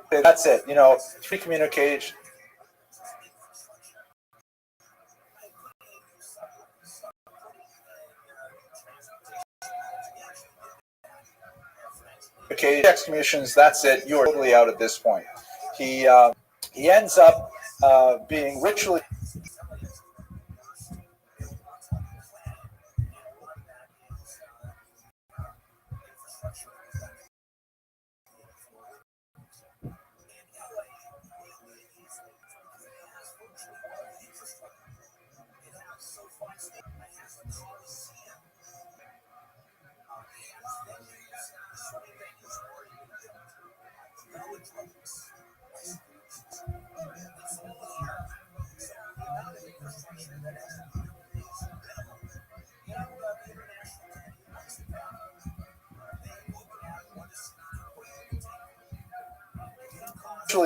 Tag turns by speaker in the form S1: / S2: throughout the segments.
S1: That's it. You know, free communication. Okay, text communications. That's it. You're totally out at this point. He ends up being ritually.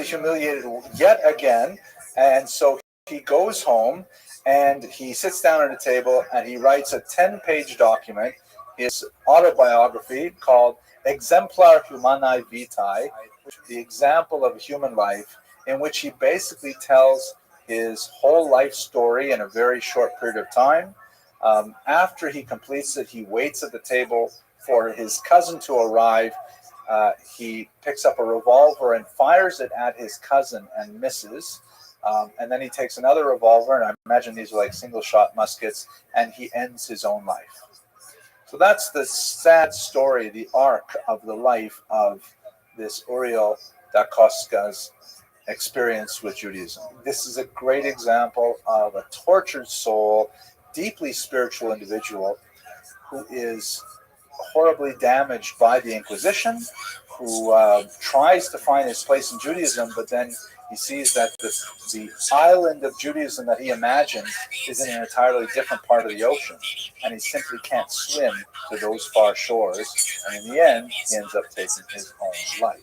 S1: Humiliated yet again, and so he goes home and he sits down at a table and he writes a 10-page document, his autobiography called Exemplar Humanae Vitae, the example of human life, in which he basically tells his whole life story in a very short period of time. After he completes it, he waits at the table for his cousin to arrive. He picks up a revolver and fires it at his cousin and misses. And then he takes another revolver, and I imagine these are like single-shot muskets, and he ends his own life. So that's the sad story, the arc of the life of this Uriel da Costa's experience with Judaism. This is a great example of a tortured soul, deeply spiritual individual who is horribly damaged by the Inquisition, who tries to find his place in Judaism, but then he sees that the island of Judaism that he imagined is in an entirely different part of the ocean, and he simply can't swim to those far shores, and in the end, he ends up taking his own life.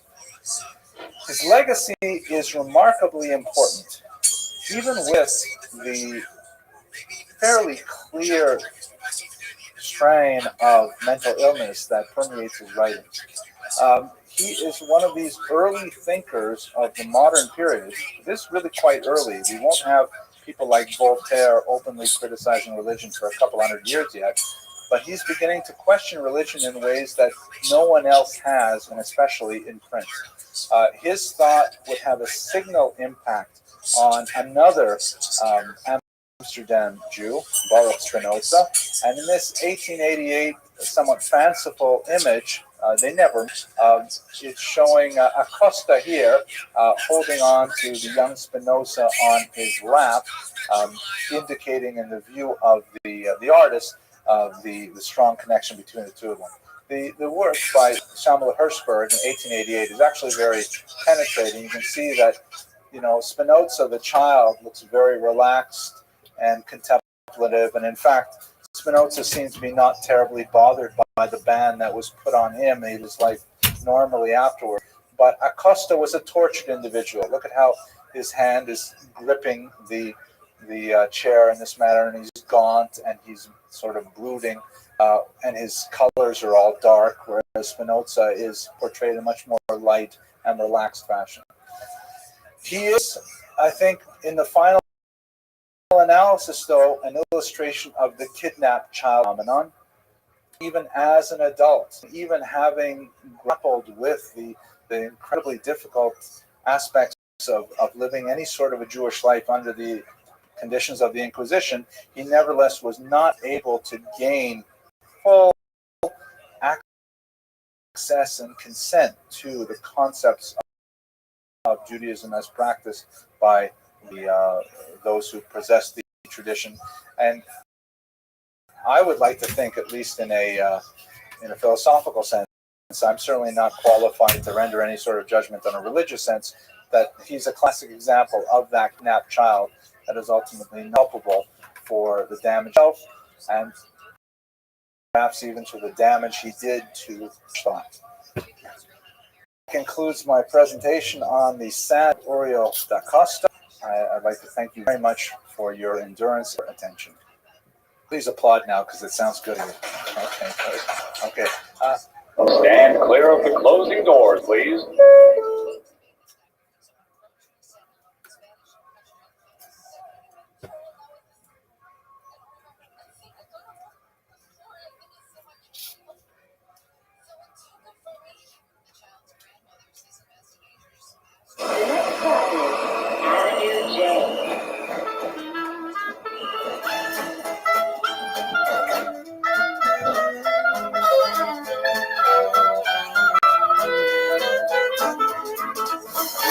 S1: His legacy is remarkably important, even with the fairly clear strain of mental illness that permeates his writings. He is one of these early thinkers of the modern period. This is really quite early. We won't have people like Voltaire openly criticizing religion for a couple hundred years yet, but he's beginning to question religion in ways that no one else has, and especially in print. His thought would have a signal impact on another Amsterdam Jew, Baruch Spinoza, and in this 1888 somewhat fanciful image, it's showing Acosta here holding on to the young Spinoza on his lap, indicating in the view of the artist the strong connection between the two of them. The work by Samuel Hirschberg in 1888 is actually very penetrating. You can see that, you know, Spinoza, the child, looks very relaxed and contemplative, and in fact, Spinoza seems to be not terribly bothered by the ban that was put on him. He was like normally afterward. But Acosta was a tortured individual. Look at how his hand is gripping the chair in this manner, and he's gaunt and he's sort of brooding, and his colors are all dark, whereas Spinoza is portrayed in a much more light and relaxed fashion. He is, I think, in the final analysis, though, an illustration of the kidnapped child phenomenon. Even as an adult, even having grappled with the incredibly difficult aspects of living any sort of a Jewish life under the conditions of the Inquisition, he nevertheless was not able to gain full access and consent to the concepts of Judaism as practiced by those who possess the tradition. And I would like to think, at least in a philosophical sense, I'm certainly not qualified to render any sort of judgment on a religious sense, that he's a classic example of that kidnapped child that is ultimately culpable for the damage himself, and perhaps even to the damage he did to thought. Concludes my presentation on the sad Oriol da Costa. I'd like to thank you very much for your endurance and attention. Please applaud now, because it sounds good here. Okay.
S2: Stand clear of the closing doors, please.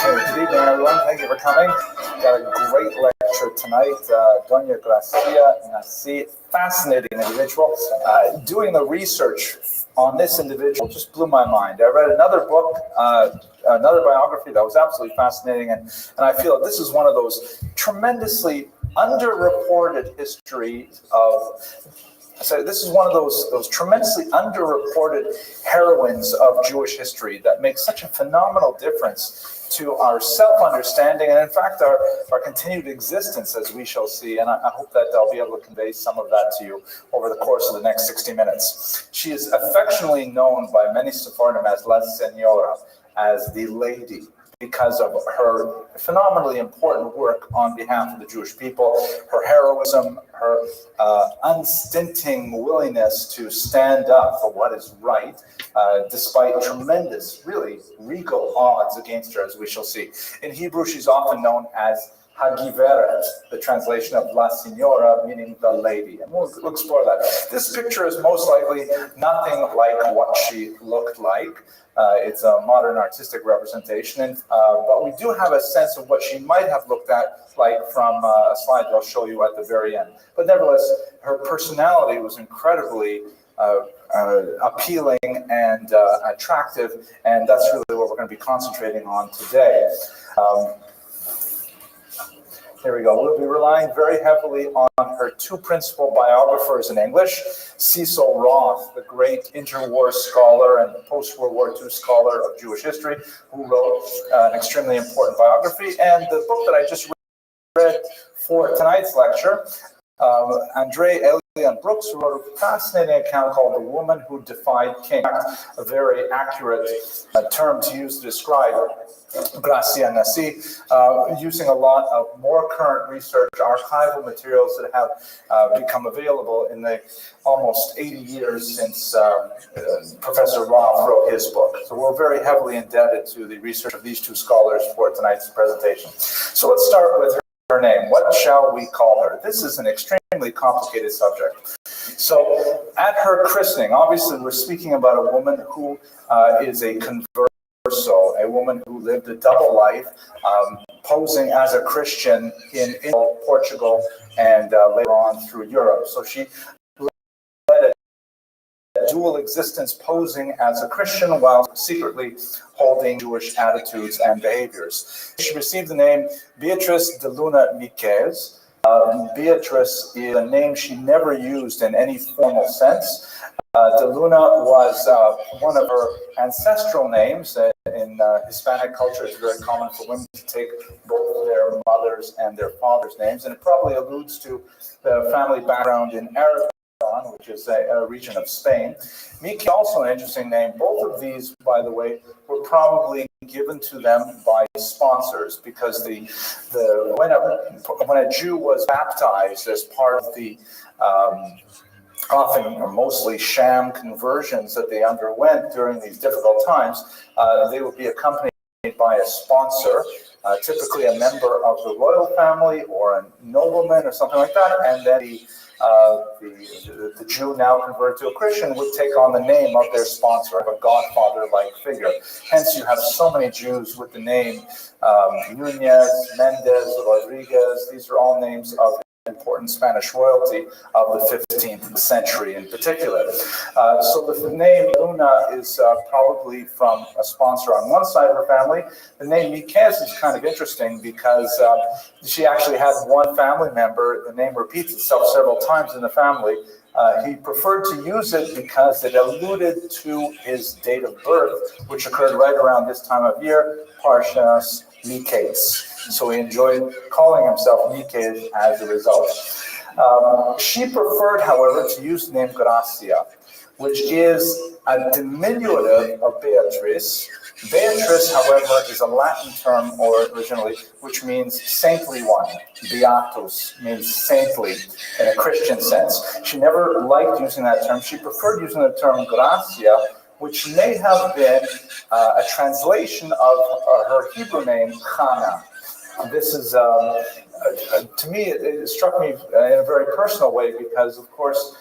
S1: Good evening, everyone. Thank you for coming. Got a great lecture tonight. Doña Gracia Nasi, fascinating individual. Doing the research on this individual just blew my mind. I read another book, another biography that was absolutely fascinating, and I feel this is one of those tremendously underreported histories of. So this is one of those tremendously underreported heroines of Jewish history that makes such a phenomenal difference to our self-understanding and, in fact, our continued existence, as we shall see. And I hope that I'll be able to convey some of that to you over the course of the next 60 minutes. She is affectionately known by many Sephardim as La Senora, as the lady, because of her phenomenally important work on behalf of the Jewish people, her heroism, her unstinting willingness to stand up for what is right, despite tremendous, really regal odds against her, as we shall see. In Hebrew, she's often known as Hagiveret, the translation of La Signora, meaning the lady. And we'll explore that. This picture is most likely nothing like what she looked like. It's a modern artistic representation, but we do have a sense of what she might have looked like from a slide that I'll show you at the very end. But nevertheless, her personality was incredibly appealing and attractive, and that's really what we're going to be concentrating on today. Here we go. We'll be relying very heavily on her two principal biographers in English, Cecil Roth, the great interwar scholar and post-World War II scholar of Jewish history, who wrote an extremely important biography, and the book that I just read for tonight's lecture, Andre Elian Brooks, who wrote a fascinating account called The Woman Who Defied King, a very accurate term to use to describe Gracia Nasi, using a lot of more current research, archival materials that have become available in the almost 80 years since Professor Roth wrote his book. So we're very heavily indebted to the research of these two scholars for tonight's presentation. So let's start with her name. What shall we call her? This is an extremely complicated subject. So at her christening, obviously we're speaking about a woman who is a converso, a woman who lived a double life, posing as a Christian in Portugal and later on through Europe. So she led a dual existence, posing as a Christian while secretly holding Jewish attitudes and behaviors. She received the name Beatrice de Luna Miquez. Beatrice is a name she never used in any formal sense. De Luna was one of her ancestral names. In Hispanic culture, it's very common for women to take both their mother's and their father's names, and it probably alludes to the family background in Aragon, which is a region of Spain. Miki, also an interesting name. Both of these, by the way, were probably given to them by sponsors, because when a Jew was baptized as part of the often or mostly sham conversions that they underwent during these difficult times, they would be accompanied by a sponsor, typically a member of the royal family or a nobleman or something like that, and then the the Jew now converted to a Christian would take on the name of their sponsor, of a godfather-like figure. Hence, you have so many Jews with the name Nunez, Mendez, Rodriguez. These are all names of important Spanish royalty of the 15th century in particular. So the name Luna is probably from a sponsor on one side of her family. The name Miquez is kind of interesting because she actually had one family member. The name repeats itself several times in the family. He preferred to use it because it alluded to his date of birth, which occurred right around this time of year, Parshas Miquez. So he enjoyed calling himself Miquez as a result. She preferred, however, to use the name Gracia, which is a diminutive of Beatrice. Beatrice, however, is a Latin term, or originally, which means saintly one. Beatus means saintly in a Christian sense. She never liked using that term. She preferred using the term Gracia, which may have been a translation of her Hebrew name, Hannah. This is, to me, it struck me in a very personal way because, of course,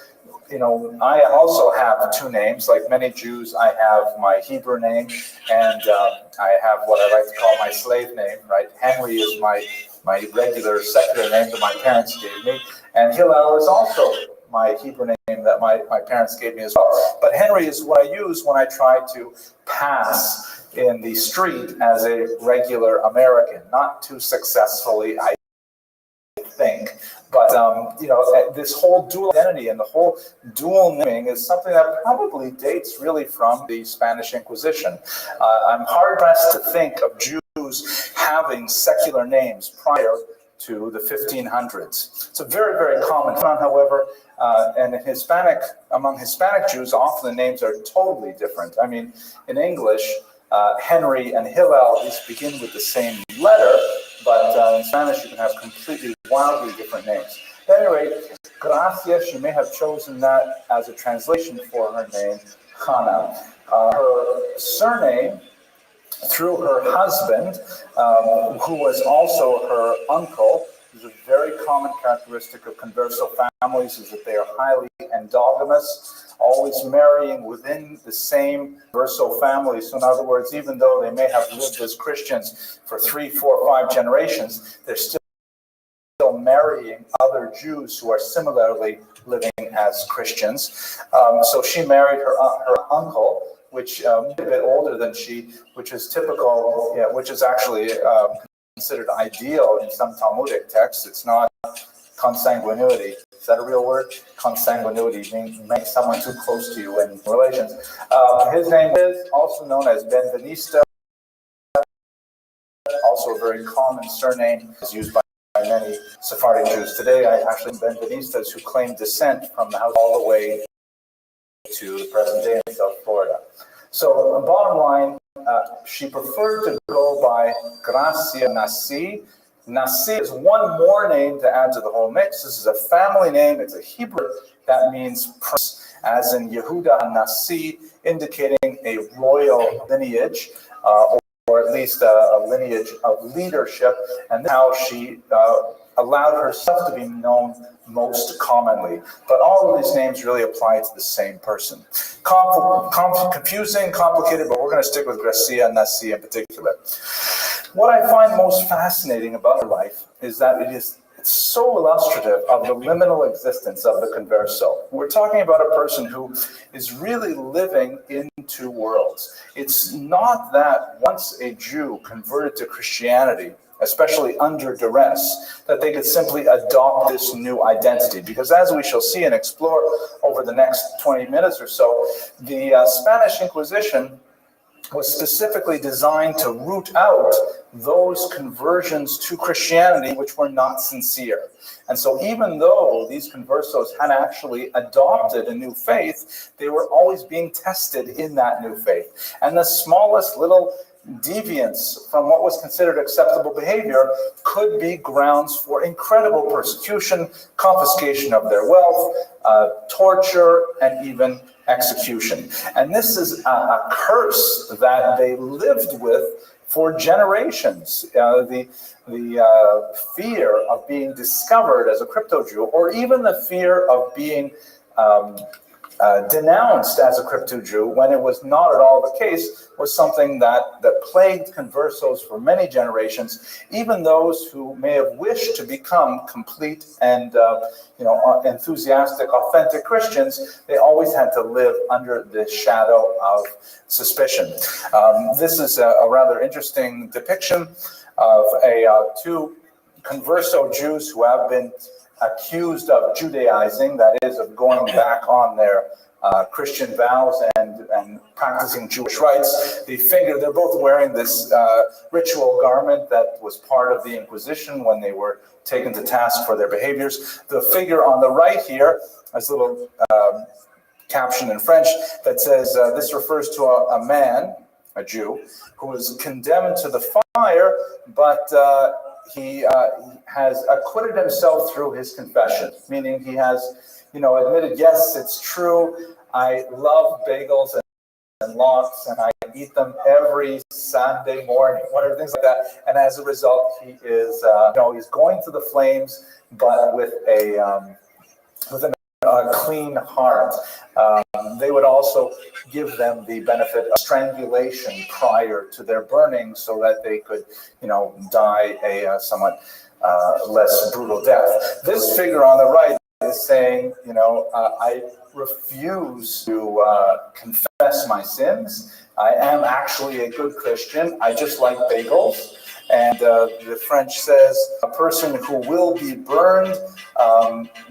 S1: you know, I also have two names. Like many Jews, I have my Hebrew name, and I have what I like to call my slave name, right? Henry is my regular secular name that my parents gave me, and Hillel is also my Hebrew name that my parents gave me as well. But Henry is what I use when I try to pass in the street as a regular American. Not too successfully, I think. But, you know, this whole dual identity and the whole dual naming is something that probably dates really from the Spanish Inquisition. I'm hard-pressed to think of Jews having secular names prior to the 1500s. It's a very, very common phenomenon, however, and among Hispanic Jews, often the names are totally different. I mean, in English, Henry and Hillel, these begin with the same letter, but in Spanish you can have completely wildly different names. At any rate, Gracia, she may have chosen that as a translation for her name, Hannah. Her surname, through her husband, who was also her uncle, is a very common characteristic of converso families, is that they are highly endogamous, always marrying within the same verso family. So in other words, even though they may have lived as Christians for 3, 4, 5 generations, they're still marrying other Jews who are similarly living as Christians. So she married her uncle, which a bit older than she, which is typical, which is actually considered ideal in some Talmudic texts. It's not consanguinity. Is that a real word? Consanguinity means make someone too close to you in relations. His name is also known as Benvenista, also a very common surname, is used by many Sephardic Jews today. I actually Benvenistas who claim descent from the house all the way to the present day in South Florida. So, bottom line, she preferred to go by Gracia Nasi. Nasi is one more name to add to the whole mix. This is a family name. It's a Hebrew that means prince, as in Yehuda Nasi, indicating a royal lineage, or at least a lineage of leadership, and how she allowed herself to be known most commonly. But all of these names really apply to the same person. Confusing, complicated, but we're going to stick with Gracia Nasi in particular. What I find most fascinating about her life is that it's so illustrative of the liminal existence of the converso. We're talking about a person who is really living in two worlds. It's not that once a Jew converted to Christianity, especially under duress, that they could simply adopt this new identity. Because as we shall see and explore over the next 20 minutes or so, the Spanish Inquisition was specifically designed to root out those conversions to Christianity which were not sincere. And so even though these conversos had actually adopted a new faith, they were always being tested in that new faith. And the smallest little deviance from what was considered acceptable behavior could be grounds for incredible persecution, confiscation of their wealth, torture, and even execution. And this is a curse that they lived with for generations. The fear of being discovered as a crypto-Jew, or even the fear of being denounced as a crypto-Jew when it was not at all the case, was something that plagued conversos for many generations. Even those who may have wished to become complete and enthusiastic, authentic Christians, they always had to live under the shadow of suspicion. This is a rather interesting depiction of two converso Jews who have been accused of Judaizing, that is, of going back on their Christian vows and practicing Jewish rites. They're both wearing this ritual garment that was part of the Inquisition when they were taken to task for their behaviors. The figure on the right here has a little caption in French that says, this refers to a man, a Jew, who was condemned to the fire, but he has acquitted himself through his confession, meaning he has, admitted, yes, it's true, I love bagels and lox, and I eat them every Sunday morning, whatever, things like that. And as a result, he is, he's going to the flames, but with a clean heart. They would also give them the benefit of strangulation prior to their burning so that they could, die a somewhat less brutal death. This figure on the right is saying, I refuse to confess my sins. I am actually a good Christian. I just like bagels. And the French says a person who will be burned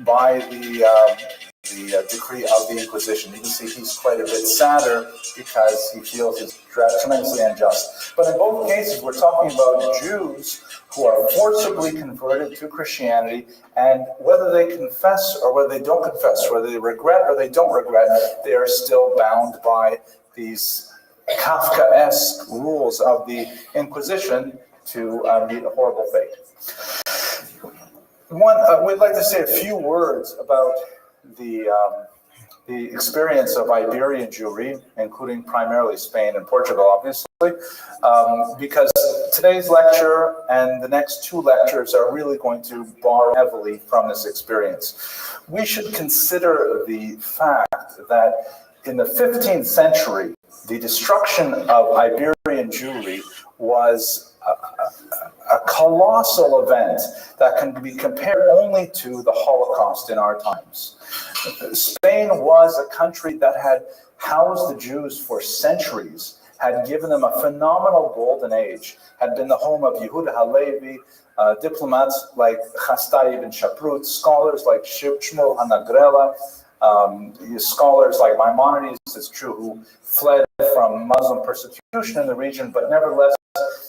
S1: by the decree of the Inquisition. You can see he's quite a bit sadder because he feels it's tremendously unjust. But in both cases, we're talking about Jews who are forcibly converted to Christianity, and whether they confess or whether they don't confess, whether they regret or they don't regret, they are still bound by these Kafkaesque rules of the Inquisition to meet a horrible fate. We'd like to say a few words about the experience of Iberian Jewry, including primarily Spain and Portugal, obviously, because today's lecture and the next two lectures are really going to borrow heavily from this experience. We should consider the fact that in the 15th century, the destruction of Iberian Jewry was a colossal event that can be compared only to the Holocaust in our times. Spain was a country that had housed the Jews for centuries, had given them a phenomenal golden age, had been the home of Yehuda Halevi, diplomats like Chastai ibn Shaprut, scholars like Shmuel Hanagrela, scholars like Maimonides, it's true, who fled from Muslim persecution in the region, but nevertheless,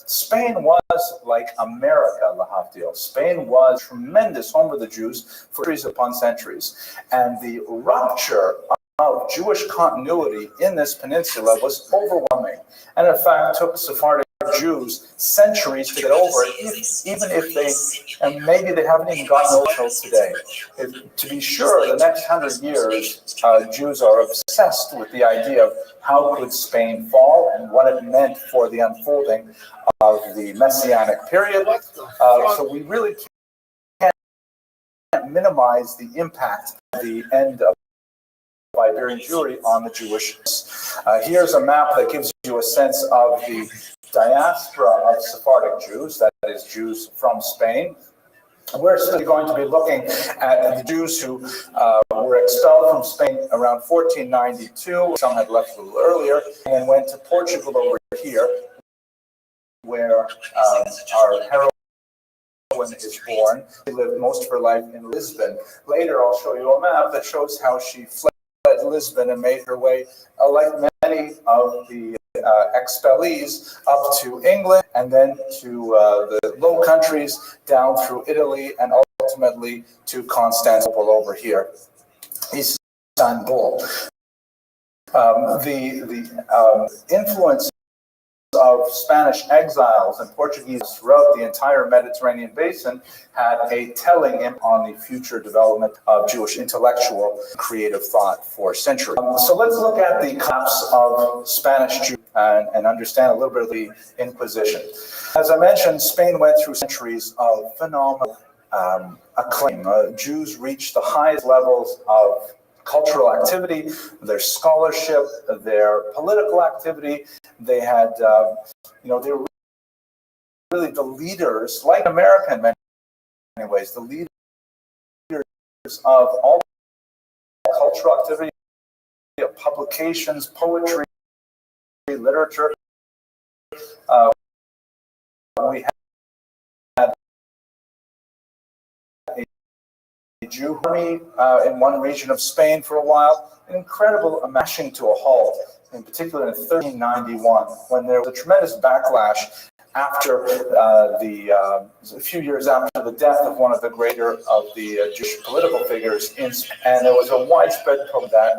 S1: Spain was like America, Lahavdil. Spain was tremendous home of the Jews for centuries upon centuries. And the rupture of Jewish continuity in this peninsula was overwhelming. And in fact, took Sephardic Jews centuries to get over it, even if they, and maybe they haven't even gotten over it today. To be sure, the next 100 years, Jews are obsessed with the idea of how could Spain fall and what it meant for the unfolding of the Messianic period. So we really can't minimize the impact of the end of Iberian Jewry on the Jewish. Here's a map that gives you a sense of the diaspora of Sephardic Jews, that is, Jews from Spain. We're still going to be looking at the Jews who were expelled from Spain around 1492. Some had left a little earlier, and then went to Portugal over here, where our heroine is born. She lived most of her life in Lisbon. Later, I'll show you a map that shows how she fled Lisbon and made her way, like many of the expellees, up to England and then to the Low Countries, down through Italy, and ultimately to Constantinople over here, Istanbul. The influence of Spanish exiles and Portuguese throughout the entire Mediterranean basin had a telling impact on the future development of Jewish intellectual creative thought for centuries. So let's look at the collapse of Spanish Jew and understand a little bit of the Inquisition. As I mentioned, Spain went through centuries of phenomenal acclaim. Jews reached the highest levels of cultural activity, their scholarship, their political activity. They had, they were really the leaders, like America in many ways, the leaders of all cultural activity, publications, poetry, literature. We had a Jew army in one region of Spain for a while, an incredible mashing to a halt, in particular in 1391, when there was a tremendous backlash after a few years after the death of one of the greater of the Jewish political figures in Spain, and there was a widespread problem that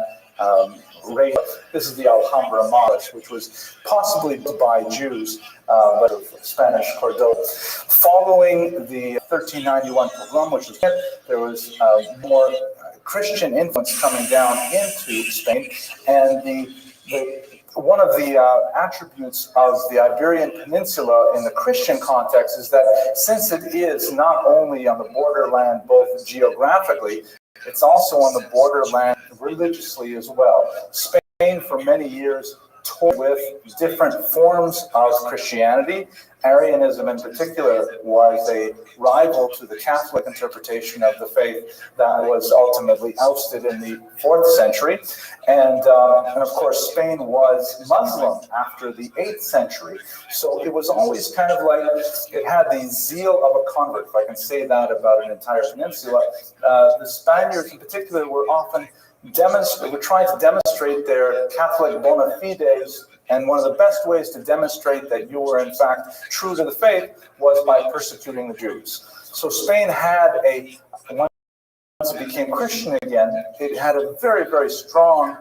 S1: race. This is the Alhambra Mosque, which was possibly built by Jews, but of Spanish Cordoba. Following the 1391 pogrom, which was there was more Christian influence coming down into Spain, and one of the attributes of the Iberian Peninsula in the Christian context is that since it is not only on the borderland both geographically, it's also on the borderland religiously as well. Spain, for many years, toyed with different forms of Christianity. Arianism, in particular, was a rival to the Catholic interpretation of the faith that was ultimately ousted in the 4th century. And of course, Spain was Muslim after the 8th century. So it was always kind of like it had the zeal of a convert, if I can say that about an entire peninsula. The Spaniards, in particular, were often trying to demonstrate their Catholic bona fides, and one of the best ways to demonstrate that you were in fact true to the faith was by persecuting the Jews. So Spain had once it became Christian again, it had a very, very strong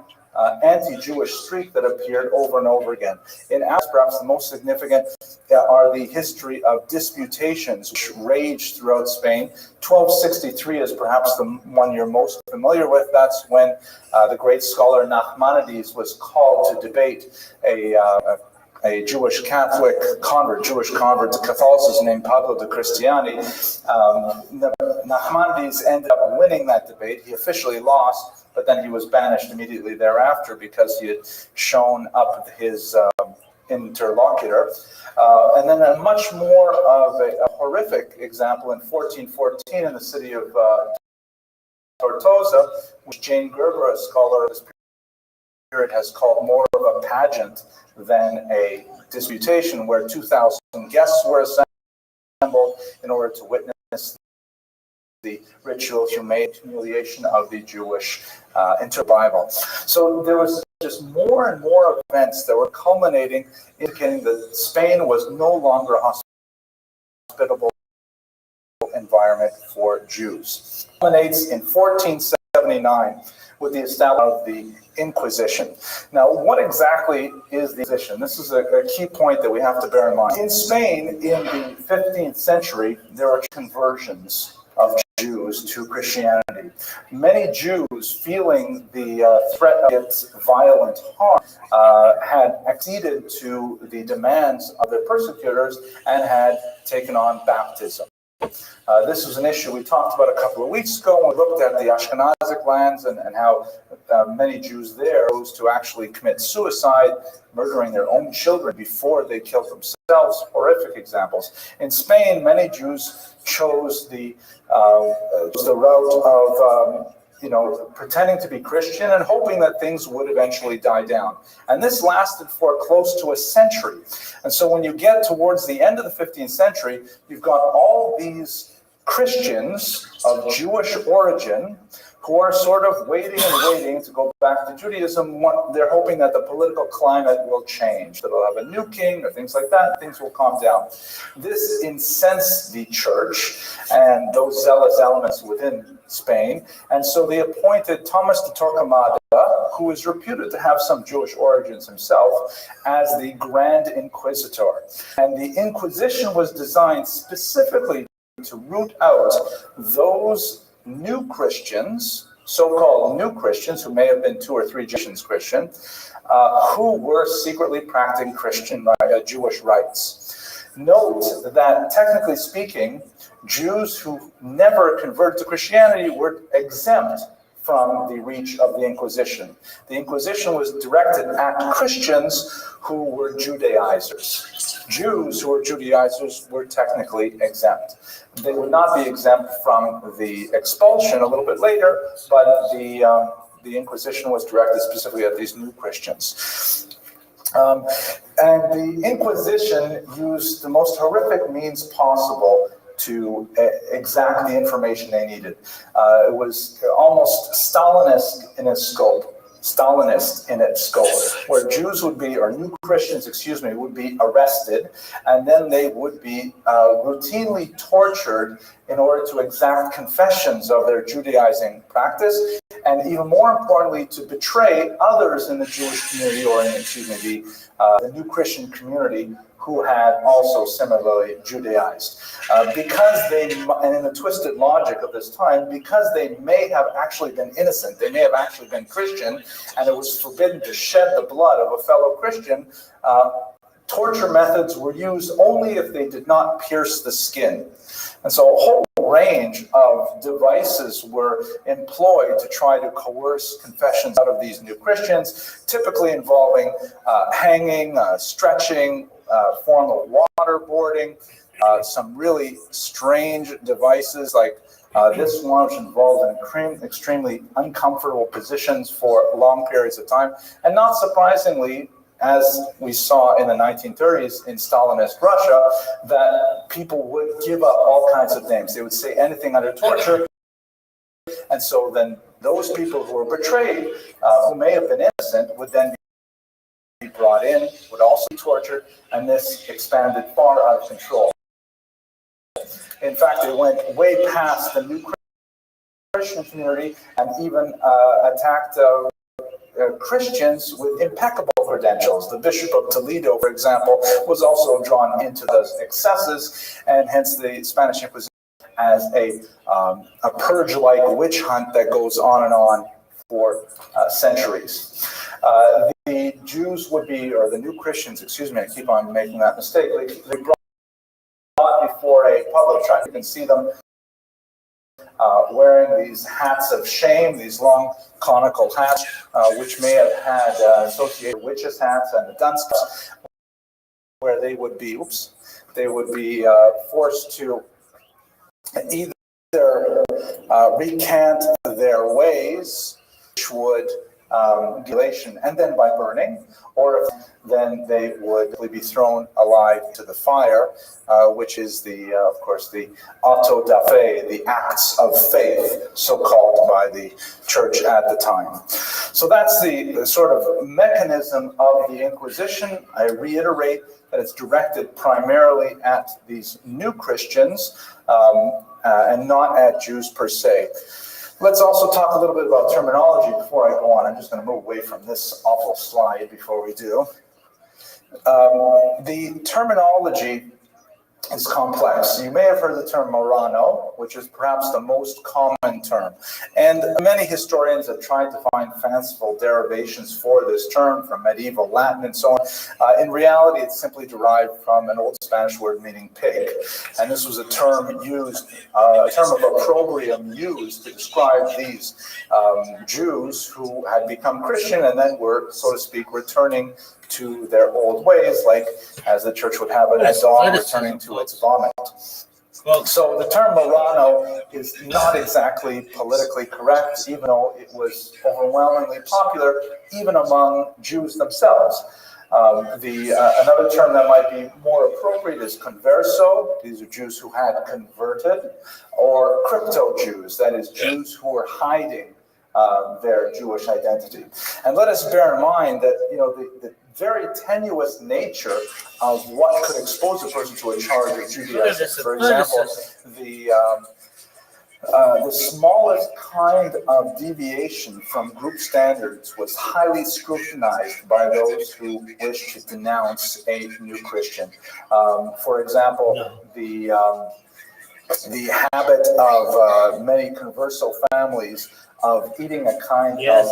S1: anti-Jewish streak that appeared over and over again. In perhaps the most significant are the history of disputations which raged throughout Spain. 1263 is perhaps the one you're most familiar with. That's when the great scholar Nachmanides was called to debate a Jewish Catholic convert, Jewish convert to Catholicism named Pablo de Cristiani. Nachmanides ended up winning that debate. He officially lost, but then he was banished immediately thereafter because he had shown up his interlocutor. And then a much more of a horrific example in 1414 in the city of Tortosa, which Jane Gerber, a scholar of this period, has called more of a pageant than a disputation, where 2,000 guests were assembled in order to witness the ritual humiliation of the Jewish inter-Bible. So there was just more and more events that were culminating, indicating that Spain was no longer a hospitable environment for Jews. It culminates in 1479 with the establishment of the Inquisition. Now, what exactly is the Inquisition? This is a key point that we have to bear in mind. In Spain, in the 15th century, there are conversions of Jews to Christianity. Many Jews, feeling the threat of its violent harm, had acceded to the demands of their persecutors and had taken on baptism. This was an issue we talked about a couple of weeks ago when we looked at the Ashkenazic lands and how many Jews there chose to actually commit suicide, murdering their own children before they killed themselves. Horrific examples. In Spain, many Jews chose the route of pretending to be Christian and hoping that things would eventually die down. And this lasted for close to a century. And so when you get towards the end of the 15th century, you've got all these Christians of Jewish origin who are sort of waiting to go back to Judaism. They're hoping that the political climate will change, that they'll have a new king or things like that, things will calm down. This incensed the church and those zealous elements within Spain, and so they appointed Thomas de Torquemada, who is reputed to have some Jewish origins himself, as the Grand Inquisitor. And the Inquisition was designed specifically to root out those new Christians, so-called new Christians, who may have been 2 or 3 generations Christian, who were secretly practicing Jewish rites. Note that, technically speaking, Jews who never converted to Christianity were exempt from the reach of the Inquisition. The Inquisition was directed at Christians who were Judaizers. Jews who were Judaizers were technically exempt. They would not be exempt from the expulsion a little bit later, but the Inquisition was directed specifically at these new Christians. And the Inquisition used the most horrific means possible to exact the information they needed. It was almost Stalinist in its scope, where Jews would be, or new Christians, would be arrested, and then they would be routinely tortured in order to exact confessions of their Judaizing practice, and even more importantly, to betray others in the Jewish community, or in, the new Christian community, who had also similarly Judaized. Because they, and in the twisted logic of this time, because they may have actually been innocent, they may have actually been Christian, and it was forbidden to shed the blood of a fellow Christian, torture methods were used only if they did not pierce the skin. And so a whole range of devices were employed to try to coerce confessions out of these new Christians, typically involving hanging, stretching, form of waterboarding, some really strange devices like this one, which involved extremely uncomfortable positions for long periods of time. And not surprisingly, as we saw in the 1930s in Stalinist Russia, that people would give up all kinds of names. They would say anything under torture. And so then those people who were betrayed, who may have been innocent, would then be brought in, would also be tortured, and this expanded far out of control. In fact, it went way past the new Christian community and even attacked Christians with impeccable credentials. The Bishop of Toledo, for example, was also drawn into those excesses, and hence the Spanish Inquisition as a purge-like witch hunt that goes on and on for centuries. The Jews would be, or the new Christians, I keep on making that mistake, they brought before a public trial. You can see them wearing these hats of shame, these long conical hats, which may have had associated witches' hats and the dunce, where they would be, forced to either recant their ways, which would mutilation and then by burning, or then they would be thrown alive to the fire, which is the, of course, the auto da fe, the acts of faith, so called by the church at the time. So that's the sort of mechanism of the Inquisition. I reiterate that it's directed primarily at these new Christians and not at Jews per se. Let's also talk a little bit about terminology before I go on. I'm just going to move away from this awful slide before we do. The terminology is complex. You may have heard the term Marrano, which is perhaps the most common term. And many historians have tried to find fanciful derivations for this term from medieval Latin and so on. In reality, it's simply derived from an old Spanish word meaning pig. And this was a term used, a term of opprobrium used to describe these Jews who had become Christian and then were, so to speak, returning to their old ways, like as the church would have it, a dog returning to its vomit. So the term Marrano is not exactly politically correct, even though it was overwhelmingly popular, even among Jews themselves. Another term that might be more appropriate is converso. These are Jews who had converted, or crypto-Jews, that is, Jews who were hiding their Jewish identity. And let us bear in mind that, the very tenuous nature of what could expose a person to a charge of Judaism. For example, the smallest kind of deviation from group standards was highly scrutinized by those who wished to denounce a new Christian. For example, the habit of many converso families of eating a kind of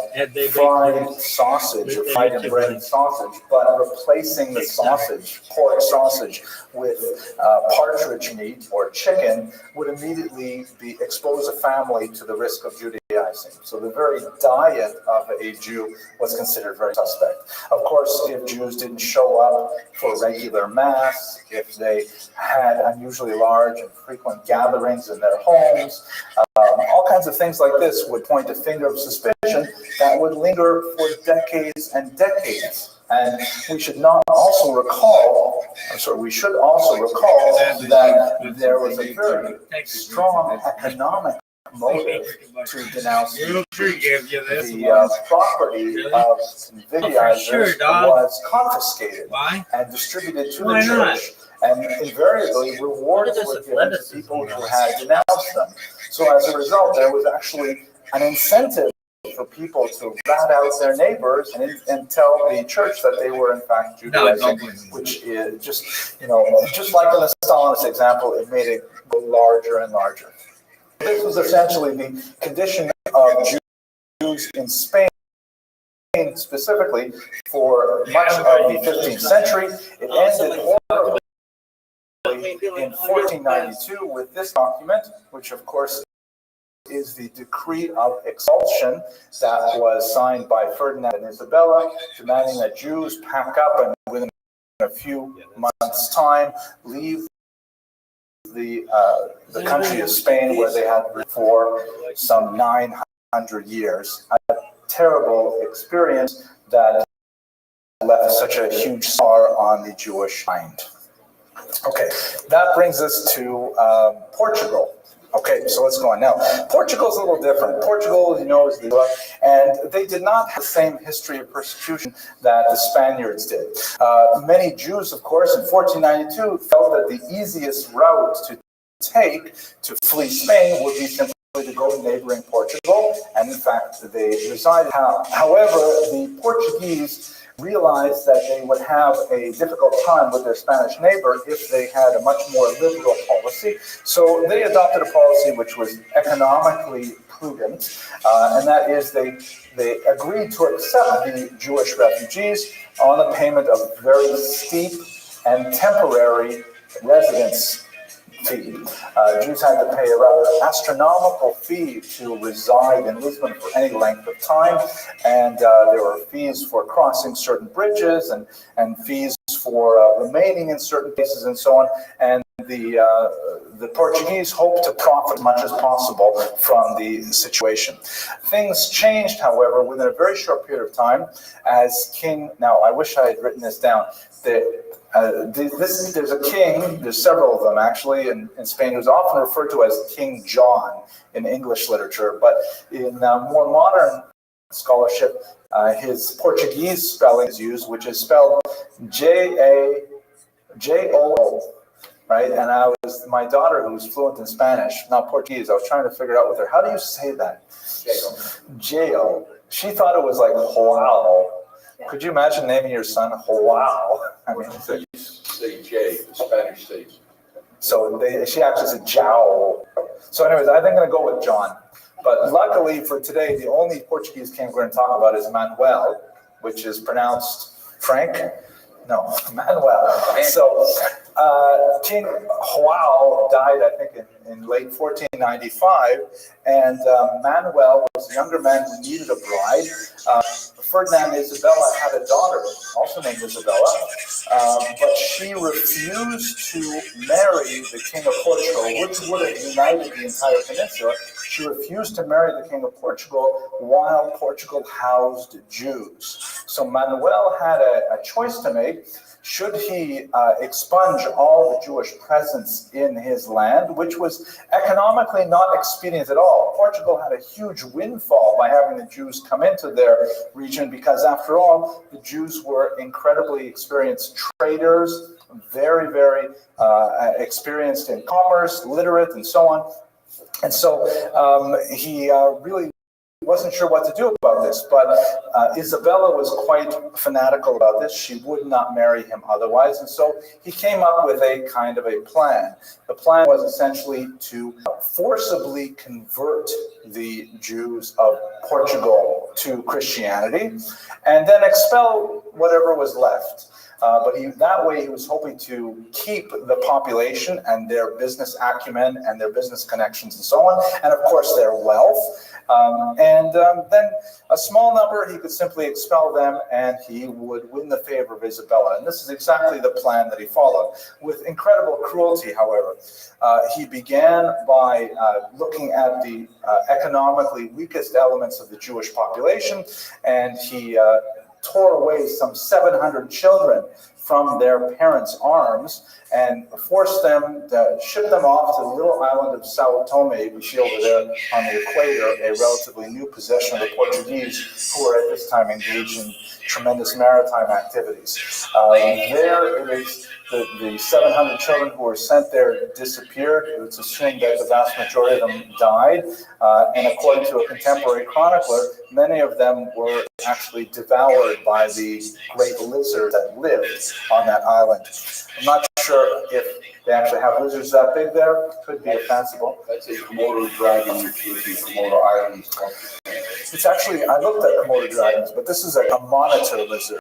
S1: fried sausage or fried and breaded sausage, but replacing the sausage, pork sausage, with partridge meat or chicken would immediately expose a family to the risk of Judaizing. So the very diet of a Jew was considered very suspect. Of course, if Jews didn't show up for regular mass, if they had unusually large and frequent gatherings in their homes, all kinds of things like this would point a finger of suspicion that would linger for decades and decades. And we should also recall that there was a very strong economic motive to denounce the property of convivializers was confiscated and distributed to the church. And invariably, rewards were given to people who had denounced them. So as a result, there was actually an incentive for people to rat out their neighbors and tell the church that they were in fact Judaizing, which is just like in the Stalinist example, it made it go larger and larger. This was essentially the condition of Jews in Spain, specifically for much of the 15th century. It ended horribly in 1492 with this document, which of course is the decree of expulsion that was signed by Ferdinand and Isabella, demanding that Jews pack up and within a few months' time leave the country of Spain, where they had been for some 900 years. A terrible experience that left such a huge scar on the Jewish mind. Okay, that brings us to Portugal. Okay, so let's go on now. Portugal is a little different. Portugal, is and they did not have the same history of persecution that the Spaniards did. Many Jews, of course, in 1492 felt that the easiest route to take to flee Spain would be simply to go to neighboring Portugal, and in fact, they resided. However, the Portuguese realized that they would have a difficult time with their Spanish neighbor if they had a much more liberal policy. So they adopted a policy which was economically prudent, and that is they agreed to accept the Jewish refugees on the payment of very steep and temporary residence fee. Jews had to pay a rather astronomical fee to reside in Lisbon for any length of time, and there were fees for crossing certain bridges and fees for remaining in certain places and so on. And the Portuguese hoped to profit as much as possible from the situation. Things changed, however, within a very short period of time as King. Now, I wish I had written this down. There's a king, there's several of them actually in Spain, who's often referred to as King John in English literature, but in more modern scholarship, his Portuguese spelling is used, which is spelled Jajo, right? And my daughter, who's fluent in Spanish, not Portuguese, I was trying to figure it out with her. How do you say that? Jajo. She thought it was like Joao. Could you imagine naming your son Joao? I mean,
S3: say J, the Spanish says.
S1: So she actually said Jao. So anyways, I think I'm going to go with John. But luckily for today, the only Portuguese king we're going to talk about is Manuel, which is pronounced Frank. No, Manuel. So King Joao died, I think, in late 1495, and Manuel was a younger man who needed a bride. Ferdinand and Isabella had a daughter, also named Isabella, but she refused to marry the King of Portugal, which would have united the entire peninsula. She refused to marry the King of Portugal while Portugal housed Jews. So Manuel had a choice to make. Should he expunge all the Jewish presence in his land, which was economically not expedient at all? Portugal had a huge windfall by having the Jews come into their region because, after all, the Jews were incredibly experienced traders, very, very experienced in commerce, literate, and so on. And so he really wasn't sure what to do about this, but Isabella was quite fanatical about this. She would not marry him otherwise, and so he came up with a kind of a plan. The plan was essentially to forcibly convert the Jews of Portugal to Christianity, and then expel whatever was left. But that way he was hoping to keep the population and their business acumen and their business connections and so on, and of course their wealth. Then a small number, he could simply expel them and he would win the favor of Isabella. And this is exactly the plan that he followed. With incredible cruelty, however, he began by looking at the economically weakest elements of the Jewish population, and he tore away some 700 children from their parents' arms and forced them to ship them off to the little island of Sao Tome. We see over there on the equator a relatively new possession of the Portuguese, who were at this time engaged in tremendous maritime activities. There it is. The 700 children who were sent there disappeared. It's assumed that the vast majority of them died. And according to a contemporary chronicler, many of them were actually devoured by the great lizard that lived on that island. I'm not sure if they actually have lizards that big there. Could be a fanciful.
S3: That's a Komodo dragon, which is in Komodo Islands.
S1: It's actually, I looked at Komodo dragons, but this is a monitor lizard.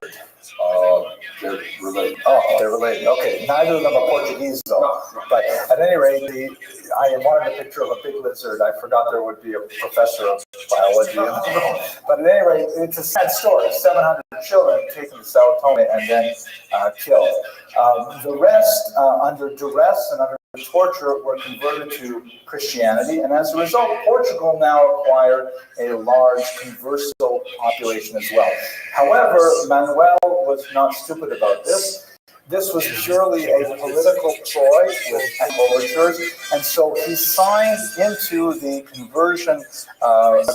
S3: They're related.
S1: Oh, they're related. Okay, neither of them are Portuguese though. But at any rate, I wanted a picture of a big lizard. I forgot there would be a professor of biology in the room. But at any rate, it's a sad story. 700 children taken to Sao Tome and then killed. The rest, under duress and under torture, were converted to Christianity, and as a result, Portugal now acquired a large converso population as well. However, Manuel was not stupid about this. This was purely a political ploy with overtures, and so he signed into the conversion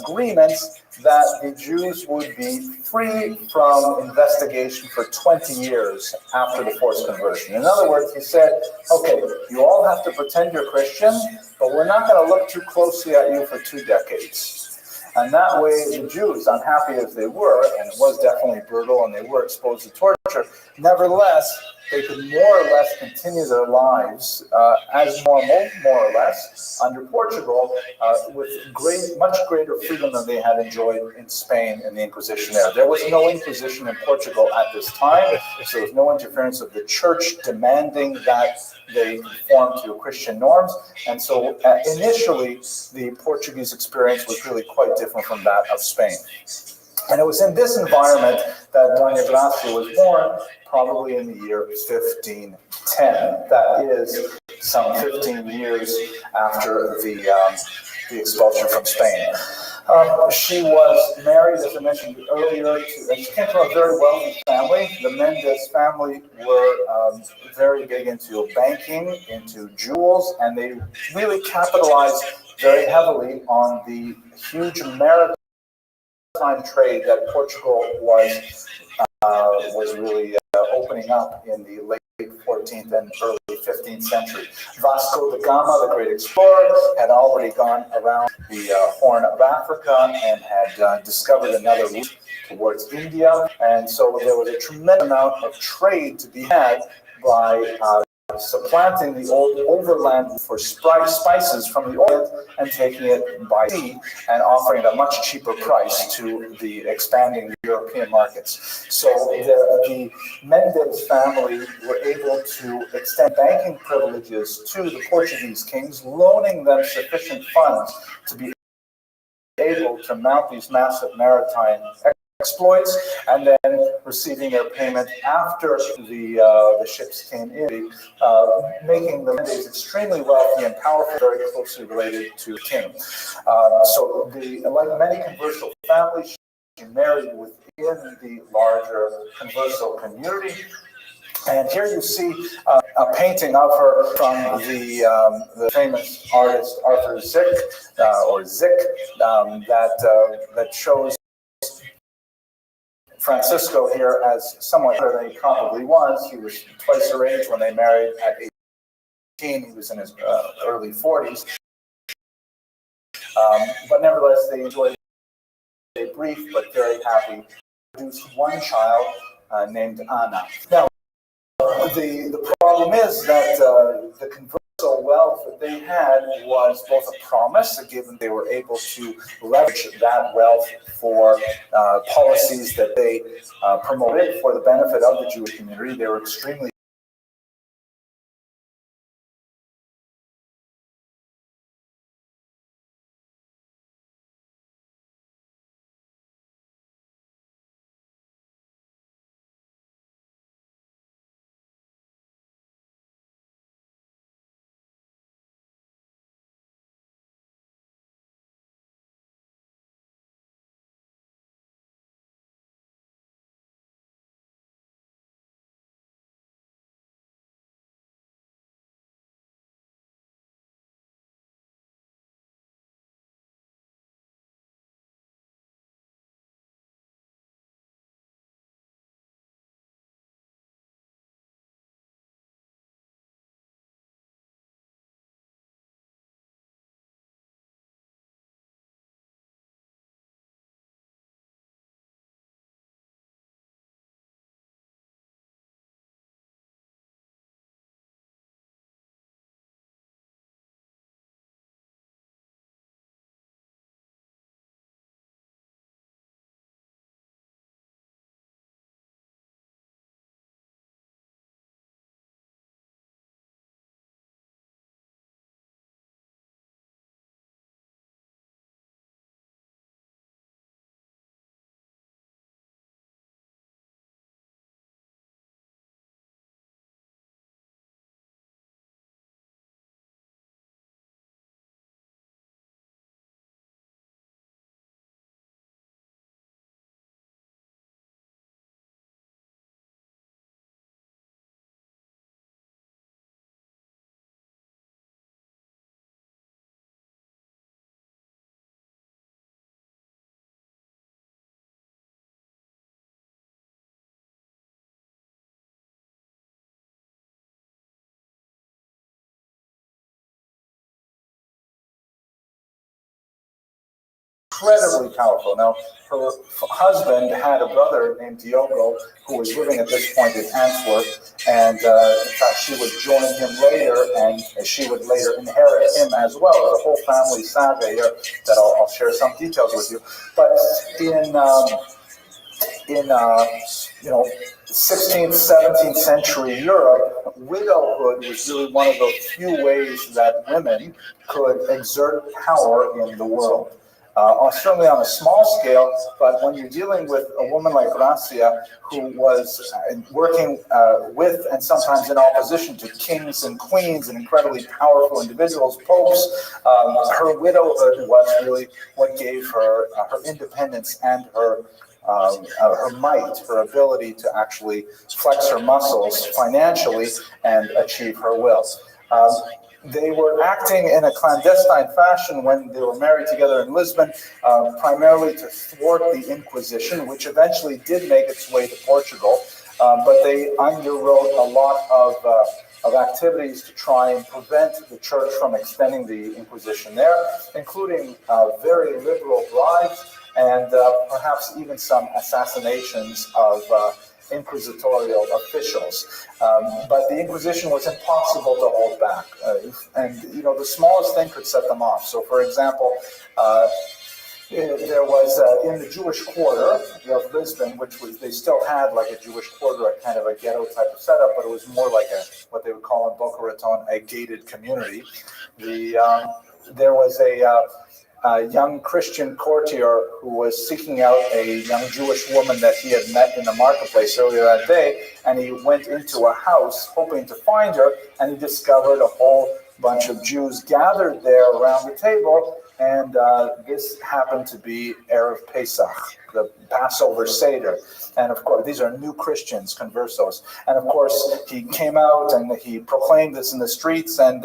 S1: agreements that the Jews would be free from investigation for 20 years after the forced conversion. In other words, he said, okay, you all have to pretend you're Christian, but we're not going to look too closely at you for 2 decades. And that way, the Jews, unhappy as they were, and it was definitely brutal and they were exposed to torture, nevertheless, they could more or less continue their lives as normal, more or less, under Portugal, with much greater freedom than they had enjoyed in Spain in the Inquisition era. There was no Inquisition in Portugal at this time, so there was no interference of the church demanding that they conform to Christian norms. And so initially, the Portuguese experience was really quite different from that of Spain. And it was in this environment that Dona Gracia was born, probably in the year 1510. That is some 15 years after the expulsion from Spain. She was married, as I mentioned earlier, she came from a very wealthy family. The Mendes family were very big into banking, into jewels, and they really capitalized very heavily on the huge maritime trade that Portugal was really opening up in the late 14th and early 15th century. Vasco da Gama, the great explorer, had already gone around the Horn of Africa and had discovered another route towards India. And so there was a tremendous amount of trade to be had by supplanting the old overland for spices from the Orient and taking it by sea and offering it at a much cheaper price to the expanding European markets. So the Mendes family were able to extend banking privileges to the Portuguese kings, loaning them sufficient funds to be able to mount these massive maritime exploits, and then receiving their payment after the ships came in, making the Mendes extremely wealthy and powerful, very closely related to the king. So, like many converso families, she married within the larger converso community. And here you see a painting of her from the famous artist Arthur Zick, that shows Francisco here as somewhat better than he probably was. He was twice her age when they married at 18. He was in his early 40s. But nevertheless, they enjoyed brief but very happy, produced one child named Anna. Now, the problem is that the convertible wealth that they had was both a promise, given they were able to leverage that wealth for policies that they promoted for the benefit of the Jewish community. They were extremely incredibly powerful. Now, her husband had a brother named Diogo who was living at this point in Antwerp, and in fact, she would join him later, and she would later inherit him as well. The whole family saga here that I'll share some details with you. But in 16th, 17th century Europe, widowhood was really one of the few ways that women could exert power in the world. Certainly on a small scale, but when you're dealing with a woman like Gracia, who was working with and sometimes in opposition to kings and queens and incredibly powerful individuals, popes, her widowhood was really what gave her her independence and her might, her ability to actually flex her muscles financially and achieve her will. They were acting in a clandestine fashion when they were married together in Lisbon, primarily to thwart the Inquisition, which eventually did make its way to Portugal, but they underwrote a lot of activities to try and prevent the church from extending the Inquisition there, including very liberal bribes and perhaps even some assassinations of inquisitorial officials. But the Inquisition was impossible to hold back. And, the smallest thing could set them off. So, for example, there was in the Jewish quarter of Lisbon, they still had like a Jewish quarter, a kind of a ghetto type of setup, but it was more like what they would call in Boca Raton a gated community. There was a young Christian courtier who was seeking out a young Jewish woman that he had met in the marketplace earlier that day, and he went into a house hoping to find her, and he discovered a whole bunch of Jews gathered there around the table, and this happened to be Erev Pesach, the Passover Seder. And of course, these are new Christians, conversos. And of course, he came out and he proclaimed this in the streets, and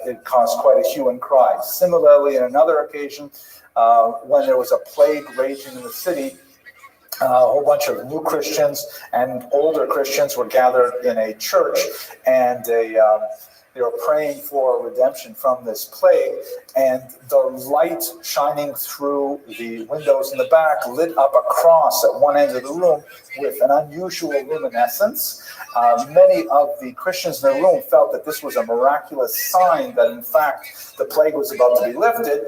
S1: it caused quite a hue and cry. Similarly, in another occasion, when there was a plague raging in the city, a whole bunch of new Christians and older Christians were gathered in a church, and They were praying for redemption from this plague, and the light shining through the windows in the back lit up a cross at one end of the room with an unusual luminescence. Many of the Christians in the room felt that this was a miraculous sign that, in fact, the plague was about to be lifted,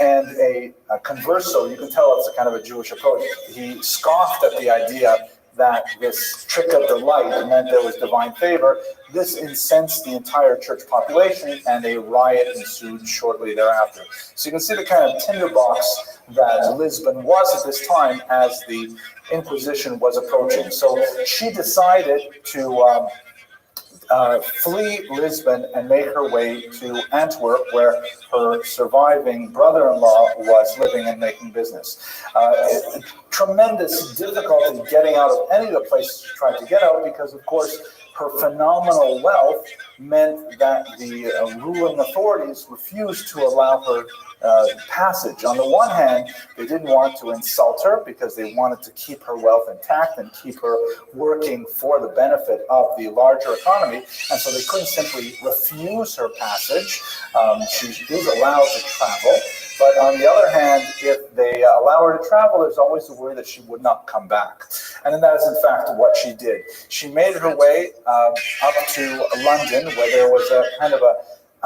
S1: and a converso, you can tell it's a kind of a Jewish approach, he scoffed at the idea that this trick of the light meant there was divine favor. This incensed the entire church population, and a riot ensued shortly thereafter. So you can see the kind of tinderbox that Lisbon was at this time as the Inquisition was approaching. So she decided to flee Lisbon and make her way to Antwerp, where her surviving brother-in-law was living and making business. Tremendous difficulty getting out of any of the places she tried to get out because, of course, her phenomenal wealth meant that the ruling authorities refused to allow her passage. On the one hand, they didn't want to insult her because they wanted to keep her wealth intact and keep her working for the benefit of the larger economy, and so they couldn't simply refuse her passage. She is allowed to travel, but on the other hand, if they allow her to travel, there's always the worry that she would not come back. And then that is, in fact, what she did. She made her way up to London, where there was a kind of a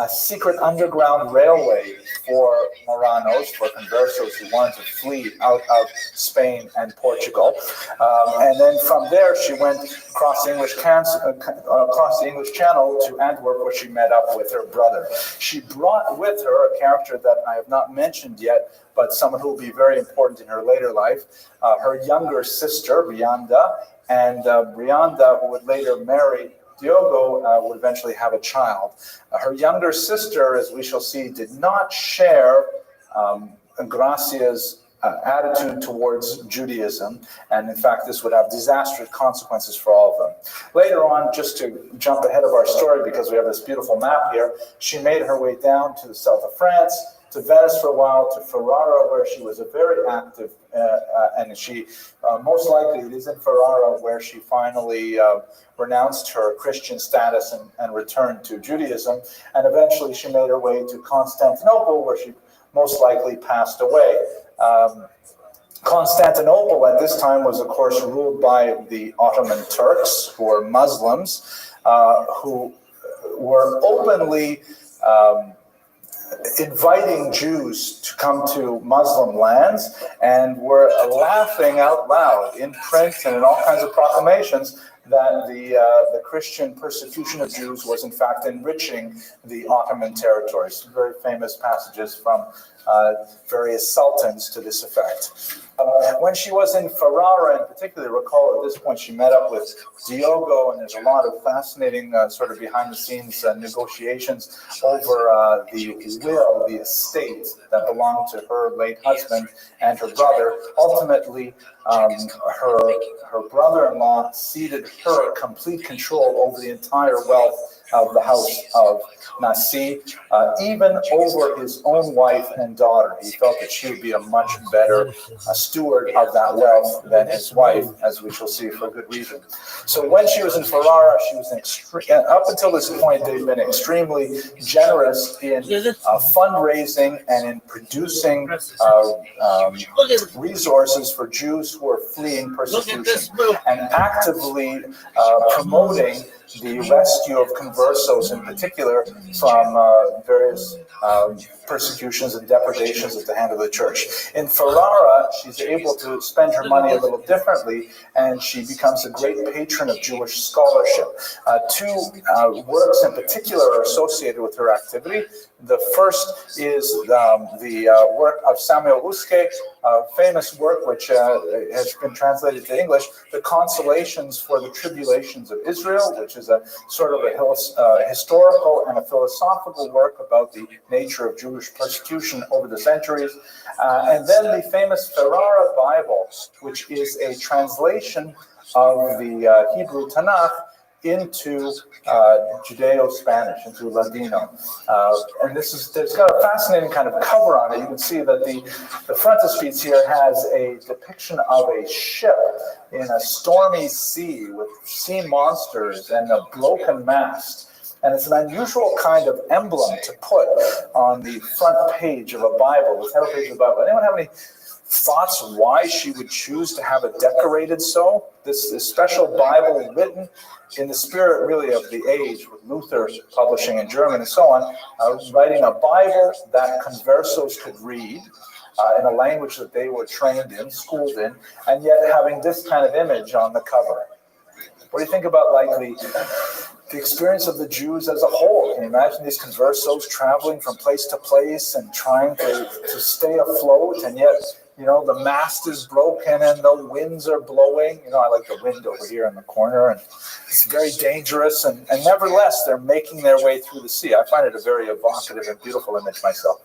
S1: secret underground railway for Moranos, for conversos who wanted to flee out of Spain and Portugal. And then from there, she went across the English Channel to Antwerp, where she met up with her brother. She brought with her a character that I have not mentioned yet, but someone who will be very important in her later life, her younger sister, Brianda, and Brianda, who would later marry Diogo, would eventually have a child. Her younger sister, as we shall see, did not share Gracia's attitude towards Judaism, and in fact this would have disastrous consequences for all of them. Later on, just to jump ahead of our story because we have this beautiful map here, she made her way down to the south of France, to Venice for a while, to Ferrara, where she was a very active, and she most likely it is in Ferrara where she finally renounced her Christian status and returned to Judaism, and eventually she made her way to Constantinople, where she most likely passed away. Constantinople at this time was, of course, ruled by the Ottoman Turks, who were Muslims, who were openly inviting Jews to come to Muslim lands, and were laughing out loud in print and in all kinds of proclamations that the Christian persecution of Jews was in fact enriching the Ottoman territories. Very famous passages from various sultans to this effect. When she was in Ferrara in particular, recall at this point she met up with Diogo, and there's a lot of fascinating sort of behind-the-scenes negotiations over the will, the estate that belonged to her late husband and her brother. Ultimately, her brother-in-law ceded her complete control over the entire wealth of the house of Nasi, even over his own wife and daughter. He felt that she would be a much better steward of that wealth than his wife, as we shall see, for good reason. So when she was in Ferrara, she was up until this point, they've been extremely generous in fundraising and in producing resources for Jews who are fleeing persecution, and actively promoting the rescue of conversos in particular from various persecutions and depredations at the hand of the church. In Ferrara, she's able to spend her money a little differently, and she becomes a great patron of Jewish scholarship. Two works in particular are associated with her activity. The first is the work of Samuel Uske, a famous work which has been translated to English, The Consolations for the Tribulations of Israel, which is a sort of a historical and a philosophical work about the nature of Jewish persecution over the centuries. And then the famous Ferrara Bible, which is a translation of the Hebrew Tanakh into Judeo-Spanish, into Ladino. And there's got a fascinating kind of cover on it. You can see that the frontispiece here has a depiction of a ship in a stormy sea with sea monsters and a broken mast. And it's an unusual kind of emblem to put on the front page of a Bible, the title page of the Bible. Anyone have any thoughts why she would choose to have it decorated so? This special Bible written in the spirit really of the age, with Luther publishing in German and so on, writing a Bible that conversos could read in a language that they were trained in, schooled in, and yet having this kind of image on the cover. What do you think about like the experience of the Jews as a whole? Can you imagine these conversos traveling from place to place and trying to stay afloat, and yet, you know, the mast is broken and the winds are blowing. You know, I like the wind over here in the corner, and it's very dangerous, and nevertheless, they're making their way through the sea. I find it a very evocative and beautiful image myself.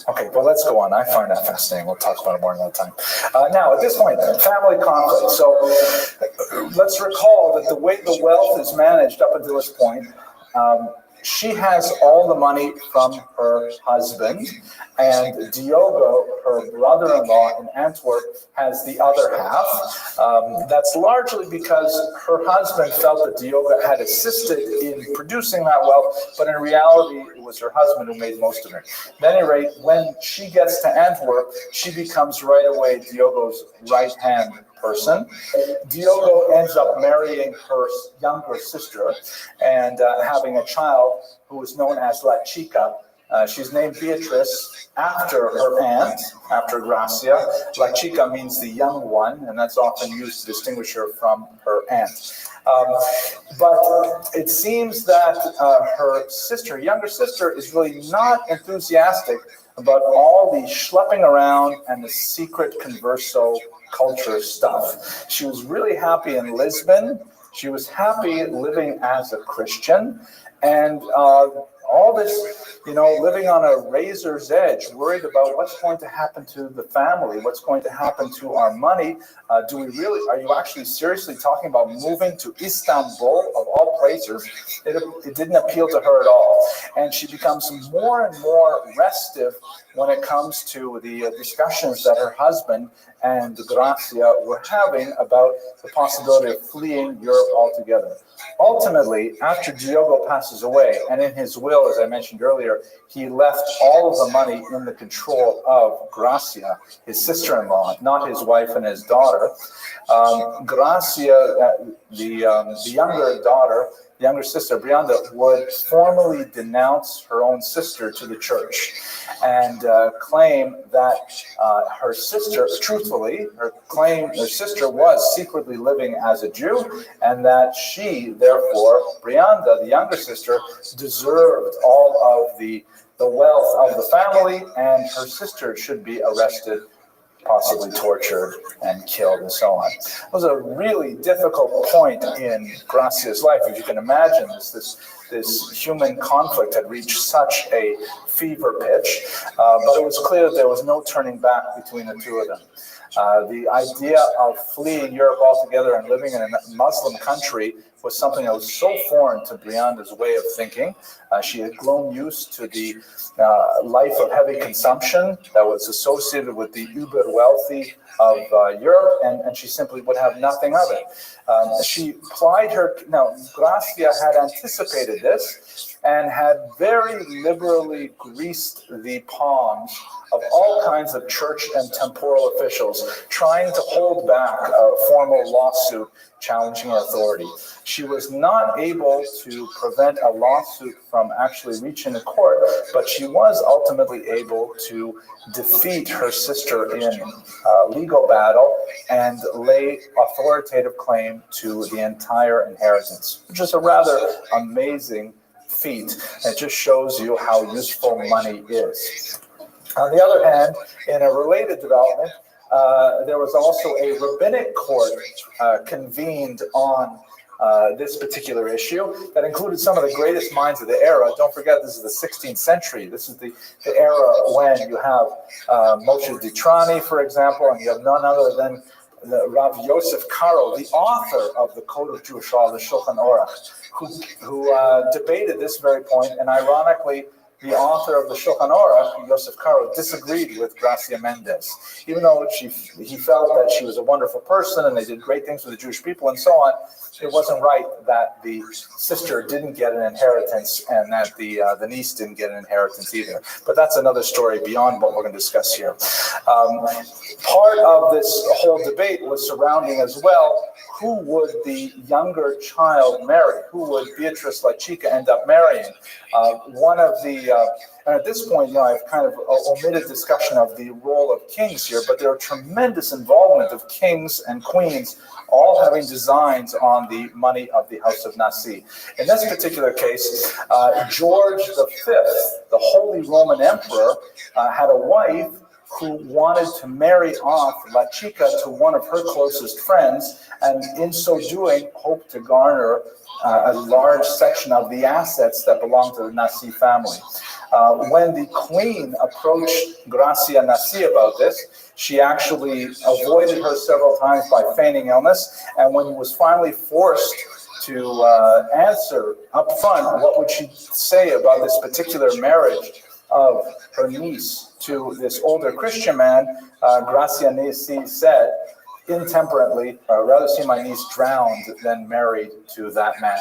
S1: Okay, well, let's go on. I find that fascinating. We'll talk about it more another time. Now, at this point, family conflict. So let's recall that the way the wealth is managed up until this point, she has all the money from her husband, and Diogo, her brother-in-law in Antwerp, has the other half. That's largely because her husband felt that Diogo had assisted in producing that wealth, but in reality, it was her husband who made most of it. At any rate, when she gets to Antwerp, she becomes right away Diogo's right-hand person. Diogo ends up marrying her younger sister and having a child who is known as La Chica. She's named Beatrice after her aunt, after Gracia. La Chica means the young one, and that's often used to distinguish her from her aunt. But it seems that her sister, younger sister, is really not enthusiastic about all the schlepping around and the secret converso culture stuff. She was really happy in Lisbon. She was happy living as a Christian, and all this, you know, living on a razor's edge, worried about what's going to happen to the family, what's going to happen to our money. Are you actually seriously talking about moving to Istanbul, of all places? It didn't appeal to her at all. And she becomes more and more restive when it comes to the discussions that her husband and Gracia were having about the possibility of fleeing Europe altogether. Ultimately, after Diogo passes away, and in his will, as I mentioned earlier, he left all of the money in the control of Gracia, his sister-in-law, not his wife and his daughter. Gracia, the younger sister, Brianda, would formally denounce her own sister to the church and claim that her sister, truthfully, her sister was secretly living as a Jew, and that she, therefore, Brianda, the younger sister, deserved all of the wealth of the family, and her sister should be arrested, possibly tortured and killed, and so on. It was a really difficult point in Gracia's life. If you can imagine, this human conflict had reached such a fever pitch, but it was clear that there was no turning back between the two of them. The idea of fleeing Europe altogether and living in a Muslim country was something that was so foreign to Brianda's way of thinking. She had grown used to the life of heavy consumption that was associated with the uber wealthy of Europe, and she simply would have nothing of it. Gracia had anticipated this and had very liberally greased the palms of all kinds of church and temporal officials trying to hold back a formal lawsuit challenging her authority. She was not able to prevent a lawsuit from actually reaching the court, but she was ultimately able to defeat her sister in legal battle and lay authoritative claim to the entire inheritance, which is a rather amazing feat. It just shows you how useful money is. On the other hand, in a related development, there was also a rabbinic court convened on this particular issue that included some of the greatest minds of the era. Don't forget, this is the 16th century. This is the era when you have Moshe Ditrani, for example, and you have none other than Rav Yosef Karo, the author of the Code of Jewish Law, the Shulchan Aruch, who debated this very point, and ironically, the author of the Shulchan Aruch, Yosef Karo, disagreed with Gracia Mendez. Even though he felt that she was a wonderful person and they did great things for the Jewish people and so on, it wasn't right that the sister didn't get an inheritance and that the niece didn't get an inheritance either. But that's another story beyond what we're going to discuss here. Part of this whole debate was surrounding as well, who would the younger child marry? Who would Beatrice Lachica end up marrying? And at this point, I've kind of omitted discussion of the role of kings here, but there are tremendous involvement of kings and queens, all having designs on the money of the House of Nasi. In this particular case, George V, the Holy Roman Emperor, had a wife who wanted to marry off Lachica to one of her closest friends, and in so doing, hoped to garner a large section of the assets that belonged to the Nasi family. When the queen approached Gracia Nasi about this, she actually avoided her several times by feigning illness, and when he was finally forced to answer up front, what would she say about this particular marriage of her niece to this older Christian man, Gracia Nasi said, intemperately, rather see my niece drowned than married to that man.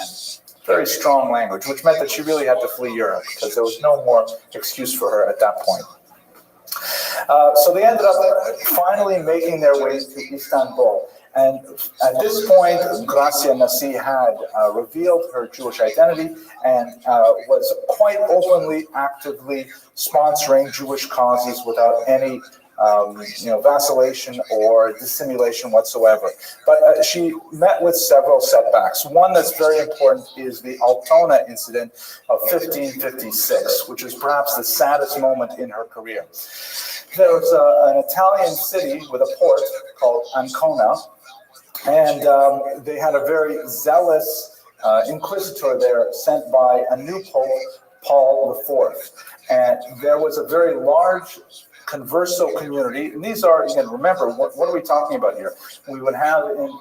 S1: Very strong language, which meant that she really had to flee Europe because there was no more excuse for her at that point. So they ended up finally making their way to Istanbul. And at this point, Gracia Nasi had revealed her Jewish identity and was quite openly, actively sponsoring Jewish causes without any vacillation or dissimulation whatsoever. But she met with several setbacks. One that's very important is the Altona incident of 1556, which is perhaps the saddest moment in her career. There was an Italian city with a port called Ancona, and they had a very zealous inquisitor there sent by a new pope, Paul IV. And there was a very large converso community, and these are, again, remember, what are we talking about here? We would have in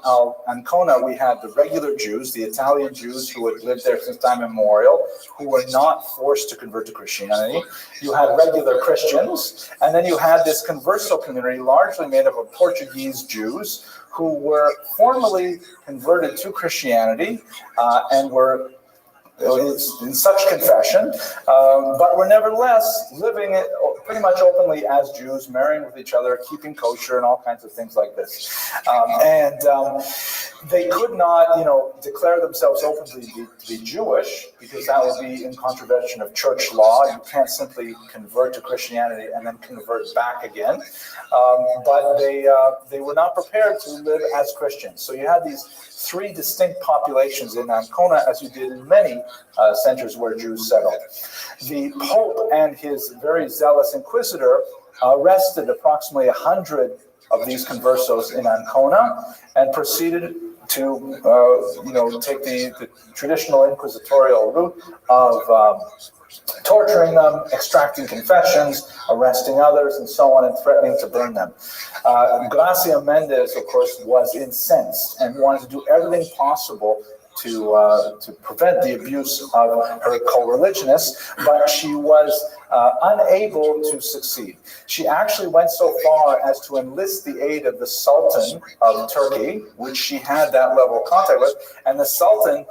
S1: Ancona, we had the regular Jews, the Italian Jews who had lived there since time immemorial, who were not forced to convert to Christianity. You had regular Christians, and then you had this converso community largely made up of Portuguese Jews who were formally converted to Christianity and were in such confession, but were nevertheless living pretty much openly as Jews, marrying with each other, keeping kosher, and all kinds of things like this. They could not, declare themselves openly to be Jewish, because that would be in contravention of church law. You can't simply convert to Christianity and then convert back again. But they were not prepared to live as Christians. So you had these three distinct populations in Ancona, as you did in many centers where Jews settled. The Pope and his very zealous inquisitor arrested approximately 100 of these conversos in Ancona and proceeded to take the traditional inquisitorial route of torturing them, extracting confessions, arresting others, and so on, and threatening to burn them. Gracia Mendez, of course, was incensed and wanted to do everything possible to prevent the abuse of her co-religionists, but she was unable to succeed. She actually went so far as to enlist the aid of the Sultan of Turkey, which she had that level of contact with, and the Sultan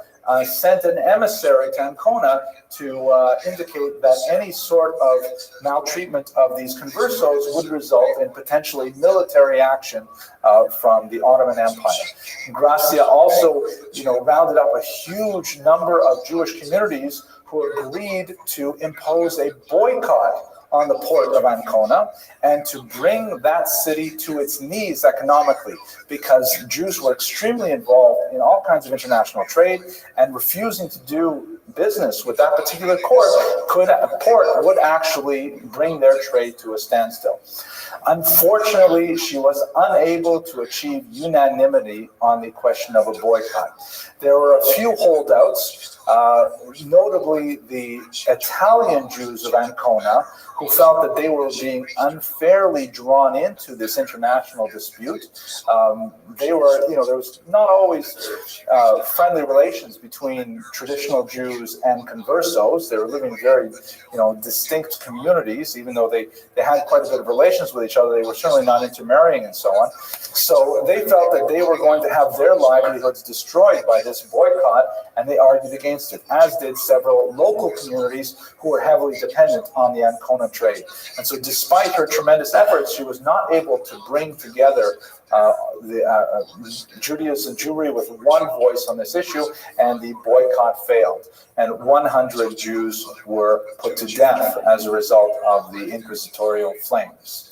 S1: sent an emissary to Ancona to indicate that any sort of maltreatment of these conversos would result in potentially military action from the Ottoman Empire. Gracia also, rounded up a huge number of Jewish communities who agreed to impose a boycott on the port of Ancona and to bring that city to its knees economically, because Jews were extremely involved in all kinds of international trade, and refusing to do business with that particular port would actually bring their trade to a standstill. Unfortunately, she was unable to achieve unanimity on the question of a boycott. There were a few holdouts, notably the Italian Jews of Ancona, who felt that they were being unfairly drawn into this international dispute. There was not always friendly relations between traditional Jews and conversos. They were living very, distinct communities, even though they had quite a bit of relations with each other. They were certainly not intermarrying and so on. So they felt that they were going to have their livelihoods destroyed by this boycott, and they argued against it, as did several local communities who were heavily dependent on the Ancona trade. And so despite her tremendous efforts, she was not able to bring together Judaism and Jewry with one voice on this issue, and the boycott failed. And 100 Jews were put to death as a result of the inquisitorial flames.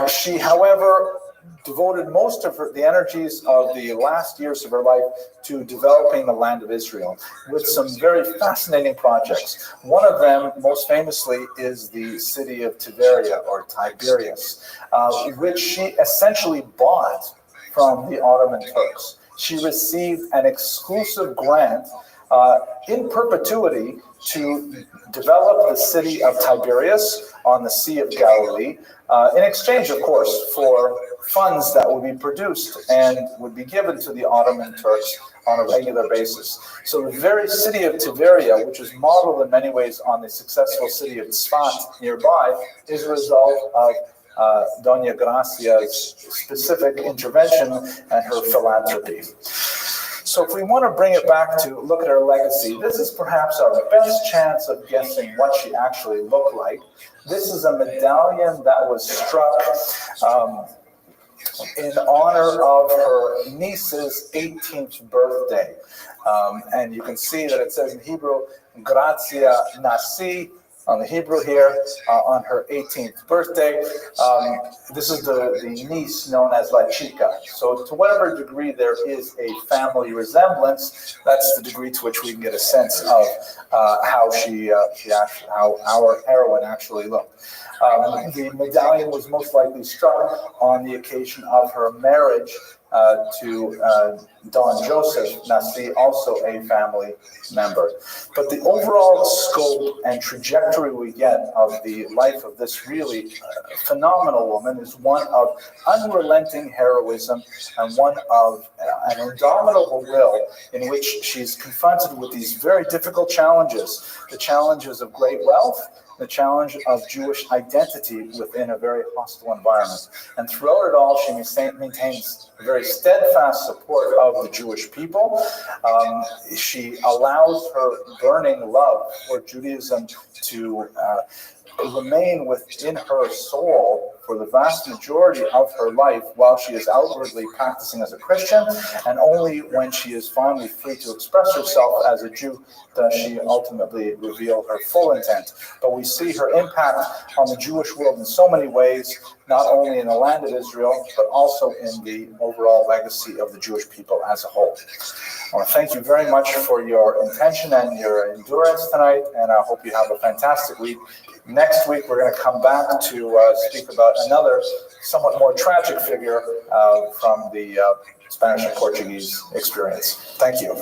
S1: She, however, devoted most of the energies of the last years of her life to developing the land of Israel with some very fascinating projects. One of them, most famously, is the city of Tiberia, or Tiberias, which she essentially bought from the Ottoman Turks. She received an exclusive grant in perpetuity to develop the city of Tiberias on the Sea of Galilee, in exchange, of course, for funds that would be produced and would be given to the Ottoman Turks on a regular basis. So the very city of Tiberia, which is modeled in many ways on the successful city of Tzfat nearby, is a result of Doña Gracia's specific intervention and her philanthropy. So if we want to bring it back to look at her legacy, this is perhaps our best chance of guessing what she actually looked like. This is a medallion that was struck in honor of her niece's 18th birthday. And you can see that it says in Hebrew, Grazia Nasi, on the Hebrew here, on her 18th birthday. This is the niece known as La Chica. So to whatever degree there is a family resemblance, that's the degree to which we can get a sense of how how our heroine actually looked. The medallion was most likely struck on the occasion of her marriage to Don Joseph Nasi, also a family member. But the overall scope and trajectory we get of the life of this really phenomenal woman is one of unrelenting heroism and one of an indomitable will in which she's confronted with these very difficult challenges, the challenges of great wealth, the challenge of Jewish identity within a very hostile environment. And throughout it all, she maintains a very steadfast support of the Jewish people. She allows her burning love for Judaism to remain within her soul for the vast majority of her life while she is outwardly practicing as a Christian, and only when she is finally free to express herself as a Jew does she ultimately reveal her full intent. But we see her impact on the Jewish world in so many ways, not only in the land of Israel, but also in the overall legacy of the Jewish people as a whole. I want to thank you very much for your intention and your endurance tonight, and I hope you have a fantastic week. Next week, we're going to come back to speak about another somewhat more tragic figure from the Spanish and Portuguese experience. Thank you.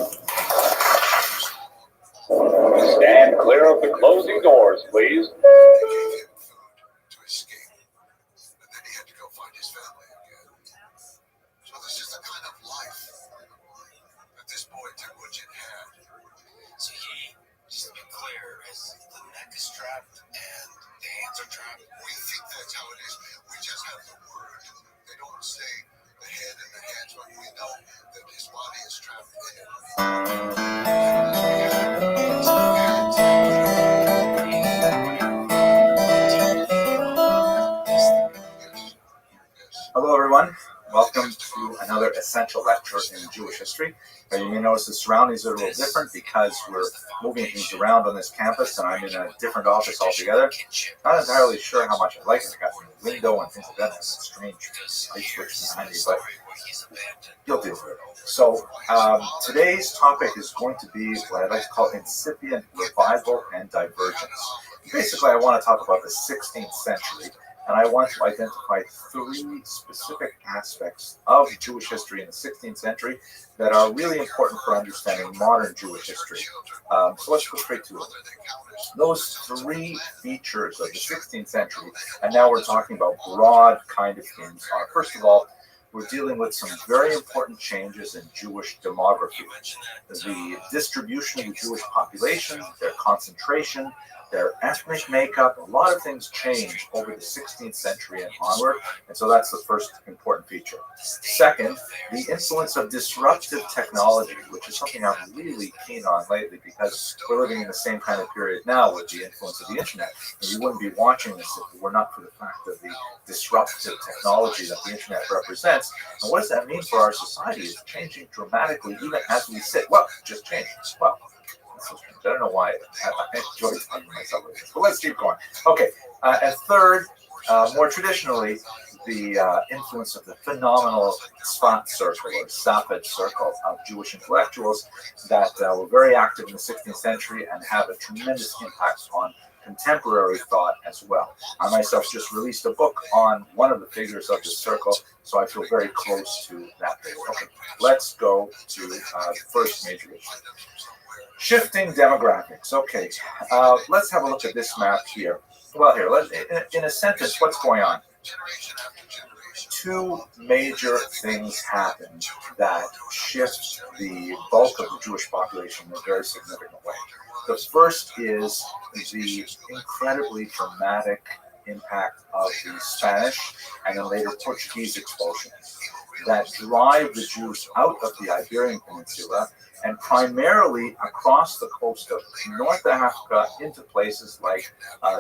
S2: Stand clear of the closing doors, please.
S4: To escape, and then he had to go find his family again. So this is the kind of life that this boy Temujin had. So he, just to be clear, the neck is strapped and the hands are trapped. We think that's how it is. We just have the word. They don't say the head and the hands, but we know that his body is trapped in it.
S1: Hello, everyone. Welcome to another essential lecture in Jewish history. You may notice the surroundings are a little different because we're moving things around on this campus, and I'm in a different office altogether. Not entirely sure how much I like it. I got a window and things like that. It's strange light switch behind me, but you'll deal with it. So today's topic is going to be what I'd like to call incipient revival and divergence. Basically, I want to talk about the 16th century and I want to identify 3 specific aspects of Jewish history in the 16th century that are really important for understanding modern Jewish history. So let's go straight to it. Those 3 features of the 16th century, and now we're talking about broad kind of themes, are, first of all, we're dealing with some very important changes in Jewish demography. The distribution of the Jewish population, their concentration, their ethnic makeup, a lot of things change over the 16th century and onward, and so that's the first important feature. Second, the influence of disruptive technology, which is something I'm really keen on lately because we're living in the same kind of period now with the influence of the internet. And you wouldn't be watching this if it were not for the fact of the disruptive technology that the internet represents. And what does that mean for our society? It's changing dramatically even as we sit. Well, just changed. Well, I don't know why I enjoy talking to myself like this, but let's keep going. Okay, and third, more traditionally, the influence of the phenomenal Sfat circle or Safed circle of Jewish intellectuals that were very active in the 16th century and have a tremendous impact on contemporary thought as well. I myself just released a book on one of the figures of this circle, so I feel very close to that figure. Okay, let's go to the first major issue. Shifting demographics. Okay, let's have a look at this map here. Well, here, in a sentence, what's going on? 2 major things happen that shift the bulk of the Jewish population in a very significant way. The first is the incredibly dramatic impact of the Spanish and then later Portuguese expulsions that drive the Jews out of the Iberian Peninsula and primarily across the coast of North Africa into places like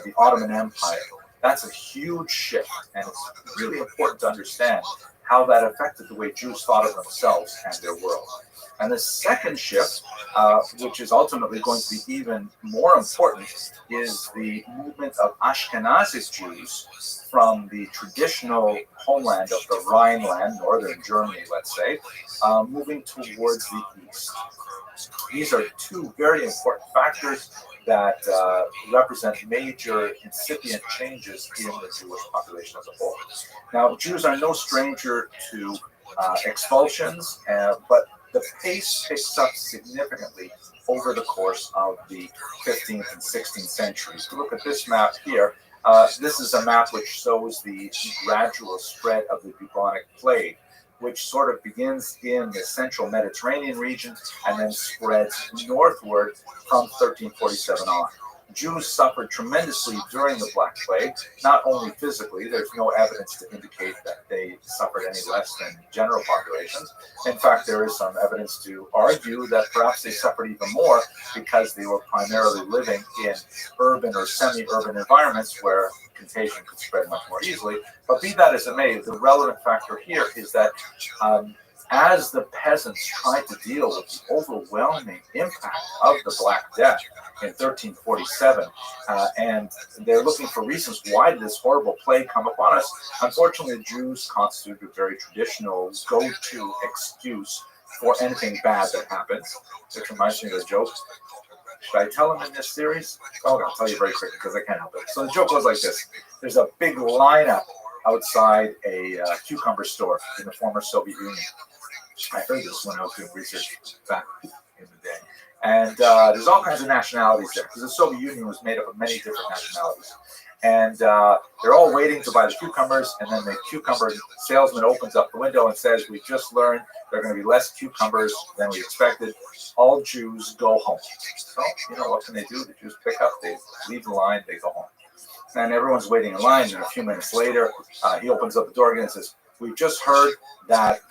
S1: the Ottoman Empire. That's a huge shift, and it's really important to understand how that affected the way Jews thought of themselves and their world. And the second shift, which is ultimately going to be even more important, is the movement of Ashkenazi Jews from the traditional homeland of the Rhineland, northern Germany, let's say, moving towards the east. These are 2 very important factors that represent major incipient changes in the Jewish population as a whole. Now, Jews are no stranger to expulsions, but the pace picks up significantly over the course of the 15th and 16th centuries. If you look at this map here, this is a map which shows the gradual spread of the bubonic plague, which sort of begins in the central Mediterranean region and then spreads northward from 1347 on. Jews suffered tremendously during the Black Plague, not only physically, there's no evidence to indicate that they suffered any less than general populations. In fact, there is some evidence to argue that perhaps they suffered even more because they were primarily living in urban or semi-urban environments where contagion could spread much more easily. But be that as it may, the relevant factor here is that as the peasants tried to deal with the overwhelming impact of the Black Death in 1347, and they're looking for reasons why did this horrible plague come upon us, unfortunately the Jews constituted a very traditional go-to excuse for anything bad that happens, which reminds me of a joke. Should I tell them in this series? Oh, I'll tell you very quickly because I can't help it. So the joke goes like this. There's a big lineup outside a cucumber store in the former Soviet Union. I heard this when I was doing research back in the day. And there's all kinds of nationalities there because the Soviet Union was made up of many different nationalities. And they're all waiting to buy the cucumbers, and then the cucumber salesman opens up the window and says, "We just learned there are going to be less cucumbers than we expected. All Jews go home." So, what can they do? The Jews pick up, they leave the line, they go home. And everyone's waiting in line, and a few minutes later, he opens up the door again and says, "We've just heard that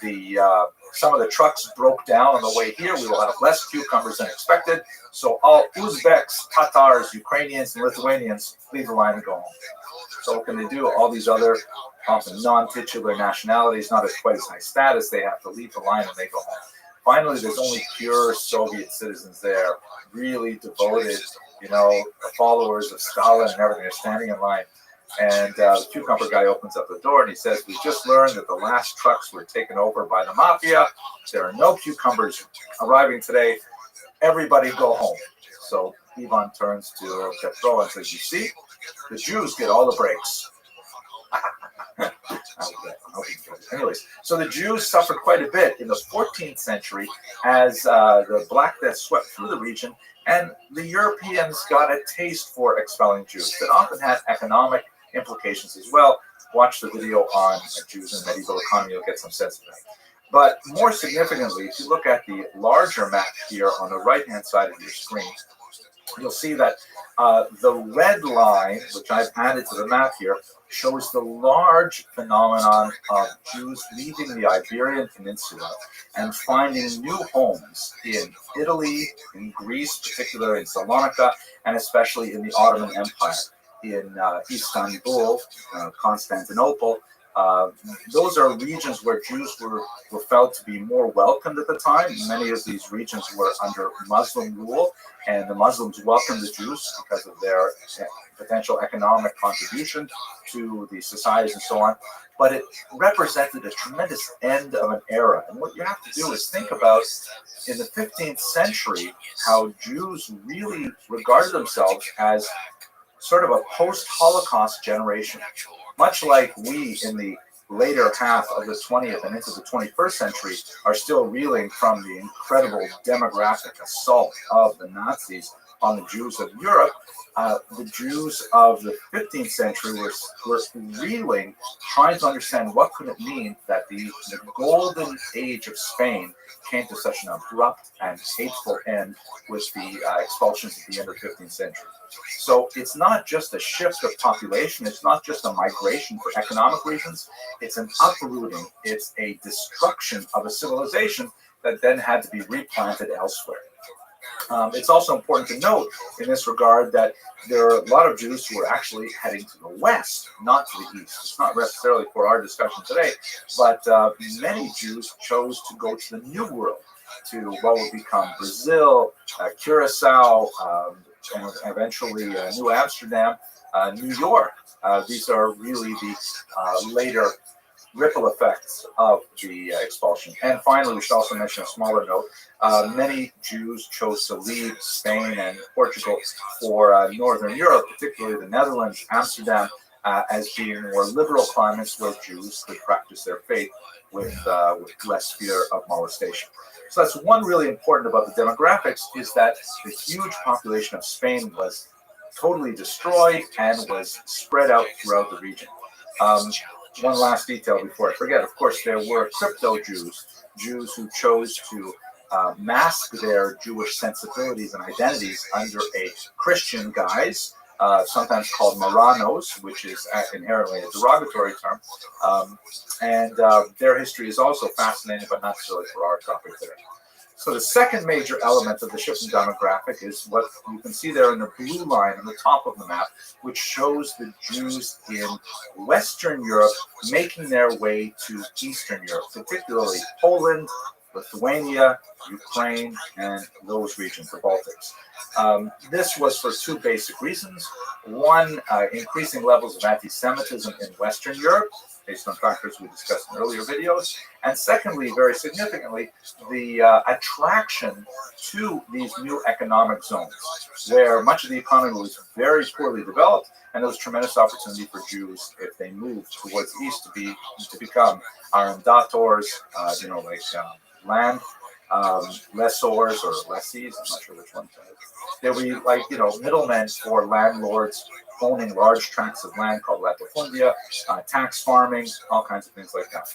S1: some of the trucks broke down on the way here. We will have less cucumbers than expected. So all Uzbeks, Tatars, Ukrainians, and Lithuanians leave the line and go home." So what can they do? All these other often non-titular nationalities, not as quite as high status, they have to leave the line and they go home. Finally, there's only pure Soviet citizens there, really devoted, followers of Stalin and everything. They're standing in line. And the cucumber guy opens up the door and he says, "We just learned that the last trucks were taken over by the mafia. There are no cucumbers arriving today. Everybody go home." So Ivan turns to Petro and says, "You see, the Jews get all the breaks." Anyways, so the Jews suffered quite a bit in the 14th century as the Black Death swept through the region, and the Europeans got a taste for expelling Jews that often had economic implications as well. Watch the video on Jews and medieval economy, you'll get some sense of that. But more significantly, if you look at the larger map here on the right-hand side of your screen, you'll see that the red line, which I've added to the map here, shows the large phenomenon of Jews leaving the Iberian Peninsula and finding new homes in Italy, in Greece, particularly in Salonika, and especially in the Ottoman Empire, in Istanbul, Constantinople. Those are regions where Jews were felt to be more welcomed at the time. Many of these regions were under Muslim rule, and the Muslims welcomed the Jews because of their potential economic contribution to the societies and so on. But it represented a tremendous end of an era. And what you have to do is think about, in the 15th century, how Jews really regarded themselves as sort of a post-Holocaust generation. Much like we in the later half of the 20th and into the 21st century are still reeling from the incredible demographic assault of the Nazis on the Jews of Europe, the Jews of the 15th century were reeling, trying to understand what could it mean that the golden age of Spain came to such an abrupt and hateful end with the expulsions at the end of the 15th century. So it's not just a shift of population, it's not just a migration for economic reasons, it's an uprooting, it's a destruction of a civilization that then had to be replanted elsewhere. It's also important to note in this regard that there are a lot of Jews who are actually heading to the west, not to the east. It's not necessarily for our discussion today, but many Jews chose to go to the New World, to what would become Brazil, Curacao, and eventually New Amsterdam, New York. These are really the later ripple effects of the expulsion. And finally, we should also mention a smaller note. Many Jews chose to leave Spain and Portugal for Northern Europe, particularly the Netherlands, Amsterdam, as being more liberal climates where Jews could practice their faith with less fear of molestation. So that's one really important about the demographics, is that the huge population of Spain was totally destroyed and was spread out throughout the region. One last detail before I forget, of course, there were crypto Jews, Jews who chose to mask their Jewish sensibilities and identities under a Christian guise, sometimes called Marranos, which is inherently a derogatory term. And their history is also fascinating, but not necessarily for our topic today. So the second major element of the shifting demographic is what you can see there in the blue line on the top of the map, which shows the Jews in Western Europe making their way to Eastern Europe, particularly Poland, Lithuania, Ukraine, and those regions, the Baltics. This was for two basic reasons. One, increasing levels of anti-Semitism in Western Europe, based on factors we discussed in earlier videos. And secondly, very significantly, the attraction to these new economic zones, where much of the economy was very poorly developed, and there was tremendous opportunity for Jews, if they moved towards the east, to become arrendators, land lessors or lessees. I'm not sure which one. There would be middlemen for landlords owning large tracts of land called latifundia, tax farming, all kinds of things like that.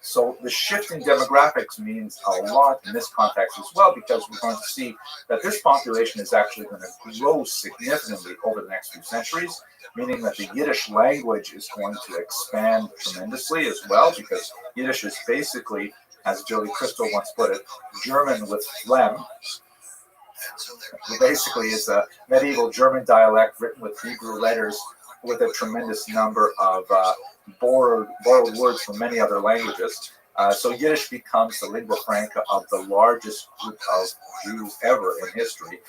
S1: So the shifting demographics means a lot in this context as well, because we're going to see that this population is actually going to grow significantly over the next few centuries, meaning that the Yiddish language is going to expand tremendously as well, because Yiddish is basically, as Joey Crystal once put it, German with phlegm. Basically, it's a medieval German dialect written with Hebrew letters with a tremendous number of borrowed words from many other languages. So Yiddish becomes the lingua franca of the largest group of Jews ever in history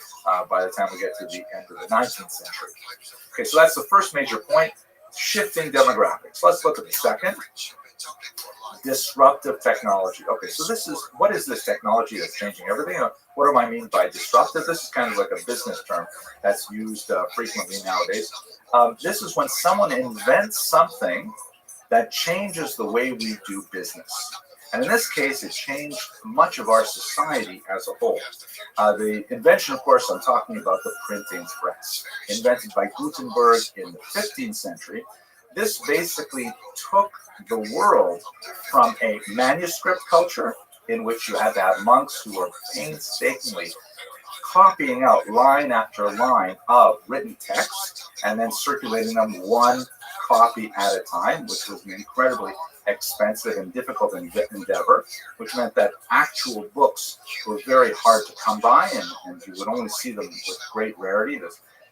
S1: by the time we get to the end of the 19th century. Okay, so that's the first major point, shifting demographics. Let's look at the second. Disruptive technology. Okay, so what is this technology that's changing everything? What do I mean by disruptive? This is kind of like a business term that's used frequently nowadays. This is when someone invents something that changes the way we do business. And in this case, it changed much of our society as a whole. The invention, of course, I'm talking about the printing press, invented by Gutenberg in the 15th century. This basically took the world from a manuscript culture in which you had to have monks who were painstakingly copying out line after line of written text and then circulating them one copy at a time, which was an incredibly expensive and difficult endeavor, which meant that actual books were very hard to come by, and you would only see them with great rarity.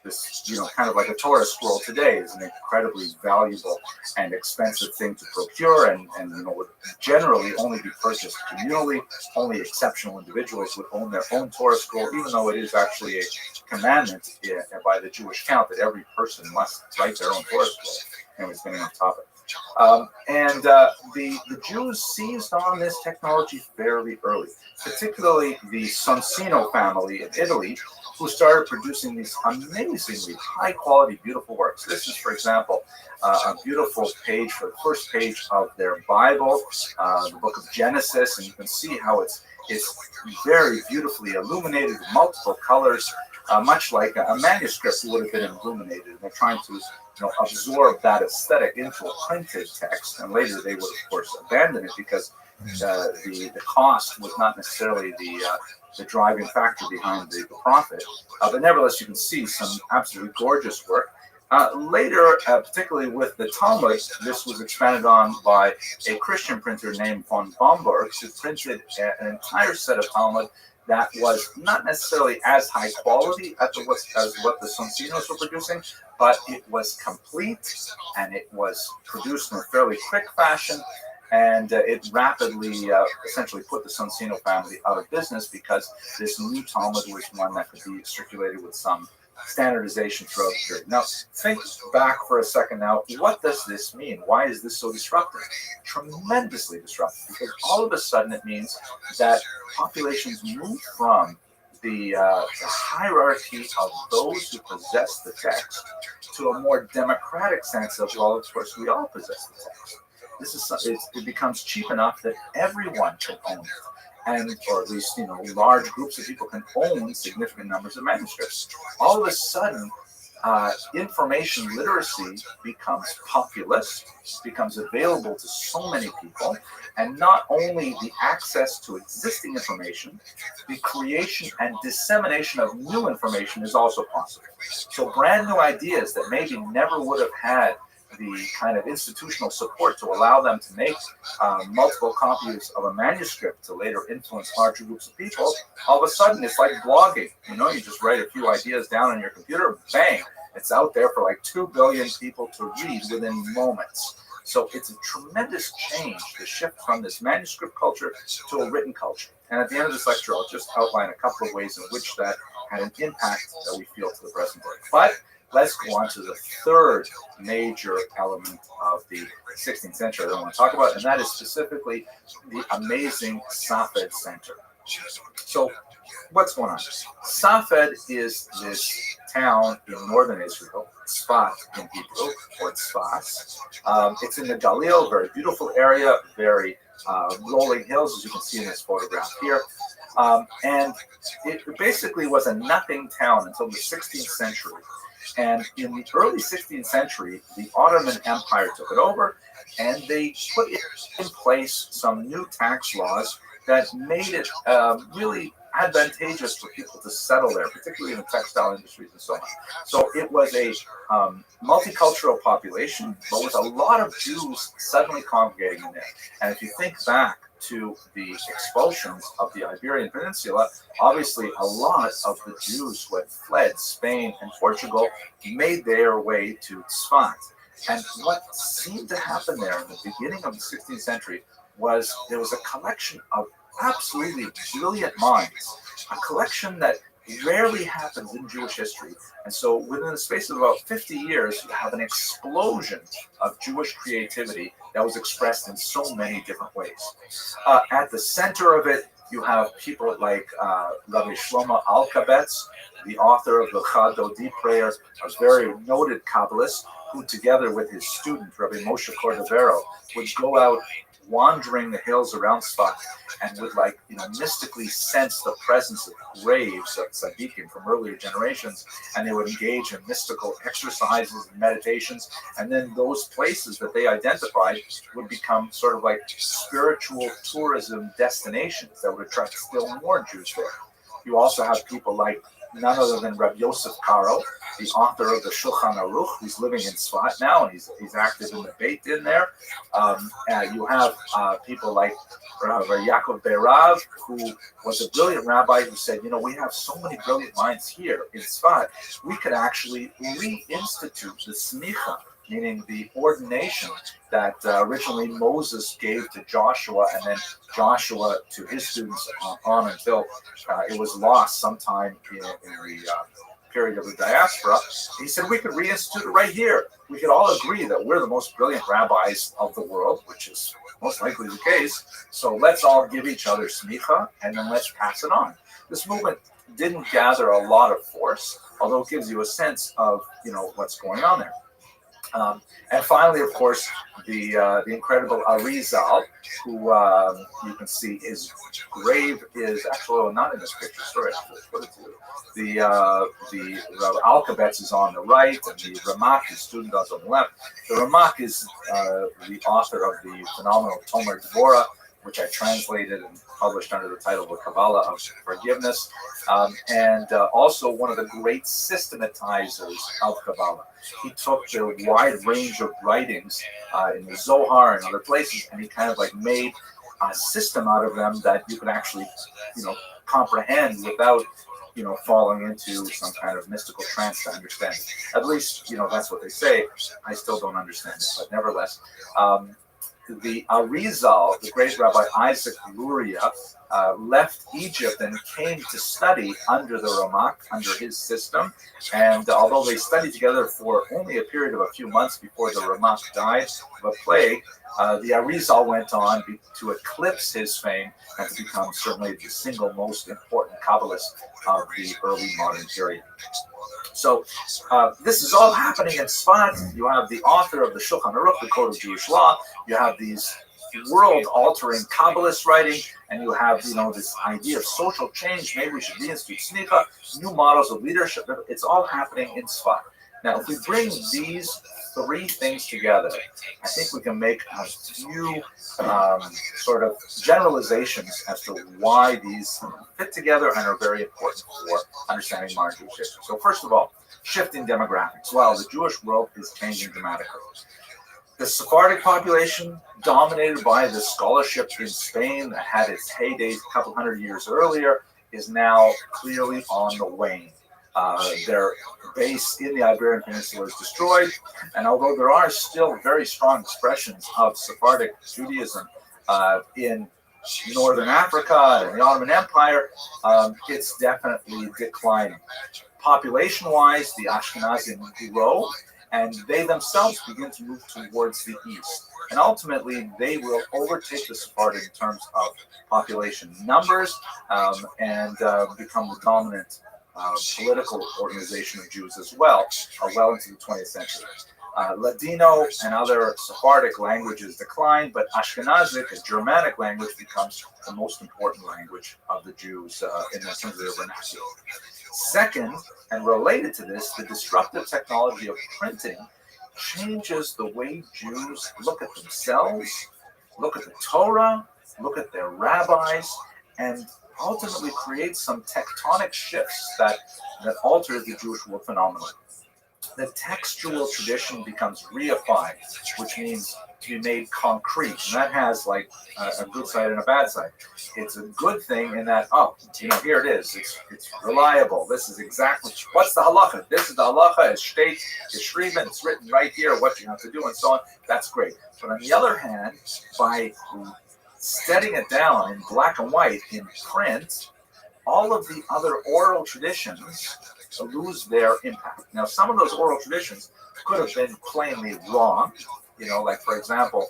S1: This, kind of like a Torah scroll today is an incredibly valuable and expensive thing to procure, and would generally only be purchased communally. Only exceptional individuals would own their own Torah scroll, even though it is actually a commandment by the Jewish count that every person must write their own Torah scroll. Anyways, getting on topic. The Jews seized on this technology fairly early, particularly the Sonsino family in Italy, who started producing these amazingly high-quality, beautiful works. This is, for example, a beautiful page for the first page of their Bible, the book of Genesis, and you can see how it's very beautifully illuminated with multiple colors, much like a manuscript would have been illuminated. And they're trying to absorb that aesthetic into a printed text, and later they would, of course, abandon it because the cost was not necessarily the driving factor behind the profit. But nevertheless, you can see some absolutely gorgeous work. Later, particularly with the Talmud, this was expanded on by a Christian printer named von Bomberg, who printed an entire set of Talmud that was not necessarily as high quality as what the Sonsinos were producing, but it was complete, and it was produced in a fairly quick fashion, and it rapidly essentially put the Sonsino family out of business because this new Talmud was one that could be circulated with some standardization throughout the period. Now, think back for a second now. What does this mean? Why is this so disruptive? Tremendously disruptive, because all of a sudden it means that populations move from the hierarchy of those who possess the text to a more democratic sense of, well, of course, we all possess the text. It becomes cheap enough that everyone can own it. Or at least, large groups of people can own significant numbers of manuscripts. All of a sudden, information literacy becomes populist, becomes available to so many people, and not only the access to existing information, the creation and dissemination of new information is also possible. So brand new ideas that maybe never would have had the kind of institutional support to allow them to make multiple copies of a manuscript to later influence larger groups of people, all of a sudden it's like blogging. You just write a few ideas down on your computer, bang, it's out there for like 2 billion people to read within moments. So it's a tremendous change, the shift from this manuscript culture to a written culture. And at the end of this lecture, I'll just outline a couple of ways in which that had an impact that we feel to the present day. But let's go on to the third major element of the 16th century that I want to talk about, and that is specifically the amazing Safed Center. So what's going on? Safed is this town in northern Israel, Tzfat in Hebrew, or Tzfas. It's in the Galil, very beautiful area, very rolling hills, as you can see in this photograph here. And it basically was a nothing town until the 16th century. And in the early 16th century, the Ottoman Empire took it over, and they put in place some new tax laws that made it really advantageous for people to settle there, particularly in the textile industries and so on. So it was a multicultural population, but with a lot of Jews suddenly congregating in there. And if you think back to the expulsions of the Iberian Peninsula, obviously a lot of the Jews who had fled Spain and Portugal made their way to Tzfat. And what seemed to happen there in the beginning of the 16th century was there was a collection of absolutely brilliant minds, a collection that rarely happens in Jewish history. And so within the space of about 50 years, you have an explosion of Jewish creativity that was expressed in so many different ways. At the center of it You have people like Rabbi Shlomo Alkabetz, the author of the Chadodi prayer, a very noted Kabbalist, who together with his student, Rabbi Moshe Cordovero, would go out wandering the hills around Sfat and would mystically sense the presence of graves of tzaddikim from earlier generations, and they would engage in mystical exercises and meditations, and then those places that they identified would become sort of like spiritual tourism destinations that would attract still more Jews there. You also have people like none other than Rabbi Yosef Karo, the author of the Shulchan Aruch, who's living in Sfat now, and he's active in the Beit Din there. You have people like Rabbi Yaakov Berav, who was a brilliant rabbi who said, we have so many brilliant minds here in Sfat, we could actually reinstitute the smicha, meaning the ordination that originally Moses gave to Joshua, and then Joshua to his students on until it was lost sometime in the period of the diaspora. He said we could reinstitute it right here. We could all agree that we're the most brilliant rabbis of the world, which is most likely the case. So let's all give each other smicha, and then let's pass it on. This movement didn't gather a lot of force, although it gives you a sense of what's going on there. And finally, of course, the incredible Arizal, who you can see his grave is actually not in this picture. Sorry, I put it to you. The Alkabetz is on the right, and the Ramak, his student, is on the left. The Ramak is the author of the phenomenal Tomer Dvorah, which I translated and published under the title of The Kabbalah of Forgiveness, and also one of the great systematizers of Kabbalah. He took the wide range of writings in the Zohar and other places, and he kind of made a system out of them that you can actually, comprehend without, falling into some kind of mystical trance to understand it. At least, that's what they say. I still don't understand it, but nevertheless. The Arizal, the great Rabbi Isaac Luria, left Egypt and came to study under the Ramak, under his system. And although they studied together for only a period of a few months before the Ramak died of a plague, the Arizal went on to eclipse his fame and to become certainly the single most important Kabbalist of the early modern period. So this is all happening in Sfat. You have the author of the Shulchan Aruch, the Code of Jewish Law. You have these world-altering Kabbalist writing, and you have this idea of social change. Maybe we should reinstitute smicha, new models of leadership. It's all happening in Sfat. Now, if we bring these three things together, I think we can make a few sort of generalizations as to why these fit together and are very important for understanding modern Jewish history. So first of all, shifting demographics. Well, the Jewish world is changing dramatically. The Sephardic population, dominated by the scholarship in Spain that had its heyday a couple hundred years earlier, is now clearly on the wane. Their base in the Iberian Peninsula is destroyed, and although there are still very strong expressions of Sephardic Judaism in Northern Africa and the Ottoman Empire, it's definitely declining. Population-wise, the Ashkenazim grow, and they themselves begin to move towards the east. And ultimately, they will overtake the Sephardim in terms of population numbers and become the dominant political organization of Jews as well into the 20th century. Ladino and other Sephardic languages decline, but Ashkenazic, a Germanic language, becomes the most important language of the Jews in terms of their vernacular. Second, and related to this, the disruptive technology of printing changes the way Jews look at themselves, look at the Torah, look at their rabbis, and ultimately creates some tectonic shifts that alter the Jewish world phenomenon. The textual tradition becomes reified, which means to be made concrete. And that has a good side and a bad side. It's a good thing in that, here it is. It's reliable. This is exactly, what's the halacha? This is the halacha. It's state, it's shriven, it's written right here, what you have to do, and so on. That's great. But on the other hand, by setting it down in black and white in print, all of the other oral traditions lose their impact. Now, some of those oral traditions could have been plainly wrong. For example,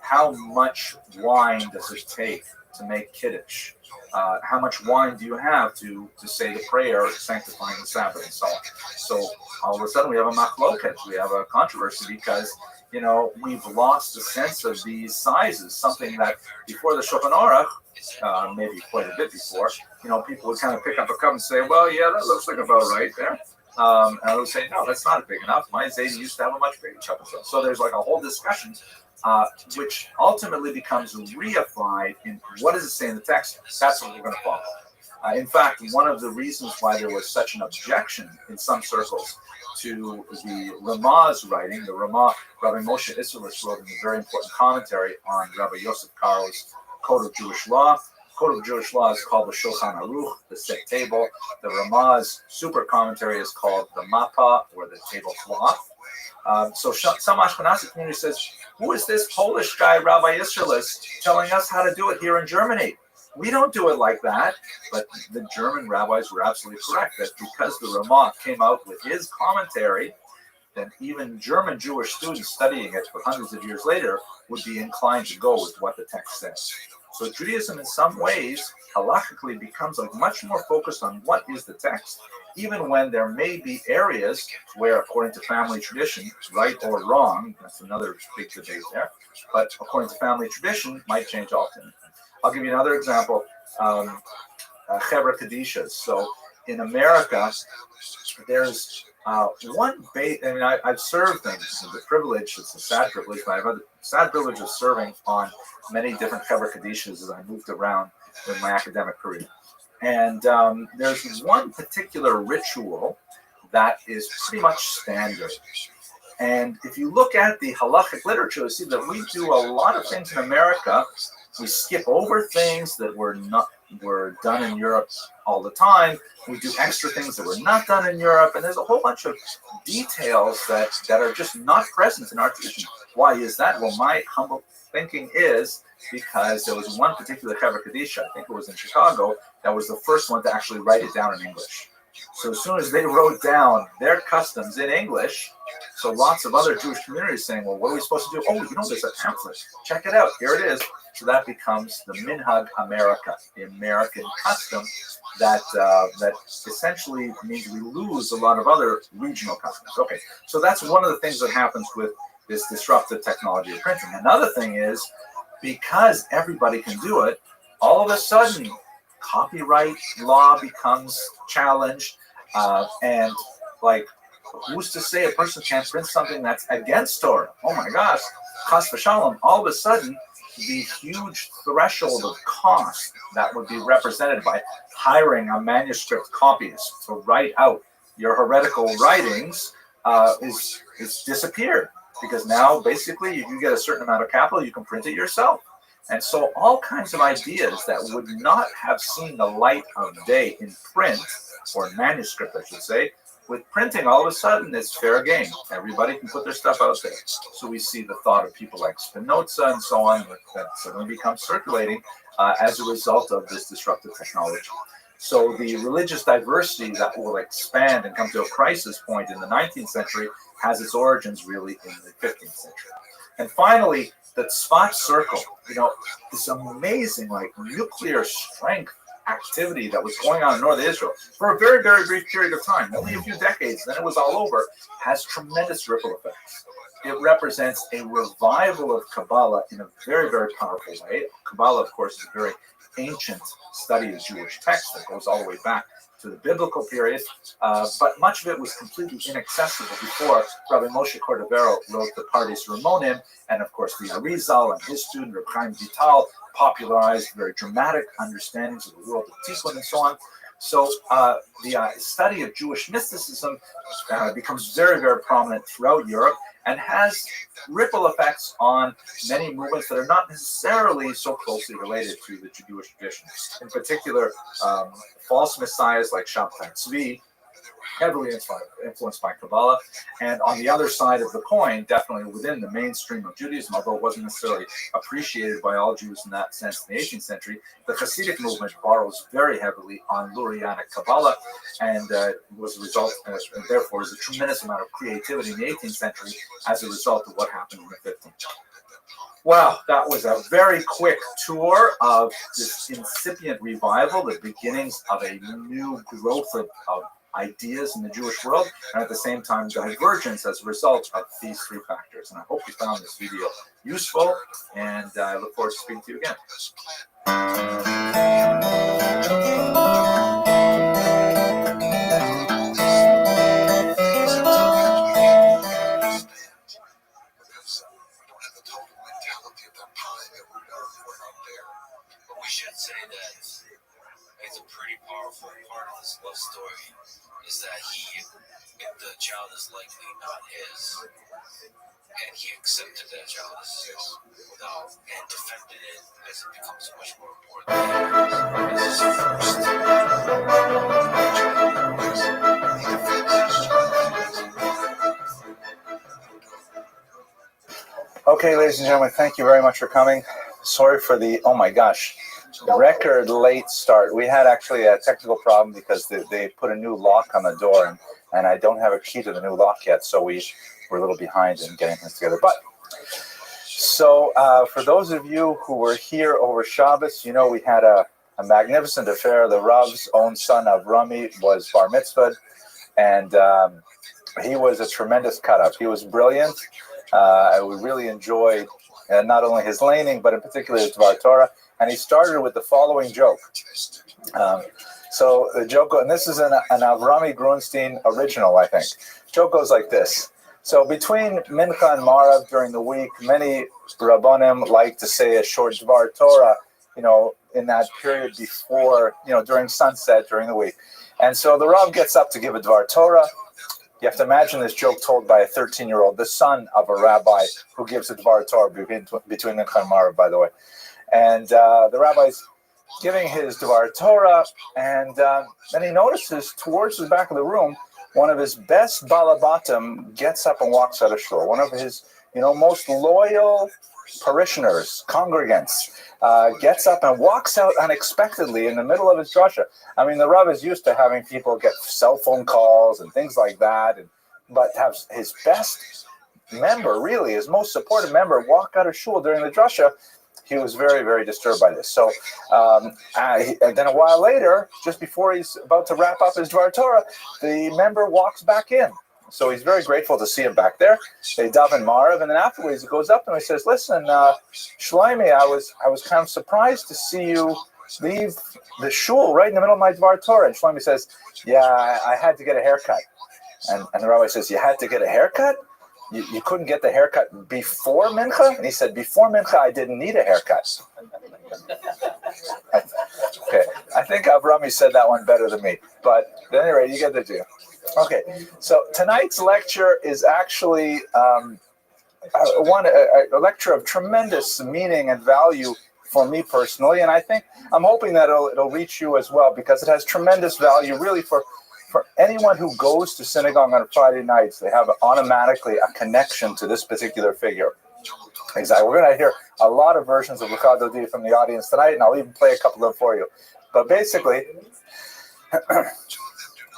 S1: how much wine does it take to make kiddush? How much wine do you have to say the prayer sanctifying the Sabbath and so on? So all of a sudden we have a machloket, we have a controversy because we've lost the sense of these sizes. Something that before the Shulchan Aruch, maybe quite a bit before, people would kind of pick up a cup and say, well, yeah, that looks like about right there. And I would say, no, that's not big enough. My Zaydi used to have a much bigger cup. So there's like a whole discussion, which ultimately becomes reified in what does it say in the text. That's what we're going to follow. In fact, one of the reasons why there was such an objection in some circles to the Ramah's writing, the Ramah, Rabbi Moshe Isserles wrote in a very important commentary on Rabbi Yosef Karo's Code of Jewish Law. Code of Jewish Law is called the Shulchan Aruch, the set table. The Ramah's super commentary is called the Mappa, or the tablecloth. So some Ashkenazi community says, who is this Polish guy, Rabbi Isserles, telling us how to do it here in Germany? We don't do it like that. But the German rabbis were absolutely correct that because the Ramah came out with his commentary, then even German Jewish students studying it for hundreds of years later would be inclined to go with what the text says. So Judaism in some ways halachically becomes like much more focused on what is the text, even when there may be areas where, according to family tradition, right or wrong, that's another big debate there, but according to family tradition, might change often. I'll give you another example, Chevra Kadishas. So in America, there's one base. I mean, I've served things. The privilege, it's a sad privilege, but I've had the sad privilege of serving on many different Chevra Kadishas as I moved around in my academic career. And there's one particular ritual that is pretty much standard. And if you look at the halachic literature, you see that we do a lot of things in America. We skip over things that were done in Europe all the time. We do extra things that were not done in Europe, and there's a whole bunch of details that are just not present in our tradition. Why is that? Well, my humble thinking is because there was one particular Chevra Kadisha, I think it was in Chicago, that was the first one to actually write it down in English. So as soon as they wrote down their customs in English, so lots of other Jewish communities saying, well, what are we supposed to do? Oh, there's a pamphlet. Check it out. Here it is. So that becomes the Minhag America, the American custom that essentially means we lose a lot of other regional customs. Okay, so that's one of the things that happens with this disruptive technology of printing. Another thing is, because everybody can do it, all of a sudden, copyright law becomes challenged, and like, who's to say a person can't print something that's against Torah? Oh my gosh, chas v'shalom, all of a sudden, the huge threshold of cost that would be represented by hiring a manuscript copyist to write out your heretical writings is disappeared, because now basically if you get a certain amount of capital, you can print it yourself. And so all kinds of ideas that would not have seen the light of day in print, or manuscript I should say, with printing, all of a sudden, it's fair game. Everybody can put their stuff out there. So we see the thought of people like Spinoza and so on that suddenly becomes circulating as a result of this disruptive technology. So the religious diversity that will expand and come to a crisis point in the 19th century has its origins really in the 15th century. And finally, the Tzfat circle, this amazing nuclear strength activity that was going on in northern Israel for a very, very brief period of time, only a few decades, then it was all over, has tremendous ripple effects. It represents a revival of Kabbalah in a very, very powerful way. Kabbalah, of course, is a very ancient study of Jewish text that goes all the way back to the biblical period, but much of it was completely inaccessible before Rabbi Moshe Cordovero wrote the Pardes Ramonim, and of course the Arizal and his student Reb Chaim Vital popularized very dramatic understandings of the world of Tikkun and so on. So the study of Jewish mysticism becomes very, very prominent throughout Europe and has ripple effects on many movements that are not necessarily so closely related to the Jewish tradition. In particular, false messiahs like Shabtai Tzvi, heavily influenced by Kabbalah, and on the other side of the coin, definitely within the mainstream of Judaism, although it wasn't necessarily appreciated by all Jews in that sense in the 18th century, the Hasidic movement borrows very heavily on Lurianic Kabbalah, and was a result, and therefore is a tremendous amount of creativity in the 18th century as a result of what happened in the 15th. Wow, that was a very quick tour of this incipient revival, the beginnings of a new growth of ideas in the Jewish world, and at the same time divergence as a result of these three factors. And I hope you found this video useful, and I look forward to speaking to you again.
S4: We should say that it's a pretty powerful part of this love story is that the child is likely not his, and he accepted that child as his without and defended it as it becomes much more important than his first.
S1: Okay, ladies and gentlemen, thank you very much for coming. Sorry for the, oh my gosh, record late start. We had actually a technical problem because they put a new lock on the door, and I don't have a key to the new lock yet, so we're a little behind in getting things together. But so for those of you who were here over Shabbos, you know we had a magnificent affair. The Rav's own son Avrami was bar mitzvahed, and he was a tremendous cut-up. He was brilliant. We really enjoyed not only his laning, but in particular his Dvar Torah. And he started with the following joke. So the joke, and this is an Avrami Grunstein original, I think. Joke goes like this. So between Mincha and Marav during the week, many Rabbanim like to say a short Dvar Torah, in that period before, during sunset during the week. And so the Rav gets up to give a Dvar Torah. You have to imagine this joke told by a 13-year-old, the son of a rabbi who gives a Dvar Torah between Mincha and Marav, by the way. And the rabbi's giving his Dvar Torah, and then he notices towards the back of the room, one of his best balabatim gets up and walks out of shul. One of his, most loyal parishioners, congregants, gets up and walks out unexpectedly in the middle of his drasha. I mean, the Rav is used to having people get cell phone calls and things like that, but have his best member, really, his most supportive member, walk out of shul during the drasha. He was very, very disturbed by this. So and then a while later, just before he's about to wrap up his Dvar Torah, the member walks back in. So he's very grateful to see him back there. They daven Marav, and then afterwards he goes up and he says, "Listen, Shlomi, I was kind of surprised to see you leave the shul right in the middle of my Dvar Torah." And Shlomi says, "Yeah, I had to get a haircut." And the rabbi says, "You had to get a haircut? You couldn't get the haircut before Mincha?" And he said, "Before Mincha, I didn't need a haircut." Okay, I think Avrami said that one better than me. But at any rate, you get the deal. Okay, so tonight's lecture is actually a lecture of tremendous meaning and value for me personally, and I'm hoping that it'll reach you as well, because it has tremendous value really for anyone who goes to synagogue on Friday nights. They have automatically a connection to this particular figure. Exactly. We're going to hear a lot of versions of Lecha Dodi from the audience tonight, and I'll even play a couple of them for you. But basically,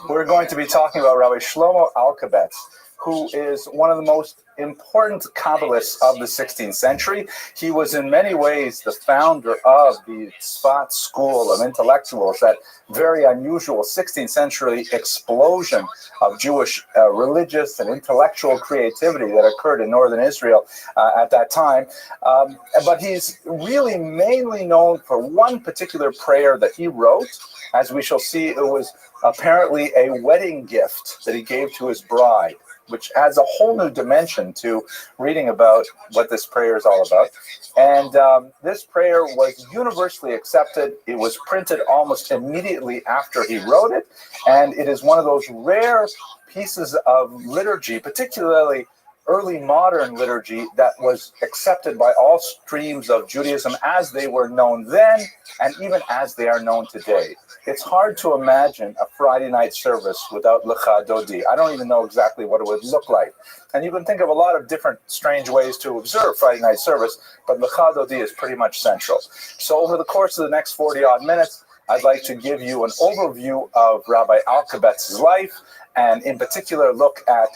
S1: we're going to be talking about Rabbi Shlomo Alkabetz, who is one of the most important Kabbalists of the 16th century. He was in many ways the founder of the Tzfat school of intellectuals, that very unusual 16th century explosion of Jewish religious and intellectual creativity that occurred in northern Israel at that time. But he's really mainly known for one particular prayer that he wrote. As we shall see, it was apparently a wedding gift that he gave to his bride, which adds a whole new dimension to reading about what this prayer is all about. And this prayer was universally accepted. It was printed almost immediately after he wrote it, and it is one of those rare pieces of liturgy, particularly early modern liturgy, that was accepted by all streams of Judaism as they were known then and even as they are known today. It's hard to imagine a Friday night service without Lecha Dodi. I don't even know exactly what it would look like. And you can think of a lot of different strange ways to observe Friday night service, but Lecha Dodi is pretty much central. So over the course of the next 40-odd minutes, I'd like to give you an overview of Rabbi Alkabetz's life and in particular look at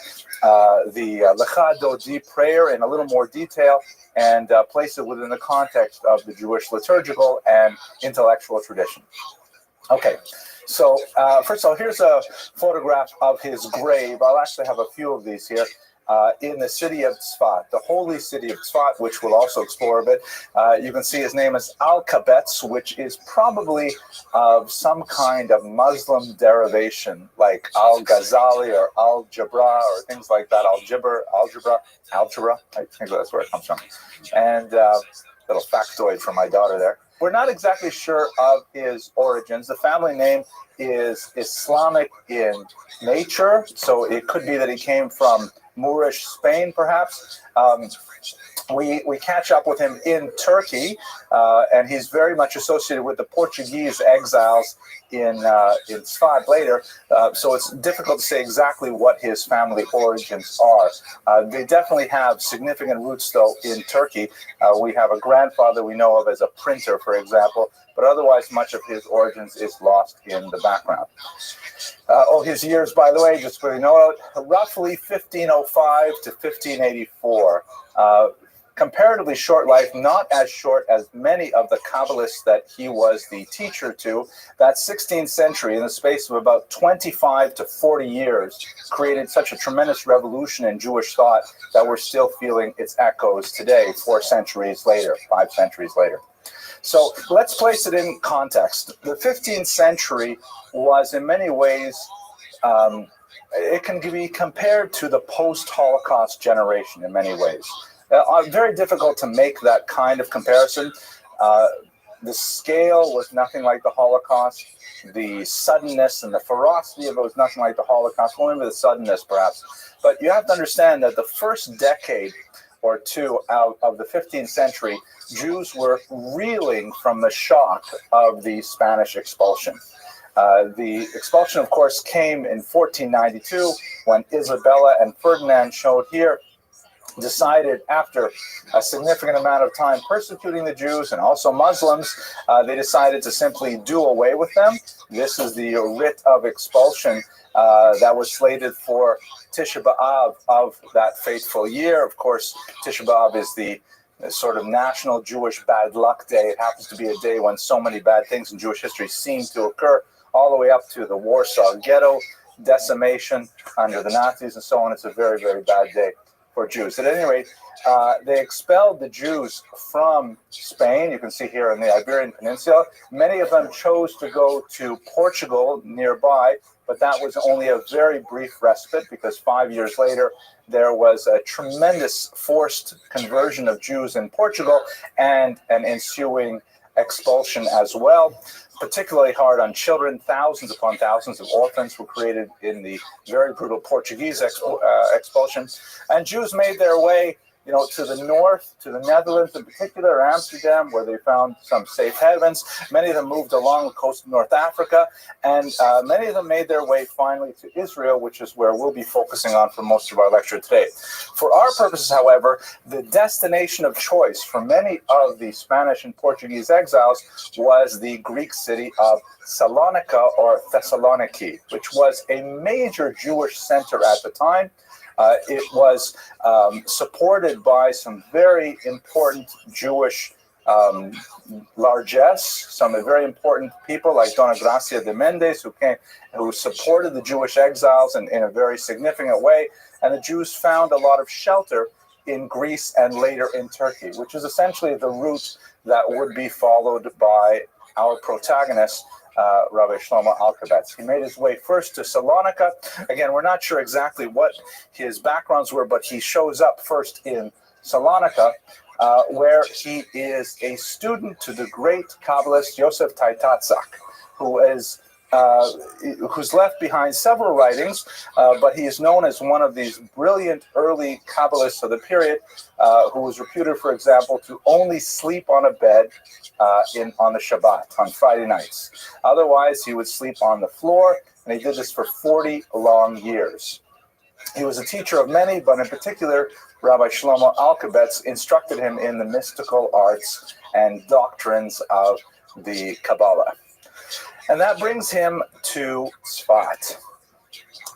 S1: the Lecha Dodi prayer in a little more detail, and place it within the context of the Jewish liturgical and intellectual tradition. Okay, so first of all, here's a photograph of his grave. I'll actually have a few of these here. In the city of Tzfat, the holy city of Tzfat, which we'll also explore a bit. You can see his name is Al-Kabetz, which is probably of some kind of Muslim derivation, like Al-Ghazali or Al-Jabra or things like that, Algebra, I think that's where it comes from. And little factoid for my daughter there. We're not exactly sure of his origins. The family name is Islamic in nature, so it could be that he came from Moorish Spain, perhaps. We catch up with him in Turkey, and he's very much associated with the Portuguese exiles in Tzfat later. So it's difficult to say exactly what his family origins are. They definitely have significant roots, though, in Turkey. We have a grandfather we know of as a printer, for example, but otherwise much of his origins is lost in the background. His years, by the way, just so you know, roughly 1505 to 1584. Comparatively short life, not as short as many of the Kabbalists that he was the teacher to. That 16th century, in the space of about 25 to 40 years, created such a tremendous revolution in Jewish thought that we're still feeling its echoes today, 4 centuries later, 5 centuries later. So let's place it in context. The 15th century was in many ways, it can be compared to the post-Holocaust generation in many ways. Very difficult to make that kind of comparison. The scale was nothing like the Holocaust. The suddenness and the ferocity of it was nothing like the Holocaust, only the suddenness perhaps. But you have to understand that the first decade or two out of the 15th century, Jews were reeling from the shock of the Spanish expulsion. The expulsion, of course, came in 1492 when Isabella and Ferdinand showed here decided after a significant amount of time persecuting the Jews and also Muslims, they decided to simply do away with them. This is the writ of expulsion that was slated for Tisha B'Av of that fateful year. Of course, Tisha B'Av is the sort of national Jewish bad luck day. It happens to be a day when so many bad things in Jewish history seem to occur, all the way up to the Warsaw Ghetto decimation under the Nazis and so on. It's a very, very bad day for Jews. At any rate, they expelled the Jews from Spain. You can see here in the Iberian Peninsula. Many of them chose to go to Portugal nearby, but that was only a very brief respite because 5 years later, there was a tremendous forced conversion of Jews in Portugal and an ensuing expulsion as well. Particularly hard on children. Thousands upon thousands of orphans were created in the very brutal Portuguese expulsion. And Jews made their way, to the north, to the Netherlands in particular, Amsterdam, where they found some safe havens. Many of them moved along the coast of North Africa, and many of them made their way finally to Israel, which is where we'll be focusing on for most of our lecture today. For our purposes, however, the destination of choice for many of the Spanish and Portuguese exiles was the Greek city of Salonika or Thessaloniki, which was a major Jewish center at the time. It was supported by some very important Jewish largesse, some very important people like Dona Gracia de Mendes, who supported the Jewish exiles in a very significant way. And the Jews found a lot of shelter in Greece and later in Turkey, which is essentially the route that would be followed by our protagonist, Rabbi Shlomo Alkabetz. He made his way first to Salonika. Again, we're not sure exactly what his backgrounds were, but he shows up first in Salonika, where he is a student to the great Kabbalist Yosef Taitatzak, who's left behind several writings, but he is known as one of these brilliant early Kabbalists of the period, who was reputed, for example, to only sleep on a bed on the Shabbat, on Friday nights. Otherwise, he would sleep on the floor, and he did this for 40 long years. He was a teacher of many, but in particular, Rabbi Shlomo Alkabetz instructed him in the mystical arts and doctrines of the Kabbalah. And that brings him to Tzfat.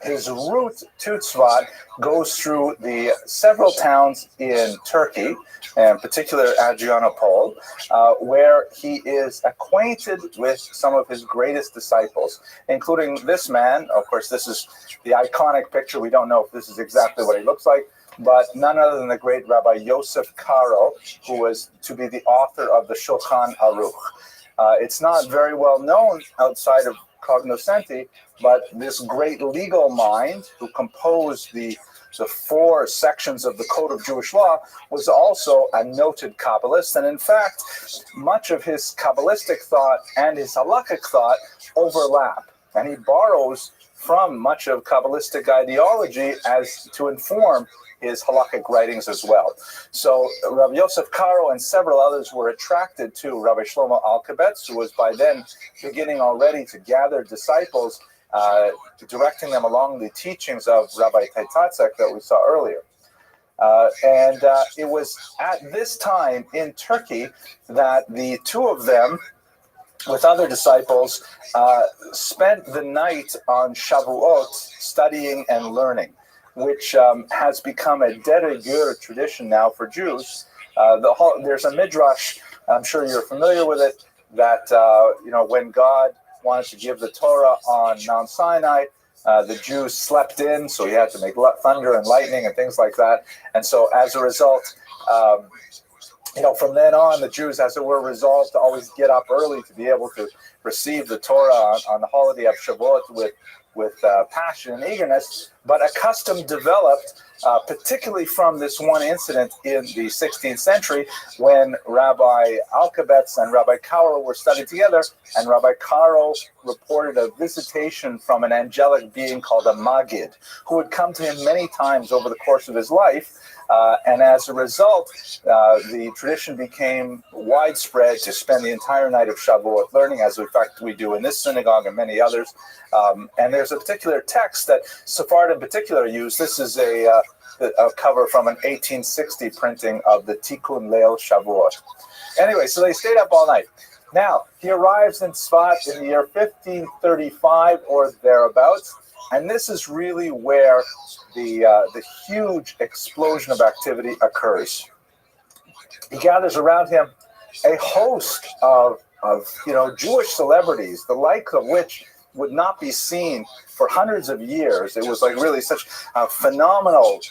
S1: his route to Tzvat goes through the several towns in Turkey, in particular Adrianople, where he is acquainted with some of his greatest disciples, including this man. Of course, this is the iconic picture. We don't know if this is exactly what he looks like, but none other than the great Rabbi Yosef Karo, who was to be the author of the Shulchan Aruch. It's not very well known outside of cognoscenti, but this great legal mind who composed the 4 sections of the Code of Jewish Law was also a noted Kabbalist. And in fact, much of his Kabbalistic thought and his halakhic thought overlap. And he borrows from much of Kabbalistic ideology as to inform his halakhic writings as well. So Rabbi Yosef Karo and several others were attracted to Rabbi Shlomo Alkabetz, who was by then beginning already to gather disciples, directing them along the teachings of Rabbi Taitatzek that we saw earlier. And it was at this time in Turkey that the two of them, with other disciples, spent the night on Shavuot studying and learning, which has become a de rigueur tradition now for Jews. There's a midrash, I'm sure you're familiar with it, that when God wanted to give the Torah on Mount Sinai, the Jews slept in, so he had to make thunder and lightning and things like that. And so as a result, from then on, the Jews, as it were, resolved to always get up early to be able to receive the Torah on the holiday of Shavuot with passion and eagerness. But a custom developed, particularly from this one incident in the 16th century when Rabbi Alkabetz and Rabbi Karo were studying together, and Rabbi Karo reported a visitation from an angelic being called a Magid, who would come to him many times over the course of his life. And as a result, the tradition became widespread to spend the entire night of Shavuot learning, as in fact we do in this synagogue and many others. And there's a particular text that Sephardim in particular use. This is a cover from an 1860 printing of the Tikkun Leil Shavuot. Anyway, so they stayed up all night. Now, he arrives in Tzvat in the year 1535 or thereabouts, and this is really where the huge explosion of activity occurs. He gathers around him a host of Jewish celebrities, the like of which would not be seen for hundreds of years. It was like really such a phenomenal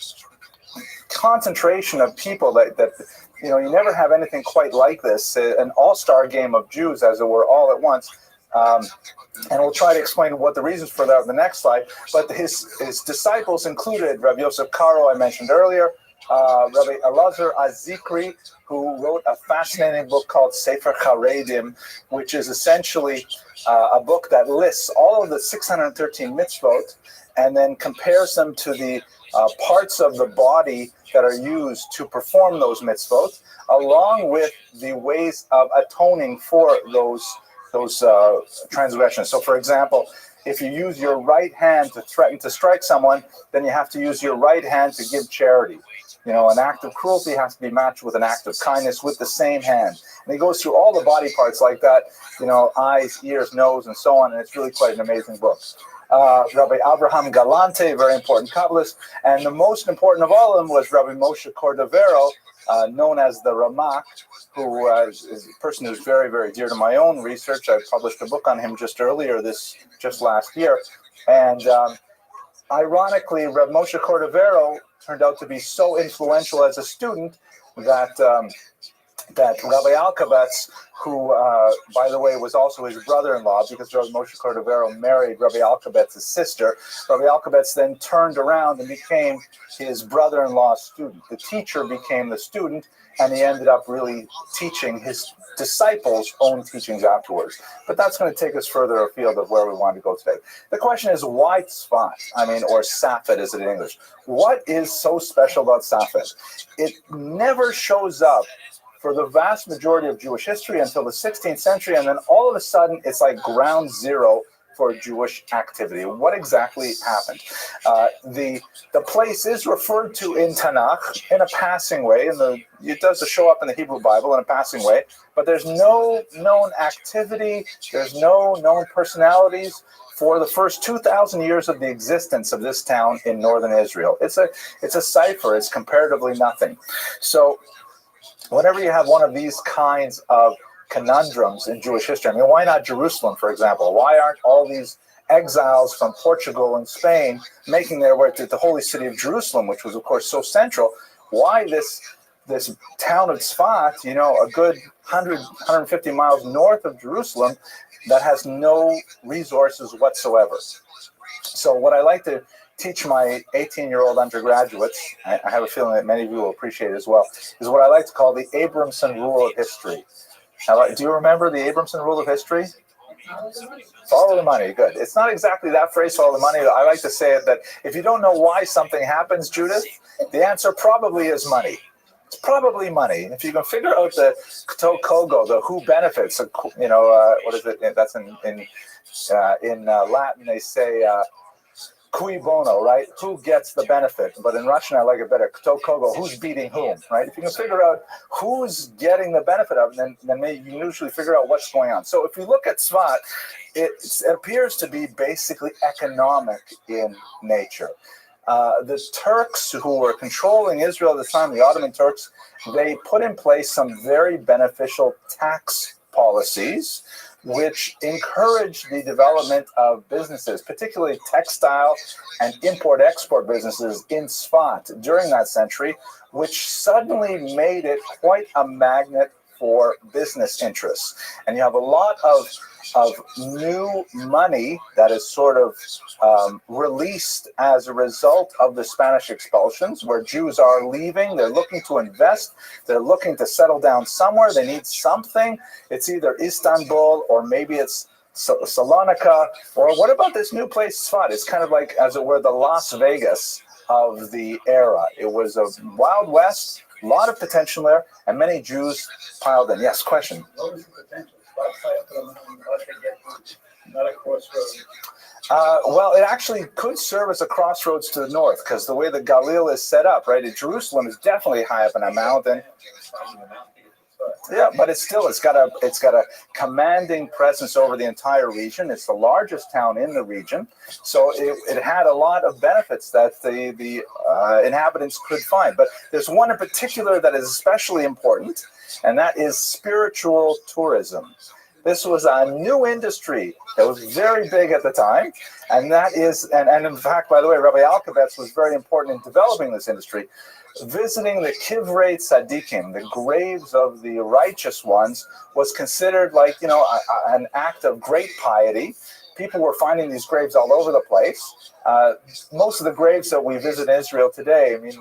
S1: concentration of people that you never have anything quite like this. An all-star game of Jews, as it were, all at once. And we'll try to explain what the reasons for that on the next slide. But his disciples included Rabbi Yosef Karo, I mentioned earlier, Rabbi Elazar Azikri, who wrote a fascinating book called Sefer Charedim, which is essentially a book that lists all of the 613 mitzvot and then compares them to the parts of the body that are used to perform those mitzvot, along with the ways of atoning for those transgressions. So, for example, if you use your right hand to threaten to strike someone, then you have to use your right hand to give charity. An act of cruelty has to be matched with an act of kindness with the same hand. And he goes through all the body parts like that, eyes, ears, nose, and so on. And it's really quite an amazing book. Rabbi Abraham Galante, very important Kabbalist. And the most important of all of them was Rabbi Moshe Cordovero, known as the Ramak, who is a person who's very, very dear to my own research. I published a book on him just last year. And ironically, Rabbi Moshe Cordovero turned out to be so influential as a student that Rabbi Alkabetz, who, by the way, was also his brother-in-law, because Rabbi Moshe Cordovero married Rabbi Alkabetz's sister. Rabbi Alkabetz then turned around and became his brother-in-law's student. The teacher became the student, and he ended up really teaching his disciples' own teachings afterwards. But that's going to take us further afield of where we want to go today. The question is, why Tzfat? Or Safed, is it in English? What is so special about Safed? It never shows up for the vast majority of Jewish history until the 16th century, and then all of a sudden, it's like ground zero for Jewish activity. What exactly happened? The place is referred to in Tanakh in a passing way, it does show up in the Hebrew Bible in a passing way, but there's no known activity, there's no known personalities for the first 2,000 years of the existence of this town in northern Israel. It's a cipher. It's comparatively nothing. So whenever you have one of these kinds of conundrums in Jewish history, I mean, why not Jerusalem, for example? Why aren't all these exiles from Portugal and Spain making their way to the holy city of Jerusalem, which was, of course, so central? Why this town of Tzfat, a good 150 miles north of Jerusalem, that has no resources whatsoever? So what I like to teach my 18-year-old undergraduates, I have a feeling that many of you will appreciate it as well, is what I like to call the Abramson rule of history. Now, do you remember the Abramson rule of history? Follow the money. Good. It's not exactly that phrase, follow the money. I like to say it that if you don't know why something happens, Judith, the answer probably is money. It's probably money. If you can figure out the kogo, the who benefits, what is it? That's in Latin, they say cui bono, right? Who gets the benefit? But in Russian, I like it better. Kto kogo, who's beating whom, right? If you can figure out who's getting the benefit of it, then you can usually figure out what's going on. So if you look at Tzfat, it appears to be basically economic in nature. The Turks who were controlling Israel at the time, the Ottoman Turks, they put in place some very beneficial tax policies which encouraged the development of businesses, particularly textile and import-export businesses in Tzfat during that century, which suddenly made it quite a magnet for business interests. And you have a lot of new money that is sort of released as a result of the Spanish expulsions, where Jews are leaving, they're looking to invest, they're looking to settle down somewhere, they need something. It's either Istanbul or maybe it's Salonika, or what about this new place, Tzfat? It's kind of like, as it were, the Las Vegas of the era. It was a Wild West, a lot of potential there, and many Jews piled in. Yes, question?
S5: What was the potential? Not a crossroads.
S1: Well, it actually could serve as a crossroads to the north, because the way the Galil is set up, right? Jerusalem is definitely high up in a mountain. Yeah, but it's got a commanding presence over the entire region. It's the largest town in the region, so it had a lot of benefits that the inhabitants could find. But there's one in particular that is especially important, and that is spiritual tourism. This was a new industry that was very big at the time, and that is, and in fact, by the way, Rabbi Alkabetz was very important in developing this industry. Visiting the Kivrei Tzadikim, the graves of the righteous ones, was considered like, an act of great piety. People were finding these graves all over the place. Most of the graves that we visit in Israel today, I mean,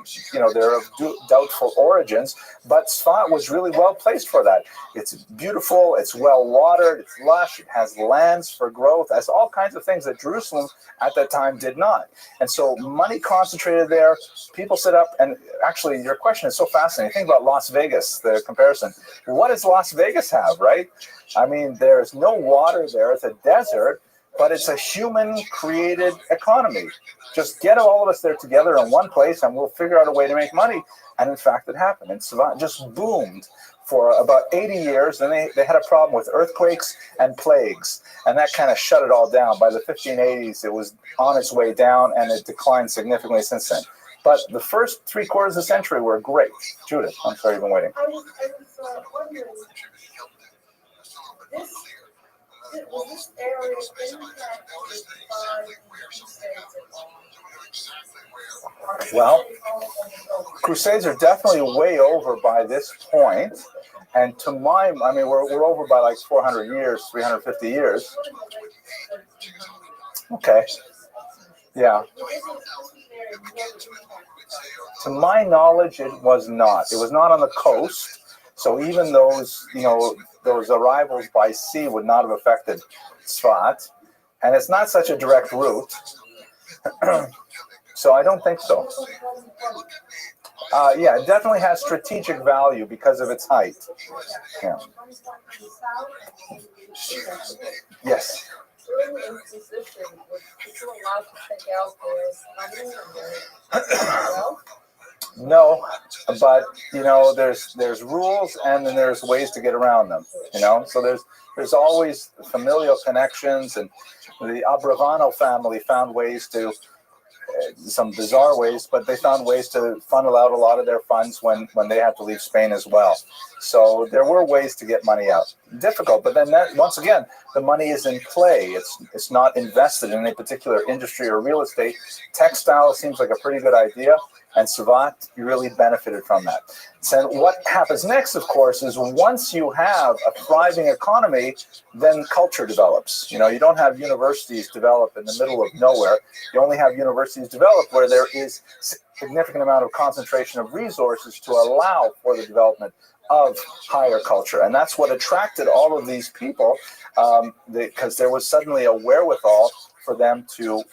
S1: they're of doubtful origins, but Tzfat was really well placed for that. It's beautiful, it's well watered, it's lush, it has lands for growth, it has all kinds of things that Jerusalem at that time did not. And so money concentrated there, people set up, and actually your question is so fascinating. Think about Las Vegas, the comparison. What does Las Vegas have, right? I mean, there's no water there, it's a desert, but it's a human-created economy. Just get all of us there together in one place, and we'll figure out a way to make money. And in fact, it happened. And Tzfat just boomed for about 80 years. Then they had a problem with earthquakes and plagues, and that kind of shut it all down. By the 1580s, it was on its way down, and it declined significantly since then. But the first 3/4 of the century were great. Judith, I'm sorry, you've been waiting.
S6: I was wondering, was this area impacted by the Crusades at all?
S1: Well, Crusades are definitely way over by this point, and we're over by like 400 years, 350 years. Okay, yeah. To my knowledge, it was not. It was not on the coast, so even those arrivals by sea would not have affected Tzfat, and it's not such a direct route. So I don't think so. Yeah, it definitely has strategic value because of its height. Yeah. Yes.
S6: During the Inquisition, was people allowed to take out their money and their wealth?
S1: No, but there's rules, and then there's ways to get around them. So there's always familial connections, and the Abravano family found ways to some bizarre ways, but they found ways to funnel out a lot of their funds when they had to leave Spain as well. So there were ways to get money out. Difficult, but then once again, the money is in play. It's not invested in a particular industry or real estate. Textile seems like a pretty good idea, and Savat really benefited from that. So what happens next, of course, is once you have a thriving economy, then culture develops. You don't have universities develop in the middle of nowhere. You only have universities develop where there is significant amount of concentration of resources to allow for the development of higher culture. And that's what attracted all of these people, because there was suddenly a wherewithal for them to,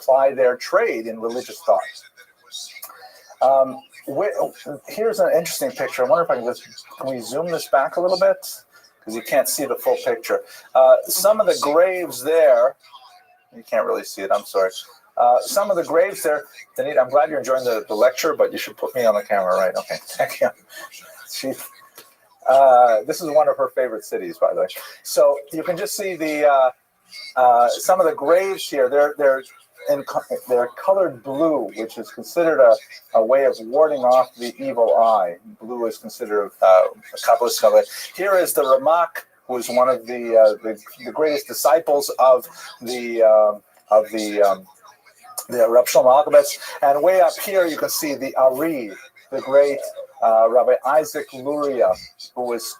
S1: ply their trade in religious thought. Here's an interesting picture. I wonder if can we zoom this back a little bit? Because you can't see the full picture. Some of the graves there, you can't really see it, I'm sorry. Some of the graves there, Danita, I'm glad you're enjoying the lecture, but you should put me on the camera, right? Okay, thank you. This is one of her favorite cities, by the way. So you can just see some of the graves here. They're colored blue, which is considered a way of warding off the evil eye. Blue is considered a Kabbalist color. Here is the Ramak, who is one of the greatest disciples of the Rab Shlomo Alkabetz. And way up here, you can see the Ari, the great Rabbi Isaac Luria, who was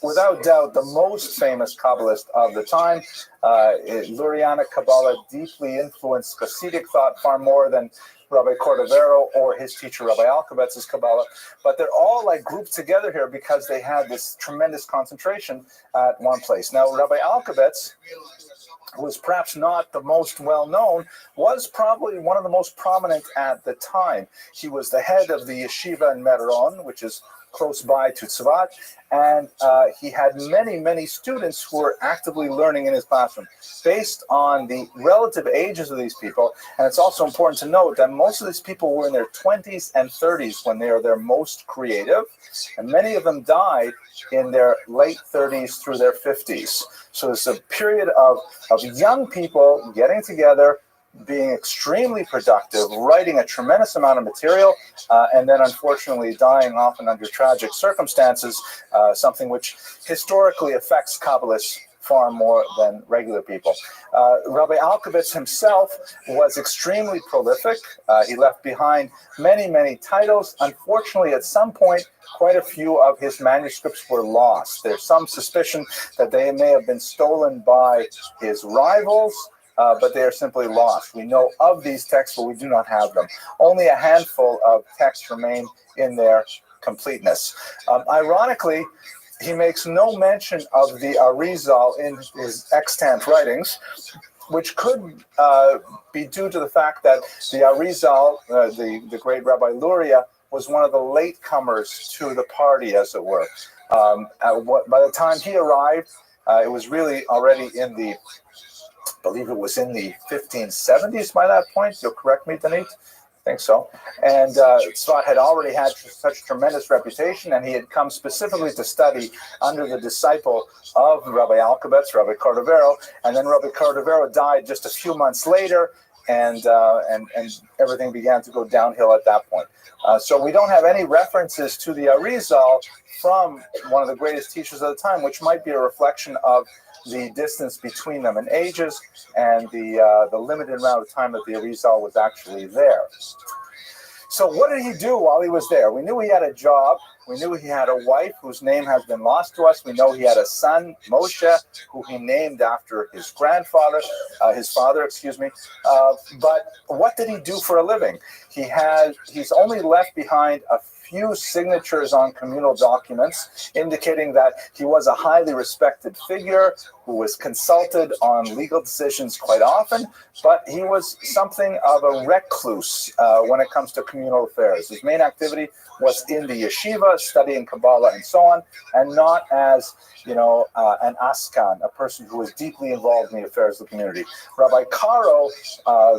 S1: without doubt the most famous Kabbalist of the time. Lurianic Kabbalah deeply influenced Hasidic thought far more than Rabbi Cordovero or his teacher Rabbi Alkabetz's Kabbalah. But they're all grouped together here because they had this tremendous concentration at one place. Now, Rabbi Alkabetz, who was perhaps not the most well-known, was probably one of the most prominent at the time. He was the head of the yeshiva in Meron, which is close by to Tzvat, and he had many, many students who were actively learning in his classroom. Based on the relative ages of these people, and it's also important to note that most of these people were in their 20s and 30s when they are their most creative, and many of them died in their late 30s through their 50s. So it's a period of young people getting together, being extremely productive, writing a tremendous amount of material, and then unfortunately dying often under tragic circumstances, something which historically affects Kabbalists far more than regular people. Rabbi Alkabetz himself was extremely prolific. He left behind many, many titles. Unfortunately, at some point, quite a few of his manuscripts were lost. There's some suspicion that they may have been stolen by his rivals, but they are simply lost. We know of these texts, but we do not have them. Only a handful of texts remain in their completeness. Ironically, he makes no mention of the Arizal in his extant writings, which could be due to the fact that the Arizal, the great Rabbi Luria, was one of the latecomers to the party, as it were. By the time he arrived, it was really already in the, I believe it was in the 1570s by that point. You'll correct me, Danit? I think so. And Tzvat had already had such tremendous reputation, and he had come specifically to study under the disciple of Rabbi Alkabetz, Rabbi Cordovero, and then Rabbi Cordovero died just a few months later, and everything began to go downhill at that point. So we don't have any references to the Arizal from one of the greatest teachers of the time, which might be a reflection of the distance between them in ages and the limited amount of time that the Arizal was actually there. So what did he do while he was there? We knew he had a job. We knew he had a wife whose name has been lost to us. We know he had a son, Moshe, who he named after his father. But what did he do for a living? He's only left behind a few signatures on communal documents indicating that he was a highly respected figure who was consulted on legal decisions quite often, but he was something of a recluse when it comes to communal affairs. His main activity was in the yeshiva, studying Kabbalah and so on, and not as an askan, a person who was deeply involved in the affairs of the community. Rabbi Caro,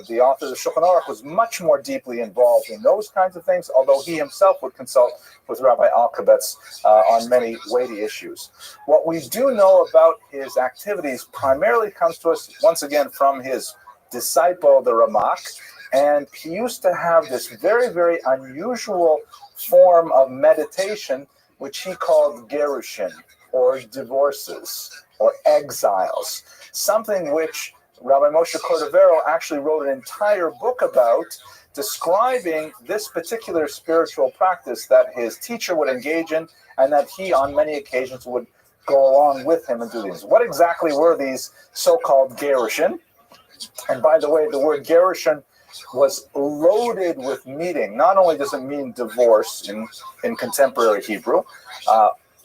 S1: the author of the Shulchan Aruch, was much more deeply involved in those kinds of things, although he himself would consult with Rabbi Alkabetz on many weighty issues. What we do know about his activities primarily comes to us, once again, from his disciple, the Ramak, and he used to have this very, very unusual form of meditation, which he called gerushin, or divorces, or exiles, something which Rabbi Moshe Cordovero actually wrote an entire book about, describing this particular spiritual practice that his teacher would engage in, and that he, on many occasions, would go along with him and do these. What exactly were these so-called gerushin? And by the way, the word gerushin was loaded with meaning. Not only does it mean divorce in contemporary Hebrew,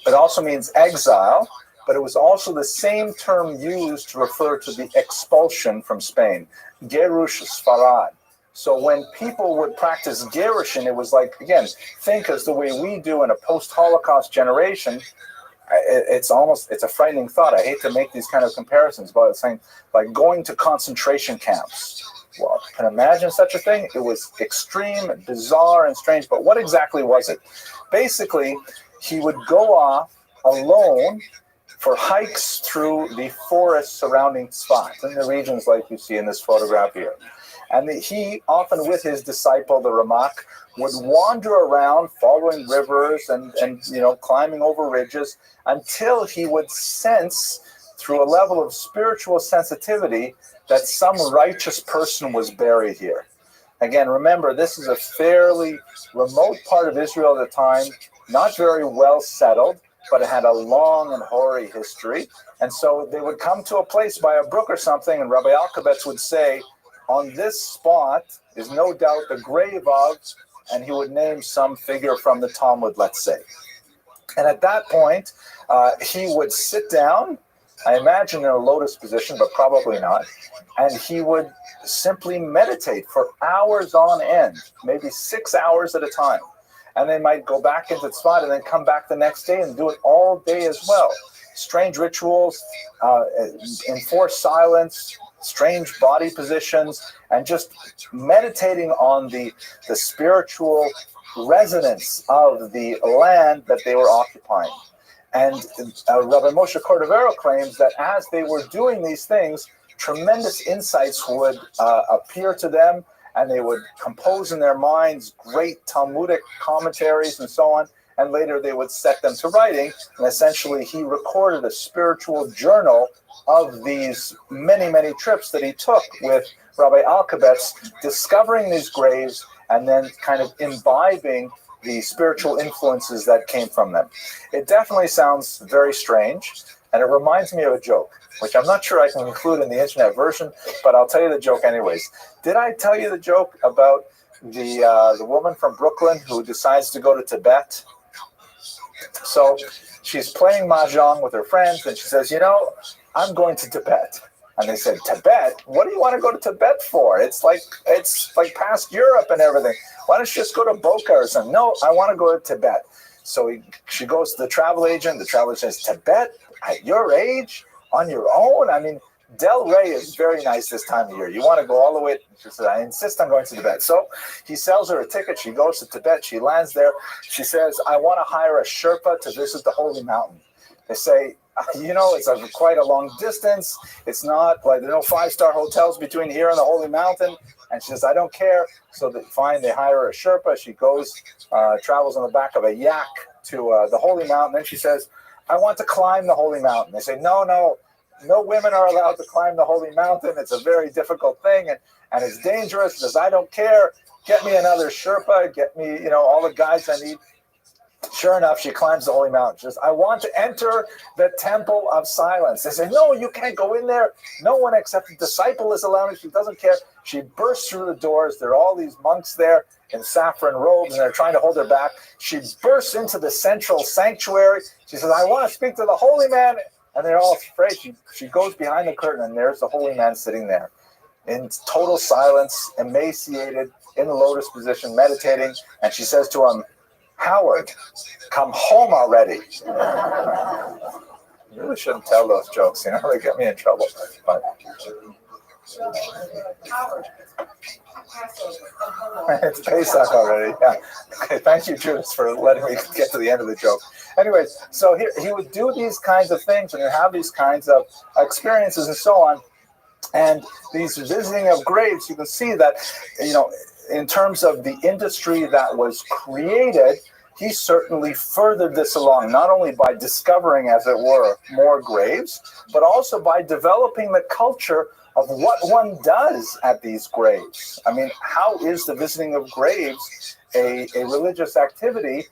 S1: it also means exile, but it was also the same term used to refer to the expulsion from Spain, Gerush Sfarad. So when people would practice gerushin, it was like, again, think as the way we do in a post-Holocaust generation. It's a frightening thought. I hate to make these kind of comparisons, but it's saying like going to concentration camps. Well, you can imagine such a thing. It was extreme, bizarre, and strange. But what exactly was it? Basically, he would go off alone for hikes through the forest surrounding Tzfat, in the regions like you see in this photograph here. And he, often with his disciple, the Ramak, would wander around following rivers and climbing over ridges until he would sense, through a level of spiritual sensitivity, that some righteous person was buried here. Again, remember, this is a fairly remote part of Israel at the time, not very well settled, but it had a long and hoary history. And so they would come to a place by a brook or something, and Rabbi Alkabetz would say, on this spot is no doubt the grave of, and he would name some figure from the Talmud, let's say. And at that point, he would sit down, I imagine in a lotus position, but probably not, and he would simply meditate for hours on end, maybe 6 hours at a time. And they might go back into Tzfat and then come back the next day and do it all day as well. Strange rituals, enforced silence, strange body positions, and just meditating on the spiritual resonance of the land that they were occupying. And Rabbi Moshe Cordovero claims that as they were doing these things, tremendous insights would appear to them, and they would compose in their minds great Talmudic commentaries and so on, and later they would set them to writing. And essentially he recorded a spiritual journal of these many, many trips that he took with Rabbi Alkabetz, discovering these graves and then kind of imbibing the spiritual influences that came from them. It definitely sounds very strange, and it reminds me of a joke, which I'm not sure I can include in the internet version, but I'll tell you the joke anyways. Did I tell you the joke about the woman from Brooklyn who decides to go to Tibet? So she's playing mahjong with her friends, and she says, I'm going to Tibet. And they said, Tibet? What do you want to go to Tibet for? It's like past Europe and everything. Why don't you just go to Boca or something? No, I want to go to Tibet. So she goes to the travel agent. The travel agent says, Tibet? At your age? On your own? I mean, Del Rey is very nice this time of year. You want to go all the way? She says, I insist on going to Tibet. So he sells her a ticket. She goes to Tibet. She lands there. She says, I want to hire a Sherpa to visit the Holy Mountain. They say, it's quite a long distance. It's not like there are no 5-star hotels between here and the Holy Mountain. And she says, I don't care. So they hire a Sherpa. She goes, travels on the back of a yak to the Holy Mountain. Then she says, I want to climb the Holy Mountain. They say, no women are allowed to climb the Holy Mountain. It's a very difficult thing, and it's dangerous. She says, I don't care. Get me another Sherpa. Get me, all the guides I need. Sure enough, she climbs the Holy Mountain. She says, I want to enter the Temple of Silence. They say, no, you can't go in there. No one except the disciple is allowed. She doesn't care. She bursts through the doors. There are all these monks there in saffron robes, and they're trying to hold her back. She bursts into the central sanctuary. She says, I want to speak to the holy man. And they're all afraid. She goes behind the curtain, and there's the holy man sitting there in total silence, emaciated, in the lotus position, meditating. And she says to him, "Howard, come home already." You really shouldn't tell those jokes, you know, they get me in trouble. But it's Pesach already. Yeah. Okay, thank you, Judas, for letting me get to the end of the joke. Anyways, so he would do these kinds of things and have these kinds of experiences and so on. And these visiting of graves, you can see that, you know, in terms of the industry that was created, he certainly furthered this along, not only by discovering, as it were, more graves, but also by developing the culture of what one does at these graves. I mean, how is the visiting of graves a religious activity?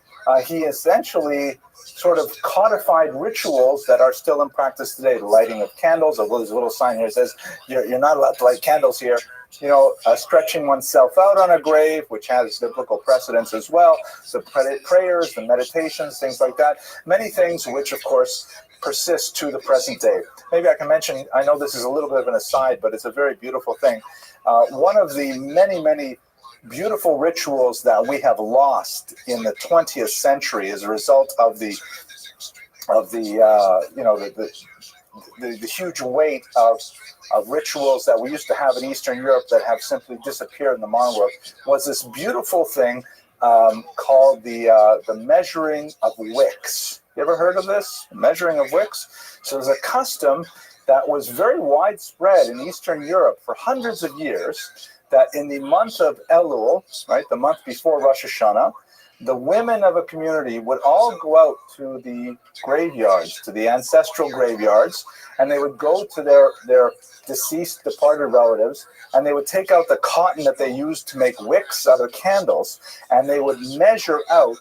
S1: He essentially sort of codified rituals that are still in practice today. The lighting of candles, there's a little sign here that says, you're not allowed to light candles here. You know, stretching oneself out on a grave, which has biblical precedence as well. The prayers, the meditations, things like that. Many things which, of course, persist to the present day. Maybe I can mention, I know this is a little bit of an aside, but it's a very beautiful thing. One of the many, many beautiful rituals that we have lost in the 20th century as a result of the huge weight of rituals that we used to have in Eastern Europe that have simply disappeared in the modern world, was this beautiful thing called the measuring of wicks. You ever heard of this? Measuring of wicks? So there's a custom that was very widespread in Eastern Europe for hundreds of years, that in the month of Elul, right, the month before Rosh Hashanah, the women of a community would all go out to the graveyards, to the ancestral graveyards, and they would go to their deceased, departed relatives, and they would take out the cotton that they used to make wicks out of candles, and they would measure out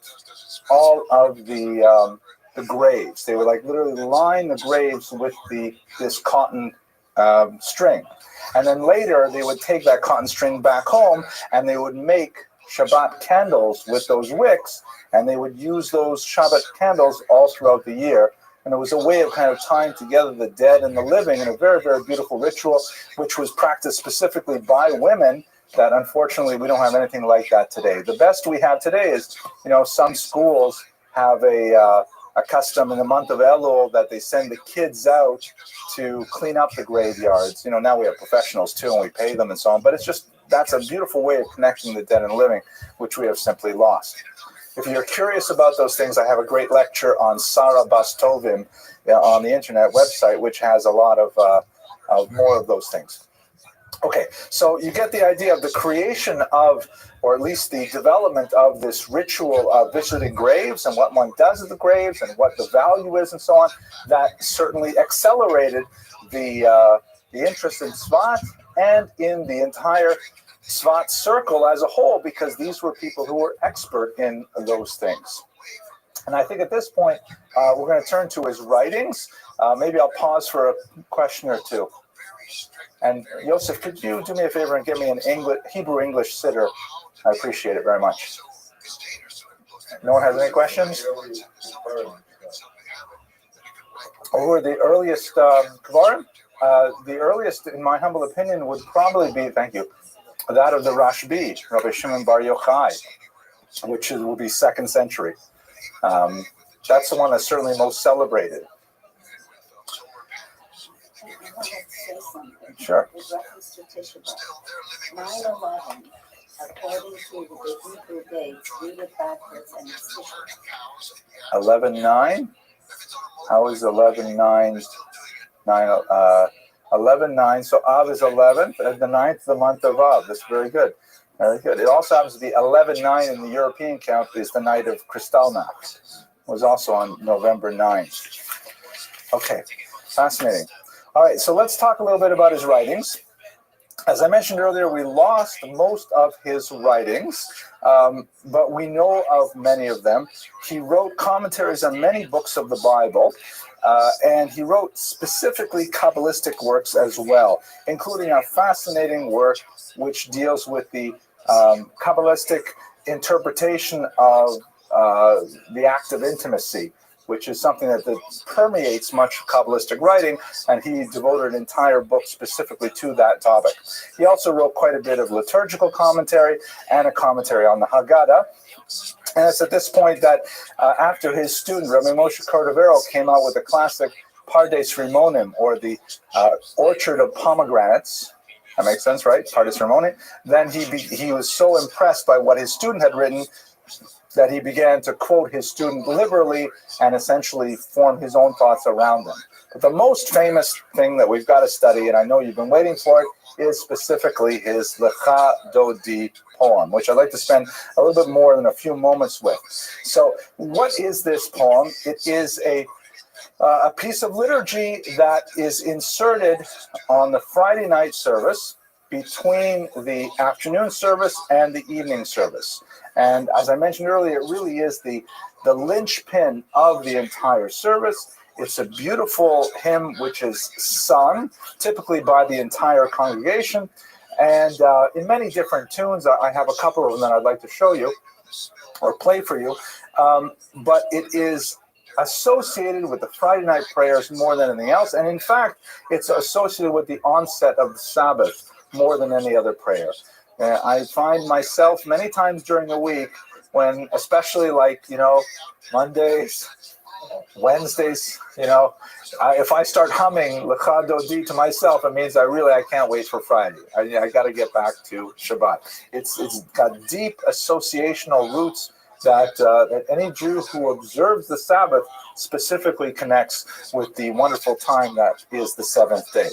S1: all of the graves. They would like literally line the graves with this cotton string. And then later they would take that cotton string back home and they would make Shabbat candles with those wicks, and they would use those Shabbat candles all throughout the year. And it was a way of kind of tying together the dead and the living in a very, very beautiful ritual, which was practiced specifically by women, that unfortunately we don't have anything like that today. The best we have today is, you know, some schools have a custom in the month of Elul that they send the kids out to clean up the graveyards. You know, now we have professionals too, and we pay them and so on. But it's just, that's a beautiful way of connecting the dead and living, which we have simply lost. If you're curious about those things, I have a great lecture on Sarah Bastovim on the internet website, which has a lot of more of those things. Okay, so you get the idea of the creation of, or at least the development of this ritual of visiting graves and what one does at the graves and what the value is and so on. That certainly accelerated the interest in Tzvat and in the entire Tzvat circle as a whole, because these were people who were expert in those things. And I think at this point, we're going to turn to his writings. Maybe I'll pause for a question or two. And Yosef, could you do me a favor and give me an Hebrew-English siddur? I appreciate it very much. No one has any questions? Who are the earliest Kvarim? The earliest, in my humble opinion, would probably be, thank you, that of the Rashbi, Rabbi Shimon Bar Yochai, which will be 2nd century. That's the one that's certainly most celebrated.
S7: I want to say something.
S1: Sure.
S7: With reference to Tisha B'Av. 9/11, according to the Hebrew dates, read it backwards and it's Tisha B'Av.
S1: 11/9? How is 11/9? 11/9. So Av is 11th, and the 9th, the month of Av. That's very good. Very good. It also happens to be 11/9 in the European count is the night of Kristallnacht. It was also on November 9th. Okay, fascinating. All right, so let's talk a little bit about his writings. As I mentioned earlier, we lost most of his writings, but we know of many of them. He wrote commentaries on many books of the Bible, and he wrote specifically Kabbalistic works as well, including a fascinating work which deals with the Kabbalistic interpretation of the act of intimacy. which is something that permeates much Kabbalistic writing, and he devoted an entire book specifically to that topic. He also wrote quite a bit of liturgical commentary and a commentary on the Haggadah. And it's at this point that after his student, Rabbi Moshe Cordovero, came out with the classic Pardes Rimonim, or the Orchard of Pomegranates. That makes sense, right? Pardes Rimonim. Then he was so impressed by what his student had written that he began to quote his student liberally and essentially form his own thoughts around them. But the most famous thing that we've got to study, and I know you've been waiting for it, is specifically his Lecha Dodi poem, which I'd like to spend a little bit more than a few moments with. So what is this poem? It is a piece of liturgy that is inserted on the Friday night service between the afternoon service and the evening service. And as I mentioned earlier, it really is the linchpin of the entire service. It's a beautiful hymn which is sung, typically by the entire congregation, and in many different tunes. I have a couple of them that I'd like to show you or play for you, but it is associated with the Friday night prayers more than anything else, and in fact, it's associated with the onset of the Sabbath more than any other prayer. I find myself many times during the week when, especially like, Mondays, Wednesdays, if I start humming Lecha Dodi to myself, it means I can't wait for Friday. I got to get back to Shabbat. It's got deep associational roots that any Jew who observes the Sabbath specifically connects with the wonderful time that is the seventh day.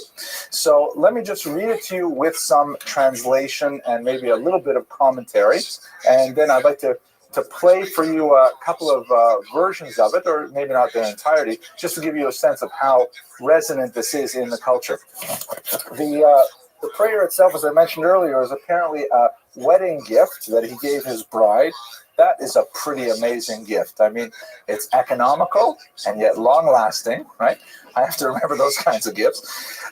S1: So let me just read it to you with some translation and maybe a little bit of commentary, and then I'd like to play for you a couple of versions of it, or maybe not the entirety, just to give you a sense of how resonant this is in the culture. The prayer itself, as I mentioned earlier, is apparently a wedding gift that he gave his bride. That is a pretty amazing gift. I mean, it's economical and yet long-lasting, right? I have to remember those kinds of gifts.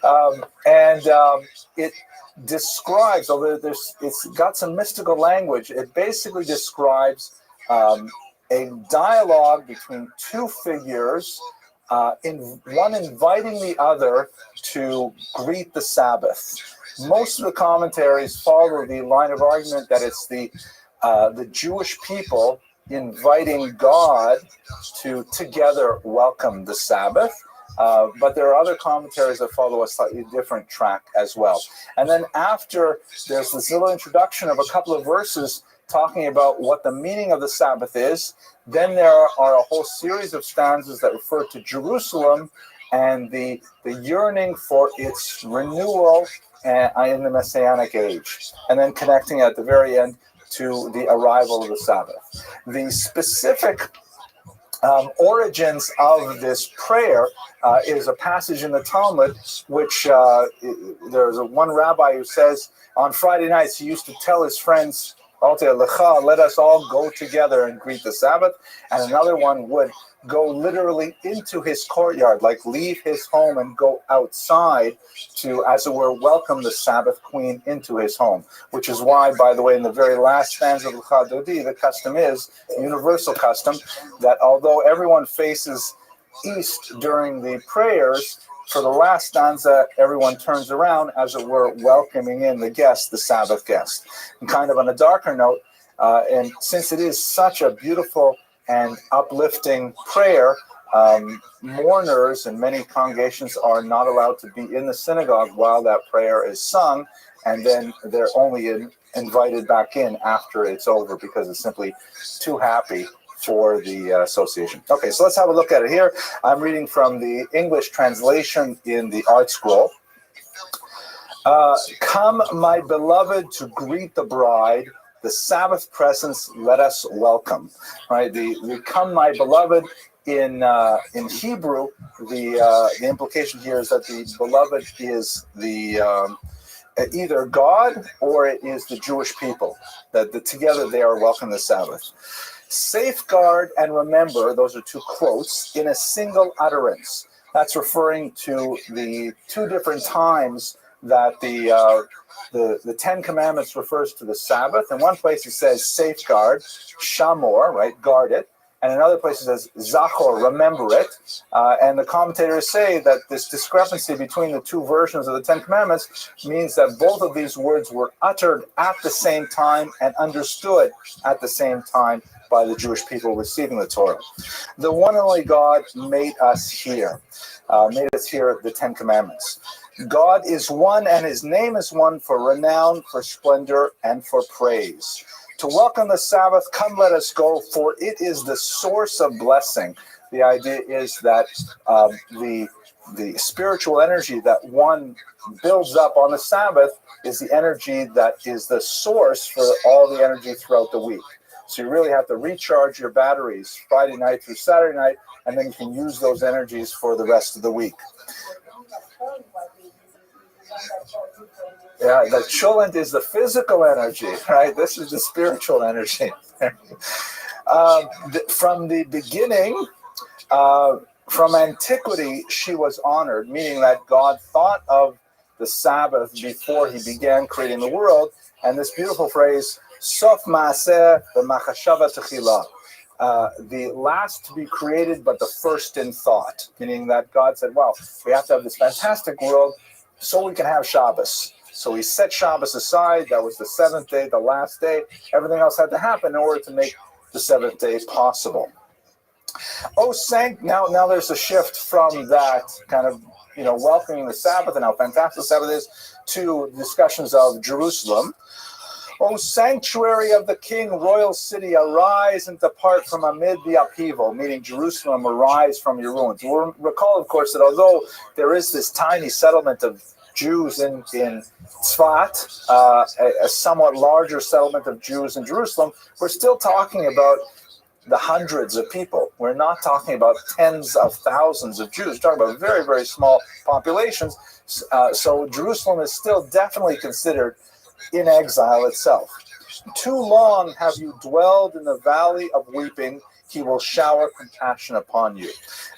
S1: It describes, although it's got some mystical language, it basically describes a dialogue between two figures, one inviting the other to greet the Sabbath. Most of the commentaries follow the line of argument that it's the Jewish people inviting God to together welcome the Sabbath. But there are other commentaries that follow a slightly different track as well. And then after, there's this little introduction of a couple of verses talking about what the meaning of the Sabbath is. Then there are a whole series of stanzas that refer to Jerusalem and the yearning for its renewal in the Messianic age. And then connecting at the very end to the arrival of the Sabbath. The specific origins of this prayer is a passage in the Talmud, which there's one rabbi who says on Friday nights he used to tell his friends, let us all go together and greet the Sabbath. And another one would go literally into his courtyard, like leave his home and go outside to, as it were, welcome the Sabbath queen into his home. Which is why, by the way, in the very last stanza of Lecha Dodi, the custom is, universal custom, that although everyone faces east during the prayers, for the last stanza, everyone turns around, as it were, welcoming in the guest, the Sabbath guest. And kind of on a darker note, and since it is such a beautiful and uplifting prayer, mourners in many congregations are not allowed to be in the synagogue while that prayer is sung, and then they're only invited back in after it's over because it's simply too happy for the association. Okay, so let's have a look at it here. I'm reading from the English translation in the Art Scroll. Come, my beloved, to greet the bride. The Sabbath presence, let us welcome. Right? The come, my beloved, in Hebrew, the implication here is that the beloved is the either God or it is the Jewish people. That together they are welcome the Sabbath. Safeguard and remember, those are two quotes, in a single utterance. That's referring to the two different times that the Ten Commandments refers to the Sabbath. In one place it says safeguard, shamor, right, guard it. and in other places as Zachor, remember it. And the commentators say that this discrepancy between the two versions of the Ten Commandments means that both of these words were uttered at the same time and understood at the same time by the Jewish people receiving the Torah. The one and only God made us hear the Ten Commandments. God is one, and his name is one, for renown, for splendor, and for praise. To welcome the Sabbath, come let us go, for it is the source of blessing. The idea is that the spiritual energy that one builds up on the Sabbath is the energy that is the source for all the energy throughout the week. So you really have to recharge your batteries Friday night through Saturday night, and then you can use those energies for the rest of the week. Yeah, the cholent is the physical energy, right? This is the spiritual energy. From the beginning, from antiquity, she was honored, meaning that God thought of the Sabbath before he began creating the world. And this beautiful phrase, Sof Maaseh v'machashava techila, the last to be created, but the first in thought, meaning that God said, wow, we have to have this fantastic world so we can have Shabbos. So he set Shabbos aside. That was the seventh day, the last day. Everything else had to happen in order to make the seventh day possible. Now there's a shift from that kind of, welcoming the Sabbath and how fantastic the Sabbath is to discussions of Jerusalem. O sanctuary of the king, royal city, arise and depart from amid the upheaval, meaning Jerusalem, arise from your ruins. We'll recall, of course, that although there is this tiny settlement of Jews in Tzfat, a somewhat larger settlement of Jews in Jerusalem, we're still talking about the hundreds of people. We're not talking about tens of thousands of Jews. We're talking about very, very small populations. So Jerusalem is still definitely considered in exile itself. Too long have you dwelled in the valley of weeping. He will shower compassion upon you.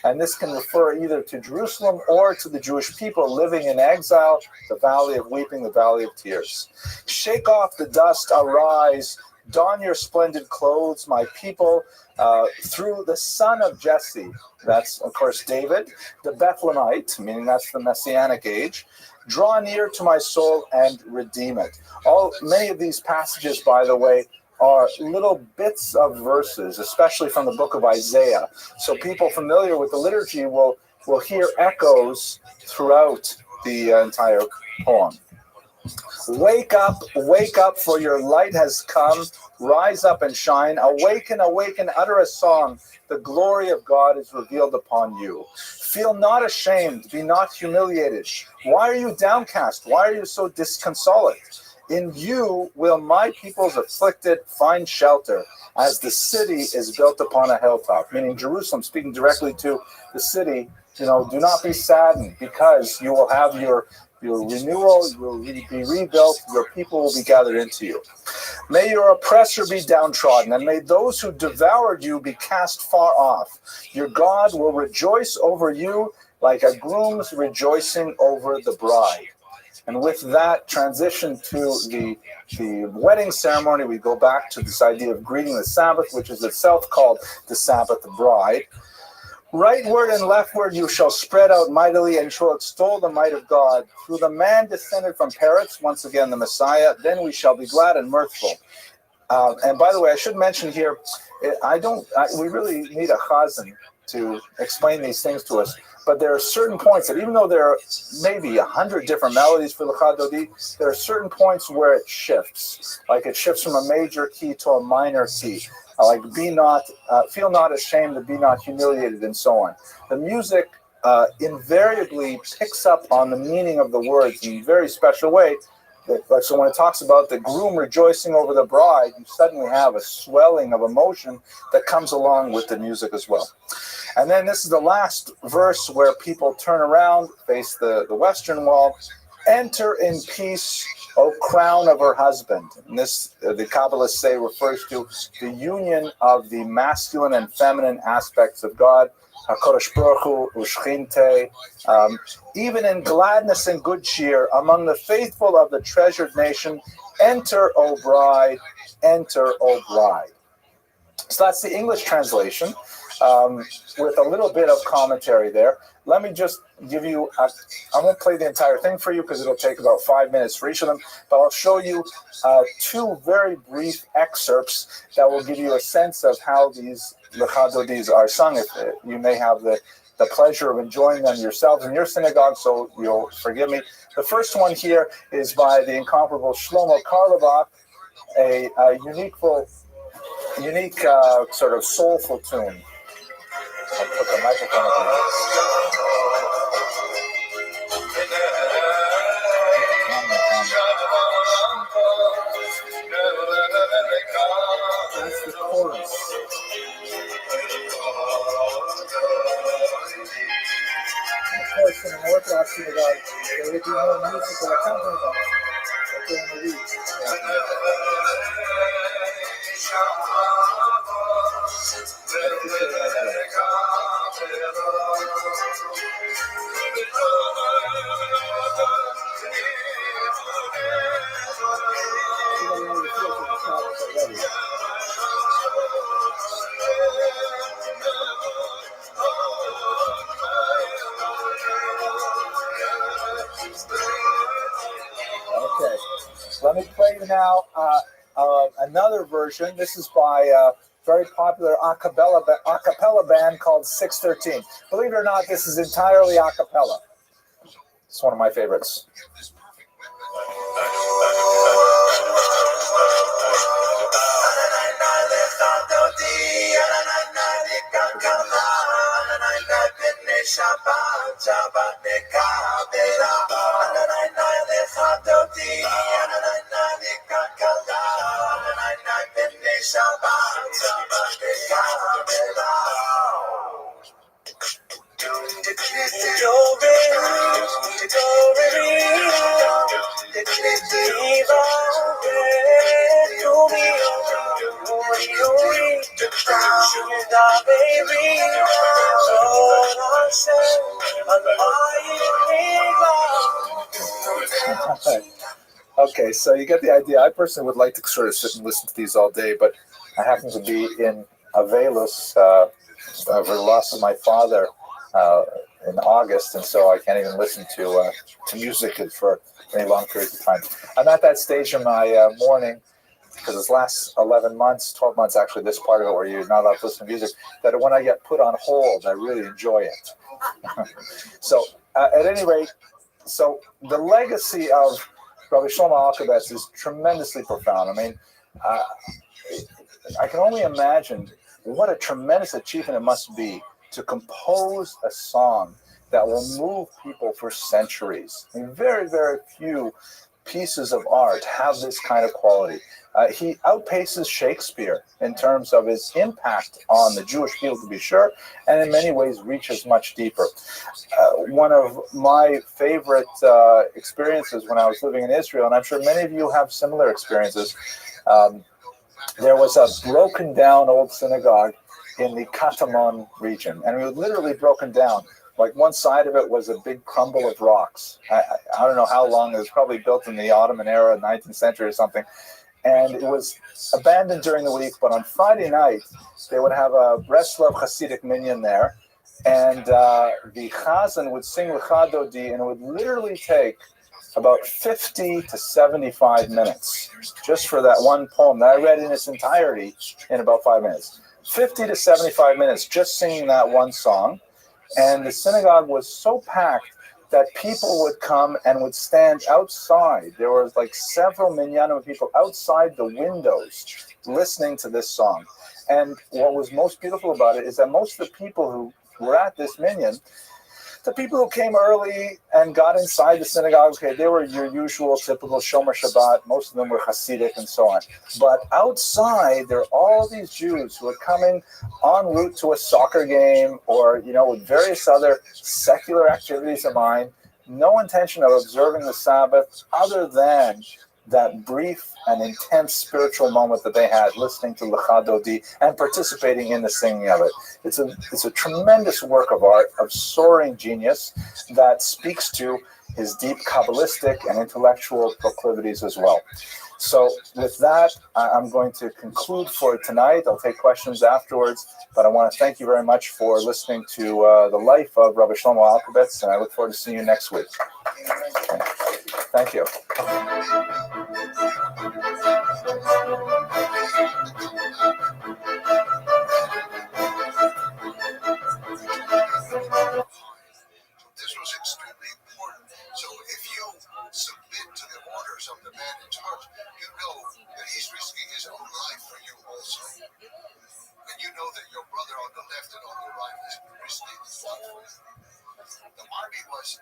S1: And this can refer either to Jerusalem or to the Jewish people living in exile, the valley of weeping, the valley of tears. Shake off the dust, arise, don your splendid clothes, my people, through the son of Jesse, that's, of course, David, the Bethlehemite, meaning that's the Messianic age, draw near to my soul and redeem it. Many of these passages, by the way, are little bits of verses, especially from the book of Isaiah. So people familiar with the liturgy will hear echoes throughout the entire poem. Wake up, for your light has come. Rise up and shine. Awaken, awaken, utter a song. The glory of God is revealed upon you. Feel not ashamed, be not humiliated. Why are you downcast? Why are you so disconsolate? In you will my peoples afflicted find shelter, as the city is built upon a hilltop. Meaning Jerusalem, speaking directly to the city, do not be saddened, because you will have your renewal, you will be rebuilt, your people will be gathered into you. May your oppressor be downtrodden, and may those who devoured you be cast far off. Your God will rejoice over you like a groom's rejoicing over the bride. And with that transition to the wedding ceremony, we go back to this idea of greeting the Sabbath, which is itself called the Sabbath bride. Rightward and leftward you shall spread out mightily, and shall extol the might of God. Through the man descended from Peretz, once again the Messiah, then we shall be glad and mirthful. And by the way, I should mention here, we really need a chazan to explain these things to us. But there are certain points that, even though there are maybe 100 different melodies for the Chadodi, there are certain points where it shifts. Like it shifts from a major key to a minor key. Like feel not ashamed, and be not humiliated, and so on. The music invariably picks up on the meaning of the words in a very special way. So when it talks about the groom rejoicing over the bride, you suddenly have a swelling of emotion that comes along with the music as well. And then this is the last verse where people turn around, face the western wall. Enter in peace, O crown of her husband. And this, the Kabbalists say, refers to the union of the masculine and feminine aspects of God. HaKadosh Baruch Hu, Ushchinte, even in gladness and good cheer, among the faithful of the treasured nation, enter, O bride, enter, O bride. So that's the English translation with a little bit of commentary there. Let me just give you, I won't play the entire thing for you because it'll take about 5 minutes for each of them, but I'll show you two very brief excerpts that will give you a sense of how these Lecha Dodis are sung. If you may have the pleasure of enjoying them yourselves in your synagogue, so you'll forgive me. The first one here is by the incomparable Shlomo Karlovac, a unique sort of soulful tune. I'll put the microphone up here. That's the chorus. Of course, in an Orthodox synagogue, there would be no musical accompaniment, but during the week. Okay, let me play you now another version. This is by a very popular a cappella band called 613. Believe it or not, this is entirely a cappella. It's one of my favorites. Okay, so you get the idea. I personally would like to sort of sit and listen to these all day, but I happen to be in Avelis over the loss of my father in August, and so I can't even listen to music for any long periods of time. I'm at that stage in my mourning, because this last 11 months, 12 months actually, this part of it where you're not allowed to listen to music, that when I get put on hold, I really enjoy it. So at any rate, so the legacy of Rabbi Shlomo Alkabetz is tremendously profound. I mean, I can only imagine what a tremendous achievement it must be to compose a song that will move people for centuries. I mean, very, very few pieces of art have this kind of quality. He outpaces Shakespeare in terms of his impact on the Jewish people, to be sure, and in many ways reaches much deeper. One of my favorite experiences when I was living in Israel, and I'm sure many of you have similar experiences, there was a broken down old synagogue in the Katamon region, and it was literally broken down. Like one side of it was a big crumble of rocks. I don't know how long. It was probably built in the Ottoman era, 19th century or something. And it was abandoned during the week, but on Friday night, they would have a Breslov Hasidic minyan there, and the Chazan would sing Lecha Dodi, and it would literally take about 50 to 75 minutes just for that one poem that I read in its entirety in about 5 minutes. 50 to 75 minutes just singing that one song. And the synagogue was so packed that people would come and would stand outside. There was like several minyanim of people outside the windows listening to this song. And what was most beautiful about it is that most of the people who were at this minyan, the people who came early and got inside the synagogue, okay, they were your usual typical Shomer Shabbat. Most of them were Hasidic and so on. But outside, there are all these Jews who are coming en route to a soccer game or, with various other secular activities in mind, no intention of observing the Sabbath other than that brief and intense spiritual moment that they had listening to Lecha Dodi and participating in the singing of it. It's a tremendous work of art, of soaring genius that speaks to his deep Kabbalistic and intellectual proclivities as well. So with that, I'm going to conclude for tonight. I'll take questions afterwards, but I want to thank you very much for listening to the life of Rabbi Shlomo Alkabetz, and I look forward to seeing you next week. Thank you.
S4: This was extremely important. So if you submit to the orders of the man in charge, you know that he's risking his own life for you also. And you know that your brother on the left and on the right is risking his life for you. The army was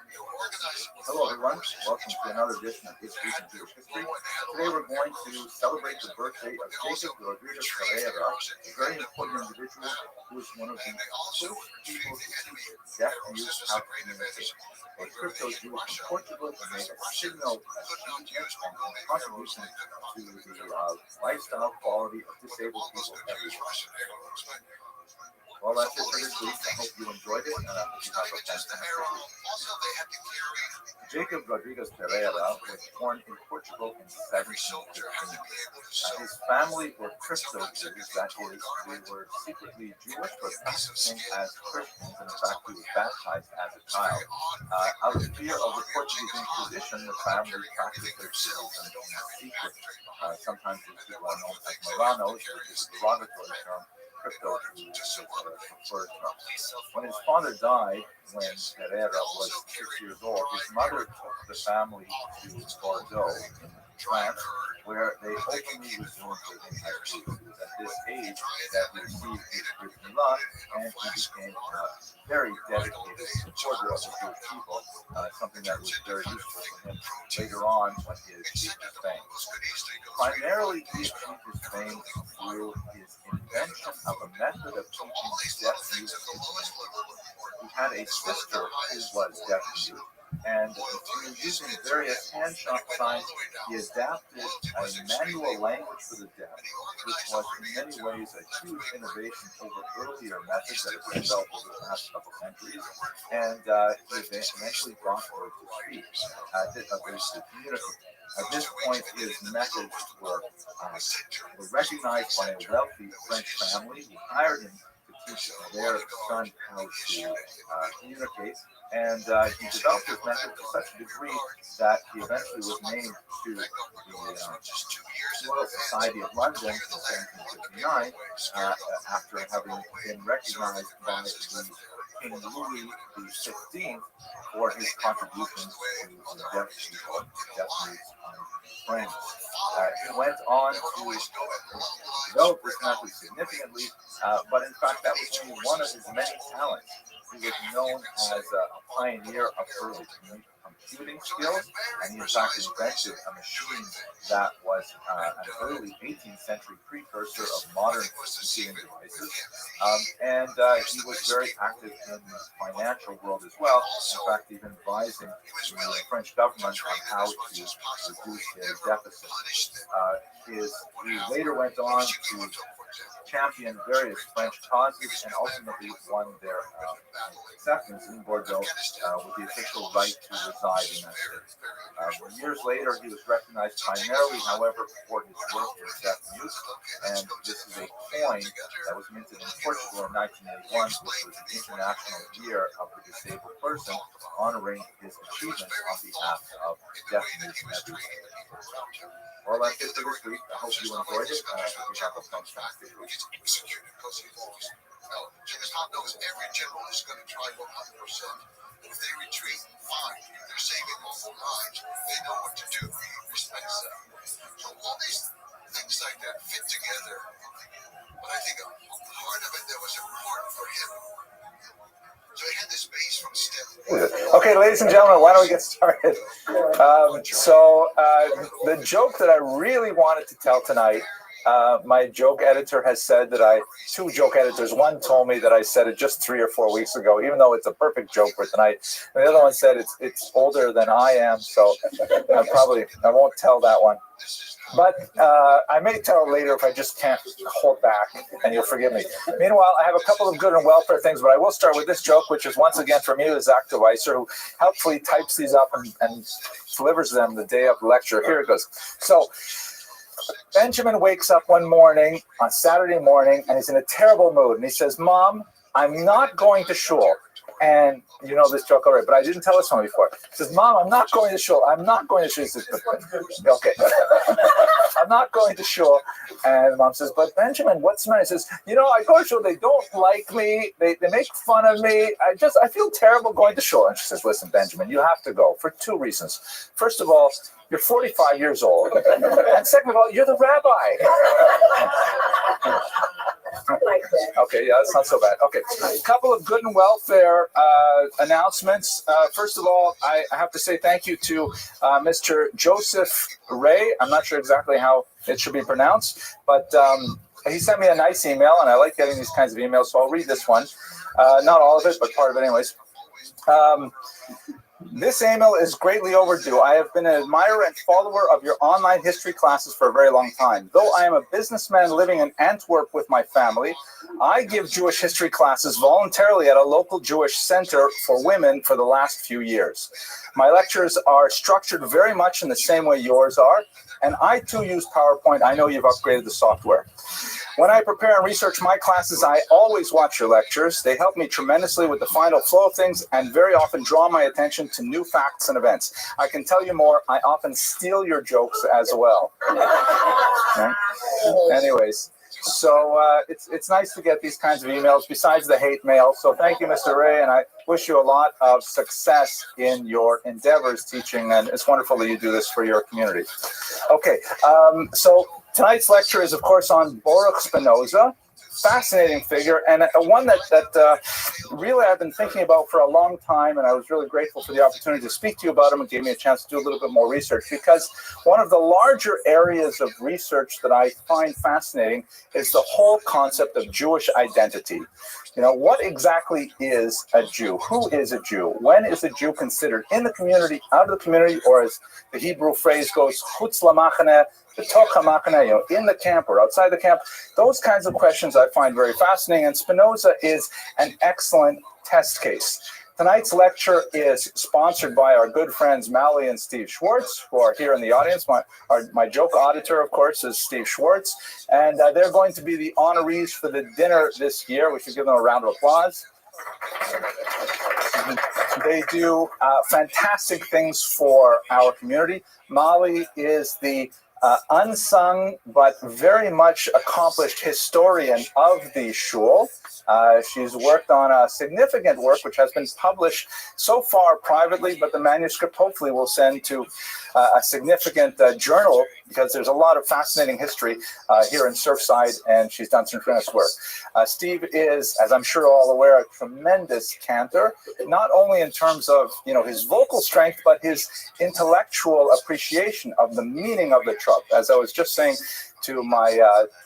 S4: organized.
S1: Hello everyone, welcome to another edition of This Week in Jewish History. Today we're going to celebrate the birthday of Jacob Rodriguez Pereira, a very important individual who was one of the first people to teach deaf youth how to communicate. A crypto Jew from Portugal who made a signal contribution to the lifestyle quality of disabled people everywhere. Well, that's it for this week. I hope you enjoyed it, and I hope you have a fantastic week. Jacob Rodriguez Pereira was born in Portugal in 1715. His family were crypto Jews, that is, they were secretly Jewish but practicing as Christians, and in fact he was baptized as a child. Out of fear of the Portuguese Inquisition, the family practiced their Judaism in secret. Sometimes these people are known as Maranos, which is a derogatory term. Crypto Jews is preferred term. When his father died, when Pereira was 6 years old, his mother took the family to Bordeaux in France, where they openly resumed living as Jews. It was at this age that he received his Brit Milah, and he became a very dedicated supporter of the Jewish people, something that was very useful for him later on when he achieved his fame. Primarily, he achieved his fame through his invention of a method of teaching deaf youth to communicate. He had a sister who was deaf mute, and through using various hand signs, he adapted a manual language for the deaf, which was in many ways a huge innovation over earlier methods that have been developed over the past couple centuries, and he eventually brought her to speak, to communicate. At this point, his methods were recognized by a wealthy French family who hired him to teach their son how to communicate. And he developed his method to such a degree that he eventually was named to the Royal Society of London in 1759 after having been recognized by the King Louis XVI for his contributions to the deaf people, deaf mutes in France. He went on to develop this method significantly, but in fact that was only one of his many talents. He was known as a pioneer of early computing skills, and he in fact invented a machine that was an early 18th century precursor of modern computing devices. And he was very active in the financial world as well, in fact even advising the French government on how to reduce their deficit. He later went on to champion various French causes and ultimately won their acceptance in Bordeaux with the official right to reside in that state. Years later, he was recognized primarily, however, for his work with deaf youth, and this is a coin that was minted in Portugal in 1981, which was the International Year of the Disabled Person, honoring his achievements on behalf of deaf youth everywhere. Well, that's it for this week. I hope you enjoyed it, and I hope you have a fantastic week.
S4: Genghis Khan knows every general is going to try 100%. And if they retreat, fine. They're saving all their lives. They know what to do. He respects them. So all these things like that fit together. But I think a part of it that was important for him. So he had this base from step.
S1: Okay, ladies and gentlemen, why don't we get started? The joke that I really wanted to tell tonight My joke editor has said that two joke editors, one told me that I said it just 3 or 4 weeks ago, even though it's a perfect joke for tonight. And the other one said it's older than I am, so I won't tell that one. But I may tell it later if I just can't hold back, and you'll forgive me. Meanwhile, I have a couple of good and welfare things, but I will start with this joke, which is once again from you, Zach Devicer, who helpfully types these up and delivers them the day of the lecture. Here it goes. So Benjamin wakes up one morning, on Saturday morning, and he's in a terrible mood. And he says, Mom, I'm not going to shul. And you know this joke already, but I didn't tell this one before. He says, Mom, I'm not going to shul. I'm not going to shul. He says, okay. I'm not going to shul. And Mom says, but Benjamin, what's the matter? He says, I go to shul. They don't like me. They make fun of me. I feel terrible going to shul. And she says, listen, Benjamin, you have to go for 2 reasons. First of all, you're 45 years old. And second of all, you're the rabbi.
S6: Like that.
S1: Okay, yeah, that's not so bad. Okay, a couple of good and welfare announcements. First of all, I have to say thank you to Mr. Joseph Ray. I'm not sure exactly how it should be pronounced, but he sent me a nice email, and I like getting these kinds of emails, so I'll read this one. Not all of it, but part of it anyways. This email is greatly overdue. I have been an admirer and follower of your online history classes for a very long time. Though I am a businessman living in Antwerp with my family, I give Jewish history classes voluntarily at a local Jewish center for women for the last few years. My lectures are structured very much in the same way yours are, and I too use PowerPoint. I know you've upgraded the software. When I prepare and research my classes, I always watch your lectures. They help me tremendously with the final flow of things and very often draw my attention to new facts and events. I can tell you more. I often steal your jokes as well. Okay. Anyways, so it's nice to get these kinds of emails besides the hate mail. So thank you, Mr. Ray, and I wish you a lot of success in your endeavors teaching, and it's wonderful that you do this for your community. Okay, so tonight's lecture is, of course, on Baruch Spinoza. Fascinating figure, and one that really I've been thinking about for a long time, and I was really grateful for the opportunity to speak to you about him and gave me a chance to do a little bit more research, because one of the larger areas of research that I find fascinating is the whole concept of Jewish identity. What exactly is a Jew? Who is a Jew? When is a Jew considered in the community, out of the community, or as the Hebrew phrase goes, chutz lamachane, b'toch hamachane, in the camp or outside the camp? Those kinds of questions I find very fascinating, and Spinoza is an excellent test case. Tonight's lecture is sponsored by our good friends Mally and Steve Schwartz, who are here in the audience. My joke auditor, of course, is Steve Schwartz, and they're going to be the honorees for the dinner this year. We should give them a round of applause. They do fantastic things for our community. Mally is the unsung but very much accomplished historian of the shul. She's worked on a significant work which has been published so far privately, but the manuscript hopefully will send to a significant journal, because there's a lot of fascinating history here in Surfside, and she's done some tremendous work. Steve is, as I'm sure you're all aware, a tremendous cantor, not only in terms of his vocal strength, but his intellectual appreciation of the meaning of the trup. As I was just saying to my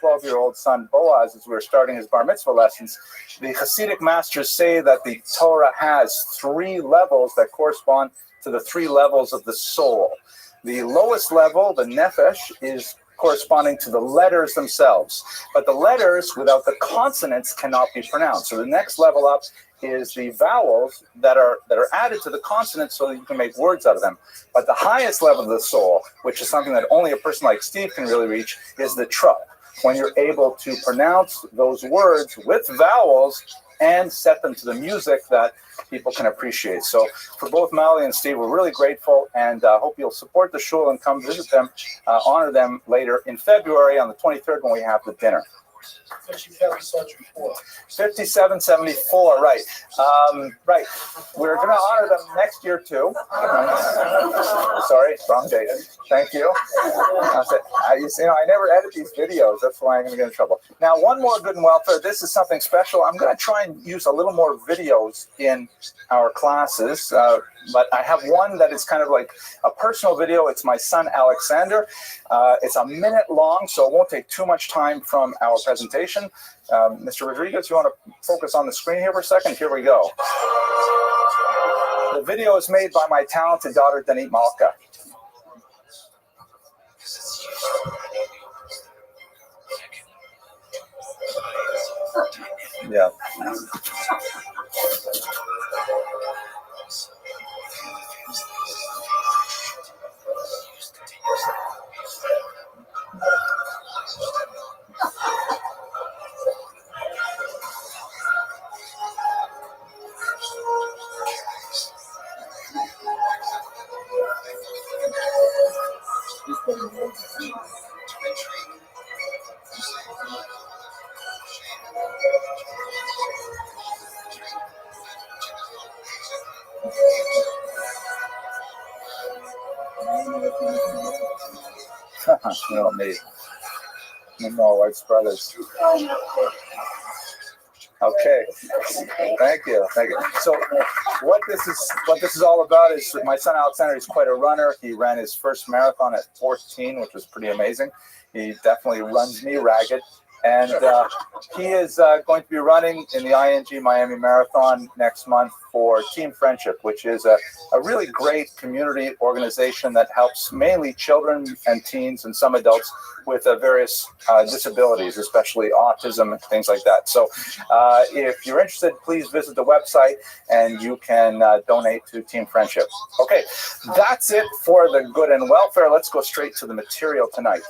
S1: 12-year-old son Boaz as we were starting his bar mitzvah lessons, the Hasidic masters say that the Torah has 3 levels that correspond to the 3 levels of the soul. The lowest level, the nefesh, is corresponding to the letters themselves. But the letters without the consonants cannot be pronounced. So the next level up is the vowels that are added to the consonants so that you can make words out of them. But the highest level of the soul, which is something that only a person like Steve can really reach, is the trup, when you're able to pronounce those words with vowels and set them to the music that people can appreciate. So for both Mally and Steve, we're really grateful, and hope you'll support the shul and come visit them, honor them later in February on the 23rd when we have the dinner.
S5: 5774.
S1: 5774, right. Right. We're going to honor them next year, too. Sorry, wrong date. Thank you. I never edit these videos. That's why I'm going to get in trouble. Now, one more good and welfare. This is something special. I'm going to try and use a little more videos in our classes, but I have one that is kind of like a personal video. It's my son, Alexander. It's a minute long, so it won't take too much time from our presentation. Mr. Rodriguez, you want to focus on the screen here for a second? Here we go. The video is made by my talented daughter, Danit Malka. Yeah. You know me. No, White's brothers. Okay. Thank you. Thank you. So what this is all about is my son Alexander is quite a runner. He ran his first marathon at 14, which was pretty amazing. He definitely runs me ragged. And he is going to be running in the ING Miami Marathon next month for Team Friendship, which is a really great community organization that helps mainly children and teens and some adults with various disabilities, especially autism and things like that. So if you're interested, please visit the website and you can donate to Team Friendship. Okay, that's it for the good and welfare. Let's go straight to the material tonight.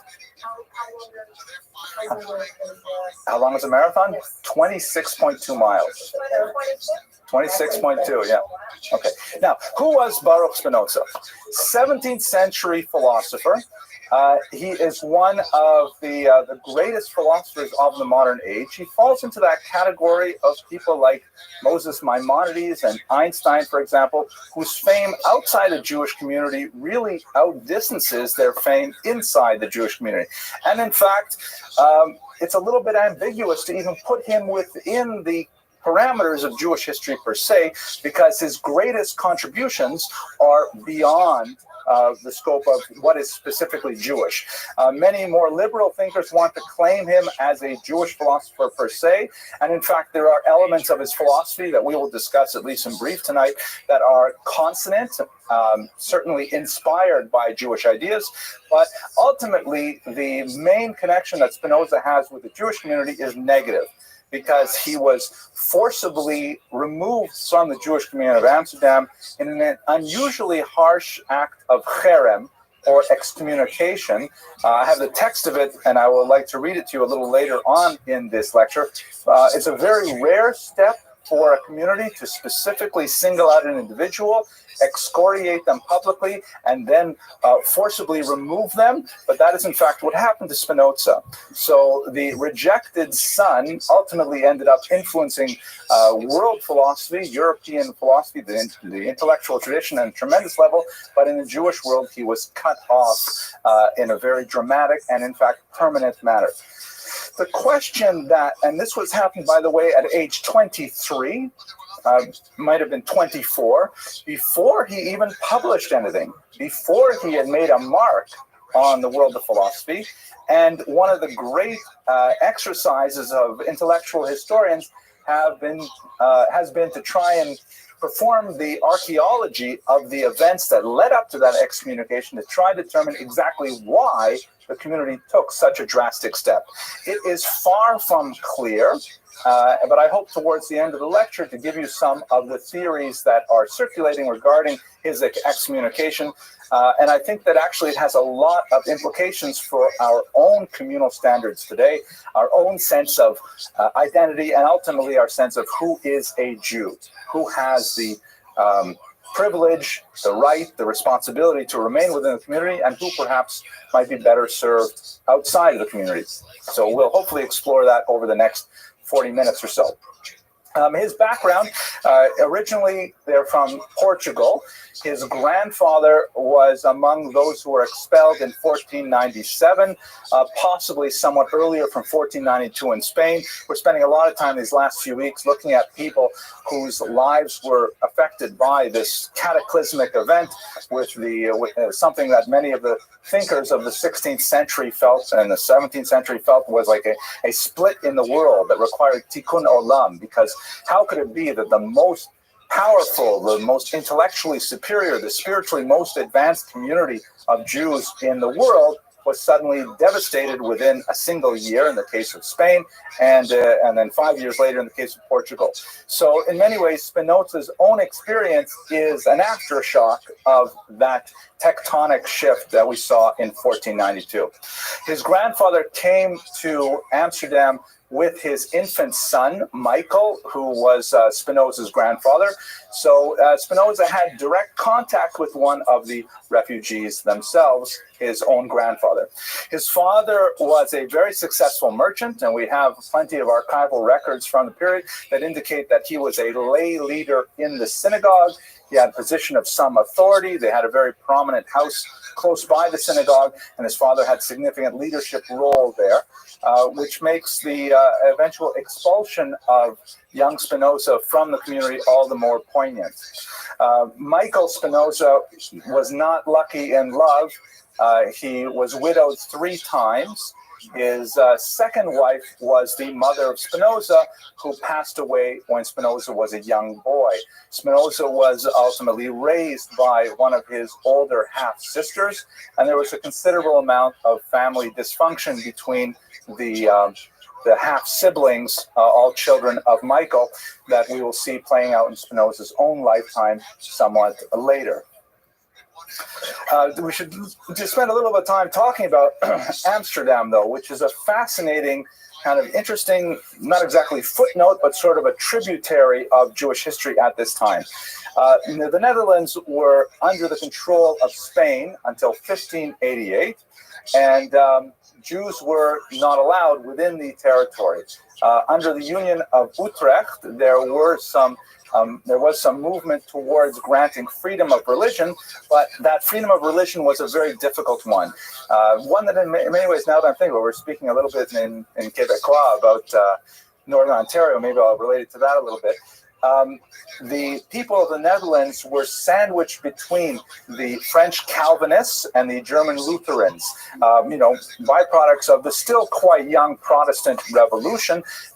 S1: How long is a marathon? 26.2 miles. 26.2, yeah. Okay. Now, who was Baruch Spinoza? 17th century philosopher. He is one of the greatest philosophers of the modern age. He falls into that category of people like Moses Maimonides and Einstein, for example, whose fame outside the Jewish community really outdistances their fame inside the Jewish community. And in fact, it's a little bit ambiguous to even put him within the parameters of Jewish history per se, because his greatest contributions are beyond the scope of what is specifically Jewish. Many more liberal thinkers want to claim him as a Jewish philosopher per se, and in fact there are elements of his philosophy that we will discuss at least in brief tonight that are consonant, certainly inspired by Jewish ideas, but ultimately the main connection that Spinoza has with the Jewish community is negative, because he was forcibly removed from the Jewish community of Amsterdam in an unusually harsh act of cherem, or excommunication. I have the text of it, and I would like to read it to you a little later on in this lecture. It's a very rare step for a community to specifically single out an individual, excoriate them publicly, and then forcibly remove them. But that is in fact what happened to Spinoza. So the rejected son ultimately ended up influencing world philosophy, European philosophy, the intellectual tradition at a tremendous level. But in the Jewish world, he was cut off in a very dramatic and in fact permanent manner. The question that, and this was happening, by the way, at age 23, might have been 24, before he even published anything, before he had made a mark on the world of philosophy. And one of the great exercises of intellectual historians has been to try and perform the archaeology of the events that led up to that excommunication, to try to determine exactly why the community took such a drastic step. It is far from clear, but I hope towards the end of the lecture to give you some of the theories that are circulating regarding his excommunication. And I think that actually it has a lot of implications for our own communal standards today, our own sense of identity, and ultimately our sense of who is a Jew, who has the privilege, the right, the responsibility to remain within the community, and who perhaps might be better served outside of the community. So we'll hopefully explore that over the next 40 minutes or so. His background, originally they're from Portugal. His grandfather was among those who were expelled in 1497, possibly somewhat earlier from 1492 in Spain. We're spending a lot of time these last few weeks looking at people whose lives were affected by this cataclysmic event with something that many of the thinkers of the 16th century felt and the 17th century felt was like a split in the world that required tikkun olam, because how could it be that the most powerful, the most intellectually superior, the spiritually most advanced community of Jews in the world was suddenly devastated within a single year in the case of Spain, and then 5 years later in the case of Portugal. So in many ways, Spinoza's own experience is an aftershock of that tectonic shift that we saw in 1492. His grandfather came to Amsterdam with his infant son, Michael, who was Spinoza's grandfather. So Spinoza had direct contact with one of the refugees themselves, his own grandfather. His father was a very successful merchant, and we have plenty of archival records from the period that indicate that he was a lay leader in the synagogue. He had a position of some authority. They had a very prominent house close by the synagogue, and his father had significant leadership role there, which makes the eventual expulsion of young Spinoza from the community all the more poignant. Michael Spinoza was not lucky in love. He was widowed 3 times. His second wife was the mother of Spinoza, who passed away when Spinoza was a young boy. Spinoza was ultimately raised by one of his older half-sisters, and there was a considerable amount of family dysfunction between the half-siblings, all children of Michael, that we will see playing out in Spinoza's own lifetime somewhat later. We should just spend a little bit of time talking about Amsterdam, though, which is a fascinating, kind of interesting, not exactly footnote, but sort of a tributary of Jewish history at this time. The Netherlands were under the control of Spain until 1588, and Jews were not allowed within the territory. Under the Union of Utrecht, there was some movement towards granting freedom of religion, but that freedom of religion was a very difficult one. One that in many ways, now that I'm thinking about it, we're speaking a little bit in Quebecois about Northern Ontario, maybe I'll relate it to that a little bit. The people of the Netherlands were sandwiched between the French Calvinists and the German Lutherans, byproducts of the still quite young Protestant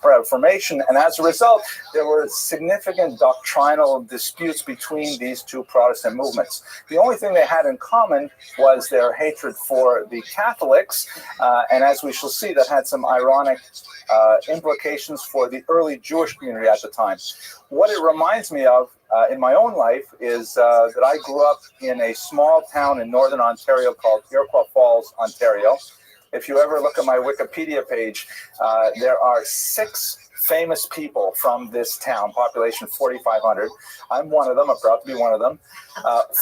S1: Reformation, and as a result, there were significant doctrinal disputes between these two Protestant movements. The only thing they had in common was their hatred for the Catholics, and as we shall see, that had some ironic implications for the early Jewish community at the time. What it reminds me of in my own life is that I grew up in a small town in Northern Ontario called Iroquois Falls, Ontario. If you ever look at my Wikipedia page, there are 6 famous people from this town, population 4,500. I'm one of them. I'm proud to be one of them.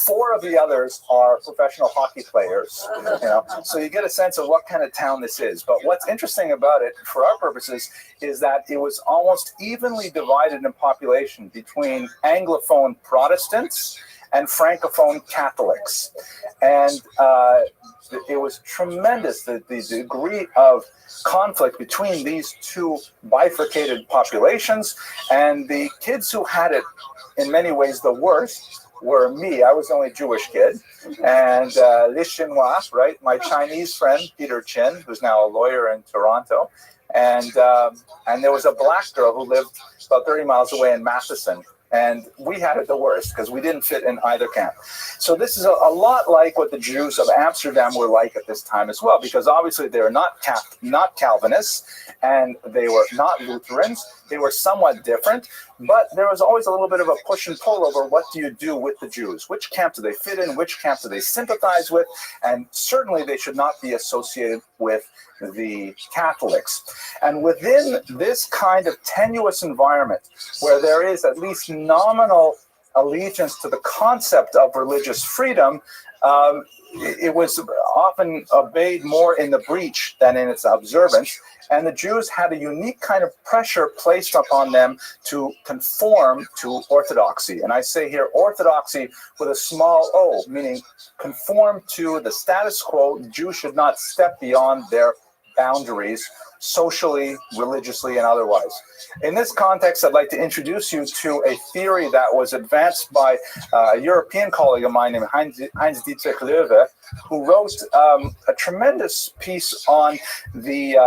S1: 4 of the others are professional hockey players. So you get a sense of what kind of town this is. But what's interesting about it, for our purposes, is that it was almost evenly divided in population between Anglophone Protestants and Francophone Catholics. And it was tremendous, the degree of conflict between these two bifurcated populations, and the kids who had it in many ways the worst were me. I was the only Jewish kid, and Les Chinois, right, my Chinese friend Peter Chin, who's now a lawyer in Toronto, and there was a black girl who lived about 30 miles away in Matheson. And we had it the worst because we didn't fit in either camp. So this is a lot like what the Jews of Amsterdam were like at this time as well, because obviously they were not Calvinists and they were not Lutherans. They were somewhat different, but there was always a little bit of a push and pull over what do you do with the Jews? Which camp do they fit in? Which camp do they sympathize with? And certainly they should not be associated with the Catholics. And within this kind of tenuous environment where there is at least nominal allegiance to the concept of religious freedom, it was often obeyed more in the breach than in its observance. And the Jews had a unique kind of pressure placed upon them to conform to orthodoxy. And I say here orthodoxy with a small o, meaning conform to the status quo. The Jews should not step beyond their boundaries, socially, religiously, and otherwise. In this context, I'd like to introduce you to a theory that was advanced by a European colleague of mine named Heinz-Dietrich Löwe, who wrote a tremendous piece on the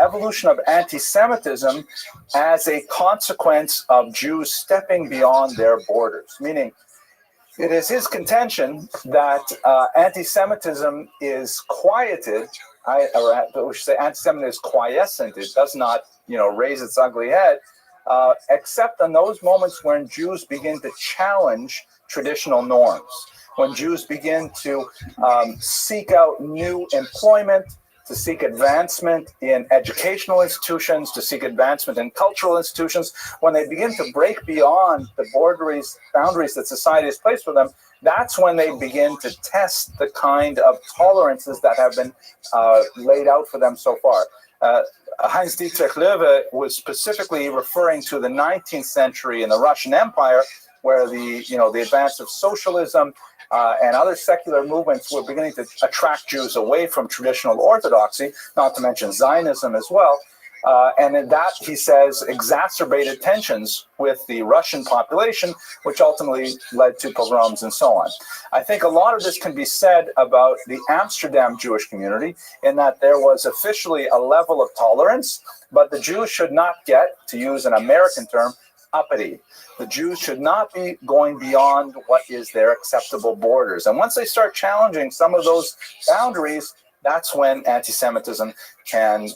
S1: evolution of anti-Semitism as a consequence of Jews stepping beyond their borders, meaning it is his contention that anti-Semitism is quieted, we should say anti-Semitism is quiescent. It does not, raise its ugly head, except in those moments when Jews begin to challenge traditional norms, when Jews begin to seek out new employment, to seek advancement in educational institutions, to seek advancement in cultural institutions, when they begin to break beyond the boundaries that society has placed for them, that's when they begin to test the kind of tolerances that have been laid out for them so far. Heinz-Dietrich Löwe was specifically referring to the 19th century in the Russian Empire, where the advance of socialism and other secular movements were beginning to attract Jews away from traditional orthodoxy, not to mention Zionism as well. And in that, he says, exacerbated tensions with the Russian population, which ultimately led to pogroms and so on. I think a lot of this can be said about the Amsterdam Jewish community, in that there was officially a level of tolerance, but the Jews should not get, to use an American term, uppity. The Jews should not be going beyond what is their acceptable borders. And once they start challenging some of those boundaries, that's when anti-Semitism can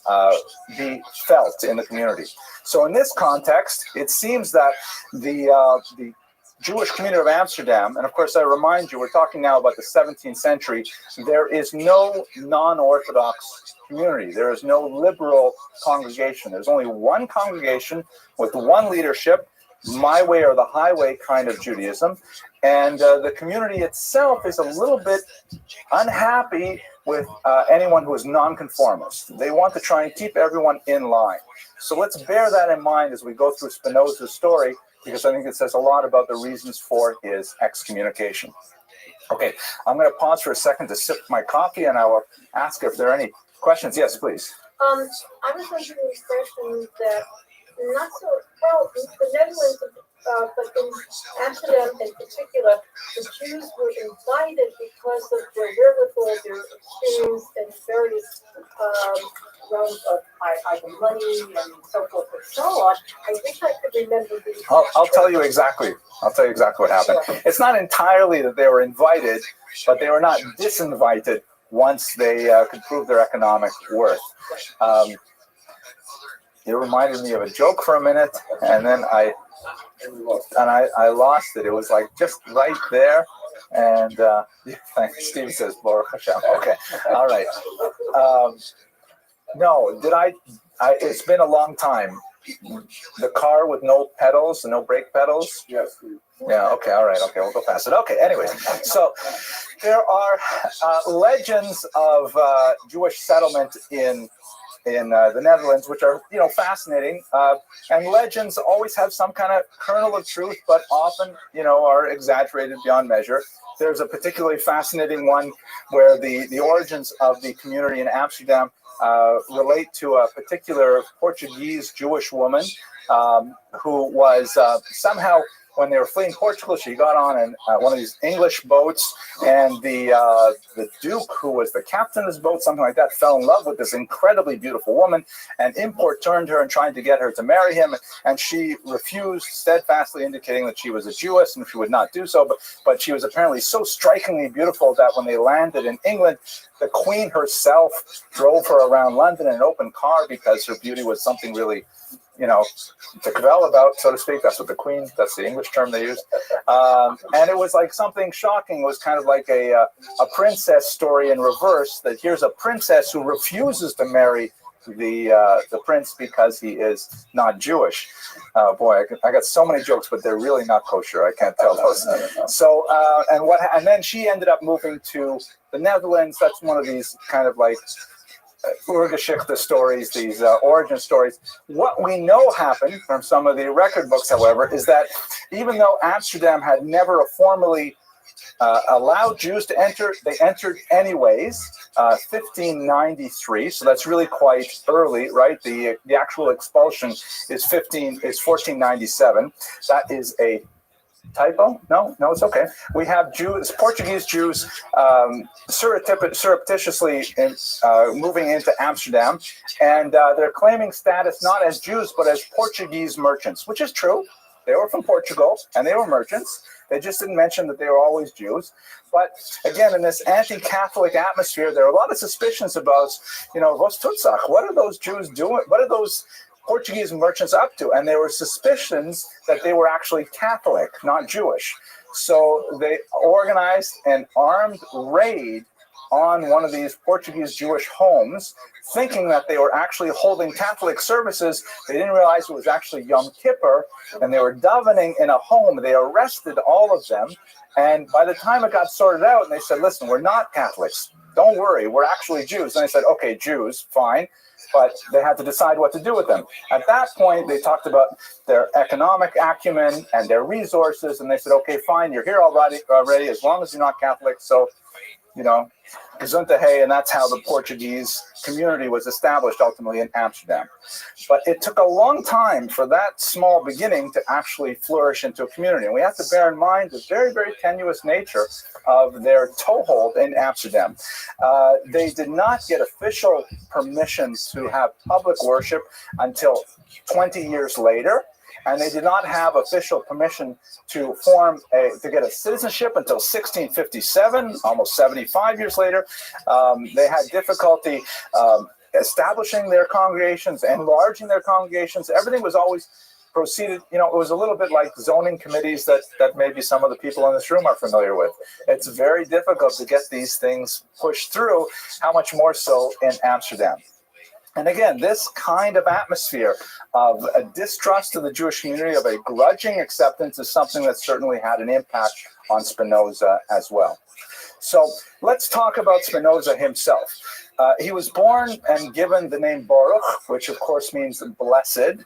S1: be felt in the community. So in this context, it seems that the Jewish community of Amsterdam, and of course I remind you, we're talking now about the 17th century, there is no non-Orthodox community. There is no liberal congregation. There's only one congregation with one leadership, my way or the highway kind of Judaism. And the community itself is a little bit unhappy with anyone who is nonconformist. They want to try and keep everyone in line. So let's bear that in mind as we go through Spinoza's story, because I think it says a lot about the reasons for his excommunication. Okay, I'm going to pause for a second to sip my coffee, and I will ask if there are any questions. Yes, please.
S6: I was under the impression that not so well the Netherlands, but in Amsterdam in particular, the Jews were invited because of their wherewithal, their experience, and various realms of either money and so forth and so on. I wish I could remember these.
S1: I'll tell you exactly. I'll tell you exactly what happened. Sure. It's not entirely that they were invited, but they were not disinvited once they could prove their economic worth. It reminded me of a joke for a minute, and then I lost it. It was like just right there. And thanks. Steve says, Baruch Hashem. Okay. All right. No, it's been a long time. The car with no pedals, no brake pedals?
S3: Yes.
S1: Yeah, okay, all right, okay, we'll go past it. Okay, anyways, so there are legends of Jewish settlement in the Netherlands, which are, fascinating. And legends always have some kind of kernel of truth, but often, are exaggerated beyond measure. There's a particularly fascinating one where the origins of the community in Amsterdam relate to a particular Portuguese Jewish woman who was somehow, when they were fleeing Portugal, she got on one of these English boats, and the Duke, who was the captain of this boat, something like that, fell in love with this incredibly beautiful woman, and import turned her and tried to get her to marry him, and she refused, steadfastly indicating that she was a Jewess and she would not do so, but she was apparently so strikingly beautiful that when they landed in England, the Queen herself drove her around London in an open car because her beauty was something really, to cavil about, so to speak. That's the English term they use. And it was like something shocking. It was kind of like a princess story in reverse, that here's a princess who refuses to marry the prince because he is not Jewish. Boy, I got so many jokes, but they're really not kosher. I can't tell those. So and then she ended up moving to the Netherlands. That's one of these kind of like Urgeschichte stories, these origin stories. What we know happened from some of the record books, however, is that even though Amsterdam had never formally allowed Jews to enter, they entered anyways. 1593, so that's really quite early, right? The actual expulsion is 1497. That is a typo? No, it's okay. We have Jews, Portuguese Jews, surreptitiously moving into Amsterdam, and they're claiming status not as Jews but as Portuguese merchants, which is true. They were from Portugal and they were merchants. They just didn't mention that they were always Jews. But again, in this anti-Catholic atmosphere, there are a lot of suspicions about, was Tutsach? What are those Jews doing? What are those Portuguese merchants up to? And there were suspicions that they were actually Catholic, not Jewish. So they organized an armed raid on one of these Portuguese Jewish homes, thinking that they were actually holding Catholic services. They didn't realize it was actually Yom Kippur, and they were davening in a home. They arrested all of them, and by the time it got sorted out, and they said, listen, we're not Catholics. Don't worry, we're actually Jews. And they said, okay, Jews, fine. But they had to decide what to do with them. At that point, they talked about their economic acumen and their resources, and they said, okay, fine, you're here already as long as you're not Catholic. So, Gesundheit, and that's how the Portuguese community was established ultimately in Amsterdam. But it took a long time for that small beginning to actually flourish into a community. And we have to bear in mind the very, very tenuous nature of their toehold in Amsterdam. They did not get official permission to have public worship until 20 years later. And they did not have official permission to get a citizenship until 1657, almost 75 years later. They had difficulty establishing their congregations, enlarging their congregations. Everything was always proceeded, it was a little bit like zoning committees that maybe some of the people in this room are familiar with. It's very difficult to get these things pushed through, how much more so in Amsterdam. And again, this kind of atmosphere of a distrust of the Jewish community, of a grudging acceptance, is something that certainly had an impact on Spinoza as well. So let's talk about Spinoza himself. He was born and given the name Baruch, which of course means blessed.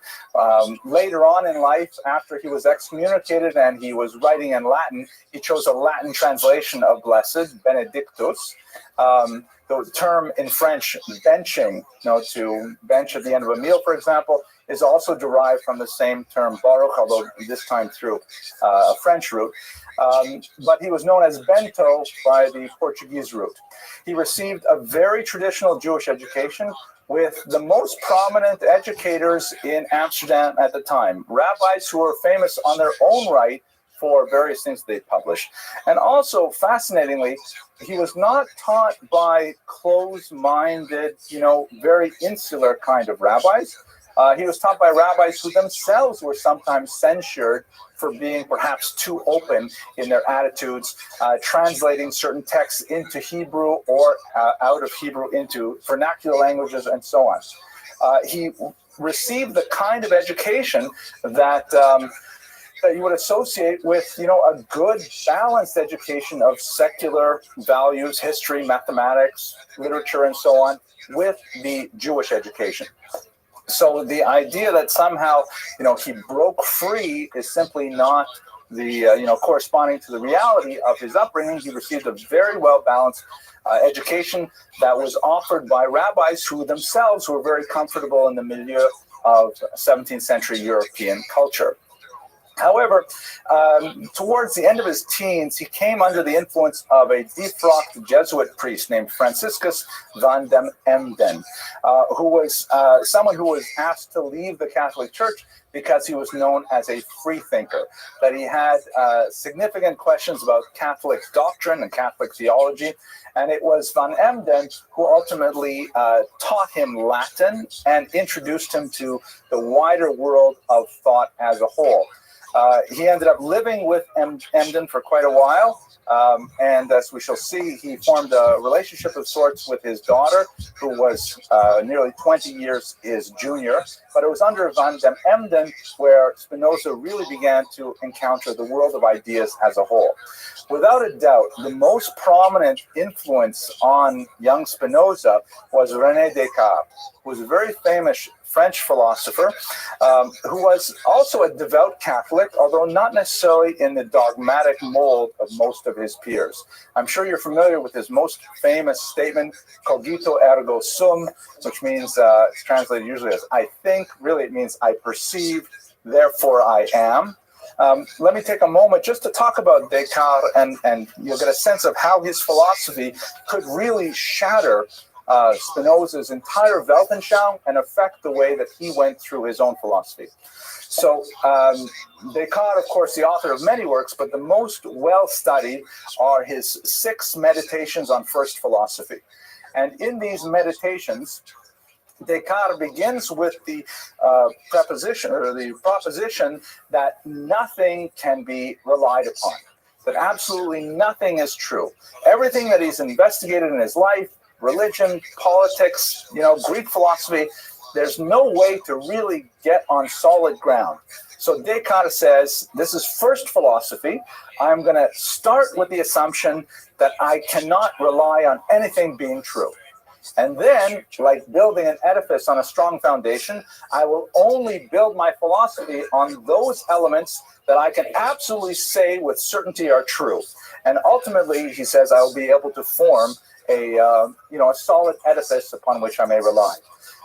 S1: Later on in life, after he was excommunicated and he was writing in Latin, he chose a Latin translation of blessed, Benedictus. The term in French, benching, to bench at the end of a meal, for example, is also derived from the same term Baruch, although this time through a French root. But he was known as Bento by the Portuguese root. He received a very traditional Jewish education with the most prominent educators in Amsterdam at the time, rabbis who were famous on their own right for various things they published. And also, fascinatingly, he was not taught by closed-minded, very insular kind of rabbis. He was taught by rabbis who themselves were sometimes censured for being perhaps too open in their attitudes, translating certain texts into Hebrew or out of Hebrew into vernacular languages and so on. He received the kind of education that you would associate with, a good, balanced education of secular values, history, mathematics, literature, and so on, with the Jewish education. So the idea that somehow, he broke free is simply not the, corresponding to the reality of his upbringing. He received a very well-balanced education that was offered by rabbis who themselves were very comfortable in the milieu of 17th century European culture. However, towards the end of his teens, he came under the influence of a defrocked Jesuit priest named Franciscus van den Emden, who was someone who was asked to leave the Catholic Church because he was known as a freethinker, that he had significant questions about Catholic doctrine and Catholic theology. And it was Van Emden who ultimately taught him Latin and introduced him to the wider world of thought as a whole. He ended up living with Emden for quite a while. And as we shall see, he formed a relationship of sorts with his daughter, who was nearly 20 years his junior. But it was under Van den Emden where Spinoza really began to encounter the world of ideas as a whole. Without a doubt, the most prominent influence on young Spinoza was René Descartes, who was a very famous French philosopher, who was also a devout Catholic, although not necessarily in the dogmatic mold of most of his peers. I'm sure you're familiar with his most famous statement, cogito ergo sum, which means, it's translated usually as I think. Really, it means I perceive, therefore I am. Let me take a moment just to talk about Descartes, and you'll get a sense of how his philosophy could really shatter Spinoza's entire Weltanschauung and affect the way that he went through his own philosophy. So Descartes, of course, the author of many works, but the most well-studied are his 6 meditations on first philosophy. And in these meditations, Descartes begins with the preposition or the proposition that nothing can be relied upon, that absolutely nothing is true. Everything that he's investigated in his life, religion, politics, Greek philosophy, there's no way to really get on solid ground. So Descartes says, this is first philosophy. I'm going to start with the assumption that I cannot rely on anything being true. And then, like building an edifice on a strong foundation, I will only build my philosophy on those elements that I can absolutely say with certainty are true. And ultimately, he says, I will be able to form a solid edifice upon which I may rely.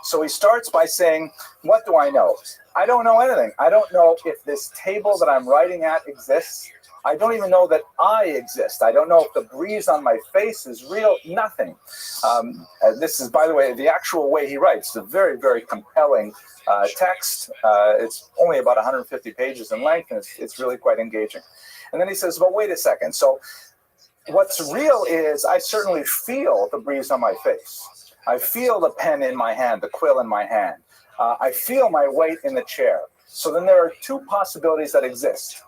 S1: So he starts by saying, what do I know? I don't know anything. I don't know if this table that I'm writing at exists. I don't even know that I exist. I don't know if the breeze on my face is real. Nothing. This is, by the way, the actual way he writes. It's a very, very compelling text. It's only about 150 pages in length, and it's really quite engaging. And then he says, well, wait a second. So what's real is I certainly feel the breeze on my face. I feel the pen in my hand, the quill in my hand. I feel my weight in the chair. So then there are 2 possibilities that exist.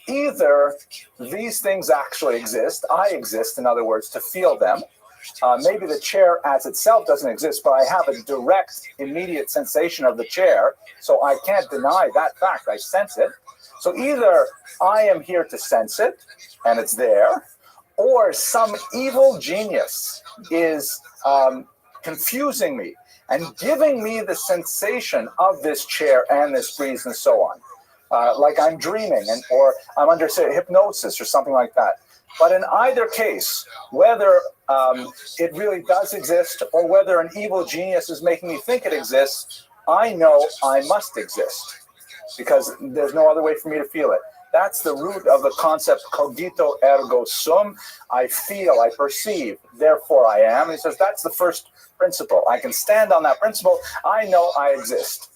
S1: Either these things actually exist, I exist, in other words, to feel them. Maybe the chair as itself doesn't exist, but I have a direct, immediate sensation of the chair, so I can't deny that fact. I sense it. So either I am here to sense it, and it's there, or some evil genius is confusing me and giving me the sensation of this chair and this breeze and so on. Like I'm dreaming or I'm under, say, hypnosis or something like that. But in either case, whether it really does exist or whether an evil genius is making me think it exists, I know I must exist because there's no other way for me to feel it. That's the root of the concept cogito ergo sum. I feel, I perceive, therefore I am. And he says that's the first principle. I can stand on that principle. I know I exist.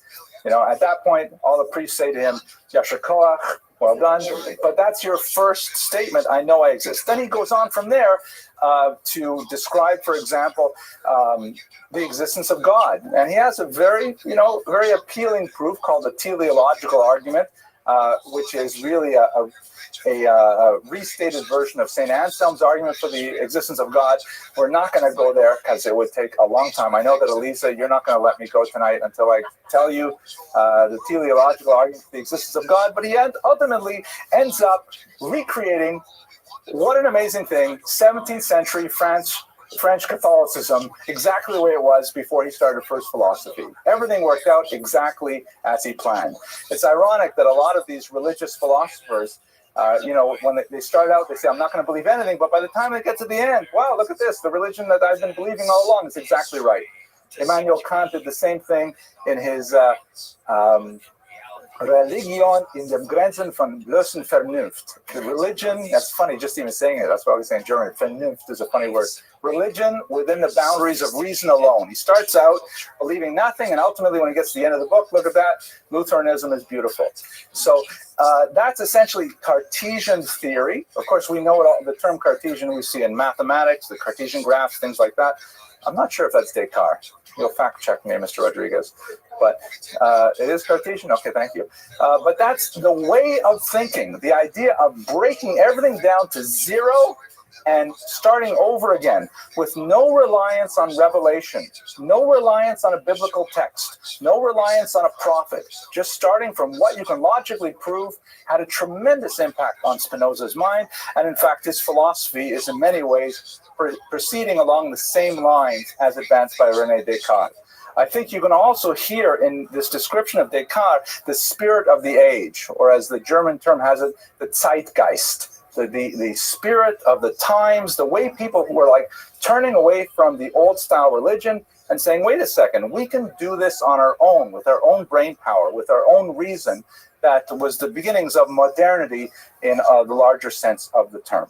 S1: At that point, all the priests say to him, Yasher Koach, well done. But that's your first statement, I know I exist. Then he goes on from there to describe, for example, the existence of God. And he has a very appealing proof called the teleological argument, which is really a restated version of St. Anselm's argument for the existence of God. We're not going to go there because it would take a long time. I know that, Elisa, you're not going to let me go tonight until I tell you the teleological argument for the existence of God. But he ultimately ends up recreating, what an amazing thing, 17th century French Catholicism, exactly the way it was before he started first philosophy. Everything worked out exactly as he planned. It's ironic that a lot of these religious philosophers, when they start out, they say, I'm not going to believe anything, but by the time they get to the end, wow, look at this, the religion that I've been believing all along is exactly right. Immanuel Kant did the same thing in his Religion in den Grenzen von bloßen Vernunft. The religion, that's funny, just even saying it, that's why we say in German, Vernunft is a funny word. Religion within the boundaries of reason alone. He starts out believing nothing, and ultimately when he gets to the end of the book, look at that, Lutheranism is beautiful. So that's essentially Cartesian theory. Of course, we know the term Cartesian we see in mathematics, the Cartesian graphs, things like that. I'm not sure if that's Descartes. You'll fact check me, Mr. Rodriguez. But it is Cartesian? Okay, thank you. But that's the way of thinking, the idea of breaking everything down to zero and starting over again with no reliance on revelation, no reliance on a biblical text, no reliance on a prophet, just starting from what you can logically prove had a tremendous impact on Spinoza's mind. And in fact, his philosophy is in many ways proceeding along the same lines as advanced by René Descartes. I think you can also hear in this description of Descartes the spirit of the age, or as the German term has it, the Zeitgeist. The spirit of the times, the way people were like turning away from the old style religion and saying, wait a second, we can do this on our own, with our own brain power, with our own reason. That was the beginnings of modernity in the larger sense of the term.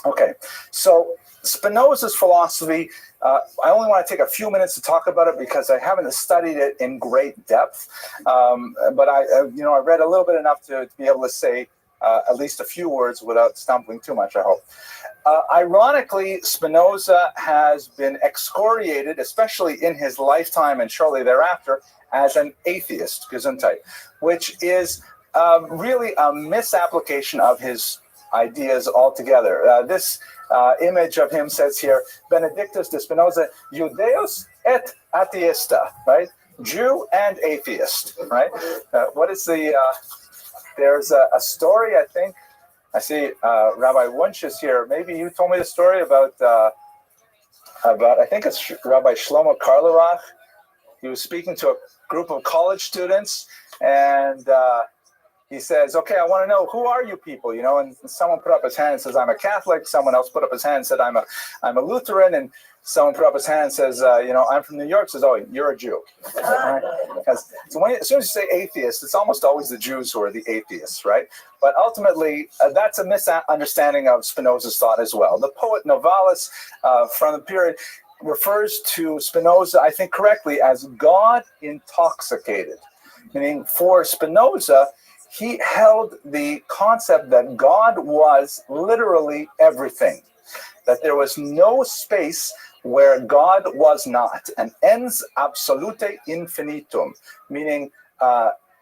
S1: Okay, so Spinoza's philosophy, I only want to take a few minutes to talk about it because I haven't studied it in great depth, but I read a little bit enough to be able to say at least a few words without stumbling too much, I hope. Ironically, Spinoza has been excoriated, especially in his lifetime and shortly thereafter, as an atheist, Gesundheit, which is really a misapplication of his ideas altogether. This image of him says here, Benedictus de Spinoza, Judeus et atheista, right? Jew and atheist, right? What is the... There's a story, I think. I see Rabbi Wunsch is here. Maybe you told me the story about I think it's Rabbi Shlomo Karlarach. He was speaking to a group of college students, and he says, okay, I want to know, who are you people? You know, and someone put up his hand and says, I'm a Catholic. Someone else put up his hand and said, I'm a Lutheran. And someone put up his hand and says, I'm from New York. Says, oh, you're a Jew. Right? Because as soon as you say atheist, it's almost always the Jews who are the atheists, right? But ultimately, that's a misunderstanding of Spinoza's thought as well. The poet Novalis from the period refers to Spinoza, I think correctly, as God intoxicated. Meaning for Spinoza, he held the concept that God was literally everything, that there was no space where God was not, an ens absolute infinitum, meaning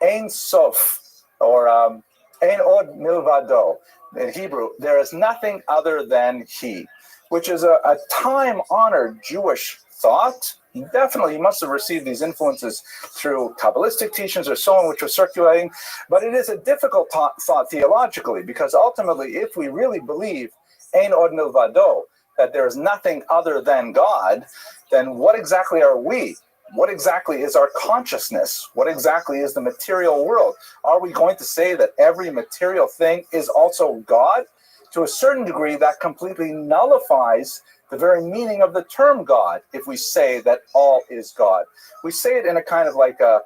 S1: ein sof, or ein od milvado. In Hebrew, there is nothing other than he, which is a time-honored Jewish thought. Definitely, he must have received these influences through Kabbalistic teachings or so on, which was circulating. But it is a difficult thought theologically, because ultimately, if we really believe ein od milvado, that there is nothing other than God, then what exactly are we? What exactly is our consciousness? What exactly is the material world? Are we going to say that every material thing is also God? To a certain degree, that completely nullifies the very meaning of the term God if we say that all is God. We say it in a kind of like a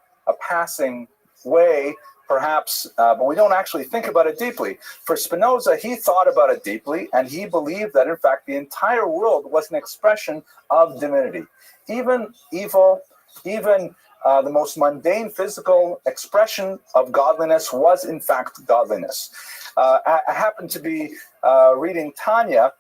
S1: passing way, perhaps, but we don't actually think about it deeply. For Spinoza, he thought about it deeply, and he believed that, in fact, the entire world was an expression of divinity. Even evil, even the most mundane physical expression of godliness was, in fact, godliness. I happened to be reading Tanya,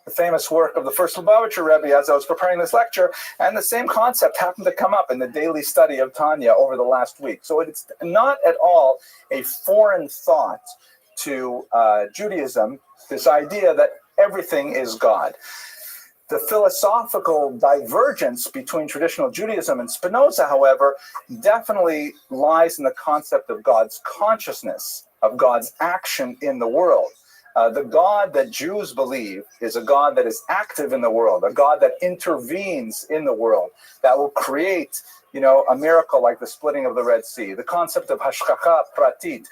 S1: the famous work of the first Lubavitcher Rebbe, as I was preparing this lecture, and the same concept happened to come up in the daily study of Tanya over the last week. So it's not at all a foreign thought to Judaism, this idea that everything is God. The philosophical divergence between traditional Judaism and Spinoza, however, definitely lies in the concept of God's consciousness, of God's action in the world. The God that Jews believe is a God that is active in the world, a God that intervenes in the world, that will create, a miracle like the splitting of the Red Sea. The concept of hashgacha pratit,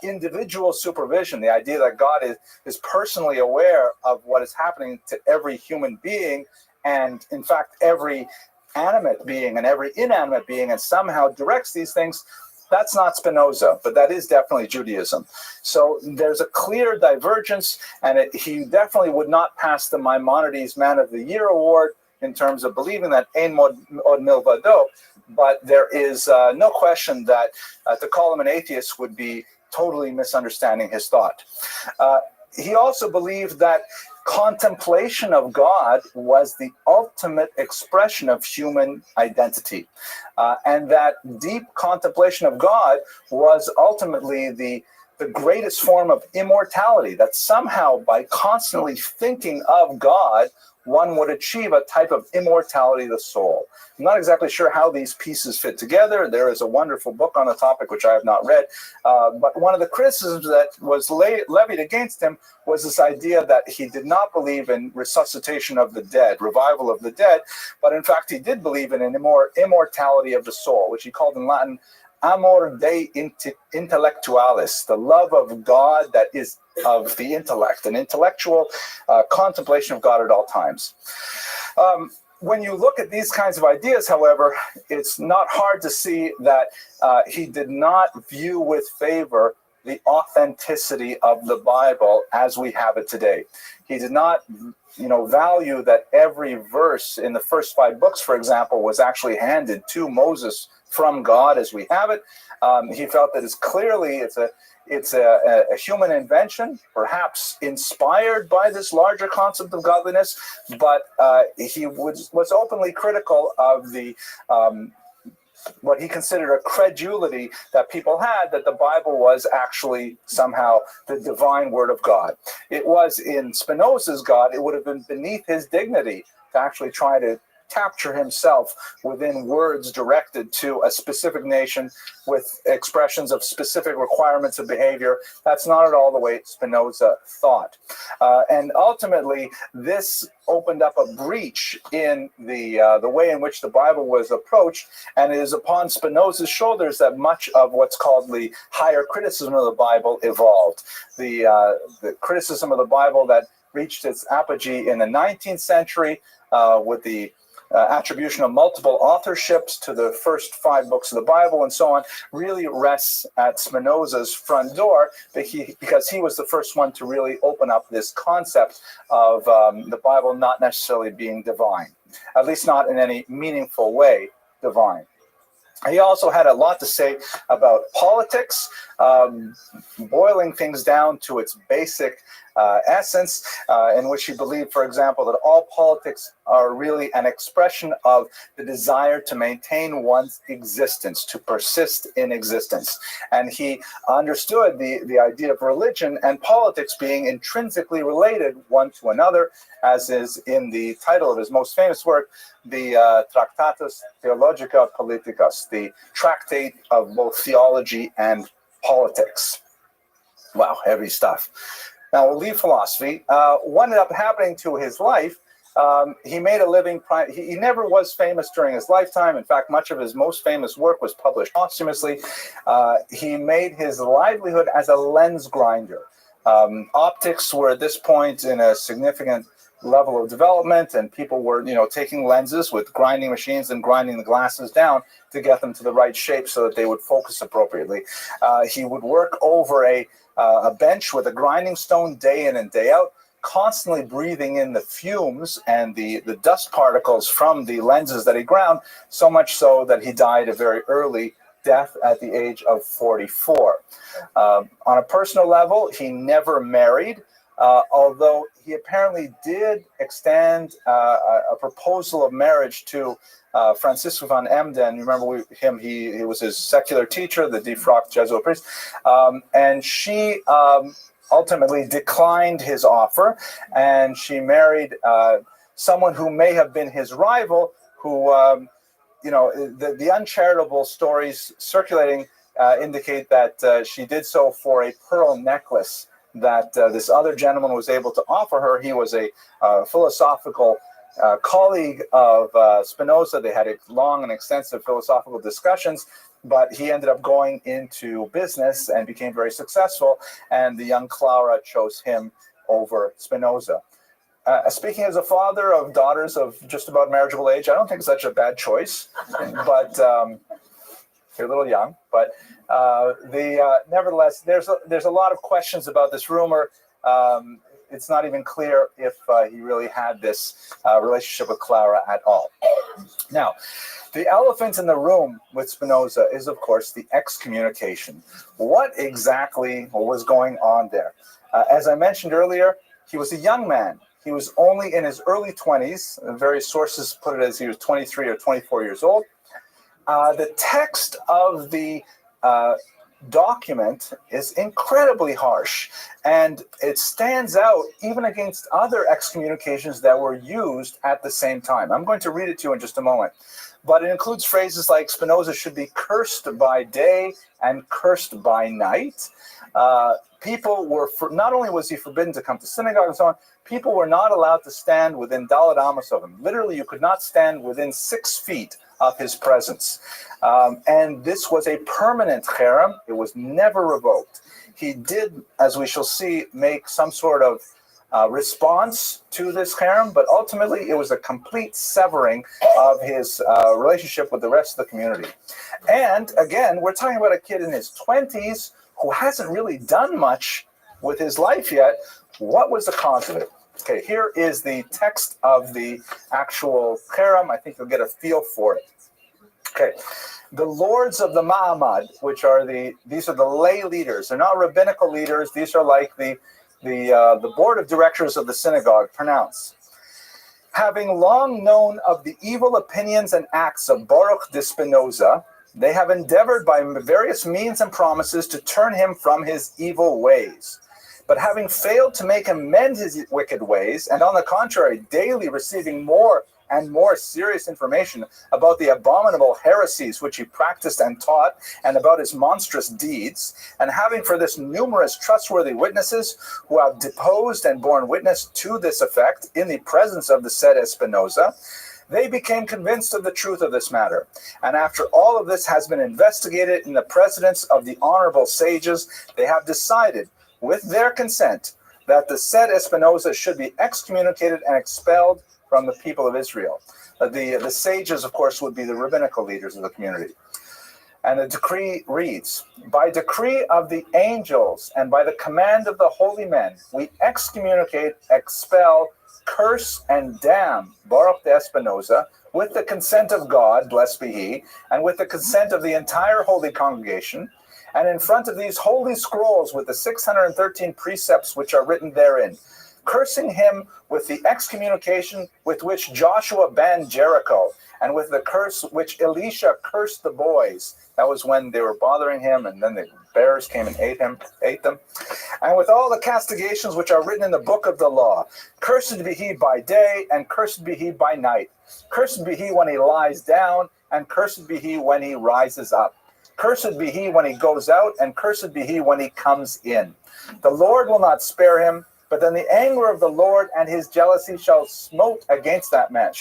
S1: individual supervision, the idea that God is personally aware of what is happening to every human being, and in fact, every animate being and every inanimate being, and somehow directs these things. That's not Spinoza, but that is definitely Judaism. So there's a clear divergence, and he definitely would not pass the Maimonides Man of the Year award in terms of believing that ein od milvado, but there is no question that to call him an atheist would be totally misunderstanding his thought. he also believed that contemplation of God was the ultimate expression of human identity, and that deep contemplation of God was ultimately the greatest form of immortality, that somehow by constantly thinking of God, one would achieve a type of immortality of the soul. I'm not exactly sure how these pieces fit together. There is a wonderful book on the topic, which I have not read. But one of the criticisms that was levied against him was this idea that he did not believe in resuscitation of the dead, revival of the dead, but in fact he did believe in an immortality of the soul, which he called in Latin amor Dei intellectualis, the love of God that is of the intellect, an intellectual contemplation of God at all times. When you look at these kinds of ideas, however, it's not hard to see that he did not view with favor the authenticity of the Bible as we have it today. He did not, value that every verse in the first 5 books, for example, was actually handed to Moses from God as we have it. He felt that it's a human invention, perhaps inspired by this larger concept of godliness, but he was openly critical of the what he considered a credulity that people had, that the Bible was actually somehow the divine word of God. It was in Spinoza's God, it would have been beneath his dignity to actually try to capture himself within words directed to a specific nation with expressions of specific requirements of behavior. That's not at all the way Spinoza thought. And ultimately, this opened up a breach in the way in which the Bible was approached, and it is upon Spinoza's shoulders that much of what's called the higher criticism of the Bible evolved. The criticism of the Bible that reached its apogee in the 19th century with the attribution of multiple authorships to the first 5 books of the Bible and so on, really rests at Spinoza's front door, because he was the first one to really open up this concept of the Bible not necessarily being divine, at least not in any meaningful way divine. He also had a lot to say about politics, boiling things down to its basic essence, in which he believed, for example, that all politics are really an expression of the desire to maintain one's existence, to persist in existence. And he understood the idea of religion and politics being intrinsically related one to another, as is in the title of his most famous work, the Tractatus Theologica Politicus, the tractate of both theology and politics. Wow, heavy stuff. Now, we'll leave philosophy. What ended up happening to his life, he made a living. He never was famous during his lifetime. In fact, much of his most famous work was published posthumously. He made his livelihood as a lens grinder. Optics were at this point in a significant level of development, and people were, taking lenses with grinding machines and grinding the glasses down to get them to the right shape so that they would focus appropriately. He would work over a bench with a grinding stone day in and day out, constantly breathing in the fumes and the dust particles from the lenses that he ground, so much so that he died a very early death at the age of 44. On a personal level, he never married, although he apparently did extend a proposal of marriage to Francisco van Emden. You remember him? He was his secular teacher, the defrocked Jesuit priest, and she ultimately declined his offer, and she married someone who may have been his rival, who, the uncharitable stories circulating indicate that she did so for a pearl necklace that this other gentleman was able to offer her. He was a philosophical colleague of Spinoza. They had long and extensive philosophical discussions, but he ended up going into business and became very successful, and the young Clara chose him over Spinoza. Speaking as a father of daughters of just about marriageable age, I don't think it's such a bad choice, but you're a little young. But nevertheless, there's a lot of questions about this rumor. It's not even clear if he really had this relationship with Clara at all. Now, the elephant in the room with Spinoza is, of course, the excommunication. What exactly was going on there? As I mentioned earlier, he was a young man. He was only in his early 20s. Various sources put it as he was 23 or 24 years old. The text of the document is incredibly harsh, and it stands out even against other excommunications that were used at the same time. I'm going to read it to you in just a moment. But it includes phrases like Spinoza should be cursed by day and cursed by night. People were, not only was he forbidden to come to synagogue and so on, people were not allowed to stand within Dalet Amos of him. Literally, you could not stand within 6 feet of his presence. And this was a permanent cherem. It was never revoked. He did, as we shall see, make some sort of response to this cherem, but ultimately it was a complete severing of his relationship with the rest of the community. And again, we're talking about a kid in his 20s who hasn't really done much with his life yet. What was the cause of it? Okay, here is the text of the actual cherem. I think you'll get a feel for it. Okay, the lords of the Ma'amad, which are these are the lay leaders. They're not rabbinical leaders. These are like the board of directors of the synagogue, pronounce. Having long known of the evil opinions and acts of Baruch de Spinoza, they have endeavored by various means and promises to turn him from his evil ways. But having failed to make him mend his wicked ways, and on the contrary, daily receiving more and more serious information about the abominable heresies which he practiced and taught, and about his monstrous deeds, and having for this numerous trustworthy witnesses who have deposed and borne witness to this effect in the presence of the said Spinoza, they became convinced of the truth of this matter. And after all of this has been investigated in the presence of the honorable sages, they have decided, with their consent, that the said Spinoza should be excommunicated and expelled from the people of Israel. The sages, of course, would be the rabbinical leaders of the community. And the decree reads, by decree of the angels and by the command of the holy men, we excommunicate, expel, curse, and damn Baruch de Spinoza with the consent of God, blessed be he, and with the consent of the entire holy congregation, and in front of these holy scrolls with the 613 precepts which are written therein, cursing him with the excommunication with which Joshua banned Jericho, and with the curse which Elisha cursed the boys. That was when they were bothering him, and then the bears came and ate them. And with all the castigations which are written in the book of the law, cursed be he by day, and cursed be he by night. Cursed be he when he lies down, and cursed be he when he rises up. Cursed be he when he goes out, and cursed be he when he comes in. The Lord will not spare him, but then the anger of the Lord and his jealousy shall smoke against that man.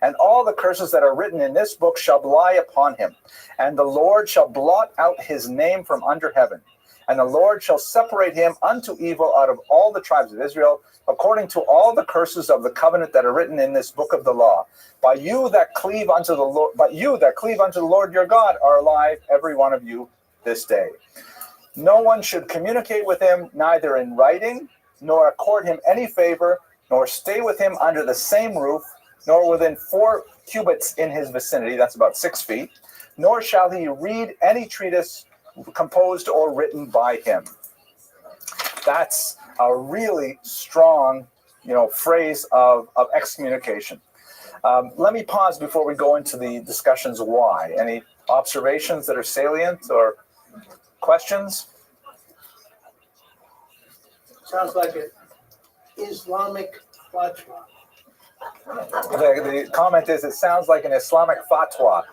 S1: And all the curses that are written in this book shall lie upon him. And the Lord shall blot out his name from under heaven. And the Lord shall separate him unto evil out of all the tribes of Israel, according to all the curses of the covenant that are written in this book of the law. By you that cleave unto the Lord your God are alive, every one of you, this day. No one should communicate with him, neither in writing, nor accord him any favor, nor stay with him under the same roof, nor within 4 cubits in his vicinity, that's about 6 feet, nor shall he read any treatise composed or written by him. That's a really strong, phrase of excommunication. Let me pause before we go into the discussions why. Any observations that are salient or questions?
S5: Sounds like an Islamic fatwa.
S1: The comment is, it sounds like an Islamic fatwa.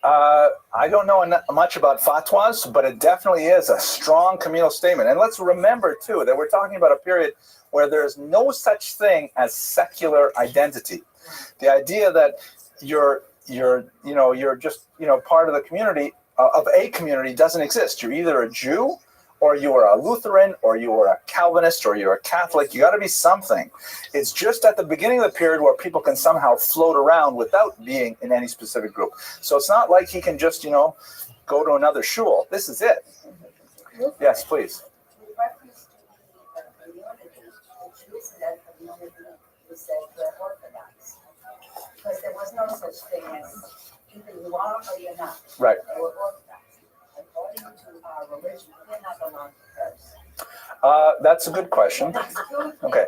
S1: I don't know much about fatwas, but it definitely is a strong communal statement. And let's remember, too, that we're talking about a period where there's no such thing as secular identity. The idea that you're just, part of the community, of a community, doesn't exist. You're either a Jew, or you are a Lutheran, or you are a Calvinist, or you're a Catholic. You got to be something. It's just at the beginning of the period where people can somehow float around without being in any specific group. So it's not like he can just, go to another shul. This is it. Yes, please.
S7: In reference to the community, the Jews in that community who said they're Orthodox. Because there was no such thing as either you are or you're not.
S1: Right.
S7: They were Orthodox. according to our religion, we're not allowed to curse.
S1: That's a good question. Okay.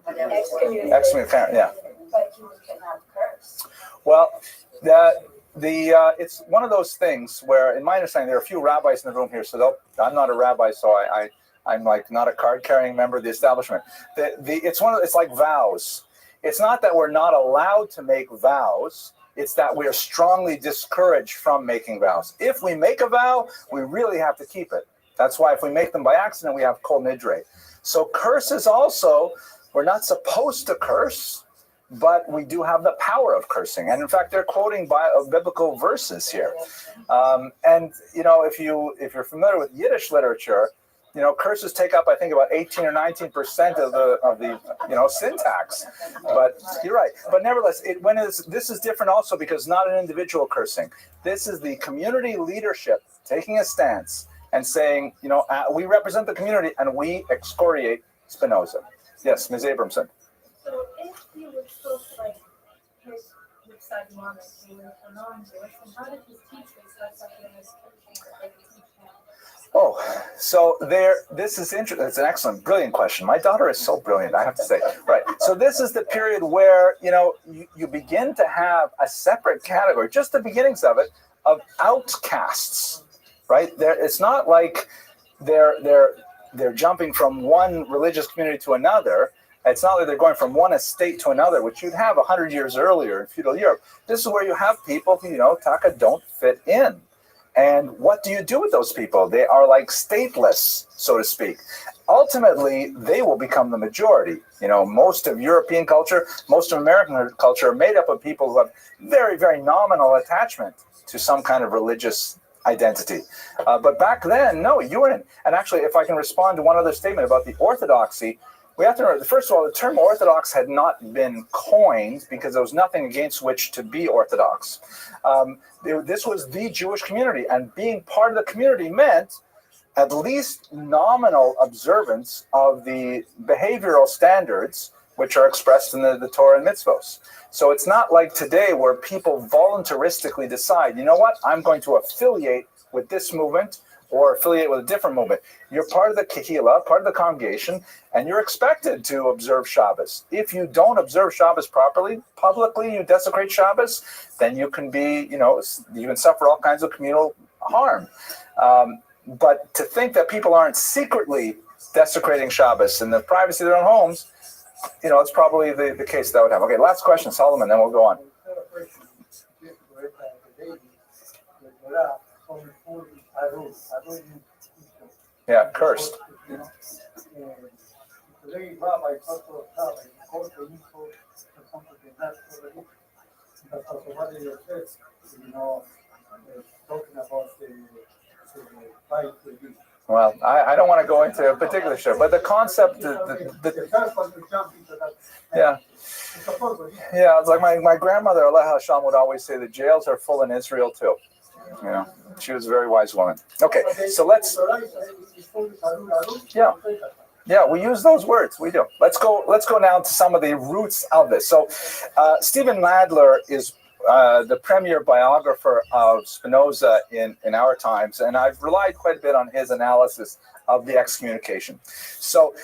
S1: Excommunicate, yeah.
S7: But you cannot curse.
S1: Well, it's one of those things where, in my understanding, there are a few rabbis in the room here. So I'm not a rabbi, so I'm like not a card-carrying member of the establishment. It's like vows. It's not that we're not allowed to make vows. It's that we are strongly discouraged from making vows. If we make a vow, we really have to keep it. That's why if we make them by accident, we have kol nidre. So curses also, we're not supposed to curse, but we do have the power of cursing. And in fact, they're quoting biblical verses here. And if you're familiar with Yiddish literature, curses take up, I think, about 18 or 19% of the syntax. But you're right. But nevertheless, this is different also because not an individual cursing. This is the community leadership taking a stance and saying, we represent the community and we excoriate Spinoza. Yes, Ms. Abramson.
S6: So if you were supposed to his side monarchy with a non-Jewish, then how did his teachers have something as teaching that they could teach him?
S1: Oh, so this is interesting. It's an excellent, brilliant question. My daughter is so brilliant, I have to say. Right. So this is the period where, you begin to have a separate category, just the beginnings of it, of outcasts, right? It's not like they're jumping from one religious community to another. It's not like they're going from one estate to another, which you'd have 100 years earlier in feudal Europe. This is where you have people who, Taka, don't fit in. And what do you do with those people? They are like stateless, so to speak. Ultimately, they will become the majority. Most of European culture, most of American culture are made up of people who have very, very nominal attachment to some kind of religious identity. But back then, no, you weren't. And actually, if I can respond to one other statement about the orthodoxy, we have to remember, first of all, the term Orthodox had not been coined because there was nothing against which to be Orthodox. This was the Jewish community, and being part of the community meant at least nominal observance of the behavioral standards which are expressed in the Torah and mitzvos. So it's not like today where people voluntaristically decide, I'm going to affiliate with this movement or affiliate with a different movement. You're part of the kehillah, part of the congregation, and you're expected to observe Shabbos. If you don't observe Shabbos properly, publicly you desecrate Shabbos, then you can be, you can suffer all kinds of communal harm. But to think that people aren't secretly desecrating Shabbos in the privacy of their own homes, it's probably the case that would happen. Okay, last question, Solomon, then we'll go on. Yeah, cursed. Well, I don't want to go into a particular show, but the concept, yeah, it's like my grandmother, Allah Hashem, would always say the jails are full in Israel too. She was a very wise woman. Okay, so let's, yeah, we use those words. We do. Let's go now to some of the roots of this. So, Stephen Madler is the premier biographer of Spinoza in our times, and I've relied quite a bit on his analysis of the excommunication. So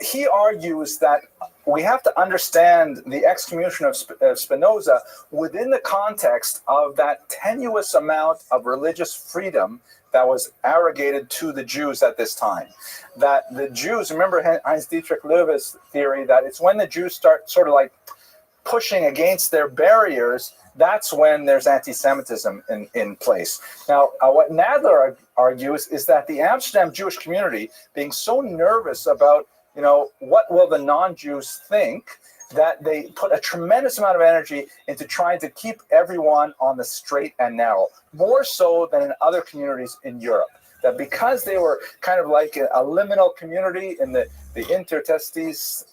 S1: he argues that we have to understand the excommunication of Spinoza within the context of that tenuous amount of religious freedom that was arrogated to the Jews at this time. That the Jews, remember Heinz Dietrich Löwe's theory that it's when the Jews start sort of like pushing against their barriers, that's when there's anti-Semitism in place. Now, what Nadler argues is that the Amsterdam Jewish community, being so nervous about, what will the non-Jews think, that they put a tremendous amount of energy into trying to keep everyone on the straight and narrow, more so than in other communities in Europe. That because they were kind of like a liminal community in the interstices,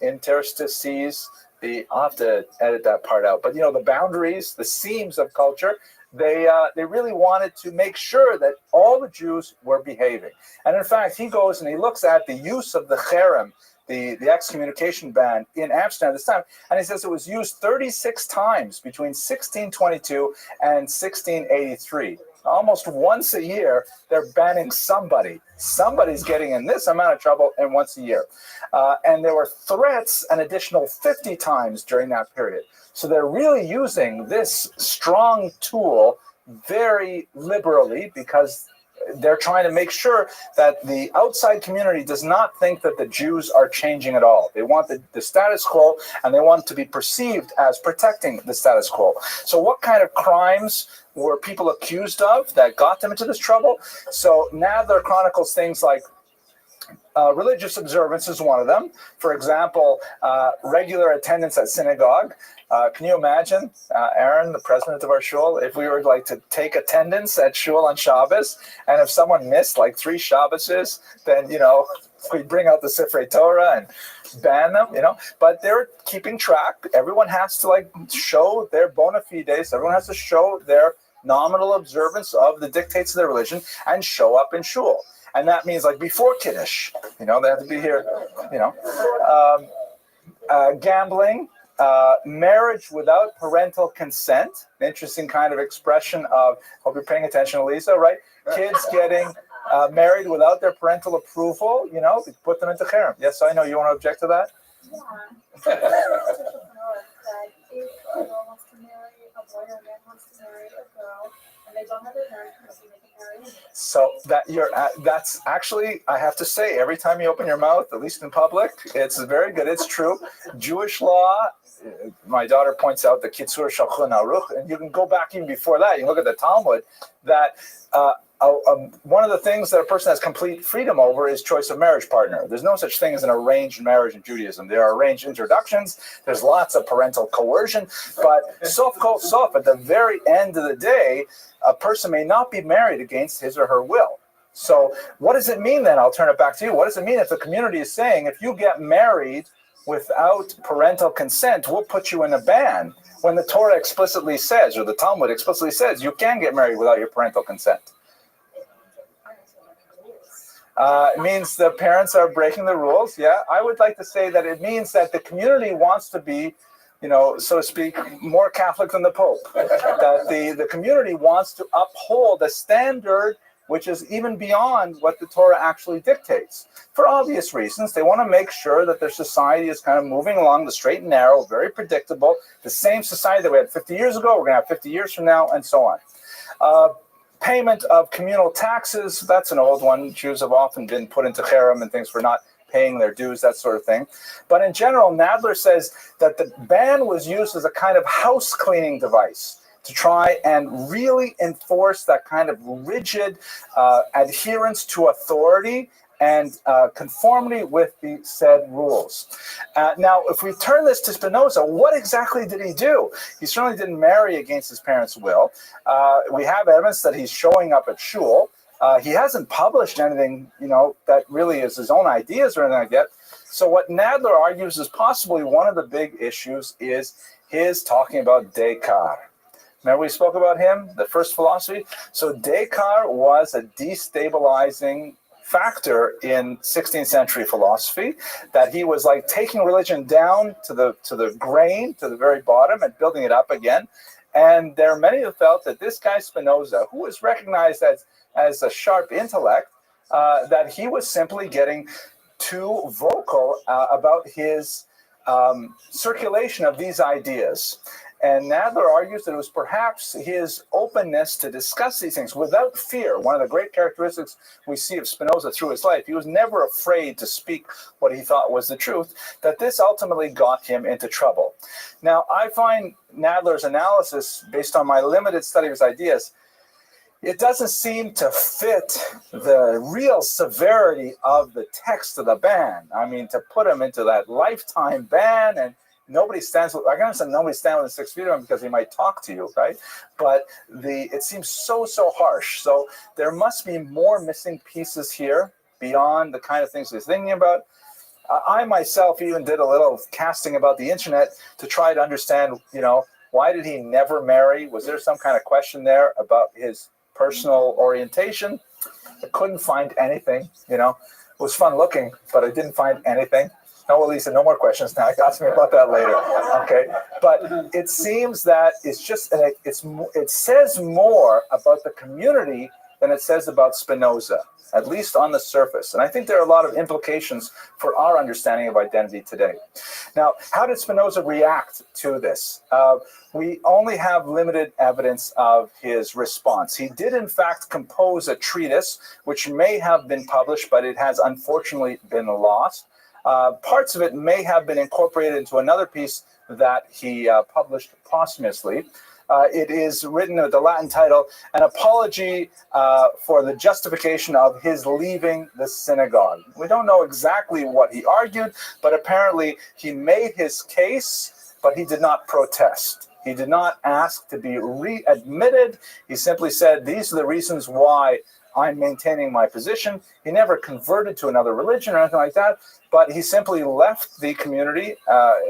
S1: I'll have to edit that part out, but the boundaries, the seams of culture, they really wanted to make sure that all the Jews were behaving. And in fact, he goes and he looks at the use of the cherem, the excommunication ban in Amsterdam at this time, and he says it was used 36 times between 1622 and 1683. Almost once a year, they're banning somebody. Somebody's getting in this amount of trouble in once a year. And there were threats an additional 50 times during that period. So they're really using this strong tool very liberally because they're trying to make sure that the outside community does not think that the Jews are changing at all. They want the status quo, and they want to be perceived as protecting the status quo. So what kind of crimes were people accused of that got them into this trouble? So Nadler chronicles things like religious observance is one of them. For example, regular attendance at synagogue. Can you imagine, Aaron, the president of our shul, if we were like to take attendance at shul on Shabbos, and if someone missed like 3 Shabbases, then, we'd bring out the Sifrei Torah and ban them, But they're keeping track. Everyone has to show their bona fides. Everyone has to show their nominal observance of the dictates of their religion and show up in shul. And that means before Kiddush, they have to be here, gambling, marriage without parental consent. Interesting kind of expression of, hope you're paying attention, Lisa, right? Kids getting married without their parental approval, put them into cherem. Yes, I know. You want to object to that?
S6: Yeah. That if a girl wants to marry a boy or a man wants to marry a girl, and they don't have their parents' permission, they can marry anyway.
S1: So that's actually, I have to say, every time you open your mouth, at least in public, it's very good. It's true. Jewish law, my daughter points out the Kitzur Shulchan Aruch, and you can go back even before that. You can look at the Talmud, that one of the things that a person has complete freedom over is choice of marriage partner. There's no such thing as an arranged marriage in Judaism. There are arranged introductions. There's lots of parental coercion, but sof kol sof, at the very end of the day, a person may not be married against his or her will. So what does it mean then? I'll turn it back to you. What does it mean if the community is saying, if you get married without parental consent, we'll put you in a ban, when the Torah explicitly says, or the Talmud explicitly says, you can get married without your parental consent? It means the parents are breaking the rules. Yeah, I would like to say that it means that the community wants to be, so to speak, more Catholic than the Pope. That the community wants to uphold a standard which is even beyond what the Torah actually dictates. For obvious reasons, they want to make sure that their society is kind of moving along the straight and narrow, very predictable, the same society that we had 50 years ago, we're going to have 50 years from now, and so on. Payment of communal taxes, that's an old one. Jews have often been put into cherem and things for not paying their dues, that sort of thing. But in general, Nadler says that the ban was used as a kind of house cleaning device to try and really enforce that kind of rigid adherence to authority and conformity with the said rules. Now, if we turn this to Spinoza, what exactly did he do? He certainly didn't marry against his parents' will. We have evidence that he's showing up at shul. He hasn't published anything, that really is his own ideas or anything like that. So what Nadler argues is possibly one of the big issues is his talking about Descartes. Remember we spoke about him, the first philosophy? So Descartes was a destabilizing factor in 16th century philosophy, that he was taking religion down to the grain, to the very bottom, and building it up again. And there are many who felt that this guy Spinoza, who was recognized as a sharp intellect, that he was simply getting too vocal about his circulation of these ideas. And Nadler argues that it was perhaps his openness to discuss these things without fear. One of the great characteristics we see of Spinoza through his life, he was never afraid to speak what he thought was the truth, that this ultimately got him into trouble. Now, I find Nadler's analysis, based on my limited study of his ideas, it doesn't seem to fit the real severity of the text of the ban. I mean, to put him into that lifetime ban, and nobody stands, I can understand nobody stands within 6 feet of him because he might talk to you, right? But it seems so harsh. So there must be more missing pieces here beyond the kind of things he's thinking about. I myself even did a little casting about the internet to try to understand, why did he never marry? Was there some kind of question there about his personal orientation? I couldn't find anything, It was fun looking, but I didn't find anything. No, Elisa, no more questions now. Ask me about that later. Okay, but it seems that it's just it says more about the community than it says about Spinoza, at least on the surface. And I think there are a lot of implications for our understanding of identity today. Now, how did Spinoza react to this? We only have limited evidence of his response. He did, in fact, compose a treatise, which may have been published, but it has unfortunately been lost. Parts of it may have been incorporated into another piece that he published posthumously. It is written with the Latin title, An Apology for the Justification of His Leaving the Synagogue. We don't know exactly what he argued, but apparently he made his case, but he did not protest. He did not ask to be readmitted. He simply said, these are the reasons why I'm maintaining my position. He never converted to another religion or anything like that, but he simply left the community,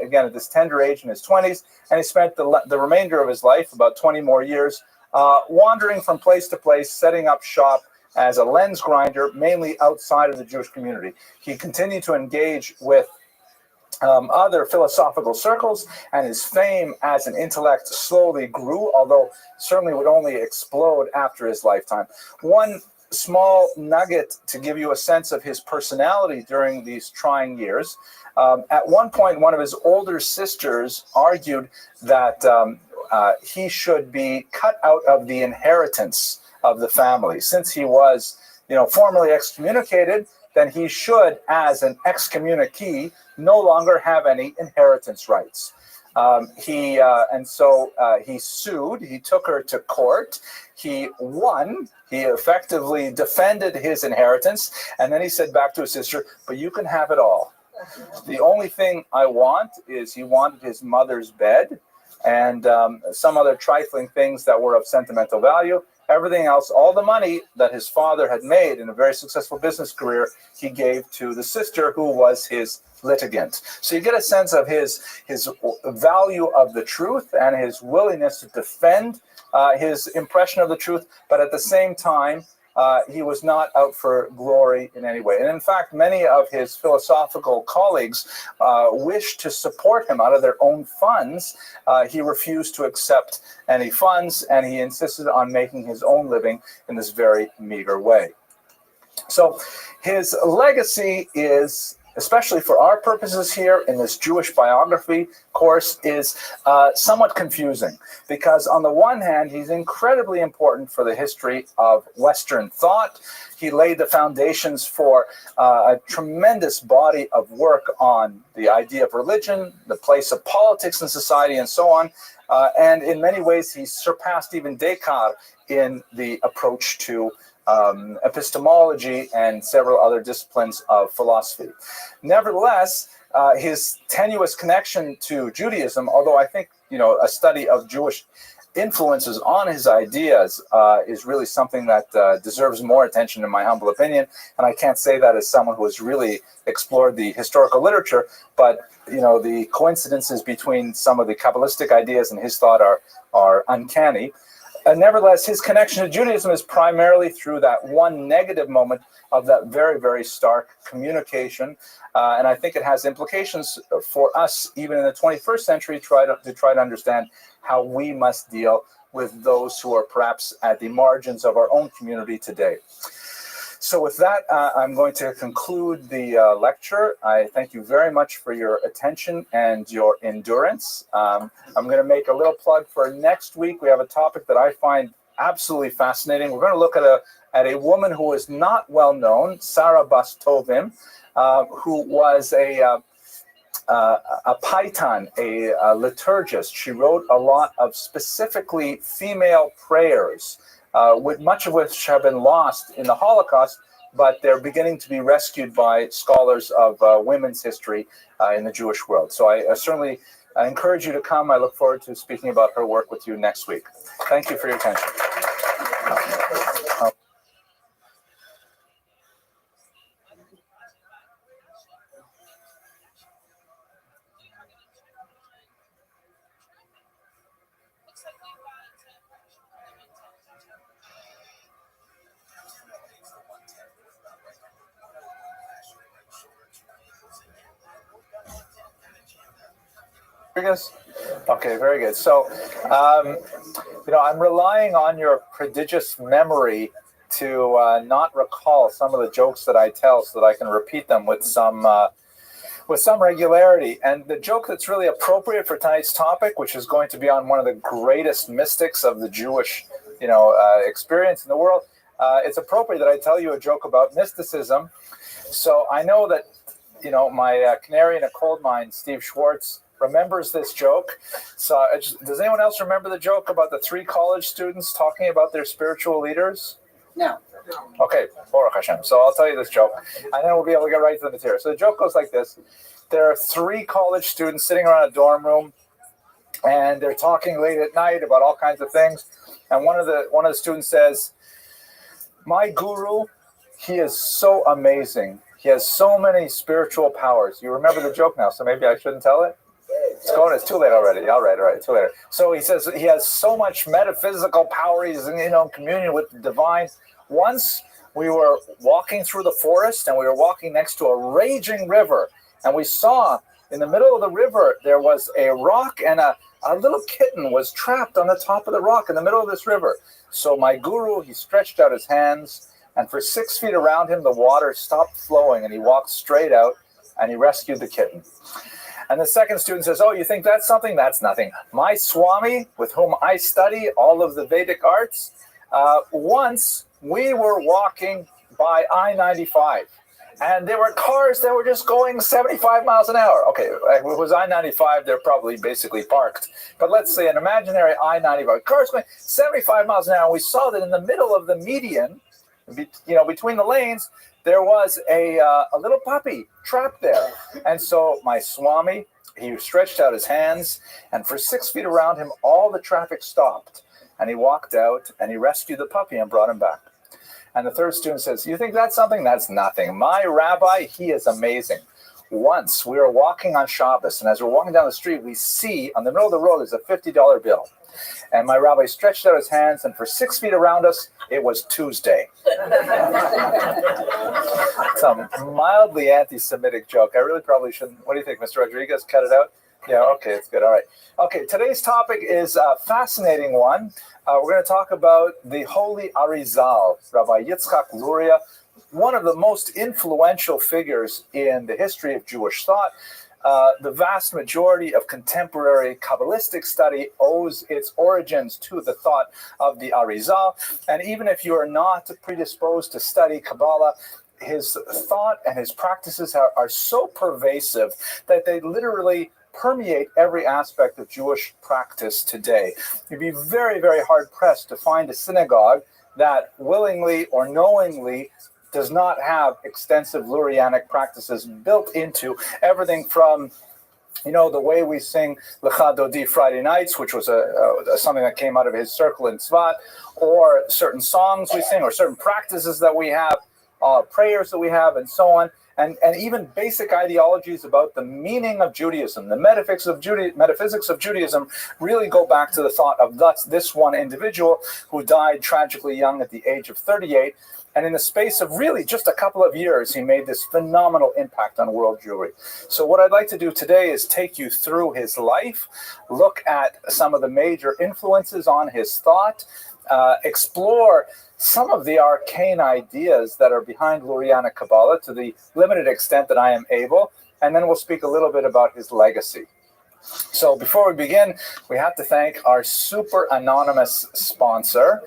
S1: again, at this tender age in his 20s, and he spent the remainder of his life, about 20 more years, wandering from place to place, setting up shop as a lens grinder, mainly outside of the Jewish community. He continued to engage with other philosophical circles, and his fame as an intellect slowly grew, although certainly would only explode after his lifetime. One small nugget to give you a sense of his personality during these trying years. At one point, one of his older sisters argued that he should be cut out of the inheritance of the family. Since he was, formally excommunicated, then he should, as an excommunicee, no longer have any inheritance rights. He sued. He took her to court. He won. He effectively defended his inheritance, and then he said back to his sister, "But you can have it all. The only thing I want is," he wanted his mother's bed and some other trifling things that were of sentimental value. Everything else, all the money that his father had made in a very successful business career, he gave to the sister who was his litigant. So you get a sense of his value of the truth and his willingness to defend his impression of the truth, but at the same time, he was not out for glory in any way. And in fact, many of his philosophical colleagues wished to support him out of their own funds. He refused to accept any funds, and he insisted on making his own living in this very meager way. So his legacy is, especially for our purposes here in this Jewish biography course, is somewhat confusing, because on the one hand, he's incredibly important for the history of Western thought. He laid the foundations for a tremendous body of work on the idea of religion, the place of politics in society, and so on. And in many ways, he surpassed even Descartes in the approach to epistemology and several other disciplines of philosophy. Nevertheless, his tenuous connection to Judaism, although I think a study of Jewish influences on his ideas is really something that deserves more attention in my humble opinion, and I can't say that as someone who has really explored the historical literature, but the coincidences between some of the Kabbalistic ideas and his thought are uncanny. Nevertheless, his connection to Judaism is primarily through that one negative moment of that very, very stark communication. And I think it has implications for us, even in the 21st century, to try to understand how we must deal with those who are perhaps at the margins of our own community today. So with that, I'm going to conclude the lecture. I thank you very much for your attention and your endurance. I'm going to make a little plug for next week. We have a topic that I find absolutely fascinating. We're going to look at a woman who is not well known, Sarah Bas Tovim, who was a paitan, a liturgist. She wrote a lot of specifically female prayers, with much of which have been lost in the Holocaust, but they're beginning to be rescued by scholars of women's history in the Jewish world. So I certainly encourage you to come. I look forward to speaking about her work with you next week. Thank you for your attention. Rodriguez? Okay, very good. So, I'm relying on your prodigious memory to not recall some of the jokes that I tell, so that I can repeat them with some regularity. And the joke that's really appropriate for tonight's topic, which is going to be on one of the greatest mystics of the Jewish, experience in the world, it's appropriate that I tell you a joke about mysticism. So I know that, my canary in a coal mine, Steve Schwartz, remembers this joke. So does anyone else remember the joke about the 3 college students talking about their spiritual leaders?
S7: No.
S1: Okay, Baruch Hashem. So I'll tell you this joke, and then we'll be able to get right to the material. So the joke goes like this. There are 3 college students sitting around a dorm room, and they're talking late at night about all kinds of things. And one of the students says, "My guru, he is so amazing. He has so many spiritual powers." You remember the joke now, so maybe I shouldn't tell it? It's too late already. All right, too late. So he says he has so much metaphysical power. He's in communion with the divine. Once we were walking through the forest, and we were walking next to a raging river, and we saw in the middle of the river there was a rock, and a little kitten was trapped on the top of the rock in the middle of this river. So my guru, he stretched out his hands, and for 6 feet around him the water stopped flowing, and he walked straight out, and he rescued the kitten. And the second student says, "Oh, you think that's something? That's nothing. My Swami, with whom I study all of the Vedic arts, once we were walking by I-95, and there were cars that were just going 75 miles an hour. Okay, if it was I-95, they're probably basically parked. But let's say an imaginary I-95, cars going 75 miles an hour. And we saw that in the middle of the median, between the lanes, there was a little puppy trapped there. And so my Swami, he stretched out his hands, and for 6 feet around him, all the traffic stopped. And he walked out, and he rescued the puppy and brought him back." And the third student says, "You think that's something? That's nothing. My rabbi, he is amazing. Once we were walking on Shabbos, and as we're walking down the street, we see on the middle of the road is a $50 bill. And my rabbi stretched out his hands, and for 6 feet around us, it was Tuesday." It's a mildly anti-Semitic joke. I really probably shouldn't. What do you think, Mr. Rodriguez? Cut it out? Yeah, okay, it's good. All right. Okay, today's topic is a fascinating one. We're going to talk about the Holy Arizal, Rabbi Yitzchak Luria, one of the most influential figures in the history of Jewish thought. The vast majority of contemporary Kabbalistic study owes its origins to the thought of the Arizal. And even if you are not predisposed to study Kabbalah, his thought and his practices are so pervasive that they literally permeate every aspect of Jewish practice today. You'd be very, very hard-pressed to find a synagogue that willingly or knowingly does not have extensive Lurianic practices built into everything from, the way we sing Lecha Dodi Friday nights, which was something that came out of his circle in Tzvat, or certain songs we sing, or certain practices that we have, prayers that we have, and so on. And even basic ideologies about the meaning of Judaism, the metaphysics of Judaism, really go back to the thought of this one individual who died tragically young at the age of 38. And in the space of really just a couple of years, he made this phenomenal impact on world Jewry. So what I'd like to do today is take you through his life, look at some of the major influences on his thought, explore some of the arcane ideas that are behind Lurianic Kabbalah to the limited extent that I am able, and then we'll speak a little bit about his legacy. So before we begin, we have to thank our super anonymous sponsor.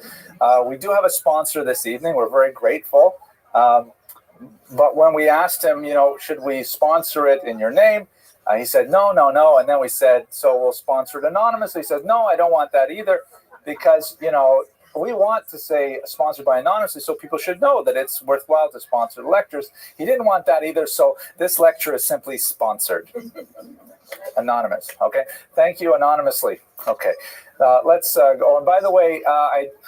S1: We do have a sponsor this evening. We're very grateful. But when we asked him, should we sponsor it in your name? He said, no. And then we said, so we'll sponsor it anonymously. He said, no, I don't want that either, because, we want to say sponsored by anonymously so people should know that it's worthwhile to sponsor the lectures. He didn't want that either, so this lecture is simply sponsored. Anonymous, okay? Thank you anonymously. Okay, let's go. And by the way,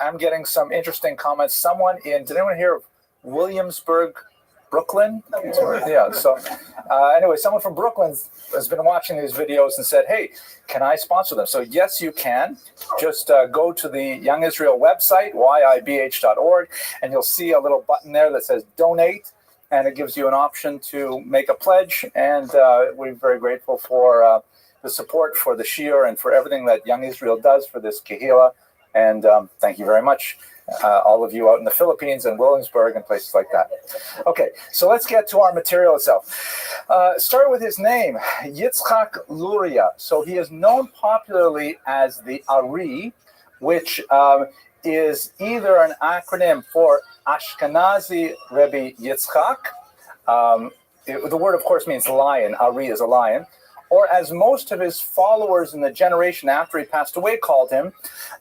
S1: I'm getting some interesting comments. Did anyone hear of Williamsburg, Brooklyn? Yeah, so anyway, someone from Brooklyn has been watching these videos and said, hey, can I sponsor them? So yes, you can. Just go to the Young Israel website, yibh.org, and you'll see a little button there that says donate, and it gives you an option to make a pledge, and we're very grateful for the the support for the Shiur and for everything that Young Israel does for this Kehillah. And thank you very much, all of you out in the Philippines and Williamsburg and places like that. Okay, so let's get to our material itself. Start with his name, Yitzchak Luria. So he is known popularly as the Ari, which is either an acronym for Ashkenazi Rebbe Yitzchak. The word, of course, means lion. Ari is a lion. Or as most of his followers in the generation after he passed away called him,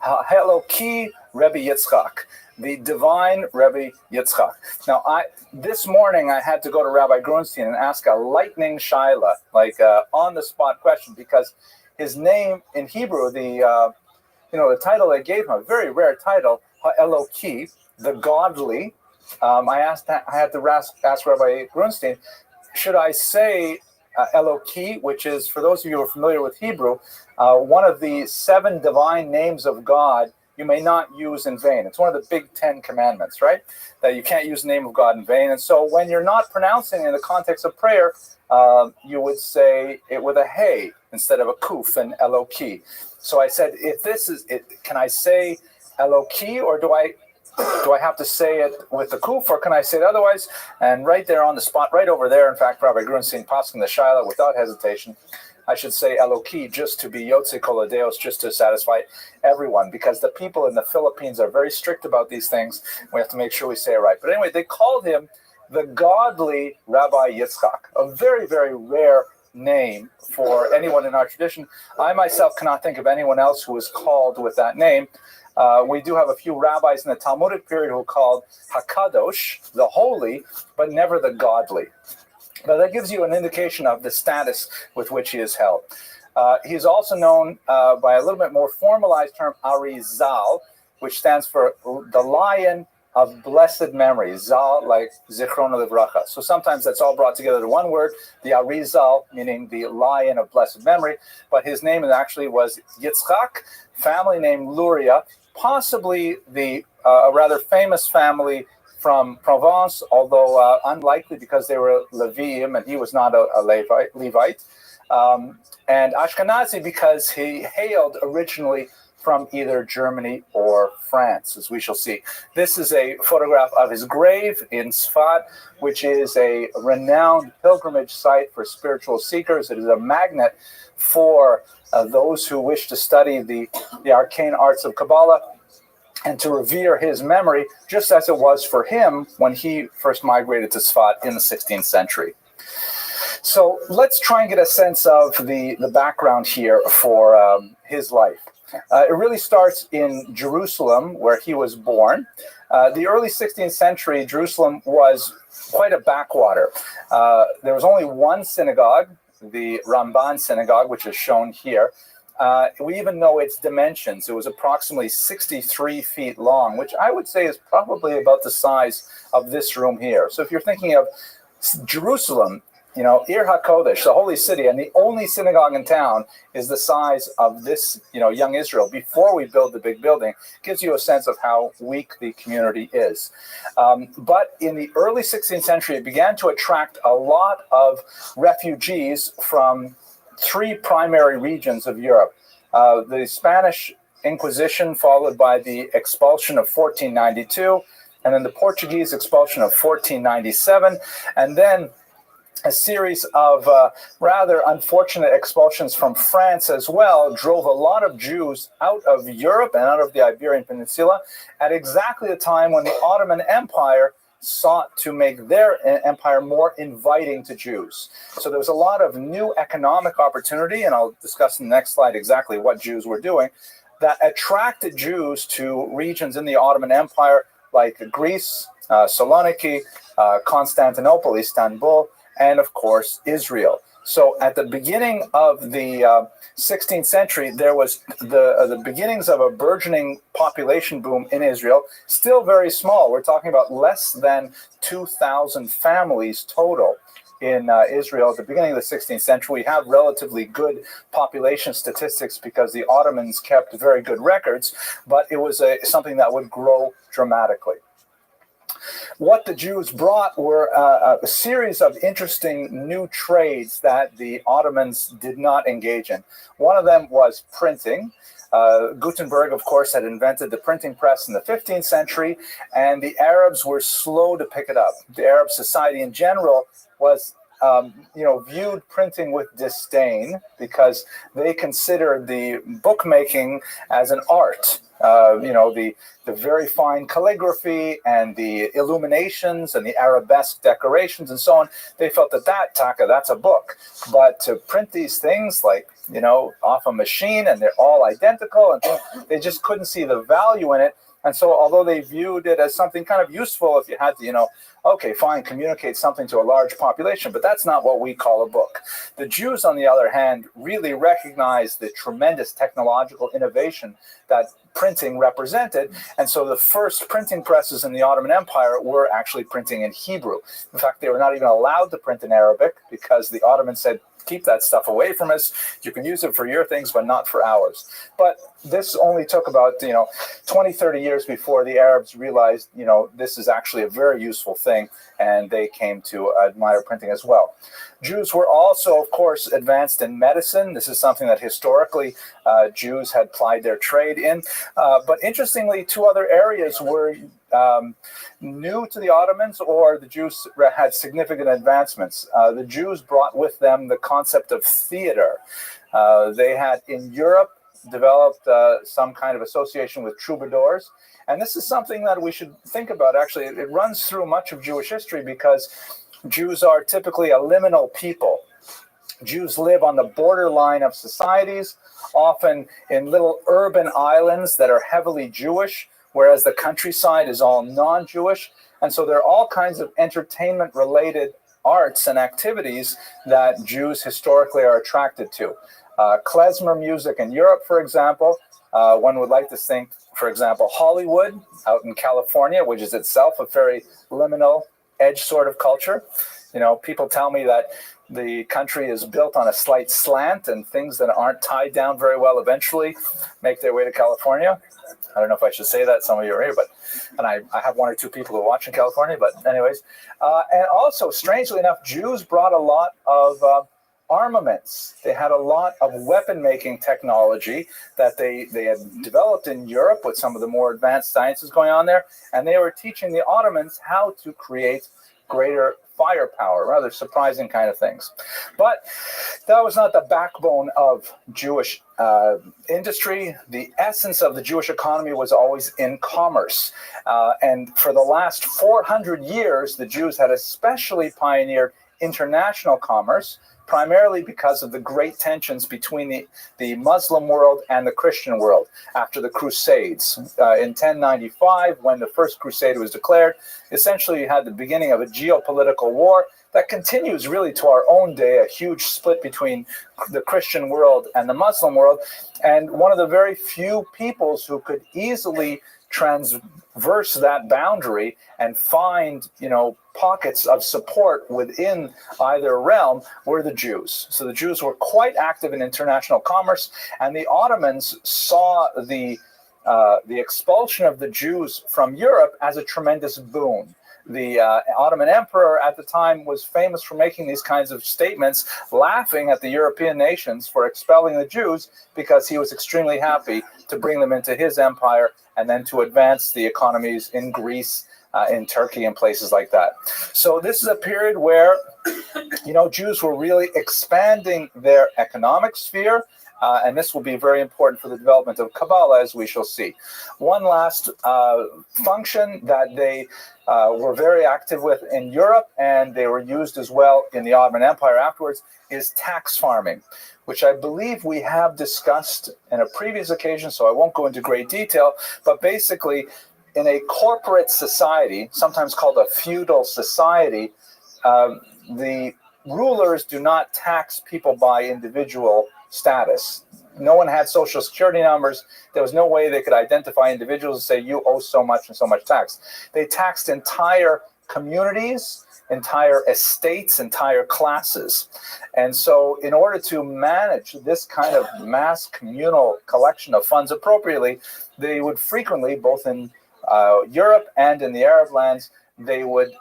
S1: Eloki Rebbe Yitzchak, the divine Rebbe Yitzchak. Now, this morning I had to go to Rabbi Grunstein and ask a lightning shaila, like on-the-spot question, because his name in Hebrew, the title they gave him, a very rare title, Eloki, the godly. I had to ask Rabbi Grunstein, should I say Eloki, which is, for those of you who are familiar with Hebrew, one of the 7 divine names of God you may not use in vain. It's one of the big 10 commandments, right? That you can't use the name of God in vain. And so when you're not pronouncing in the context of prayer, you would say it with a hey instead of a kuf and Eloki. So I said, if this is it, can I say Eloki, or do I have to say it with the kuf, or can I say it otherwise? And right there on the spot, right over there, in fact, Rabbi Grunstein passing the shaila without hesitation, I should say Eloki, just to be Yotze Kol Hadeos, just to satisfy everyone, because the people in the Philippines are very strict about these things. We have to make sure we say it right. But anyway, they called him the godly Rabbi Yitzchak, a very, very rare name for anyone in our tradition. I myself cannot think of anyone else who is called with that name. We do have a few rabbis in the Talmudic period who are called Hakadosh, the holy, but never the godly. But that gives you an indication of the status with which he is held. He is also known by a little bit more formalized term, Ari Zal, which stands for the lion of blessed memory. Zal, like Zichrono Livracha. So sometimes that's all brought together to one word, the Ari Zal, meaning the lion of blessed memory. But his name actually was Yitzchak, family name Luria, possibly a rather famous family from Provence, although unlikely because they were Leviim and he was not a Levite. And Ashkenazi because he hailed originally from either Germany or France, as we shall see. This is a photograph of his grave in Sfat, which is a renowned pilgrimage site for spiritual seekers. It is a magnet for those who wish to study the arcane arts of Kabbalah and to revere his memory, just as it was for him when he first migrated to Sfat in the 16th century. So let's try and get a sense of the background here for his life. It really starts in Jerusalem, where he was born. The early 16th century, Jerusalem was quite a backwater. There was only one synagogue, the Ramban synagogue, which is shown here. We even know its dimensions. It was approximately 63 feet long, which I would say is probably about the size of this room here. So if you're thinking of Jerusalem, Ir HaKodesh, the holy city, and the only synagogue in town is the size of this, young Israel. Before we build the big building, gives you a sense of how weak the community is. But in the early 16th century, it began to attract a lot of refugees from 3 primary regions of Europe. The Spanish Inquisition, followed by the expulsion of 1492, and then the Portuguese expulsion of 1497, and then a series of rather unfortunate expulsions from France as well drove a lot of Jews out of Europe and out of the Iberian Peninsula at exactly the time when the Ottoman Empire sought to make their empire more inviting to Jews. So there was a lot of new economic opportunity, and I'll discuss in the next slide exactly what Jews were doing, that attracted Jews to regions in the Ottoman Empire like Greece, Saloniki, Constantinople, Istanbul, and of course, Israel. So at the beginning of the 16th century, there was the beginnings of a burgeoning population boom in Israel, still very small. We're talking about less than 2,000 families total in Israel at the beginning of the 16th century. We have relatively good population statistics because the Ottomans kept very good records, but it was something that would grow dramatically. What the Jews brought were a series of interesting new trades that the Ottomans did not engage in. One of them was printing. Gutenberg, of course, had invented the printing press in the 15th century, and the Arabs were slow to pick it up. The Arab society in general was viewed printing with disdain because they considered the bookmaking as an art. The very fine calligraphy and the illuminations and the arabesque decorations and so on, they felt that's a book. But to print these things off a machine and they're all identical, and they just couldn't see the value in it. And so although they viewed it as something kind of useful if you had to, okay, fine, communicate something to a large population, but that's not what we call a book. The Jews, on the other hand, really recognized the tremendous technological innovation that printing represented. And so the first printing presses in the Ottoman Empire were actually printing in Hebrew. In fact, they were not even allowed to print in Arabic because the Ottomans said, keep that stuff away from us. You can use it for your things, but not for ours. But this only took about 20, 30 years before the Arabs realized this is actually a very useful thing, and they came to admire printing as well. Jews were also, of course, advanced in medicine. This is something that historically Jews had plied their trade in. But interestingly, two other areas were new to the Ottomans, or the Jews had significant advancements. The Jews brought with them the concept of theater. They had in Europe developed some kind of association with troubadours. And this is something that we should think about. Actually, it runs through much of Jewish history because Jews are typically a liminal people. Jews live on the borderline of societies, often in little urban islands that are heavily Jewish, whereas the countryside is all non-Jewish. And so there are all kinds of entertainment-related arts and activities that Jews historically are attracted to. Klezmer music in Europe, for example. One would like to think, for example, Hollywood out in California, which is itself a very liminal edge sort of culture. People tell me that the country is built on a slight slant, and things that aren't tied down very well eventually make their way to California. I don't know if I should say that. Some of you are here, and I have one or two people who watch in California, but anyways. And also, strangely enough, Jews brought a lot of armaments. They had a lot of weapon-making technology that they had developed in Europe with some of the more advanced sciences going on there, and they were teaching the Ottomans how to create greater firepower, rather surprising kind of things. But that was not the backbone of Jewish industry. The essence of the Jewish economy was always in commerce. And for the last 400 years, the Jews had especially pioneered international commerce, primarily because of the great tensions between the Muslim world and the Christian world after the Crusades. In 1095, when the First Crusade was declared, essentially you had the beginning of a geopolitical war that continues really to our own day, a huge split between the Christian world and the Muslim world. And one of the very few peoples who could easily transverse that boundary and find, pockets of support within either realm were the Jews. So the Jews were quite active in international commerce, and the Ottomans saw the expulsion of the Jews from Europe as a tremendous boon. The Ottoman emperor at the time was famous for making these kinds of statements, laughing at the European nations for expelling the Jews because he was extremely happy to bring them into his empire and then to advance the economies in Greece, in Turkey, and places like that. So this is a period where, Jews were really expanding their economic sphere, and this will be very important for the development of Kabbalah, as we shall see. One last function that they were very active with in Europe, and they were used as well in the Ottoman Empire afterwards, is tax farming, which I believe we have discussed in a previous occasion, so I won't go into great detail, but basically, in a corporate society, sometimes called a feudal society, the rulers do not tax people by individual status. No one had social security numbers. There was no way they could identify individuals and say, you owe so much and so much tax. They taxed entire communities, entire estates, entire classes. And so in order to manage this kind of mass communal collection of funds appropriately, they would frequently, both in Europe and in the Arab lands, they would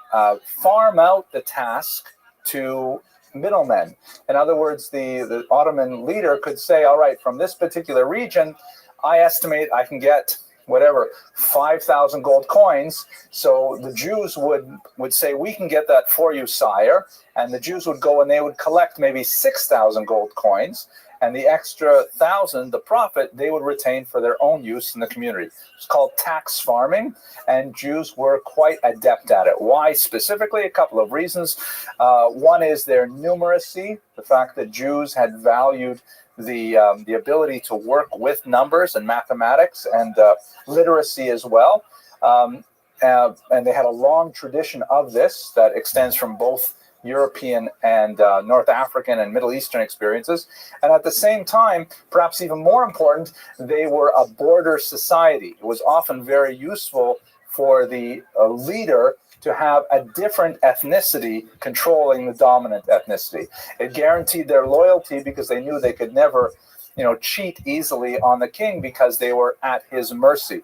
S1: farm out the task to middlemen. In other words, the Ottoman leader could say, all right, from this particular region, I estimate I can get whatever, 5,000 gold coins. So the Jews would say, we can get that for you, sire. And the Jews would go and they would collect maybe 6,000 gold coins. And the extra 1,000, the profit, they would retain for their own use in the community. It's called tax farming, and Jews were quite adept at it. Why specifically? A couple of reasons. One is their numeracy, the fact that Jews had valued the ability to work with numbers and mathematics and literacy as well. And they had a long tradition of this that extends from both European and North African and Middle Eastern experiences. And at the same time, perhaps even more important, they were a border society. It was often very useful for the leader to have a different ethnicity controlling the dominant ethnicity. It guaranteed their loyalty because they knew they could never, cheat easily on the king because they were at his mercy.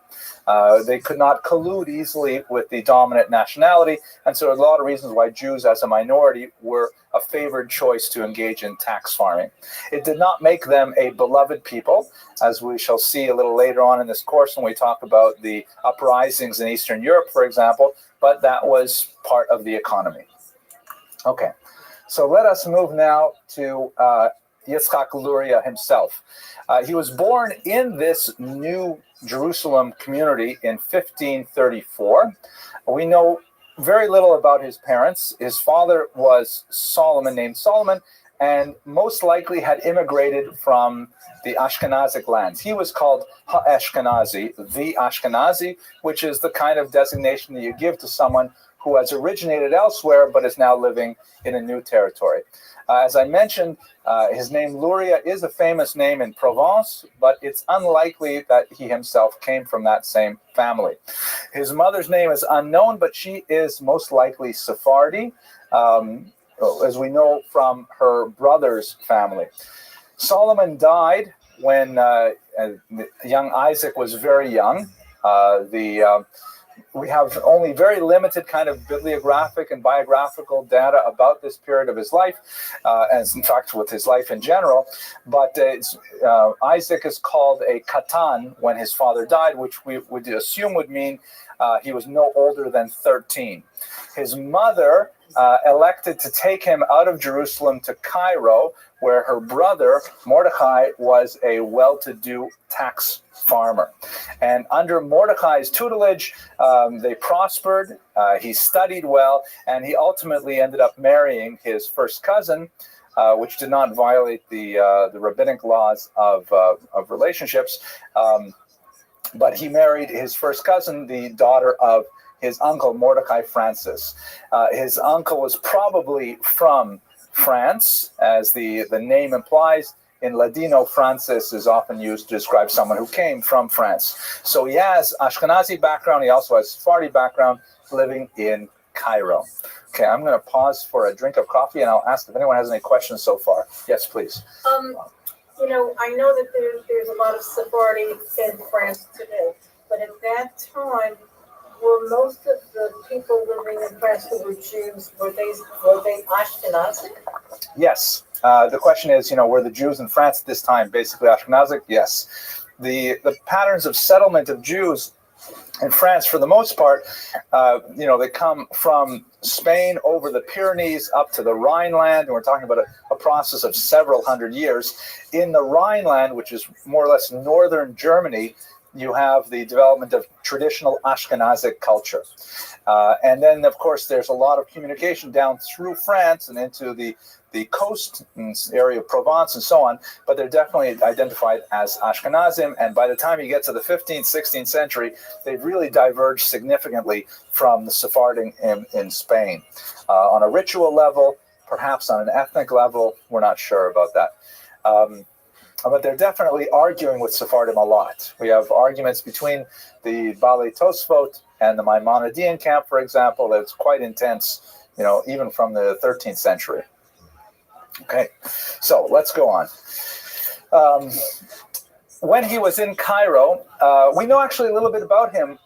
S1: They could not collude easily with the dominant nationality, and so a lot of reasons why Jews as a minority were a favored choice to engage in tax farming. It did not make them a beloved people, as we shall see a little later on in this course when we talk about the uprisings in Eastern Europe, for example, but that was part of the economy. Okay, so let us move now to Yitzhak Luria himself. He was born in this new Jerusalem community in 1534. We know very little about his parents. His father was named Solomon, and most likely had immigrated from the Ashkenazic lands. He was called Ha-Ashkenazi, the Ashkenazi, which is the kind of designation that you give to someone who has originated elsewhere but is now living in a new territory. As I mentioned, his name Luria is a famous name in Provence, but it's unlikely that he himself came from that same family. His mother's name is unknown, but she is most likely Sephardi, as we know from her brother's family. Solomon died when young Isaac was very young. We have only very limited kind of bibliographic and biographical data about this period of his life, as in fact with his life in general. But Isaac is called a katan when his father died, which we would assume would mean he was no older than 13. His mother elected to take him out of Jerusalem to Cairo, where her brother Mordecai was a well-to-do tax farmer. And under Mordecai's tutelage, they prospered, he studied well, and he ultimately ended up marrying his first cousin, which did not violate the rabbinic laws of relationships. But he married his first cousin, the daughter of his uncle, Mordecai Francis. His uncle was probably from France, as the name implies. In Ladino, Francis is often used to describe someone who came from France. So he has Ashkenazi background. He also has Sephardi background, living in Cairo. Okay, I'm going to pause for a drink of coffee, and I'll ask if anyone has any questions so far. Yes, please.
S6: I know that there's a lot of Sephardi in France today, but at that time, were most of the people living in France who were Jews, were they Ashkenazic?
S1: Yes. The question is, were the Jews in France at this time basically Ashkenazic? Yes. The patterns of settlement of Jews in France, for the most part, they come from Spain over the Pyrenees up to the Rhineland, and we're talking about a process of several hundred years. In the Rhineland, which is more or less northern Germany, you have the development of traditional Ashkenazic culture. And then, of course, there's a lot of communication down through France and into the coast area of Provence and so on, but they're definitely identified as Ashkenazim. And by the time you get to the 15th, 16th century, they've really diverged significantly from the Sephardim in Spain. On a ritual level, perhaps on an ethnic level, we're not sure about that. But they're definitely arguing with Sephardim a lot. We have arguments between the Balei Tosfot and the Maimonidean camp, for example, that's quite intense, even from the 13th century. Okay, so let's go on. when he was in Cairo, we know actually a little bit about him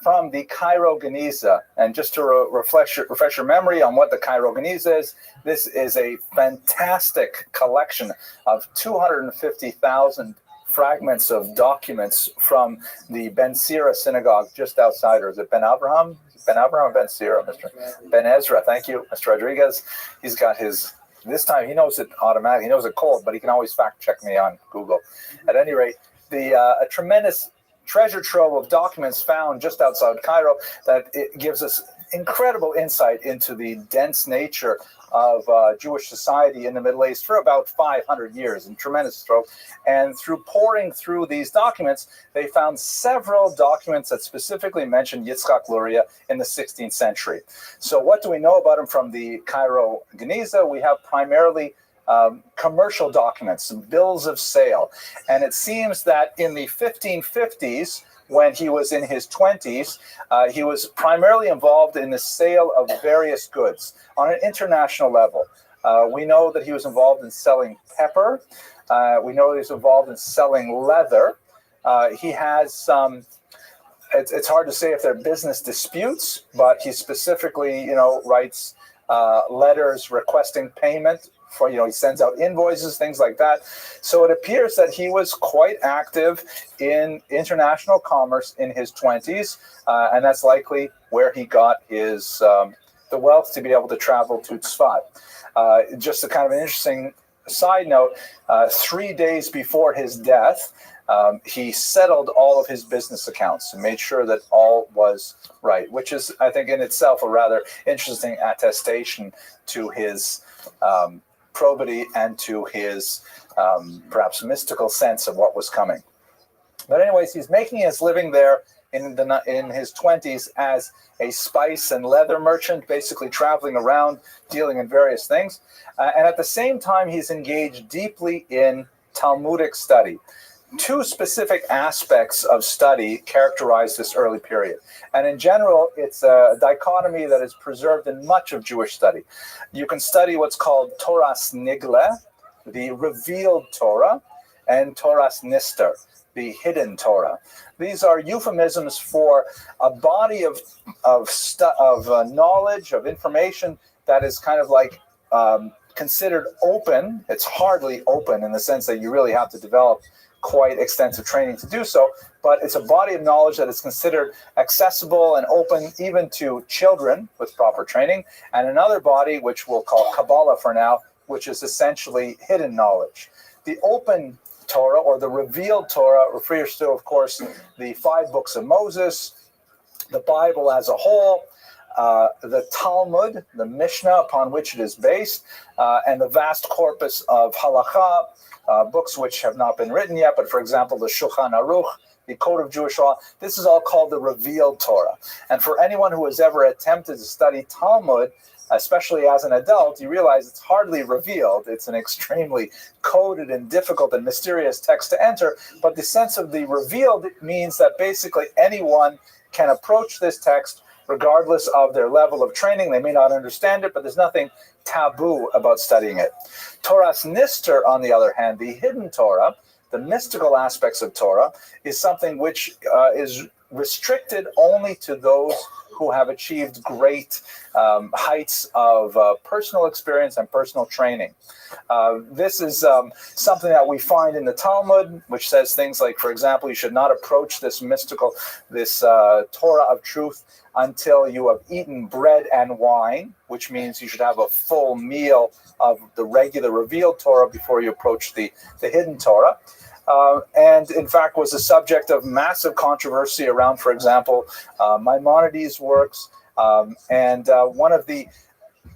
S1: from the Cairo Geniza. And just to refresh your memory on what the Cairo Geniza is, this is a fantastic collection of 250,000 fragments of documents from the Ben Sira synagogue just outside, or is it Ben Abraham? Ben Abraham or Ben Sira, Mr. Ben Ezra. Thank you, Mr. Rodriguez. He's got his, this time he knows it automatically, he knows it cold, but he can always fact check me on Google. At any rate, a tremendous treasure trove of documents found just outside Cairo that it gives us incredible insight into the dense nature of Jewish society in the Middle East for about 500 years, and tremendous trove. And through poring through these documents, they found several documents that specifically mentioned Yitzchak Luria in the 16th century. So what do we know about him from the Cairo Geniza? We have primarily commercial documents, some bills of sale. And it seems that in the 1550s, when he was in his 20s, he was primarily involved in the sale of various goods on an international level. We know that he was involved in selling pepper. We know he was involved in selling leather. He has some, it's hard to say if they're business disputes, but he specifically, writes letters requesting payment for, he sends out invoices, things like that. So it appears that he was quite active in international commerce in his 20s, and that's likely where he got his the wealth to be able to travel to Tzfat. Just a kind of an interesting side note, 3 days before his death, he settled all of his business accounts and made sure that all was right, which is, I think, in itself a rather interesting attestation to his probity and to his perhaps mystical sense of what was coming. But anyways, he's making his living there in his 20s as a spice and leather merchant, basically traveling around, dealing in various things. And at the same time, he's engaged deeply in Talmudic study. Two specific aspects of study characterize this early period. And in general, it's a dichotomy that is preserved in much of Jewish study. You can study what's called Toras Nigle, the revealed Torah, and Toras Nister, the hidden Torah. These are euphemisms for a body of knowledge, of information that is kind of like considered open. It's hardly open in the sense that you really have to develop quite extensive training to do so, but it's a body of knowledge that is considered accessible and open even to children with proper training, and another body, which we'll call Kabbalah for now, which is essentially hidden knowledge. The open Torah, or the revealed Torah, refers to, of course, the 5 books of Moses, the Bible as a whole, the Talmud, the Mishnah upon which it is based, and the vast corpus of halakha, books which have not been written yet, but for example, the Shulchan Aruch, the Code of Jewish Law. This is all called the revealed Torah. And for anyone who has ever attempted to study Talmud, especially as an adult, you realize it's hardly revealed. It's an extremely coded and difficult and mysterious text to enter. But the sense of the revealed means that basically anyone can approach this text regardless of their level of training. They may not understand it, but there's nothing taboo about studying it. Toras Nister, on the other hand, the hidden Torah, the mystical aspects of Torah, is something which is restricted only to those who have achieved great heights of personal experience and personal training. This is something that we find in the Talmud, which says things like, for example, you should not approach this mystical, this Torah of truth until you have eaten bread and wine, which means you should have a full meal of the regular revealed Torah before you approach the hidden Torah. And in fact was the subject of massive controversy around, for example, Maimonides' works. And one of the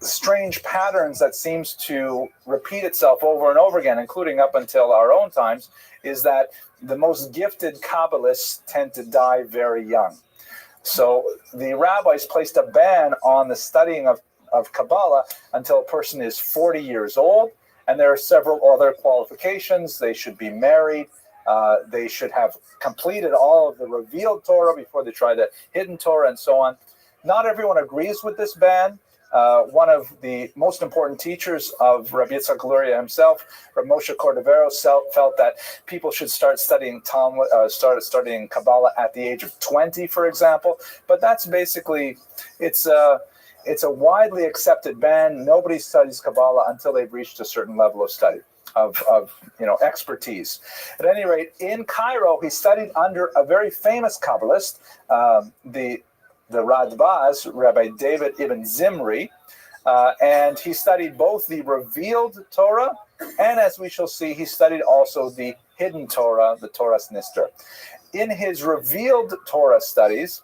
S1: strange patterns that seems to repeat itself over and over again, including up until our own times, is that the most gifted Kabbalists tend to die very young. So the rabbis placed a ban on the studying of Kabbalah until a person is 40 years old. And there are several other qualifications. They should be married. They should have completed all of the revealed Torah before they try the hidden Torah, and so on. Not everyone agrees with this ban. one of the most important teachers of Rabbi Yitzhak Luria himself, Rabbi Moshe Cordovero, felt that people should start studying Talmud, started studying Kabbalah at the age of 20, for example. But that's basically, it's a widely accepted ban. Nobody studies Kabbalah until they've reached a certain level of study, of expertise. At any rate, in Cairo, he studied under a very famous Kabbalist, the Radbaz, Rabbi David ibn Zimri, and he studied both the revealed Torah, and as we shall see, he studied also the hidden Torah, the Torah's Nister. In his revealed Torah studies,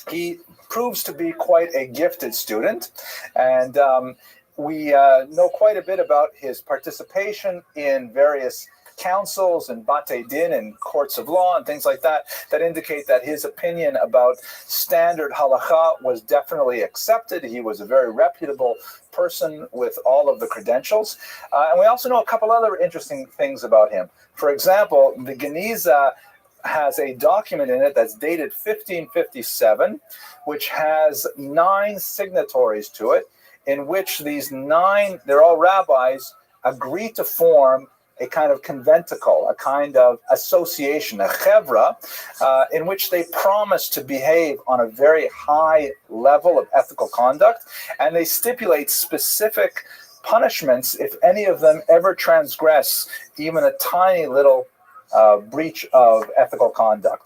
S1: he proves to be quite a gifted student, and we know quite a bit about his participation in various councils and Bate Din and courts of law and things like that, that indicate that his opinion about standard halacha was definitely accepted. He was a very reputable person with all of the credentials. And we also know a couple other interesting things about him. For example, the Geniza has a document in it that's dated 1557, which has 9 signatories to it, in which these 9, they're all rabbis, agree to form a kind of conventicle, a kind of association, a chevra, in which they promise to behave on a very high level of ethical conduct, and they stipulate specific punishments if any of them ever transgress even a tiny little breach of ethical conduct.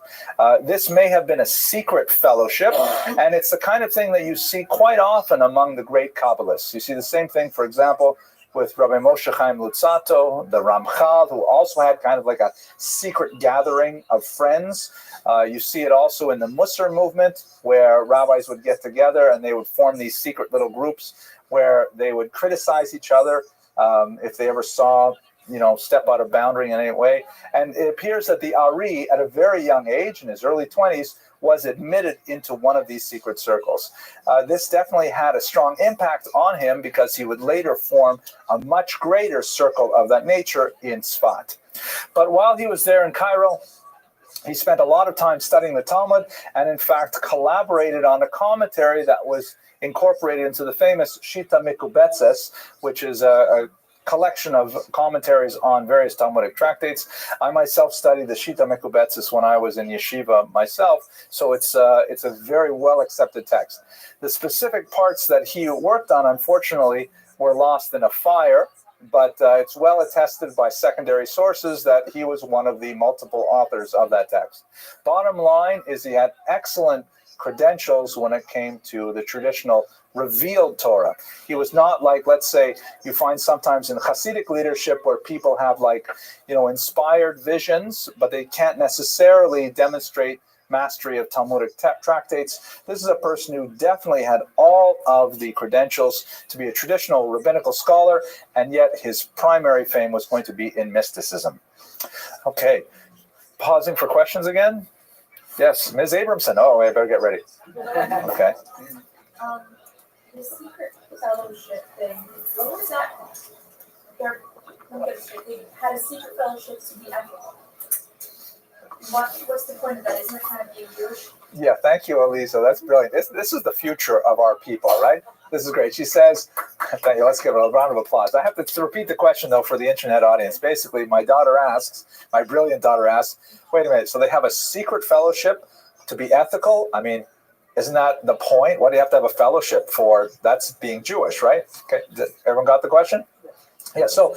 S1: This may have been a secret fellowship, and it's the kind of thing that you see quite often among the great Kabbalists. You see the same thing, for example, with Rabbi Moshe Chaim Luzzatto, the Ramchal, who also had kind of like a secret gathering of friends. You see it also in the Musar movement, where rabbis would get together and they would form these secret little groups where they would criticize each other if they ever saw, step out of boundary in any way. And it appears that the Ari, at a very young age, in his early 20s, was admitted into one of these secret circles. This definitely had a strong impact on him, because he would later form a much greater circle of that nature in Tzfat. But while he was there in Cairo, he spent a lot of time studying the Talmud, and in fact collaborated on a commentary that was incorporated into the famous Shita Mikubetzes, which is a collection of commentaries on various Talmudic tractates. I myself studied the Shita Mekubetzes when I was in yeshiva myself, so it's a very well accepted text. The specific parts that he worked on, unfortunately, were lost in a fire, but it's well attested by secondary sources that he was one of the multiple authors of that text. Bottom line is he had excellent credentials when it came to the traditional revealed Torah. He was not like, let's say, you find sometimes in Hasidic leadership where people have inspired visions, but they can't necessarily demonstrate mastery of Talmudic tractates. This is a person who definitely had all of the credentials to be a traditional rabbinical scholar, and yet his primary fame was going to be in mysticism. Okay, pausing for questions again. Yes, Ms. Abramson. Oh, I better get ready. Okay.
S8: The secret fellowship thing, what was that? Let me get this straight. They had a secret fellowship to be ethical. What's the point of that? Isn't it kind of being Jewish?
S1: Yeah, thank you, Elisa. That's brilliant. This is the future of our people, right? This is great. She says, thank you. Let's give her a round of applause. I have to repeat the question, though, for the internet audience. Basically, my brilliant daughter asks, wait a minute, so they have a secret fellowship to be ethical? I mean, isn't that the point? What do you have to have a fellowship for? That's being Jewish, right? Okay, everyone got the question? Yeah, so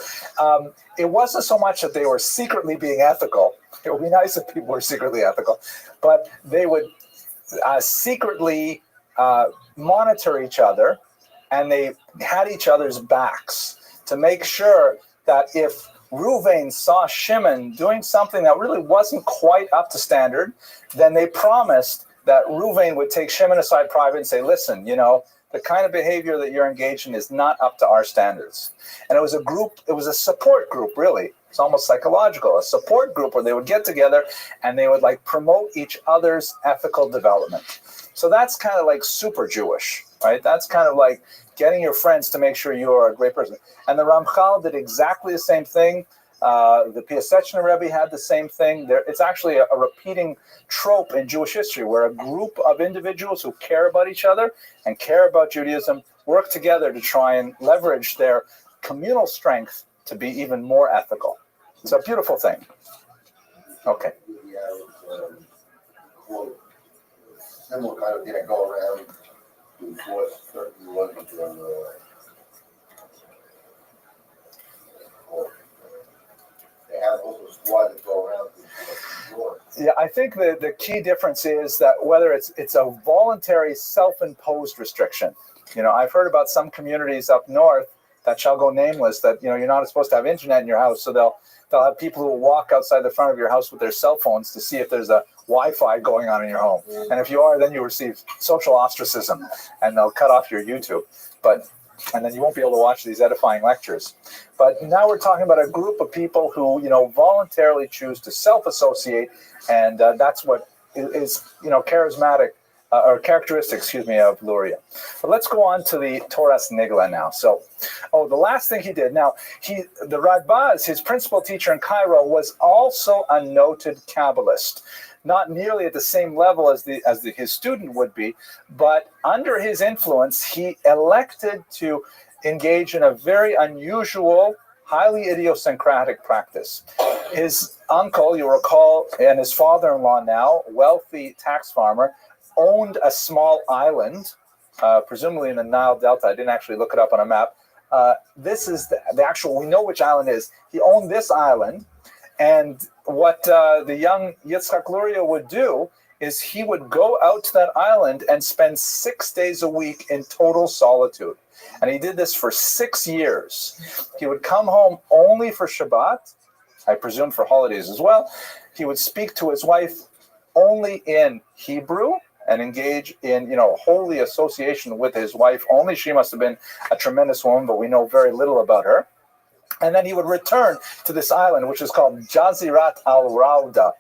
S1: it wasn't so much that they were secretly being ethical. It would be nice if people were secretly ethical, but they would secretly monitor each other, and they had each other's backs to make sure that if Reuven saw Shimon doing something that really wasn't quite up to standard, then they promised that Reuven would take Shimon aside private and say, listen, the kind of behavior that you're engaged in is not up to our standards. And it was a support group, really. It's almost psychological, a support group where they would get together and they would promote each other's ethical development. So that's kind of like super Jewish, right? That's kind of like getting your friends to make sure you are a great person. And the Ramchal did exactly the same thing. The Piaseczna Rebbe had the same thing. It's actually a repeating trope in Jewish history where a group of individuals who care about each other and care about Judaism work together to try and leverage their communal strength to be even more ethical. It's a beautiful thing. Okay.
S3: Quote, similar kind of thing that go around to enforce certain laws they have also squad that go around to enforce laws.
S1: Yeah, I think the key difference is that whether it's a voluntary self-imposed restriction. I've heard about some communities up north that shall go nameless that, you're not supposed to have internet in your house. So they'll have people who will walk outside the front of your house with their cell phones to see if there's a Wi-Fi going on in your home. And if you are, then you receive social ostracism and they'll cut off your YouTube. And then you won't be able to watch these edifying lectures. But now we're talking about a group of people who, voluntarily choose to self-associate, and that's what is, charismatic or characteristic, of Luria. But let's go on to the Toras Nigla now. So, the last thing he did. Now, the Radbaz, his principal teacher in Cairo, was also a noted Kabbalist. Not nearly at the same level as his student would be, but under his influence, he elected to engage in a very unusual, highly idiosyncratic practice. His uncle, you recall, and his father-in-law now, wealthy tax farmer, owned a small island, presumably in the Nile Delta. I didn't actually look it up on a map. This is the actual, we know which island it is. He owned this island. And what the young Yitzhak Luria would do is he would go out to that island and spend 6 days a week in total solitude. And he did this for 6 years. He would come home only for Shabbat, I presume for holidays as well. He would speak to his wife only in Hebrew and engage in, holy association with his wife only. She must have been a tremendous woman, but we know very little about her. And then he would return to this island, which is called Jazirat al-Rauda.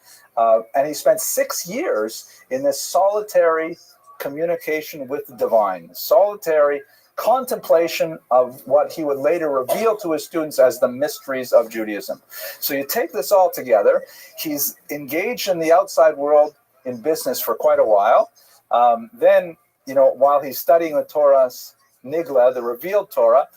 S1: And he spent 6 years in this solitary communication with the divine, solitary contemplation of what he would later reveal to his students as the mysteries of Judaism. So you take this all together. He's engaged in the outside world in business for quite a while. Then, while he's studying the Torah's Nigla, the revealed Torah,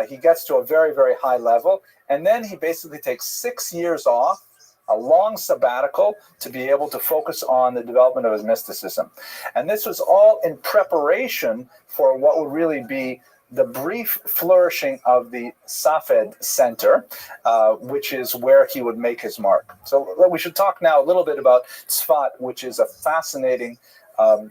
S1: he gets to a very, very high level, and then he basically takes 6 years off, a long sabbatical, to be able to focus on the development of his mysticism. And this was all in preparation for what would really be the brief flourishing of the Safed Center, which is where he would make his mark. So we should talk now a little bit about Tzfat, which is a fascinating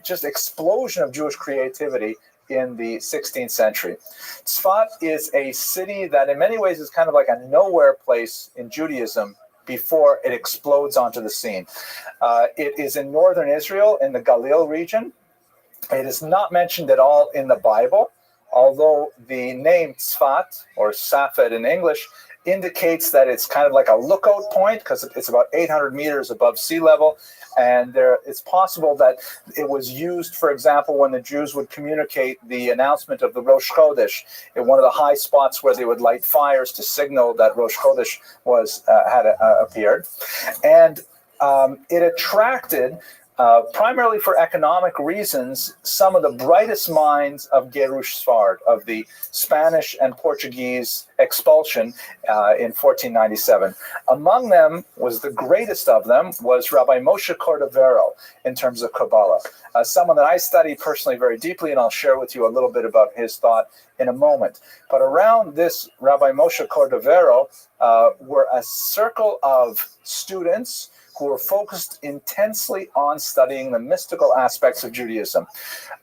S1: just explosion of Jewish creativity in the 16th century. Tzfat is a city that in many ways is kind of like a nowhere place in Judaism before it explodes onto the scene. It is in northern Israel, in the Galil region. It is not mentioned at all in the Bible, although the name Tzfat, or Safed in English, indicates that it's kind of like a lookout point because it's about 800 meters above sea level. And it's possible that it was used, for example, when the Jews would communicate the announcement of the Rosh Chodesh in one of the high spots where they would light fires to signal that Rosh Chodesh had appeared. And it attracted, primarily for economic reasons, some of the brightest minds of Gerush Sfard, of the Spanish and Portuguese expulsion in 1497. Among them was the greatest of them was Rabbi Moshe Cordovero in terms of Kabbalah, someone that I study personally very deeply, and I'll share with you a little bit about his thought in a moment. But around this Rabbi Moshe Cordovero were a circle of students who were focused intensely on studying the mystical aspects of Judaism.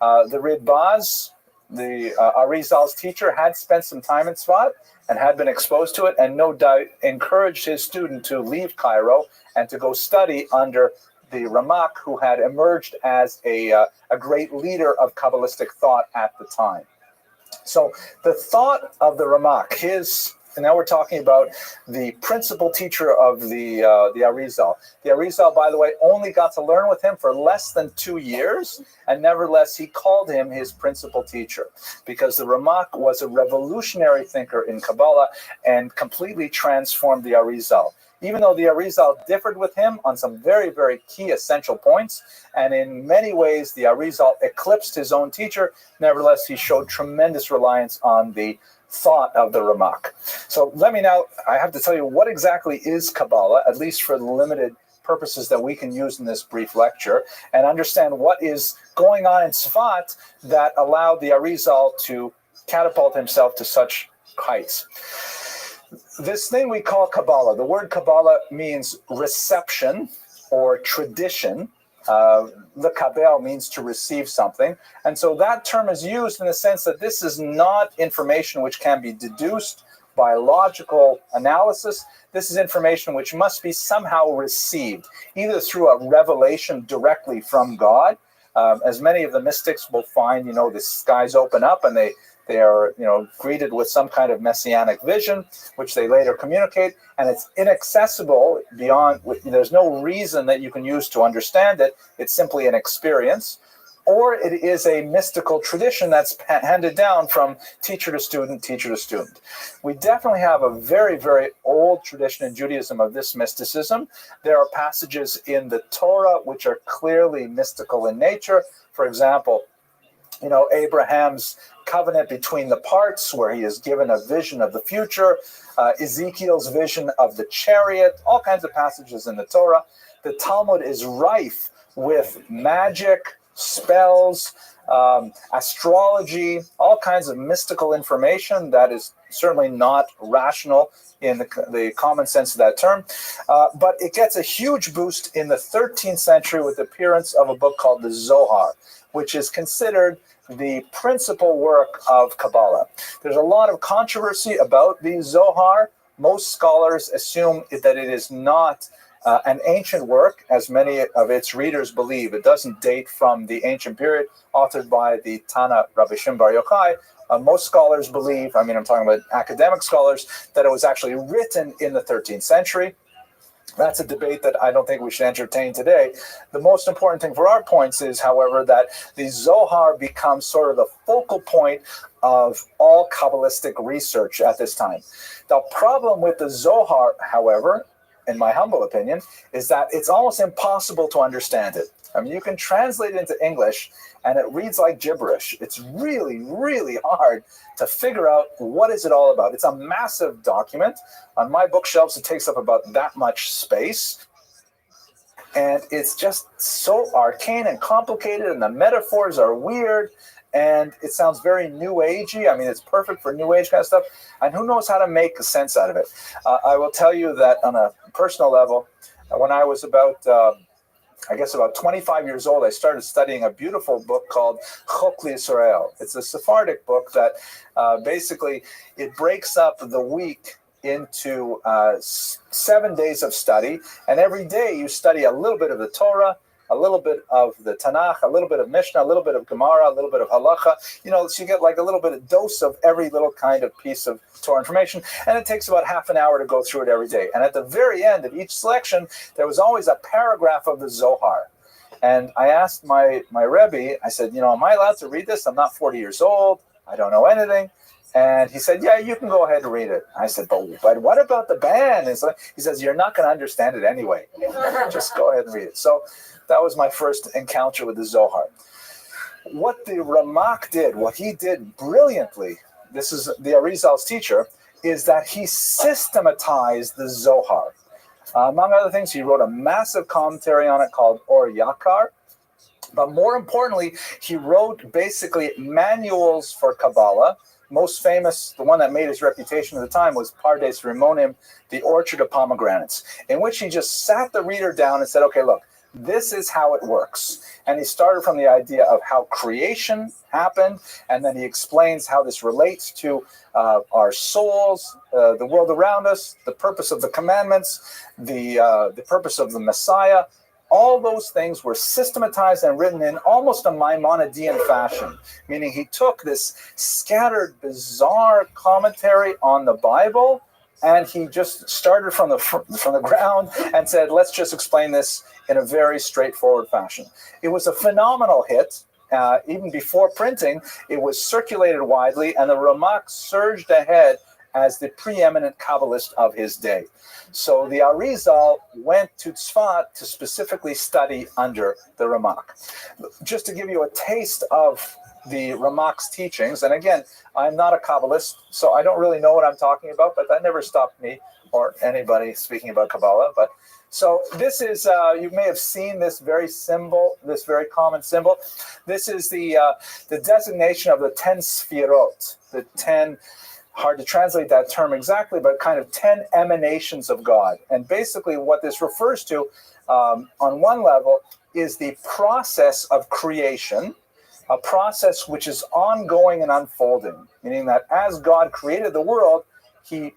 S1: The Ridbaz, the Arizal's teacher, had spent some time in Tzfat and had been exposed to it, and no doubt encouraged his student to leave Cairo and to go study under the Ramak, who had emerged as a great leader of Kabbalistic thought at the time. So the thought of the Ramak, his And now we're talking about the principal teacher of the Arizal. The Arizal, by the way, only got to learn with him for less than 2 years, and nevertheless, he called him his principal teacher because the Ramak was a revolutionary thinker in Kabbalah and completely transformed the Arizal. Even though the Arizal differed with him on some very, very key essential points, and in many ways the Arizal eclipsed his own teacher, nevertheless, he showed tremendous reliance on the thought of the Ramak. So let me now, I have to tell you what exactly is Kabbalah, at least for the limited purposes that we can use in this brief lecture, and understand what is going on in Sfat that allowed the Arizal to catapult himself to such heights. This thing we call Kabbalah, the word Kabbalah means reception or tradition. Lekabel means to receive something. And so that term is used in the sense that this is not information which can be deduced by logical analysis. This is information which must be somehow received, either through a revelation directly from God. As many of the mystics will find, the skies open up and they are, greeted with some kind of messianic vision, which they later communicate, and it's inaccessible beyond, there's no reason that you can use to understand it. It's simply an experience. Or it is a mystical tradition that's handed down from teacher to student, teacher to student. We definitely have a very, very old tradition in Judaism of this mysticism. There are passages in the Torah which are clearly mystical in nature. For example, Abraham's covenant between the parts, where he is given a vision of the future, Ezekiel's vision of the chariot, all kinds of passages in the Torah. The Talmud is rife with magic, spells, astrology, all kinds of mystical information that is certainly not rational in the common sense of that term. But it gets a huge boost in the 13th century with the appearance of a book called the Zohar, which is considered the principal work of Kabbalah. There's a lot of controversy about the Zohar. Most scholars assume that it is not an ancient work, as many of its readers believe. It doesn't date from the ancient period, authored by the Tana Rabbi Shimon Bar Yochai. Most scholars believe, I'm talking about academic scholars, that it was actually written in the 13th century. That's a debate that I don't think we should entertain today. The most important thing for our points is, however, that the Zohar becomes sort of the focal point of all Kabbalistic research at this time. The problem with the Zohar, however, in my humble opinion, is that it's almost impossible to understand it. You can translate it into English, and it reads like gibberish. It's really, really hard to figure out what is it all about. It's a massive document. On my bookshelves, it takes up about that much space. And it's just so arcane and complicated, and the metaphors are weird, and it sounds very New Agey. It's perfect for New Age kind of stuff, and who knows how to make sense out of it. I will tell you that on a personal level, when I was about 25 years old, I started studying a beautiful book called Chok L'Yisrael. It's a Sephardic book that basically it breaks up the week into 7 days of study, and every day you study a little bit of the Torah, a little bit of the Tanakh, a little bit of Mishnah, a little bit of Gemara, a little bit of Halacha. So you get like a little bit of dose of every little kind of piece of Torah information, and it takes about half an hour to go through it every day. And at the very end of each selection, there was always a paragraph of the Zohar. And I asked my Rebbe, I said, am I allowed to read this? I'm not 40 years old. I don't know anything. And he said, yeah, you can go ahead and read it. I said, but what about the ban? And so he says, you're not going to understand it anyway. Just go ahead and read it. So that was my first encounter with the Zohar. What the Ramak did, what he did brilliantly, this is the Arizal's teacher, is that he systematized the Zohar. Among other things, he wrote a massive commentary on it called Or Yakar. But more importantly, he wrote basically manuals for Kabbalah. Most famous, the one that made his reputation at the time, was Pardes Rimonim, the Orchard of Pomegranates, in which he just sat the reader down and said, okay, look, this is how it works. And he started from the idea of how creation happened, and then he explains how this relates to our souls, the world around us, the purpose of the commandments, the purpose of the Messiah, all those things were systematized and written in almost a Maimonidean fashion, meaning he took this scattered, bizarre commentary on the Bible, and he just started from the ground and said, let's just explain this in a very straightforward fashion. It was a phenomenal hit. Even before printing, it was circulated widely, and the Ramak surged ahead as the preeminent Kabbalist of his day. So the Arizal went to Tzfat to specifically study under the Ramak. Just to give you a taste of the Ramak's teachings, and again, I'm not a Kabbalist, so I don't really know what I'm talking about, but that never stopped me or anybody speaking about Kabbalah. But so this is, you may have seen this very symbol, this very common symbol. This is the designation of the 10 Sfirot, the 10, hard to translate that term exactly, but kind of 10 emanations of God. And basically what this refers to, on one level, is the process of creation, a process which is ongoing and unfolding, meaning that as God created the world, he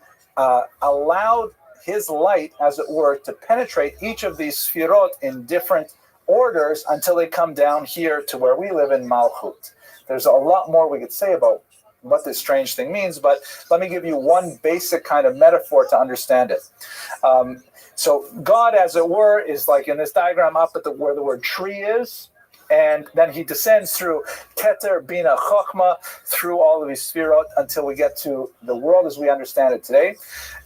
S1: allowed his light, as it were, to penetrate each of these Sfirot in different orders until they come down here to where we live in Malchut. There's a lot more we could say about what this strange thing means, but let me give you one basic kind of metaphor to understand it. So God, as it were, is like in this diagram up at where the word tree is, and then he descends through Keter, Bina, Chochmah, through all of these Sfirot until we get to the world as we understand it today.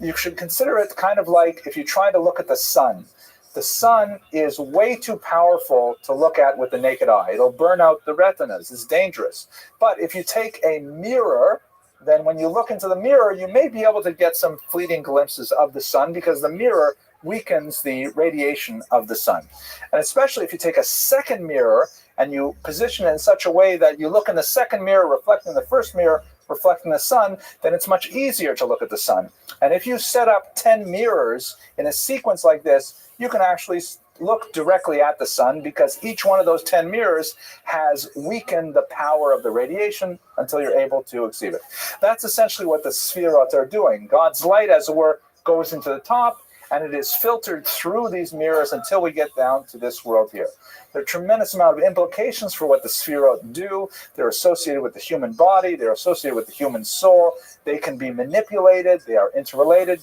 S1: You should consider it kind of like if you try to look at the sun. The sun is way too powerful to look at with the naked eye. It'll burn out the retinas. It's dangerous. But if you take a mirror, then when you look into the mirror, you may be able to get some fleeting glimpses of the sun because the mirror weakens the radiation of the sun. And especially if you take a second mirror and you position it in such a way that you look in the second mirror reflecting the first mirror, reflecting the sun, then it's much easier to look at the sun. And if you set up 10 mirrors in a sequence like this, you can actually look directly at the sun because each one of those 10 mirrors has weakened the power of the radiation until you're able to exceed it. That's essentially what the Sfirot are doing. God's light, as it were, goes into the top, and it is filtered through these mirrors until we get down to this world here. There are a tremendous amount of implications for what the Sfirot do. They're associated with the human body. They're associated with the human soul. They can be manipulated. They are interrelated.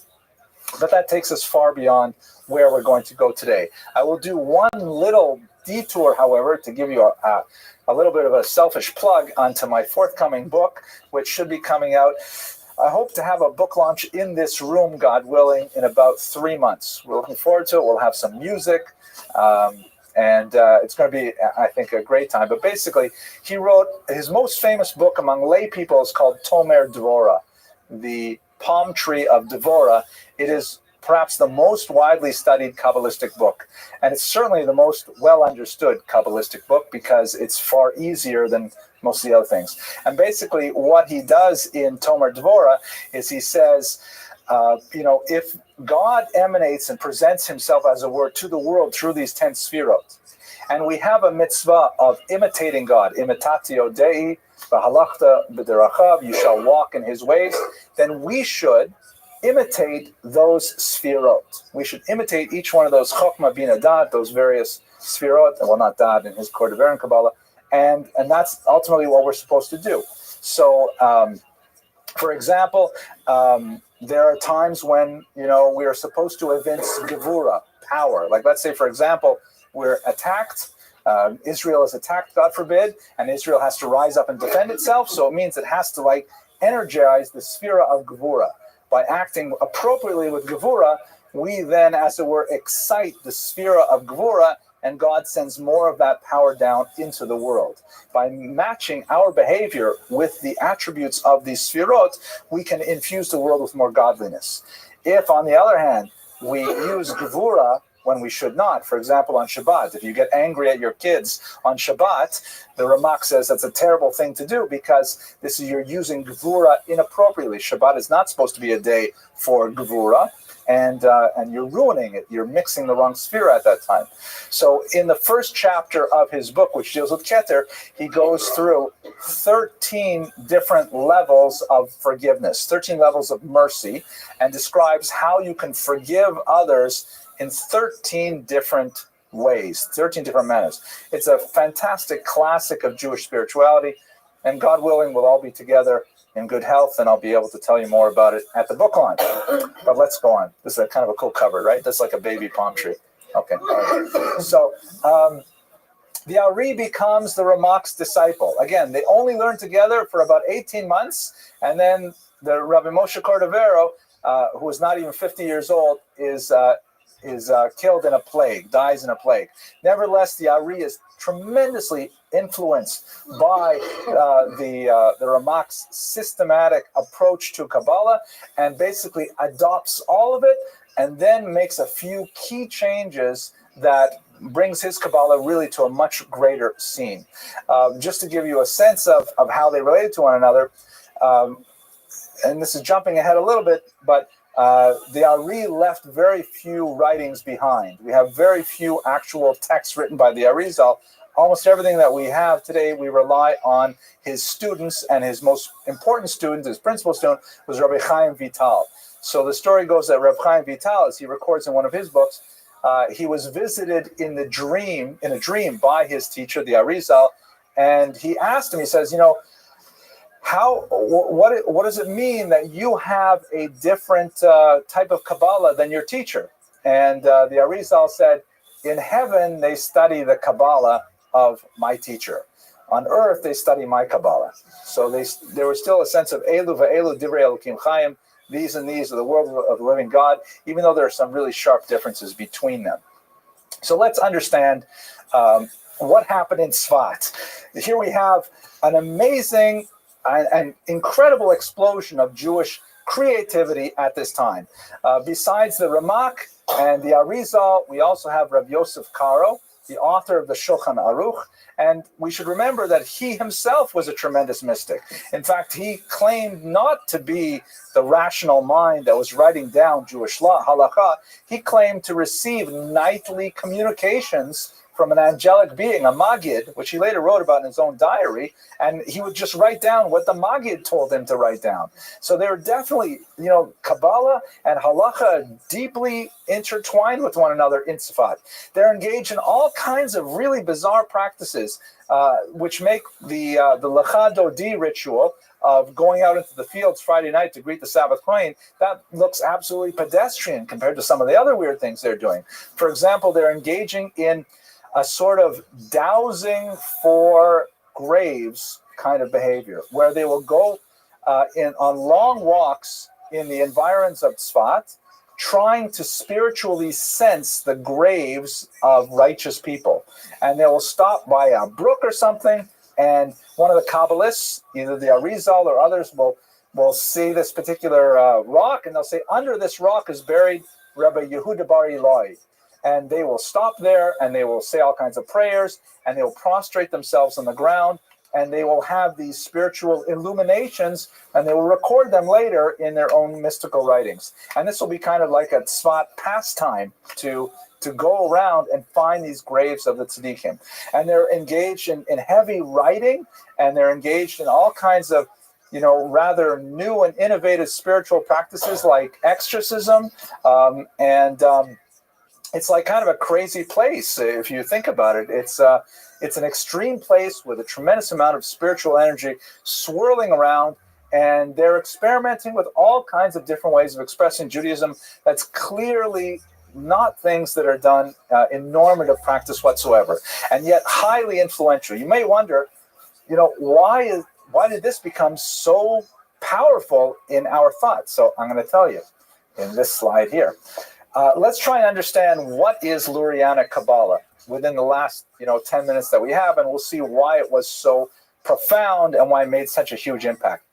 S1: But that takes us far beyond where we're going to go today. I will do one little detour, however, to give you a little bit of a selfish plug onto my forthcoming book, which should be coming out. I hope to have a book launch in this room, God willing, in about 3 months. We're looking forward to it. We'll have some music, and it's going to be, I think, a great time. But basically, he wrote his most famous book among lay people is called Tomer Dvorah, the palm tree of Dvorah. It is perhaps the most widely studied Kabbalistic book. And it's certainly the most well-understood Kabbalistic book because it's far easier than most of the other things. And basically what he does in Tomer Dvorah is he says, if God emanates and presents himself, as it were, to the world through these 10 Sfirot, and we have a mitzvah of imitating God, imitatio Dei, v'halachta b'derachav, you shall walk in his ways, then we should imitate those Sfirot. We should imitate each one of those Chokhmah, Bina, Dad, those various Sfirot, well, not Dad in his Court of Aaron Kabbalah, and that's ultimately what we're supposed to do. So, for example, there are times when, we are supposed to evince Gevura, power. Like, let's say, for example, we're attacked, Israel is attacked, God forbid, and Israel has to rise up and defend itself, so it means it has to, energize the Sphira of Gevura. By acting appropriately with Gevura, we then, as it were, excite the Sphira of Gevura, and God sends more of that power down into the world. By matching our behavior with the attributes of these Sphirot, we can infuse the world with more godliness. If, on the other hand, we use Gevura when we should not, for example, on Shabbat, if you get angry at your kids on Shabbat, the Ramak says that's a terrible thing to do because you're using Gevura inappropriately. Shabbat is not supposed to be a day for Gevura, and you're ruining it. You're mixing the wrong sphere at that time. So in the first chapter of his book, which deals with Keter, he goes through 13 different levels of forgiveness, 13 levels of mercy, and describes how you can forgive others in 13 different ways, 13 different manners. It's a fantastic classic of Jewish spirituality, and God willing, we'll all be together in good health, and I'll be able to tell you more about it at the book launch. But let's go on. This is a kind of a cool cover, right? That's like a baby palm tree. Okay. All right. So the Ari becomes the Ramak's disciple. Again, they only learn together for about 18 months, and then the Rabbi Moshe Cordovero, who is not even 50 years old, is killed in a plague, dies in a plague. Nevertheless, the Ari is tremendously influenced by the Ramak's systematic approach to Kabbalah, and basically adopts all of it, and then makes a few key changes that brings his Kabbalah really to a much greater scene. Just to give you a sense of how they related to one another, and this is jumping ahead a little bit, but the Ari left very few writings behind. We have very few actual texts written by the Arizal. Almost everything that we have today, we rely on his students, and his most important student, his principal student, was Rabbi Chaim Vital. So the story goes that Rabbi Chaim Vital, as he records in one of his books, he was visited in a dream by his teacher, the Arizal, and he asked him, he says, what does it mean that you have a different type of Kabbalah than your teacher? And the Arizal said, in heaven, they study the Kabbalah of my teacher. On earth, they study my Kabbalah. So there was still a sense of Elu va'elu divrei Elokim Chaim. These and these are the world of the living God, even though there are some really sharp differences between them. So let's understand what happened in Tzfat. Here we have an amazing and incredible explosion of Jewish creativity at this time. Besides the Ramak and the Arizal, we also have Rabbi Yosef Karo, the author of the Shulchan Aruch, and we should remember that he himself was a tremendous mystic. In fact, he claimed not to be the rational mind that was writing down Jewish law, halakha. He claimed to receive nightly communications from an angelic being, a Magid, which he later wrote about in his own diary, and he would just write down what the Magid told him to write down. So they were definitely, Kabbalah and Halacha are deeply intertwined with one another in Tzfat. They're engaged in all kinds of really bizarre practices, which make the Lecha Dodi ritual of going out into the fields Friday night to greet the Sabbath Kohen, that looks absolutely pedestrian compared to some of the other weird things they're doing. For example, they're engaging in a sort of dowsing for graves kind of behavior, where they will go on long walks in the environs of Tzfat, trying to spiritually sense the graves of righteous people. And they will stop by a brook or something, and one of the Kabbalists, either the Arizal or others, will see this particular rock, and they'll say, under this rock is buried Rabbi Yehuda Bar Eloi. And they will stop there, and they will say all kinds of prayers, and they will prostrate themselves on the ground, and they will have these spiritual illuminations, and they will record them later in their own mystical writings. And this will be kind of like a Tzfat pastime to go around and find these graves of the tzaddikim. And they're engaged in heavy writing, and they're engaged in all kinds of rather new and innovative spiritual practices like exorcism, it's like kind of a crazy place if you think about it. It's an extreme place with a tremendous amount of spiritual energy swirling around, and they're experimenting with all kinds of different ways of expressing Judaism that's clearly not things that are done in normative practice whatsoever, and yet highly influential. You may wonder, why did this become so powerful in our thoughts? So I'm going to tell you in this slide here. Let's try and understand what is Lurianic Kabbalah within the last 10 minutes that we have, and we'll see why it was so profound and why it made such a huge impact.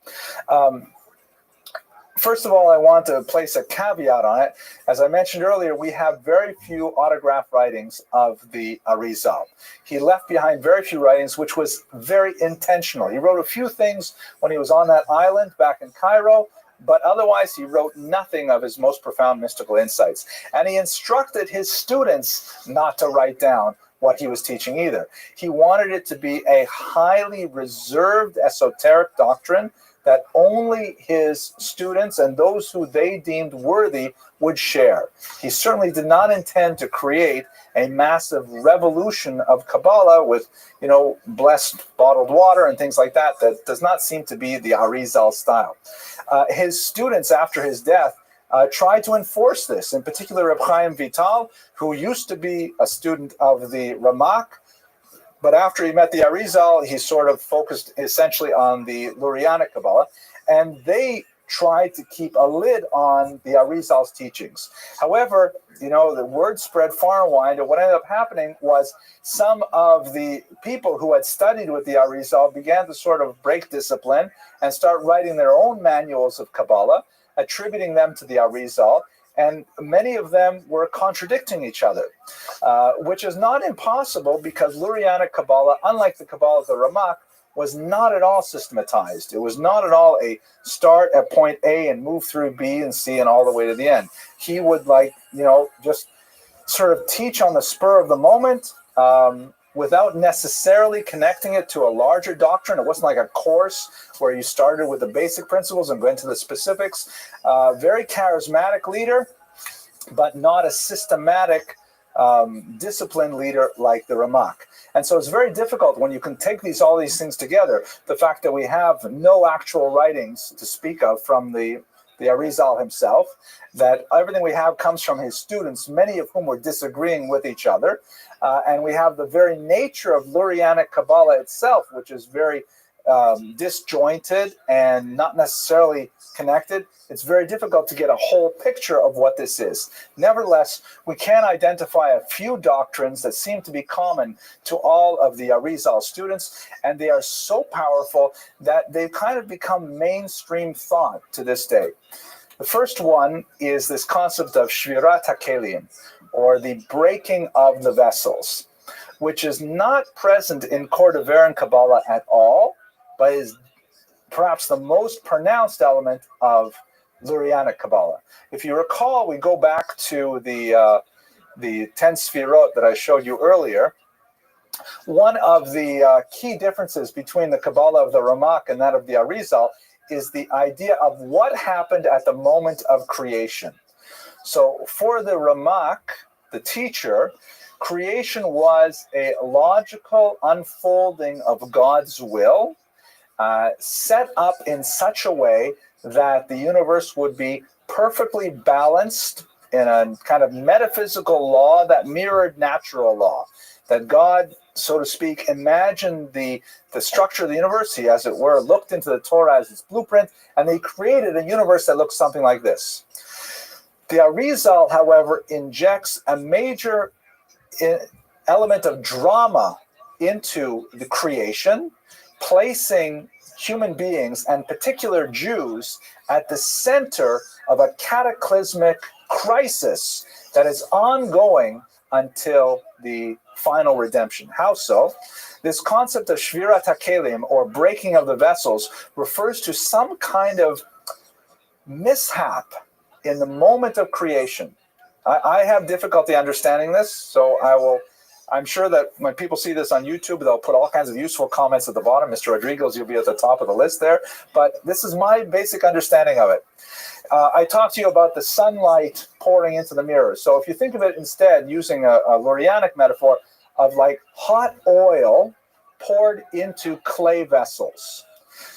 S1: First of all, I want to place a caveat on it. As I mentioned earlier, we have very few autograph writings of the Arizal. He left behind very few writings, which was very intentional. He wrote a few things when he was on that island back in Cairo, but otherwise he wrote nothing of his most profound mystical insights. And he instructed his students not to write down what he was teaching either. He wanted it to be a highly reserved esoteric doctrine that only his students and those who they deemed worthy would share. He certainly did not intend to create a massive revolution of Kabbalah with, blessed bottled water and things like that. That does not seem to be the Arizal style. His students, after his death, tried to enforce this. In particular, Reb Chaim Vital, who used to be a student of the Ramak, but after he met the Arizal, he sort of focused essentially on the Lurianic Kabbalah, and they tried to keep a lid on the Arizal's teachings. However, the word spread far and wide, and what ended up happening was some of the people who had studied with the Arizal began to sort of break discipline and start writing their own manuals of Kabbalah, attributing them to the Arizal, and many of them were contradicting each other, which is not impossible because Lurianic Kabbalah, unlike the Kabbalah of the Ramak, was not at all systematized. It was not at all a start at point A and move through B and C and all the way to the end. He would just sort of teach on the spur of the moment, without necessarily connecting it to a larger doctrine. It wasn't like a course where you started with the basic principles and went into the specifics. Very charismatic leader, but not a systematic disciplined leader like the Ramak. And so it's very difficult when you can take all these things together. The fact that we have no actual writings to speak of from the Arizal himself, that everything we have comes from his students, many of whom were disagreeing with each other. And we have the very nature of Lurianic Kabbalah itself, which is very disjointed and not necessarily connected. It's very difficult to get a whole picture of what this is. Nevertheless, we can identify a few doctrines that seem to be common to all of the Arizal students, and they are so powerful that they've kind of become mainstream thought to this day. The first one is this concept of Shvirat HaKelim, or the breaking of the vessels, which is not present in Cordoveran Kabbalah at all, but is perhaps the most pronounced element of Lurianic Kabbalah. If you recall, we go back to the 10 Sfirot that I showed you earlier. One of the key differences between the Kabbalah of the Ramak and that of the Arizal is the idea of what happened at the moment of creation. So for the Ramak, the teacher, creation was a logical unfolding of God's will, set up in such a way that the universe would be perfectly balanced in a kind of metaphysical law that mirrored natural law. That God, so to speak, imagined the structure of the universe. He, as it were, looked into the Torah as its blueprint, and they created a universe that looks something like this. The Arizal, however, injects a major element of drama into the creation, placing human beings, and particular Jews, at the center of a cataclysmic crisis that is ongoing until the final redemption. How so? This concept of Shvirat HaKelim, or breaking of the vessels, refers to some kind of mishap in the moment of creation. I have difficulty understanding this, so I'm sure that when people see this on YouTube, they'll put all kinds of useful comments at the bottom. Mr. Rodriguez, you'll be at the top of the list there. But this is my basic understanding of it. I talked to you about the sunlight pouring into the mirror. So if you think of it instead using a Lurianic metaphor of like hot oil poured into clay vessels.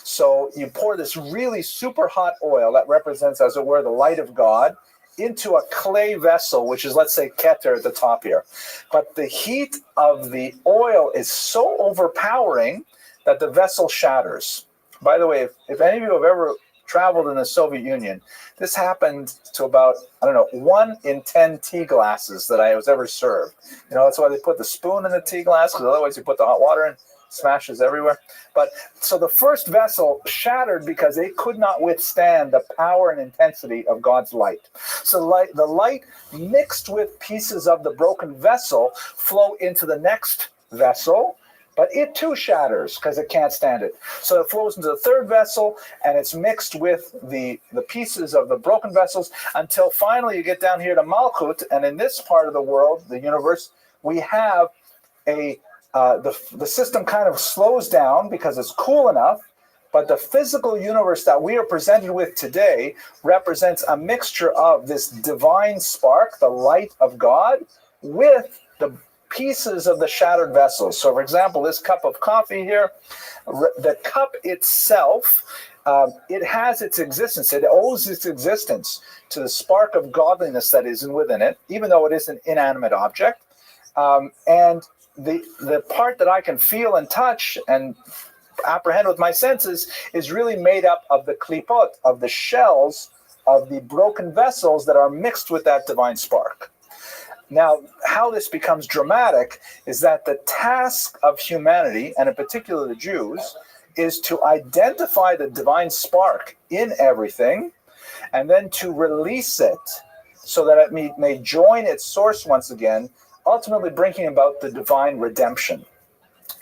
S1: So you pour this really super hot oil that represents, as it were, the light of God, into a clay vessel, which is, let's say, Keter at the top here. But the heat of the oil is so overpowering that the vessel shatters. By the way, if any of you have ever traveled in the Soviet Union, this happened to about, 1 in 10 tea glasses that I was ever served. That's why they put the spoon in the tea glass, because otherwise you put the hot water in, smashes everywhere. But so the first vessel shattered because it could not withstand the power and intensity of God's light. So the light mixed with pieces of the broken vessel flow into the next vessel, but it too shatters because it can't stand it. So it flows into the third vessel, and it's mixed with the pieces of the broken vessels until finally you get down here to Malchut, and in this part of the world, the universe, we have the system kind of slows down because it's cool enough, But the physical universe that we are presented with today represents a mixture of this divine spark, the light of God, with the pieces of the shattered vessels. So, for example, this cup of coffee here, the cup itself, it has its existence. It owes its existence to the spark of godliness that is within it, even though it is an inanimate object. And the part that I can feel and touch and apprehend with my senses is really made up of the klipot, of the shells of the broken vessels that are mixed with that divine spark. Now, how this becomes dramatic is that the task of humanity, and in particular the Jews, is to identify the divine spark in everything and then to release it so that it may join its source once again, ultimately bringing about the divine redemption.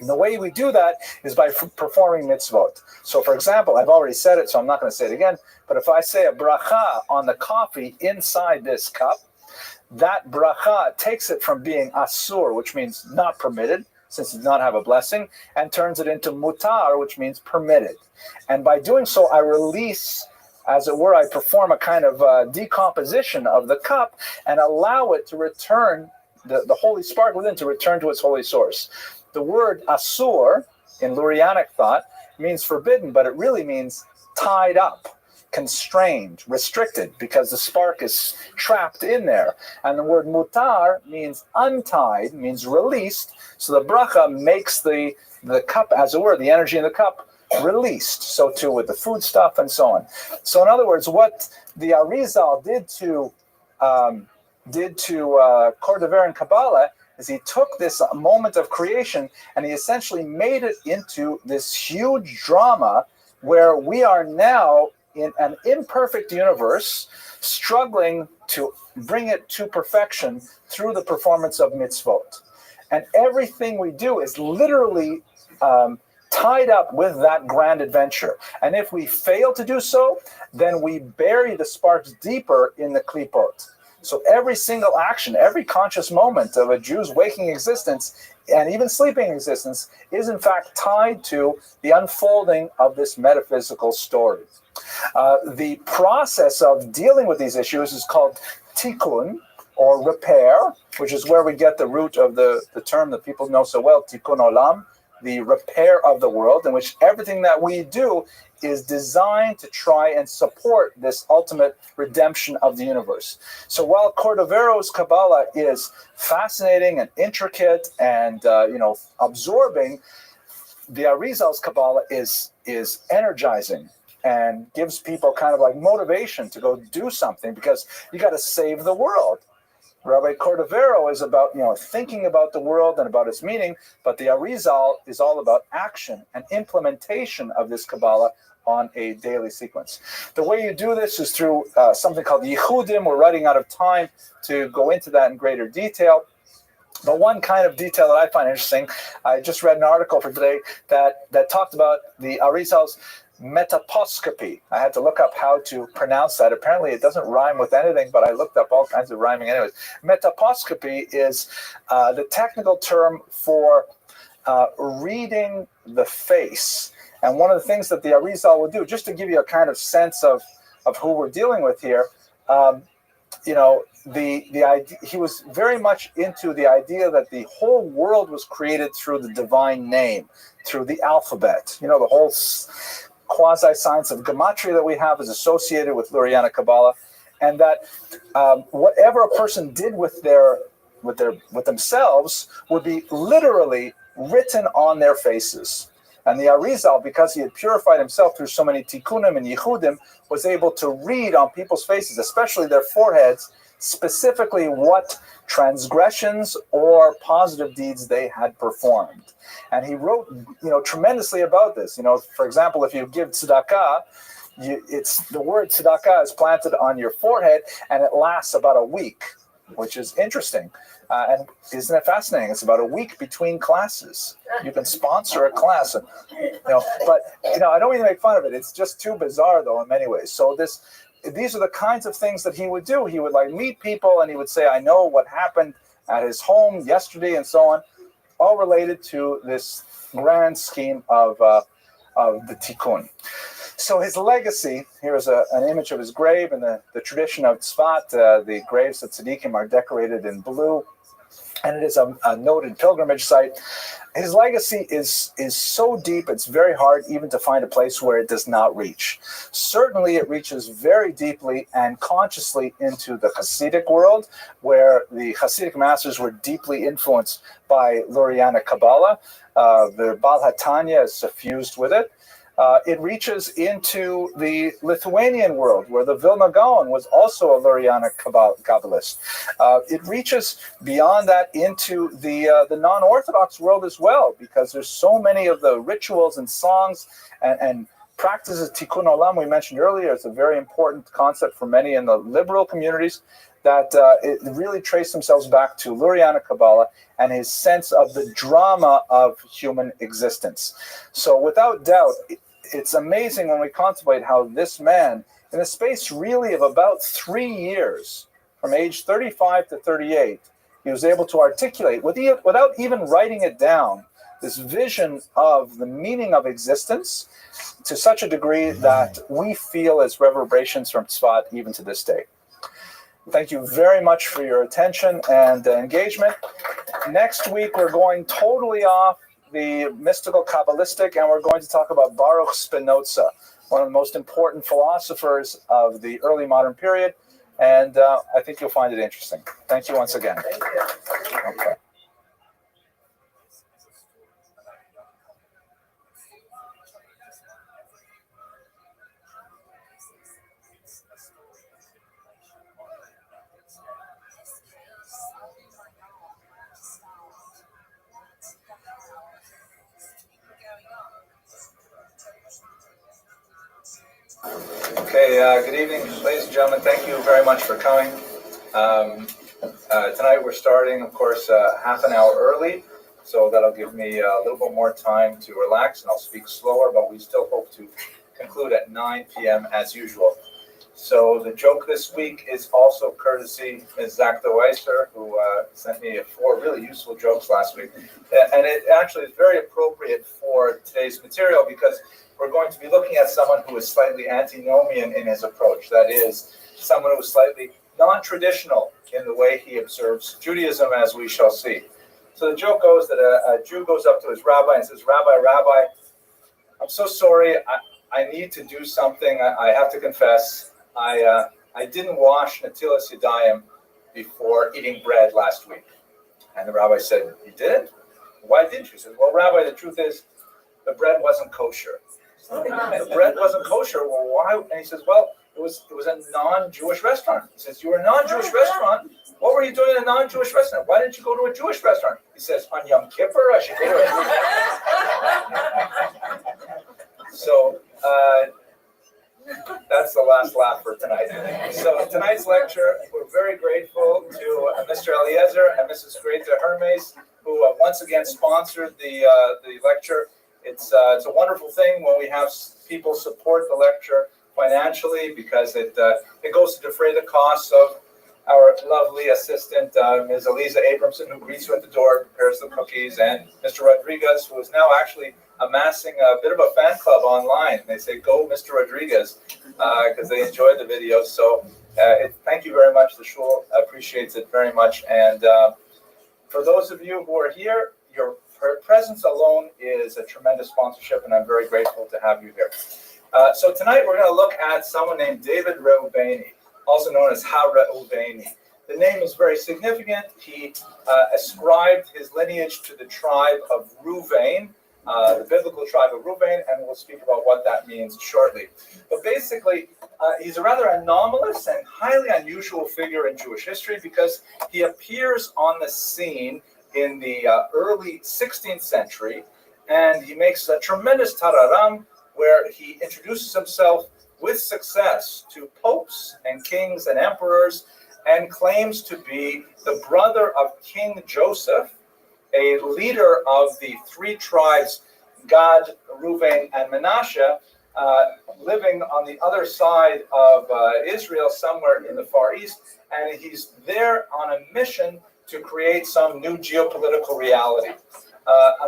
S1: And the way we do that is by performing mitzvot. So, for example, I've already said it, so I'm not going to say it again, but if I say a bracha on the coffee inside this cup, that bracha takes it from being asur, which means not permitted, since it does not have a blessing, and turns it into mutar, which means permitted. And by doing so, I release, as it were, I perform a kind of decomposition of the cup and allow it to return, the holy spark within to return to its holy source. The word asur in Lurianic thought means forbidden, but it really means tied up, constrained, restricted, because the spark is trapped in there. And the word mutar means untied, means released. So the bracha makes the cup, as it were, the energy in the cup, released. So too with the food stuff and so on. So in other words, what the Arizal did to Cordovero and Kabbalah is he took this moment of creation and he essentially made it into this huge drama where we are now in an imperfect universe, struggling to bring it to perfection through the performance of mitzvot. And everything we do is literally tied up with that grand adventure. And if we fail to do so, then we bury the sparks deeper in the klipot. So every single action, every conscious moment of a Jew's waking existence and even sleeping existence is in fact tied to the unfolding of this metaphysical story. The process of dealing with these issues is called tikkun, or repair, which is where we get the root of the term that people know so well, tikkun olam, the repair of the world, in which everything that we do is designed to try and support this ultimate redemption of the universe. So while Cordovero's Kabbalah is fascinating and intricate and absorbing, the Arizal's Kabbalah is energizing and gives people kind of like motivation to go do something, because you got to save the world. Rabbi Cordovero is about, thinking about the world and about its meaning, but the Arizal is all about action and implementation of this Kabbalah on a daily sequence. The way you do this is through something called Yichudim. We're running out of time to go into that in greater detail. But one kind of detail that I find interesting, I just read an article for today that talked about the Arizal's metaposcopy. I had to look up how to pronounce that. Apparently it doesn't rhyme with anything, but I looked up all kinds of rhyming anyways. Metaposcopy is the technical term for reading the face. And one of the things that the Arizal will do, just to give you a kind of sense of who we're dealing with here, the idea, he was very much into the idea that the whole world was created through the divine name, through the alphabet. The whole quasi-science of gematria that we have is associated with Lurianic Kabbalah, and that whatever a person did with themselves would be literally written on their faces. And the Arizal, because he had purified himself through so many tikkunim and yichudim, was able to read on people's faces, especially their foreheads, specifically what transgressions or positive deeds they had performed. And he wrote, tremendously about this. For example, if you give tzedakah, the word tzedakah is planted on your forehead, and it lasts about a week, which is interesting. And isn't it fascinating? It's about a week between classes. You can sponsor a class, but I don't mean to make fun of it. It's just too bizarre, though, in many ways. So these are the kinds of things that he would do. He would meet people, and he would say, I know what happened at his home yesterday, and so on, all related to this grand scheme of of the Tikkun. So his legacy, here's an image of his grave in the tradition of Tzfat. The graves of tzaddikim are decorated in blue, and it is a noted pilgrimage site. His legacy is so deep, it's very hard even to find a place where it does not reach. Certainly it reaches very deeply and consciously into the Hasidic world, where the Hasidic masters were deeply influenced by Lurianic Kabbalah. The Baal HaTanya is suffused with it. It reaches into the Lithuanian world, where the Vilna Gaon was also a Lurianic Kabbalist. It reaches beyond that into the non-Orthodox world as well, because there's so many of the rituals and songs and practices. Tikkun Olam, we mentioned earlier, is a very important concept for many in the liberal communities, that it really trace themselves back to Lurianic Kabbalah and his sense of the drama of human existence. So without doubt, it's amazing when we contemplate how this man, in the space really of about 3 years, from age 35 to 38, he was able to articulate, without even writing it down, this vision of the meaning of existence to such a degree that we feel as reverberations from Tzfat even to this day. Thank you very much for your attention and engagement. Next week, we're going totally off the mystical Kabbalistic, and we're going to talk about Baruch Spinoza, one of the most important philosophers of the early modern period, and I think you'll find it interesting. Thank you once again. Okay. Okay, good evening, ladies and gentlemen. Thank you very much for coming. Tonight we're starting, of course, half an hour early, so that'll give me a little bit more time to relax, and I'll speak slower, but we still hope to conclude at 9 p.m. as usual. So the joke this week is also courtesy Ms. Zakta Weiser, who sent me 4 really useful jokes last week. And it actually is very appropriate for today's material, because we're going to be looking at someone who is slightly antinomian in his approach. That is, someone who is slightly non-traditional in the way he observes Judaism, as we shall see. So the joke goes that a Jew goes up to his rabbi and says, Rabbi, I'm so sorry. I need to do something. I have to confess. I didn't wash Natilas Yadayim before eating bread last week. And the rabbi said, you didn't? Why didn't you? He said, well, Rabbi, the truth is, the bread wasn't kosher. The bread wasn't kosher. Well, why? And he says, well, it was a non-Jewish restaurant. He says, you were a non-Jewish restaurant? What were you doing in a non-Jewish restaurant? Why didn't you go to a Jewish restaurant? He says, on Yom Kippur, I should go to a Jewish restaurant. So that's the last laugh for tonight. So tonight's lecture, we're very grateful to Mr. Eliezer and Mrs. Greta Hermes, who once again sponsored the lecture. It's a wonderful thing when we have people support the lecture financially, because it goes to defray the costs of our lovely assistant, Ms. Eliza Abramson, who greets you at the door, prepares the cookies, and Mr. Rodriguez, who is now actually amassing a bit of a fan club online. They say, go Mr. Rodriguez, because they enjoy the videos. So thank you very much. The shul appreciates it very much. And for those of you who are here, your presence alone is a tremendous sponsorship, and I'm very grateful to have you here. So tonight we're going to look at someone named David Reubeni, also known as Ha-Reubeni. The name is very significant. He ascribed his lineage to the tribe of Reuven, the biblical tribe of Reuven, and we'll speak about what that means shortly. But basically, he's a rather anomalous and highly unusual figure in Jewish history, because he appears on the scene in the early 16th century, and he makes a tremendous tararam where he introduces himself with success to popes and kings and emperors, and claims to be the brother of King Joseph, a leader of the 3 tribes, Gad, Reuven, and Manasseh, living on the other side of Israel, somewhere in the Far East, and he's there on a mission to create some new geopolitical reality.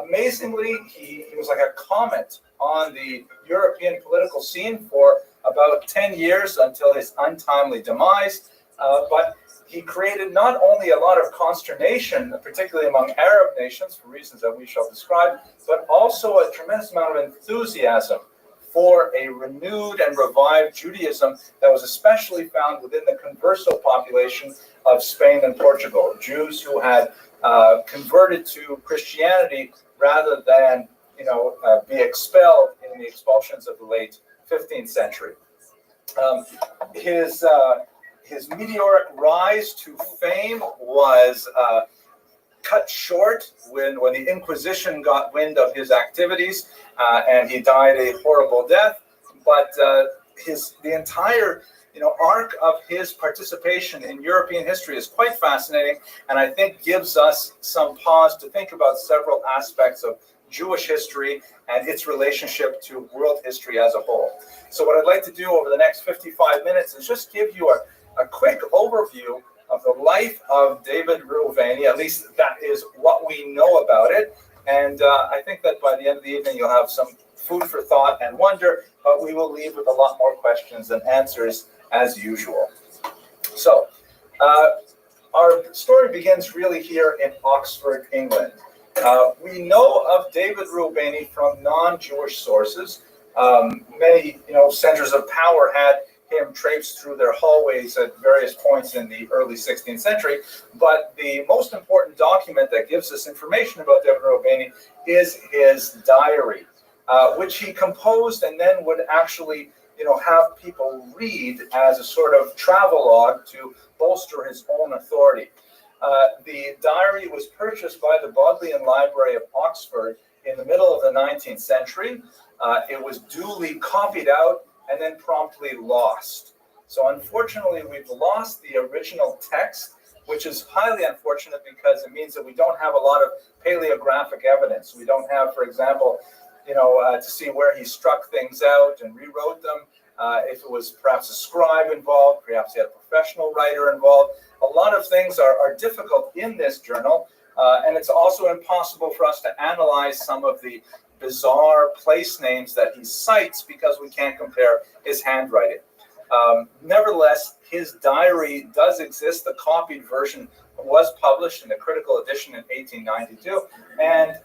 S1: Amazingly, he was like a comet on the European political scene for about 10 years until his untimely demise. But he created not only a lot of consternation, particularly among Arab nations, for reasons that we shall describe, but also a tremendous amount of enthusiasm for a renewed and revived Judaism that was especially found within the converso population of Spain and Portugal, Jews who had converted to Christianity rather than, be expelled in the expulsions of the late 15th century. His meteoric rise to fame was cut short when the Inquisition got wind of his activities, and he died a horrible death. But the entire arc of his participation in European history is quite fascinating, and I think gives us some pause to think about several aspects of Jewish history and its relationship to world history as a whole. So what I'd like to do over the next 55 minutes is just give you a quick overview of the life of David Reuveni. At least that is what we know about it. And I think that by the end of the evening, you'll have some food for thought and wonder, but we will leave with a lot more questions than answers as usual. So our story begins really here in Oxford, England. We know of David Reuveni from non-Jewish sources. Many, centers of power had him traipse through their hallways at various points in the early 16th century. But the most important document that gives us information about David Reuveni is his diary, which he composed and then would actually, have people read as a sort of travelogue to bolster his own authority. The diary was purchased by the Bodleian Library of Oxford in the middle of the 19th century. It was duly copied out and then promptly lost. So unfortunately, we've lost the original text, which is highly unfortunate because it means that we don't have a lot of paleographic evidence. We don't have, for example, to see where he struck things out and rewrote them. If it was perhaps a scribe involved, perhaps he had a professional writer involved. A lot of things are difficult in this journal, and it's also impossible for us to analyze some of the bizarre place names that he cites because we can't compare his handwriting. Nevertheless, his diary does exist. The copied version was published in a critical edition in 1892 and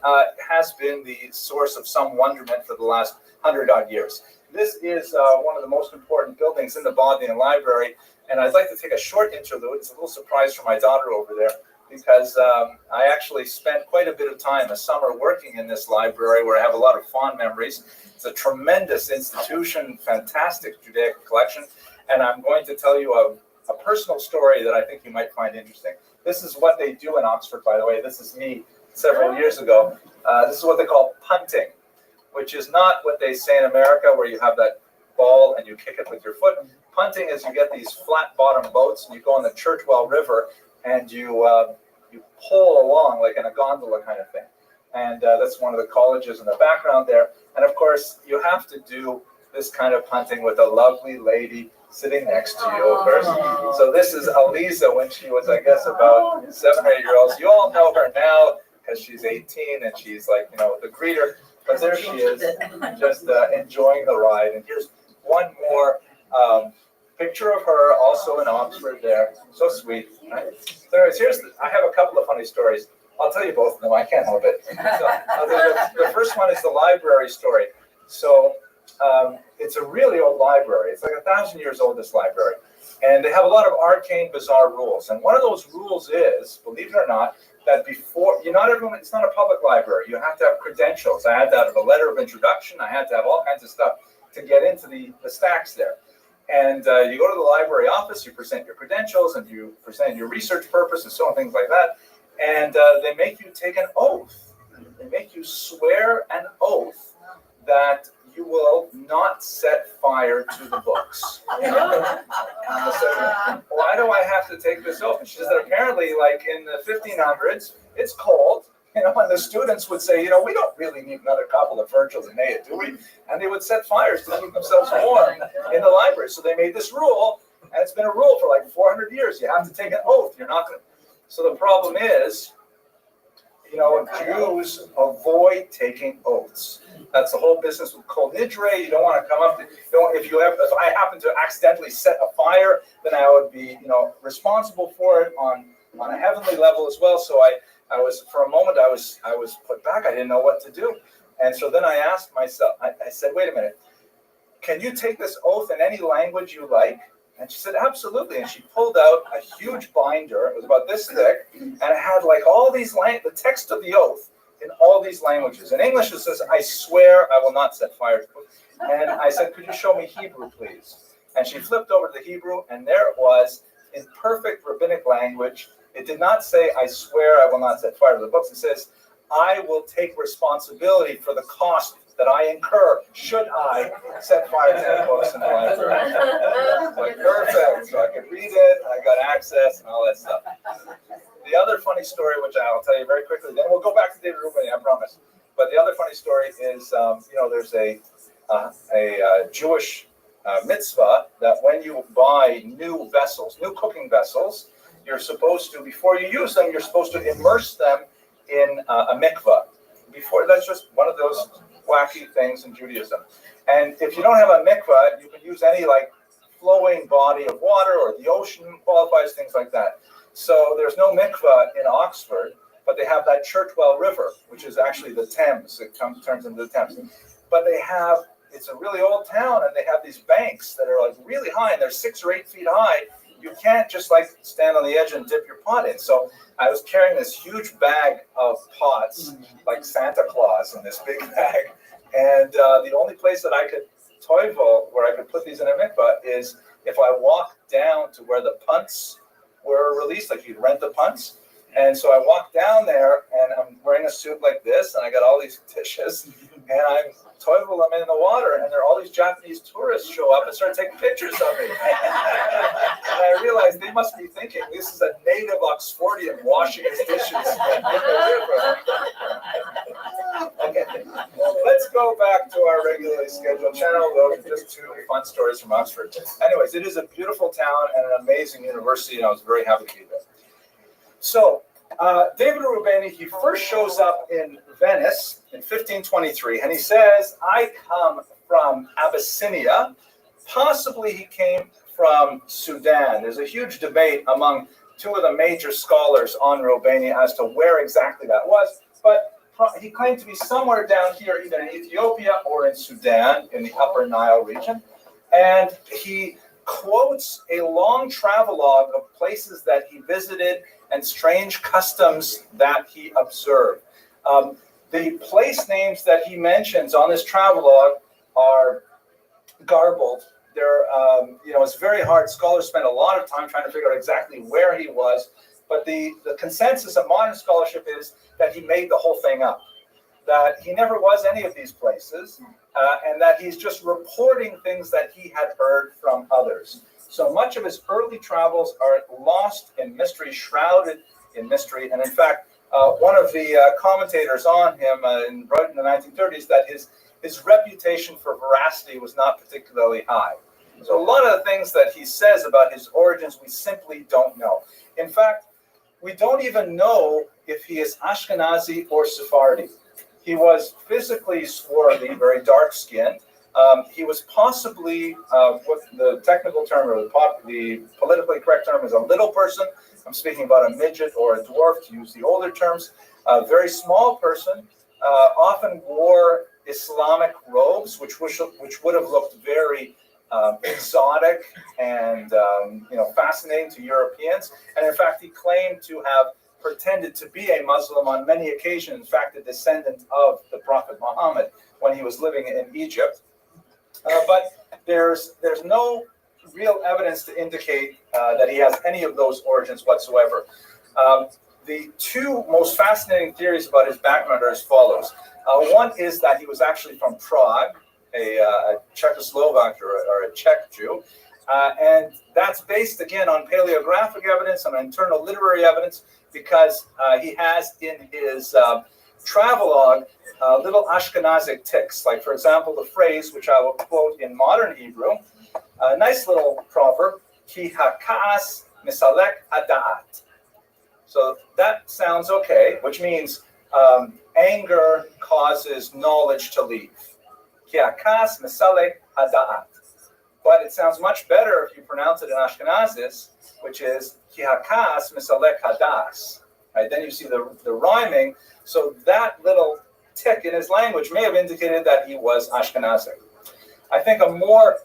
S1: has been the source of some wonderment for the last 100-odd years. This is one of the most important buildings in the Bodleian Library, and I'd like to take a short interlude. It's a little surprise for my daughter over there, because I actually spent quite a bit of time a summer working in this library where I have a lot of fond memories. It's a tremendous institution, fantastic Judaic collection, and I'm going to tell you a personal story that I think you might find interesting. This is what they do in Oxford, by the way. This is me several years ago. This is what they call punting, which is not what they say in America where you have that ball and you kick it with your foot. Punting is you get these flat-bottom boats and you go on the Churchwell River and you pull along like in a gondola kind of thing. And that's one of the colleges in the background there. And of course, you have to do this kind of punting with a lovely lady sitting next to you, of course. So this is Aliza when she was, I guess, about 7 or 8 years old. You all know her now because she's 18 and she's like, the greeter. But there she is, just enjoying the ride. And here's one more picture of her, also in Oxford there. So sweet. Right? So anyways, I have a couple of funny stories. I'll tell you both of them. I can't help it. So, the first one is the library story. So it's a really old library. It's like 1,000 years old, this library. And they have a lot of arcane, bizarre rules. And one of those rules is, believe it or not, that before, it's not a public library. You have to have credentials. I had to have a letter of introduction. I had to have all kinds of stuff to get into the stacks there. And you go to the library office, you present your credentials, and you present your research purpose and so on, things like that. And they make you take an oath. They make you swear an oath that you will not set fire to the books. And I said, why do I have to take this oath? And she says that apparently, like in the 1500s, it's cold. And the students would say, we don't really need another couple of Virgils and Aeneid, do we? And they would set fires to keep themselves warm in the library. So they made this rule, and it's been a rule for like 400 years. You have to take an oath. You're not going to. So the problem is, Jews avoid taking oaths. That's the whole business with kol nidre. You don't want to come up. If I happen to accidentally set a fire, then I would be, responsible for it on a heavenly level as well. So I was, for a moment, I was put back. I didn't know what to do, and so then I asked myself. I said, "Wait a minute. Can you take this oath in any language you like?" And she said, "Absolutely." And she pulled out a huge binder. It was about this thick, and it had like all these the text of the oath in all these languages. In English, it says, "I swear I will not set fire to it." And I said, "Could you show me Hebrew, please?" And she flipped over to the Hebrew, and there it was in perfect rabbinic language. It did not say, "I swear I will not set fire to the books." It says, "I will take responsibility for the cost that I incur should I set fire to the books in the library." Like, perfect. So I could read it, and I got access and all that stuff. The other funny story, which I'll tell you very quickly, then we'll go back to David Rubin, I promise. But the other funny story is, there's a Jewish mitzvah that when you buy new vessels, new cooking vessels, you're supposed to, before you use them, you're supposed to immerse them in a mikvah. That's just one of those wacky things in Judaism. And if you don't have a mikvah, you can use any flowing body of water, or the ocean qualifies, things like that. So there's no mikvah in Oxford, but they have that Churchwell River, which is actually the Thames. It turns into the Thames. But it's a really old town, and they have these banks that are really high, and they're 6 or 8 feet high. You can't just stand on the edge and dip your pot in. So I was carrying this huge bag of pots, like Santa Claus in this big bag. And the only place that I could where I could put these in a mikvah, is if I walk down to where the punts were released, like you'd rent the punts. And so I walk down there, and I'm wearing a suit like this, and I got all these dishes, and I'm toivel them in the water, and there are all these Japanese tourists show up and start taking pictures of me. And I realized they must be thinking this is a native Oxfordian washing his dishes in the river. Okay, let's go back to our regularly scheduled channel. Those are just 2 fun stories from Oxford. Anyways, it is a beautiful town and an amazing university, and I was very happy to be there. So, David Rubini, he first shows up in Venice in 1523, and he says, "I come from Abyssinia." Possibly he came from Sudan. There's a huge debate among 2 of the major scholars on Rubini as to where exactly that was, but he claimed to be somewhere down here, either in Ethiopia or in Sudan, in the Upper Nile region. And he quotes a long travelogue of places that he visited and strange customs that he observed. The place names that he mentions on this travelogue are garbled. It's very hard. Scholars spend a lot of time trying to figure out exactly where he was, but the consensus of modern scholarship is that he made the whole thing up, that he never was any of these places, and that he's just reporting things that he had heard from others. So much of his early travels are lost in mystery, shrouded in mystery. And in fact, one of the commentators on him wrote in the 1930s that his reputation for veracity was not particularly high. So a lot of the things that he says about his origins, we simply don't know. In fact, we don't even know if he is Ashkenazi or Sephardi. He was physically swarthy, very dark-skinned. He was possibly, what the technical term or the politically correct term is, a little person. I'm speaking about a midget or a dwarf, to use the older terms. A very small person, often wore Islamic robes, which would have looked very exotic and fascinating to Europeans. And in fact, he claimed to have pretended to be a Muslim on many occasions. In fact, a descendant of the Prophet Muhammad when he was living in Egypt. But there's no real evidence to indicate that he has any of those origins whatsoever. The 2 most fascinating theories about his background are as follows. One is that he was actually from Prague, a Czechoslovak or a Czech Jew. And that's based, again, on paleographic evidence, on internal literary evidence, because he has in his travelogue little Ashkenazic ticks. Like, for example, the phrase, which I will quote in modern Hebrew, a nice little proverb, ki hakas misalek adat. So that sounds okay, which means Anger causes knowledge to leave. Kiakas mesalek hada'at. But it sounds much better if you pronounce it in Ashkenazis, which is kiakas mesalek hadas. Right? Then you see the rhyming. So that little tick in his language may have indicated that he was Ashkenazic. I think a more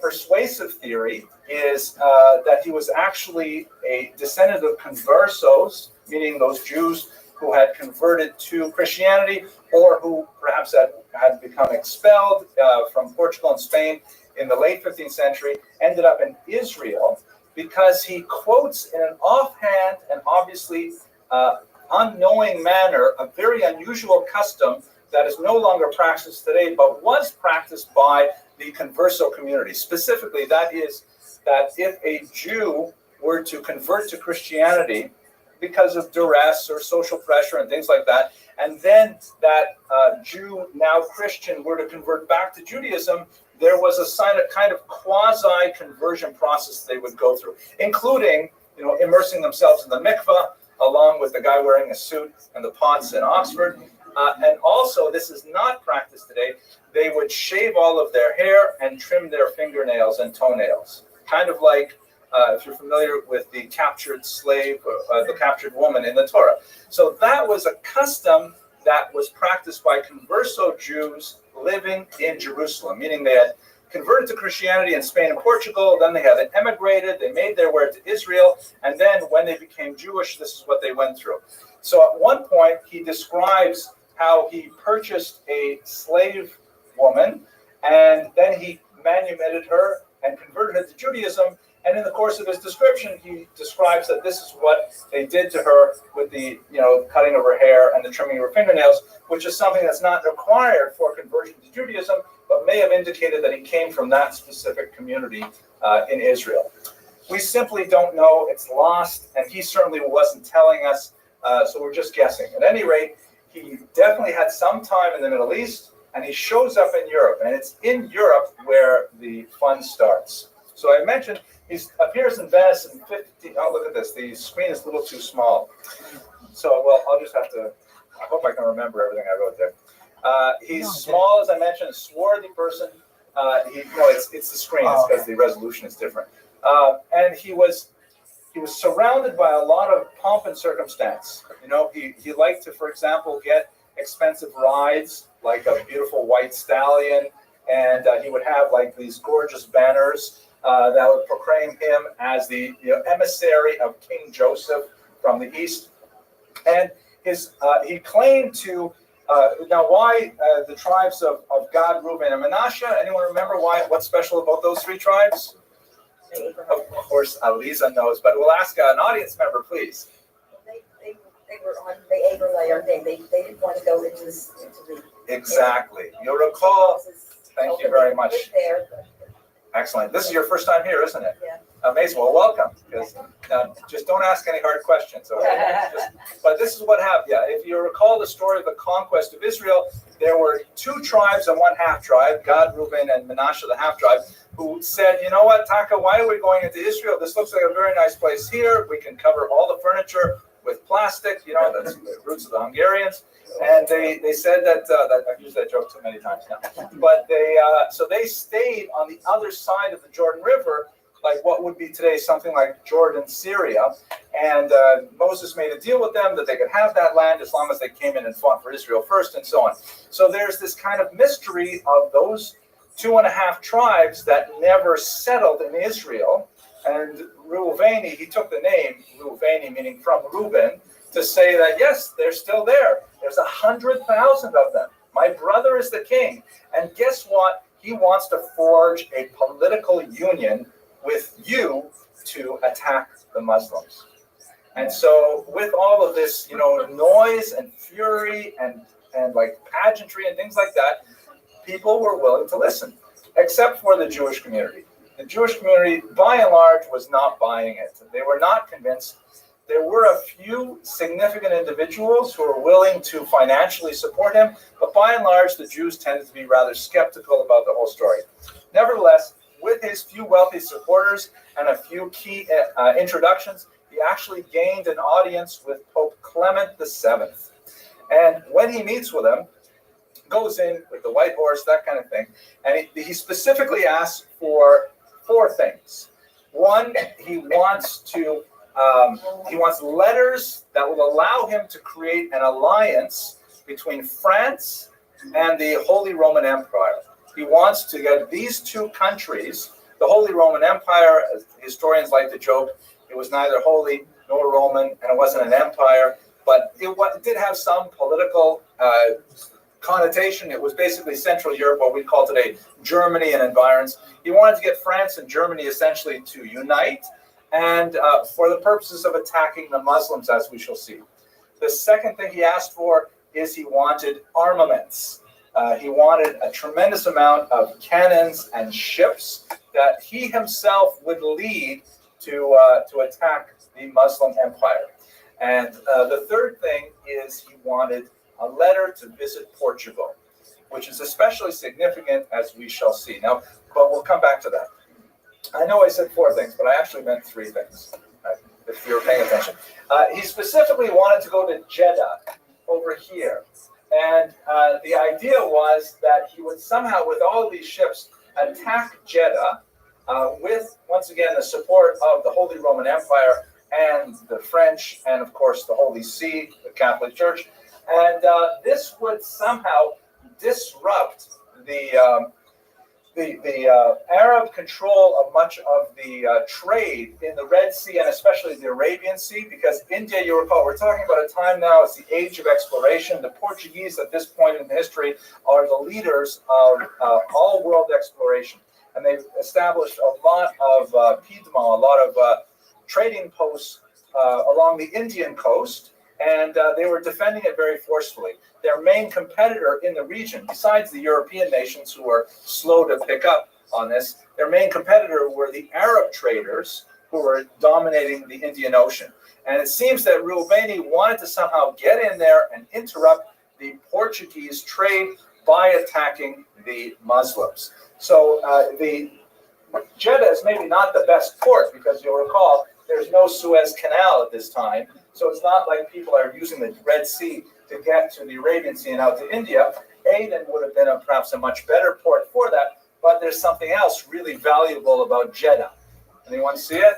S1: persuasive theory is that he was actually a descendant of conversos, meaning those Jews who had converted to Christianity or who perhaps had become expelled from Portugal and Spain in the late 15th century, ended up in Israel, because he quotes in an offhand and obviously unknowing manner a very unusual custom that is no longer practiced today, but was practiced by the converso community. Specifically, that is that if a Jew were to convert to Christianity because of duress or social pressure and things like that, and then that Jew, now Christian, were to convert back to Judaism, there was a kind of quasi-conversion process they would go through, including, immersing themselves in the mikveh, along with the guy wearing a suit and the pots in Oxford. And also, this is not practiced today, they would shave all of their hair and trim their fingernails and toenails. Kind of like, if you're familiar with the captured slave, the captured woman in the Torah. So that was a custom that was practiced by converso Jews living in Jerusalem, meaning they had converted to Christianity in Spain and Portugal, then they had emigrated, they made their way to Israel, and then when they became Jewish, this is what they went through. So at one point, he describes how he purchased a slave woman, and then he manumitted her and converted her to Judaism. And in the course of his description, he describes that this is what they did to her with the, cutting of her hair and the trimming of her fingernails, which is something that's not required for conversion to Judaism, but may have indicated that he came from that specific community in Israel. We simply don't know. It's lost, and he certainly wasn't telling us, so we're just guessing. At any rate, he definitely had some time in the Middle East, and he shows up in Europe, and it's in Europe where the fun starts. So I mentioned he appears in Venice in 15. Oh, look at this. The screen is a little too small. So, well, I'll just have to. I hope I can remember everything I wrote there. He's small, as I mentioned, a swarthy person. It's the screen. It's because the resolution is different. And he was surrounded by a lot of pomp and circumstance. He liked to, for example, get expensive rides, like a beautiful white stallion, and he would have like these gorgeous banners that would proclaim him as the emissary of King Joseph from the East. And he claimed to, now why the tribes of Gad, Reuben, and Manasseh? Anyone remember what's special about those three tribes? Of course, Aliza knows, but we'll ask an audience member, please.
S7: They were on the Abraham Day. They didn't want to go into the.
S1: Exactly. You'll recall. Thank you very much.
S7: There.
S1: Excellent. This is your first time here, isn't it?
S7: Yeah.
S1: Amazing. Well, welcome. Because just don't ask any hard questions. Okay? But this is what happened. Yeah, if you recall the story of the conquest of Israel, there were two tribes and one half tribe, Gad, Reuben, and Manasseh, the half tribe, who said, you know what, Taka, why are we going into Israel? This looks like a very nice place here. We can cover all the furniture with plastic. That's the roots of the Hungarians. And they said that I've used that joke too many times now. But they stayed on the other side of the Jordan River, like what would be today something like Jordan, Syria. And Moses made a deal with them that they could have that land as long as they came in and fought for Israel first, and so on. So there's this kind of mystery of those 2.5 tribes that never settled in Israel. And Reuveni, he took the name Reuveni, meaning from Reuben, to say that, yes, they're still there. There's 100,000 of them. My brother is the king. And guess what? He wants to forge a political union with you to attack the Muslims. And so with all of this, noise and fury and like pageantry and things like that, people were willing to listen, except for the Jewish community. The Jewish community, by and large, was not buying it. They were not convinced. There were a few significant individuals who were willing to financially support him, but by and large, the Jews tended to be rather skeptical about the whole story. Nevertheless, with his few wealthy supporters and a few key introductions, he actually gained an audience with Pope Clement VII. And when he meets with him, goes in with the white horse, that kind of thing, and he specifically asks for four things. One, he wants letters that will allow him to create an alliance between France and the Holy Roman Empire. He wants to get these two countries. The Holy Roman Empire, as historians like to joke, it was neither holy nor Roman, and it wasn't an empire, but it did have some political connotation. It was basically Central Europe, what we call today Germany and environs. He wanted to get France and Germany essentially to unite, and for the purposes of attacking the Muslims, as we shall see. The second thing he asked for is he wanted armaments. He wanted a tremendous amount of cannons and ships that he himself would lead to attack the Muslim empire. And the third thing is he wanted a letter to visit Portugal, which is especially significant, as we shall see. Now, but we'll come back to that. I know I said four things, but I actually meant three things, right, if you were paying attention. He specifically wanted to go to Jeddah over here. And the idea was that he would somehow, with all these ships, attack Jeddah with, once again, the support of the Holy Roman Empire and the French, and of course the Holy See, the Catholic Church. And this would somehow disrupt the Arab control of much of the trade in the Red Sea and especially the Arabian Sea, because India, you recall, we're talking about a time now, it's the age of exploration. The Portuguese at this point in history are the leaders of all world exploration. And they've established a lot of Piedmont, a lot of trading posts along the Indian coast, and they were defending it very forcefully. Their main competitor in the region, besides the European nations who were slow to pick up on this, their main competitor were the Arab traders who were dominating the Indian Ocean. And it seems that Reuben wanted to somehow get in there and interrupt the Portuguese trade by attacking the Muslims. So the Jeddah is maybe not the best port, because you'll recall there's no Suez Canal at this time. So it's not like people are using the Red Sea to get to the Arabian Sea and out to India. Aden would have been perhaps a much better port for that, but there's something else really valuable about Jeddah. Anyone see it?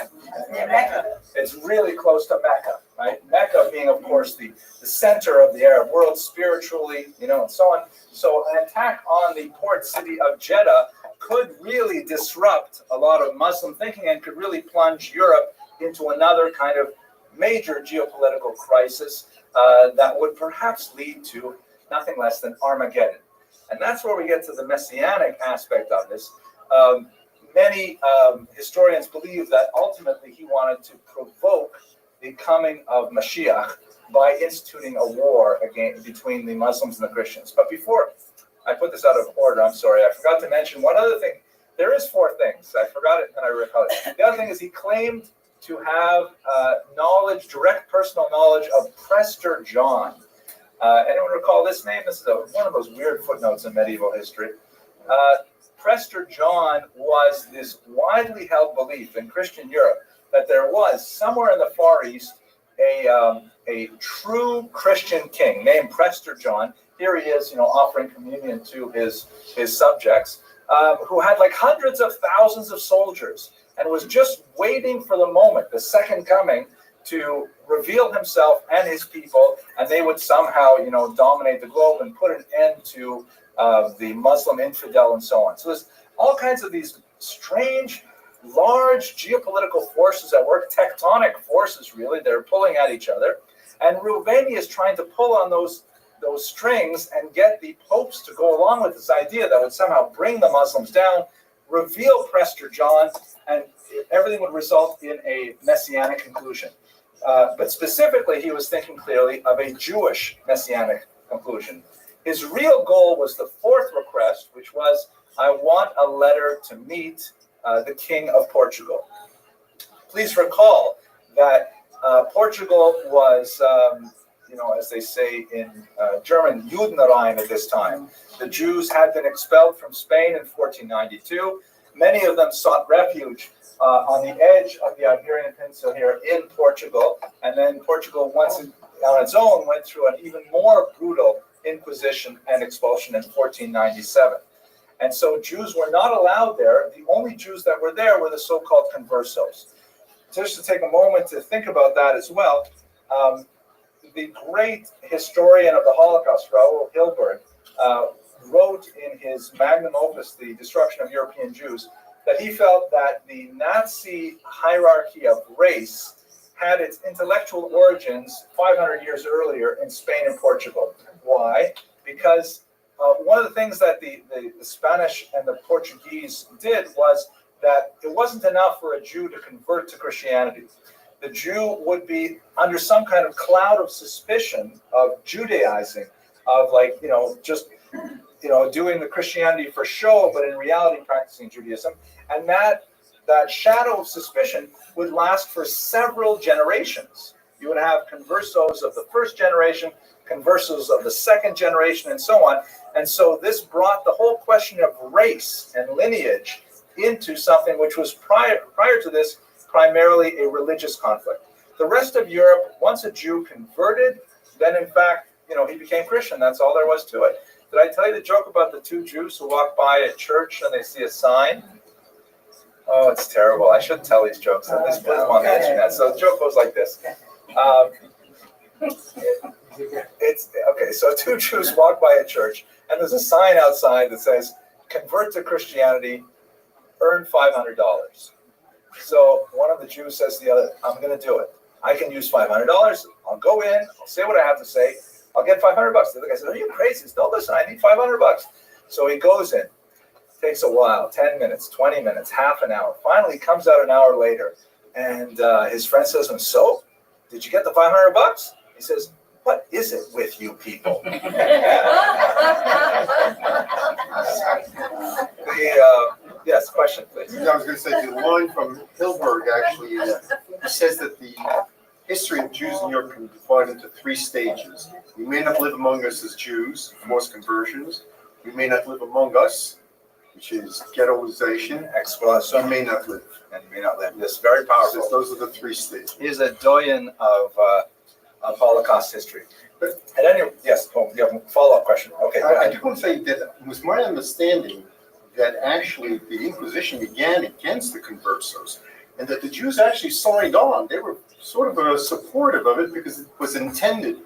S7: Mecca.
S1: It's really close to Mecca, right? Mecca being, of course, the center of the Arab world spiritually, and so on. So an attack on the port city of Jeddah could really disrupt a lot of Muslim thinking and could really plunge Europe into another kind of major geopolitical crisis that would perhaps lead to nothing less than Armageddon. And that's where we get to the messianic aspect of this. Many historians believe that ultimately he wanted to provoke the coming of Mashiach by instituting a war again between the Muslims and the Christians. But before I put this out of order, I'm sorry, I forgot to mention one other thing. There is four things. I forgot it and I recall it. The other thing is he claimed to have knowledge, direct personal knowledge of Prester John. Anyone recall this name? This is one of those weird footnotes in medieval history. Prester John was this widely held belief in Christian Europe that there was somewhere in the Far East a true Christian king named Prester John. Here he is, offering communion to his subjects, who had like hundreds of thousands of soldiers and was just waiting for the moment, the second coming, to reveal himself and his people, and they would somehow, dominate the globe and put an end to the Muslim infidel and so on. So there's all kinds of these strange, large geopolitical forces at work, tectonic forces really, they're pulling at each other. And Reuben is trying to pull on those strings and get the popes to go along with this idea that would somehow bring the Muslims down, reveal Prester John, and everything would result in a messianic conclusion. But specifically, he was thinking clearly of a Jewish messianic conclusion. His real goal was the fourth request, which was, I want a letter to meet the King of Portugal. Please recall that Portugal was, as they say in German, Judenrein at this time. The Jews had been expelled from Spain in 1492. Many of them sought refuge on the edge of the Iberian Peninsula here in Portugal. And then Portugal, once on its own went through an even more brutal inquisition and expulsion in 1497. And so Jews were not allowed there. The only Jews that were there were the so-called conversos. Just to take a moment to think about that as well, the great historian of the Holocaust, Raoul Hilberg, wrote in his magnum opus, The Destruction of European Jews, that he felt that the Nazi hierarchy of race had its intellectual origins 500 years earlier in Spain and Portugal. Why? Because one of the things that the Spanish and the Portuguese did was that it wasn't enough for a Jew to convert to Christianity. The Jew would be under some kind of cloud of suspicion of Judaizing, of just doing the Christianity for show, but in reality practicing Judaism. And that shadow of suspicion would last for several generations. You would have conversos of the first generation, conversos of the second generation, and so on. And so this brought the whole question of race and lineage into something which was prior to this primarily a religious conflict. The rest of Europe, once a Jew converted, then in fact, he became Christian. That's all there was to it. Did I tell you the joke about the two Jews who walk by a church and they see a sign? Oh, it's terrible. I shouldn't tell these jokes. At least put them on the internet. So the joke goes like this. It's okay. So two Jews walk by a church, and there's a sign outside that says, "Convert to Christianity, earn $500." So one of the Jews says to the other, "I'm going to do it. I can use $500. I'll go in. I'll say what I have to say. I'll get $500." The other guy says, "Are you crazy? No, listen, I need $500." So he goes in. Takes a while, 10 minutes, 20 minutes, half an hour. Finally, he comes out an hour later, and his friend says to him, "So, did you get the $500? He says, "What is it with you people?" Yes, question, please.
S3: I was going to say, the line from Hilberg actually is, he says that the history of Jews in Europe can be divided into three stages. We may not live among us as Jews, forced conversions. We may not live among us, which is ghettoization.
S1: Expulsion.
S3: We may not live.
S1: And you may not live. This is very powerful.
S3: So those are the three stages.
S1: He's a doyen of Holocaust history. But at any rate, yes, you have a follow-up question. Okay, go
S3: I
S1: ahead.
S3: do want to say that it was my understanding that actually the Inquisition began against the conversos, and that the Jews actually signed on. They were sort of supportive of it because it was intended.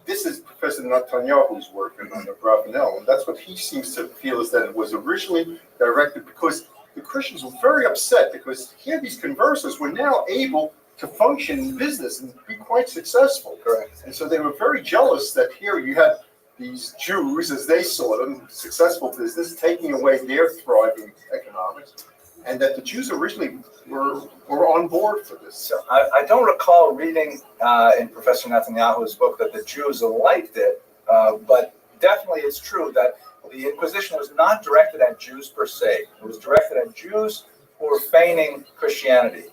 S3: This is Professor Netanyahu's work on the Bravenel, and that's what he seems to feel, is that it was originally directed because the Christians were very upset because here these conversos were now able to function in business and be quite successful.
S1: Correct.
S3: And so they were very jealous that here you had these Jews, as they saw them, successful business, taking away their thriving economics, and that the Jews originally were on board for this.
S1: So I don't recall reading in Professor Netanyahu's book that the Jews liked it, but definitely it's true that the Inquisition was not directed at Jews per se. It was directed at Jews who were feigning Christianity,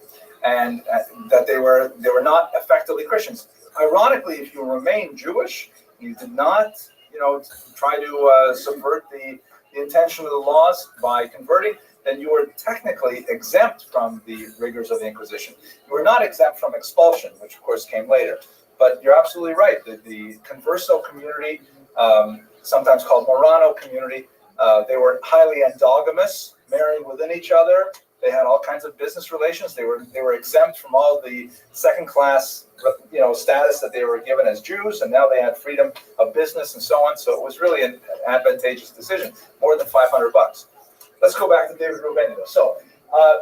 S1: and that they were not effectively Christians. Ironically, if you remain Jewish, you did not, try to subvert the intention of the laws by converting, then you were technically exempt from the rigors of the Inquisition. You were not exempt from expulsion, which of course came later. But you're absolutely right. The Converso community, sometimes called Morano community, they were highly endogamous, marrying within each other. They had all kinds of business relations. They were exempt from all the second-class, status that they were given as Jews, and now they had freedom of business and so on. So it was really an advantageous decision. More than $500. Let's go back to David Rubin. So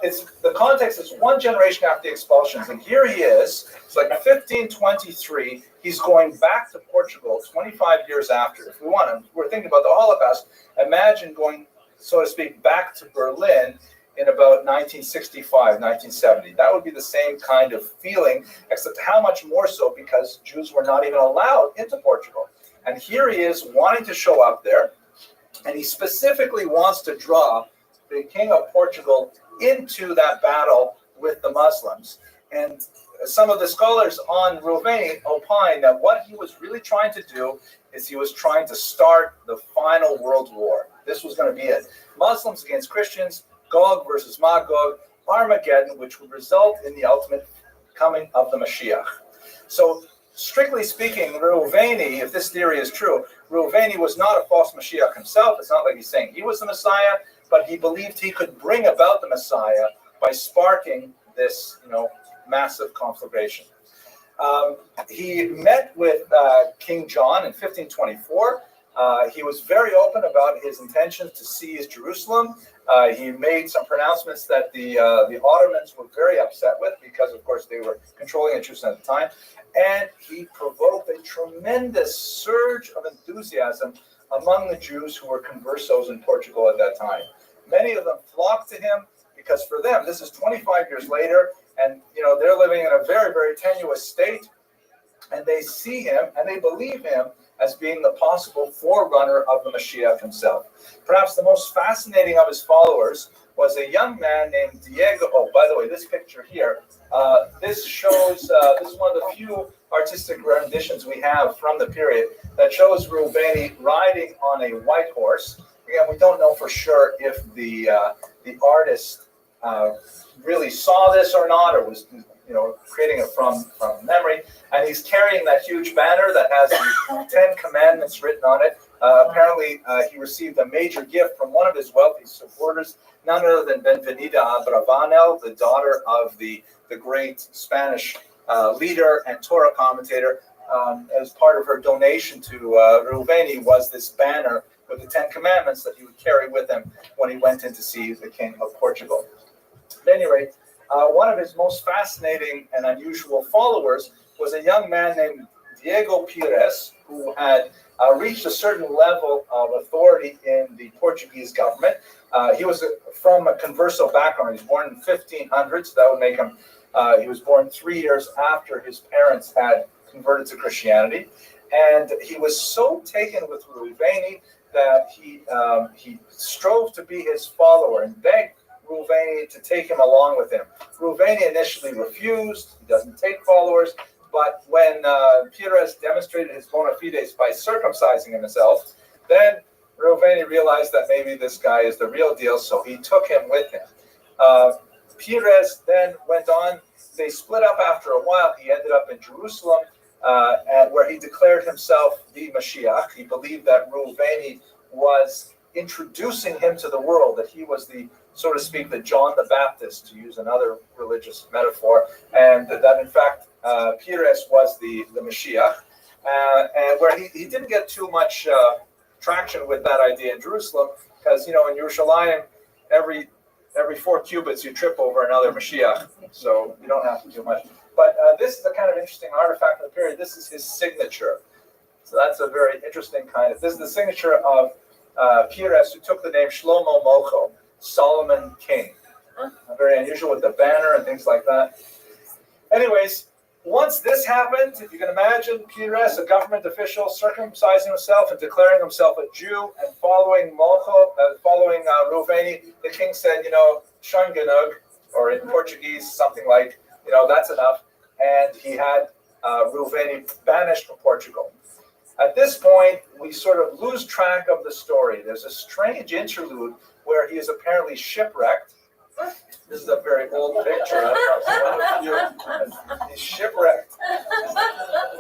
S1: it's the context is one generation after the expulsions, and here he is. It's like 1523. He's going back to Portugal 25 years after. If we're thinking about the Holocaust. Imagine going, so to speak, back to Berlin in about 1965, 1970. That would be the same kind of feeling, except how much more so because Jews were not even allowed into Portugal. And here he is wanting to show up there, and he specifically wants to draw the King of Portugal into that battle with the Muslims. And some of the scholars on Rouvain opine that what he was really trying to do is he was trying to start the final world war. This was going to be it. Muslims against Christians, Gog versus Magog, Armageddon, which would result in the ultimate coming of the Mashiach. So strictly speaking, Reuveni, if this theory is true, Reuveni was not a false Mashiach himself. It's not like he's saying he was the Messiah, but he believed he could bring about the Messiah by sparking this, massive conflagration. He met with King John in 1524. He was very open about his intentions to seize Jerusalem. He made some pronouncements that the Ottomans were very upset with because, of course, they were controlling Jerusalem at the time. And he provoked a tremendous surge of enthusiasm among the Jews who were conversos in Portugal at that time. Many of them flocked to him because for them, this is 25 years later, and they're living in a very, very tenuous state, and they see him and they believe him as being the possible forerunner of the Mashiach himself. Perhaps the most fascinating of his followers was a young man named Diego. Oh, by the way, this picture here, this shows, this is one of the few artistic renditions we have from the period that shows Reuveni riding on a white horse. Again, we don't know for sure if the artist really saw this or not, or was creating it from memory. And he's carrying that huge banner that has the 10 Commandments written on it. Apparently, he received a major gift from one of his wealthy supporters, none other than Benvenida Abravanel, the daughter of the great Spanish leader and Torah commentator. As part of her donation to Reuveni was this banner with the 10 Commandments that he would carry with him when he went in to see the King of Portugal. At any rate, one of his most fascinating and unusual followers was a young man named Diego Pires, who had reached a certain level of authority in the Portuguese government. He was from a converso background. He was born in 1500, so that would make him, he was born 3 years after his parents had converted to Christianity. And he was so taken with Reuveni that he strove to be his follower and begged Reuveni to take him along with him. Reuveni initially refused. He doesn't take followers. But when Pires demonstrated his bona fides by circumcising himself, then Reuveni realized that maybe this guy is the real deal, so he took him with him. Pires then went on. They split up after a while. He ended up in Jerusalem, where he declared himself the Mashiach. He believed that Reuveni was introducing him to the world, that he was the, so to speak, the John the Baptist, to use another religious metaphor, and that in fact Pires was the Mashiach, and where he didn't get too much traction with that idea in Jerusalem, because in Yerushalayim, every 4 cubits you trip over another Mashiach, so you don't have to do much. But this is a kind of interesting artifact of the period. This is his signature, so that's a very interesting kind of. This is the signature of Pires, who took the name Shlomo Mocho, Solomon King. Very unusual with the banner and things like that. Anyways, once this happened, if you can imagine Pires, a government official, circumcising himself and declaring himself a Jew and following Mocho, following Reuveni, the king said, Shun genug, or in Portuguese, something like, that's enough. And he had Reuveni banished from Portugal. At this point, we sort of lose track of the story. There's a strange interlude where he is apparently shipwrecked. This is a very old picture. He's shipwrecked.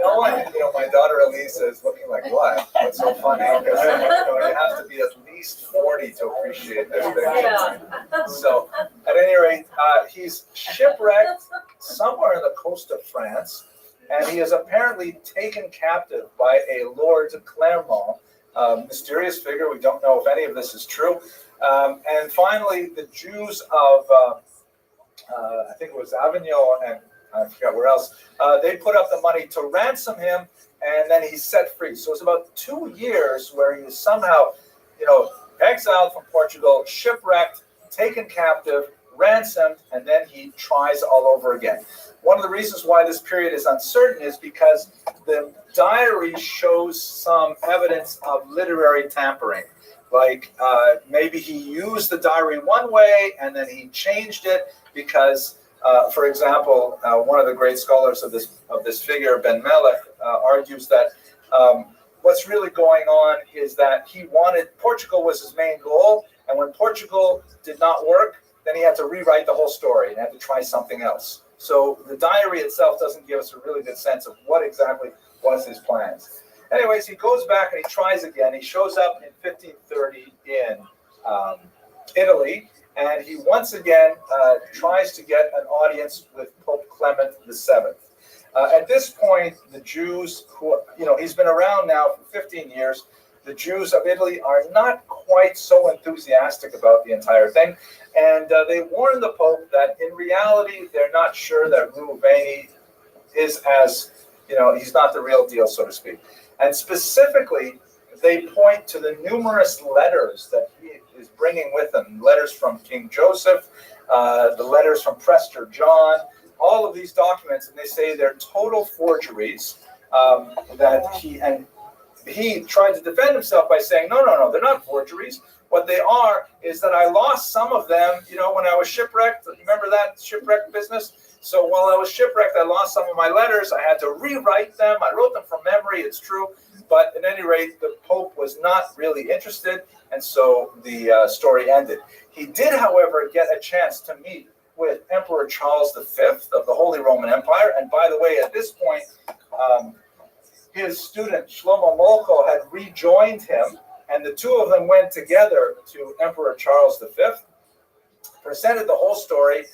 S1: My daughter Elisa is looking like, what? What's so funny? Because you have to be at least 40 to appreciate this picture. So, at any rate, he's shipwrecked somewhere on the coast of France. And he is apparently taken captive by a Lord Clermont, mysterious figure. We don't know if any of this is true. And finally, the Jews of, I think it was Avignon, and I forgot where else, they put up the money to ransom him, and then he's set free. So it's about 2 years where he is somehow, exiled from Portugal, shipwrecked, taken captive, ransomed, and then he tries all over again. One of the reasons why this period is uncertain is because the diary shows some evidence of literary tampering. Like maybe he used the diary one way and then he changed it because, for example, one of the great scholars of this figure, Ben Melech, argues that what's really going on is that he wanted Portugal was his main goal, and when Portugal did not work, then he had to rewrite the whole story and had to try something else. So the diary itself doesn't give us a really good sense of what exactly was his plans. Anyways, he goes back and he tries again. He shows up in 1530 in Italy, and he once again tries to get an audience with Pope Clement VII. At this point, the Jews, who, he's been around now for 15 years, the Jews of Italy are not quite so enthusiastic about the entire thing, and they warn the Pope that in reality, they're not sure that Ruveni is as, he's not the real deal, so to speak. And specifically, they point to the numerous letters that he is bringing with him, letters from King Joseph, the letters from Prester John, all of these documents, and they say they're total forgeries, he tried to defend himself by saying, no, they're not forgeries. What they are is that I lost some of them, when I was shipwrecked. Remember that shipwreck business? So while I was shipwrecked, I lost some of my letters. I had to rewrite them. I wrote them from memory, it's true. But at any rate, the Pope was not really interested, and so the story ended. He did, however, get a chance to meet with Emperor Charles V of the Holy Roman Empire. And by the way, at this point, his student Shlomo Molko had rejoined him, and the two of them went together to Emperor Charles V, presented the whole story.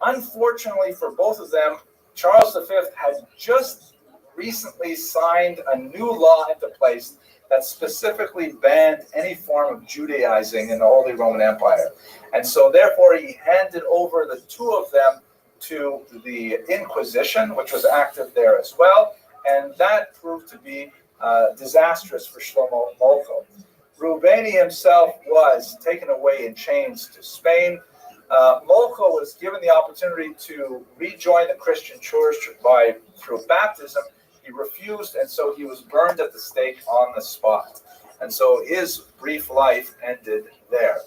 S1: Unfortunately for both of them, Charles V had just recently signed a new law into place that specifically banned any form of Judaizing in the Holy Roman Empire. And so therefore he handed over the two of them to the Inquisition, which was active there as well. And that proved to be disastrous for Shlomo Molko. Rubeni himself was taken away in chains to Spain. Molko was given the opportunity to rejoin the Christian church through baptism. He refused, and so he was burned at the stake on the spot. And so his brief life ended there.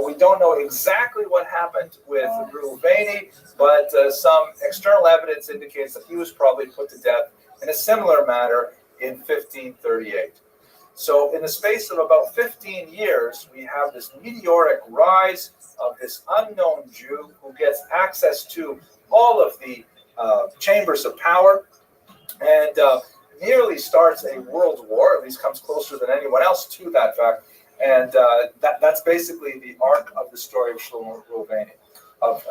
S1: We don't know exactly what happened with Ruveni, but some external evidence indicates that he was probably put to death in a similar manner in 1538. So in the space of about 15 years, we have this meteoric rise of this unknown Jew who gets access to all of the chambers of power, and nearly starts a world war, at least comes closer than anyone else to that fact. And that's basically the arc of the story of Shlomo Ruveni, of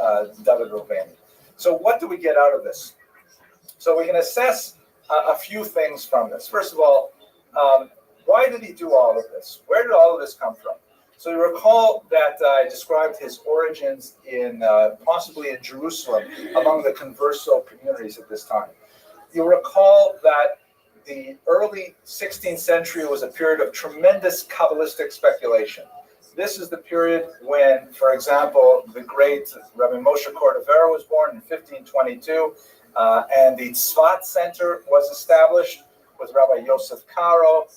S1: David Ruveni. So what do we get out of this? So we can assess a few things from this. First of all, why did he do all of this? Where did all of this come from? So you recall that I described his origins in possibly in Jerusalem among the converso communities at this time. You recall that the early 16th century was a period of tremendous Kabbalistic speculation. This is the period when, for example, the great Rabbi Moshe Cordovero was born in 1522, and the Tzfat Center was established with Rabbi Yosef Karo,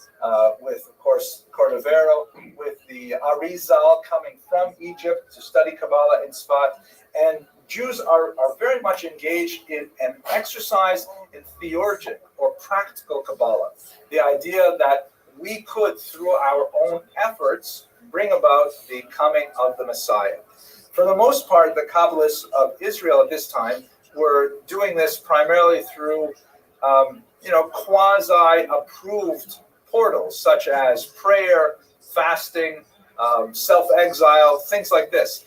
S1: with, of course, Cordovero, with the Arizal coming from Egypt to study Kabbalah in Tzfat. And Jews are very much engaged in an exercise in theurgic or practical Kabbalah. The idea that we could, through our own efforts, bring about the coming of the Messiah. For the most part, the Kabbalists of Israel at this time were doing this primarily through, quasi-approved portals, such as prayer, fasting, self-exile, things like this.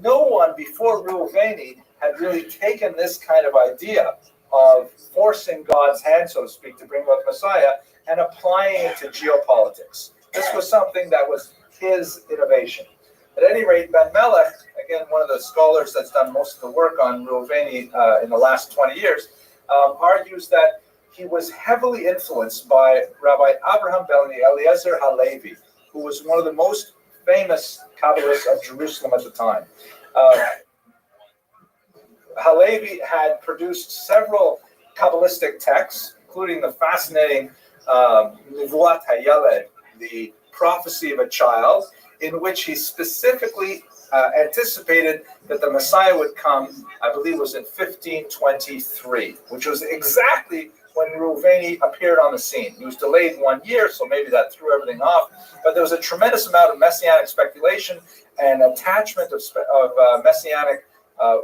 S1: No one before Ruveni had really taken this kind of idea of forcing God's hand, so to speak, to bring about the Messiah and applying it to geopolitics. This was something that was his innovation. At any rate, Ben Melech, again, one of the scholars that's done most of the work on Ruveni in the last 20 years, argues that he was heavily influenced by Rabbi Abraham ben Eliezer Halevi, who was one of the most famous Kabbalists of Jerusalem at the time. Halevi had produced several Kabbalistic texts, including the fascinating Nevuat Hayeled, the prophecy of a child, in which he specifically anticipated that the Messiah would come, I believe was in 1523, which was exactly when Ruveni appeared on the scene. He was delayed 1 year, so maybe that threw everything off. But there was a tremendous amount of messianic speculation and attachment of messianic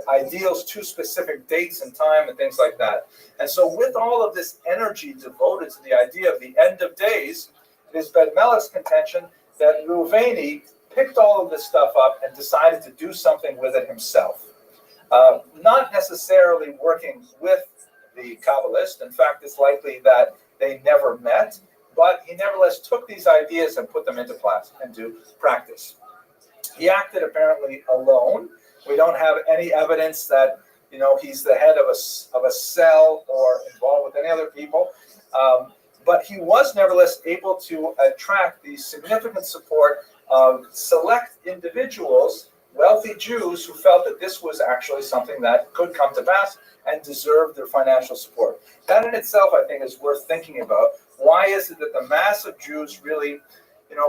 S1: ideals to specific dates and time and things like that. And so with all of this energy devoted to the idea of the end of days, it is Ben Melech's contention that Reuveni picked all of this stuff up and decided to do something with it himself. Not necessarily working with the Kabbalist. In fact, it's likely that they never met, but he nevertheless took these ideas and put them into practice. He acted apparently alone. We don't have any evidence that he's the head of a cell or involved with any other people. But he was nevertheless able to attract the significant support of select individuals, wealthy Jews, who felt that this was actually something that could come to pass and deserved their financial support. That in itself, I think, is worth thinking about. Why is it that the mass of Jews really,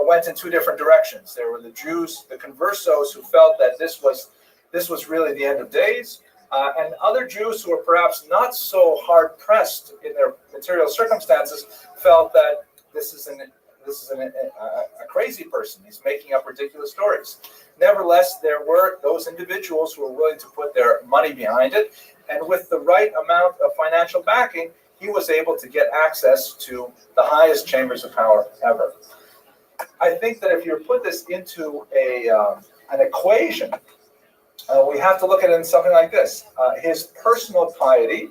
S1: went in two different directions? There were the Jews, the conversos, who felt that this was really the end of days, and other Jews who were perhaps not so hard pressed in their material circumstances felt that this is a crazy person. He's making up ridiculous stories. Nevertheless, there were those individuals who were willing to put their money behind it, and with the right amount of financial backing, he was able to get access to the highest chambers of power ever. I think that if you put this into an equation, we have to look at it in something like this. His personal piety,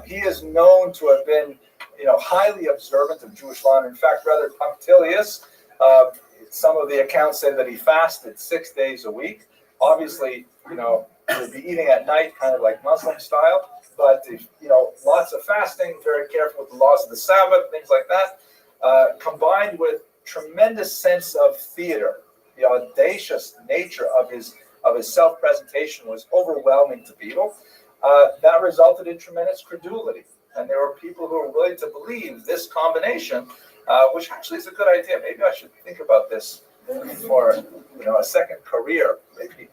S1: he is known to have been, highly observant of Jewish law, and in fact, rather punctilious. Some of the accounts say that he fasted 6 days a week. Obviously, he would be eating at night, kind of like Muslim style, but, lots of fasting, very careful with the laws of the Sabbath, things like that, combined with tremendous sense of theater. The audacious nature of his self-presentation was overwhelming to people. That resulted in tremendous credulity. And there were people who were willing to believe this combination, which actually is a good idea. Maybe I should think about this for a second career, maybe.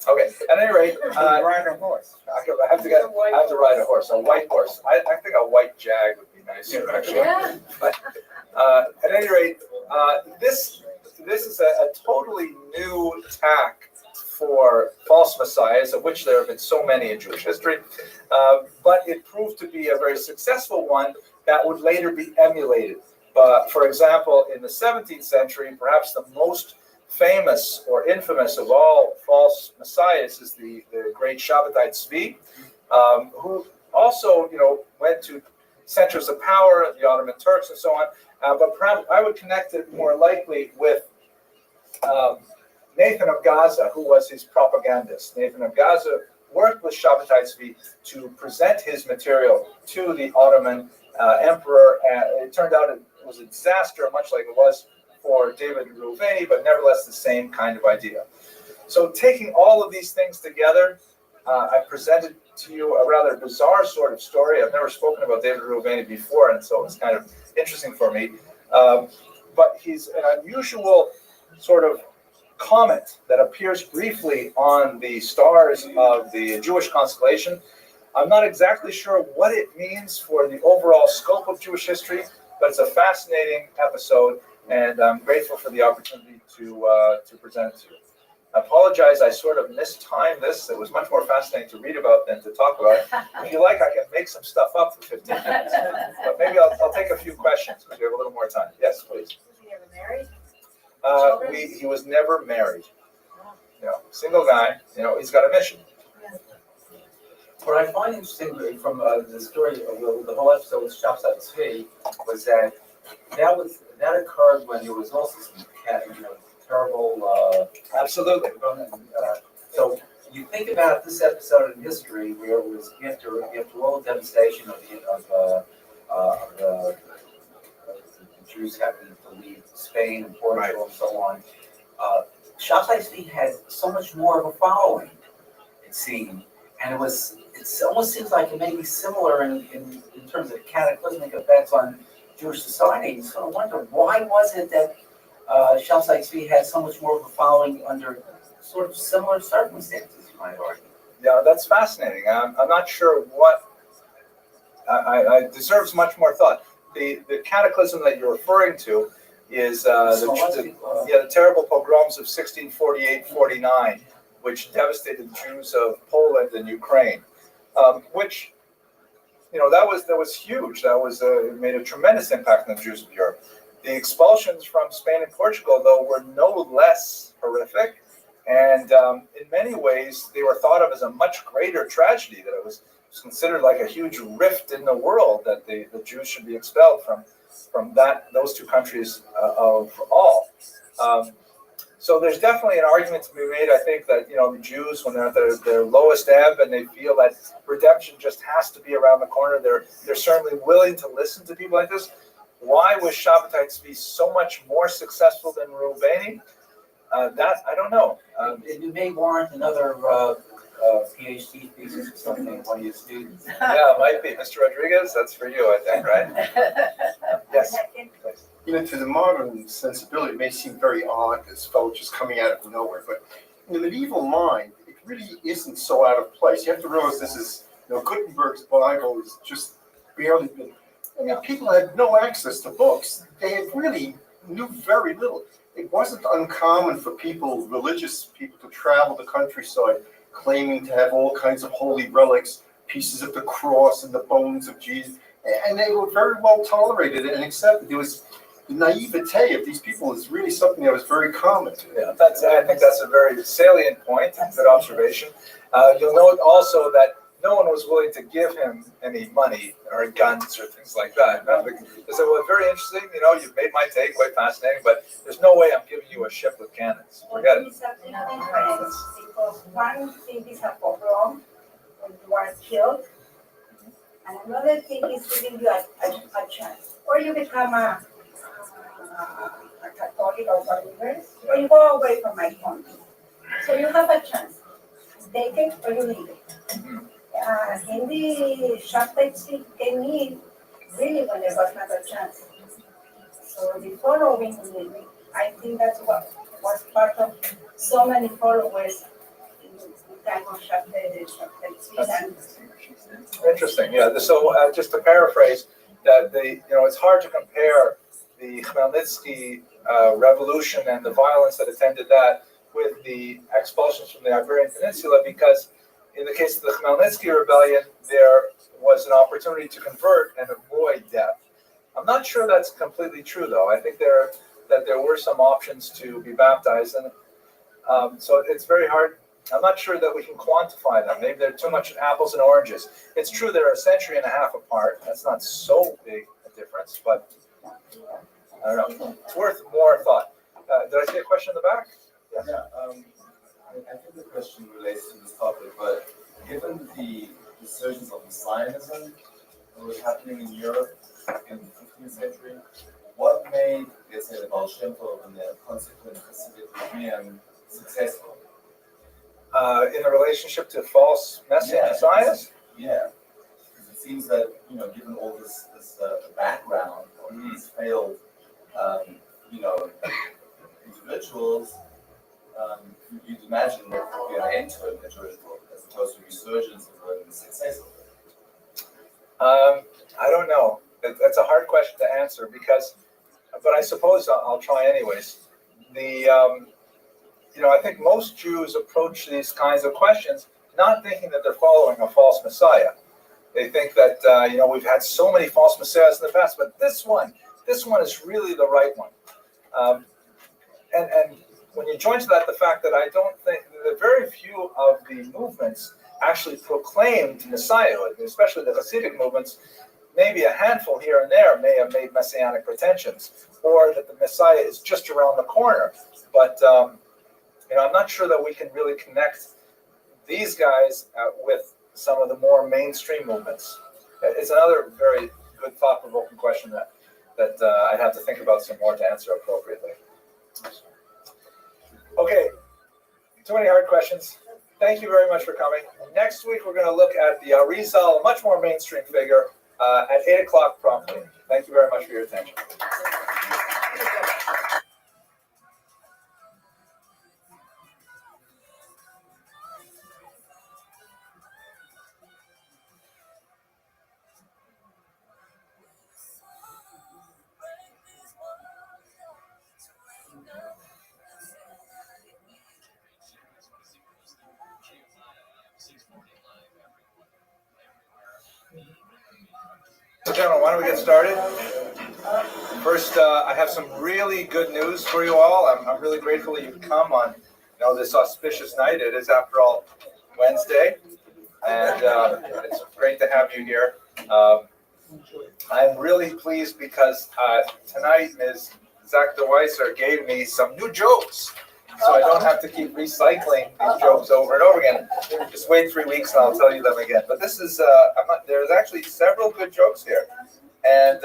S1: Okay, at any rate,
S5: Ride a horse.
S1: I have to ride a horse, a white horse. I think a white jag would be nicer, actually.
S8: Yeah.
S1: But at any rate, this is a totally new tack for false messiahs, of which there have been so many in Jewish history, but it proved to be a very successful one that would later be emulated. But for example, in the 17th century, perhaps the most famous or infamous of all false messiahs is the great Shabbatai Tzvi, who also went to centers of power, the Ottoman Turks and so on. But perhaps I would connect it more likely with Nathan of Gaza, who was his propagandist. Nathan of Gaza worked with Shabbatai Tzvi to present his material to the Ottoman emperor. And it turned out it was a disaster, much like it was for David Reuveni, but nevertheless the same kind of idea. So taking all of these things together, I presented to you a rather bizarre sort of story. I've never spoken about David Reuveni before, and so it's kind of interesting for me. But he's an unusual sort of comet that appears briefly on the stars of the Jewish constellation. I'm not exactly sure what it means for the overall scope of Jewish history, but it's a fascinating episode, and I'm grateful for the opportunity to present it to you. I apologize, I sort of mistimed this. It was much more fascinating to read about than to talk about. If you like, I can make some stuff up for 15 minutes. But maybe I'll take a few questions because we have a little more time. Yes, please.
S6: Was he ever married?
S1: He was never married. Single guy. He's got a mission.
S9: What I find interesting from the story of the whole episode with Shabbatai Tzvi was that occurred when there was also some terrible.
S1: Absolutely.
S9: So you think about this episode in history where it was after all the devastation of the Jews having to leave Spain and Portugal and so on. Shabbatai Tzvi had so much more of a following, it seemed, and it almost seems like it may be similar in terms of cataclysmic effects on Jewish society. So I wonder, why was it that Shabbatai Tzvi had so much more of a following under sort of similar circumstances, you might argue?
S1: Yeah, that's fascinating. I'm not sure what I deserves much more thought. The cataclysm that you're referring to is the terrible pogroms of 1648-49, which devastated the Jews of Poland and Ukraine, which that was huge. It made a tremendous impact on the Jews of Europe. The expulsions from Spain and Portugal, though, were no less horrific, and in many ways they were thought of as a much greater tragedy. That it was considered like a huge rift in the world that the Jews should be expelled from those two countries of all. So there's definitely an argument to be made. I think that the Jews, when they're at their lowest ebb and they feel that redemption just has to be around the corner, they're certainly willing to listen to people like this. Why was Shabbatai Tzvi so much more successful than Reubeni? That I don't know.
S9: It may warrant another PhD thesis or something. One of your students.
S1: Yeah, it might be. Mr. Rodriguez, that's for you, I think, right? Yes.
S3: To the modern sensibility, it may seem very odd, this fellow just coming out of nowhere, but in the medieval mind, it really isn't so out of place. You have to realize this is, Gutenberg's Bible is just barely been, people had no access to books. They had really knew very little. It wasn't uncommon for religious people, to travel the countryside claiming to have all kinds of holy relics, pieces of the cross and the bones of Jesus, and they were very well tolerated and accepted. There was the naivete of these people is really something that was very common.
S1: Yeah, I think that's a very salient point. Good observation. You'll note also that no one was willing to give him any money or guns or things like that. They said, well, very interesting, you've made my take quite fascinating, but there's no way I'm giving you a ship with cannons. Forget it.
S7: It's a big difference because one thing is a pogrom when you are killed, and another thing is giving you a chance. Or you become a Catholic or whatever, or you go away from my country. So you have a chance. Take it or you leave it. Hindi Shabtai came in really when there was not a chance. So the following, I think that's what was part of so many followers in the time of Shabtai.
S1: Interesting. Yeah. So just to paraphrase, that it's hard to compare the Khmelnytsky revolution and the violence that attended that with the expulsions from the Iberian Peninsula, because in the case of the Khmelnytsky rebellion, there was an opportunity to convert and avoid death. I'm not sure that's completely true, though. I think there were some options to be baptized, and so it's very hard. I'm not sure that we can quantify them. Maybe they're too much apples and oranges. It's true they're a century and a half apart. That's not so big a difference, but I don't know. It's worth more thought. Did I see a question in the back? Yes.
S10: Yeah. I think the question relates to this topic, but given the resurgence of Zionism that was happening in Europe in the 15th century, what made, let's say, the Baal Shem Tov and the consequent Hasidic regime successful?
S1: In a relationship to false messiahs?
S10: Yeah. Because it seems that, given all this background or these failed, individuals, you'd imagine there would be an end to it as opposed to resurgence of success.
S1: I don't know. That's a hard question to answer but I suppose I'll try anyways. I think most Jews approach these kinds of questions not thinking that they're following a false Messiah. They think that we've had so many false messiahs in the past, but this one is really the right one. And when you join to that the fact that I don't think that very few of the movements actually proclaimed messiahhood, especially the Hasidic movements, maybe a handful here and there may have made messianic pretensions, or that the Messiah is just around the corner. But I'm not sure that we can really connect these guys with some of the more mainstream movements. It's another very good, thought-provoking question that I'd have to think about some more to answer appropriately. Okay, too many hard questions. Thank you very much for coming. Next week, we're going to look at the Arizal, a much more mainstream figure, at 8 o'clock promptly. Thank you very much for your attention. So, gentlemen, why don't we get started? First, I have some really good news for you all. I'm really grateful that you've come on this auspicious night. It is, after all, Wednesday, and it's great to have you here. I'm really pleased because tonight Ms. Zach DeWeiser gave me some new jokes, so I don't have to keep recycling these jokes over and over again. Just wait 3 weeks and I'll tell you them again. But this is, there's actually several good jokes here. And,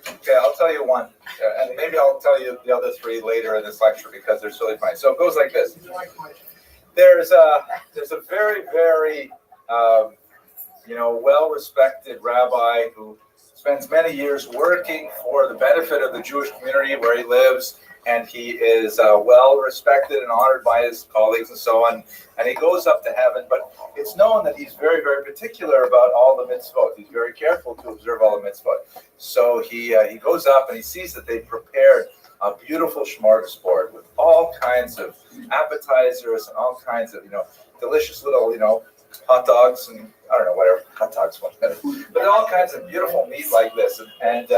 S1: okay, I'll tell you one. And maybe I'll tell you the other 3 later in this lecture because they're really funny. So it goes like this. There's a very, very, well-respected rabbi who spends many years working for the benefit of the Jewish community where he lives, and he is well-respected and honored by his colleagues and so on, and he goes up to heaven, but it's known that he's very, very particular about all the mitzvot. He's very careful to observe all the mitzvot. So he goes up and he sees that they prepared a beautiful smorgasbord with all kinds of appetizers and all kinds of, delicious little, hot dogs and I don't know, whatever, hot dogs much better, but all kinds of beautiful meat like this. And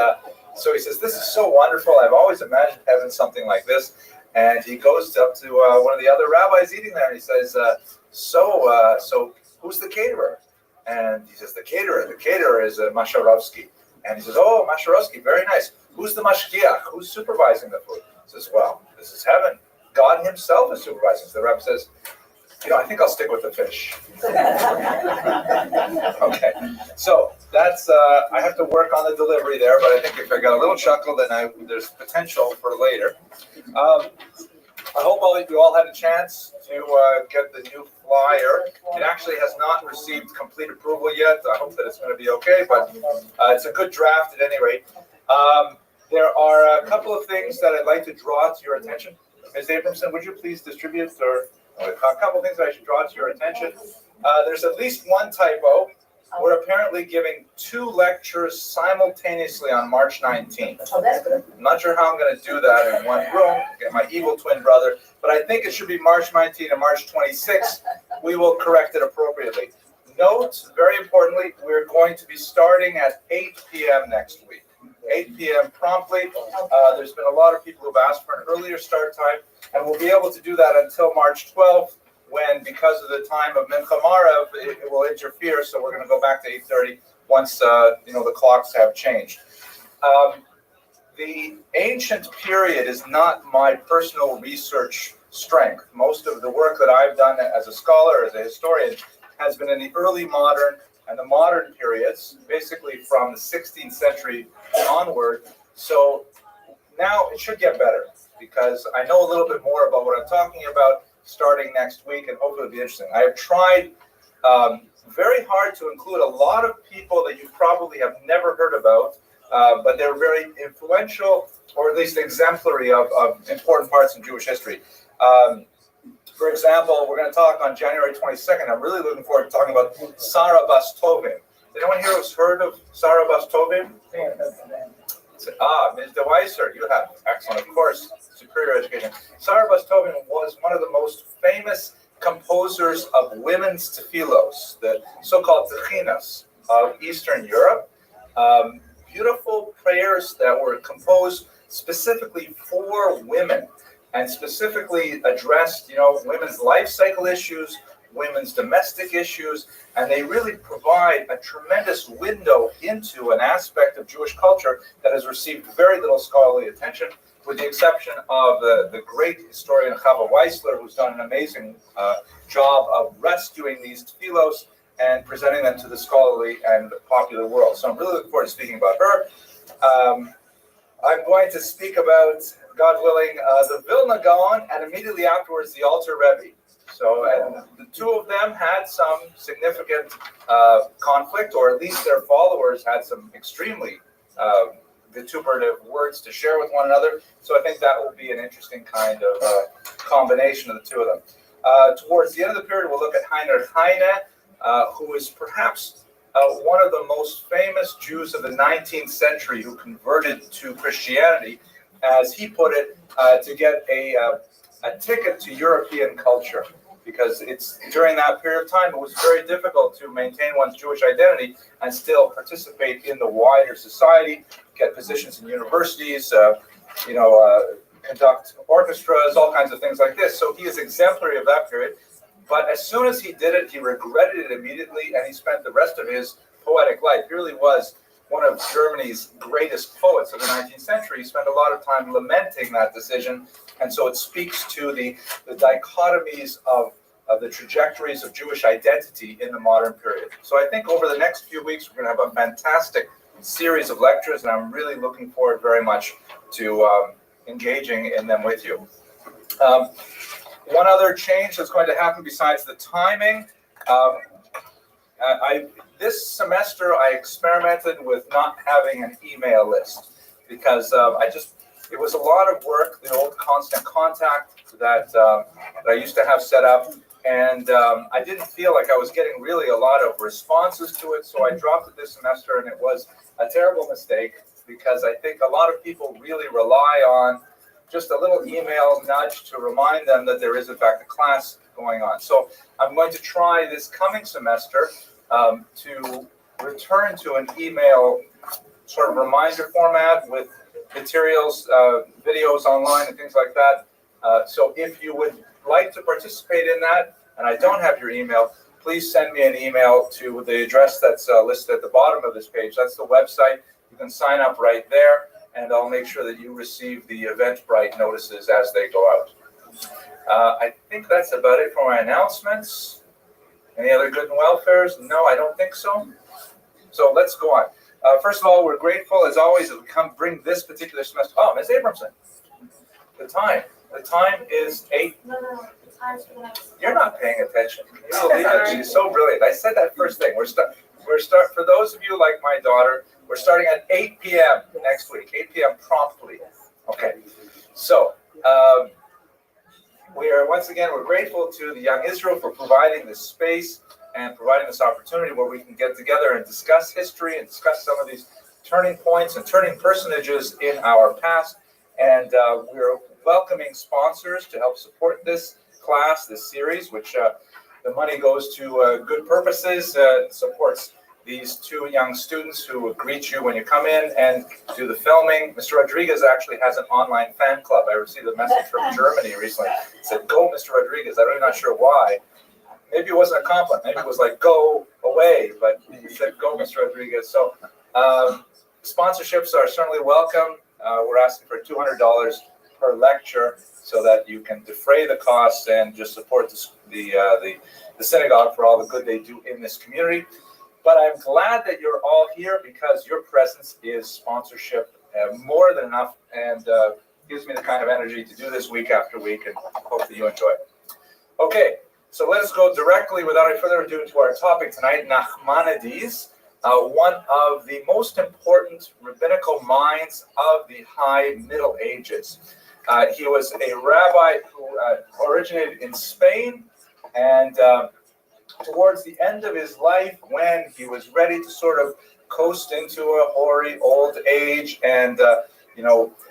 S1: so he says, this is so wonderful. I've always imagined having something like this. And he goes up to one of the other rabbis eating there and he says, so who's the caterer? And he says, the caterer is Masharovsky. And he says, oh, Masharovsky, very nice. Who's the mashgiach? Who's supervising the food? He says, well, this is heaven. God himself is supervising. So the rabbi says, I think I'll stick with the fish. Okay, so that's, I have to work on the delivery there, but I think if I got a little chuckle, then there's potential for later. I hope you all had a chance to get the new flyer. It actually has not received complete approval yet. I hope that it's going to be okay, but it's a good draft at any rate. There are a couple of things that I'd like to draw to your attention. Ms. Abramson, would you please distribute a couple of things that I should draw to your attention. There's at least one typo. We're apparently giving 2 lectures simultaneously on March 19th.
S7: Oh, that's good.
S1: I'm not sure how I'm going to do that in one room, get my evil twin brother, but I think it should be March 19th and March 26th. We will correct it appropriately. Note, very importantly, we're going to be starting at 8 p.m. next week. 8 p.m. promptly. There's been a lot of people who've asked for an earlier start time, and we'll be able to do that until March 12th, when, because of the time of Mincha Marav, it will interfere, so we're going to go back to 8:30 once the clocks have changed. The ancient period is not my personal research strength. Most of the work that I've done as a scholar, as a historian, has been in the early modern and the modern periods, basically from the 16th century onward. So now it should get better because I know a little bit more about what I'm talking about starting next week, and hopefully it'll be interesting. I have tried very hard to include a lot of people that you probably have never heard about, but they're very influential, or at least exemplary of important parts in Jewish history. For example, we're going to talk on January 22nd. I'm really looking forward to talking about Sarah Bas Tovim. Anyone here who's heard of Sarah Bas Tovim? Ms. DeWeiser, you have. Excellent, of course, superior education. Sarah Bas Tovim was one of the most famous composers of women's tefillos, the so-called techinas of Eastern Europe. Beautiful prayers that were composed specifically for women, and specifically addressed, women's life cycle issues, women's domestic issues, and they really provide a tremendous window into an aspect of Jewish culture that has received very little scholarly attention, with the exception of the great historian Chava Weissler, who's done an amazing job of rescuing these tefillos and presenting them to the scholarly and the popular world. So I'm really looking forward to speaking about her. I'm going to speak about, God willing, the Vilna Gaon, and immediately afterwards the Alter Rebbe. So, and the two of them had some significant conflict, or at least their followers had some extremely vituperative words to share with one another. So I think that will be an interesting kind of combination of the two of them. Towards the end of the period, we'll look at Heinrich Heine, who is perhaps one of the most famous Jews of the 19th century who converted to Christianity, as he put it, to get a ticket to European culture. because it's during that period of time it was very difficult to maintain one's Jewish identity and still participate in the wider society, get positions in universities, conduct orchestras, all kinds of things like this. So he is exemplary of that period. But as soon as he did it, he regretted it immediately, and he spent the rest of his poetic life. He really was one of Germany's greatest poets of the 19th century. He spent a lot of time lamenting that decision, and so it speaks to the dichotomies of the trajectories of Jewish identity in the modern period. So I think over the next few weeks, we're going to have a fantastic series of lectures, and I'm really looking forward very much to engaging in them with you. One other change that's going to happen besides the timing, this semester I experimented with not having an email list because it was a lot of work, the old constant contact that I used to have set up, and I didn't feel like I was getting really a lot of responses to it, so I dropped it this semester, and it was a terrible mistake because I think a lot of people really rely on just a little email nudge to remind them that there is in fact a class going on. So I'm going to try this coming semester to return to an email sort of reminder format with materials, videos online and things like that. So if you would like to participate in that and I don't have your email, please send me an email to the address that's listed at the bottom of this page. That's the website. You can sign up right there, and I'll make sure that you receive the Eventbrite notices as they go out. I think that's about it for my announcements. Any other good and welfares? No, I don't think so. So let's go on. First of all, we're grateful, as always, that we bring this particular semester. Oh, Ms. Abramson, the time. The time is 8.
S8: No, the time's for the next.
S1: You're not paying attention. You believe it? She's so brilliant. I said that first thing. We're for those of you like my daughter, we're starting at 8 p.m. next week, 8 p.m. promptly. Okay. So we're grateful to the Young Israel for providing this space and providing this opportunity where we can get together and discuss history and discuss some of these turning points and turning personages in our past. And we're welcoming sponsors to help support this class, this series, which the money goes to good purposes, supports these 2 young students who will greet you when you come in and do the filming. Mr. Rodriguez actually has an online fan club. I received a message from Germany recently. It said, "Go, Mr. Rodriguez." I'm really not sure why. Maybe it wasn't a compliment. Maybe it was like, "Go away." But he said, "Go, Mr. Rodriguez." So sponsorships are certainly welcome. We're asking for $200 per lecture so that you can defray the costs and just support the synagogue for all the good they do in this community. But I'm glad that you're all here because your presence is sponsorship more than enough, and gives me the kind of energy to do this week after week, and hope that you enjoy it. Okay, so let us go directly, without any further ado, to our topic tonight, Nachmanides, one of the most important rabbinical minds of the High Middle Ages. He was a rabbi who originated in Spain, and towards the end of his life, when he was ready to sort of coast into a hoary old age and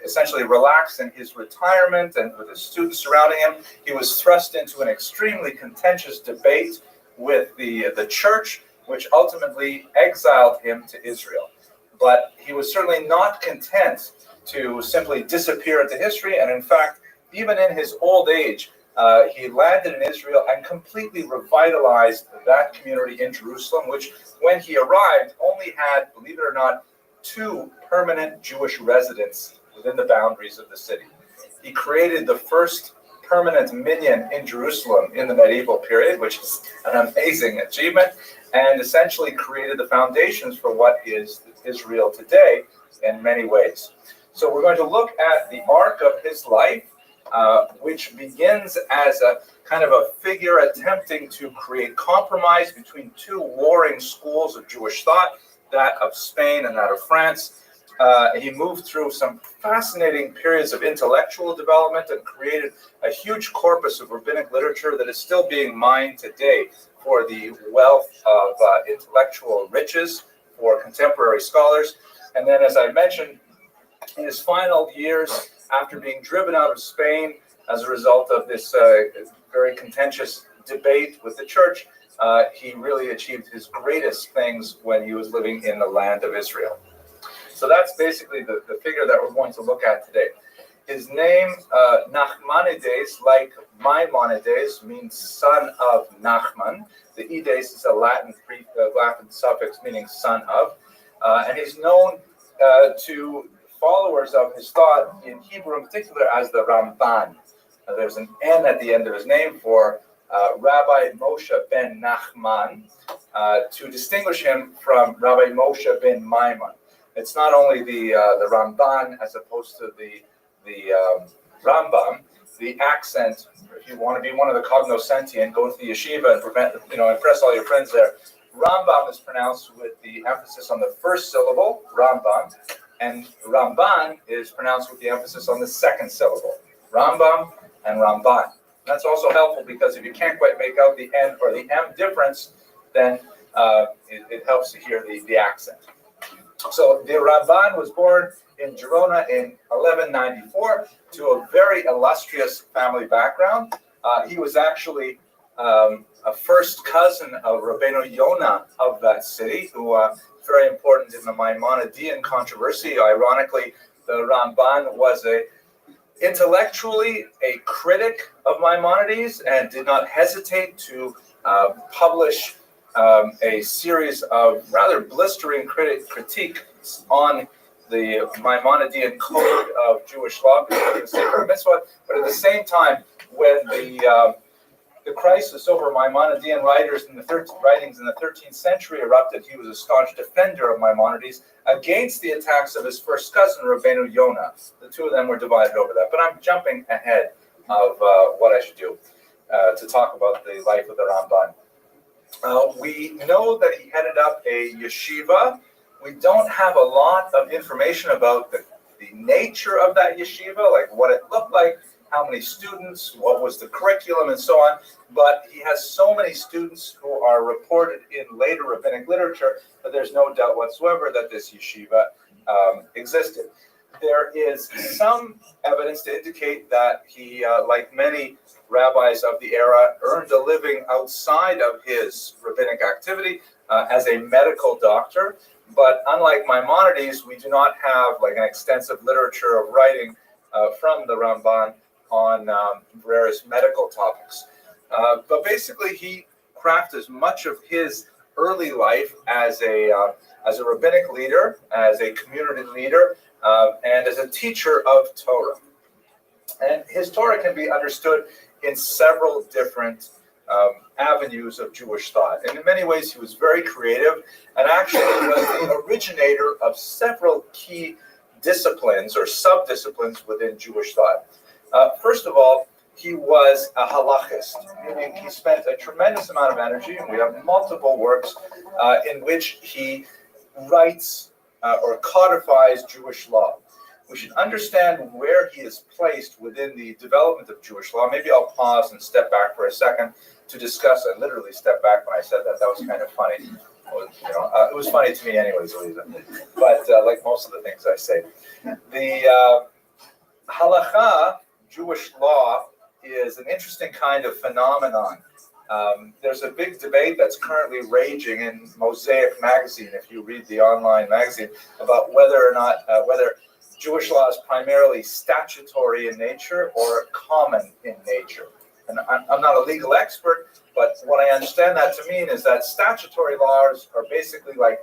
S1: essentially relax in his retirement and with his students surrounding him, he was thrust into an extremely contentious debate with the church, which ultimately exiled him to Israel. But he was certainly not content to simply disappear into history, and in fact, even in his old age, he landed in Israel and completely revitalized that community in Jerusalem, which, when he arrived, only had, believe it or not, 2 permanent Jewish residents within the boundaries of the city. He created the first permanent minyan in Jerusalem in the medieval period, which is an amazing achievement, and essentially created the foundations for what is Israel today in many ways. So we're going to look at the arc of his life, which begins as a kind of a figure attempting to create compromise between 2 warring schools of Jewish thought, that of Spain and that of France. He moved through some fascinating periods of intellectual development and created a huge corpus of rabbinic literature that is still being mined today for the wealth of intellectual riches for contemporary scholars. And then, as I mentioned, in his final years, after being driven out of Spain as a result of this very contentious debate with the church, he really achieved his greatest things when he was living in the land of Israel. So that's basically the figure that we're going to look at today. His name, Nachmanides, like Maimonides, means son of Nachman. The ides is a Latin suffix meaning son of. And he's known to followers of his thought in Hebrew in particular as the Ramban. There's an N at the end of his name for Rabbi Moshe ben Nachman to distinguish him from Rabbi Moshe ben Maimon. It's not only the Ramban as opposed to the Rambam. The accent, if you want to be one of the cognoscenti and go into the yeshiva and impress all your friends there, Rambam is pronounced with the emphasis on the first syllable, Rambam, and Ramban is pronounced with the emphasis on the second syllable, Rambam and Ramban. That's also helpful because if you can't quite make out the N or the M difference, then it helps to hear the accent. So the Ramban was born in Girona in 1194 to a very illustrious family background. He was actually a first cousin of Rabbeinu Yonah of that city, who very important in the Maimonidean controversy. Ironically, the Ramban was intellectually a critic of Maimonides and did not hesitate to publish a series of rather blistering critiques on the Maimonidean code of Jewish law, but at the same time, when the crisis over Maimonidean writings in the 13th century erupted, he was a staunch defender of Maimonides against the attacks of his first cousin, Rabbeinu Yonah. The two of them were divided over that. But I'm jumping ahead of what I should do to talk about the life of the Ramban. We know that he headed up a yeshiva. We don't have a lot of information about the nature of that yeshiva, like what it looked like, how many students, what was the curriculum, and so on. But he has so many students who are reported in later rabbinic literature that there's no doubt whatsoever that this yeshiva existed. There is some evidence to indicate that he, like many rabbis of the era, earned a living outside of his rabbinic activity as a medical doctor. But unlike Maimonides, we do not have like an extensive literature of writing from the Ramban on various medical topics. But basically, he crafted much of his early life as a rabbinic leader, as a community leader, and as a teacher of Torah. And his Torah can be understood in several different avenues of Jewish thought. And in many ways, he was very creative and actually was the originator of several key disciplines or sub-disciplines within Jewish thought. First of all, he was a halachist, meaning he spent a tremendous amount of energy, and we have multiple works in which he writes or codifies Jewish law. We should understand where he is placed within the development of Jewish law. Maybe I'll pause and step back for a second to discuss. I literally stepped back when I said that. That was kind of funny. It was funny to me anyways, Louisa. But like most of the things I say. The halacha, Jewish law, is an interesting kind of phenomenon. There's a big debate that's currently raging in Mosaic magazine, if you read the online magazine, about whether or not, whether Jewish law is primarily statutory in nature or common in nature. And I'm not a legal expert, but what I understand that to mean is that statutory laws are basically like,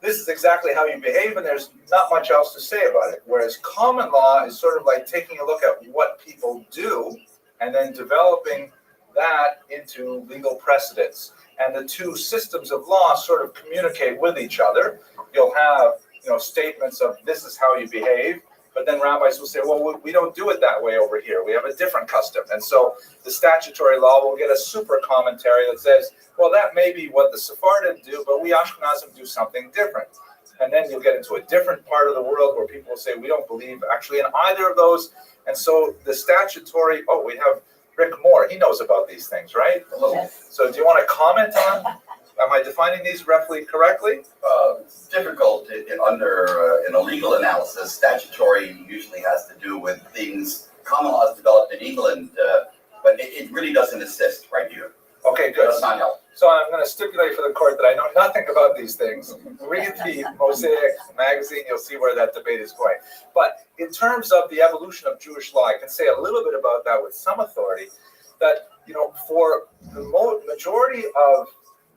S1: this is exactly how you behave, and there's not much else to say about it. Whereas common law is sort of like taking a look at what people do and then developing that into legal precedents. And the two systems of law sort of communicate with each other. You'll have statements of this is how you behave, but then rabbis will say, well, we don't do it that way over here. We have a different custom. And so the statutory law will get a super commentary that says, well, that may be what the Sephardim do, but we Ashkenazim do something different. And then you'll get into a different part of the world where people will say, we don't believe actually in either of those. And so the statutory, we have Rick Moore. He knows about these things, right?
S7: Yes.
S1: So do you want to comment on, am I defining these roughly correctly?
S11: It's difficult in a legal analysis. Statutory usually has to do with things, common laws developed in England but it really doesn't assist right here.
S1: Okay,
S11: It
S1: good.
S11: does not help.
S1: So I'm going to stipulate for the court that I know nothing about these things. Read the Mosaic magazine, you'll see where that debate is going. But in terms of the evolution of Jewish law, I can say a little bit about that with some authority, that, for the majority of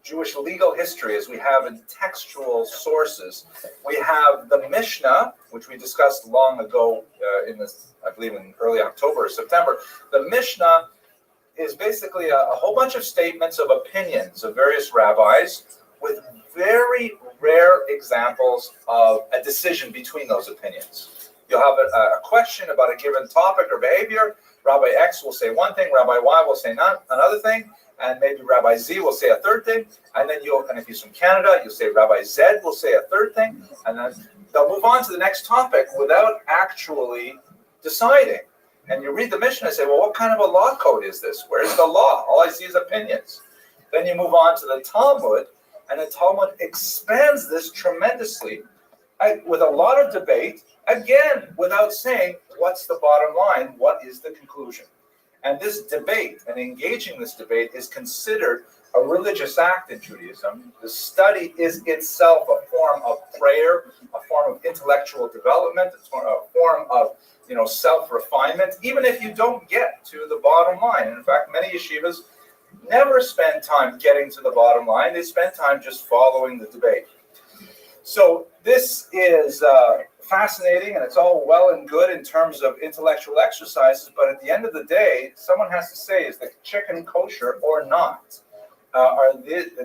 S1: Jewish legal history, as we have in textual sources, we have the Mishnah, which we discussed long ago in this, I believe in early October or September. The Mishnah is basically a whole bunch of statements of opinions of various rabbis with very rare examples of a decision between those opinions. You'll have a question about a given topic or behavior. Rabbi X will say one thing, Rabbi Y will say another thing, and maybe Rabbi Z will say a third thing, and then and if he's from Canada, you'll say Rabbi Z will say a third thing, and then they'll move on to the next topic without actually deciding. And you read the Mishnah and say, well, what kind of a law code is this? Where's the law? All I see is opinions. Then you move on to the Talmud, and the Talmud expands this tremendously with a lot of debate, again, without saying, what's the bottom line? What is the conclusion? And this debate, and engaging this debate, is considered a religious act in Judaism. The study is itself a form of prayer, a form of intellectual development, a form of self-refinement, even if you don't get to the bottom line. In fact, many yeshivas never spend time getting to the bottom line. They spend time just following the debate. So this is fascinating, and it's all well and good in terms of intellectual exercises, but at the end of the day, someone has to say, is the chicken kosher or not? Are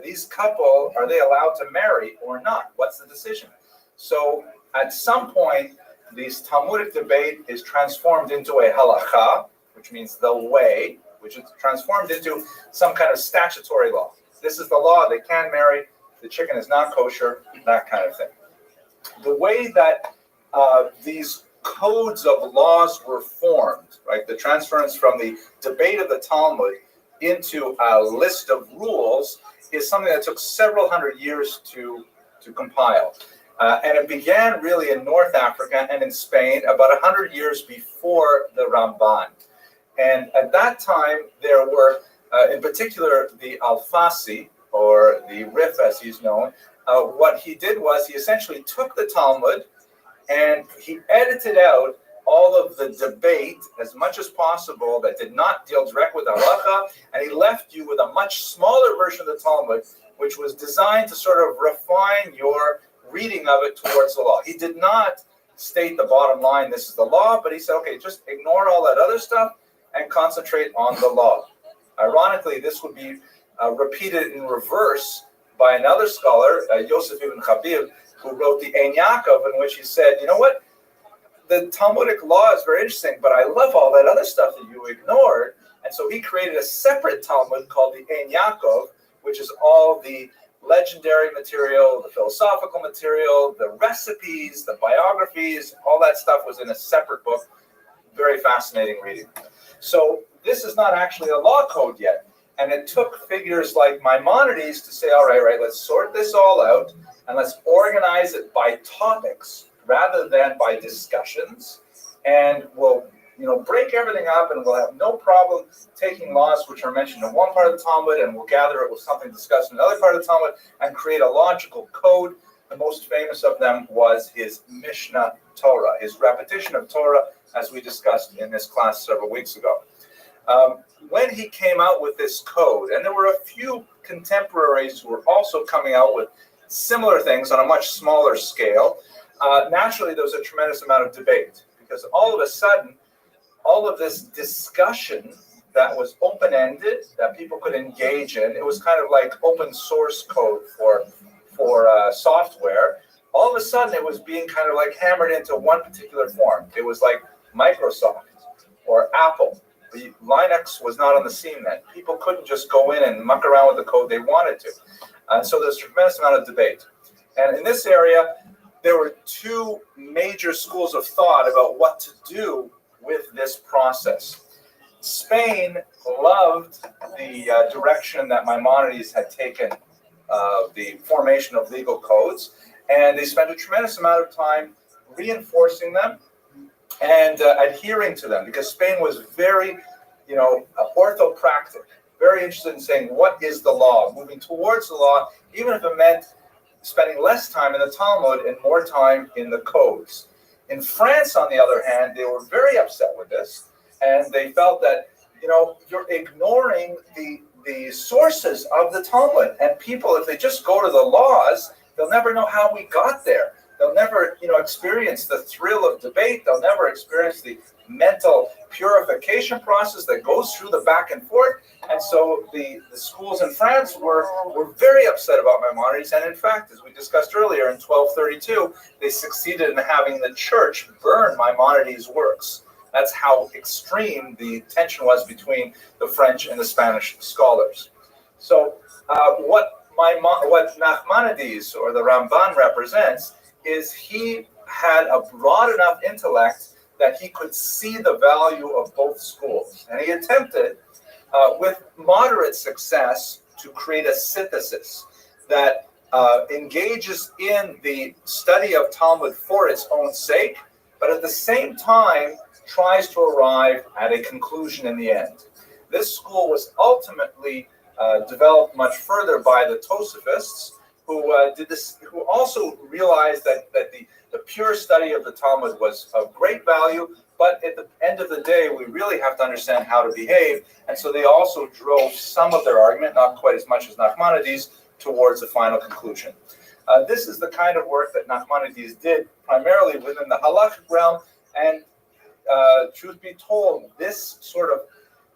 S1: these couple, are they allowed to marry or not? What's the decision? So at some point, this Talmudic debate is transformed into a halacha, which means the way, which is transformed into some kind of statutory law. This is the law, they can marry, the chicken is not kosher, that kind of thing. The way that these codes of laws were formed, right, the transference from the debate of the Talmud into a list of rules is something that took several hundred years to compile. And it began really in North Africa and in Spain about 100 years before the Ramban. And at that time, there were, in particular, the Alfasi, or the Rif as he's known. What he did was he essentially took the Talmud and he edited out all of the debate as much as possible that did not deal directly with halacha, and he left you with a much smaller version of the Talmud, which was designed to sort of refine your reading of it towards the law. He did not state the bottom line, this is the law, but he said, okay, just ignore all that other stuff and concentrate on the law. Ironically, this would be repeated in reverse by another scholar, Yosef ibn Chabib, who wrote the Ein Yaakov, in which he said, you know what, the Talmudic law is very interesting, but I love all that other stuff that you ignored. And so he created a separate Talmud called the Ein Yaakov, which is all the legendary material, the philosophical material, the recipes, the biographies, all that stuff was in a separate book. Very fascinating reading. So this is not actually a law code yet. And it took figures like Maimonides to say, all right, let's sort this all out and let's organize it by topics rather than by discussions. And we'll break everything up, and we'll have no problem taking laws which are mentioned in one part of the Talmud, and we'll gather it with something discussed in another part of the Talmud and create a logical code. The most famous of them was his Mishnah Torah, his repetition of Torah, as we discussed in this class several weeks ago. When he came out with this code, and there were a few contemporaries who were also coming out with similar things on a much smaller scale, naturally there was a tremendous amount of debate, because all of a sudden, all of this discussion that was open-ended, that people could engage in, it was kind of like open source code for software. All of a sudden, it was being kind of like hammered into one particular form. It was like Microsoft or Apple. The Linux was not on the scene then. People couldn't just go in and muck around with the code they wanted to. And so there's a tremendous amount of debate. And in this area, there were two major schools of thought about what to do with this process. Spain loved the direction that Maimonides had taken, the formation of legal codes, and they spent a tremendous amount of time reinforcing them and adhering to them, because Spain was very, orthopractic, very interested in saying what is the law, moving towards the law, even if it meant spending less time in the Talmud and more time in the codes. In France, on the other hand, they were very upset with this, and they felt that, you're ignoring the sources of the Talmud, and people, if they just go to the laws, they'll never know how we got there. They'll never, experience the thrill of debate. They'll never experience the mental purification process that goes through the back and forth. And so the schools in France were very upset about Maimonides. And in fact, as we discussed earlier, in 1232, they succeeded in having the church burn Maimonides' works. That's how extreme the tension was between the French and the Spanish scholars. So what Nachmanides, or the Ramban, represents is he had a broad enough intellect that he could see the value of both schools. And he attempted, with moderate success, to create a synthesis that engages in the study of Talmud for its own sake, but at the same time tries to arrive at a conclusion in the end. This school was ultimately developed much further by the Tosafists, who also realized that the pure study of the Talmud was of great value, but at the end of the day, we really have to understand how to behave. And so they also drove some of their argument, not quite as much as Nachmanides, towards the final conclusion. This is the kind of work that Nachmanides did primarily within the halachic realm, and truth be told, this sort of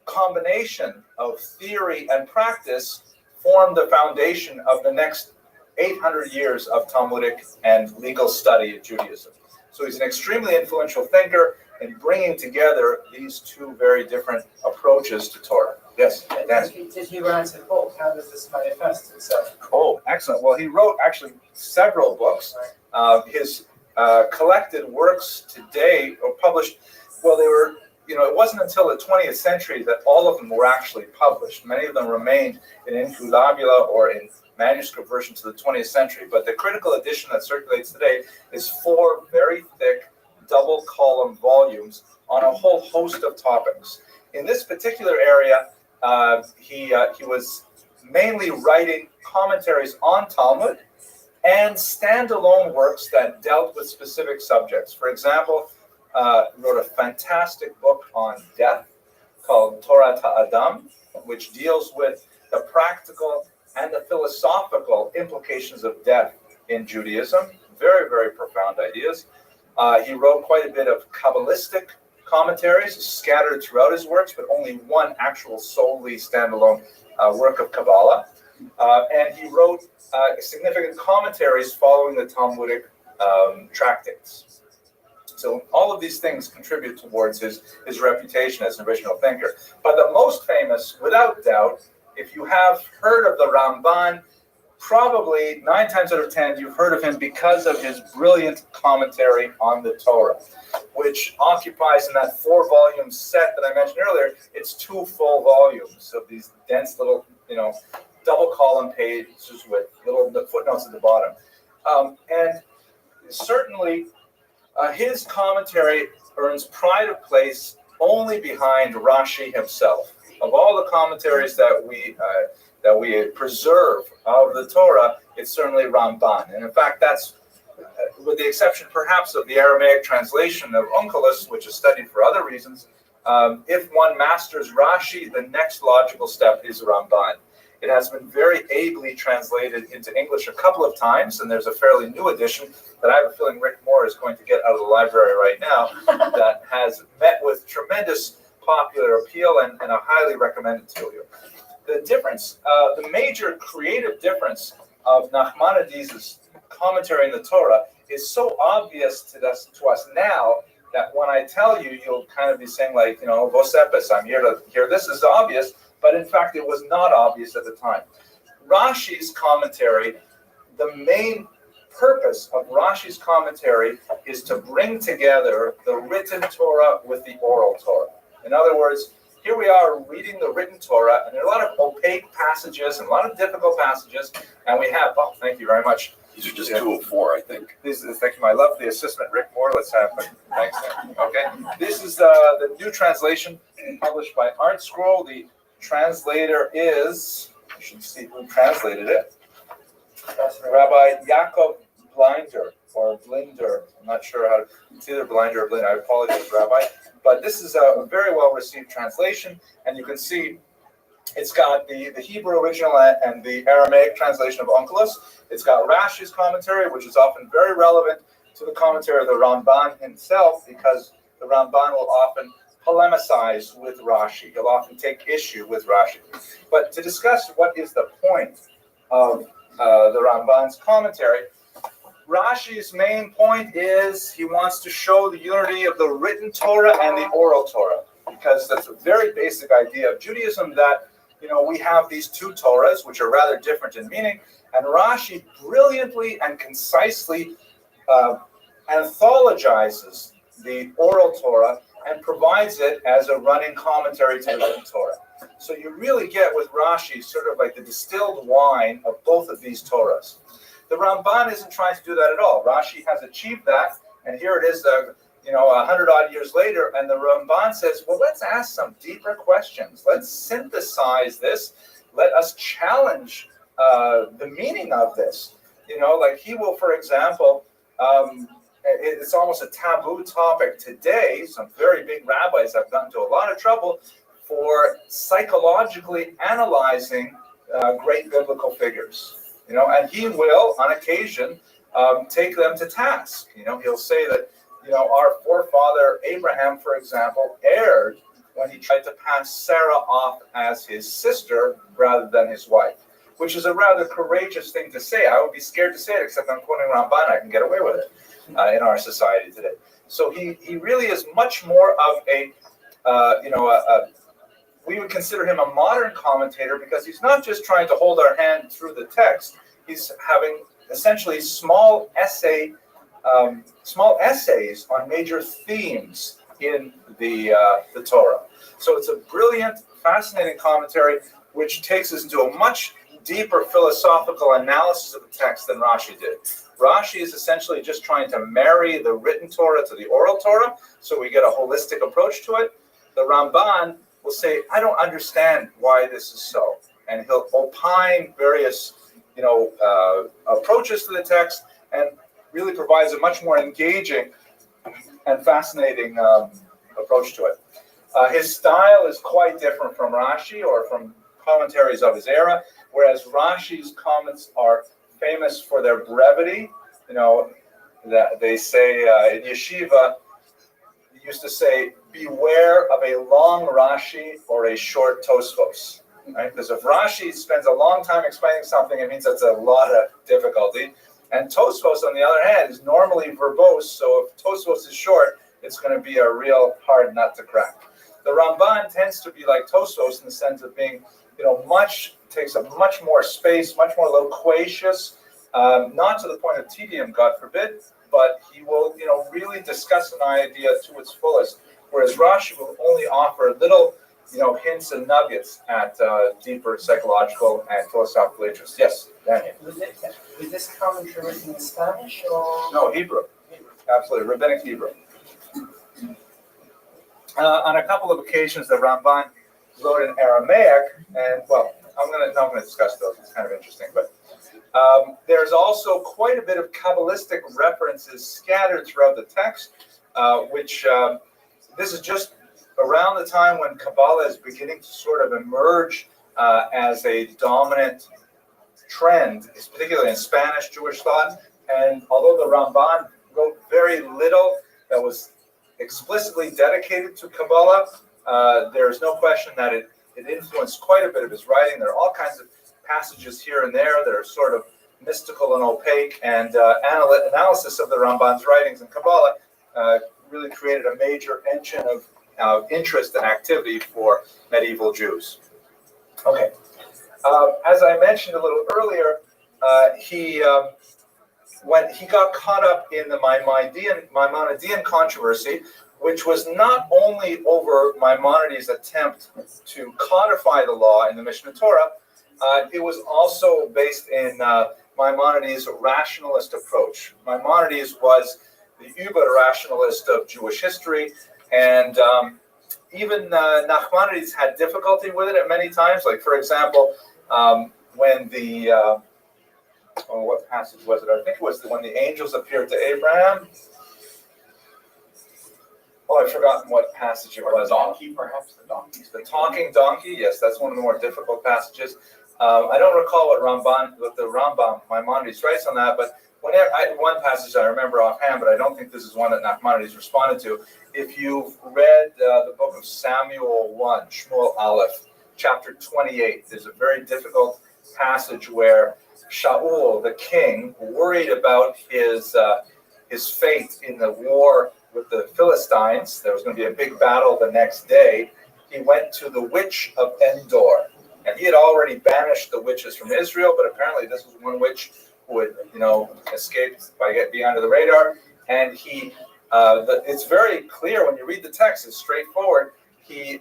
S1: combination of theory and practice formed the foundation of the next 800 years of Talmudic and legal study of Judaism. So he's an extremely influential thinker in bringing together these two very different approaches to Torah. Yes, Danny.
S12: Did he write a book? How does this manifest itself?
S1: Oh, excellent. Well, he wrote actually several books. His collected works today are published. Well, they were, it wasn't until the 20th century that all of them were actually published. Many of them remained in inculabula or in manuscript versions of the 20th century. But the critical edition that circulates today is 4 very thick double column volumes on a whole host of topics. In this particular area, he was mainly writing commentaries on Talmud and standalone works that dealt with specific subjects. For example, wrote a fantastic book on death called Torah Ta'adam, which deals with the practical and the philosophical implications of death in Judaism. Very, very profound ideas. He wrote quite a bit of Kabbalistic commentaries scattered throughout his works, but only one actual solely standalone work of Kabbalah. And he wrote significant commentaries following the Talmudic tractates. So all of these things contribute towards his reputation as an original thinker. But the most famous, without doubt, if you have heard of the Ramban, probably 9 times out of 10, you've heard of him because of his brilliant commentary on the Torah, which occupies in that 4-volume set that I mentioned earlier, it's 2 full volumes of these dense little, double column pages with the footnotes at the bottom. And certainly his commentary earns pride of place only behind Rashi himself. Of all the commentaries that we preserve of the Torah, it's certainly Ramban. And in fact, that's, with the exception perhaps of the Aramaic translation of Onkelos, which is studied for other reasons, if one masters Rashi, the next logical step is Ramban. It has been very ably translated into English a couple of times, and there's a fairly new edition that I have a feeling Rick Moore is going to get out of the library right now that has met with tremendous popular appeal, and I highly recommend it to you. The difference, the major creative difference of Nachmanides' commentary in the Torah is so obvious to us now that when I tell you, you'll kind of be saying like, Vosepis, I'm here to hear this is obvious, but in fact it was not obvious at the time. Rashi's commentary, the main purpose of Rashi's commentary is to bring together the written Torah with the oral Torah. In other words, here we are reading the written Torah, and there are a lot of opaque passages and a lot of difficult passages, and we have, thank you very much,
S11: These are just 2 of 4, I think.
S1: Thank you. I love the assistant Rick Moore. Let's have him. Thanks. Okay. This is the new translation published by Art Scroll. The translator is, I should see who translated it. Rabbi Yaakov Blinder or Blinder. I'm not sure how to. It's either Blinder or Blinder. I apologize, Rabbi. But this is a very well received translation, and you can see it's got the Hebrew original and the Aramaic translation of Onkelos. It's got Rashi's commentary, which is often very relevant to the commentary of the Ramban himself, because the Ramban will often polemicize with Rashi. He'll often take issue with Rashi. But to discuss what is the point of the Ramban's commentary, Rashi's main point is he wants to show the unity of the written Torah and the oral Torah, because that's a very basic idea of Judaism, that we have these 2 Torahs, which are rather different in meaning, and Rashi brilliantly and concisely anthologizes the oral Torah and provides it as a running commentary to the written Torah. So you really get with Rashi sort of like the distilled wine of both of these Torahs. The Ramban isn't trying to do that at all. Rashi has achieved that, and here it is, 100-odd years later, and the Ramban says, well, let's ask some deeper questions. Let's synthesize this. Let us challenge the meaning of this. Like he will, for example, it's almost a taboo topic today. Some very big rabbis have gotten into a lot of trouble for psychologically analyzing great biblical figures. And he will, on occasion, take them to task. He'll say that, our forefather Abraham, for example, erred when he tried to pass Sarah off as his sister rather than his wife, which is a rather courageous thing to say. I would be scared to say it, except I'm quoting Ramban. I can get away with it in our society today. So he really is much more of we would consider him a modern commentator, because he's not just trying to hold our hand through the text. He's having essentially small essays on major themes in the Torah. So it's a brilliant, fascinating commentary which takes us into a much deeper philosophical analysis of the text than Rashi did. Rashi is essentially just trying to marry the written Torah to the oral Torah, so we get a holistic approach to it. The Ramban will say, I don't understand why this is so. And he'll opine various, approaches to the text, and really provides a much more engaging and fascinating approach to it. His style is quite different from Rashi or from commentaries of his era, whereas Rashi's comments are famous for their brevity. That they say in yeshiva, they used to say, beware of a long Rashi or a short Tosfos. Right? Because if Rashi spends a long time explaining something, it means that's a lot of difficulty. And Tosfos, on the other hand, is normally verbose, so if Tosfos is short, it's going to be a real hard nut to crack. The Ramban tends to be like Tosfos in the sense of being, takes up much more space, much more loquacious, not to the point of tedium, God forbid, but he will, really discuss an idea to its fullest, whereas Rashi will only offer little, hints and nuggets at deeper psychological and philosophical interests. Yes, Daniel.
S12: Was this commentary written in Spanish or?
S1: No, Hebrew. Absolutely, rabbinic Hebrew. On a couple of occasions, the Ramban wrote in Aramaic, and I'm going to discuss those. It's kind of interesting, but there's also quite a bit of Kabbalistic references scattered throughout the text, which this is just around the time when Kabbalah is beginning to sort of emerge as a dominant trend, particularly in Spanish Jewish thought. And although the Ramban wrote very little that was explicitly dedicated to Kabbalah, there's no question that it influenced quite a bit of his writing. There are all kinds of passages here and there that are sort of mystical and opaque, and analysis of the Ramban's writings in Kabbalah really created a major engine of interest and activity for medieval Jews. Okay. As I mentioned a little earlier, when he got caught up in the Maimonidean controversy, which was not only over Maimonides' attempt to codify the law in the Mishnah Torah, it was also based in Maimonides' rationalist approach. Maimonides was the uber-rationalist of Jewish history, and even Nachmanides had difficulty with it at many times. Like, for example, when the what passage was it? I think it was when the angels appeared to Abraham. Oh, I've forgotten what passage it was.
S9: Donkey, perhaps the donkey.
S1: The talking donkey. Yes, that's one of the more difficult passages. I don't recall what the Rambam Maimonides writes on that, but one passage I remember offhand, but I don't think this is one that Nachmanides responded to. If you've read the book of Samuel 1, Shmuel Aleph, chapter 28, there's a very difficult passage where Shaul, the king, worried about his fate in the war with the Philistines. There was going to be a big battle the next day. He went to the witch of Endor. And he had already banished the witches from Israel, but apparently this was one witch who had, escaped by being under the radar. And it's very clear when you read the text, it's straightforward. He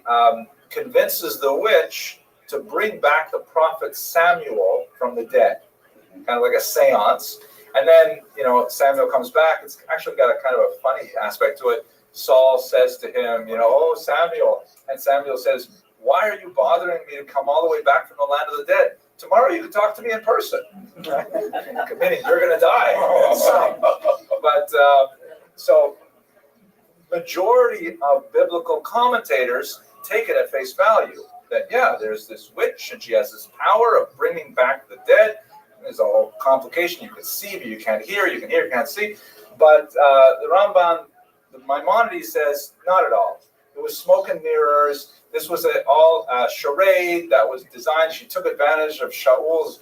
S1: convinces the witch to bring back the prophet Samuel from the dead, kind of like a seance. And then, Samuel comes back. It's actually got a kind of a funny aspect to it. Saul says to him, oh, Samuel. And Samuel says, why are you bothering me to come all the way back from the land of the dead? Tomorrow you can talk to me in person. Meaning you're going to die. So majority of biblical commentators take it at face value that, yeah, there's this witch and she has this power of bringing back the dead. There's a whole complication. You can see, but you can't hear. You can hear, you can't see. But the Ramban, the Maimonides says, not at all. It was smoke and mirrors. This was all charade that was designed. She took advantage of Shaul's,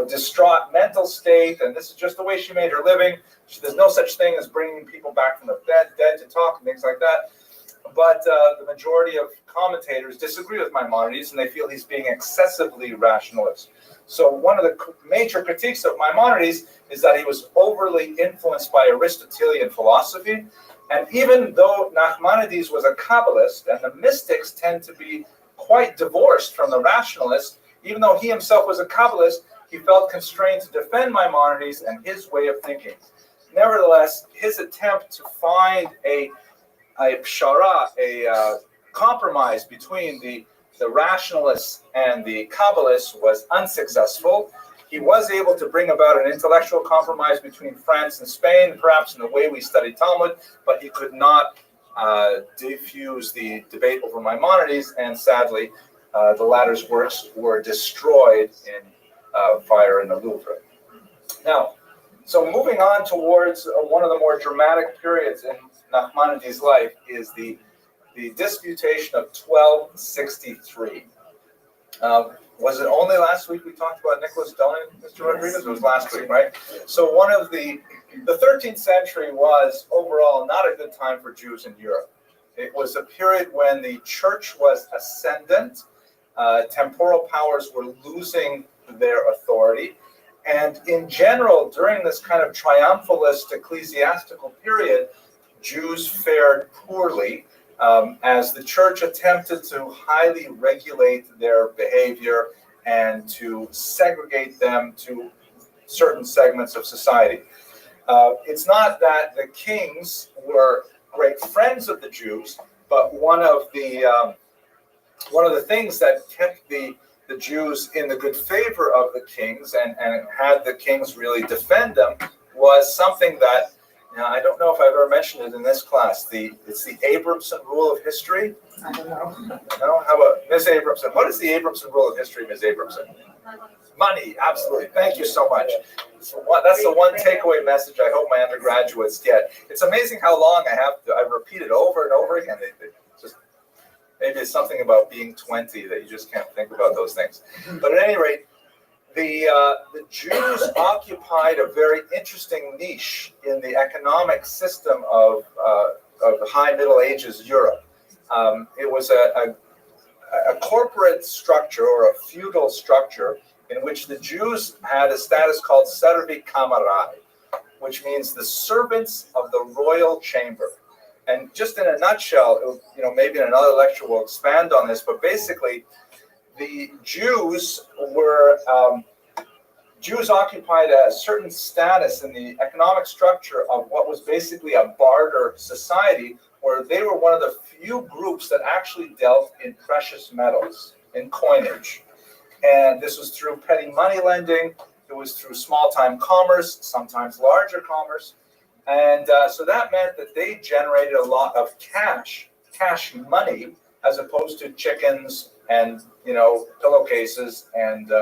S1: distraught mental state, and this is just the way she made her living. There's no such thing as bringing people back from the dead to talk and things like that. But the majority of commentators disagree with Maimonides, and they feel he's being excessively rationalist. So one of the major critiques of Maimonides is that he was overly influenced by Aristotelian philosophy. And even though Nachmanides was a Kabbalist, and the mystics tend to be quite divorced from the rationalists, even though he himself was a Kabbalist, he felt constrained to defend Maimonides and his way of thinking. Nevertheless, his attempt to find a pshara, a compromise between the rationalists and the Kabbalists was unsuccessful. He was able to bring about an intellectual compromise between France and Spain, perhaps in the way we study Talmud, but he could not diffuse the debate over Maimonides, and sadly, the latter's works were destroyed in fire in the Louvre. Now, so moving on towards one of the more dramatic periods in Nachmanides' life is the disputation of 1263. Was it only last week we talked about Nicholas Donin, Mr. Rodriguez? It was last week, right? So one of the 13th century was overall not a good time for Jews in Europe. It was a period when the church was ascendant, temporal powers were losing their authority, and in general, during this kind of triumphalist ecclesiastical period, Jews fared poorly. As the church attempted to highly regulate their behavior and to segregate them to certain segments of society. It's not that the kings were great friends of the Jews, but one of the things that kept the Jews in the good favor of the kings and had the kings really defend them was something that, I don't know if I've ever mentioned it in this class. It's the Abramson rule of history.
S5: I don't know.
S1: No? How about Ms. Abramson? What is the Abramson rule of history, Ms. Abramson? Money, absolutely. Thank you so much. So that's the one takeaway message I hope my undergraduates get. It's amazing how long I've repeated over and over again. Maybe it's something about being 20 that you just can't think about those things. But at any rate, the Jews occupied a very interesting niche in the economic system of the High Middle Ages Europe. It was a corporate structure or a feudal structure in which the Jews had a status called servi kamarai, which means the servants of the royal chamber. And just in a nutshell, maybe in another lecture we'll expand on this, but basically the Jews were Jews occupied a certain status in the economic structure of what was basically a barter society, where they were one of the few groups that actually dealt in precious metals, in coinage. And this was through petty money lending, it was through small-time commerce, sometimes larger commerce. And so that meant that they generated a lot of cash money, as opposed to chickens and pillowcases and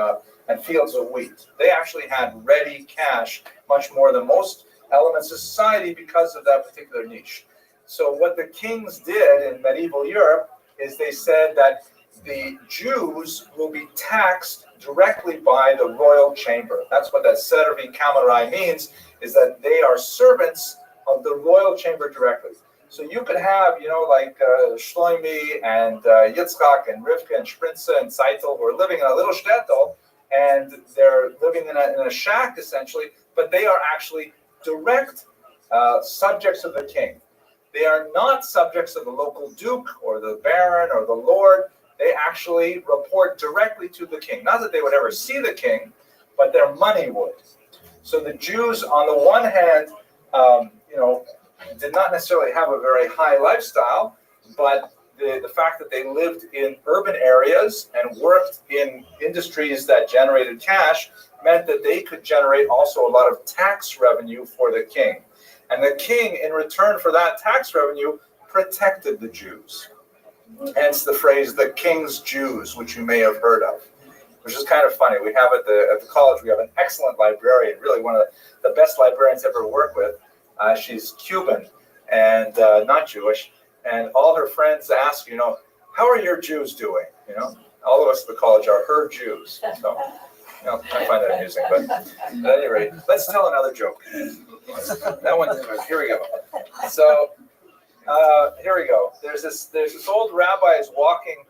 S1: fields of wheat. They actually had ready cash much more than most elements of society because of that particular niche. So what the kings did in medieval Europe is they said that the Jews will be taxed directly by the royal chamber. That's what that Servi Camerai means, is that they are servants of the royal chamber directly. So you could have, like Shloimi and Yitzchak and Rivka and Sprinza and Seitel who are living in a little shtetl, and they're living in a shack essentially, but they are actually direct subjects of the king. They are not subjects of the local duke or the baron or the lord. They actually report directly to the king. Not that they would ever see the king, but their money would. So the Jews, on the one hand, did not necessarily have a very high lifestyle, but the fact that they lived in urban areas and worked in industries that generated cash meant that they could generate also a lot of tax revenue for the king. And the king, in return for that tax revenue, protected the Jews. Hence the phrase, the king's Jews, which you may have heard of, which is kind of funny. We have at the college, we have an excellent librarian, really one of the best librarians I've ever worked with. She's Cuban and not Jewish. And all her friends ask, how are your Jews doing? All of us at the college are her Jews. So, I find that amusing. But at any rate, let's tell another joke. That one, here we go. So, here we go. There's this old rabbi is walking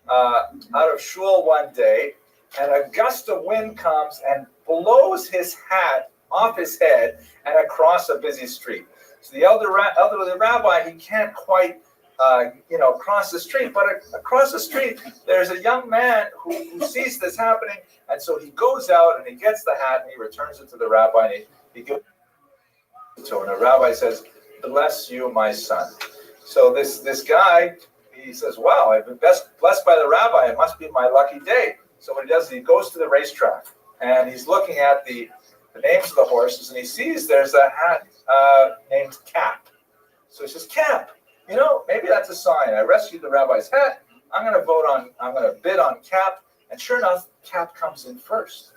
S1: out of shul one day, and a gust of wind comes and blows his hat off his head and across a busy street. So the elderly rabbi, he can't quite cross the street, but across the street there's a young man who sees this happening, and so he goes out and he gets the hat and he returns it to the rabbi, and he gives it to him. And the rabbi says, "Bless you, my son." So this guy, he says, "Wow, I've been blessed by the rabbi. It must be my lucky day." So what he does is he goes to the racetrack and he's looking at the names of the horses, and he sees there's a hat named Cap. So he says, "Cap, maybe that's a sign. I rescued the rabbi's hat. I'm going to bid on Cap." And sure enough, Cap comes in first.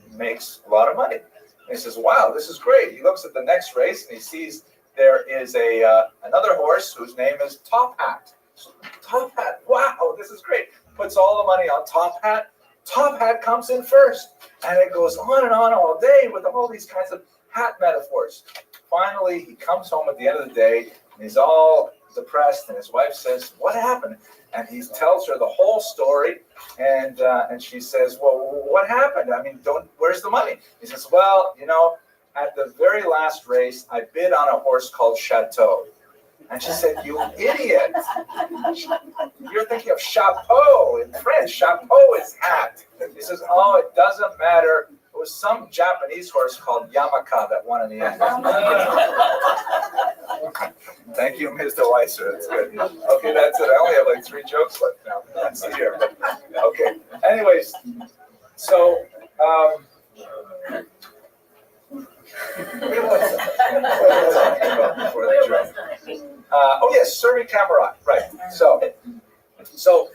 S1: He makes a lot of money. And he says, "Wow, this is great." He looks at the next race and he sees there is another horse whose name is Top Hat. Top Hat, wow, this is great. Puts all the money on Top Hat. Top Hat comes in first. And it goes on and on all day with all these kinds of hat metaphors. Finally, he comes home at the end of the day, and he's all depressed, and his wife says, "What happened?" And he tells her the whole story, and she says, "Well, what happened? I mean, where's the money?" He says, "Well, at the very last race, I bid on a horse called Chateau." And she said, "You idiot. You're thinking of chapeau in French. Chapeau is hat." He says, "Oh, it doesn't matter. It was some Japanese horse called Yamaka that won in the end." Thank you, Mr. Weiser. That's good. Okay, that's it. I only have like 3 jokes left now. That's the year. Okay. Anyways, so oh yes, Servi Camerai, right. So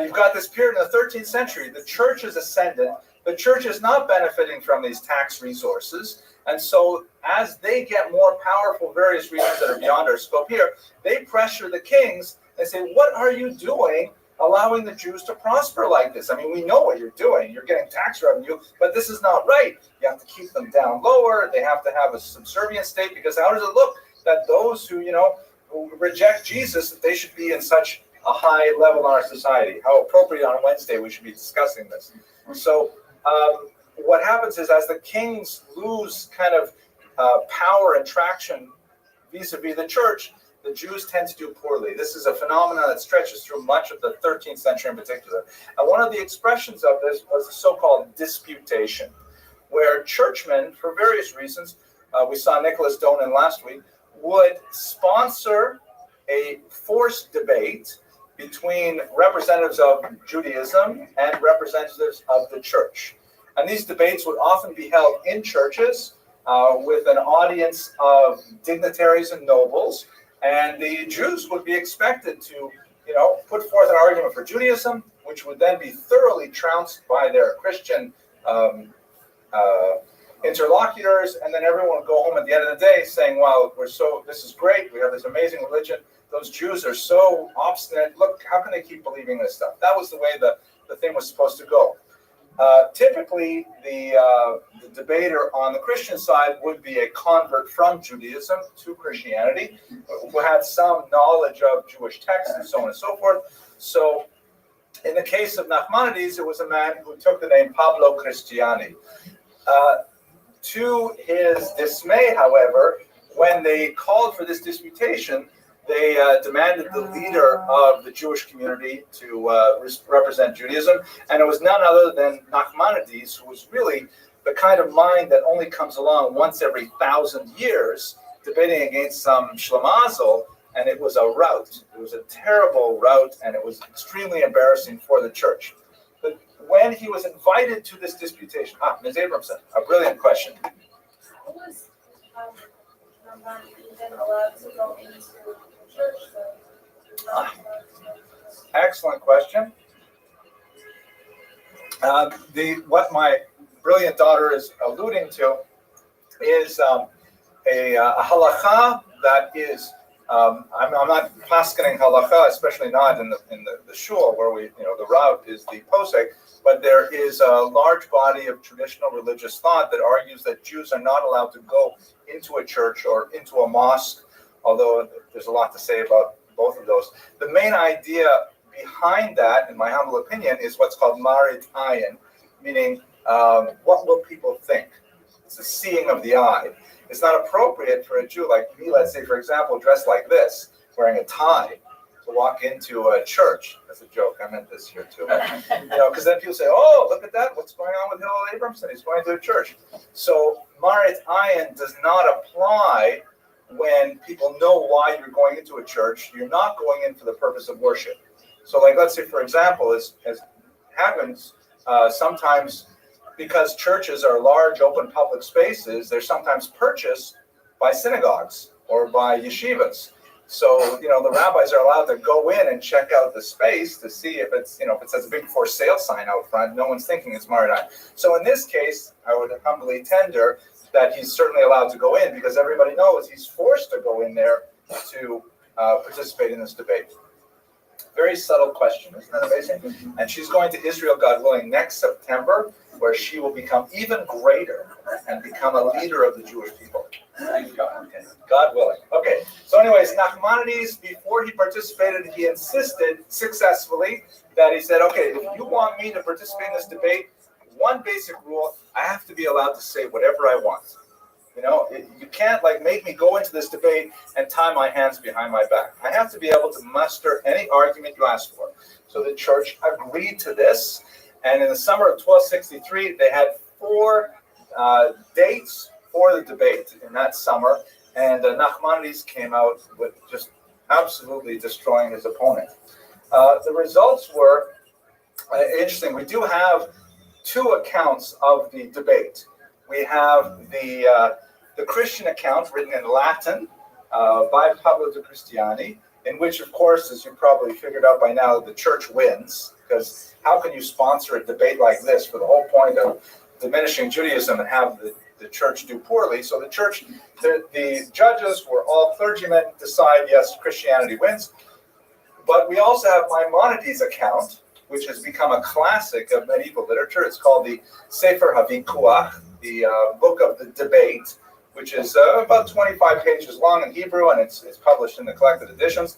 S1: you've got this period in the 13th century. The church is ascendant. The church is not benefiting from these tax resources. And so as they get more powerful, various reasons that are beyond our scope here, they pressure the kings and say, "What are you doing allowing the Jews to prosper like this? I mean, we know what you're doing. You're getting tax revenue, but this is not right. You have to keep them down lower. They have to have a subservient state, because how does it look that those who reject Jesus, that they should be in such a high level in our society? How appropriate on Wednesday we should be discussing this." So what happens is, as the kings lose kind of power and traction vis-a-vis the church, the Jews tend to do poorly. This is a phenomenon that stretches through much of the 13th century in particular. And one of the expressions of this was the so-called disputation. where churchmen, for various reasons, we saw Nicholas Donan last week, would sponsor a forced debate between representatives of Judaism and representatives of the church. And these debates would often be held in churches with an audience of dignitaries and nobles, and the Jews would be expected to, put forth an argument for Judaism, which would then be thoroughly trounced by their Christian interlocutors, and then everyone would go home at the end of the day saying, "Wow, this is great. We have this amazing religion. Those Jews are so obstinate. Look, how can they keep believing this stuff?" That was the way the thing was supposed to go. Typically, the debater on the Christian side would be a convert from Judaism to Christianity, who had some knowledge of Jewish texts and so on and so forth. So, in the case of Nachmanides, it was a man who took the name Pablo Cristiani. To his dismay, however, when they called for this disputation, they demanded the leader of the Jewish community to represent Judaism, and it was none other than Nachmanides, who was really the kind of mind that only comes along once every 1,000 years, debating against some Shlemazel, and it was a rout. It was a terrible rout, and it was extremely embarrassing for the church. But when he was invited to this disputation, Ms. Abramson, a brilliant question.
S8: How was Ramban even allowed to go into the church?
S1: Excellent question. What my brilliant daughter is alluding to is a halakha that is. I'm not paskening halakha, especially not in the shul where the route is the posek, but there is a large body of traditional religious thought that argues that Jews are not allowed to go into a church or into a mosque, although there's a lot to say about both of those. The main idea behind that, in my humble opinion, is what's called marit ayin, meaning what will people think? It's the seeing of the eye. It's not appropriate for a Jew like me, let's say, for example, dressed like this, wearing a tie, to walk into a church. That's a joke. I meant this here too. Because then people say, "Oh, look at that! What's going on with Hillel Abramson? He's going to a church." So marit ayin does not apply when people know why you're going into a church. You're not going in for the purpose of worship. So, like, let's say, for example, as happens sometimes. Because churches are large, open public spaces, they're sometimes purchased by synagogues or by yeshivas. So, the rabbis are allowed to go in and check out the space to see if it's, if it says a big for sale sign out front, no one's thinking it's marit ayin. So in this case, I would humbly tender that he's certainly allowed to go in because everybody knows he's forced to go in there to participate in this debate. Very subtle question, isn't that amazing? And she's going to Israel, God willing, next September, where she will become even greater and become a leader of the Jewish people. God willing. Okay, so anyways, Nachmanides, before he participated, he insisted successfully that he said, okay, if you want me to participate in this debate, one basic rule, I have to be allowed to say whatever I want. You can't make me go into this debate and tie my hands behind my back. I have to be able to muster any argument you ask for. So the church agreed to this, and in the summer of 1263, they had 4 dates for the debate in that summer, and Nachmanides came out with just absolutely destroying his opponent. The results were interesting. We do have 2 accounts of the debate. We have the Christian account written in Latin by Pablo de Cristiani, in which, of course, as you probably figured out by now, the church wins, because how can you sponsor a debate like this for the whole point of diminishing Judaism and have the church do poorly? So the church, the judges were all clergymen, decide, yes, Christianity wins. But we also have Maimonides' account, which has become a classic of medieval literature. It's called the Sefer HaVikuach, the Book of the Debate, which is about 25 pages long in Hebrew, and it's published in the collected editions.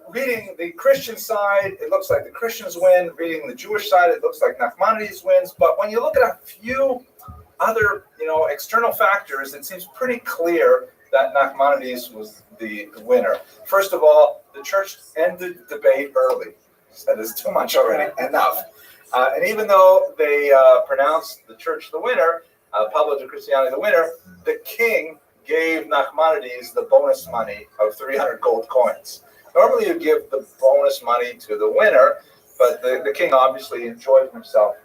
S1: Reading the Christian side, it looks like the Christians win. Reading the Jewish side, it looks like Nachmanides wins. But when you look at a few other, external factors, it seems pretty clear that Nachmanides was the winner. First of all, the church ended the debate early. Said it's too much already, enough. And even though they pronounced the church the winner, Pablo de Cristiani the winner, the king gave Nachmanides the bonus money of 300 gold coins. Normally you give the bonus money to the winner, but the king obviously enjoyed himself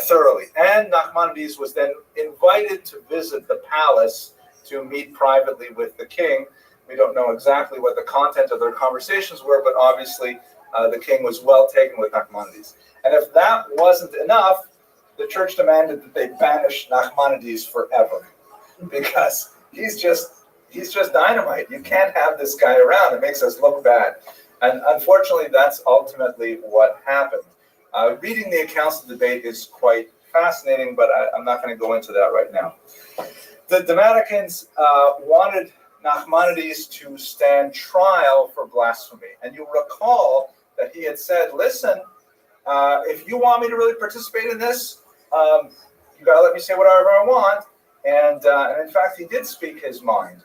S1: thoroughly. And Nachmanides was then invited to visit the palace to meet privately with the king. We don't know exactly what the content of their conversations were, but obviously the king was well taken with Nachmanides. And if that wasn't enough, the church demanded that they banish Nachmanides forever, because he's just dynamite. You can't have this guy around. It makes us look bad. And unfortunately, that's ultimately what happened. Reading the accounts of the debate is quite fascinating, but I'm not going to go into that right now. The Damascus wanted Nachmanides to stand trial for blasphemy. And you recall that he had said, listen, if you want me to really participate in this, you got to let me say whatever I want. And in fact, he did speak his mind.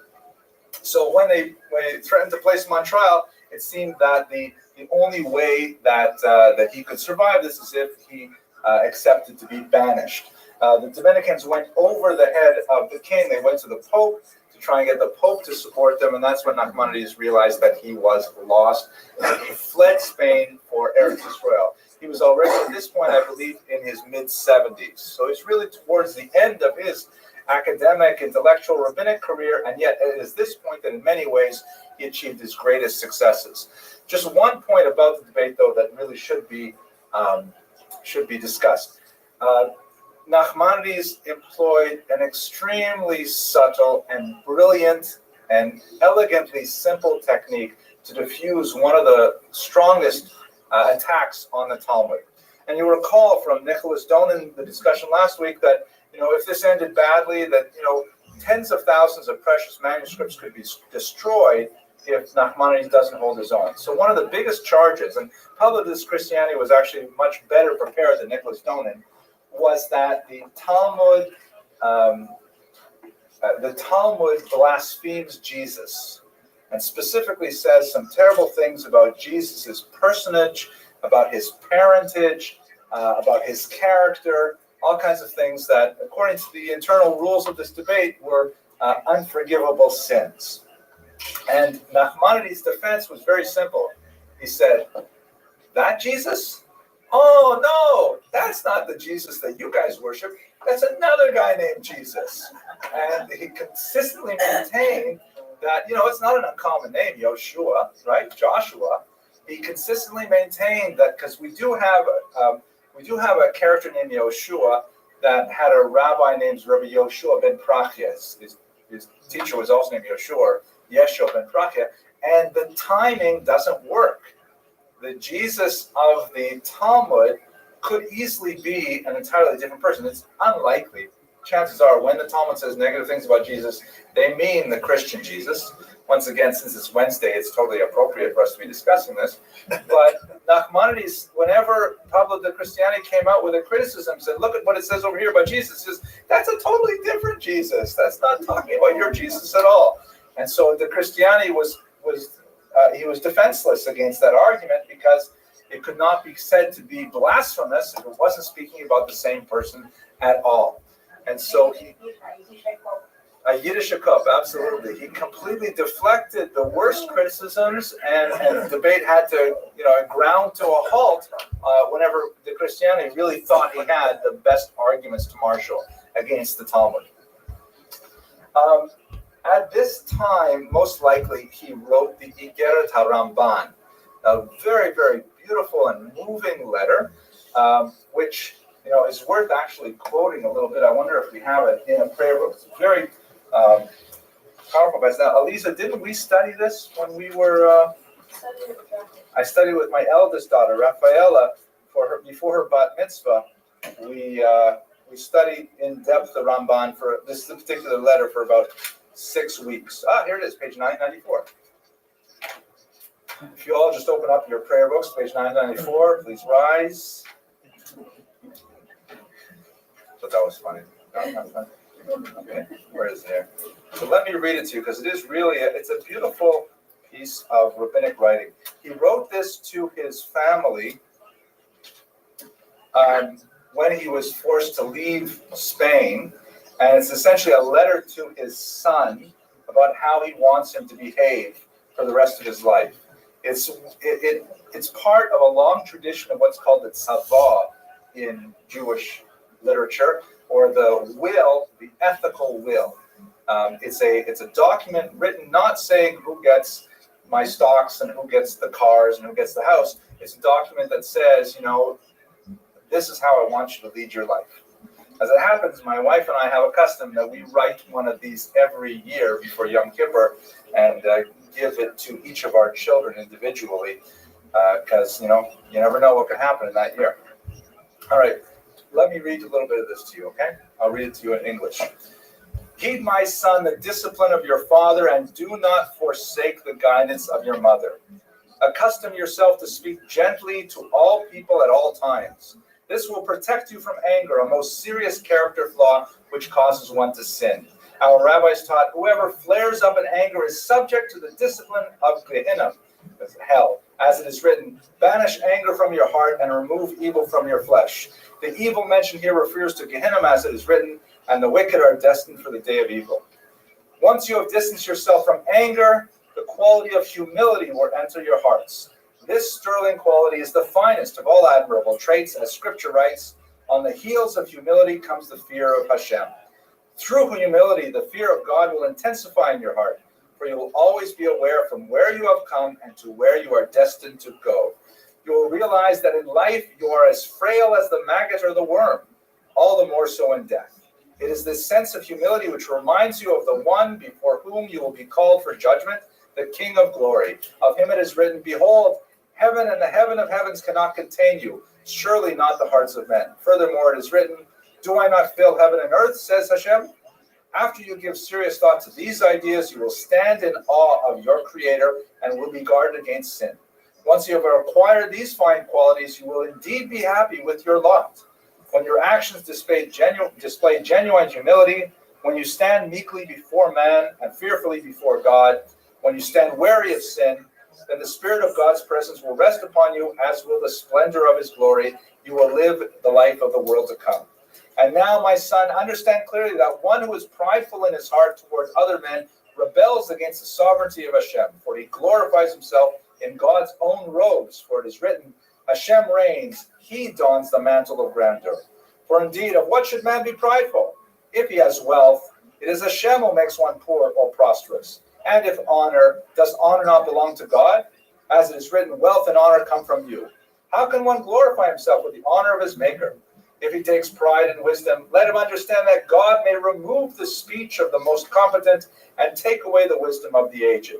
S1: So when they threatened to place him on trial, it seemed that the only way that he could survive this is if he accepted to be banished. The Dominicans went over the head of the king. They went to the Pope to try and get the Pope to support them, and that's when Nachmanides realized that he was lost. And he fled Spain for Eretz Israel. He was already at this point, I believe, in his mid-70s. So he's really towards the end of his academic, intellectual, rabbinic career, and yet it is this point that in many ways he achieved his greatest successes. Just one point about the debate, though, that really should be discussed. Nachmanides employed an extremely subtle and brilliant and elegantly simple technique to diffuse one of the strongest attacks on the Talmud. And you recall from Nicholas Donin, the discussion last week, that if this ended badly, that tens of thousands of precious manuscripts could be destroyed if Nachmanides doesn't hold his own. So one of the biggest charges, and Pablo de Cristiani was actually much better prepared than Nicholas Donin, was that the Talmud blasphemes Jesus, and specifically says some terrible things about Jesus' personage, about his parentage, about his character, all kinds of things that, according to the internal rules of this debate, were unforgivable sins. And Nachmanides' defense was very simple. He said, that Jesus? Oh, no, that's not the Jesus that you guys worship. That's another guy named Jesus. And he consistently maintained that, it's not an uncommon name, Yoshua, right? Joshua. He consistently maintained that, because we do have a character named Yoshua that had a rabbi named Rabbi Yoshua ben Prachia. His teacher was also named Yoshua, Yeshua ben Prachia, and the timing doesn't work. The Jesus of the Talmud could easily be an entirely different person. It's unlikely. Chances are, when the Talmud says negative things about Jesus, they mean the Christian Jesus. Once again, since it's Wednesday, it's totally appropriate for us to be discussing this. But Nachmanides, whenever Pablo de Cristiani came out with a criticism, said, look at what it says over here about Jesus. He says, that's a totally different Jesus. That's not talking about your Jesus at all. And so de Cristiani was defenseless against that argument, because it could not be said to be blasphemous if it wasn't speaking about the same person at all. And so a Yiddish cup, absolutely. He completely deflected the worst criticisms, and the debate had to, ground to a halt whenever de Cristiani really thought he had the best arguments to marshal against the Talmud. At this time, most likely, he wrote the Igeret HaRamban, a very, very beautiful and moving letter, which is worth actually quoting a little bit. I wonder if we have it in a prayer book. It's very powerful. Now, Elisa, didn't we study this when we were? I studied with my eldest daughter, Rafaela, before her bat mitzvah. We studied in depth the Ramban for this particular letter for about 6 weeks. Here it is, page 994. If you all just open up your prayer books, page 994, please rise. But that was funny. No, not funny. Okay, where is it here? So let me read it to you, because it is really, it's a beautiful piece of rabbinic writing. He wrote this to his family when he was forced to leave Spain, and it's essentially a letter to his son about how he wants him to behave for the rest of his life. It's part of a long tradition of what's called the tzavah in Jewish literature, or the will, the ethical will. It's a document written not saying who gets my stocks and who gets the cars and who gets the house. It's a document that says, this is how I want you to lead your life. As it happens, my wife and I have a custom that we write one of these every year before Yom Kippur and give it to each of our children individually, because you never know what could happen in that year. All right, let me read a little bit of this to you, okay? I'll read it to you in English. Heed, my son, the discipline of your father, and do not forsake the guidance of your mother. Accustom yourself to speak gently to all people at all times. This will protect you from anger, a most serious character flaw which causes one to sin. Our rabbis taught whoever flares up in anger is subject to the discipline of Gehenna, hell. As it is written, banish anger from your heart and remove evil from your flesh. The evil mentioned here refers to Gehenna, as it is written, and the wicked are destined for the day of evil. Once you have distanced yourself from anger, the quality of humility will enter your hearts. This sterling quality is the finest of all admirable traits, as Scripture writes, on the heels of humility comes the fear of Hashem. Through humility, the fear of God will intensify in your heart, for you will always be aware from where you have come and to where you are destined to go. You will realize that in life you are as frail as the maggot or the worm, all the more so in death. It is this sense of humility which reminds you of the one before whom you will be called for judgment, the King of glory. Of him it is written, behold, heaven and the heaven of heavens cannot contain you, surely not the hearts of men. Furthermore, it is written, do I not fill heaven and earth, says Hashem? After you give serious thought to these ideas, you will stand in awe of your Creator and will be guarded against sin. Once you have acquired these fine qualities, you will indeed be happy with your lot. When your actions display genuine humility, when you stand meekly before man and fearfully before God, when you stand wary of sin, then the Spirit of God's presence will rest upon you, as will the splendor of his glory. You will live the life of the world to come. And now, my son, understand clearly that one who is prideful in his heart towards other men rebels against the sovereignty of Hashem, for he glorifies himself in God's own robes. For it is written, Hashem reigns, he dons the mantle of grandeur. For indeed, of what should man be prideful? If he has wealth, it is Hashem who makes one poor or prosperous. And if honor, does honor not belong to God? As it is written, wealth and honor come from you. How can one glorify himself with the honor of his maker? If he takes pride in wisdom, let him understand that God may remove the speech of the most competent and take away the wisdom of the aged.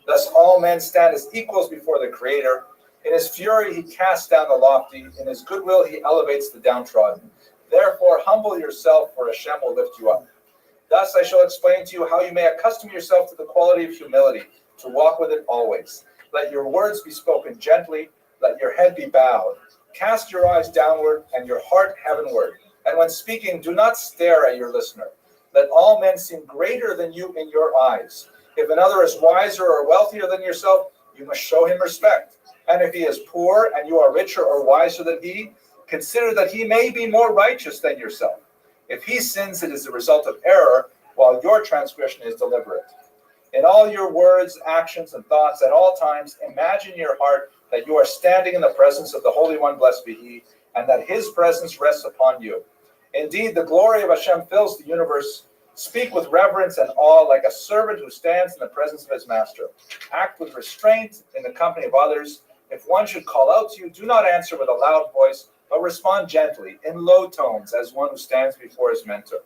S1: Thus all men stand as equals before the Creator. In his fury he casts down the lofty. In his goodwill he elevates the downtrodden. Therefore humble yourself, for Hashem will lift you up. Thus I shall explain to you how you may accustom yourself to the quality of humility, to walk with it always. Let your words be spoken gently. Let your head be bowed. Cast your eyes downward and your heart heavenward. And when speaking, do not stare at your listener. Let all men seem greater than you in your eyes. If another is wiser or wealthier than yourself, you must show him respect. And if he is poor and you are richer or wiser than he, consider that he may be more righteous than yourself. If he sins, it is the result of error, while your transgression is deliberate. In all your words, actions, and thoughts at all times, imagine in your heart that you are standing in the presence of the Holy One, blessed be he, and that his presence rests upon you. Indeed, the glory of Hashem fills the universe. Speak with reverence and awe like a servant who stands in the presence of his master. Act with restraint in the company of others. If one should call out to you, do not answer with a loud voice, but respond gently, in low tones, as one who stands before his mentor.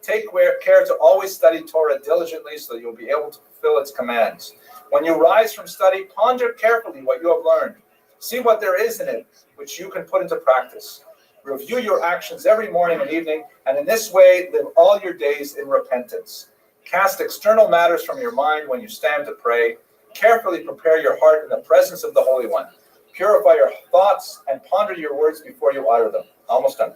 S1: Take care to always study Torah diligently so that you'll be able to fulfill its commands. When you rise from study, ponder carefully what you have learned. See what there is in it, which you can put into practice. Review your actions every morning and evening, and in this way, live all your days in repentance. Cast external matters from your mind when you stand to pray. Carefully prepare your heart in the presence of the Holy One. Purify your thoughts and ponder your words before you utter them. Almost done.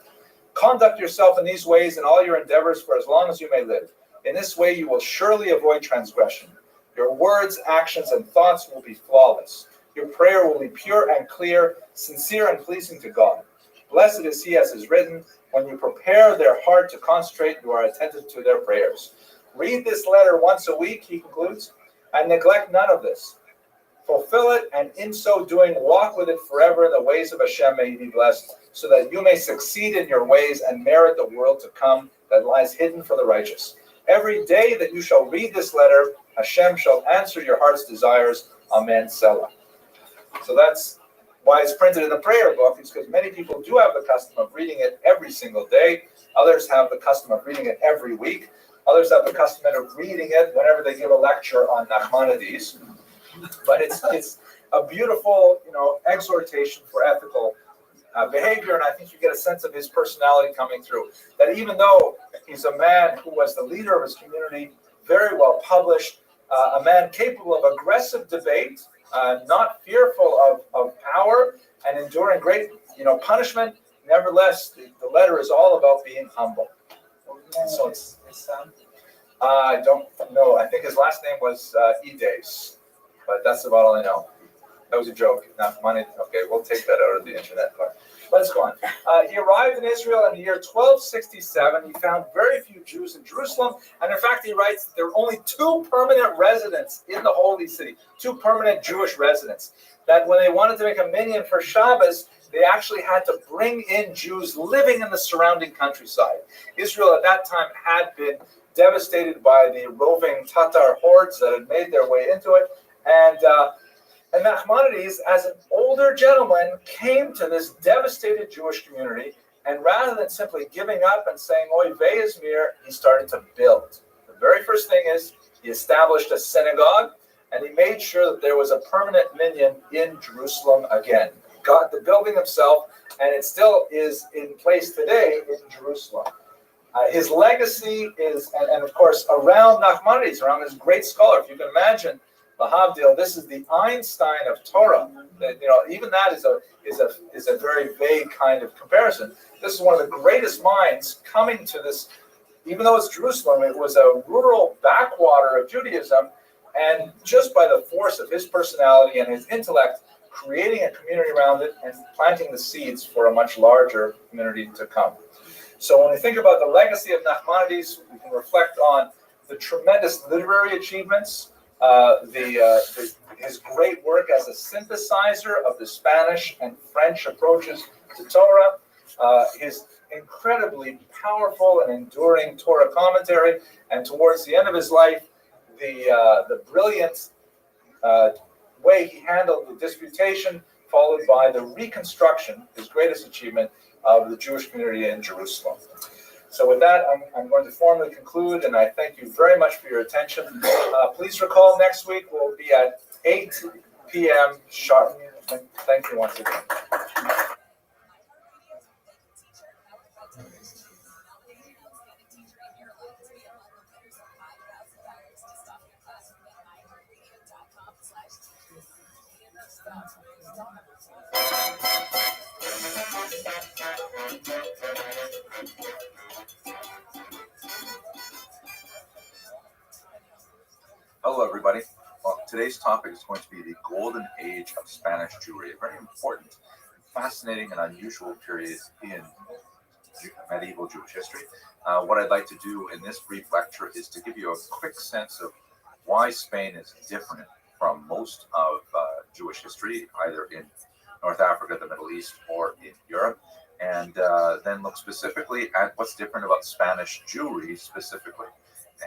S1: Conduct yourself in these ways in all your endeavors for as long as you may live. In this way, you will surely avoid transgression. Your words, actions, and thoughts will be flawless. Your prayer will be pure and clear, sincere and pleasing to God. Blessed is he, as is written, when you prepare their heart to concentrate, you are attentive to their prayers. Read this letter once a week, he concludes, and neglect none of this. Fulfill it, and in so doing, walk with it forever in the ways of Hashem. May he be blessed, so that you may succeed in your ways and merit the world to come that lies hidden for the righteous. Every day that you shall read this letter, Hashem shall answer your heart's desires. Amen. Selah. So that's why it's printed in the prayer book, is because many people do have the custom of reading it every single day. Others have the custom of reading it every week. Others have the custom of reading it whenever they give a lecture on Nachmanides. But it's a beautiful, exhortation for ethical behavior, and I think you get a sense of his personality coming through. That even though he's a man who was the leader of his community, very well published, a man capable of aggressive debate, not fearful of power, and enduring great, punishment. Nevertheless, the letter is all about being humble. So it's I don't know. I think his last name was Ides, but that's about all I know. That was a joke. Not money. Okay, we'll take that out of the internet part. Let's go on. He arrived in Israel in the year 1267. He found very few Jews in Jerusalem. And in fact, he writes that there were only 2 permanent residents in the holy city, 2 permanent Jewish residents. That when they wanted to make a minyan for Shabbos, they actually had to bring in Jews living in the surrounding countryside. Israel at that time had been devastated by the roving Tatar hordes that had made their way into it. And Nachmanides, as an older gentleman, came to this devastated Jewish community, and rather than simply giving up and saying, Oy vey Izmir, he started to build. The very first thing is he established a synagogue, and he made sure that there was a permanent minyan in Jerusalem again. God, the building himself, and it still is in place today in Jerusalem. His legacy is, and of course, around Nachmanides, around this great scholar, if you can imagine, Lahavdil, this is the Einstein of Torah. Even that is a very vague kind of comparison. This is one of the greatest minds coming to this, even though it's Jerusalem, it was a rural backwater of Judaism, and just by the force of his personality and his intellect, creating a community around it and planting the seeds for a much larger community to come. So when we think about the legacy of Nachmanides, we can reflect on the tremendous literary achievements, his great work as a synthesizer of the Spanish and French approaches to Torah, his incredibly powerful and enduring Torah commentary, and towards the end of his life, the brilliant way he handled the disputation, followed by the reconstruction, his greatest achievement, of the Jewish community in Jerusalem. So with that, I'm going to formally conclude, and I thank you very much for your attention. Please recall next week we'll be at 8 p.m. sharp. Thank you once again.
S13: Hello, everybody. Well, today's topic is going to be the golden age of Spanish Jewry, a very important, fascinating, and unusual period in medieval Jewish history. What I'd like to do in this brief lecture is to give you a quick sense of why Spain is different from most of Jewish history, either in North Africa, the Middle East, or in Europe, and then look specifically at what's different about Spanish Jewry specifically.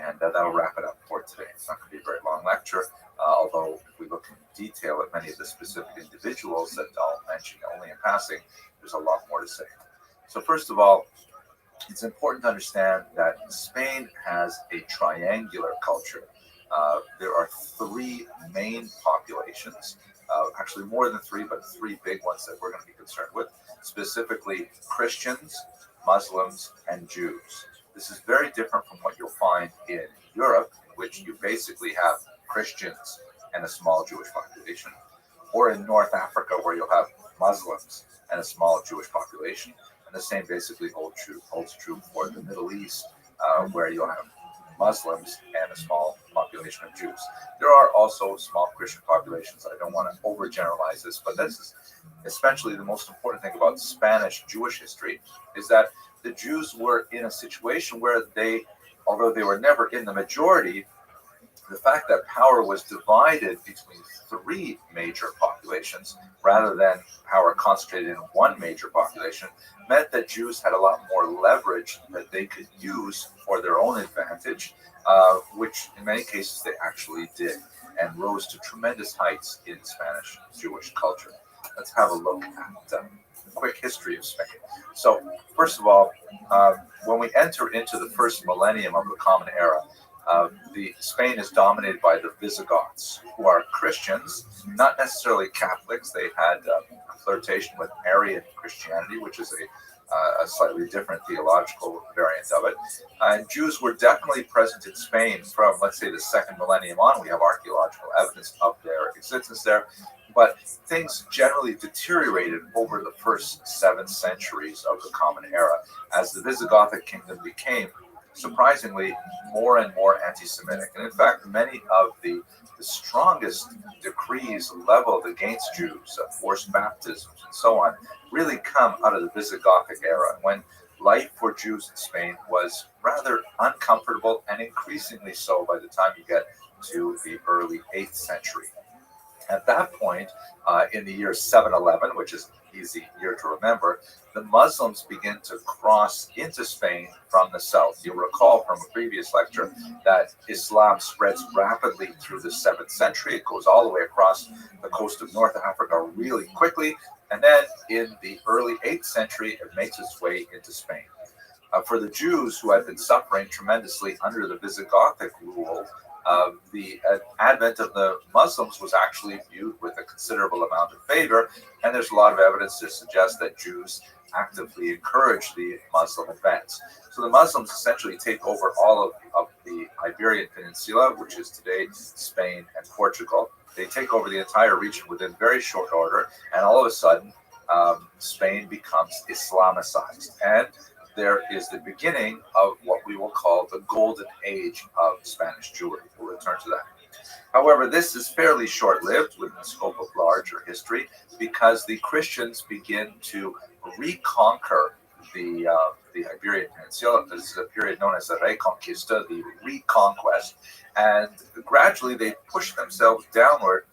S13: And that'll wrap it up for today. It's not going to be a very long lecture, although if we look in detail at many of the specific individuals that I'll mention only in passing, there's a lot more to say. So first of all, it's important to understand that Spain has a triangular culture. There are 3 main populations, actually more than 3, but 3 big ones that we're going to be concerned with, specifically Christians, Muslims, and Jews. This is very different from what you'll find in Europe, in which you basically have Christians and a small Jewish population, or in North Africa, where you'll have Muslims and a small Jewish population. And the same basically holds true for the Middle East, where you'll have Muslims and a small population. population of Jews. There are also small Christian populations. I don't want to overgeneralize this, but this is especially the most important thing about Spanish Jewish history is that the Jews were in a situation where they, although they were never in the majority, the fact that power was divided between three major populations rather than power concentrated in one major population meant that Jews had a lot more leverage that they could use for their own advantage, which in many cases they actually did and rose to tremendous heights in Spanish Jewish culture. Let's have a look at a quick history of Spain. So, first of all, when we enter into the first millennium of the Common Era, Spain is dominated by the Visigoths, who are Christians, not necessarily Catholics. They had a flirtation with Arian Christianity, which is a slightly different theological variant of it. And Jews were definitely present in Spain from, let's say, the second millennium on. We have archaeological evidence of their existence there. But things generally deteriorated over the first 7 centuries of the Common Era as the Visigothic kingdom became, surprisingly, more and more anti-Semitic. And in fact, many of the strongest decrees leveled against Jews, forced baptisms and so on, really come out of the Visigothic era, when life for Jews in Spain was rather uncomfortable, and increasingly so by the time you get to the early 8th century. At that point, in the year 711, which is an easy year to remember, the Muslims begin to cross into Spain from the south. You'll recall from a previous lecture that Islam spreads rapidly through the 7th century. It goes all the way across the coast of North Africa really quickly. And then in the early 8th century, it makes its way into Spain. For the Jews who had been suffering tremendously under the Visigothic rule, the advent of the Muslims was actually viewed with a considerable amount of favor, and there's a lot of evidence to suggest that Jews actively encouraged the Muslim advance. So the Muslims essentially take over all of the Iberian Peninsula, which is today Spain and Portugal. They take over the entire region within very short order, and all of a sudden, Spain becomes Islamicized. And there is the beginning of what we will call the golden age of Spanish Jewry. We'll return to that. However, this is fairly short-lived within the scope of larger history, because the Christians begin to reconquer the Iberian Peninsula. This is a period known as the Reconquista, the reconquest, and gradually they push themselves downward,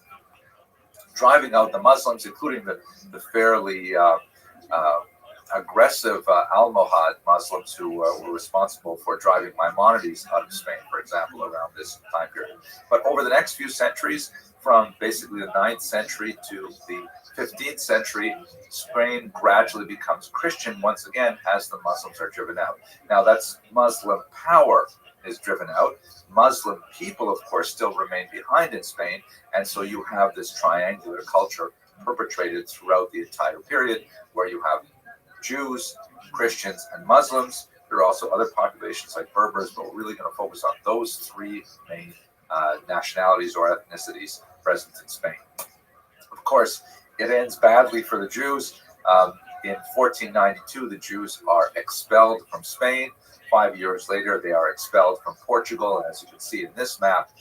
S13: driving out the Muslims, including the fairly aggressive Almohad Muslims who were responsible for driving Maimonides out of Spain, for example, around this time period. But over the next few centuries, from basically the 9th century to the 15th century, Spain gradually becomes Christian once again as the Muslims are driven out. Now, that's Muslim power is driven out. Muslim people, of course, still remain behind in Spain, and so you have this triangular culture perpetrated throughout the entire period, where you have Jews, Christians, and Muslims. There are also other populations like Berbers, but we're really going to focus on those 3 main nationalities or ethnicities present in Spain. Of course, it ends badly for the Jews. In 1492, the Jews are expelled from Spain. 5 years later, they are expelled from Portugal. And as you can see in this map,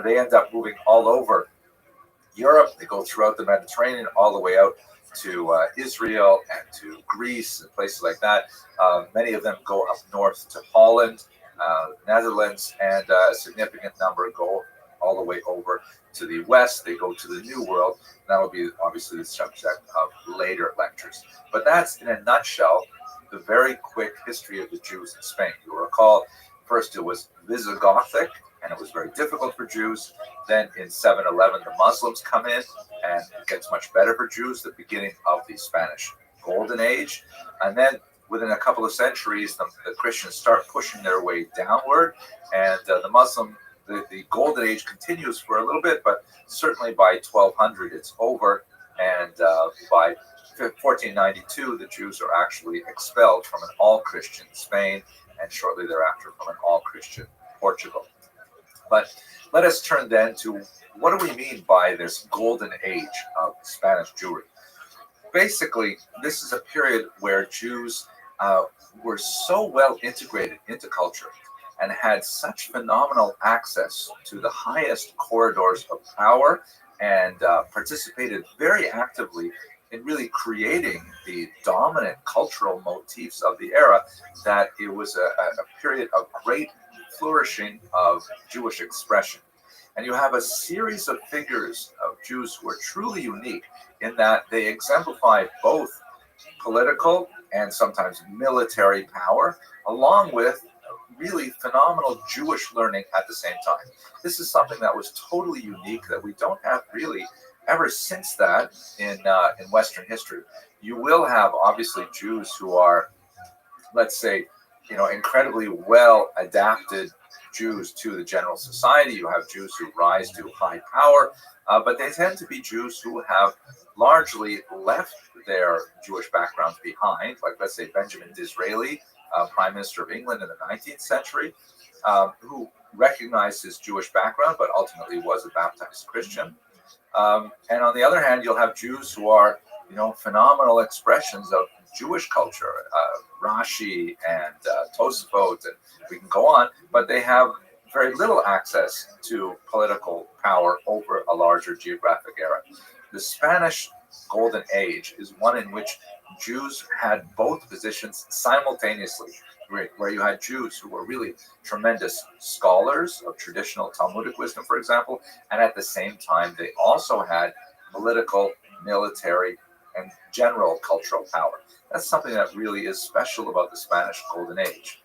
S13: they end up moving all over Europe. They go throughout the Mediterranean, all the way out to Israel and to Greece and places like that. Many of them go up north to Holland, Netherlands, and a significant number go all the way over to the west. They go to the New World. That will be obviously the subject of later lectures. But that's, in a nutshell, the very quick history of the Jews in Spain. You'll recall, first it was Visigothic, and it was very difficult for Jews. Then in 711, the Muslims come in, and it gets much better for Jews, the beginning of the Spanish Golden Age. And then within a couple of centuries, the Christians start pushing their way downward, and the Golden Age continues for a little bit, but certainly by 1200 it's over, and by 1492 the Jews are actually expelled from an all-Christian Spain, and shortly thereafter from an all-Christian Portugal. But let us turn then to what do we mean by this golden age of Spanish Jewry. Basically, this is a period where Jews were so well integrated into culture and had such phenomenal access to the highest corridors of power and participated very actively in really creating the dominant cultural motifs of the era, that it was a period of great flourishing of Jewish expression. And you have a series of figures of Jews who are truly unique in that they exemplify both political and sometimes military power, along with really phenomenal Jewish learning at the same time. This is something that was totally unique that we don't have really ever since that in Western history. You will have obviously Jews who are, let's say, incredibly well adapted Jews to the general society. You have Jews who rise to high power, but they tend to be Jews who have largely left their Jewish backgrounds behind, like let's say Benjamin Disraeli, Prime Minister of England in the 19th century, who recognized his Jewish background but ultimately was a baptized Christian. And on the other hand, you'll have Jews who are, phenomenal expressions of Jewish culture, Rashi and Tosafot, and we can go on, but they have very little access to political power over a larger geographic area. The Spanish Golden Age is one in which Jews had both positions simultaneously, where you had Jews who were really tremendous scholars of traditional Talmudic wisdom, for example, and at the same time they also had political, military, and general cultural power. That's something that really is special about the Spanish Golden Age.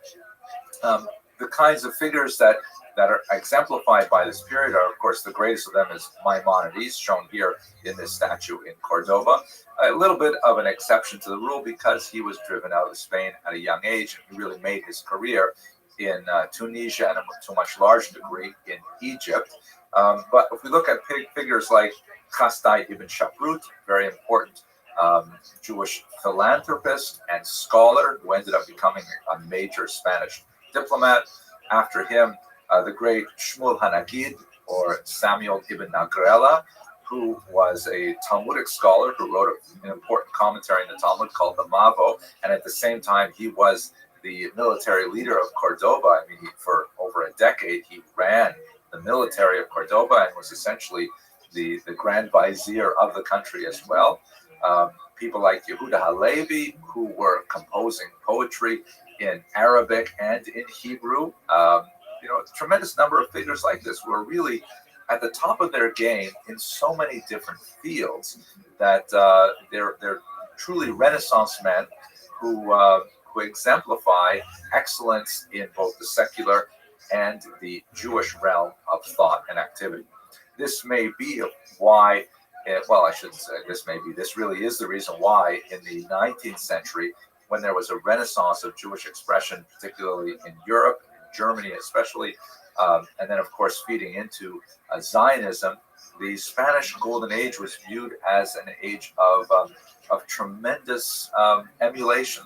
S13: The kinds of figures that are exemplified by this period are, of course, the greatest of them is Maimonides, shown here in this statue in Cordoba. A little bit of an exception to the rule because he was driven out of Spain at a young age, and he really made his career in Tunisia and to a much larger degree in Egypt. But if we look at figures like Chasdai ibn Shaprut, very important Jewish philanthropist and scholar who ended up becoming a major Spanish diplomat. After him, the great Shmuel Hanagid, or Samuel ibn Nagrela, who was a Talmudic scholar who wrote an important commentary in the Talmud called the Mavo, and at the same time he was the military leader of Cordoba. I mean, for over a decade he ran the military of Cordoba and was essentially the Grand Vizier of the country as well. People like Yehuda Halevi, who were composing poetry in Arabic and in Hebrew. A tremendous number of figures like this were really at the top of their game in so many different fields that they're truly Renaissance men who exemplify excellence in both the secular and the Jewish realm of thought and activity. This may be why, I shouldn't say this may be, this really is the reason why in the 19th century, when there was a renaissance of Jewish expression, particularly in Europe, Germany especially, and then of course feeding into Zionism, the Spanish Golden Age was viewed as an age of tremendous emulation,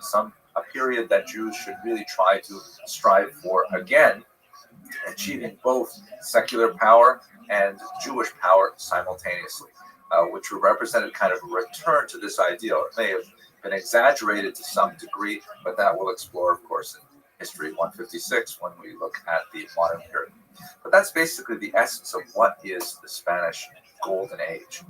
S13: a period that Jews should really try to strive for again, achieving both secular power and Jewish power simultaneously, which represented kind of a return to this ideal. It may have been exaggerated to some degree, but that we'll explore, of course, in History 156 when we look at the modern period. But that's basically the essence of what is the Spanish Golden Age.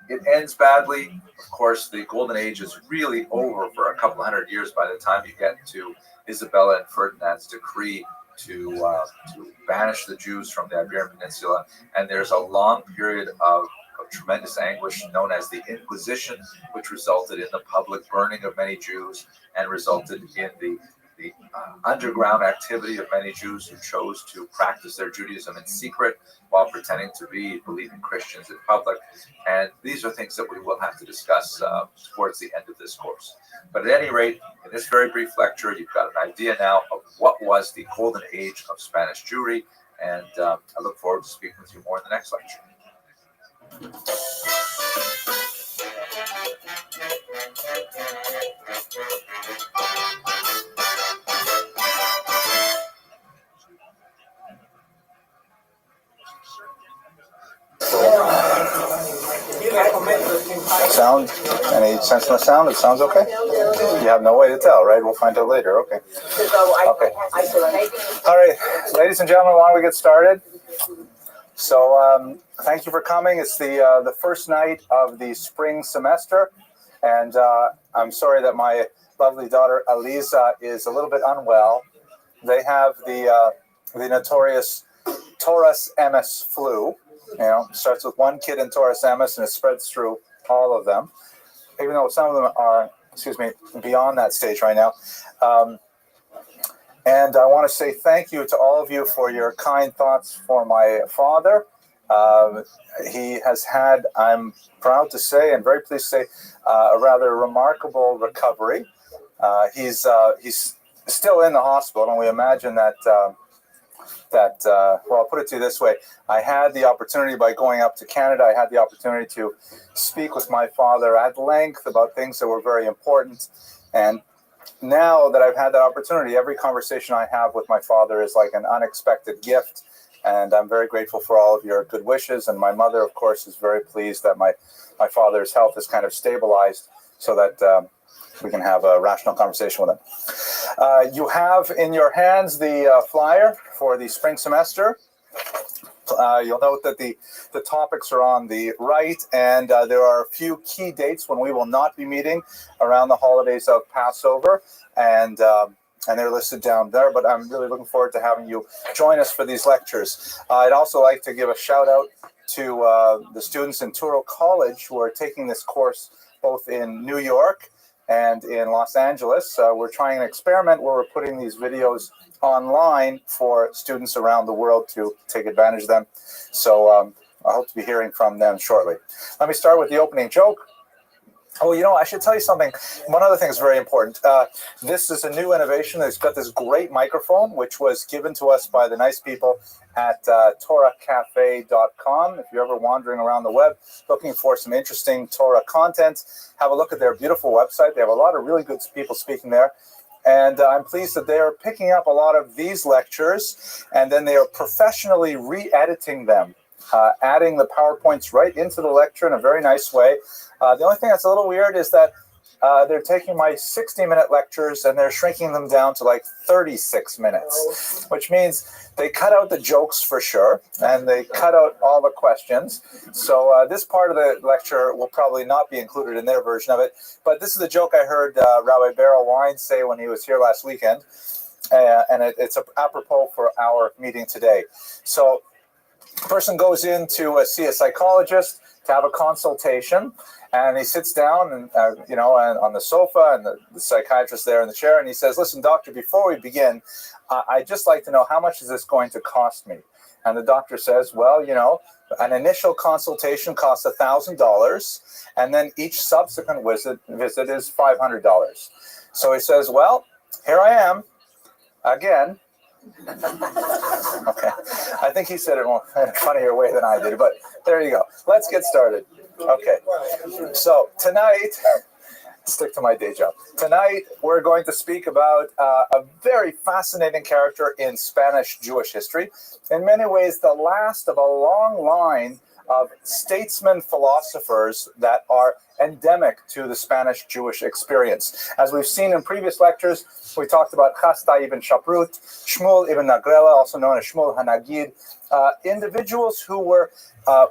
S13: It ends badly. Of course, the Golden Age is really over for a couple hundred years by the time you get to Isabella and Ferdinand's decree to banish the Jews from the Iberian Peninsula. And there's a long period of tremendous anguish known as the Inquisition, which resulted in the public burning of many Jews and resulted in the underground activity of many Jews who chose to practice their Judaism in secret while pretending to be believing Christians in public. And these are things that we will have to discuss towards the end of this course. But at any rate, in this very brief lecture, you've got an idea now of what was the Golden Age of Spanish Jewry, and I look forward to speaking with you more in the next lecture.
S5: Yo le comento,
S1: sound? Any sense in the sound? It sounds okay? You have no way to tell, right? We'll find out later. Okay. Okay. All right, ladies and gentlemen, why don't we get started? So thank you for coming. It's the first night of the spring semester, and I'm sorry that my lovely daughter Aliza is a little bit unwell. They have the notorious Taurus MS flu. You know, starts with one kid in Taurus MS and it spreads through all of them, even though some of them are, beyond that stage right now. And I want to say thank you to all of you for your kind thoughts for my father. He has had, I'm proud to say, and very pleased to say, a rather remarkable recovery. He's still in the hospital, and we imagine that, well, I'll put it to you this way. I had the opportunity, by going up to Canada, I had the opportunity to speak with my father at length about things that were very important. And now that I've had that opportunity, every conversation I have with my father is like an unexpected gift. And I'm very grateful for all of your good wishes. And my mother, of course, is very pleased that my father's health is kind of stabilized so that we can have a rational conversation with him. You have in your hands the flyer for the spring semester. You'll note that the topics are on the right, and there are a few key dates when we will not be meeting around the holidays of Passover, and they're listed down there, but I'm really looking forward to having you join us for these lectures. I'd also like to give a shout out to the students in Touro College who are taking this course both in New York and in Los Angeles. We're trying an experiment where we're putting these videos online for students around the world to take advantage of them. So I hope to be hearing from them shortly. Let me start with the opening joke. Oh, you know, I should tell you something. One other thing is very important. This is a new innovation. It's got this great microphone, which was given to us by the nice people at TorahCafe.com. If you're ever wandering around the web looking for some interesting Torah content, have a look at their beautiful website. They have a lot of really good people speaking there. And I'm pleased that they are picking up a lot of these lectures, and then they are professionally re-editing them, adding the PowerPoints right into the lecture in a very nice way. The only thing that's a little weird is that they're taking my 60-minute lectures and they're shrinking them down to like 36 minutes, which means they cut out the jokes for sure, and they cut out all the questions. So this part of the lecture will probably not be included in their version of it. But this is a joke I heard Rabbi Beryl Wine say when he was here last weekend, and it's apropos for our meeting today. So a person goes in to see a psychologist to have a consultation, and he sits down and and on the sofa, and the psychiatrist there in the chair, and he says, "Listen, doctor, before we begin, I'd just like to know, how much is this going to cost me?" And the doctor says, "Well, you know, an initial consultation costs $1,000, and then each subsequent visit is $500. So he says, "Well, here I am again." Okay, I think he said it in a funnier way than I did, but there you go. Let's get started. Okay, so tonight, stick to my day job. Tonight, we're going to speak about a very fascinating character in Spanish Jewish history. In many ways, the last of a long line of statesmen philosophers that are endemic to the Spanish Jewish experience. As we've seen in previous lectures, we talked about Chastai ibn Shaprut, Shmuel ibn Nagrela, also known as Shmuel Hanagid, individuals who were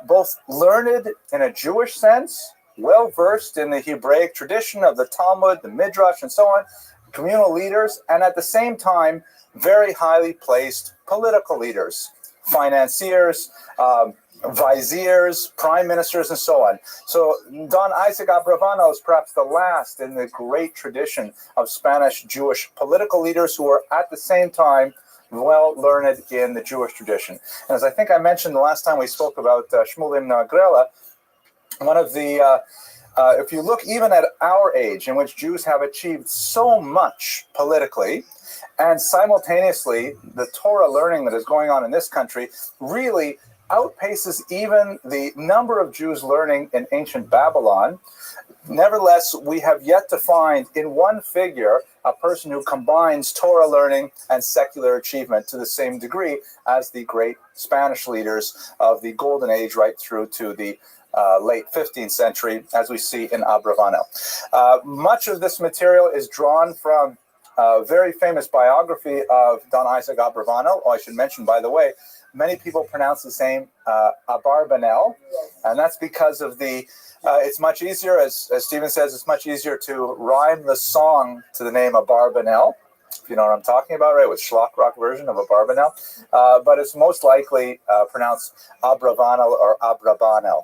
S1: both learned in a Jewish sense, well-versed in the Hebraic tradition of the Talmud, the Midrash, and so on, communal leaders, and at the same time, very highly placed political leaders, financiers, viziers, prime ministers, and so on. So Don Isaac Abravanel is perhaps the last in the great tradition of Spanish Jewish political leaders who are at the same time well learned in the Jewish tradition. And as I think I mentioned the last time we spoke about Shmuel ibn Nagrela, one of the if you look even at our age, in which Jews have achieved so much politically, and simultaneously the Torah learning that is going on in this country really outpaces even the number of Jews learning in ancient Babylon. Nevertheless, we have yet to find in one figure a person who combines Torah learning and secular achievement to the same degree as the great Spanish leaders of the Golden Age right through to the late 15th century, as we see in Abravanel. Much of this material is drawn from a very famous biography of Don Isaac Abravanel. Oh, I should mention, by the way, many people pronounce the same Abarbanel, and that's because of the, it's much easier, as Stephen says, it's much easier to rhyme the song to the name Abarbanel, if you know what I'm talking about, right, with schlock rock version of Abarbanel, but it's most likely pronounced Abravanel or Abrabanel.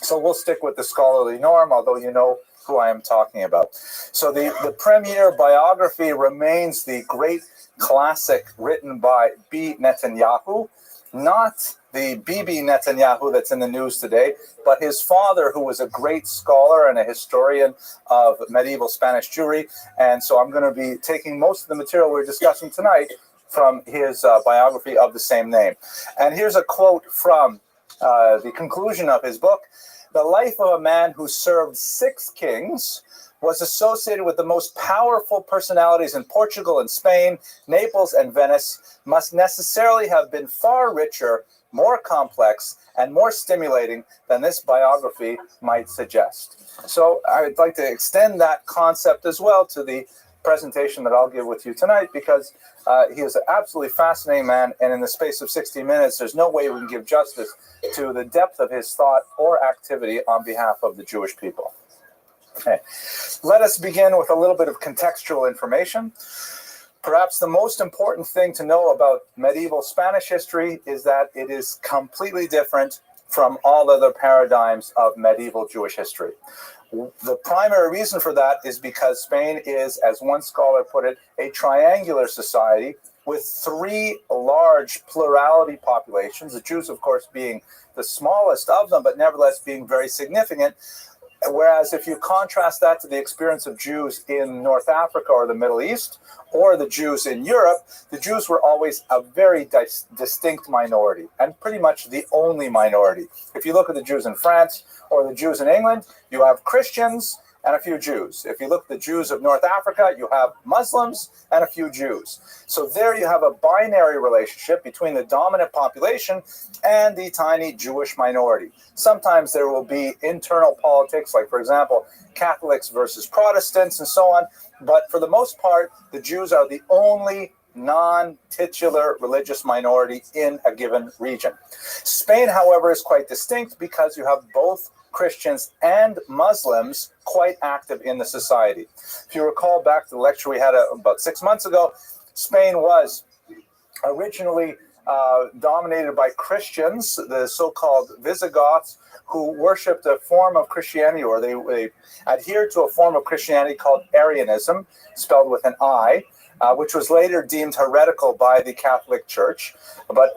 S1: So we'll stick with the scholarly norm, although you know who I am talking about. So the premier biography remains the great classic written by B. Netanyahu, not the Bibi Netanyahu that's in the news today, but his father, who was a great scholar and a historian of medieval Spanish Jewry. And so I'm going to be taking most of the material we're discussing tonight from his biography of the same name. And here's a quote from the conclusion of his book. The life of a man who served 6 kings was associated with the most powerful personalities in Portugal and Spain, Naples and Venice, must necessarily have been far richer, more complex, and more stimulating than this biography might suggest. So I would like to extend that concept as well to the presentation that I'll give with you tonight, because he is an absolutely fascinating man, and in the space of 60 minutes, there's no way we can give justice to the depth of his thought or activity on behalf of the Jewish people. Okay. Let us begin with a little bit of contextual information. Perhaps the most important thing to know about medieval Spanish history is that it is completely different from all other paradigms of medieval Jewish history. The primary reason for that is because Spain is, as one scholar put it, a triangular society with 3 large plurality populations, the Jews, of course, being the smallest of them, but nevertheless being very significant. Whereas if you contrast that to the experience of Jews in North Africa or the Middle East, or the Jews in Europe, the Jews were always a very distinct minority, and pretty much the only minority. If you look at the Jews in France or the Jews in England, you have Christians and a few Jews. If you look at the Jews of North Africa, you have Muslims and a few Jews. So there you have a binary relationship between the dominant population and the tiny Jewish minority. Sometimes there will be internal politics, like, for example, Catholics versus Protestants and so on. But for the most part, the Jews are the only non-titular religious minority in a given region. Spain, however, is quite distinct because you have both Christians and Muslims quite active in the society. If you recall back to the lecture we had about 6 months ago, Spain was originally dominated by Christians, the so-called Visigoths, who worshipped a form of Christianity, or they adhered to a form of Christianity called Arianism, spelled with an I, which was later deemed heretical by the Catholic Church. But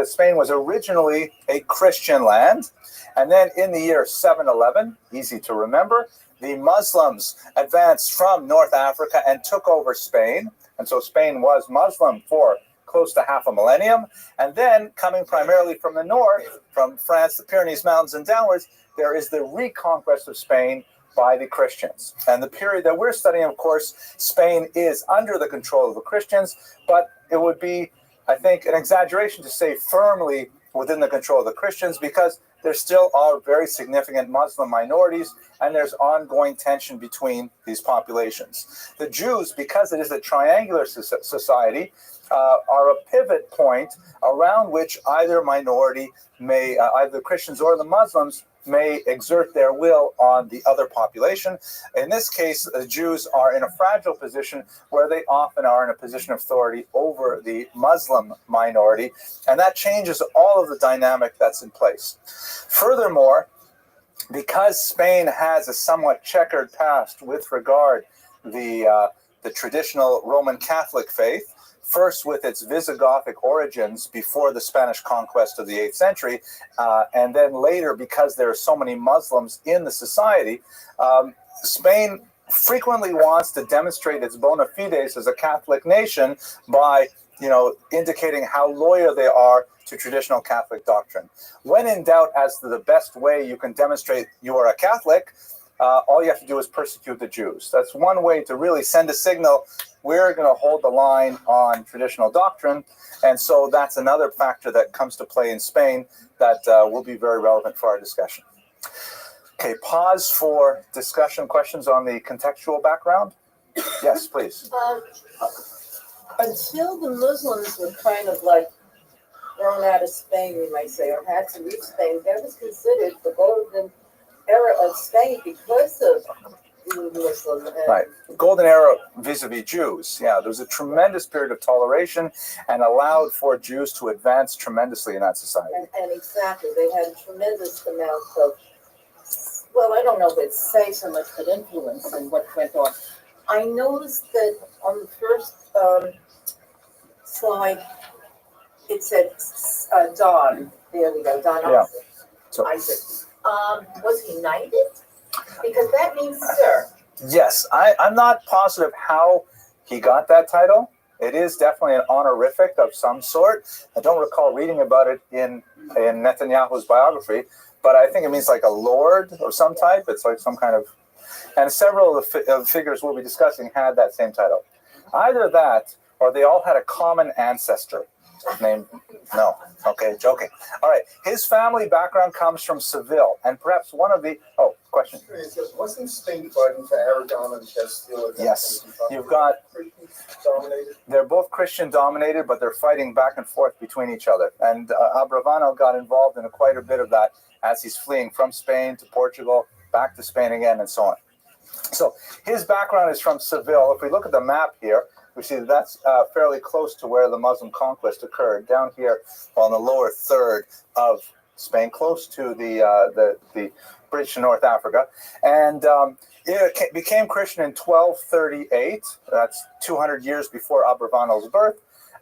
S1: Spain was originally a Christian land. And then in the year 711, easy to remember, the Muslims advanced from North Africa and took over Spain. And so Spain was Muslim for close to half a millennium. And then coming primarily from the north, from France, the Pyrenees Mountains and downwards, there is the reconquest of Spain by the Christians. And the period that we're studying, of course, Spain is under the control of the Christians, but it would be, I think, an exaggeration to say firmly within the control of the Christians, because there still are very significant Muslim minorities, and there's ongoing tension between these populations. The Jews, because it is a triangular society, are a pivot point around which either minority may, either the Christians or the Muslims, may exert their will on the other population. In this case, the Jews are in a fragile position where they often are in a position of authority over the Muslim minority, and that changes all of the dynamic that's in place. Furthermore, because Spain has a somewhat checkered past with regard the traditional Roman Catholic faith, first with its Visigothic origins before the Spanish conquest of the 8th century, and then later because there are so many Muslims in the society, Spain frequently wants to demonstrate its bona fides as a Catholic nation by, indicating how loyal they are to traditional Catholic doctrine. When in doubt as to the best way you can demonstrate you are a Catholic, all you have to do is persecute the Jews. That's one way to really send a signal, we're going to hold the line on traditional doctrine. And so that's another factor that comes to play in Spain that will be very relevant for our discussion. Okay, pause for discussion questions on the contextual background. Yes, please.
S12: Until the Muslims were kind of like thrown out of Spain, we might say, or had to leave Spain, that was considered the golden era of Spain because of the Muslim.
S1: Right. Golden era vis-a-vis Jews. Yeah, there was a tremendous period of toleration and allowed for Jews to advance tremendously in that society.
S12: And exactly, they had a tremendous amount of, well, I don't know if it's say so much, but influence in what went on. I noticed that on the first slide, it said Don. There we go, Don
S1: Yeah.
S12: Isaac.
S1: So,
S12: Isaac. Was he knighted? Because that means sir.
S1: yes, I'm not positive how he got that title. It is definitely an honorific of some sort. I don't recall reading about it in Netanyahu's biography, but I think it means like a lord of some type. It's like some kind of, and several of the figures we'll be discussing had that same title. Either that, or they all had a common ancestor named, no, okay, joking. All right, his family background comes from Seville, and perhaps one of the, question.
S3: Wasn't Spain fighting for Aragon and Castile?
S1: Yes, you've got, they're both Christian dominated, but they're fighting back and forth between each other. And Abravanel got involved in quite a bit of that as he's fleeing from Spain to Portugal, back to Spain again, and so on. So his background is from Seville. If we look at the map here, we see that's fairly close to where the Muslim conquest occurred, down here on the lower third of Spain, close to the British in North Africa. And it became Christian in 1238. That's 200 years before Abravanel's birth.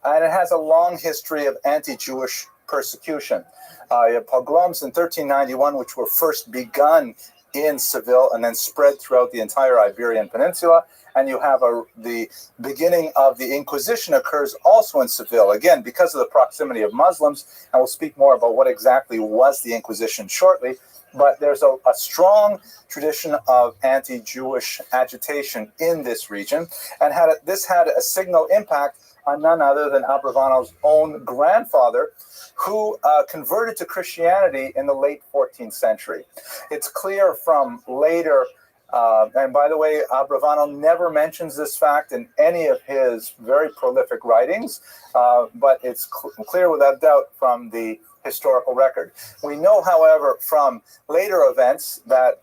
S1: And it has a long history of anti-Jewish persecution. You have pogroms in 1391, which were first begun in Seville and then spread throughout the entire Iberian Peninsula. And you have the beginning of the Inquisition occurs also in Seville, again, because of the proximity of Muslims. And we'll speak more about what exactly was the Inquisition shortly. But there's a strong tradition of anti-Jewish agitation in this region. And this had a signal impact on none other than Abravanel's own grandfather, who converted to Christianity in the late 14th century. It's clear from later, and by the way, Abravanel never mentions this fact in any of his very prolific writings, but it's clear without doubt from the historical record. We know, however, from later events that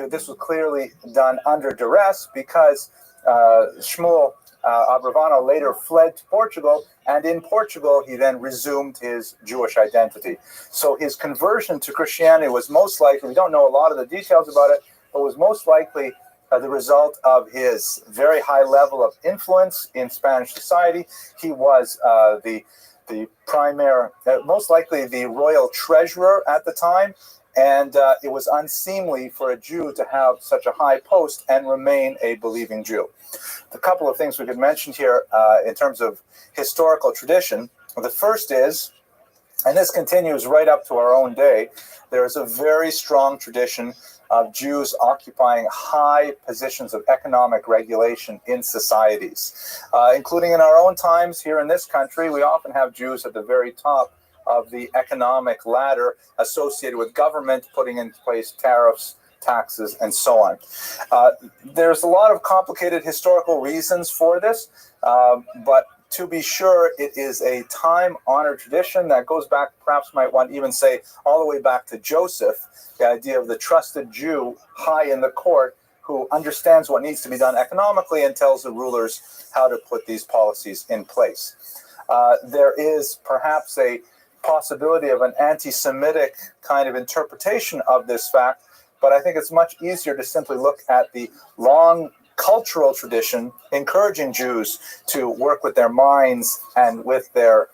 S1: this was clearly done under duress because Shmuel Abravanel later fled to Portugal, and in Portugal he then resumed his Jewish identity. So his conversion to Christianity was most likely, we don't know a lot of the details about it, but was most likely the result of his very high level of influence in Spanish society. He was the primary, most likely the royal treasurer at the time, and it was unseemly for a Jew to have such a high post and remain a believing Jew. A couple of things we could mention here in terms of historical tradition. The first is, and this continues right up to our own day, there is a very strong tradition of Jews occupying high positions of economic regulation in societies, including in our own times here in this country. We often have Jews at the very top of the economic ladder associated with government putting in place tariffs, taxes, and so on. There's a lot of complicated historical reasons for this, but to be sure, it is a time-honored tradition that goes back, perhaps might one even say, all the way back to Joseph, the idea of the trusted Jew high in the court who understands what needs to be done economically and tells the rulers how to put these policies in place. There is perhaps a possibility of an anti-Semitic kind of interpretation of this fact, but I think it's much easier to simply look at the long cultural tradition encouraging Jews to work with their minds and with their,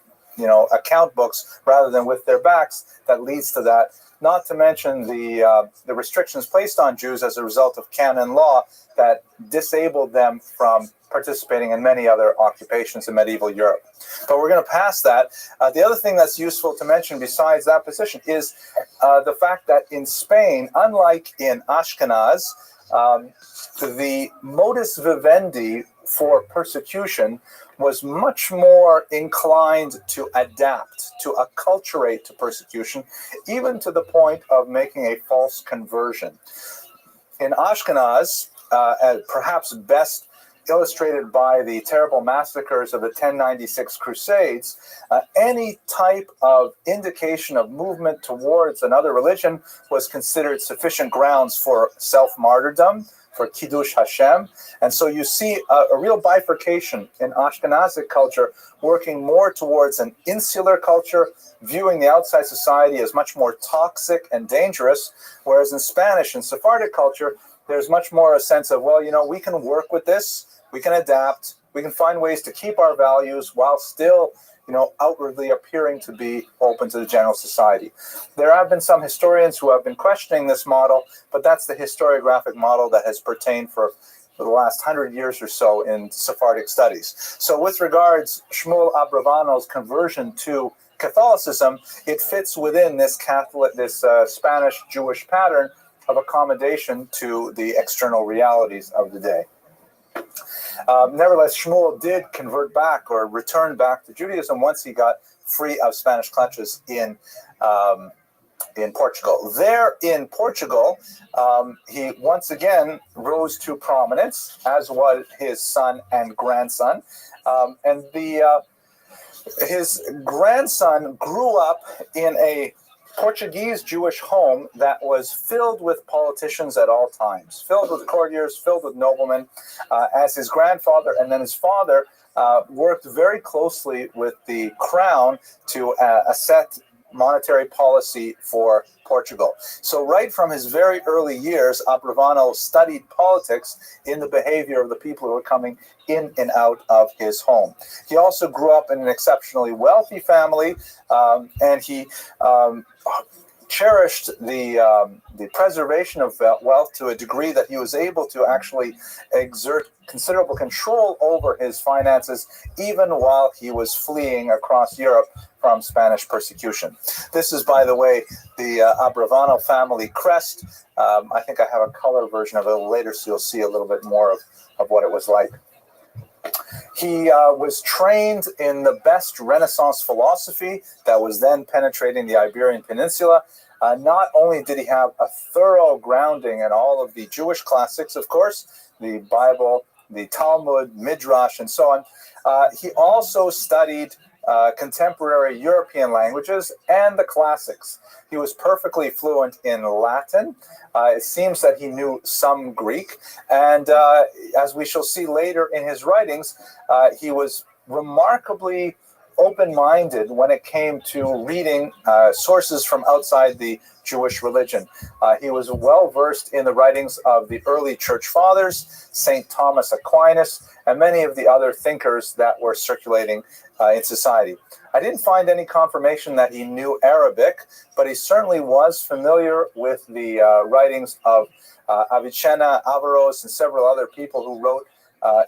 S1: account books rather than with their backs that leads to that. Not to mention the restrictions placed on Jews as a result of canon law that disabled them from participating in many other occupations in medieval Europe. But we're going to pass that. The other thing that's useful to mention besides that position is the fact that in Spain, unlike in Ashkenaz, the modus vivendi for persecution was much more inclined to adapt, to acculturate to persecution, even to the point of making a false conversion. In Ashkenaz, perhaps best illustrated by the terrible massacres of the 1096 Crusades, any type of indication of movement towards another religion was considered sufficient grounds for self-martyrdom, for Kiddush Hashem. And so you see a real bifurcation in Ashkenazic culture, working more towards an insular culture, viewing the outside society as much more toxic and dangerous, whereas in Spanish and Sephardic culture, there's much more a sense of, well, we can work with this, we can adapt, we can find ways to keep our values while still, outwardly appearing to be open to the general society. There have been some historians who have been questioning this model, but that's the historiographic model that has pertained for the last 100 years or so in Sephardic studies. So with regards Shmuel Abravanel's conversion to Catholicism, it fits within this Spanish Jewish pattern of accommodation to the external realities of the day. Nevertheless, Shmuel did convert back or return back to Judaism once he got free of Spanish clutches in Portugal. There in Portugal, he once again rose to prominence, as was his son and grandson. His grandson grew up in a Portuguese Jewish home that was filled with politicians at all times, filled with courtiers, filled with noblemen, as his grandfather and then his father worked very closely with the crown to set monetary policy for Portugal. So right from his very early years, Abravanel studied politics in the behavior of the people who were coming in and out of his home. He also grew up in an exceptionally wealthy family, and he cherished the preservation of wealth to a degree that he was able to actually exert considerable control over his finances, even while he was fleeing across Europe from Spanish persecution. This is, by the way, the Abravanel family crest. I think I have a color version of it later, so you'll see a little bit more of what it was like. He was trained in the best Renaissance philosophy that was then penetrating the Iberian Peninsula. Not only did he have a thorough grounding in all of the Jewish classics, of course, the Bible, the Talmud, Midrash, and so on, he also studied contemporary European languages and the classics. He was perfectly fluent in Latin. It seems that he knew some Greek. And as we shall see later in his writings, he was remarkably open-minded when it came to reading sources from outside the Jewish religion. He was well-versed in the writings of the early church fathers, St. Thomas Aquinas, and many of the other thinkers that were circulating in society. I didn't find any confirmation that he knew Arabic, but he certainly was familiar with the writings of Avicenna, Averroes, and several other people who wrote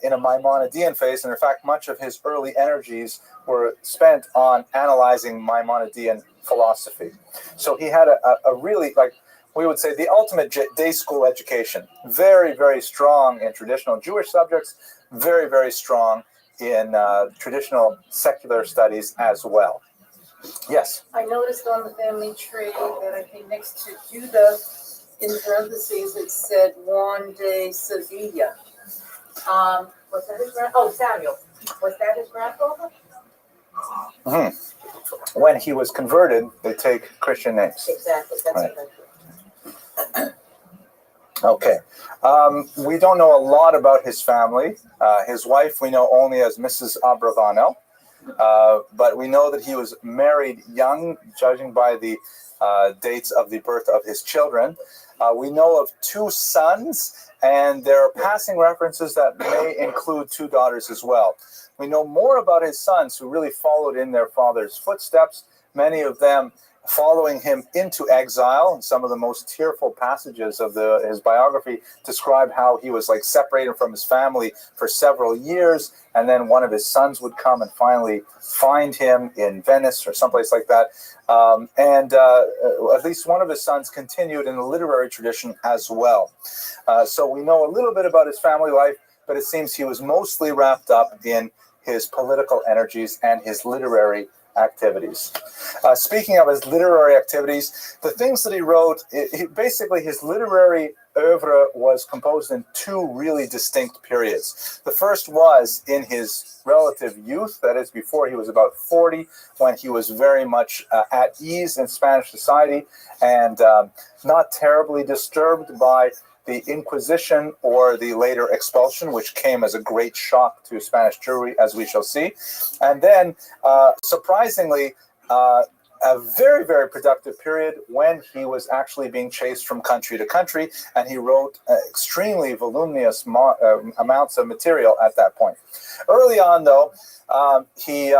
S1: in a Maimonidean phase. And in fact, much of his early energies were spent on analyzing Maimonidean philosophy. So he had a really, like we would say, the ultimate day school education. Very, very strong in traditional Jewish subjects, very, very strong in traditional secular studies as well. Yes?
S12: I noticed on the family tree that I think next to Judah, in parentheses, it said Juan de Sevilla. Was that his Samuel. Was that his grandfather?
S1: Mm-hmm. When he was converted, they take Christian names.
S12: Exactly. That's
S1: right.
S12: What I
S1: Okay. We don't know a lot about his family. His wife we know only as Mrs. Abravanel, but we know that he was married young, judging by the dates of the birth of his children. We know of 2 sons, and there are passing references that may include 2 daughters as well. We know more about his sons, who really followed in their father's footsteps, many of them following him into exile. And some of the most tearful passages of his biography describe how he was like separated from his family for several years, and then one of his sons would come and finally find him in Venice or someplace like that. At least one of his sons continued in the literary tradition as well. So we know a little bit about his family life, but it seems he was mostly wrapped up in his political energies and his literary activities. Speaking of his literary activities, the things that he wrote, basically his literary oeuvre was composed in two really distinct periods. The first was in his relative youth, that is before he was about 40, when he was very much at ease in Spanish society and not terribly disturbed by the Inquisition or the later expulsion, which came as a great shock to Spanish Jewry, as we shall see. And then, surprisingly, a very, very productive period when he was actually being chased from country to country, and he wrote extremely voluminous amounts of material at that point. Early on, though, he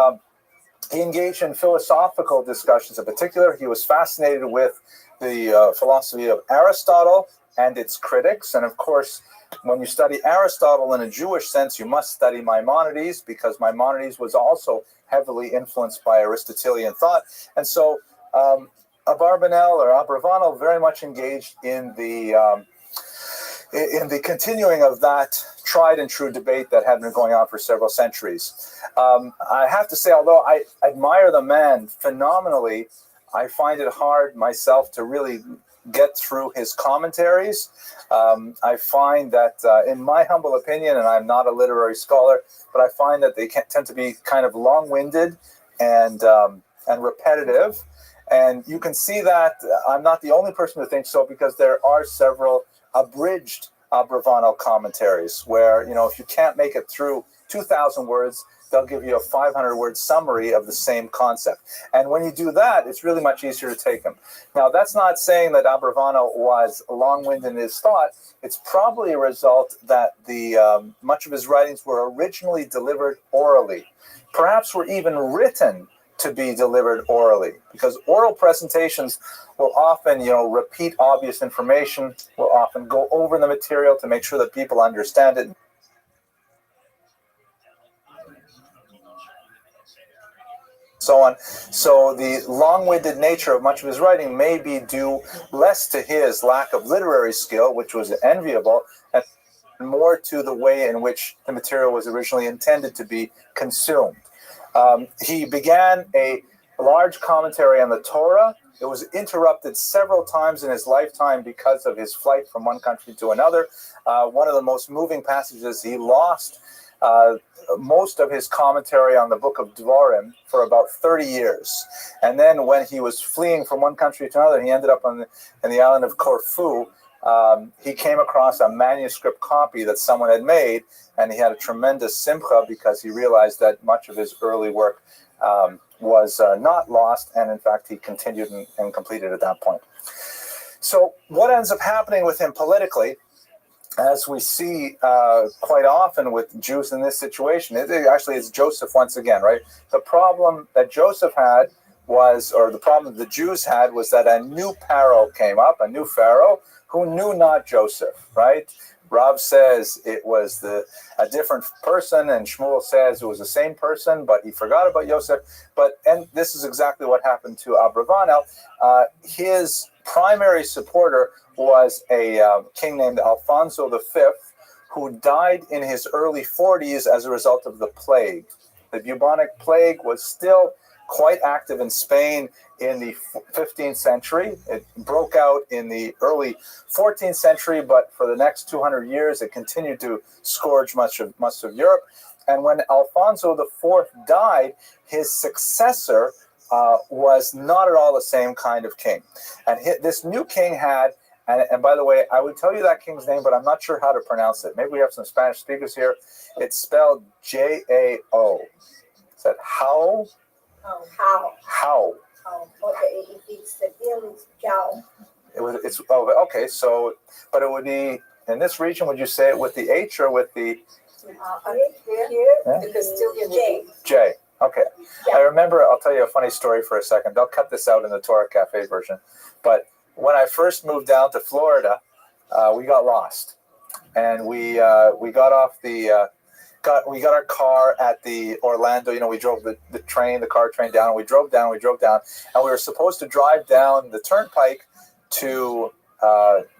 S1: engaged in philosophical discussions in particular. He was fascinated with the philosophy of Aristotle and its critics. And of course, when you study Aristotle in a Jewish sense, you must study Maimonides, because Maimonides was also heavily influenced by Aristotelian thought. And so Abarbanel or Abravanel very much engaged in the continuing of that tried and true debate that had been going on for several centuries. I have to say, although I admire the man phenomenally, I find it hard myself to really get through his commentaries. I find that, in my humble opinion, and I'm not a literary scholar, but I find that they tend to be kind of long-winded and repetitive. And you can see that I'm not the only person who thinks so, because there are several abridged Abravanel commentaries where, you know, if you can't make it through 2,000 words, they'll give you a 500-word summary of the same concept. And when you do that, it's really much easier to take them. Now, that's not saying that Abravanel was long-winded in his thought. It's probably a result that much of his writings were originally delivered orally, perhaps were even written to be delivered orally, because oral presentations will often, repeat obvious information, will often go over the material to make sure that people understand it. So on. So the long-winded nature of much of his writing may be due less to his lack of literary skill, which was enviable, and more to the way in which the material was originally intended to be consumed. He began a large commentary on the Torah. It was interrupted several times in his lifetime because of his flight from one country to another. One of the most moving passages, he lost most of his commentary on the book of Dvarim for about 30 years. And then when he was fleeing from one country to another, he ended up in the island of Corfu. He came across a manuscript copy that someone had made, and he had a tremendous simcha because he realized that much of his early work was not lost, and in fact he continued and completed at that point. So what ends up happening with him politically, as we see quite often with Jews in this situation, actually it's Joseph once again, right? The problem that Joseph had was, or the problem the Jews had, was that a new Pharaoh came up, a new Pharaoh, who knew not Joseph, right? Rav says it was a different person, and Shmuel says it was the same person, but he forgot about Joseph. And this is exactly what happened to Abravanel. His primary supporter was a king named Alfonso V, who died in his early 40s as a result of the plague. The bubonic plague was still quite active in Spain in the 15th century. It broke out in the early 14th century, but for the next 200 years, it continued to scourge much of Europe. And when Alfonso IV died, his successor was not at all the same kind of king. And this new king had, and by the way, I would tell you that king's name, but I'm not sure how to pronounce it. Maybe we have some Spanish speakers here. It's spelled J-A-O. Is that How? How?
S7: Okay, if it's the deal, it's Jao.
S1: Okay, so, but it would be, in this region, would you say it with the H or with the?
S7: The Castilian J.
S1: J, okay. Yeah. I remember, I'll tell you a funny story for a second. They'll cut this out in the Torah Cafe version. But when I first moved down to Florida, we got lost. And we got off we got our car at the Orlando, we drove the car train down, and we drove down, and we were supposed to drive down the turnpike to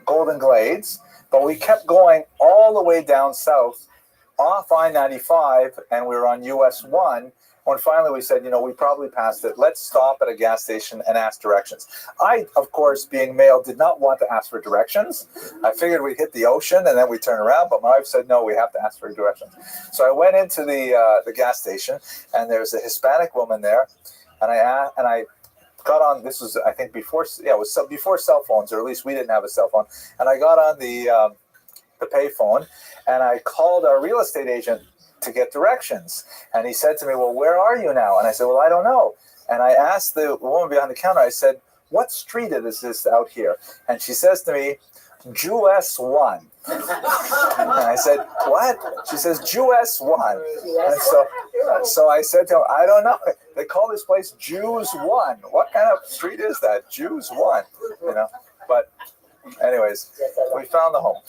S1: Golden Glades, but we kept going all the way down south off I-95 and we were on US 1 when finally we said, we probably passed it. Let's stop at a gas station and ask directions. I, of course, being male, did not want to ask for directions. I figured we'd hit the ocean and then we'd turn around, but my wife said, no, we have to ask for directions. So I went into the gas station and there's a Hispanic woman there, and I got on. This was, I think, before cell phones, or at least we didn't have a cell phone. And I got on the payphone and I called our real estate agent to get directions. And he said to me, well, where are you now? And I said, well, I don't know. And I asked the woman behind the counter, I said, what street is this out here? And she says to me, US 1. And I said, what? She says, US 1. And so I said to him, I don't know. They call this place Jews 1. What kind of street is that? Jews 1. But anyways, we found the home.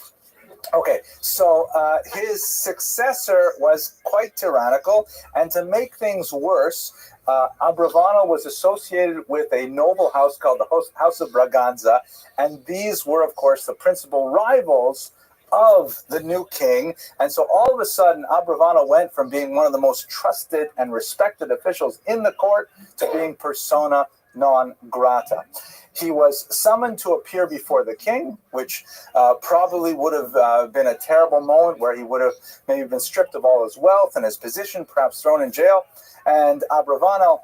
S1: Okay, so his successor was quite tyrannical, and to make things worse, Abravanel was associated with a noble house called the House of Braganza, and these were, of course, the principal rivals of the new king. And so all of a sudden, Abravanel went from being one of the most trusted and respected officials in the court to being persona non grata. He was summoned to appear before the king, which probably would have been a terrible moment where he would have maybe been stripped of all his wealth and his position, perhaps thrown in jail. And Abravanel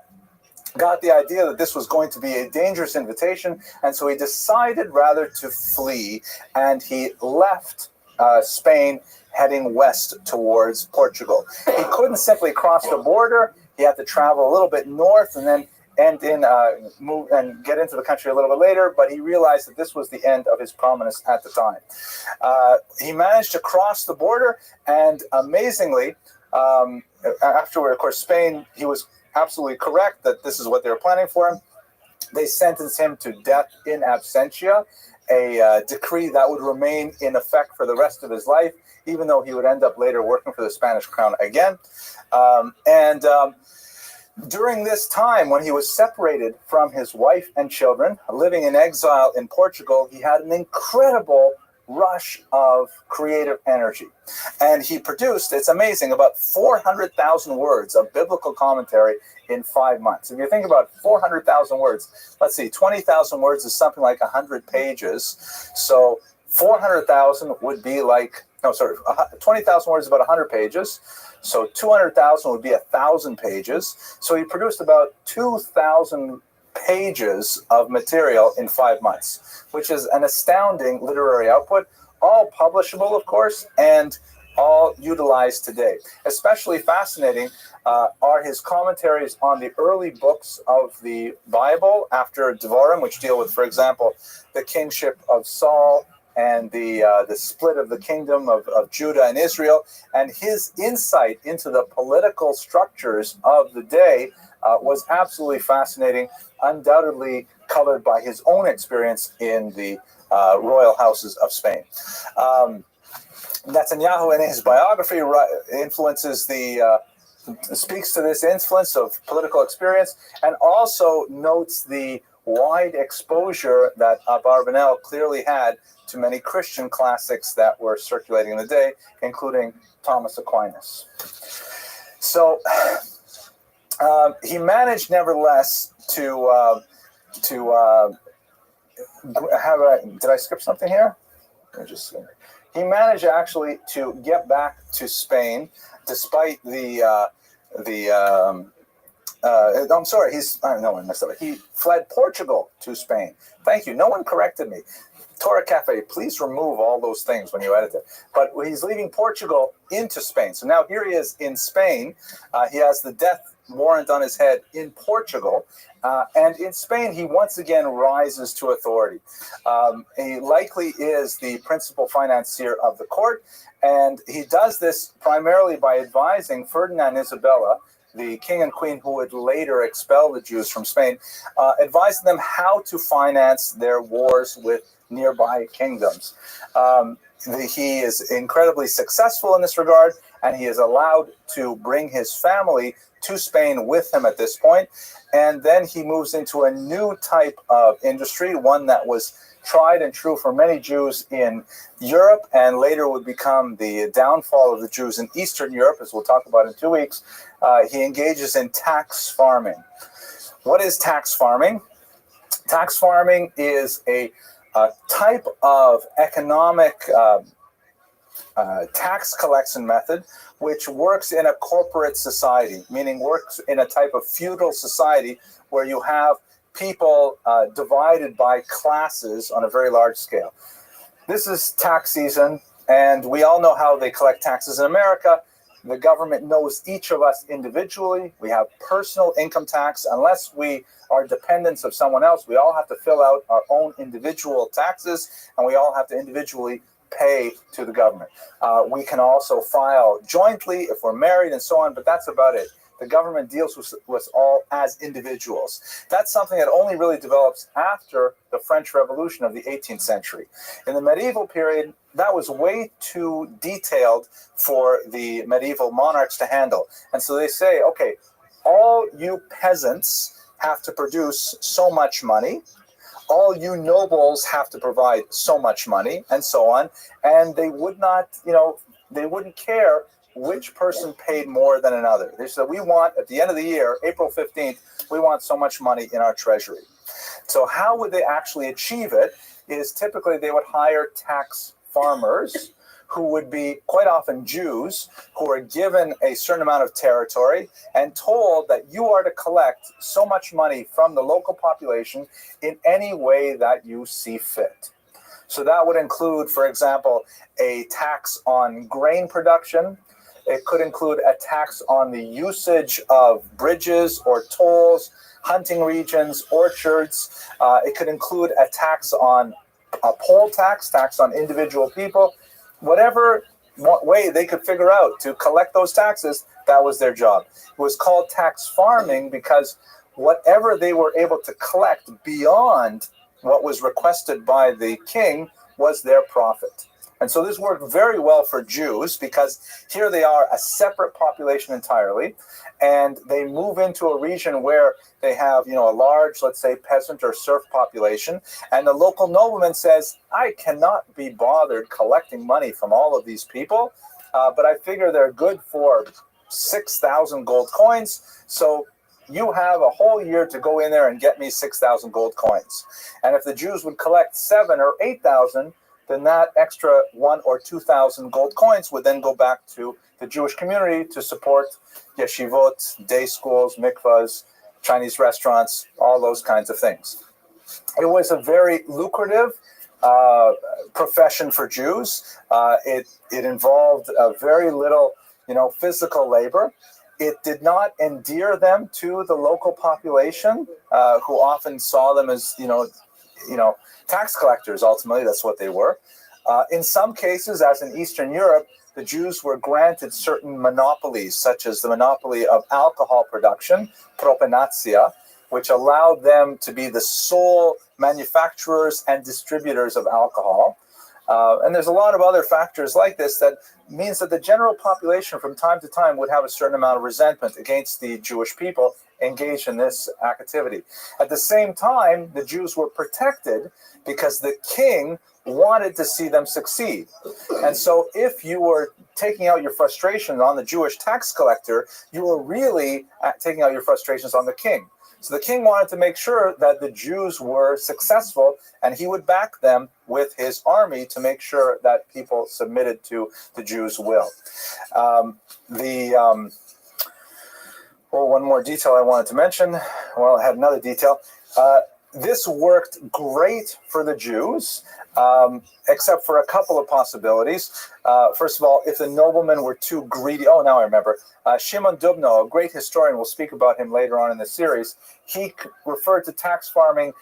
S1: got the idea that this was going to be a dangerous invitation, and so he decided rather to flee, and he left Spain heading west towards Portugal. He couldn't simply cross the border. He had to travel a little bit north and then move and get into the country a little bit later, but he realized that this was the end of his prominence at the time. He managed to cross the border, and amazingly, afterward, of course, Spain, he was absolutely correct that this is what they were planning for him. They sentenced him to death in absentia, a decree that would remain in effect for the rest of his life, even though he would end up later working for the Spanish crown again. During this time, when he was separated from his wife and children, living in exile in Portugal, he had an incredible rush of creative energy. And he produced, it's amazing, about 400,000 words of biblical commentary in 5 months. If you think about 400,000 words, let's see, 20,000 words is something like 100 pages. So 400,000 would be like, 20,000 words is about 100 pages. So 200,000 would be 1,000 pages. So he produced about 2,000 pages of material in 5 months, which is an astounding literary output, all publishable, of course, and all utilized today. Especially fascinating are his commentaries on the early books of the Bible after Devarim, which deal with, for example, the kingship of Saul and the split of the kingdom of Judah and Israel, and his insight into the political structures of the day was absolutely fascinating, undoubtedly colored by his own experience in the royal houses of Spain. Netanyahu, in his biography, speaks to this influence of political experience, and also notes the wide exposure that Abarbanel clearly had to many Christian classics that were circulating in the day, including Thomas Aquinas. So he managed, nevertheless, to have a. Did I skip something here? He managed actually to get back to Spain, despite I'm sorry. No one messed up. He fled Portugal to Spain. Thank you. No one corrected me. Torah Cafe, please remove all those things when you edit it. But he's leaving Portugal into Spain. So now here he is in Spain. He has the death warrant on his head in Portugal. And in Spain, he once again rises to authority. He likely is the principal financier of the court. And he does this primarily by advising Ferdinand and Isabella, the king and queen who would later expel the Jews from Spain, advising them how to finance their wars with nearby kingdoms. he is incredibly successful in this regard, and he is allowed to bring his family to Spain with him at this point. And then he moves into a new type of industry, one that was tried and true for many Jews in Europe, and later would become the downfall of the Jews in Eastern Europe, as we'll talk about in 2 weeks. He engages in tax farming. What is tax farming? Tax farming is a type of economic tax collection method which works in a corporate society, meaning works in a type of feudal society where you have people divided by classes on a very large scale. This is tax season, and we all know how they collect taxes in America. The government knows each of us individually. We have personal income tax. Unless we are dependents of someone else, we all have to fill out our own individual taxes, and we all have to individually pay to the government. We can also file jointly if we're married and so on, but that's about it. The government deals with us all as individuals. That's something that only really develops after the French Revolution of the 18th century. In the medieval period, that was way too detailed for the medieval monarchs to handle. And so they say, okay, all you peasants have to produce so much money, all you nobles have to provide so much money, and so on. And they would not, they wouldn't care which person paid more than another. They said, we want, at the end of the year, April 15th, we want so much money in our treasury. So how would they actually achieve it is typically they would hire tax farmers who would be quite often Jews, who are given a certain amount of territory and told that you are to collect so much money from the local population in any way that you see fit. So that would include, for example, a tax on grain production. It could include a tax on the usage of bridges or tolls, hunting regions, orchards. It could include a tax on a poll tax on individual people. Whatever way they could figure out to collect those taxes, that was their job. It was called tax farming because whatever they were able to collect beyond what was requested by the king was their profit. And so this worked very well for Jews because here they are, a separate population entirely, and they move into a region where they have, a large, let's say, peasant or serf population, and the local nobleman says, I cannot be bothered collecting money from all of these people, but I figure they're good for 6,000 gold coins, so you have a whole year to go in there and get me 6,000 gold coins. And if the Jews would collect 7,000 or 8,000, then that extra 1,000 or 2,000 gold coins would then go back to the Jewish community to support yeshivot, day schools, mikvahs, Chinese restaurants, all those kinds of things. It was a very lucrative profession for Jews. It involved very little, physical labor. It did not endear them to the local population, who often saw them as, tax collectors. Ultimately, that's what they were. In some cases, as in Eastern Europe, the Jews were granted certain monopolies, such as the monopoly of alcohol production, propinatia, which allowed them to be the sole manufacturers and distributors of alcohol. And there's a lot of other factors like this that means that the general population from time to time would have a certain amount of resentment against the Jewish people engaged in this activity. At the same time, the Jews were protected because the king wanted to see them succeed. And so if you were taking out your frustrations on the Jewish tax collector, you were really taking out your frustrations on the king. So the king wanted to make sure that the Jews were successful, and he would back them with his army to make sure that people submitted to the Jews' will. One more detail I wanted to mention. Well, I had another detail. This worked great for the Jews, except for a couple of possibilities. First of all, if the noblemen were too greedy. Oh, now I remember. Shimon Dubno, a great historian, we'll speak about him later on in the series. He referred to tax farming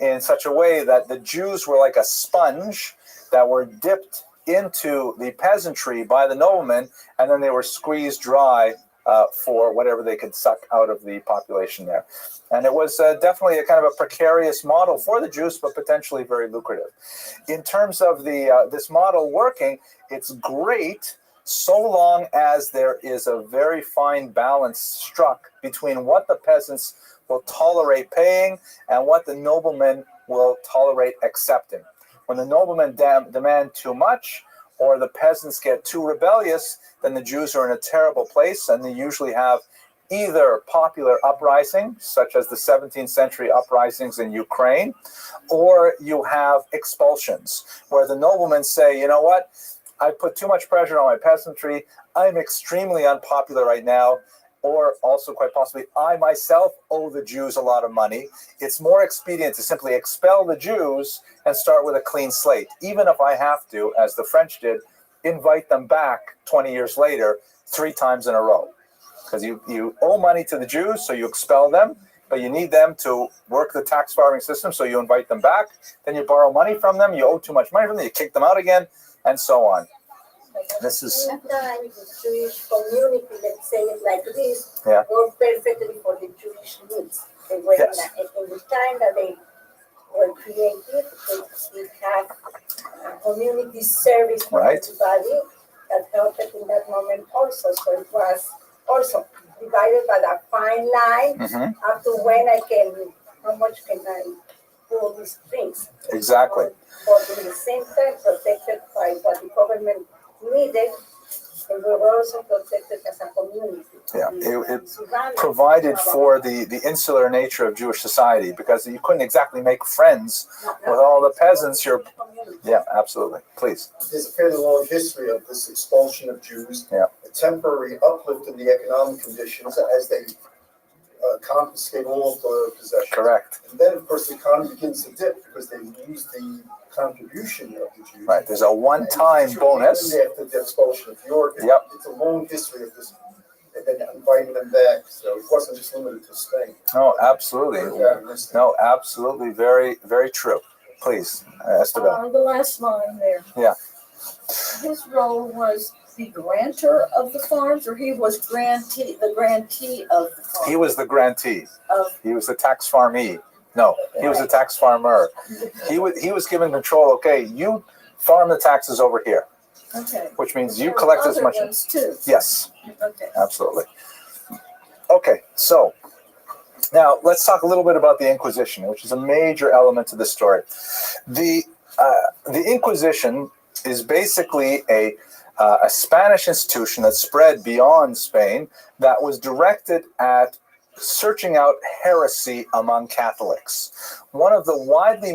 S1: in such a way that the Jews were like a sponge that were dipped into the peasantry by the noblemen, and then they were squeezed dry for whatever they could suck out of the population there. And it was definitely a kind of a precarious model for the Jews, but potentially very lucrative. In terms of the this model working, it's great so long as there is a very fine balance struck between what the peasants will tolerate paying and what the noblemen will tolerate accepting. When the noblemen demand too much, or the peasants get too rebellious, then the Jews are in a terrible place, and they usually have either popular uprising, such as the 17th century uprisings in Ukraine, or you have expulsions, where the noblemen say, you know what, I put too much pressure on my peasantry, I'm extremely unpopular right now, or also quite possibly, I myself owe the Jews a lot of money. It's more expedient to simply expel the Jews and start with a clean slate, even if I have to, as the French did, invite them back 20 years later, 3 times in a row. Because you owe money to the Jews, so you expel them, but you need them to work the tax farming system, so you invite them back. Then you borrow money from them, you owe too much money from them, you kick them out again, and so on. This is...
S6: Sometimes the Jewish community, let's say it like this,
S1: Yeah.
S6: work perfectly for the Jewish needs. They were
S1: Yes.
S6: in the time that they were created, they have community service for
S1: Right.
S6: everybody that helped in that moment also. So it was also divided by that fine line up to when I can, how much can I pull these strings.
S1: Exactly.
S6: But in the same time, protected by what the government needed, they were also protected as a community.
S1: Yeah, it provided for the insular nature of Jewish society, because you couldn't exactly make friends with all the peasants. Yeah, absolutely. Please.
S3: There's a fairly long history of this expulsion of Jews, a temporary uplift in the economic conditions as they confiscate all of the possessions.
S1: Correct.
S3: And then, of course, the economy begins to dip because they lose the contribution of the Jews.
S1: Right. There's a one-time bonus.
S3: After the expulsion of York, it's a long history of this, and then inviting them back. So it wasn't just limited to Spain.
S1: No, absolutely. No, absolutely. Very, very true. Please, Esteban.
S12: The last line there.
S1: Yeah.
S12: His role was the grantor of the farms, or he was the grantee of the farms?
S1: He was the grantee. He was the tax farmee. No, he was a tax farmer. He was given control. Okay, you farm the taxes over here.
S12: Okay.
S1: Which means you collect as much.
S12: Ones too.
S1: Yes.
S12: Okay.
S1: Absolutely. Okay, so now let's talk a little bit about the Inquisition, which is a major element to the story. The Inquisition is basically a Spanish institution that spread beyond Spain that was directed at searching out heresy among Catholics. One of the widely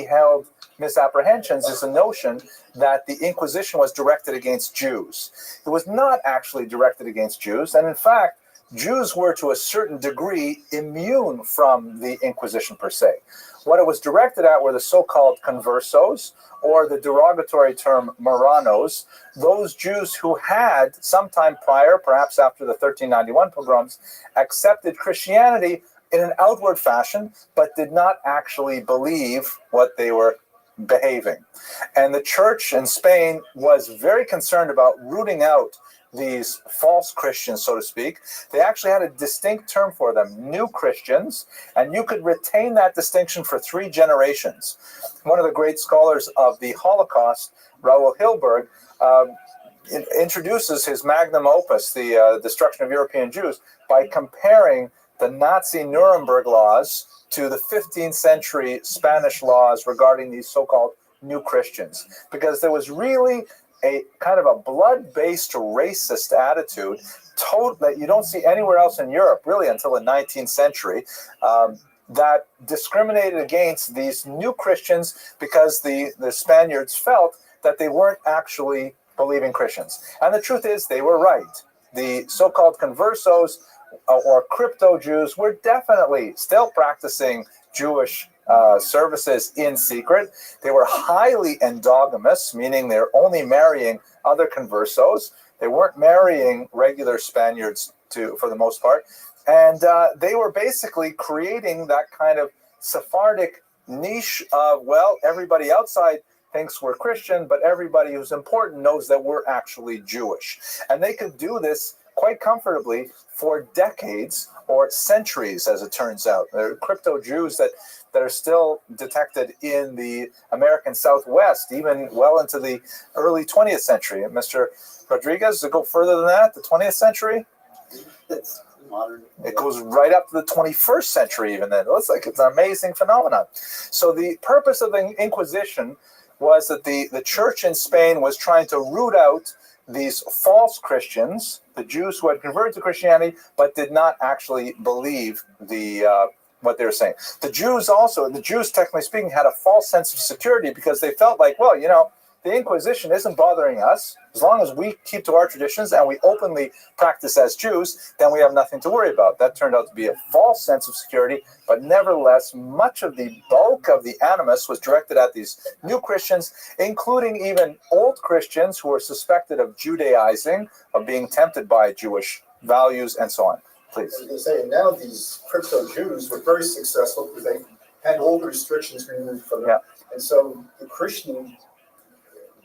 S1: held misapprehensions is the notion that the Inquisition was directed against Jews. It was not actually directed against Jews, and in fact, Jews were to a certain degree immune from the Inquisition per se. What it was directed at were the so-called conversos, or the derogatory term Marranos, those Jews who had, sometime prior, perhaps after the 1391 pogroms, accepted Christianity in an outward fashion, but did not actually believe what they were behaving. And the church in Spain was very concerned about rooting out these false Christians, so to speak. They actually had a distinct term for them, new Christians, and you could retain that distinction for 3 generations. One of the great scholars of the Holocaust, Raoul Hilberg, introduces his magnum opus, the destruction of European Jews, by comparing the Nazi Nuremberg laws to the 15th century Spanish laws regarding these so-called new Christians, because there was really a kind of a blood-based racist attitude that you don't see anywhere else in Europe, really, until the 19th century, that discriminated against these new Christians because the Spaniards felt that they weren't actually believing Christians. And the truth is, they were right. The so-called conversos or crypto-Jews were definitely still practicing Jewish services in secret. They were highly endogamous, meaning they're only marrying other conversos. They weren't marrying regular Spaniards for the most part. And they were basically creating that kind of Sephardic niche of, well, everybody outside thinks we're Christian, but everybody who's important knows that we're actually Jewish. And they could do this quite comfortably for decades or centuries, as it turns out. There are crypto Jews that are still detected in the American Southwest, even well into the early 20th century. And Mr. Rodriguez, to go further than that, the 20th century?
S14: It's modern.
S1: It goes right up to the 21st century even then. It looks like it's an amazing phenomenon. So the purpose of the Inquisition was that the church in Spain was trying to root out these false Christians, the Jews who had converted to Christianity but did not actually believe what they were saying. The Jews, technically speaking, had a false sense of security because they felt like, well, the Inquisition isn't bothering us. As long as we keep to our traditions and we openly practice as Jews, then we have nothing to worry about. That turned out to be a false sense of security, but nevertheless, much of the bulk of the animus was directed at these new Christians, including even old Christians who were suspected of Judaizing, of being tempted by Jewish values, and so on. Please.
S3: I was going to say, and now these crypto Jews were very successful because they had all the restrictions removed from them. Yeah. And so the Christian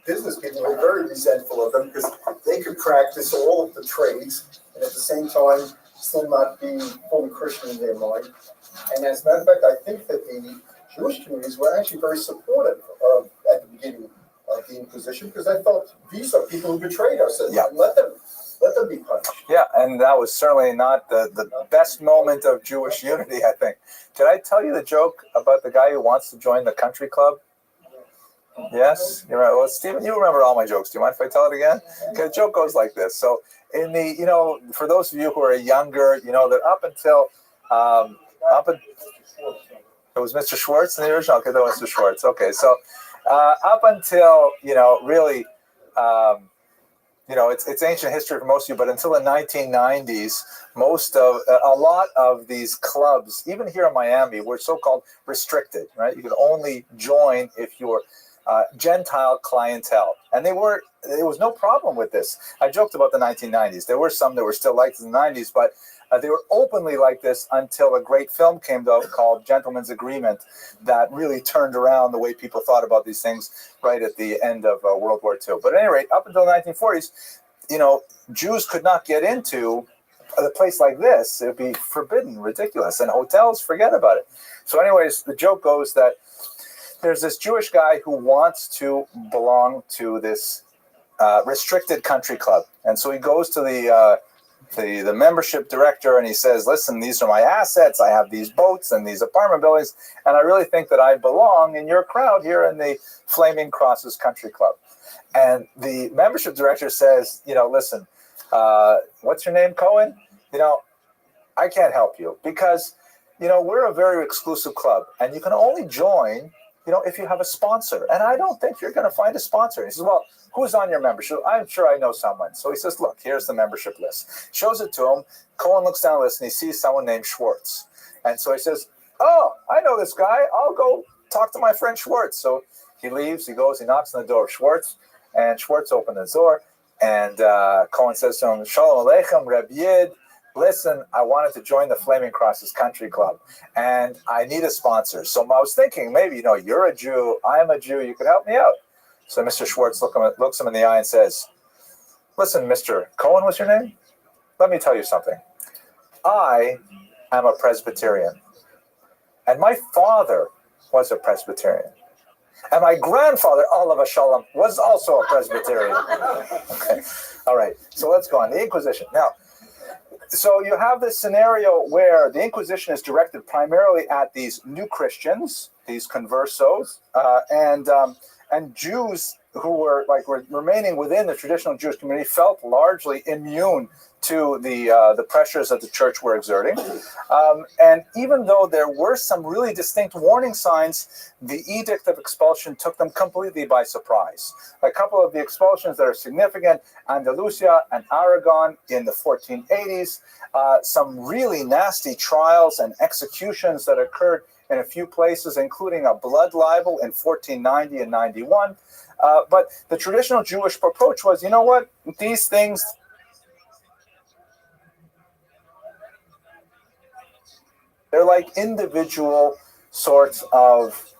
S3: business people were very resentful of them because they could practice all of the trades and at the same time still not be fully Christian in their mind. And as a matter of fact, I think that the Jewish communities were actually very supportive of, at the beginning of the Inquisition, because I thought these are people who betrayed us, and let them be punished.
S1: Yeah, and that was certainly not the best moment of Jewish unity, I think. Did I tell you the joke about the guy who wants to join the country club? Yes, you're right. Well, Stephen, you remember all my jokes. Do you mind if I tell it again? Okay, the joke goes like this. So, for those of you who are younger, that up until it was Mr. Schwartz in the original. Okay, that was Mr. Schwartz. Okay, so up until really, it's ancient history for most of you, but until the 1990s, a lot of these clubs, even here in Miami, were so-called restricted. Right, you could only join if you were Gentile clientele, and there was no problem with this. I joked about the 1990s. There were some that were still like in the 90s, but they were openly like this until a great film came out called Gentleman's Agreement that really turned around the way people thought about these things right at the end of World War II. But at any rate, up until the 1940s, Jews could not get into a place like this. It would be forbidden, ridiculous, and hotels, forget about it. So anyways, the joke goes that there's this Jewish guy who wants to belong to this restricted country club. And so he goes to the membership director and he says, listen, these are my assets. I have these boats and these apartment buildings, and I really think that I belong in your crowd here in the Flaming Crosses Country Club. And the membership director says, listen, what's your name, Cohen? I can't help you because, we're a very exclusive club and you can only join if you have a sponsor. And I don't think you're going to find a sponsor. He says, well, who's on your membership? I'm sure I know someone. So he says, look, here's the membership list. Shows it to him. Cohen looks down the list and he sees someone named Schwartz. And so he says, oh, I know this guy. I'll go talk to my friend Schwartz. So he leaves, he goes, he knocks on the door of Schwartz, and Schwartz opens the door. And Cohen says to him, Shalom Aleichem, Reb Yid. Listen, I wanted to join the Flaming Crosses Country Club, and I need a sponsor. So I was thinking, maybe, you're a Jew, I'm a Jew, you could help me out. So Mr. Schwartz looks him in the eye and says, listen, Mr. Cohen, what's your name? Let me tell you something. I am a Presbyterian, and my father was a Presbyterian. And my grandfather, Oliver Shalom, was also a Presbyterian. Okay. All right, so let's go on. The Inquisition. Now, so you have this scenario where the Inquisition is directed primarily at these new Christians, these conversos, and Jews who were remaining within the traditional Jewish community felt largely immune to the pressures that the church were exerting. And even though there were some really distinct warning signs, the edict of expulsion took them completely by surprise. A couple of the expulsions that are significant, Andalusia and Aragon in the 1480s, some really nasty trials and executions that occurred in a few places, including a blood libel in 1490 and 91. But the traditional Jewish approach was, these things... they're like individual sorts of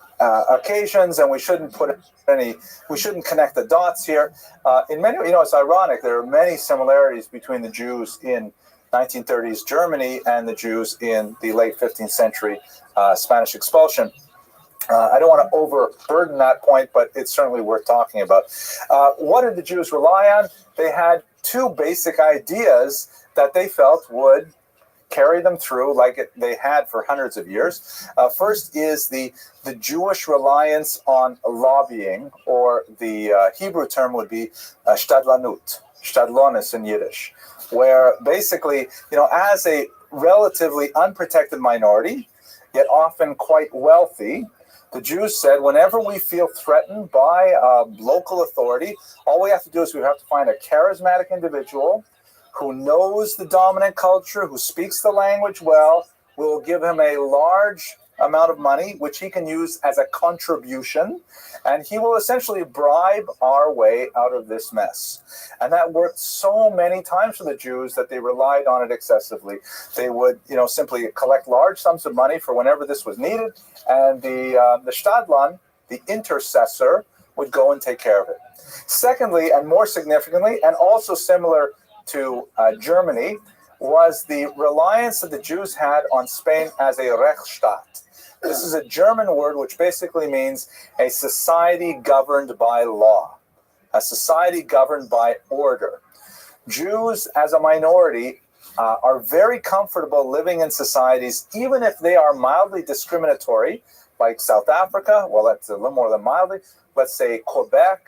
S1: occasions, and we shouldn't connect the dots here. In many, it's ironic. There are many similarities between the Jews in 1930s Germany and the Jews in the late 15th century Spanish expulsion. I don't want to overburden that point, but it's certainly worth talking about. What did the Jews rely on? They had two basic ideas that they felt would carry them through like they had for hundreds of years. First is the Jewish reliance on lobbying, or the Hebrew term would be shtadlanut, shtadlonis in Yiddish, where basically, as a relatively unprotected minority, yet often quite wealthy, the Jews said, whenever we feel threatened by local authority, all we have to do is we have to find a charismatic individual who knows the dominant culture, who speaks the language well. We'll give him a large amount of money, which he can use as a contribution, and he will essentially bribe our way out of this mess. And that worked so many times for the Jews that they relied on it excessively. They would, simply collect large sums of money for whenever this was needed, and the Shtadlan, the intercessor, would go and take care of it. Secondly, and more significantly, and also similar to Germany, was the reliance that the Jews had on Spain as a Rechtsstaat. This is a German word which basically means a society governed by law, a society governed by order. Jews as a minority are very comfortable living in societies, even if they are mildly discriminatory, like South Africa. Well, that's a little more than mildly. Let's say Quebec.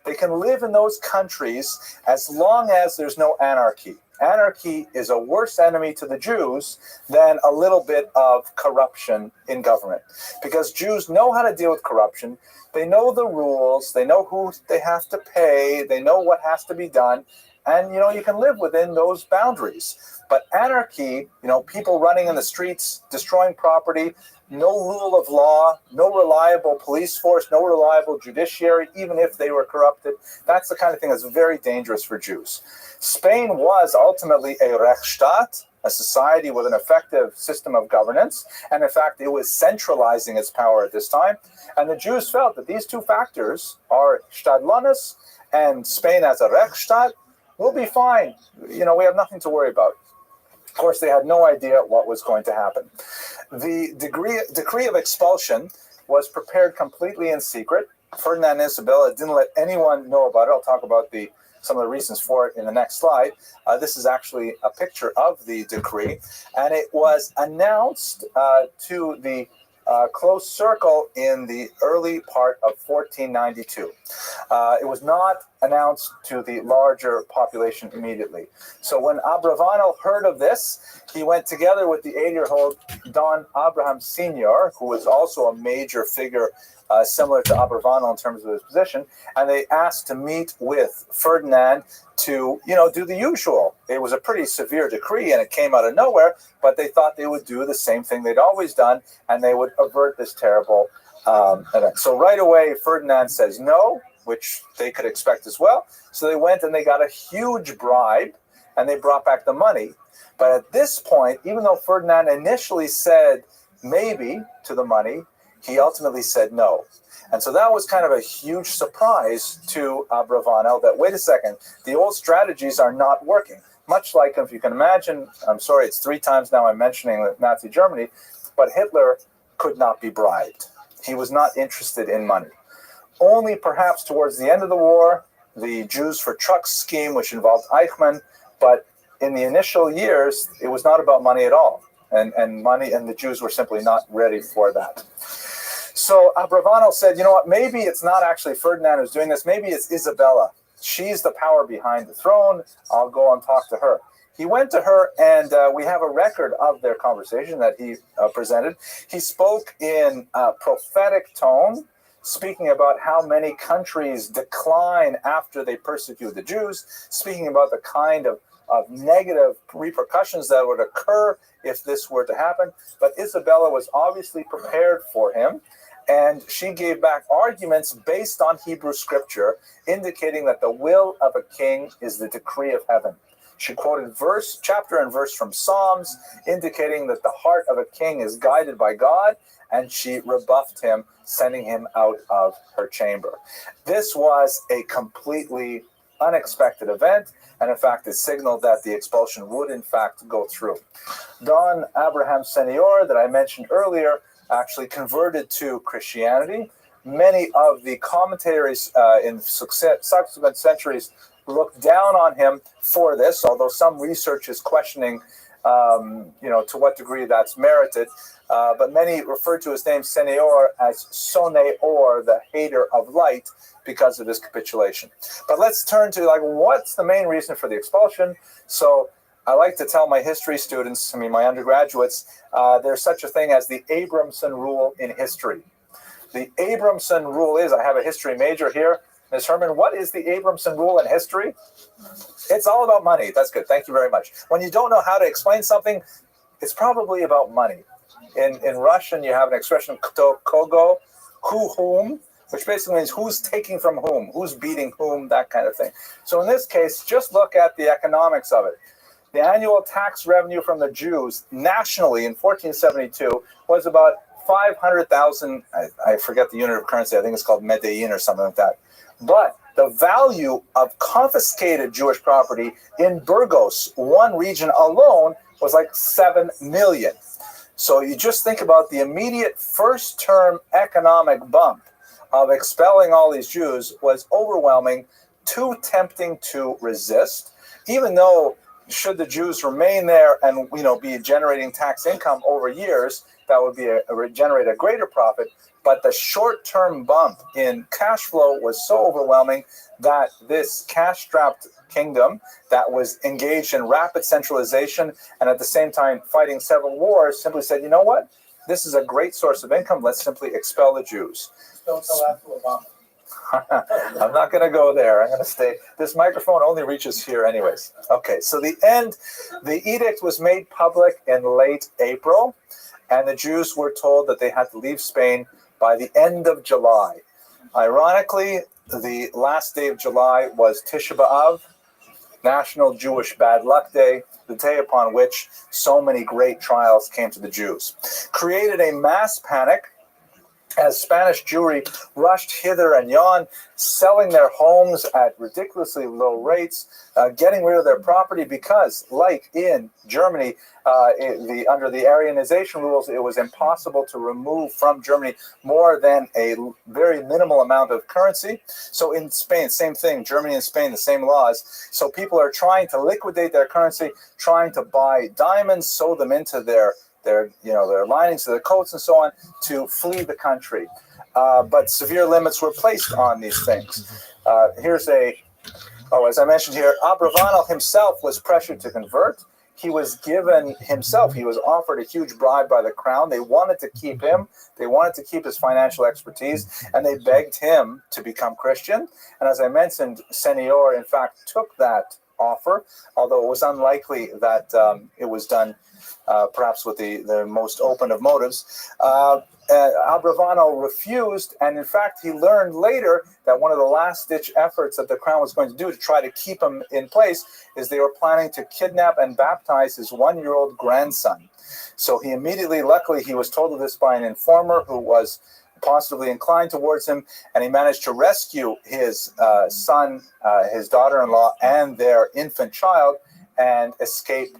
S1: They can live in those countries as long as there's no anarchy. Anarchy is a worse enemy to the Jews than a little bit of corruption in government, because Jews know how to deal with corruption. They know the rules. They know who they have to pay. They know what has to be done. And, you can live within those boundaries. But anarchy, people running in the streets, destroying property, no rule of law, no reliable police force, no reliable judiciary, even if they were corrupted. That's the kind of thing that's very dangerous for Jews. Spain was ultimately a Rechtsstaat, a society with an effective system of governance. And in fact, it was centralizing its power at this time. And the Jews felt that these two factors, are Stadlonis and Spain as a Rechtsstaat, will be fine. We have nothing to worry about. Of course, they had no idea what was going to happen. The decree of expulsion was prepared completely in secret. Ferdinand and Isabella didn't let anyone know about it. I'll talk about some of the reasons for it in the next slide. This is actually a picture of the decree, and it was announced to the close circle in the early part of 1492. It was not announced to the larger population immediately. So when Abravanel heard of this, he went together with the 80-year-old Don Abraham Sr., who was also a major figure similar to Abravanel in terms of his position, and they asked to meet with Ferdinand to, do the usual. It was a pretty severe decree, and it came out of nowhere, but they thought they would do the same thing they'd always done, and they would avert this terrible event. So right away, Ferdinand says no, which they could expect as well. So they went and they got a huge bribe, and they brought back the money. But at this point, even though Ferdinand initially said maybe to the money, he ultimately said no. And so that was kind of a huge surprise to Abravanel that, wait a second, the old strategies are not working. Much like, if you can imagine, I'm sorry, it's 3 times now I'm mentioning Nazi Germany, but Hitler could not be bribed. He was not interested in money. Only perhaps towards the end of the war, the Jews for Trucks scheme, which involved Eichmann, but in the initial years, it was not about money at all. And the Jews were simply not ready for that. So Abravanel said, what, maybe it's not actually Ferdinand who's doing this, maybe it's Isabella. She's the power behind the throne. I'll go and talk to her. He went to her, and we have a record of their conversation that he presented. He spoke in a prophetic tone, speaking about how many countries decline after they persecute the Jews, speaking about the kind of negative repercussions that would occur if this were to happen. But Isabella was obviously prepared for him, and she gave back arguments based on Hebrew scripture, indicating that the will of a king is the decree of heaven. She quoted chapter and verse from Psalms, indicating that the heart of a king is guided by God, and she rebuffed him, sending him out of her chamber. This was a completely unexpected event, and in fact, it signaled that the expulsion would in fact go through. Don Abraham Senior, that I mentioned earlier, actually converted to Christianity. Many of the commentators in subsequent centuries looked down on him for this, although some research is questioning to what degree that's merited. But many refer to his name Senior as Soneor, the hater of light, because of his capitulation. But let's turn to what's the main reason for the expulsion. So I like to tell my history students, my undergraduates, there's such a thing as the Abramson rule in history. The Abramson rule is, I have a history major here. Ms. Herman, what is the Abramson rule in history? It's all about money. That's good. Thank you very much. When you don't know how to explain something, it's probably about money. In Russian, you have an expression, kto kogo, who whom, which basically means who's taking from whom, who's beating whom, that kind of thing. So in this case, just look at the economics of it. The annual tax revenue from the Jews nationally in 1472 was about 500,000, I forget the unit of currency, I think it's called Medellin or something like that. But the value of confiscated Jewish property in Burgos, one region alone, was like 7 million. So you just think about the immediate first term economic bump of expelling all these Jews was overwhelming, too tempting to resist, even though should the Jews remain there and be generating tax income over years, that would be generate a greater profit. But the short-term bump in cash flow was so overwhelming that this cash-strapped kingdom that was engaged in rapid centralization and at the same time fighting several wars simply said, you know what? This is a great source of income. Let's simply expel the Jews.
S5: Don't tell that to Obama.
S1: I'm not going to go there. I'm going to stay. This microphone only reaches here anyways. Okay, so the edict was made public in late April, and the Jews were told that they had to leave Spain by the end of July. Ironically, the last day of July was Tisha B'Av, National Jewish Bad Luck Day, the day upon which so many great trials came to the Jews. Created a mass panic as Spanish Jewry rushed hither and yon, selling their homes at ridiculously low rates, getting rid of their property because, like in Germany, under the Aryanization rules, it was impossible to remove from Germany more than a very minimal amount of currency. So in Spain, same thing, Germany and Spain, the same laws. So people are trying to liquidate their currency, trying to buy diamonds, sew them into their linings of their coats and so on to flee the country. But severe limits were placed on these things. As I mentioned here, Abravanel himself was pressured to convert. He was offered a huge bribe by the crown. They wanted to keep him. They wanted to keep his financial expertise, and they begged him to become Christian. And as I mentioned, Senior, in fact, took that offer, although it was unlikely that it was done perhaps with the most open of motives. Abravanel refused, and in fact, he learned later that one of the last-ditch efforts that the crown was going to do to try to keep him in place is they were planning to kidnap and baptize his 1-year-old grandson. So he immediately, luckily, he was told of this by an informer who was positively inclined towards him, and he managed to rescue his son, his daughter-in-law, and their infant child, and escape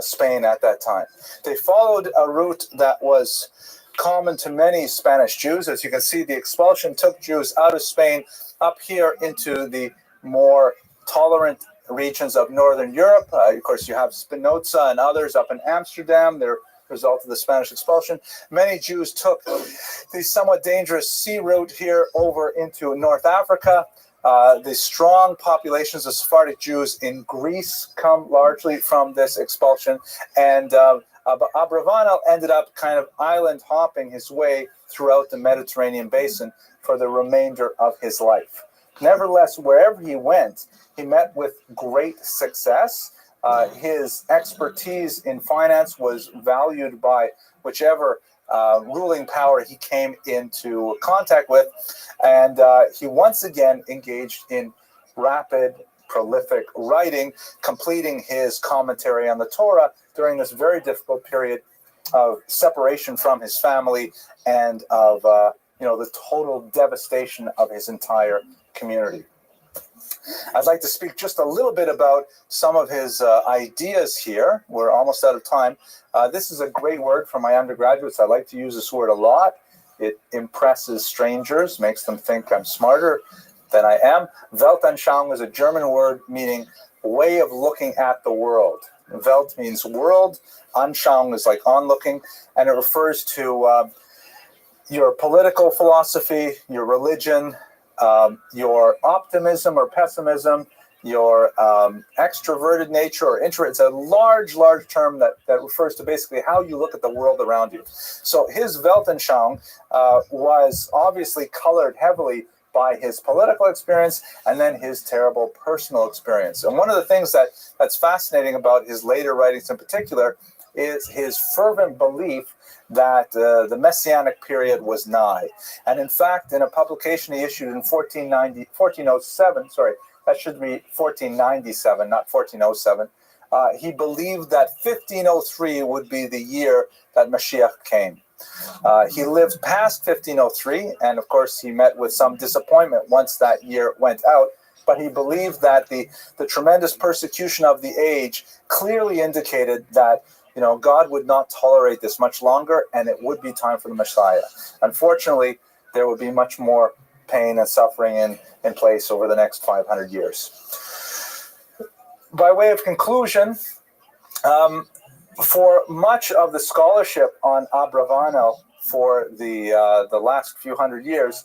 S1: Spain at that time. They followed a route that was common to many Spanish Jews. As you can see, the expulsion took Jews out of Spain up here into the more tolerant regions of Northern Europe. Of course, you have Spinoza and others up in Amsterdam. They're a result of the Spanish expulsion. Many Jews took the somewhat dangerous sea route here over into North Africa. The strong populations of Sephardic Jews in Greece come largely from this expulsion, and Abravanel ended up kind of island hopping his way throughout the Mediterranean basin for the remainder of his life. Nevertheless, wherever he went, he met with great success. His expertise in finance was valued by whichever ruling power he came into contact with, and he once again engaged in rapid prolific writing, completing his commentary on the Torah during this very difficult period of separation from his family and of the total devastation of his entire community. I'd like to speak just a little bit about some of his ideas here. We're almost out of time. This is a great word for my undergraduates. I like to use this word a lot. It impresses strangers, makes them think I'm smarter than I am. Weltanschauung is a German word meaning way of looking at the world. Welt means world. Anschauung is like onlooking, and it refers to your political philosophy, your religion, your optimism or pessimism, your extroverted nature or introvert. It's a large term that refers to basically how you look at the world around you. So his Weltanschauung was obviously colored heavily by his political experience and then his terrible personal experience. And one of the things that's fascinating about his later writings in particular is his fervent belief that the Messianic period was nigh. And in fact, in a publication he issued in 1407, that should be 1497, not 1407, he believed that 1503 would be the year that Mashiach came. He lived past 1503, and of course he met with some disappointment once that year went out, but he believed that the tremendous persecution of the age clearly indicated that God would not tolerate this much longer, and it would be time for the Messiah. Unfortunately, there would be much more pain and suffering in place over the next 500 years. By way of conclusion, for much of the scholarship on Abravanel for the last few hundred years,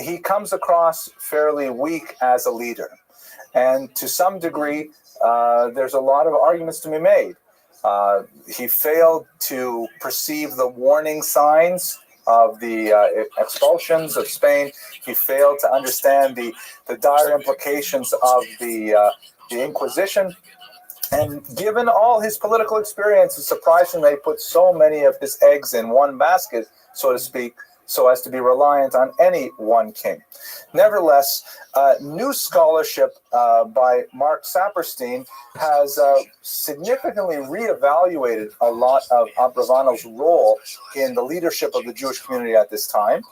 S1: he comes across fairly weak as a leader. And to some degree, there's a lot of arguments to be made. He failed to perceive the warning signs of the expulsions of Spain. He failed to understand the dire implications of the Inquisition. And given all his political experience, it's surprising they put so many of his eggs in one basket, so to speak, so as to be reliant on any one king. Nevertheless, new scholarship by Mark Saperstein has significantly reevaluated a lot of Abravanel's role in the leadership of the Jewish community at this time,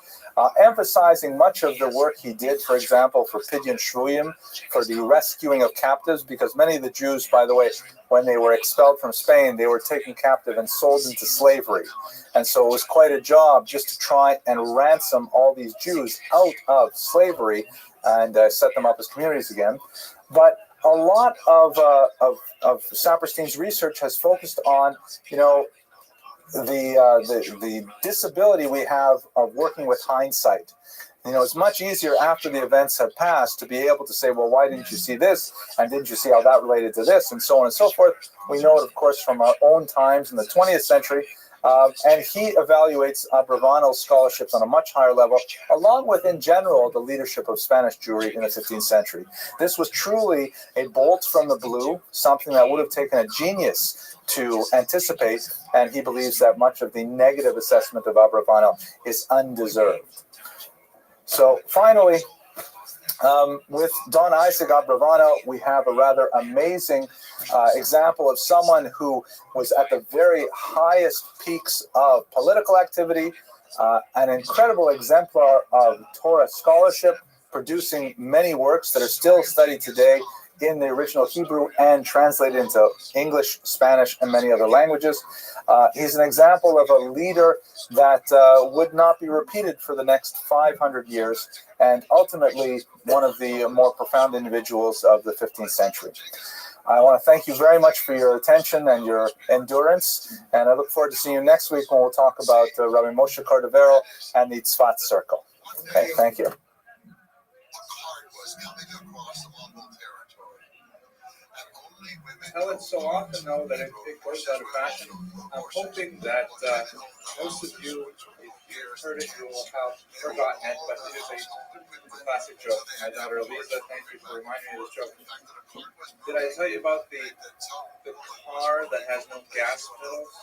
S1: emphasizing much of the work he did, for example, for Pidyon Shvuyim, for the rescuing of captives, because many of the Jews, by the way, when they were expelled from Spain, they were taken captive and sold into slavery. And so it was quite a job just to try and ransom all these Jews out of slavery and set them up as communities again. But a lot of Saperstein's research has focused on, the disability we have of working with hindsight. It's much easier after the events have passed to be able to say, well, why didn't you see this? And didn't you see how that related to this? And so on and so forth. We know it, of course, from our own times in the 20th century. And he evaluates Abravanel's scholarships on a much higher level, along with, in general, the leadership of Spanish Jewry in the 15th century. This was truly a bolt from the blue, something that would have taken a genius to anticipate, and he believes that much of the negative assessment of Abravanel is undeserved. So finally, with Don Isaac Abravanel, we have a rather amazing example of someone who was at the very highest peaks of political activity, an incredible exemplar of Torah scholarship, producing many works that are still studied today in the original Hebrew and translated into English, Spanish, and many other languages. He's an example of a leader that would not be repeated for the next 500 years, and ultimately one of the more profound individuals of the 15th century. I want to thank you very much for your attention and your endurance, and I look forward to seeing you next week when we'll talk about Rabbi Moshe Cordovero and the Tzfat Circle. Okay, thank you.
S13: Tell it so often, though, that it goes out of fashion. I'm hoping that most of you, if you've heard it, you will have forgotten it, but it is a classic joke. My daughter Eliza, thank you for reminding me of this joke. Did I tell you about the car that has no gas pedals?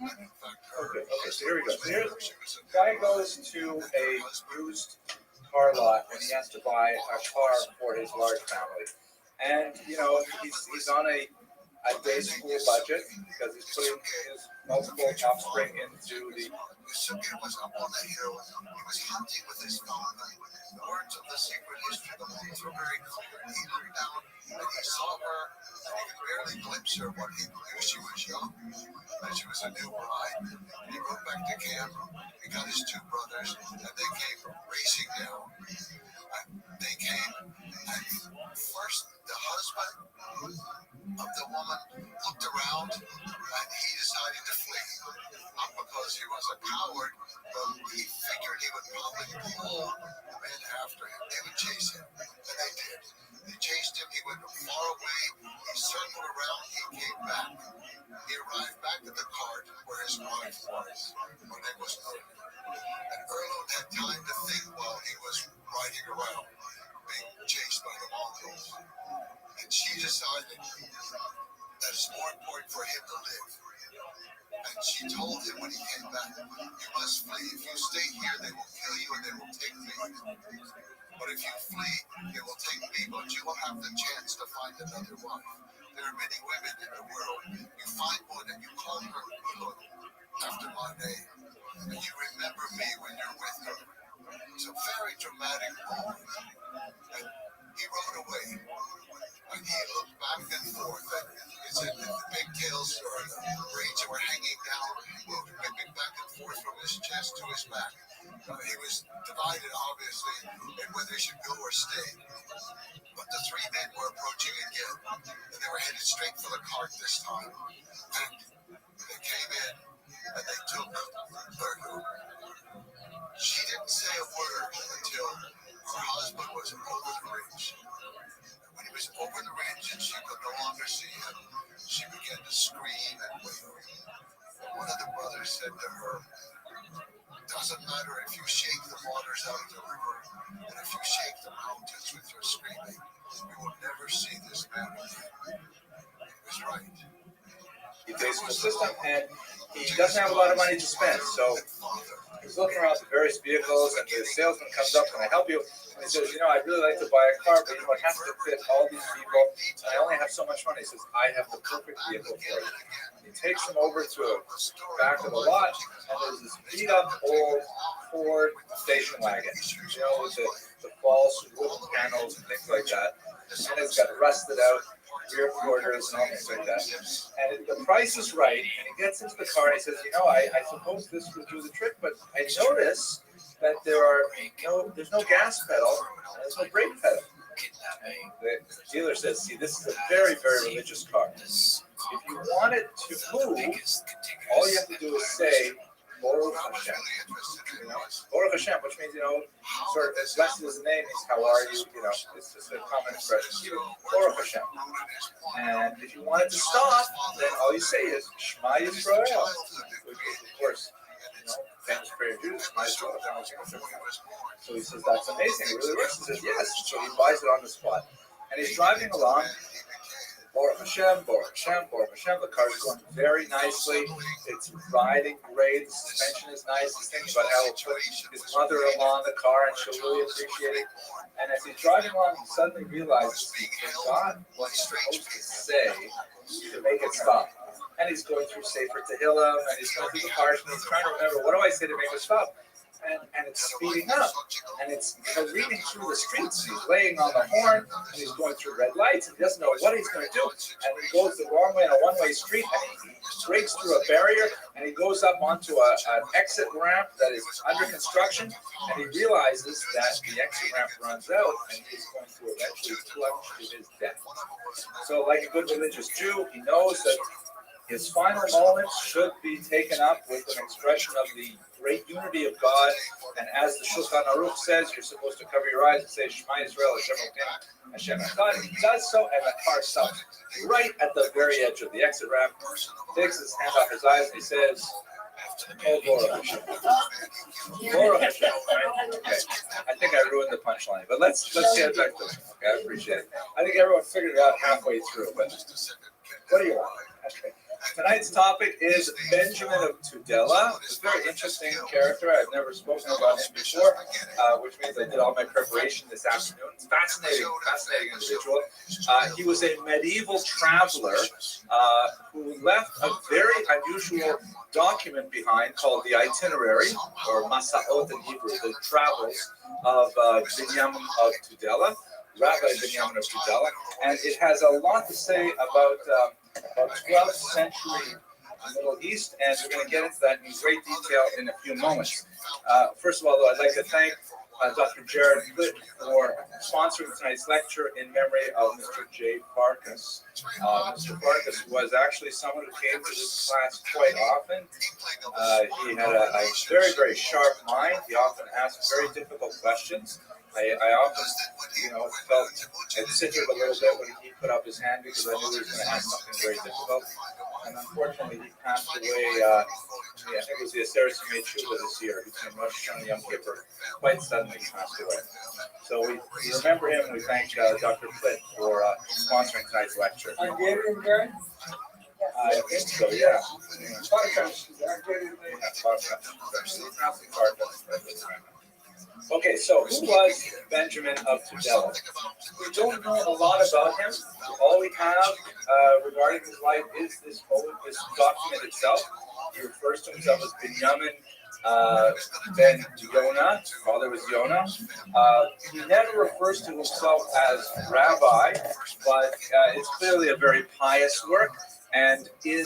S13: Okay, so here we go. So guy goes to a used car lot and he has to buy a car for his large family.
S1: And he's on a day school budget because he's putting his multiple offspring into the.
S4: Yusuke was up on the hill. He was hunting with his father. The words of the secret history of the moons were very clear. He looked down and he saw her, and he could barely glimpse her when he knew she was young, and she was a new bride. He rode back to camp. He got his two brothers, and they came racing down. They came, and first the husband of the woman looked around, and he decided to flee. Not because he was a coward, but he figured he would probably pull the men after him. They would chase him, and they did. They chased him. He went far away. He circled around. He came back. He arrived back at the cart where his wife was. Her name was Erlund. And Erlund had time to think while he was riding around, being chased by the Mongols. And she decided that it's more important for him to live. And she told him when he came back, you must flee. If you stay here, they will kill you and they will take me. But if you flee, they will take me, but you will have the chance to find another wife. There are many women in the world. You find one and you call her Ulu, after my name. And you remember me when you're with her. It's a very dramatic moment. And he rode away. And he looked back and forth, and it said that the pigtails or the braids were hanging down, whipping back and forth from his chest to his back. He was divided, obviously, in whether he should go or stay. But the three men were approaching again, and they were headed straight for the cart this time. And they came in, and they took Erlu. She didn't say a word until her husband was over the ridge. When he was over the ridge and she could no longer see him, she began to scream and wail. One of the brothers said to her, doesn't matter if you shake the waters out of the river, and if you shake the mountains with your screaming, you will never see this man again. He was right.
S1: He takes the system, and he doesn't have a lot of money to spend, so he's looking around at various vehicles, and the salesman comes up, can I help you? And he says, I'd really like to buy a car, but it has to fit all these people, and I only have so much money. He says, I have the perfect vehicle for you. He takes him over to the back of the lot, and there's this beat-up old Ford station wagon, with the false wooden panels and things like that, and it's got rusted out rear quarters and all things like that. And the price is right, and he gets into the car and he says, I suppose this would do the trick, but I notice that there's no gas pedal, and there's no brake pedal. And the dealer says, see, this is a very, very religious car. If you want it to move, all you have to do is say, Baruch Hashem. Baruch Hashem, which means, sort of as blessed as the name is, how are you? It's just a common expression. Baruch Hashem. And if you want it to stop, then all you say is Shema Yisrael, which is, of course, famous prayer of Jews, Shema Yisrael. So he says, that's amazing. It really works. He says, yes. So he buys it on the spot. And he's driving along. Baruch Hashem, Baruch Hashem, Baruch Hashem. The car is going very nicely. It's riding great. The suspension is nice. He's thinking about how he'll put his mother along the car and she'll really appreciate it. And as he's driving along, he suddenly realizes that God was supposed to say to make it stop. And he's going through Sefer Tehillim, and he's going through the Parsha, and he's trying to remember, what do I say to make it stop? And it's speeding up, and it's reading through the streets. He's laying on the horn, and he's going through red lights, and he doesn't know what he's going to do. And he goes the wrong way on a one-way street, and he breaks through a barrier, and he goes up onto an exit ramp that is under construction, and he realizes that the exit ramp runs out, and he's going to eventually plunge to his death. So, like a good religious Jew, he knows that his final moments should be taken up with an expression of the great unity of God. And as the Shulchan Aruch says, you're supposed to cover your eyes and say, Shema Yisrael, Hashem Elokeinu, Hashem Echad. And he does so, and the car stops right at the very edge of the exit ramp, takes his hand off his eyes, and he says, oh, Baruch Hashem. Baruch Hashem. Right? Okay. I think I ruined the punchline, but let's get back to it. Okay, I appreciate it. I think everyone figured it out halfway through, but what do you want? Okay. tonight's topic is Benjamin of Tudela. It's a very interesting character. I've never spoken about him before, which means I did all my preparation this afternoon. It's fascinating individual. He was a medieval traveler who left a very unusual document behind called the itinerary, or Masaot in Hebrew, the travels of Binyamin of Tudela, Rabbi Binyamin of Tudela, and it has a lot to say about 12th century Middle East, and we're going to get into that in great detail in a few moments. First of all, though, I'd like to thank Dr. Jared Litt for sponsoring tonight's lecture in memory of Mr. J. Farkas. Mr. Farkas was actually someone who came to this class quite often. He had a very, very sharp mind. He often asked very difficult questions. I often, felt considered a little bit when he put up his hand because I knew he was going to ask something very difficult. And unfortunately, he passed away. I think it was the Aseret Yemei Tshuva this year between Rosh Hashanah and Yom Kippur. Quite suddenly, he passed away. So we remember him, and we thank Dr. Flitt for sponsoring tonight's lecture. I think so, yeah. Okay, so who was Benjamin of Tudela? We don't know a lot about him. All we have regarding his life is this document itself. He refers to himself as Binyamin ben Yonah. His father was Yonah. He never refers to himself as rabbi, but it's clearly a very pious work. And in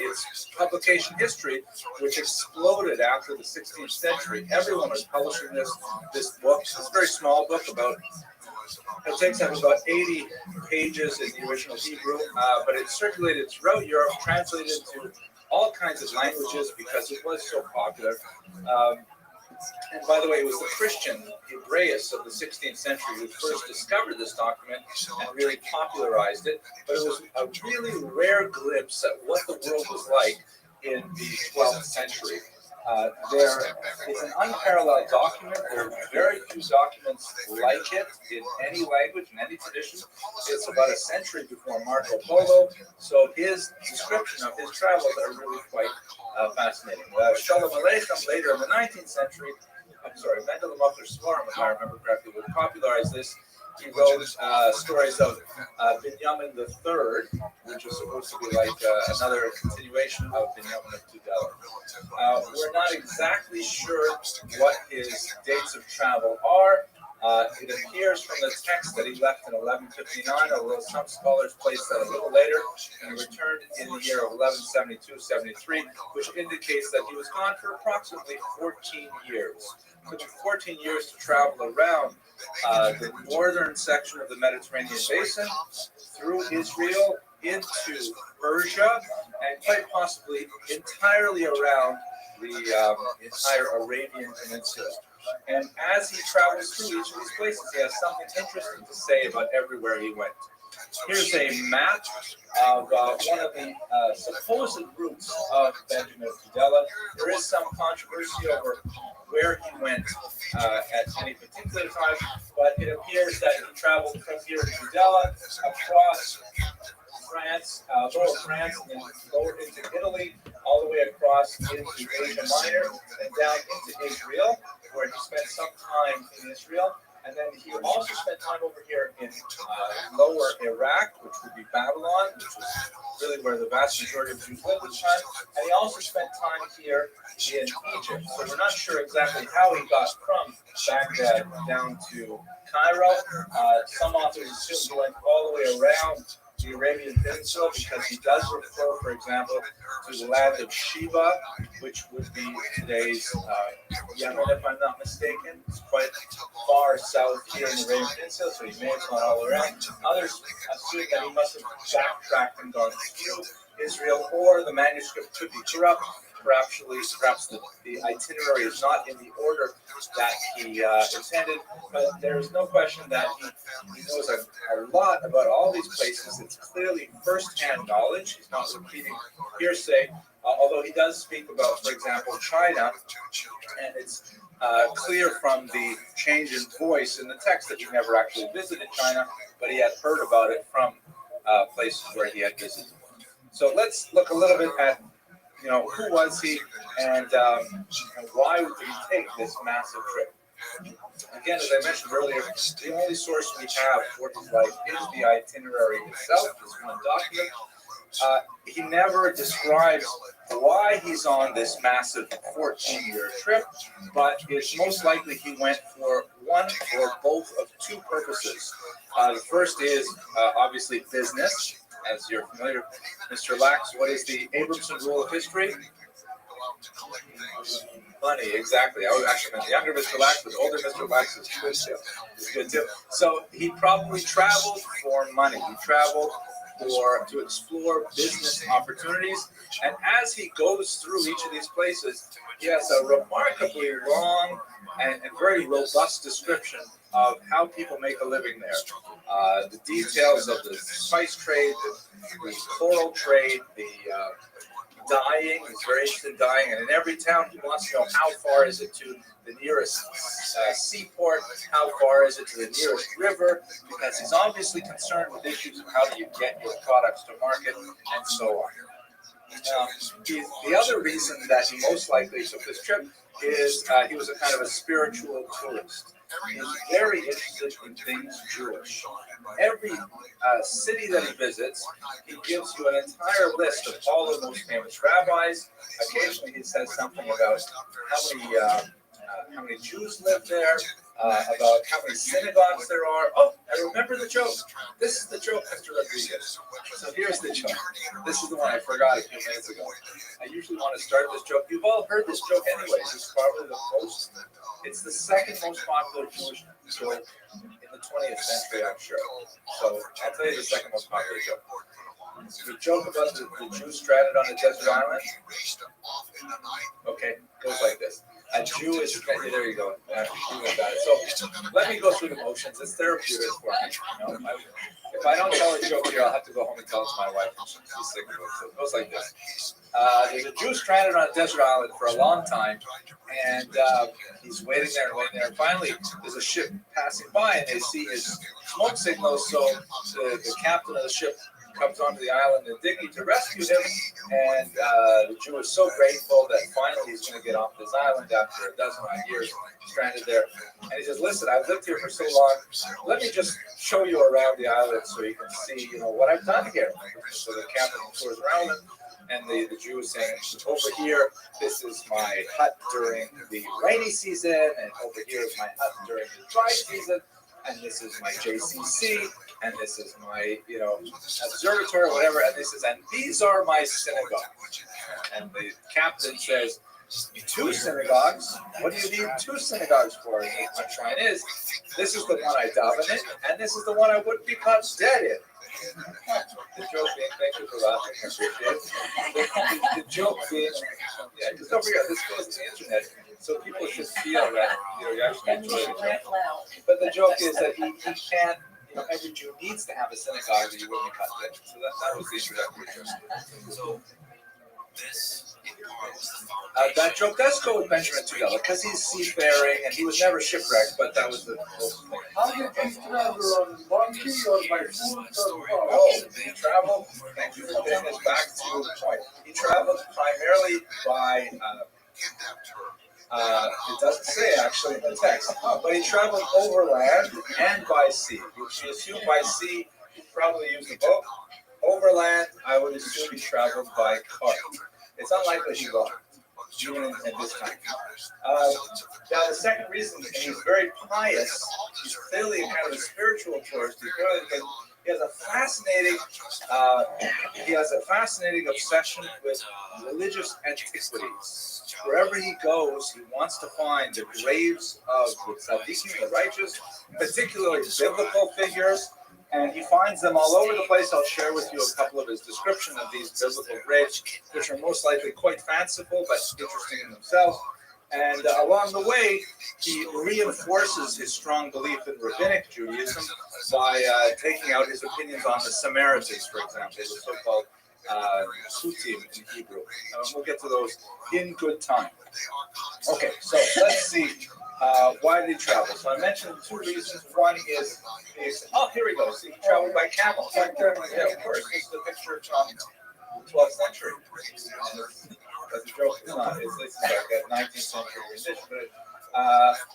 S1: its publication history, which exploded after the 16th century, everyone was publishing this book. It's a very small book, it takes up about 80 pages in the original Hebrew, but it circulated throughout Europe, translated into all kinds of languages because it was so popular. And by the way, it was the Christian Hebraists of the 16th century who first discovered this document and really popularized it. But it was a really rare glimpse at what the world was like in the 12th century. It's an unparalleled document. There are very few documents like it in any language, in any tradition. It's about a century before Marco Polo, so his description of his travels are really quite fascinating. Shalom Aleichem, later in the 19th century, Mendel Mocher Svarim, if I remember correctly, would popularize this. He wrote stories of Binyamin III, which was supposed to be like another continuation of Binyamin of Tudela. We're not exactly sure what his dates of travel are. It appears from the text that he left in 1159, although some scholars place that a little later, and he returned in the year of 1172-73, which indicates that he was gone for approximately 14 years. It took 14 years to travel around the northern section of the Mediterranean basin, through Israel, into Persia, and quite possibly entirely around the entire Arabian Peninsula. And as he travels through each of these places, he has something interesting to say about everywhere he went. Here's a map of one of the supposed routes of Benjamin of Tudela. There is some controversy over where he went at any particular time, but it appears that he traveled from here to Tudela, across France, lower France, and then lower into Italy, all the way across into Asia Minor, and down into Israel, where he spent some time in Israel. And then he also spent time over here in lower Iraq, which would be Babylon, which was really where the vast majority of Jews lived at the time. And he also spent time here in Egypt. So we're not sure exactly how he got from Baghdad down to Cairo. Some authors assume he went all the way around the Arabian Peninsula because he does refer, for example, to the land of Sheba, which would be today's Yemen, if I'm not mistaken. It's quite far south here in the Arabian Peninsula, so he may have gone all around. Others assume that he must have backtracked and gone through Israel, or the manuscript could be corrupt. Perhaps the itinerary is not in the order that he intended, but there is no question that he knows a lot about all these places. It's clearly first-hand knowledge. He's not repeating hearsay, although he does speak about, for example, China, and it's clear from the change in voice in the text that he never actually visited China, but he had heard about it from places where he had visited. So let's look a little bit at, who was he and why did he take this massive trip? Again, as I mentioned earlier, the only source we have for his life is the itinerary itself, this one document. He never describes why he's on this massive 14-year trip, but it's most likely he went for one or both of two purposes. The first is obviously business, as you're familiar. Mr. Lax, what is the Abramson rule of history? Money, exactly. I was actually meant younger Mr. Lax, but older Mr. Lax is good too. It's good too. So he probably traveled for money. He traveled to explore business opportunities. And as he goes through each of these places, he has a remarkably long and very robust description of how people make a living there. The details of the spice trade, the coral trade, the dyeing. He's very interested in dyeing, and in every town he wants to know how far is it to the nearest seaport, how far is it to the nearest river, because he's obviously concerned with issues of how do you get your products to market and so on. The other reason that he most likely took this trip is he was a kind of a spiritual tourist. He's very interested in things Jewish. Every city that he visits, he gives you an entire list of all the most famous rabbis. Occasionally he says something about how many Jews live there, about how many synagogues there are. Oh, I remember the joke. This is the joke, Mr. Rodriguez. So here's the joke. This is the one I forgot a few minutes ago. I usually want to start this joke. You've all heard this joke anyways. It's the second most popular Jewish joke in the 20th century, I'm sure. So I'll tell you the second most popular joke. The joke about the Jew stranded on a desert island. Okay, goes like this. A Jew is there. You go. So let me go through the motions. It's therapeutic for me. If I don't tell a joke here, I'll have to go home and tell it to my wife. She's sick of it. So it goes like this. There's a Jew stranded on a desert island for a long time, and he's waiting there and waiting there. And finally, there's a ship passing by, and they see his smoke signals. So the captain of the ship comes onto the island in dignity to rescue him, and the Jew is so grateful that finally he's going to get off this island after a dozen odd years stranded there. And he says, "Listen, I've lived here for so long. Let me just show you around the island so you can see, what I've done here." So the captain tours around him, and the Jew is saying, "Over here, this is my hut during the rainy season, and over here is my hut during the dry season, and this is my JCC, and this is my, observatory, or whatever, and these are my synagogues." And the captain says, "Two synagogues? What do you need two synagogues for?" And my shrine is, "This is the one I daven in, and this is the one I wouldn't be caught dead in." The joke being, thank you for laughing, I appreciate it. The joke being, just over here, this goes to the internet, so people should feel that, you actually enjoy the joke. But the joke is that he can't, every Jew needs to have a synagogue that you wouldn't be cut dead. So that was the introductory joke. So that joke does go with Benjamin Tudela because he's seafaring and he was never shipwrecked, but that was the closest thing.
S5: How did he travel, on donkey or by foot or car?
S1: Oh, he traveled, thank you for getting us back to the point. He traveled primarily by, it doesn't say actually in the text, but he traveled overland and by sea. Which you assume by sea, he probably used a boat. Overland, I would assume he traveled by car. It's unlikely he walked, even at this time. Now, the second reason, and he's very pious, he's clearly a kind of a spiritual tourist, because he has a fascinating obsession with religious antiquities. Wherever he goes, he wants to find the graves of the tzaddikim, the righteous, particularly biblical figures, and he finds them all over the place. I'll share with you a couple of his description of these biblical graves, which are most likely quite fanciful, but interesting in themselves. And along the way, he reinforces his strong belief in rabbinic Judaism by taking out his opinions on the Samaritans, for example, the so-called Sutim in Hebrew. We'll get to those in good time. Okay, so let's see. Why did he travel? So I mentioned two reasons. One is here we go. See, he traveled by camel. Yeah, of course, this is the picture of
S13: 12th century. That's a joke. It's not. It's like a 19th century rendition. But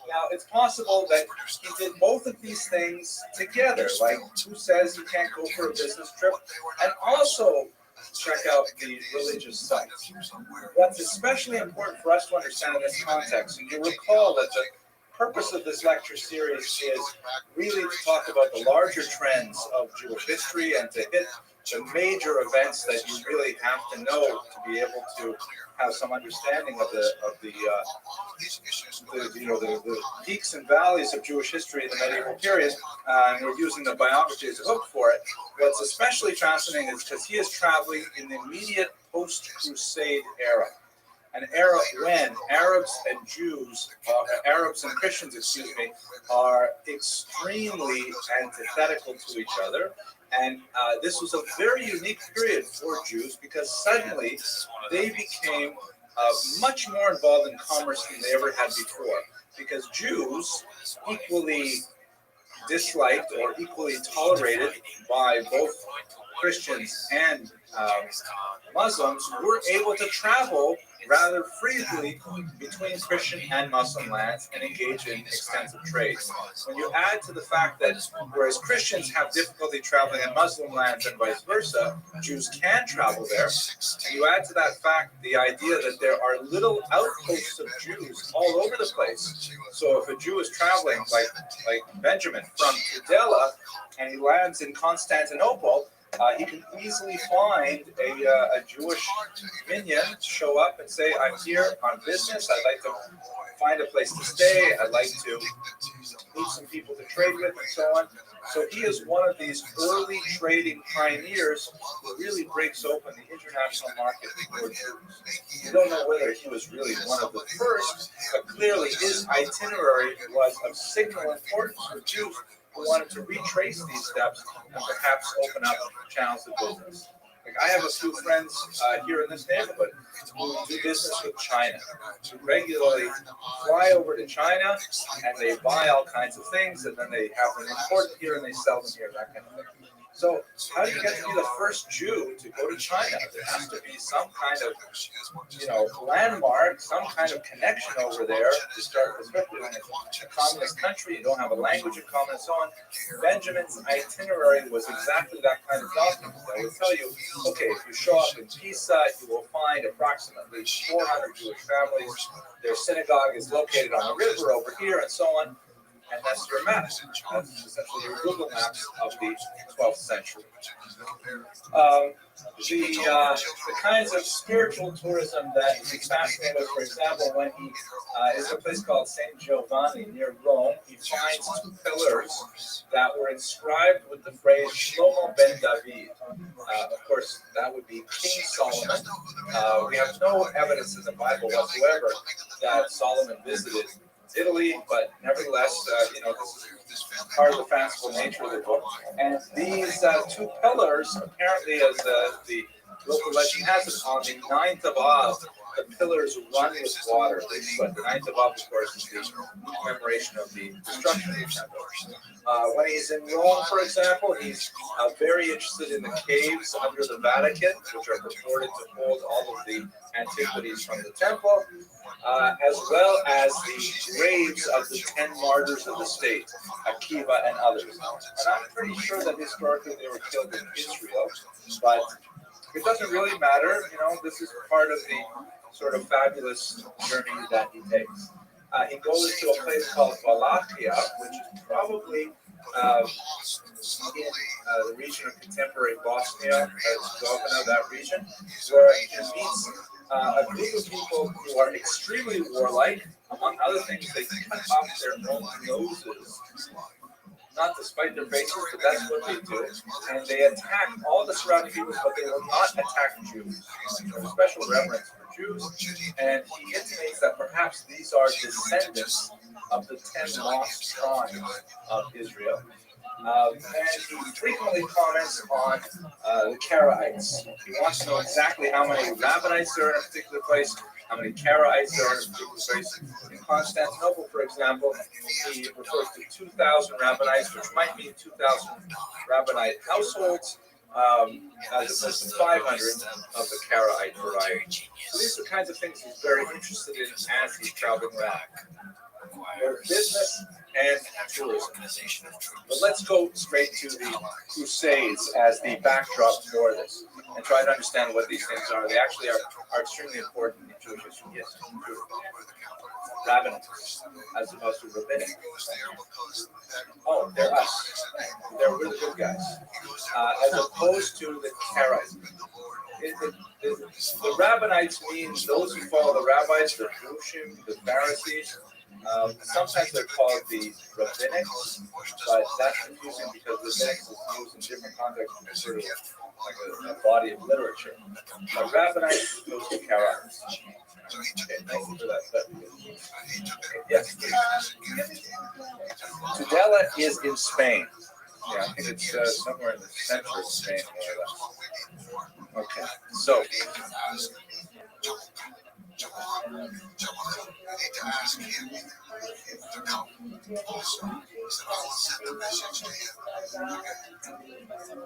S13: now it's possible that he did both of these things together. Like, who says you can't go for a business trip and also check out the religious sites? What's especially important for us to understand in this context, and you recall that the purpose of this lecture series is really to talk about the larger trends of Jewish history and to hit the major events that you really have to know to be able to have some understanding of the peaks and valleys of Jewish history in the medieval period. And we're using the biography as a hook for it. What's especially fascinating is because he is traveling in the immediate post-Crusade era. An era when Arabs and Christians, are extremely antithetical to each other. And this was a very unique period for Jews because suddenly they became much more involved in commerce than they ever had before. Because Jews, equally disliked or equally tolerated by both Christians and Muslims, were able to travel rather freely between Christian and Muslim lands and engage in extensive trade. When you add to the fact that whereas Christians have difficulty traveling in Muslim lands and vice versa, Jews can travel there, and you add to that fact the idea that there are little outposts of Jews all over the place. So if a Jew is traveling, like Benjamin, from Tudela, and he lands in Constantinople, he can easily find a Jewish minion, show up and say, I'm here on business, I'd like to find a place to stay, I'd like to meet some people to trade with, and so on. So he is one of these early trading pioneers who really breaks open the international market for Jews. We don't know whether he was really one of the first, but clearly his itinerary was of signal importance for Jews who wanted to retrace these steps and perhaps open up channels of business. Like, I have a few friends here in this neighborhood who do business with China, who regularly fly over to China and they buy all kinds of things and then they have them imported here and they sell them here, that kind of thing. So how do you get to be the first Jew to go to China? There has to be some kind of, landmark, some kind of connection over there to start, especially when it's a communist country, you don't have a language in common and so on. Benjamin's itinerary was exactly that kind of document. That would tell you, okay, if you show up in Pisa, you will find approximately 400 Jewish families. Their synagogue is located on the river over here and so on. And that's your map. That's essentially your Google Maps of the 12th century. The kinds of spiritual tourism that he's fascinated with, for example, when he is a place called San Giovanni near Rome, he finds two pillars that were inscribed with the phrase Shlomo ben David. Of course, that would be King Solomon. We have no evidence in the Bible whatsoever that Solomon visited Italy, but nevertheless, this is part of the fanciful nature of the book. And these two pillars, apparently, as the local legend has it, on the 9th of Av, the pillars run with water. But the 9th of Av, of course, is the commemoration of the destruction of the temple. When he's in Rome, for example, he's very interested in the caves under the Vatican, which are purported to hold all of the antiquities from the temple, as well as the graves of the 10 martyrs of the state, Akiva and others. And I'm pretty sure that historically they were killed in Israel, but it doesn't really matter. This is part of the sort of fabulous journey that he takes. He goes to a place called Wallachia, which is probably in the region of contemporary Bosnia, Herzegovina, that region, where he meets a group of people who are extremely warlike. Among other things, they cut off their own noses, not to spite their faces, but that's what they do. And they attack all the surrounding people, but they will not attack Jews. There's a special reverence for Jews, and he intimates that perhaps these are descendants of the 10 lost tribes of Israel. And he frequently comments on the Karaites. He wants to know exactly how many Rabbinites there are in a particular place, how many Karaites there are in a particular place. In Constantinople, for example, he refers to 2,000 Rabbinites, which might mean 2,000 Rabbinite households. as opposed to 500 of the Karaite variety. So these are the kinds of things he's very interested in as he's traveling around, both business and tourism. But let's go straight to the Crusades as the backdrop for this and try to understand what these things are. They actually are extremely important in Jewish history. Yes, rabbinic as opposed to rabbinic. Oh, they're us. We're the good guys. As opposed to the Karaites. The Rabbinites means those who follow the rabbis, the Prushim, the Pharisees. Sometimes they're called the rabbinics, but that's confusing because rabbinics is used in different contexts, sort of like a body of literature. A rabbinite goes to Karaites. Okay, thank you for that. Yes. Tudela is in Spain. Yeah, I think it's somewhere in the center of Spain, more or less. Okay, so.
S4: I need to ask him to come. Also, he said I'll send a message to him. Okay.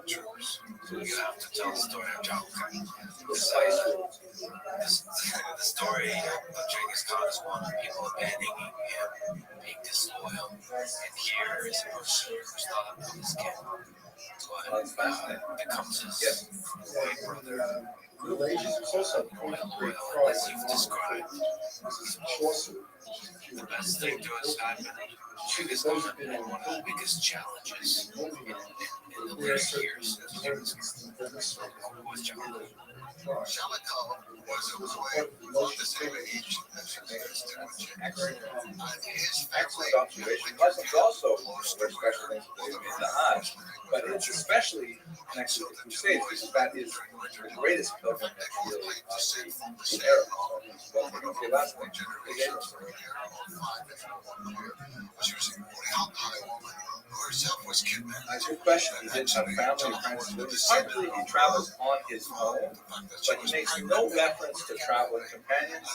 S4: Troops. So you have to tell the story of Jalka. The story of Genghis Khan is one of people abandoning him, being disloyal, and here is a person who's not up to his skin. But becomes his white brother. As you've described. The best thing to us happened. Genghis Khan had one of the biggest challenges in the later years. Who was Jalka? Jalka was a boy of the same age as
S13: Excellent observation. Muslims also wear special things in the Hajj, but it's especially connected to the Crusades because that is the greatest pilgrimage really of the era. Okay, last thing. That's your question. He didn't have family and friends. It's hard to believe he travels on his own, but he makes no reference to traveling companions.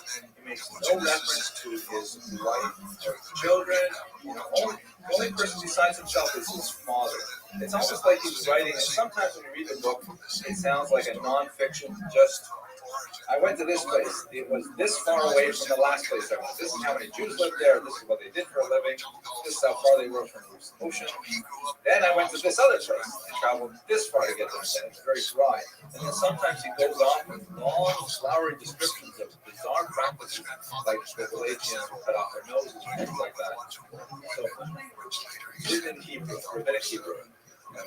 S13: He makes no reference to his wife or children. The only person besides himself is his father. It's almost like he's writing, and sometimes when you read the book, it sounds like a non-fiction, just, I went to this place. It was this far away from the last place I went. This is how many Jews lived there. This is what they did for a living. This is how far they were from the ocean. Then I went to this other place. I traveled this far to get there. And it's very dry. And then sometimes he goes on with long, flowery descriptions of bizarre practices, like the Galatians who cut off their noses and things like that. So, written in Hebrew, rabbinic Hebrew.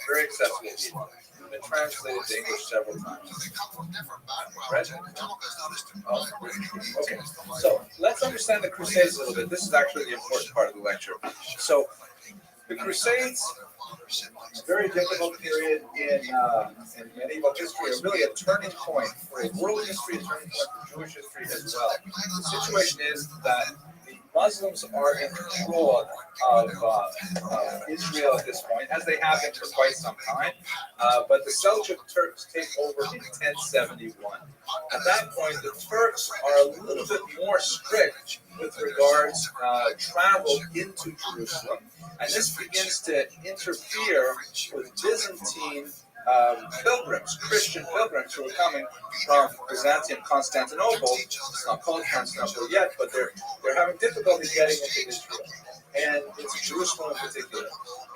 S13: Very accessible Hebrew. It's been translated to English several times. Right? Oh, okay. So let's understand the Crusades a little bit. This is actually the important part of the lecture. So the Crusades, a very difficult period in medieval history, are really a turning point for world history, a turning point for Jewish history as well. The situation is that the Muslims are in control of Israel at this point, as they have been for quite some time. But the Seljuk Turks take over in 1071. At that point, the Turks are a little bit more strict with regards travel into Jerusalem, and this begins to interfere with Byzantine pilgrims, Christian pilgrims who are coming from Byzantium, Constantinople. It's not called Constantinople yet, but they're having difficulty getting into Israel, and it's Jerusalem in particular.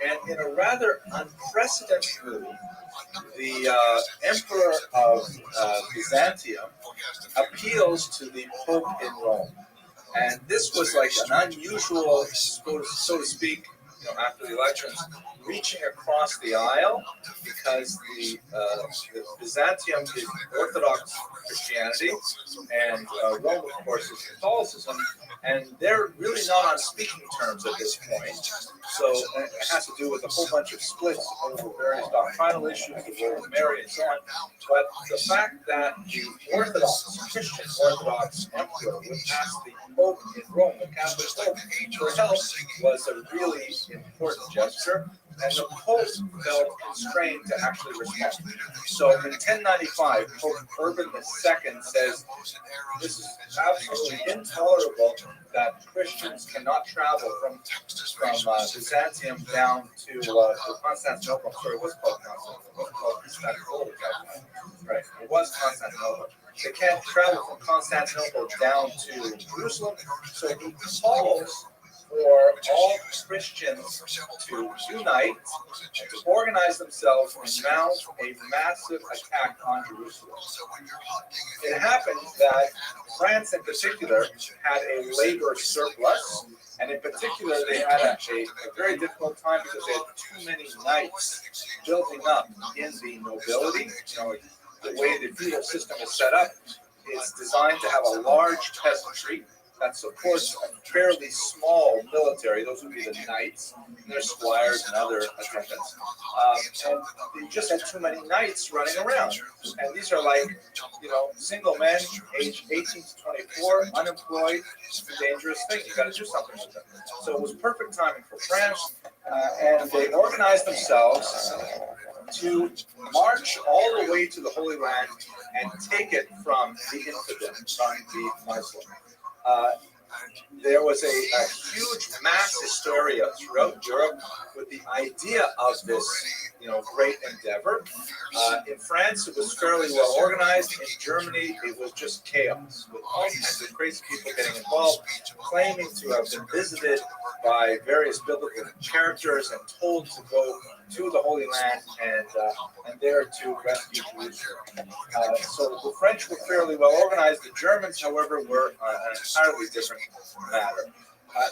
S13: And in a rather unprecedented move, the Emperor of Byzantium appeals to the Pope in Rome. And this was like an unusual, so to speak, after the elections, reaching across the aisle, because the Byzantium is Orthodox Christianity, and Rome, of course, is Catholicism, and they're really not on speaking terms at this point. So it has to do with a whole bunch of splits over various doctrinal issues, the role of Mary, and so on. But the fact that the Christian Orthodox Emperor would ask the Pope in Rome, the Catholic Pope, for help was a really important gesture.
S1: and the Pope felt constrained to actually respond. So in 1095, Pope Urban II says, this is absolutely intolerable that Christians cannot travel from Byzantium down to Constantinople. Sorry, it was called Constantinople. It wasn't called Constantinople. Right, it was Constantinople. They can't travel from Constantinople down to Jerusalem, so he calls for all Christians to unite and to organize themselves and mount a massive attack on Jerusalem. It happened that France in particular had a labor surplus, and in particular they had a very difficult time because they had too many knights building up in the nobility. The way the feudal system is set up, it's designed to have a large peasantry that supports a fairly small military. Those would be the knights, their squires, and other attendants. And they just had too many knights running around. And these are like, single men, aged 18 to 24, unemployed. It's a dangerous thing. You got to do something with them. So it was perfect timing for France, and they organized themselves to march all the way to the Holy Land and take it from the infidel, from the Muslim. There was a huge mass hysteria throughout Europe with the idea of this, great endeavor. In France, it was fairly well organized. In Germany, it was just chaos, with all kinds of crazy people getting involved, claiming to have been visited by various biblical characters and told to go to the Holy Land and there to rescue Jerusalem. So the French were fairly well organized. The Germans, however, were an entirely different matter.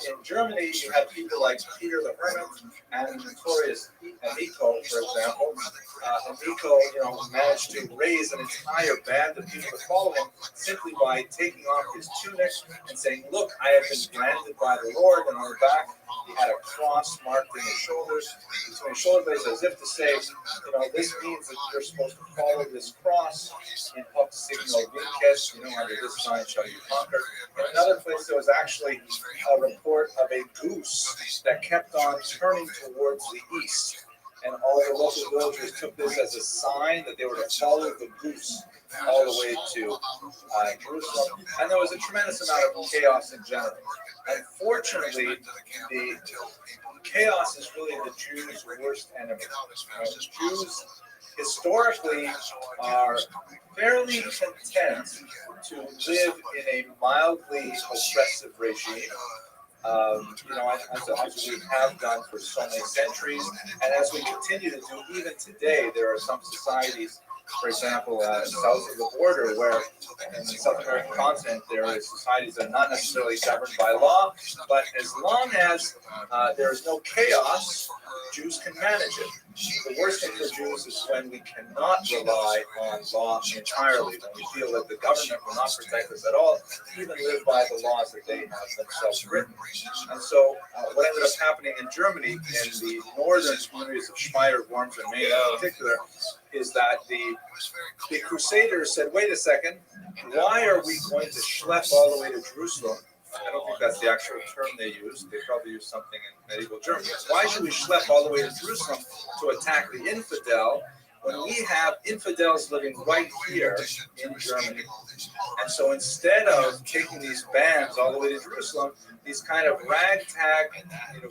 S1: In Germany, you had people like Peter the Hermit and notorious Nico, for example. And Nico, managed to raise an entire band of people to follow him simply by taking off his tunic and saying, "Look, I have been branded by the Lord," and on the back he had a cross marked in his shoulders, between his shoulder blades, as if to say, this means that you're supposed to follow this cross in hoc signo vinces, under this sign shall you conquer. In another place, there was actually a report of a goose that kept on turning towards the east. And all the local villagers took this as a sign that they were to follow the goose all the way to Jerusalem. And there was a tremendous amount of chaos in general. Unfortunately, the chaos is really the Jews' worst enemy. Jews historically are fairly content to live in a mildly oppressive regime. As we have done for so many centuries, and as we continue to do even today, there are some societies, for example, south of the border, where in the South American continent, there are societies that are not necessarily governed by law, but as long as there is no chaos, Jews can manage it. The worst thing for Jews is when we cannot rely on law entirely, when we feel that the government will not protect us at all, even live by the laws that they have themselves written. And so what ended up happening in Germany, in the northern communities of Speyer, Worms, and Maine in particular, is that the Crusaders said, wait a second, why are we going to schlep all the way to Jerusalem? I don't think that's the actual term they used. They probably used something in medieval Germany. Why should we schlep all the way to Jerusalem to attack the infidel when we have infidels living right here in Germany? And so instead of taking these bands all the way to Jerusalem, these kind of ragtag,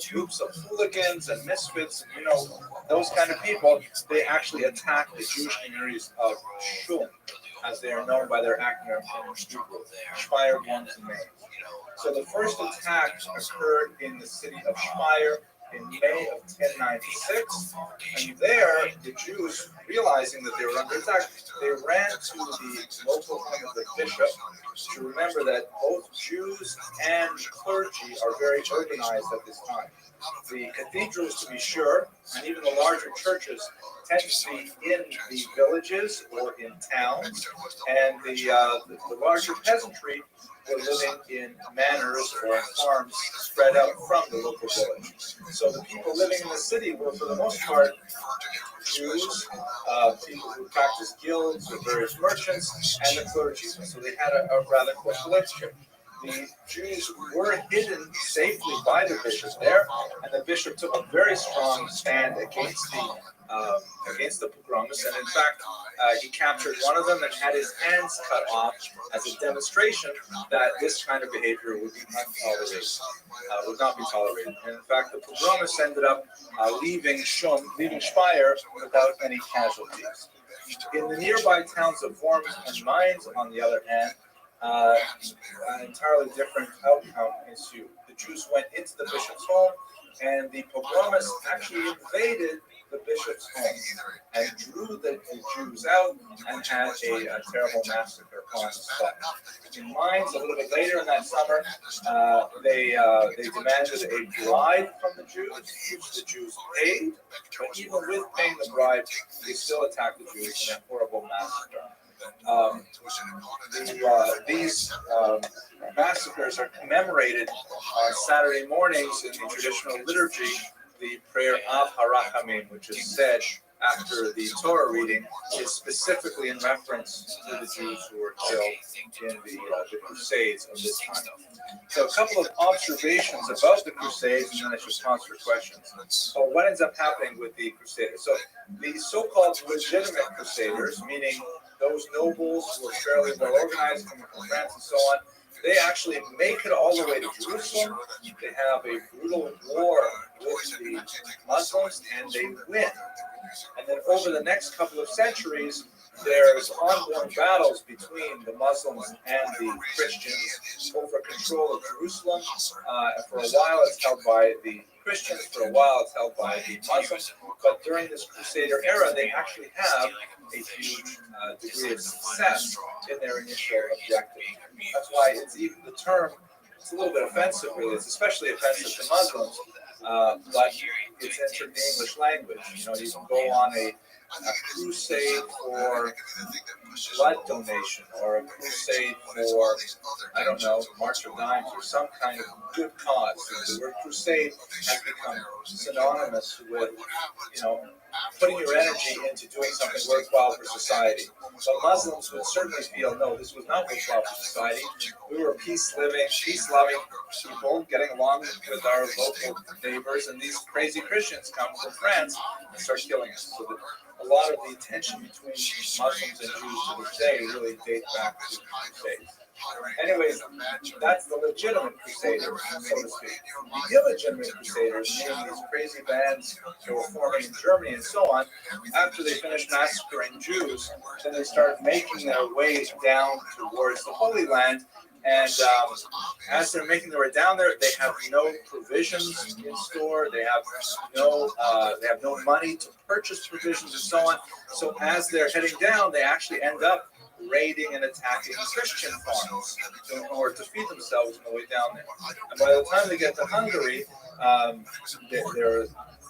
S1: groups of hooligans and misfits, those kind of people, they actually attack the Jewish communities of Shul, as they are known by their acronym in Hebrew, Speyer, Worms, and Maine. So the first attack occurred in the city of Speyer in May of 1096, and there the Jews, realizing that they were under attack, they ran to the local home of the bishop to remember that both Jews and clergy are very urbanized at this time. The cathedrals, to be sure, and even the larger churches tend to be in the villages or in towns, and the larger peasantry were living in manors or farms spread out from the local village. So the people living in the city were, for the most part, Jews, people who practiced guilds or various merchants, and the clergy. So they had a rather close relationship. the Jews were hidden safely by the bishop there, and the bishop took a very strong stand against the pogroms, and in fact, he captured one of them and had his hands cut off as a demonstration that this kind of behavior would be untolerated, would not be tolerated. And in fact, the pogromists ended up leaving Speyer without any casualties. In the nearby towns of Worms and Mainz, on the other hand, an entirely different outcome ensued. The Jews went into the bishop's home, and the pogromists actually invaded the bishop's home and drew the Jews out and had a terrible massacre on the spot. In Mainz, a little bit later in that summer, they demanded a bribe from the Jews, which the Jews paid, but even with paying the bribe, they still attacked the Jews in a horrible massacre. These massacres are commemorated on Saturday mornings in the traditional liturgy, the prayer of Harachamim, which is said after the Torah reading, is specifically in reference to the Jews who were killed in the Crusades of this time. So a couple of observations about the Crusades, and then I should pause for questions. So what ends up happening with the Crusaders? So the so-called legitimate Crusaders, meaning those nobles who were fairly well organized, coming from France and so on, they actually make it all the way to Jerusalem. They have a brutal war with the Muslims, and they win. And then over the next couple of centuries, there's ongoing battles between the Muslims and the Christians over control of Jerusalem. For a while, it's held by the Christians. For a while, it's held by the Muslims. But during this Crusader era, they actually have a huge degree of success in their initial objective. That's why it's even the term, it's a little bit offensive, really. It's especially offensive to Muslims, but it's entered the English language. You know, you can go on a crusade for blood donation, or a crusade for, I don't know, March of Dimes, or some kind of good cause. The word crusade has become synonymous with, you know, putting your energy into doing something worthwhile for society. But Muslims would certainly feel, no, this was not worthwhile for society. We were peace-loving people, getting along with our local neighbors, and these crazy Christians come from France and start killing us. So that a lot of the tension between Muslims and Jews to this day really dates back to the Crusades. Anyways, that's the legitimate Crusaders, so to speak. The illegitimate Crusaders, meaning these crazy bands that were forming in Germany and so on, after they finished massacring Jews, then they started making their way down towards the Holy Land. And as they're making their way down there, they have no provisions in store. They have no money to purchase provisions and so on. So as they're heading down, they actually end up raiding and attacking Christian farms in order to feed themselves on the way down there. And by the time they get to Hungary, they're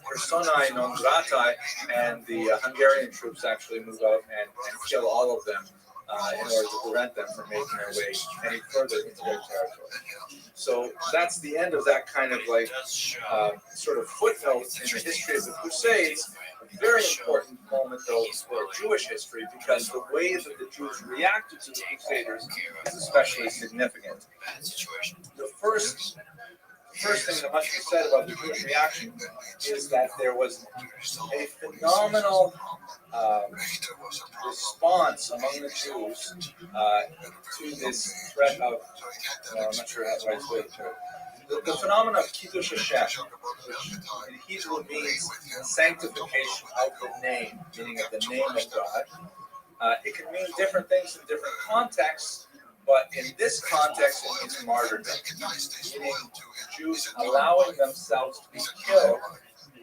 S1: personae non gratae, and the Hungarian troops actually move out and kill all of them in order to prevent them from making their way any further into their territory. So that's the end of that kind of like sort of footnote in the history of the Crusades. A very important moment, though, for Jewish history, because the way that the Jews reacted to the Crusaders is especially significant. The first thing that must be said about the Jewish reaction is that there was a phenomenal response among the Jews to this threat of, I'm not sure how to way to put it. The phenomenon of Kiddush Hashem, which in Hebrew means sanctification of the name, meaning of the name of God. It can mean different things in different contexts, but in this context, it means martyrdom, meaning Jews allowing themselves to be killed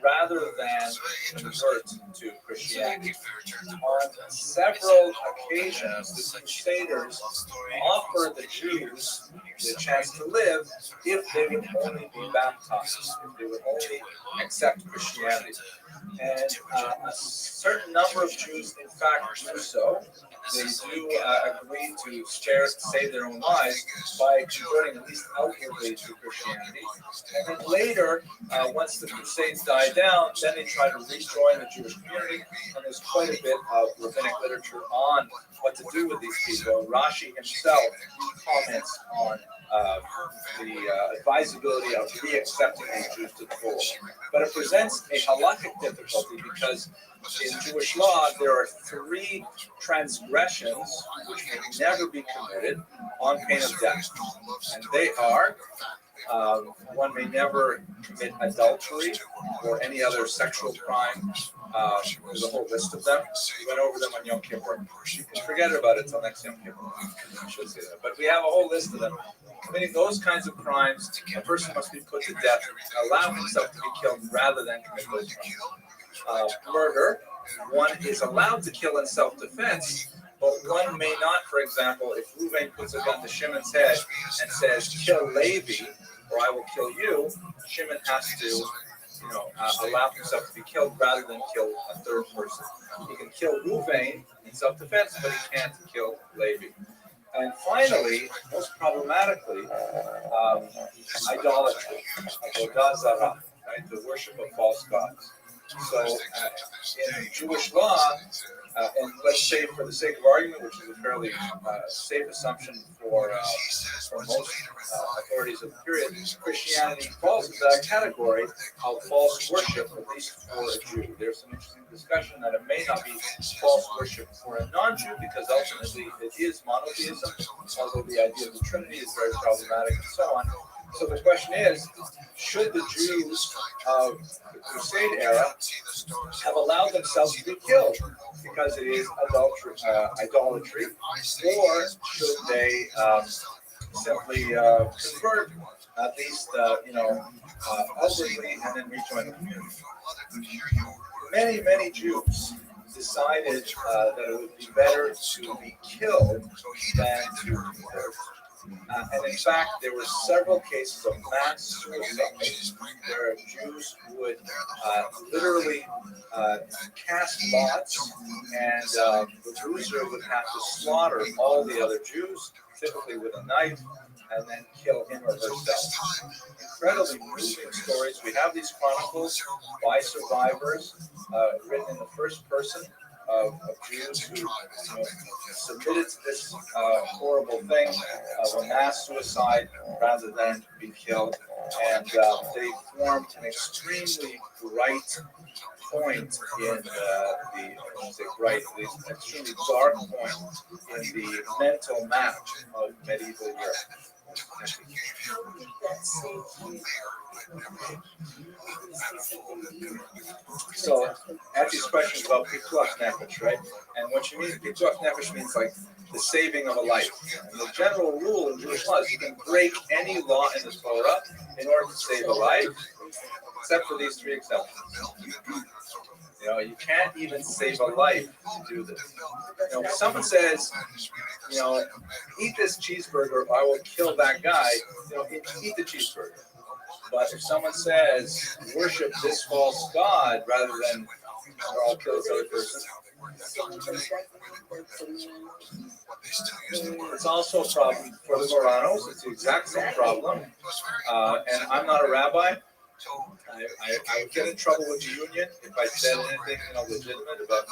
S1: rather than convert to Christianity. On several occasions, the Crusaders offered the Jews the chance to live if they would only be baptized, if they would only accept Christianity. And a certain number of Jews, in fact, do so. They do agree to save their own lives by converting at least outwardly to Christianity. And then later, once the Crusades die down, then they try to rejoin the Jewish community. And there's quite a bit of rabbinic literature on what to do with these people. Rashi himself comments on advisability of re-accepting these Jews to the fold. But it presents a halakhic difficulty because in Jewish law there are three transgressions which may never be committed on pain of death. And they are, one may never commit adultery or any other sexual crime. There's a whole list of them. We went over them on Yom Kippur. You can forget about it till next Yom Kippur. I should say that. But we have a whole list of them. Committing those kinds of crimes, a person must be put to death, allow himself to be killed rather than commit those crimes. Murder, one is allowed to kill in self-defense, but one may not. For example, if Reuven puts a gun to Shimon's head and says, "Kill Levi, or I will kill you," Shimon has to, allow himself to be killed rather than kill a third person. He can kill Reuven in self-defense, but he can't kill Levi. And finally, most problematically, idolatry, avodah zarah, right? The worship of false gods. So, in Jewish law, and let's say for the sake of argument, which is a fairly safe assumption for most authorities of the period, Christianity falls into that category of false worship, at least for a Jew. There's some interesting discussion that it may not be false worship for a non-Jew because ultimately it is monotheism, although the idea of the Trinity is very problematic and so on. So the question is, should the Jews of the Crusade era have allowed themselves to be killed because it is idolatry, or should they simply convert, at least outwardly, and then rejoin the community? Many Jews decided that it would be better to be killed than to convert. And in fact, there were several cases of mass suicide where Jews would literally cast lots, and the loser would have to slaughter all the other Jews, typically with a knife, and then kill him or herself. Incredibly moving stories. We have these chronicles by survivors, written in the first person of Jews who submitted to this horrible thing of a mass suicide rather than be killed. And they formed an extremely bright point in the extremely dark point in the mental map of medieval Europe. So, ask these questions about pikuach nefesh, right? And what you mean pikuach nefesh means like the saving of a life. And the general rule in Jewish law is you can break any law in the Torah in order to save a life, except for these three exceptions. You can't even save a life to do this. If someone says, eat this cheeseburger, or I will kill that guy, eat the cheeseburger. But if someone says, worship this false god rather than, or I'll kill this other person, it's also a problem for the Moranos. It's the exact same problem. And I'm not a rabbi. I would get in trouble with the union if I said anything, legitimate about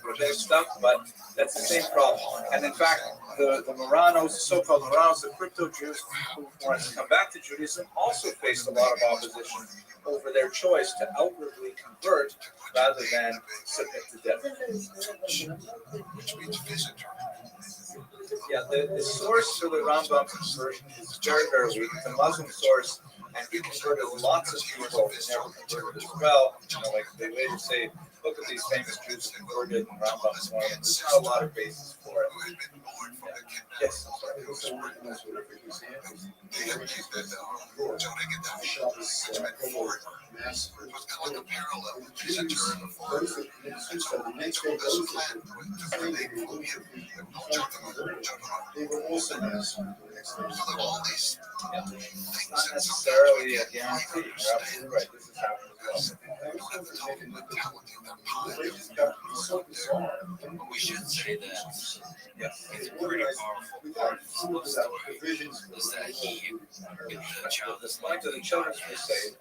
S1: religious stuff, but that's the same problem. And in fact, the Moranos, the so-called Moranos, the crypto Jews who wanted to come back to Judaism, also faced a lot of opposition over their choice to outwardly convert rather than submit to death. Yeah, the source for the Rambam's conversion is very, very weak. It's a Muslim source, and he converted lots of people who never converted as well. Like they later say, look at these famous Jews who converted, and Rambam's one of them. There's not a lot of basis for it. Yes, I'm sorry.
S3: They were also mass.
S1: Not necessarily a guarantee. You're absolutely right. This is happening as well.
S15: We should say that.
S1: Yes.
S15: It's pretty powerful. Is that he, the child
S1: The point of the children's crusade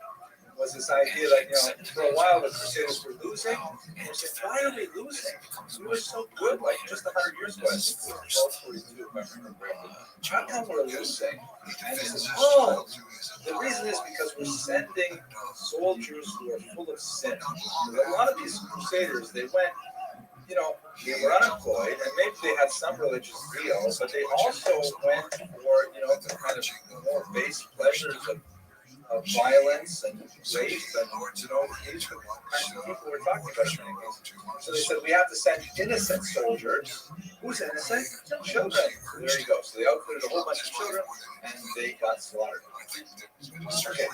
S1: was this idea that, for a while the Crusaders were losing. And we said, why are we losing? We were so good, like just 100 years ago, I think it was 1242, if I remember correctly. How come we're losing? And they said, oh, the reason is because we're sending soldiers who are full of sin. A lot of these Crusaders, they went, they were unemployed, and maybe they had some religious zeal, but they also went for, the kind of more base pleasures of violence and rape, and, these are the kinds of people we're talking about in many cases. So they said, we have to send innocent soldiers. Who's innocent? Children. So there you go. So they outfitted a whole bunch of children, and they got slaughtered. Okay.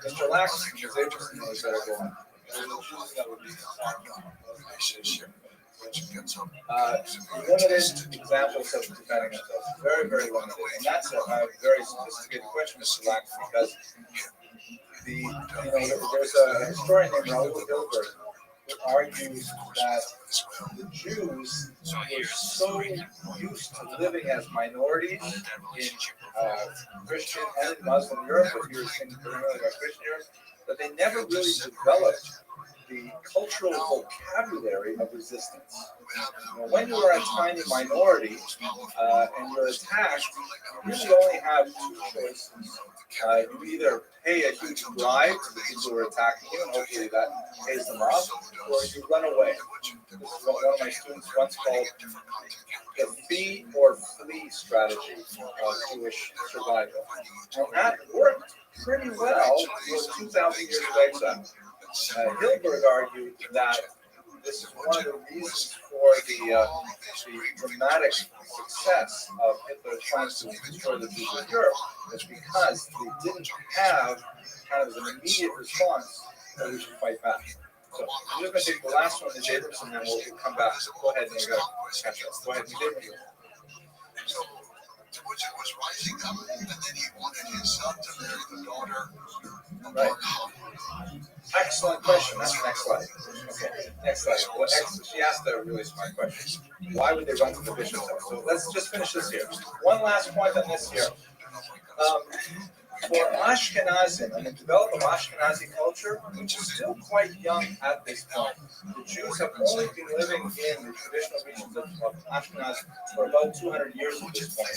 S1: Mr. Lax, Ms. Abraham knows better go on. Limited examples of defending themselves. Very, very limited. And that's a very sophisticated question, Mr. Lax, because there's a historian named Raoul Hilberg who argues that the Jews were so used to living as minorities in Christian and in Muslim Europe, if you're thinking primarily about Christian Europe, that they never really developed the cultural vocabulary of resistance. When you are a tiny minority and you're attacked, you really only have two choices. You either pay a huge bribe to the people who are attacking you, and hopefully that pays them off, or you run away. This is what one of my students once called the fee or flee strategy of Jewish survival. And that worked pretty well for 2,000 years of exile. Hilberg argued that this is one of the reasons for the dramatic success of Hitler's plans to destroy the Jews of Europe, is because they didn't have kind of an immediate response that we should fight back. So I'm just going to take the last one, Ms. Abrams, and then we'll come back. Go ahead, Ms. Abrams. Go ahead, Ms. Abrams.
S4: So Temujin was rising up, and then he wanted his son to marry the daughter of
S1: Right. Excellent question. That's the next slide. Okay, next slide. Well, she asked a really smart question. Why would they run to the bishop's house? So let's just finish this here. One last point on this here. For Ashkenazim and the development of Ashkenazi culture, which is still quite young at this point, the Jews have only been living in the traditional regions of Ashkenaz for about 200 years at this point.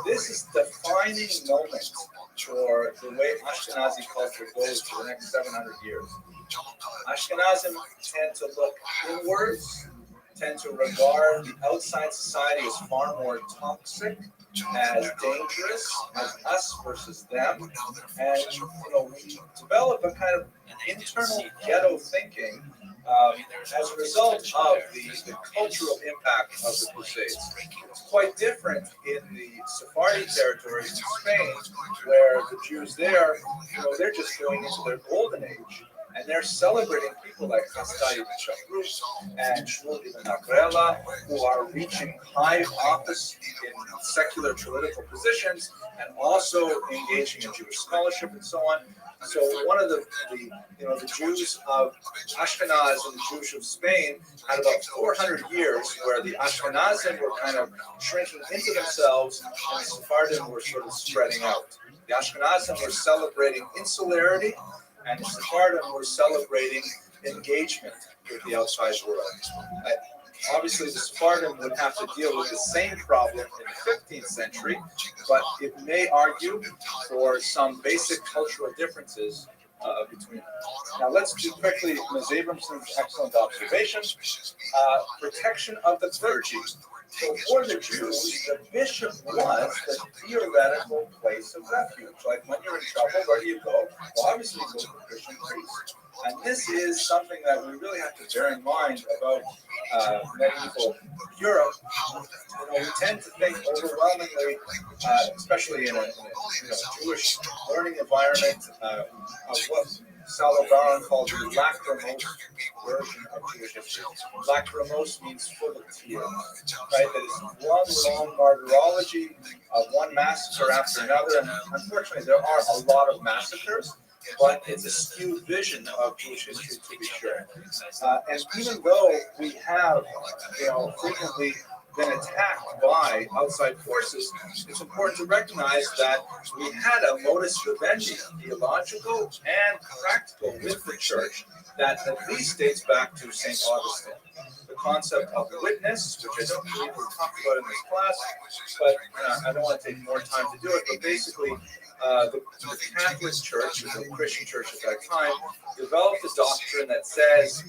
S1: This is the defining moment for the way Ashkenazi culture goes for the next 700 years. Ashkenazim tend to look inwards, tend to regard the outside society as far more toxic, as dangerous as us versus them, and we develop a kind of internal ghetto thinking as a result of the cultural impact of the Crusades. It's quite different in the Sephardi territories in Spain, where the Jews there, they're just going into their golden age. And they're celebrating people like Chasdai ibn Shaprut and Shmuel ibn Akrela, who are reaching high office in secular political positions and also engaging in Jewish scholarship and so on. So one of the Jews of Ashkenaz and the Jews of Spain had about 400 years where the Ashkenazim were kind of shrinking into themselves and the Sephardim were sort of spreading out. The Ashkenazim were celebrating insularity, and the Sephardim were celebrating engagement with the outside world. Obviously, the Sephardim would have to deal with the same problem in the 15th century, but it may argue for some basic cultural differences between them. Now, let's do quickly Ms. Abramson's excellent observation. Protection of the clergy. So for the Jews, the bishop was the theoretical place of refuge. Like when you're in trouble, where do you go? Well, obviously you go to the Christian priest. And this is something that we really have to bear in mind about medieval Europe. We tend to think overwhelmingly, especially in a Jewish learning environment, of what Salomon called the lachrymose version of Jewish history. Lachrymose means full of tears, right? That is one long martyrology of one massacre after another. And unfortunately, there are a lot of massacres, but it's a skewed vision of Jewish history, to be sure. And even though we have, frequently been attacked by outside forces, it's important to recognize that we had a modus vivendi, theological and practical, with the church that at least dates back to St. Augustine. The concept of witness, which I don't believe we talked about in this class, but I don't want to take more time to do it, but basically the Catholic Church, the Christian Church at that time, developed a doctrine that says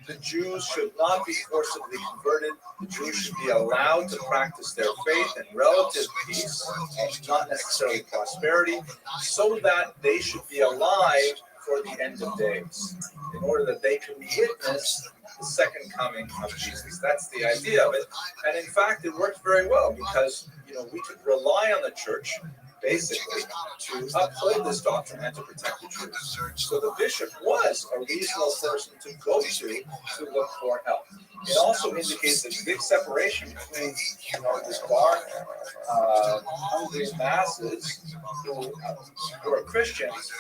S1: the Jews should not be forcibly converted. The Jews should be allowed to practice their faith in relative peace, not necessarily prosperity, so that they should be alive for the end of days, in order that they can witness the second coming of Jesus. That's the idea of it. And in fact, it worked very well because, we could rely on the church basically to uphold this doctrine and to protect the truth. So the bishop was a reasonable person to go to look for help. It also indicates a big separation between the dark, hungry masses who are Christians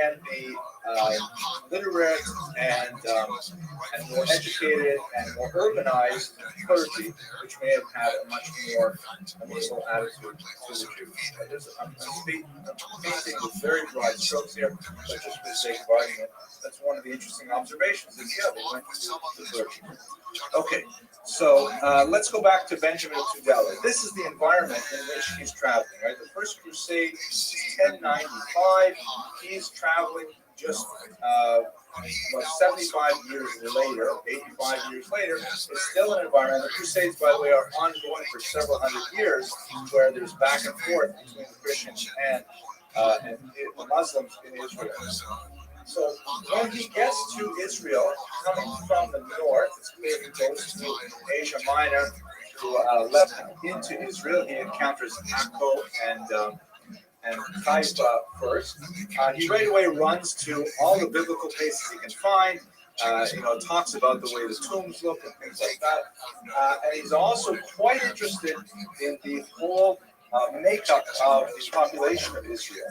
S1: and the literate and more educated and more urbanized clergy, which may have had a much more amenable attitude to the Jews. I'm painting with very broad strokes here, but just for the sake of argument, that's one of the interesting observations. Is they went to the clergy. Okay, so let's go back to Benjamin of Tudela. This is the environment in which he's traveling, right? The First Crusade is 1095. He's traveling just 75 years later, 85 years later. It's still an environment. The Crusades, by the way, are ongoing for several hundred years, where there's back and forth between the Christians and the Muslims in Israel. So when he gets to Israel, coming from the north, it's clear he goes to Asia Minor, to left into Israel. He encounters Akko and Haifa first. He right away runs to all the biblical places he can find. Talks about the way the tombs look and things like that. And he's also quite interested in the whole makeup of the population of Israel.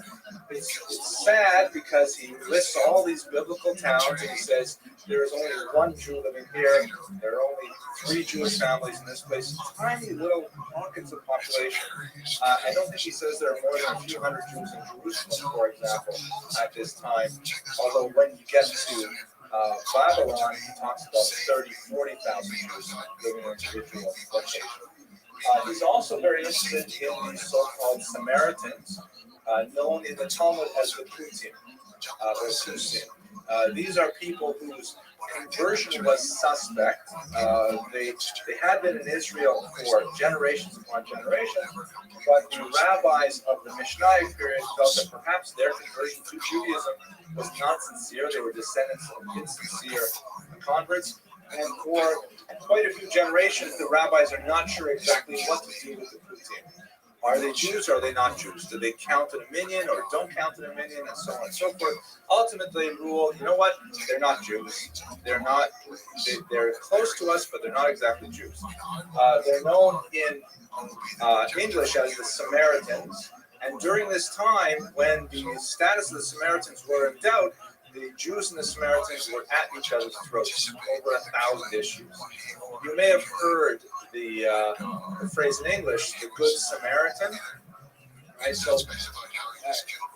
S1: It's sad because he lists all these biblical towns and he says there is only one Jew living here. There are only 3 Jewish families in this place. Tiny little pockets of population. I don't think he says there are more than a few hundred Jews in Jerusalem, for example, at this time. Although when you get to Babylon, he talks about 40,000 Jews living in individual locations. He's also very interested in the so-called Samaritans, known in the Talmud as the Kutim, or Kusim. These are people whose conversion was suspect. They had been in Israel for generations upon generations, but the rabbis of the Mishnaic period felt that perhaps their conversion to Judaism was not sincere. They were descendants of insincere converts. And for quite a few generations, the rabbis are not sure exactly what to do with the Kutim. Are they Jews or are they not Jews? Do they count in a minyan or don't count in a minyan, and so on and so forth? Ultimately, rule, you know what? They're not Jews. They're not. They're close to us, but they're not exactly Jews. They're known in English as the Samaritans. And during this time, when the status of the Samaritans were in doubt, the Jews and the Samaritans were at each other's throats over 1,000 issues. You may have heard the phrase in English, the Good Samaritan. Right? So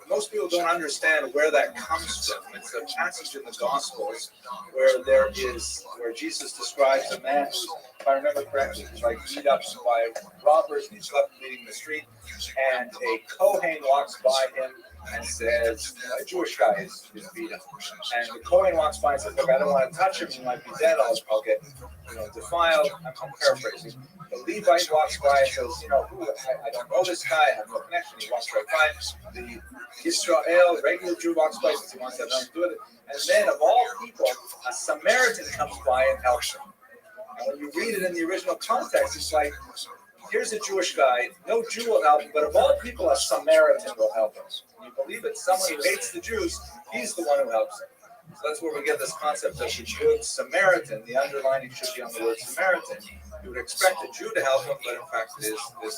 S1: most people don't understand where that comes from. It's a passage in the Gospels where Jesus describes a man who, if I remember correctly, was like beat up by robbers and he's left bleeding in the street, and a Kohen walks by him and says, a Jewish guy is beat up. And the Kohen walks by and says, look, I don't want to touch him, he might be dead, I'll get defiled. I'm paraphrasing. The Levite walks by and says, I don't know this guy, I have no connection. He walks right by. The Israel, regular Jew, walks by and says he wants to have nothing to do with it. And then, of all people, a Samaritan comes by and helps him. And when you read it in the original context, it's like, here's a Jewish guy, no Jew will help him, but of all people, a Samaritan will help him. You believe it? Someone who hates the Jews, he's the one who helps him. So that's where we get this concept of the Good Samaritan. The underlining should be on the word Samaritan. You would expect a Jew to help him, but in fact it is this.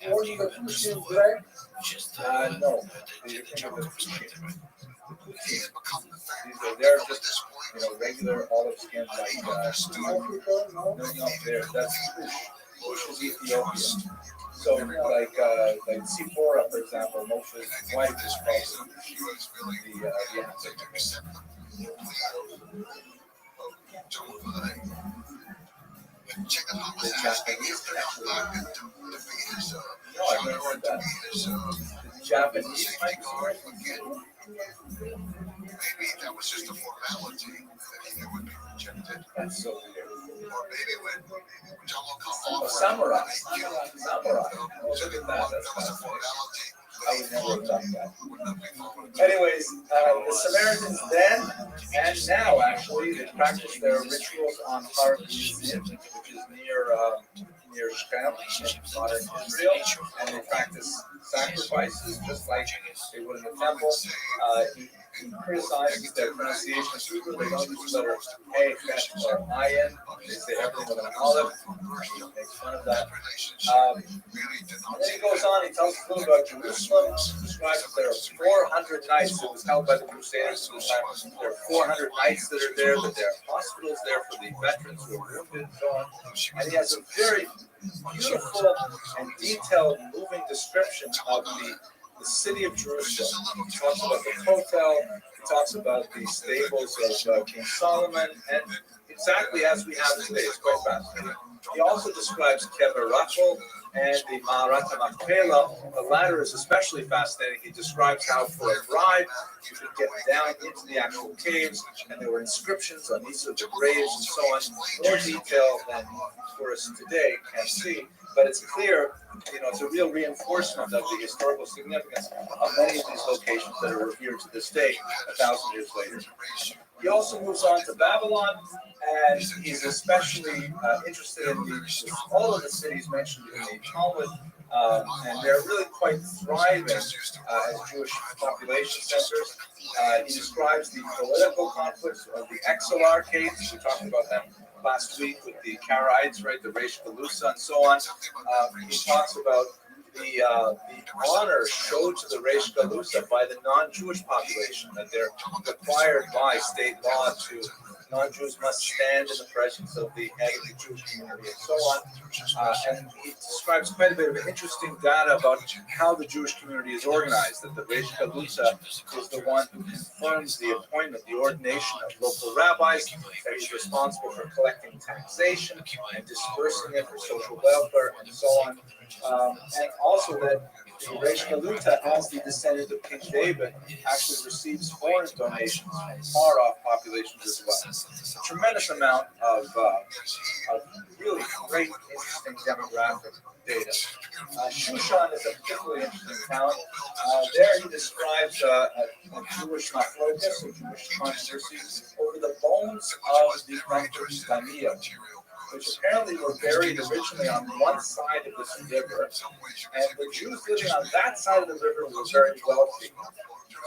S5: What is the Kusim black?
S1: No. You're thinking of the Kusim. The Kusim. They're just, regular olive skin like
S5: Africa, no?
S1: No, that's Kush. Moshe's Ethiopia. So, like Zipporah, for example, Moshe's wife is called the Japanese connection. No, I've never heard that. The Japanese might be right.
S4: Maybe that was just a formality that he knew would be rejected.
S1: That's so weird.
S4: Or maybe when
S1: Oh, samurai. Samurai. Oh, look at that. That's fascinating. I would never have done that. Anyways, the Samaritans then and now actually they practice their rituals on Har Gerizim, which is near Shechem in modern Israel, and they practice sacrifices just like they would in the temple. He criticizes their pronunciation of Hebrew. They don't use the letter A, Chet, or Ayin. They say everything with an olive. He makes fun of that. And then he goes on, he tells us a little about Jerusalem, describes that there are 400 nights. It was held by the Crusaders at the time. There are 400 nights that are there, that there are hospitals there for the veterans who are wounded and so on. And he has a very beautiful and detailed, moving description of the city of Jerusalem. He talks about the hotel, he talks about the stables of King Solomon, and exactly as we have today. It's quite fascinating. He also describes Kever Rachel and the Ma'arat HaMachpelah. The latter is especially fascinating. He describes how for a bribe you could get down into the actual caves, and there were inscriptions on each of the graves and so on. More detail than tourists today can see, but it's clear, it's a real reinforcement of the historical significance of many of these locations that are revered to this day, 1,000 years later. He also moves on to Babylon, and he's especially interested in all of the cities mentioned in the Talmud, and they're really quite thriving as Jewish population centers. He describes the political conflicts of the exarchates. We talked about them last week with the Karaites, right, the Reish Galusa and so on. He talks about the honor showed to the Reish Galusa by the non-Jewish population, that they're required by state law to, non-Jews must stand in the presence of the head of the Jewish community and so on. And he describes quite a bit of interesting data about how the Jewish community is organized, that the Reish Galusa is the one who confirms the appointment, the ordination of local rabbis, that he's responsible for collecting taxation and dispersing it for social welfare and so on. And also that the Reish Galuta, as the descendant of King David, actually receives foreign donations from far-off populations as well. A tremendous amount of really great, interesting demographic data. Shushan is a particularly interesting town. There he describes a Jewish machlokas, a Jewish controversy, over the bones of the conquerors Daniel, which apparently were buried originally on one side of this river, and the Jews living on that side of the river were very wealthy.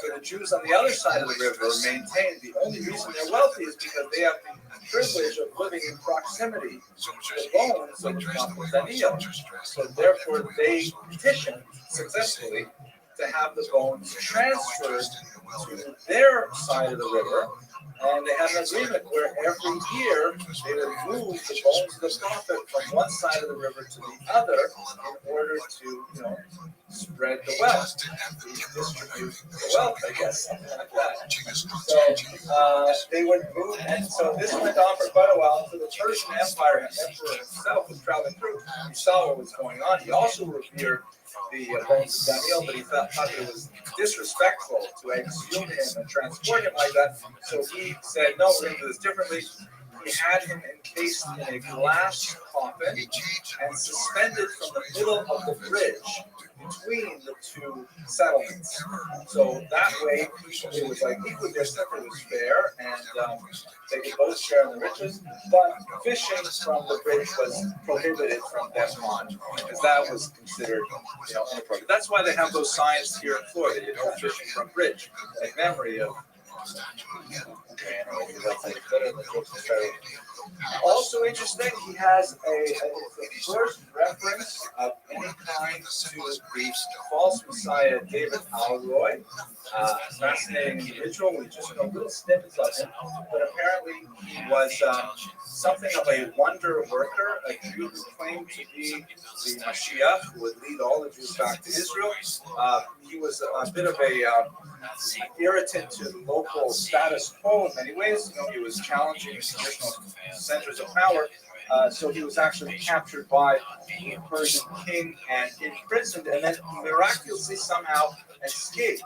S1: So the Jews on the other side of the river maintain the only reason they're wealthy is because they have the privilege of living in proximity to the bones of the prophet Daniel. So therefore they petition successfully to have the bones transferred to their side of the river. And they had an agreement where every year they would move the bones of the prophet from one side of the river to the other in order to, spread the wealth, distribute the wealth, I guess, something like that. So they would move, and so this went on for quite a while. So the Persian Empire, emperor himself was traveling through. He saw what was going on. He also revered the bones of Daniel, but he thought it was disrespectful to exhume him and transport him like that. So he said, no, we're going to do this differently. He had him encased in a glass coffin and suspended from the middle of the bridge between the two settlements. So that way, it was like equal distance, it was fair, and they could both share in the riches, but fishing from the bridge was prohibited from them on, because that was considered, inappropriate. That's why they have those signs here in Florida, fishing from bridge, in memory of Also interesting, he has the first reference of any kind to the false Messiah David Alroy. Fascinating individual. We just know little snippets of him, but apparently he was something of a wonder worker, a Jew who claimed to be the Mashiach, who would lead all the Jews back to Israel. He was a bit of a irritant to local status quo in many ways. You know, he was challenging traditional centers of power. So he was actually captured by the Persian king and imprisoned, and then miraculously somehow escaped.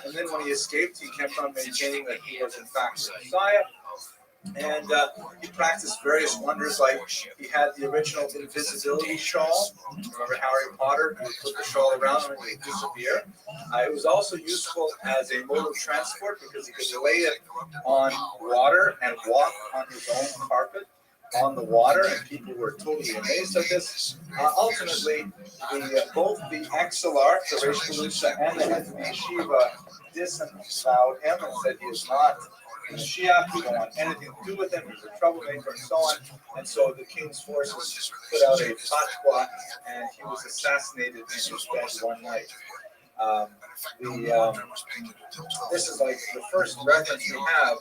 S1: And then when he escaped, he kept on maintaining that he was in fact the Messiah. And he practiced various wonders, like he had the original invisibility shawl. Remember Harry Potter? He would put the shawl around him and he would disappear. It was also useful as a mode of transport because he could lay it on water and walk on his own carpet on the water, and people were totally amazed at this. Ultimately, both the Exilarch, the Reish Galusha, and the head of the yeshiva disavowed him and said he is not the Mashiach, we don't want anything to do with him, he's a troublemaker, and so on. And so the king's forces put out a fatwa, and he was assassinated in his bed one night. This is like the first reference we have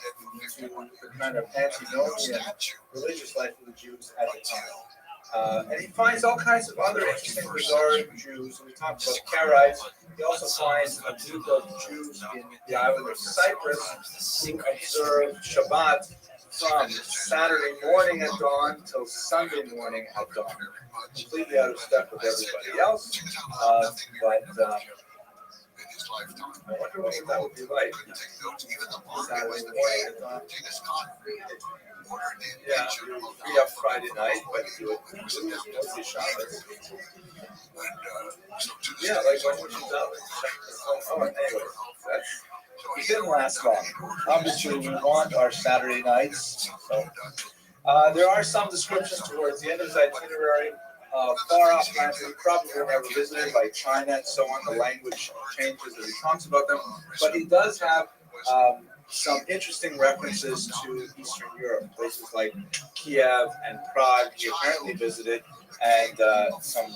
S1: to the kind of antinomian religious life of the Jews at the time. And he finds all kinds of other interesting, bizarre Jews. We talked about Karaites. He also finds a group of Jews in the island of Cyprus who observe Shabbat from Saturday morning at dawn till Sunday morning at dawn. Completely out of step with everybody else. I wonder what that would be like. Saturday morning at dawn. Yeah, you would free up Friday night, but you would mostly Shabbos. Yeah, like when would you tell it? Anyway, it didn't last long. Obviously, we want our Saturday nights. So there are some descriptions towards the end of his itinerary. Far off lands that he probably never visited, like China and so on. The language changes as he talks about them, but he does have some interesting references to Eastern Europe, places like Kiev and Prague. He apparently visited, and some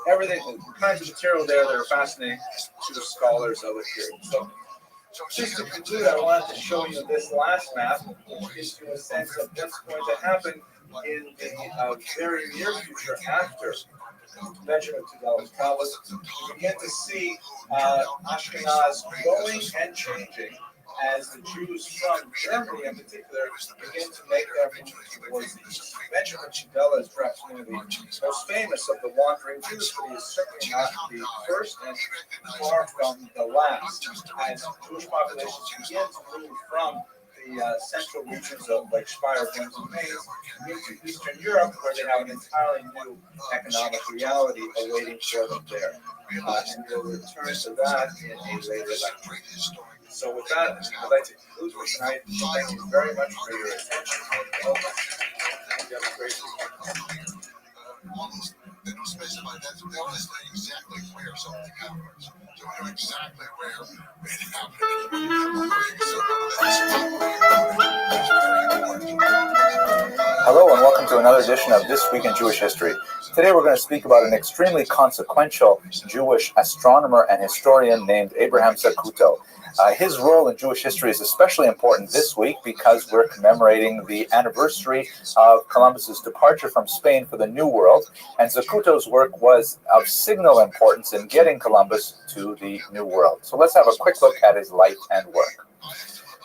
S1: everything, kinds of material there that are fascinating to the scholars of the period. So, just to conclude, I wanted to show you this last map, which gives you a sense of what's going to happen in the very near future after Benjamin Tudel's travels. You begin to see Ashkenaz growing and changing as the Jews from Germany in particular begin to make their move towards the east. Benjamin Tudela is perhaps one of the most famous of the wandering Jews, but he is certainly not the first and far from the last. As Jewish populations begin to move from the central regions of like Speyer, Brems, and Mainz into Eastern Europe, where they have an entirely new economic reality awaiting for them there. And we'll return to that in a later lecture. So with that, I'd like to conclude for tonight. Thank you very much for your attention. You have a great week.
S4: They don't specify that, so they don't say exactly where something happens. So we know exactly where it
S13: Hello and welcome to another edition of This Week in Jewish History. Today we're going to speak about an extremely consequential Jewish astronomer and historian named Abraham Zacuto. His role in Jewish history is especially important this week because we're commemorating the anniversary of Columbus's departure from Spain for the New World, and Zacuto's work was of signal importance in getting Columbus to the New World. So let's have a quick look at his life and work.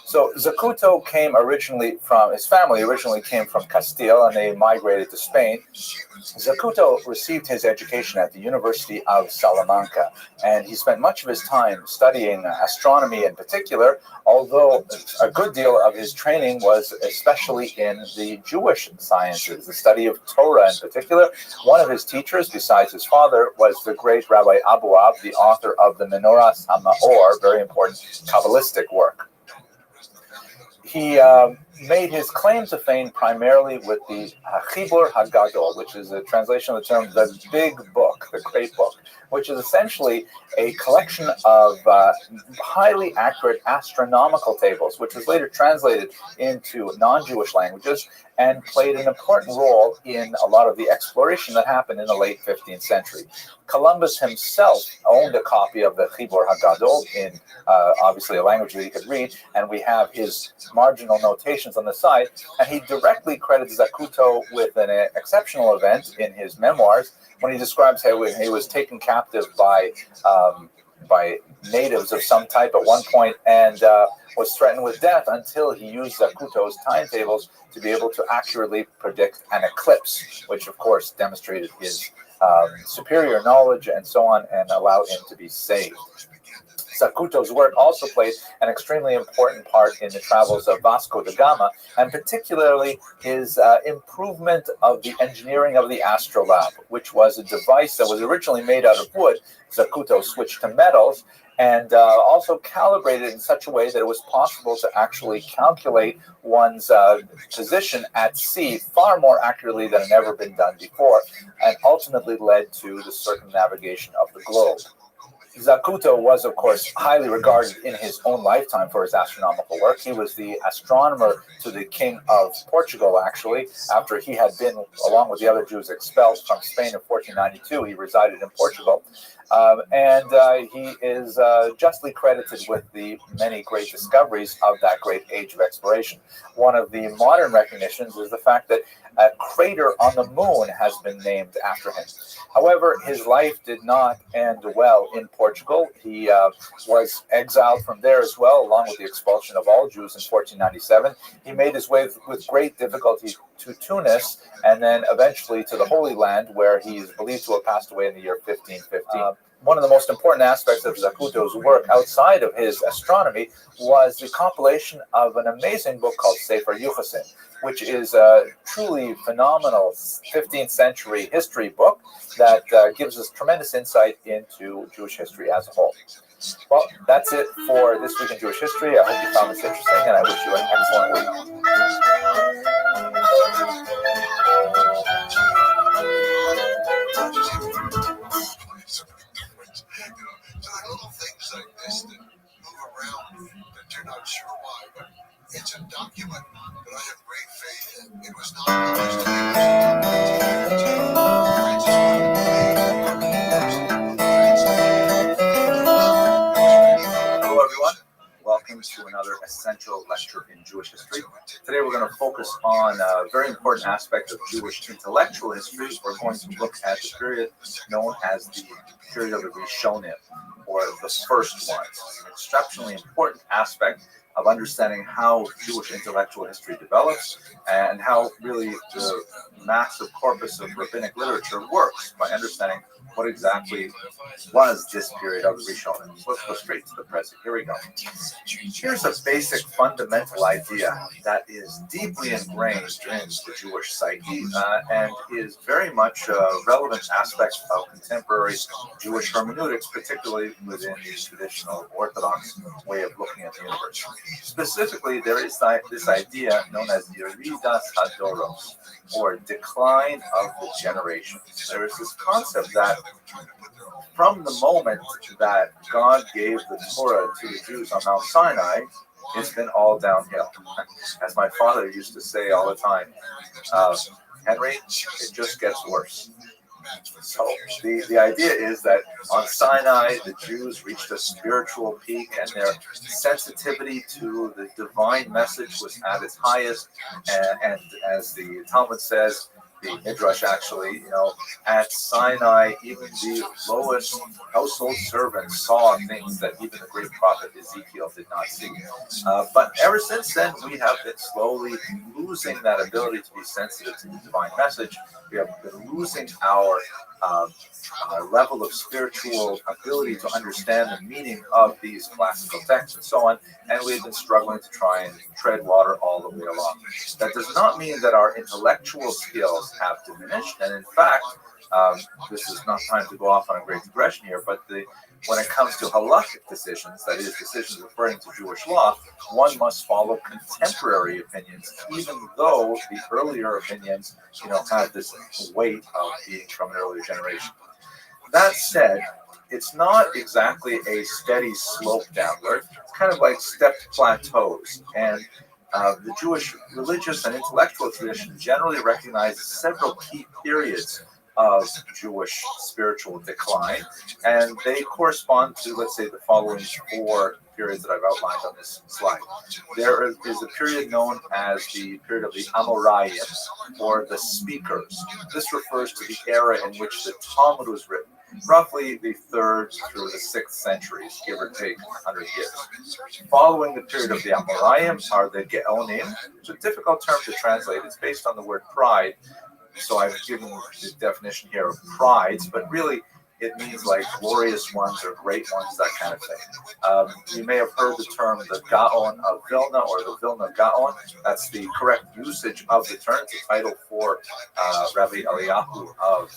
S13: So Zacuto came originally from, his family originally came from Castile, and they migrated to Spain. Zacuto received his education at the University of Salamanca, and he spent much of his time studying astronomy in particular, although a good deal of his training was especially in the Jewish sciences, the study of Torah in particular. One of his teachers, besides his father, was the great Rabbi Abuab, the author of the Menoras HaMaor, very important Kabbalistic work. He
S1: made his claim to fame primarily with the Chibur Hagadol, which is a translation of the term the big book, the great book, which is essentially a collection of highly accurate astronomical tables, which was later translated into non-Jewish languages and played an important role in a lot of the exploration that happened in the late 15th century. Columbus himself owned a copy of the Chibur Hagadol in obviously a language that he could read, and we have his marginal notations on the side, and he directly credits Zacuto with an exceptional event in his memoirs when he describes how he was taken captive by natives of some type at one point and was threatened with death until he used Zacuto's timetables to be able to accurately predict an eclipse, which of course demonstrated his superior knowledge and so on and allowed him to be saved. Zacuto's work also played an extremely important part in the travels of Vasco da Gama, and particularly his improvement of the engineering of the astrolabe, which was a device that was originally made out of wood. Zacuto switched to metals and also calibrated in such a way that it was possible to actually calculate one's position at sea far more accurately than had ever been done before, and ultimately led to the circumnavigation of the globe. Zacuto was, of course, highly regarded in his own lifetime for his astronomical work. He was the astronomer to the King of Portugal, actually. After he had been, along with the other Jews, expelled from Spain in 1492, he resided in Portugal. He is justly credited with the many great discoveries of that great age of exploration. One of the modern recognitions is the fact that a crater on the moon has been named after him. However, his life did not end well in Portugal. He was exiled from there as well, along with the expulsion of all Jews in 1497. He made his way with great difficulty to Tunis and then eventually to the Holy Land, where he is believed to have passed away in the year 1515. One of the most important aspects of Zacuto's work outside of his astronomy was the compilation of an amazing book called Sefer Yuchasin, which is a truly phenomenal 15th century history book that gives us tremendous insight into Jewish history as a whole. Well, that's it for This Week in Jewish History. I hope you found this interesting, and I wish you an excellent week.
S4: Little things like this that move around that you're not sure why, but it's a document that I have great faith in. It was not published
S13: Hello, everyone. Welcome to another essential lecture in Jewish history. Today we're going to focus on a very important aspect of Jewish intellectual history. We're going to look at the period known as the period of the Rishonim, or the first ones. It's an exceptionally important aspect of understanding how Jewish intellectual history develops and how really the massive corpus of rabbinic literature works by understanding what exactly was this period of the Rishonim. So let's go straight to the present. Here we go. Here's a basic fundamental idea that is deeply ingrained in the Jewish psyche and is very much a relevant aspect of contemporary Jewish hermeneutics, particularly within the traditional Orthodox way of looking at the universe. Specifically, there is this idea known as Yeridas Hadoros, or decline of the generations. There is this concept that from the moment that God gave the Torah to the Jews on Mount Sinai, it's been all downhill. As my father used to say all the time, Henry, it just gets worse. So the idea is that on Sinai, the Jews reached a spiritual peak, and their sensitivity to the divine message was at its highest. And as the Talmud says, the Midrash actually, at Sinai, even the lowest household servants saw things that even the great prophet Ezekiel did not see. But ever since then, we have been slowly losing that ability to be sensitive to the divine message. We have been losing our level of spiritual ability to understand the meaning of these classical texts and so on, and we've been struggling to try and tread water all the way along. That does not mean that our intellectual skills have diminished, and in fact, This is not time to go off on a great digression here, but when it comes to halachic decisions, that is, decisions referring to Jewish law, one must follow contemporary opinions, even though the earlier opinions, have this weight of being from an earlier generation. That said, it's not exactly a steady slope downward. It's kind of like stepped plateaus. And the Jewish religious and intellectual tradition generally recognizes several key periods of Jewish spiritual decline, and they correspond to, let's say, the following 4 periods that I've outlined on this slide. There is a period known as the period of the Amoraim, or the speakers. This refers to the era in which the Talmud was written, roughly the 3rd through the 6th centuries, give or take 100 years. Following the period of the Amoraim are the Geonim, which is a difficult term to translate. It's based on the word pride, so I've given the definition here of prides, but really it means like glorious ones or great ones, that kind of thing. You may have heard the term the Gaon of Vilna, or the Vilna Gaon. That's the correct usage of the term. It's a title for Rabbi Eliyahu of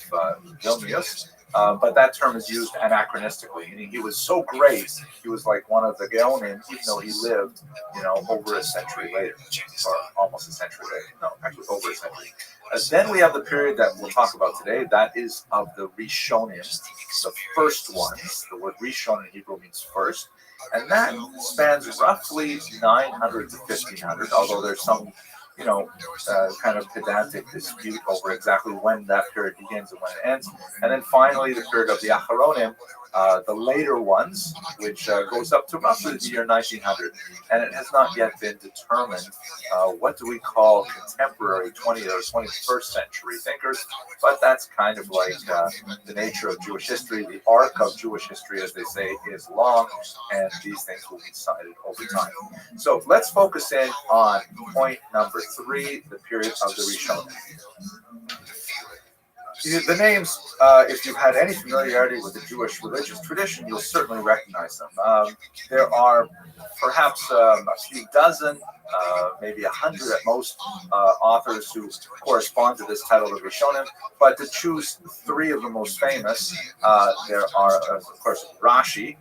S13: Vilnius. But that term is used anachronistically. Meaning he was so great, he was like one of the Gaonim, even though he lived, over a century later, or almost a century later. No, actually over a century. Then we have the period that we'll talk about today. That is of the Rishonim, the first ones. The word Rishon in Hebrew means first. And that spans roughly 900 to 1500, although there's some kind of pedantic dispute over exactly when that period begins and when it ends. And then finally, the period of the Acharonim, the later ones, which goes up to roughly the year 1900. And it has not yet been determined what do we call contemporary 20th or 21st century thinkers, but that's kind of like the nature of Jewish history. The arc of Jewish history, as they say, is long, and these things will be decided over time. So let's focus in on point number 3, the period of the Rishonim. The names, if you've had any familiarity with the Jewish religious tradition, you'll certainly recognize them. There are perhaps a few dozen, maybe 100 at most, authors who correspond to this title of Rishonim. But to choose 3 of the most famous, there are, of course, Rashi,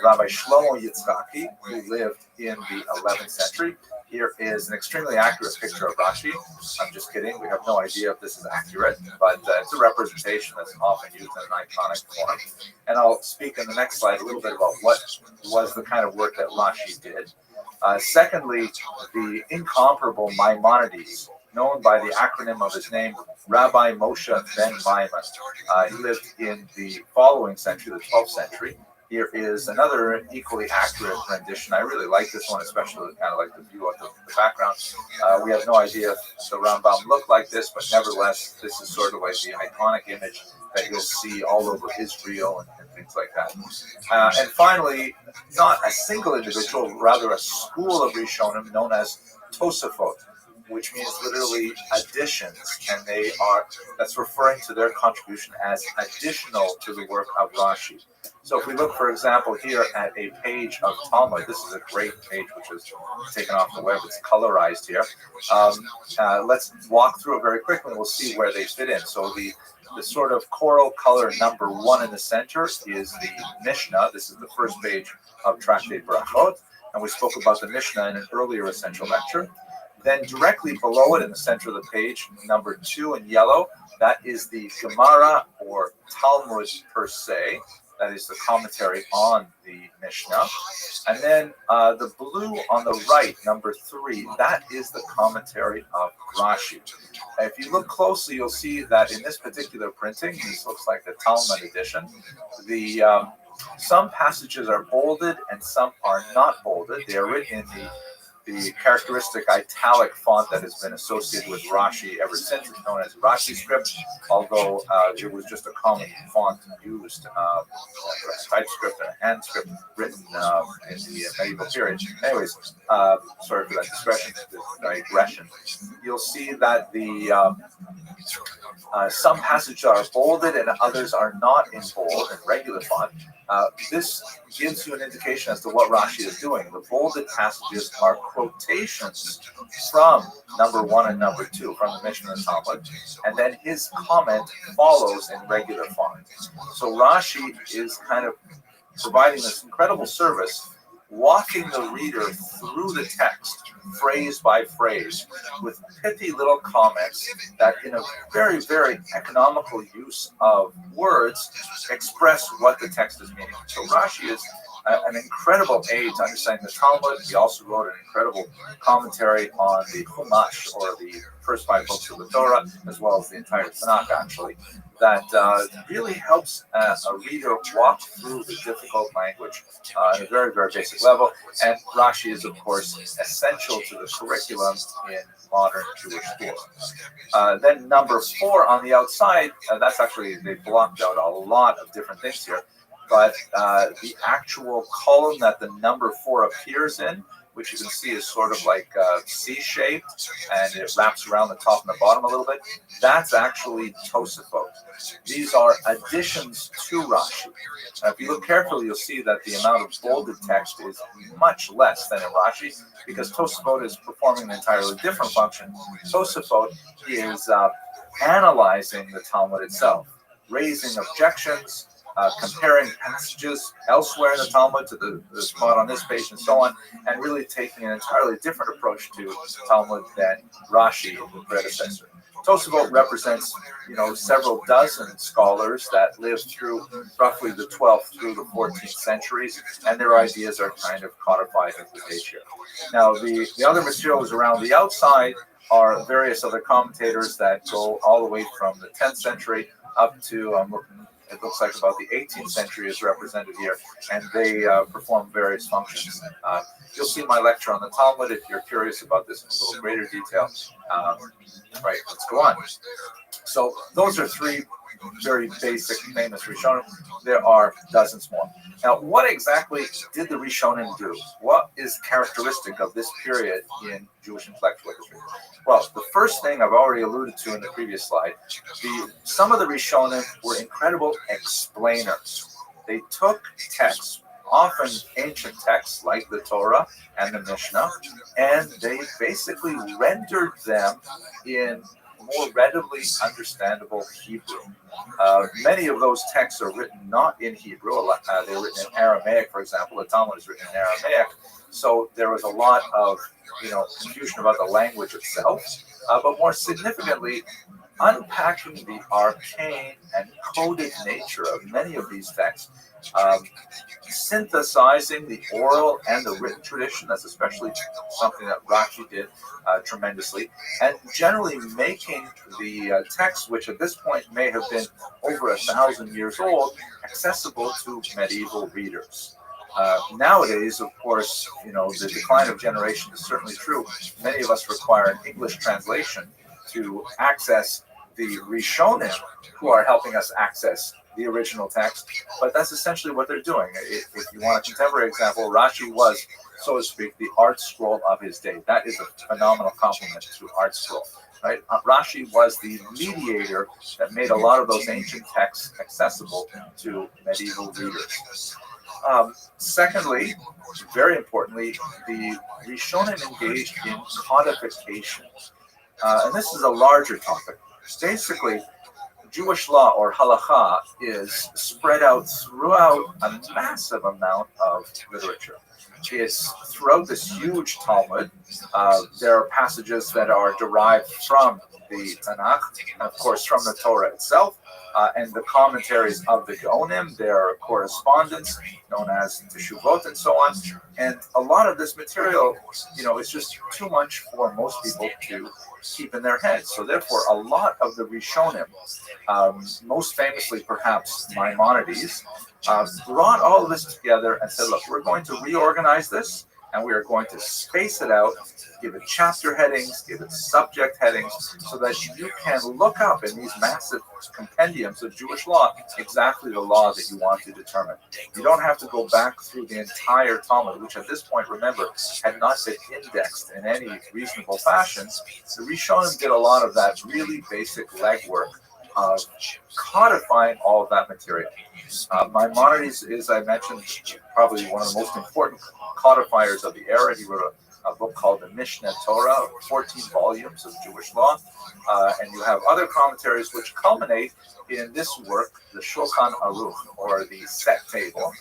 S13: Rabbi Shlomo Yitzhaki, who lived in the 11th century. Here is an extremely accurate picture of Rashi. I'm just kidding. We have no idea if this is accurate, but it's a representation that's often used in an iconic form. And I'll speak in the next slide a little bit about what was the kind of work that Rashi did. Secondly, the incomparable Maimonides, known by the acronym of his name, Rabbi Moshe ben Maimon. He lived in the following century, the 12th century. Here is another equally accurate rendition. I really like this one, especially kind of like the view of the background. We have no idea if the Rambam looked like this, but nevertheless, this is sort of like the iconic image that you'll see all over Israel and things like that. And finally, not a single individual, rather a school of Rishonim known as Tosafot, which means literally additions, and that's referring to their contribution as additional to the work of Rashi. So if we look, for example, here at a page of Talmud, this is a great page which was taken off the web. It's colorized here. Let's walk through it very quickly, and we'll see where they fit in. So the sort of coral color number 1 in the center is the Mishnah. This is the first page of Tractate Brachot, and we spoke about the Mishnah in an earlier essential lecture. Then directly below it in the center of the page, number 2 in yellow, that is the Gemara or Talmud per se. That is the commentary on the Mishnah. And then the blue on the right, number 3, that is the commentary of Rashi. If you look closely, you'll see that in this particular printing, this looks like the Talmud edition, some passages are bolded and some are not bolded. They are written in the characteristic italic font that has been associated with Rashi ever since. It's known as Rashi script, although it was just a common font used, a typescript and a hand script written in the medieval period. Anyways, sorry for that digression. You'll see that Some passages are bolded and others are not in bold in regular font. This gives you an indication as to what Rashi is doing. The bolded passages are quotations from number 1 and number 2 from the Mishnah and Talmud, and then his comment follows in regular font. So Rashi is kind of providing this incredible service, walking the reader through the text, phrase by phrase, with pithy little comments that, in a very, very economical use of words, express what the text is meaning. So Rashi is an incredible aid to understanding the Talmud. He also wrote an incredible commentary on the Chumash, or the first 5 books of the Torah, as well as the entire Tanakh, actually, that really helps a reader walk through the difficult language at a very, very basic level. And Rashi is, of course, essential to the curriculum in modern Jewish schools. Then number 4 on the outside, that's actually, they blocked out a lot of different things here, but the actual column that the number 4 appears in, which you can see is sort of like C-shaped, and it wraps around the top and the bottom a little bit, that's actually Tosafot. These are additions to Rashi. Now, if you look carefully, you'll see that the amount of bolded text is much less than in Rashi, because Tosafot is performing an entirely different function. Tosafot is analyzing the Talmud itself, raising objections, comparing passages elsewhere in the Talmud to the spot on this page and so on, and really taking an entirely different approach to Talmud than Rashi, the predecessor. Tosafot represents, several dozen scholars that lived through roughly the 12th through the 14th centuries, and their ideas are kind of codified into the page here. Now, the other materials around the outside are various other commentators that go all the way from the 10th century up to, it looks like about the 18th century is represented here, and they perform various functions. You'll see my lecture on the Talmud if you're curious about this in a little greater detail. Right, let's go on. So those are 3 very basic, famous Rishonim. There are dozens more. Now, what exactly did the Rishonim do? What is characteristic of this period in Jewish intellectual history? Well, the first thing I've already alluded to in the previous slide, some of the Rishonim were incredible explainers. They took texts, often ancient texts like the Torah and the Mishnah, and they basically rendered them in more readily understandable Hebrew. Many of those texts are written not in Hebrew. They're written in Aramaic, for example. The Talmud is written in Aramaic. So there was a lot of confusion about the language itself. But more significantly, unpacking the arcane and coded nature of many of these texts, synthesizing the oral and the written tradition. That's especially something that Rashi did tremendously, and generally making the text, which at this point may have been over 1,000 years old, accessible to medieval readers. Nowadays, of course, the decline of generation is certainly true. Many of us require an English translation to access the Rishonim, who are helping us access the original text, but that's essentially what they're doing. If you want a contemporary example, Rashi was, so to speak, the art scroll of his day. That is a phenomenal compliment to art scroll. Right? Rashi was the mediator that made a lot of those ancient texts accessible to medieval readers. Secondly, very importantly, the Rishonim engaged in codification. And this is a larger topic. Basically, Jewish law, or halacha, is spread out throughout a massive amount of literature. It's throughout this huge Talmud. There are passages that are derived from the Tanakh, and of course from the Torah itself, and the commentaries of the Gaonim, their correspondence, known as Teshuvot, and so on. And a lot of this material, is just too much for most people to keep in their heads. So therefore, a lot of the Rishonim, most famously perhaps Maimonides, brought all of this together and said, look, we're going to reorganize this, and we are going to space it out, give it chapter headings, give it subject headings, so that you can look up in these massive compendiums of Jewish law exactly the law that you want to determine. You don't have to go back through the entire Talmud, which at this point, remember, had not been indexed in any reasonable fashion. The Rishonim did a lot of that really basic legwork of codifying all of that material. Maimonides is, I mentioned, probably one of the most important codifiers of the era. He wrote a book called the Mishneh Torah, 14 volumes of Jewish law. And you have other commentaries which culminate in this work, the Shulchan Aruch, or the set table.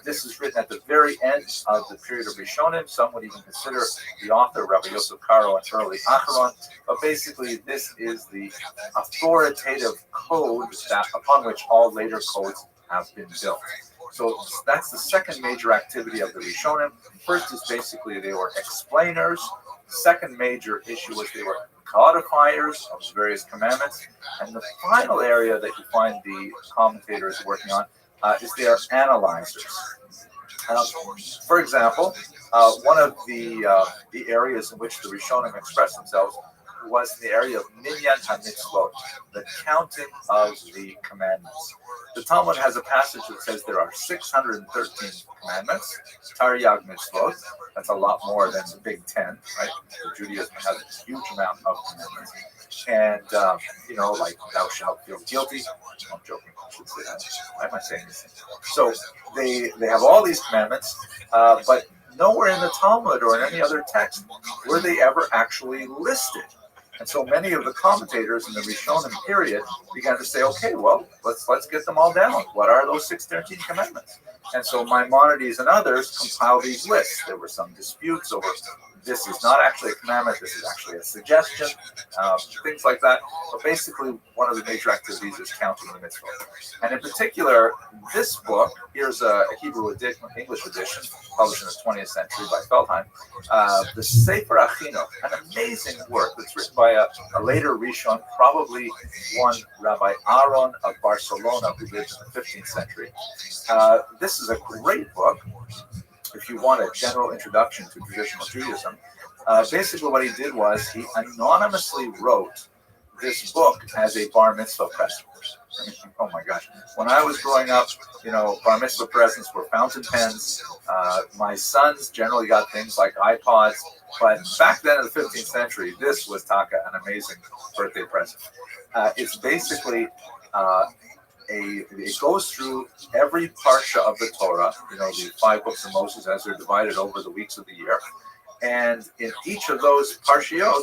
S13: This is written at the very end of the period of Rishonim. Some would even consider the author, Rabbi Yosef Karo, an early Acharon. But basically, this is the authoritative code upon which all later codes have been built. So that's the second major activity of the Rishonim. First is basically they were explainers. Second major issue was they were codifiers of various commandments. And the final area that you find the commentators working on is they are analyzers. For example, one of the areas in which the Rishonim express themselves was in the area of Minyan HaMitzvot, the counting of the commandments. The Talmud has a passage that says there are 613 commandments, Taryag Mitzvot. That's a lot more than the Big Ten, right? Judaism has a huge amount of commandments. And, like thou shalt feel guilty. I'm joking. I should say that. Why am I saying this? So they have all these commandments, but nowhere in the Talmud or in any other text were they ever actually listed. And so many of the commentators in the Rishonim period began to say, okay, well, let's get them all down. What are those 613 commandments? And so Maimonides and others compiled these lists. There were some disputes over this is not actually a commandment, this is actually a suggestion, things like that. But basically, one of the major activities is counting the mitzvot. And in particular, this book, here's a Hebrew edition, English edition, published in the 20th century by Feldheim, the Sefer Achino, an amazing work that's written by a later Rishon, probably one Rabbi Aaron of Barcelona, who lived in the 15th century. This is a great book. If you want a general introduction to traditional Judaism, basically what he did was he anonymously wrote this book as a bar mitzvah present. I mean, oh my gosh. When I was growing up, bar mitzvah presents were fountain pens. My sons generally got things like iPods. But back then in the 15th century, this was Taka, an amazing birthday present. It's basically... it goes through every parsha of the Torah, the 5 books of Moses as they're divided over the weeks of the year. And in each of those parshiot,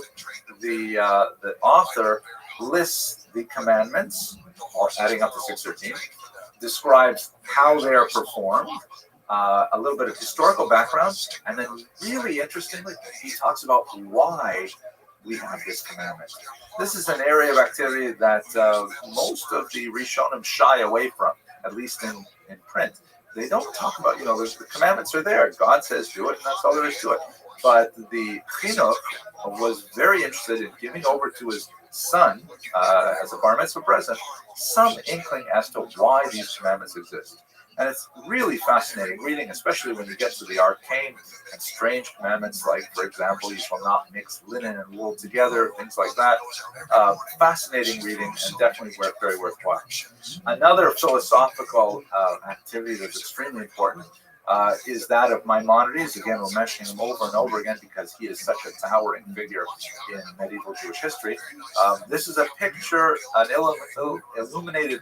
S13: the author lists the commandments, or adding up to 613, describes how they are performed, a little bit of historical background, and then really interestingly, he talks about why we have this commandment. This is an area of activity that most of the Rishonim shy away from, at least in print. They don't talk about, the commandments are there. God says do it, and that's all there is to it. But the Chinuch was very interested in giving over to his son, as a bar mitzvah present, some inkling as to why these commandments exist. And it's really fascinating reading, especially when you get to the arcane and strange commandments, like, for example, you shall not mix linen and wool together, things like that. Fascinating reading, and definitely very worthwhile. Another philosophical activity that's extremely important is that of Maimonides. Again, we're mentioning him over and over again because he is such a towering figure in medieval Jewish history. This is a picture, an illuminated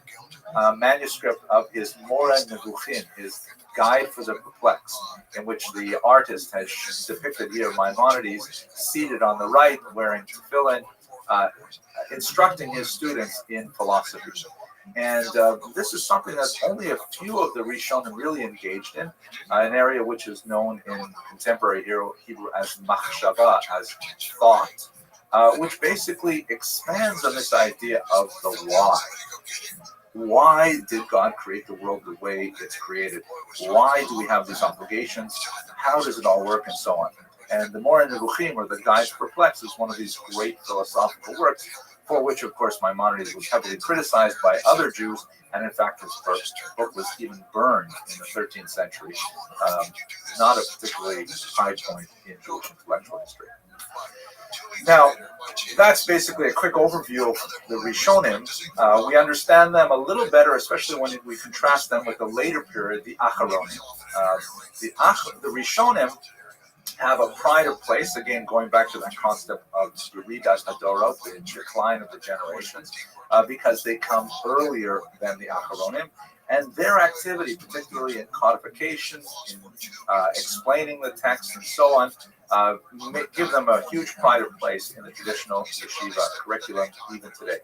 S13: manuscript of his Moreh Nevuchim, his Guide for the Perplexed, in which the artist has depicted here Maimonides seated on the right, wearing tefillin, instructing his students in philosophy. And this is something that only a few of the Rishonim really engaged in, an area which is known in contemporary Hebrew as machshava, as thought, which basically expands on this idea of the why. Why did God create the world the way it's created? Why do we have these obligations? How does it all work, and so on? And the Moreh Nevuchim, or the Guide for Perplexed, is one of these great philosophical works, for which, of course, Maimonides was heavily criticized by other Jews, and in fact, his first book was even burned in the 13th century. Not a particularly high point in Jewish intellectual history. Now, that's basically a quick overview of the Rishonim. We understand them a little better, especially when we contrast them with the later period, the Acharonim. The Rishonim have a pride of place, again, going back to that concept of Yeridat Hadorot, the decline of the generations. because they come earlier than the Acharonim. And their activity, particularly in codification, in explaining the text, and so on, give them a huge pride of place in the traditional yeshiva curriculum even today.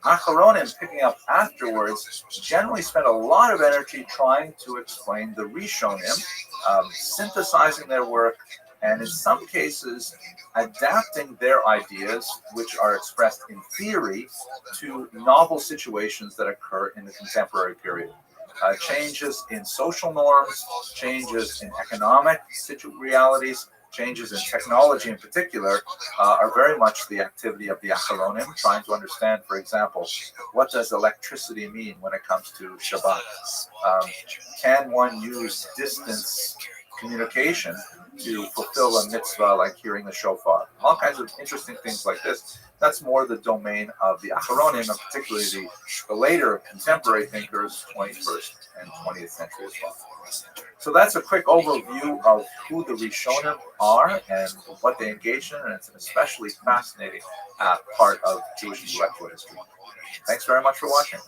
S13: Acharonim, picking up afterwards, generally spend a lot of energy trying to explain the Rishonim, synthesizing their work, and in some cases, adapting their ideas, which are expressed in theory, to novel situations that occur in the contemporary period. Changes in social norms, changes in economic realities, changes in technology in particular, are very much the activity of the Acharonim, trying to understand, for example, what does electricity mean when it comes to Shabbat? Can one use distance communication to fulfill a mitzvah like hearing the shofar? All kinds of interesting things like this. That's more the domain of the Acharonim, and particularly the later contemporary thinkers, 21st and 20th century as well. So that's a quick overview of who the Rishonim are and what they engage in, and it's an especially fascinating part of Jewish intellectual history. Thanks very much for watching.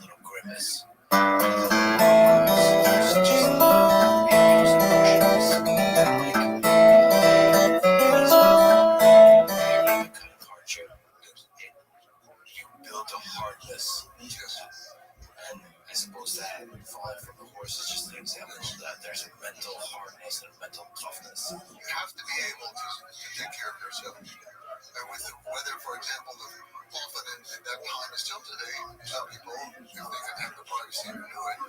S15: Built a hardness. And I suppose that falling from the horse is just an example of that. There's a mental hardness and a mental toughness.
S4: You have to be able to take care of yourself. And with the weather, for example, often in that time, still today, some people, if they can have the privacy to do it,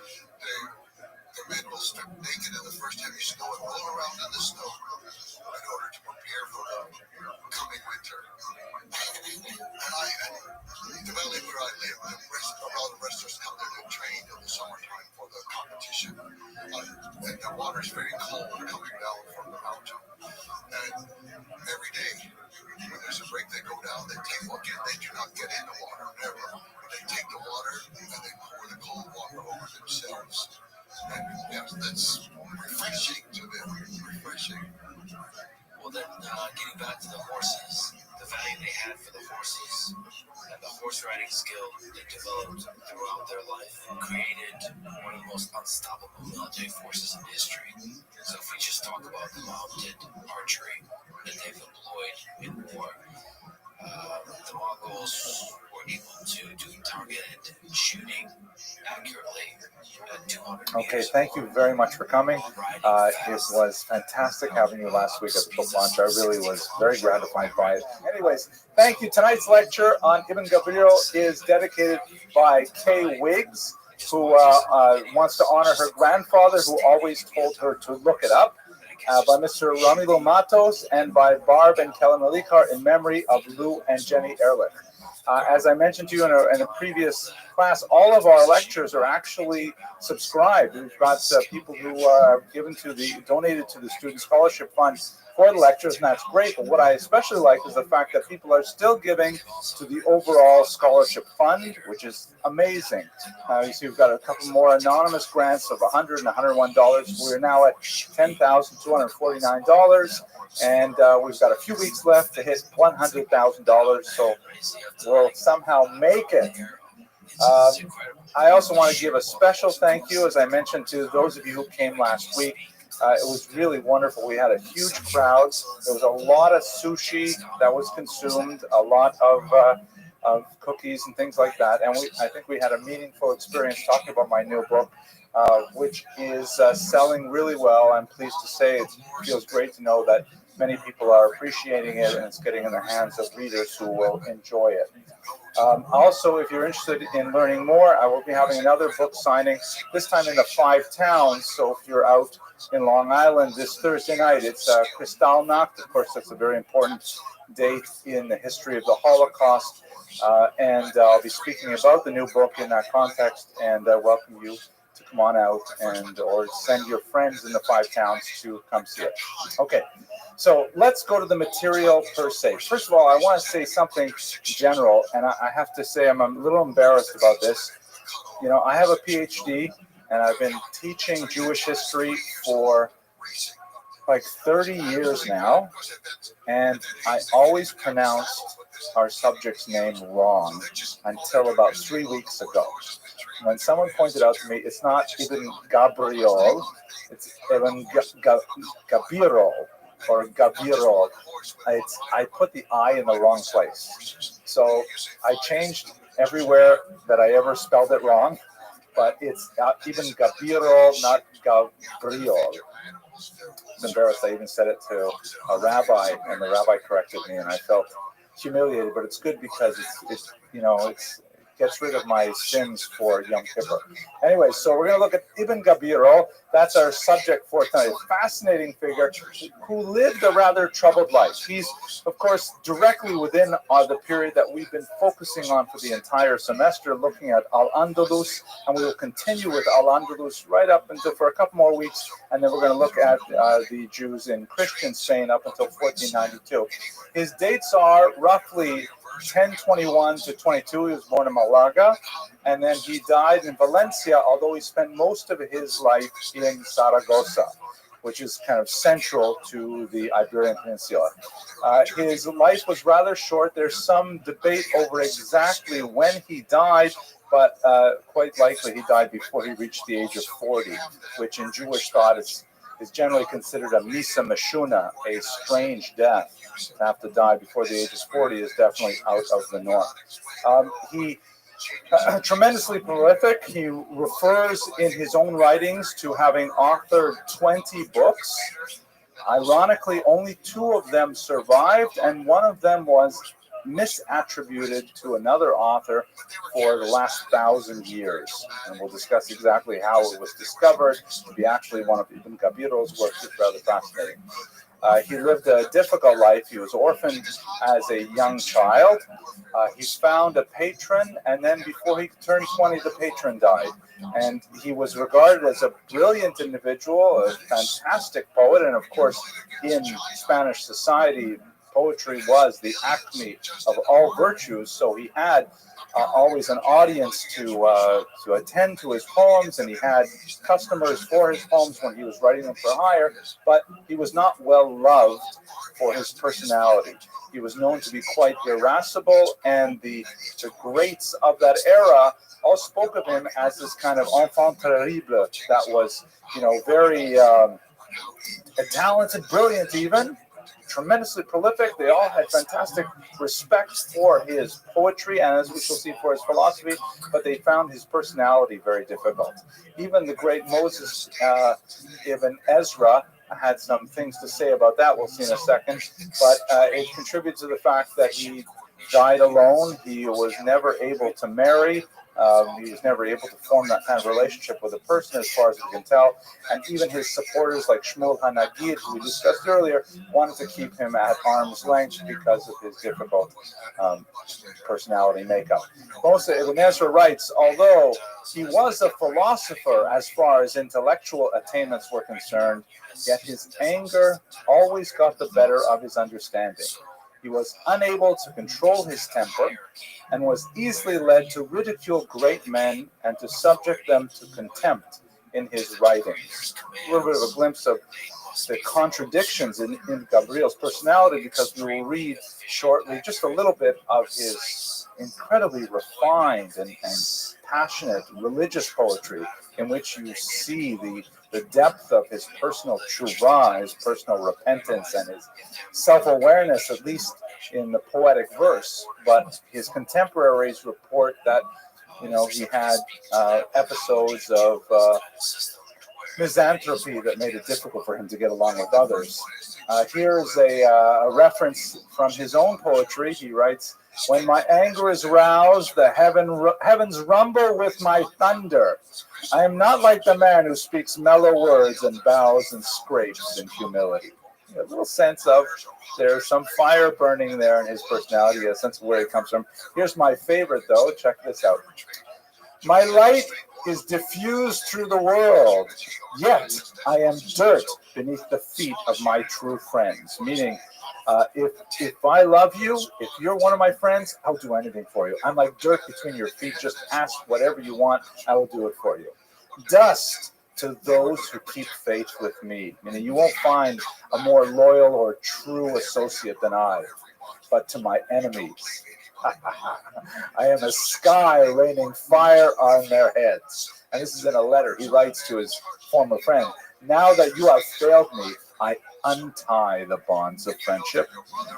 S4: the men will strip naked in the first heavy snow and roll around in the snow in order to prepare for the coming winter. And the valley where I live, a lot of wrestlers come there to train in the summertime for the competition. And the water is very cold coming down from the mountain. And every day, when there's a break, they go down, they do not get in the water, never. They take the water and they pour the cold water over themselves. And yes, that's refreshing to them, refreshing.
S15: Well, then, getting back to the horses, the value they had for the horses, and the horse riding skill they developed throughout their life created one of the most unstoppable military forces in history. So if we just talk about the mounted archery that they've employed in war, the Mongols were able to do targeted shooting accurately at 200 meters.
S1: Okay, thank you very much for coming. It was fantastic having you last week at the book launch. I really was very gratified by it. Anyways, thank you. Tonight's lecture on Ibn Gabriel is dedicated by Kay Wiggs, who wants to honor her grandfather, who always told her to look it up. By Mr. Ramilo Matos, and by Barb and Kellen Malikar in memory of Lou and Jenny Ehrlich. As I mentioned to you in a previous class, all of our lectures are actually subscribed. We've got people who are donated to the Student Scholarship Fund for the lectures, and that's great. But what I especially like is the fact that people are still giving to the overall scholarship fund, which is amazing. You see, we've got a couple more anonymous grants of $100 and $101. We're now at $10,249, and we've got a few weeks left to hit $100,000. So we'll somehow make it. I also want to give a special thank you, as I mentioned, to those of you who came last week. It was really wonderful. We had a huge crowd. There was a lot of sushi that was consumed, a lot of cookies and things like that. And I think we had a meaningful experience talking about my new book, which is selling really well. I'm pleased to say it feels great to know that many people are appreciating it and it's getting in the hands of readers who will enjoy it. Also, if you're interested in learning more, I will be having another book signing, this time in the 5 towns. So if you're out in Long Island this Thursday night, it's Kristallnacht. Of course, that's a very important date in the history of the Holocaust. And I'll be speaking about the new book in that context, and I welcome you to come on out or send your friends in the 5 towns to come see it. Okay. So let's go to the material per se. First of all, I want to say something general, and I have to say I'm a little embarrassed about this. You know, I have a PhD, and I've been teaching Jewish history for like 30 years now, and I always pronounced our subject's name wrong until about 3 weeks ago, when someone pointed out to me it's not even Gabriel, it's even Gabirol or Gabirol. I put the I in the wrong place. So I changed everywhere that I ever spelled it wrong, but it's even Gabirol, not Gabriel. It's embarrassed. I even said it to a rabbi, and the rabbi corrected me, and I felt humiliated. But it's good because it gets rid of my sins for Yom Kippur. Anyway, so we're going to look at Ibn Gabirol. That's our subject for tonight. A fascinating figure who lived a rather troubled life. He's, of course, directly within the period that we've been focusing on for the entire semester, looking at Al-Andalus, and we will continue with Al-Andalus right up until for a couple more weeks, and then we're going to look at the Jews in Christian Spain up until 1492. His dates are roughly 1021 to 22. He was born in Malaga, and then he died in Valencia, although he spent most of his life in Saragossa, which is kind of central to the Iberian Peninsula. His life was rather short. There's some debate over exactly when he died, but quite likely he died before he reached the age of 40, which in Jewish thought is generally considered a misa meshuna, a strange death. To have to die before the age of 40 is definitely out of the norm. He tremendously prolific. He refers in his own writings to having authored 20 books. Ironically, only 2 of them survived, and one of them was misattributed to another author for the last 1,000 years. And we'll discuss exactly how it was discovered to be actually one of Ibn Gabirol's works. It's rather fascinating. He lived a difficult life. He was orphaned as a young child. He found a patron, and then before he turned 20, the patron died. And he was regarded as a brilliant individual, a fantastic poet, and of course, in Spanish society, poetry was the acme of all virtues. So he had always an audience to attend to his poems, and he had customers for his poems when he was writing them for hire, but he was not well loved for his personality. He was known to be quite irascible, and the greats of that era all spoke of him as this kind of enfant terrible that was, very talented, brilliant even, tremendously prolific. They all had fantastic respect for his poetry and, as we shall see, for his philosophy, but they found his personality very difficult. Even the great Moses Ibn Ezra had some things to say about that. We'll see in a second, but it contributes to the fact that he died alone. He was never able to marry. He was never able to form that kind of relationship with a person, as far as we can tell. And even his supporters, like Shmuel HaNagid, who we discussed earlier, wanted to keep him at arm's length because of his difficult personality makeup. Moshe Ibn Ezra writes, although he was a philosopher as far as intellectual attainments were concerned, yet his anger always got the better of his understanding. He was unable to control his temper and was easily led to ridicule great men and to subject them to contempt in his writings. A little bit of a glimpse of the contradictions in Gabriel's personality, because we will read shortly just a little bit of his incredibly refined and passionate religious poetry, in which you see the depth of his personal tshuva, his personal repentance, and his self-awareness, at least in the poetic verse. But his contemporaries report that, he had episodes of misanthropy that made it difficult for him to get along with others. Here's a reference from his own poetry. He writes, "When my anger is roused, the heavens rumble with my thunder. I am not like the man who speaks mellow words and bows and scrapes in humility." A little sense of there's some fire burning there in his personality, a sense of where he comes from. Here's my favorite, though. Check this out. "My light is diffused through the world, yet I am dirt beneath the feet of my true friends." Meaning, if I love you, if you're one of my friends, I'll do anything for you. I'm like dirt between your feet. Just ask whatever you want, I will do it for you. "Dust to those who keep faith with me." Meaning, you won't find a more loyal or true associate than I. but to my enemies. I am a sky raining fire on their heads. And this is in a letter he writes to his former friend. Now that you have failed me, I untie the bonds of friendship.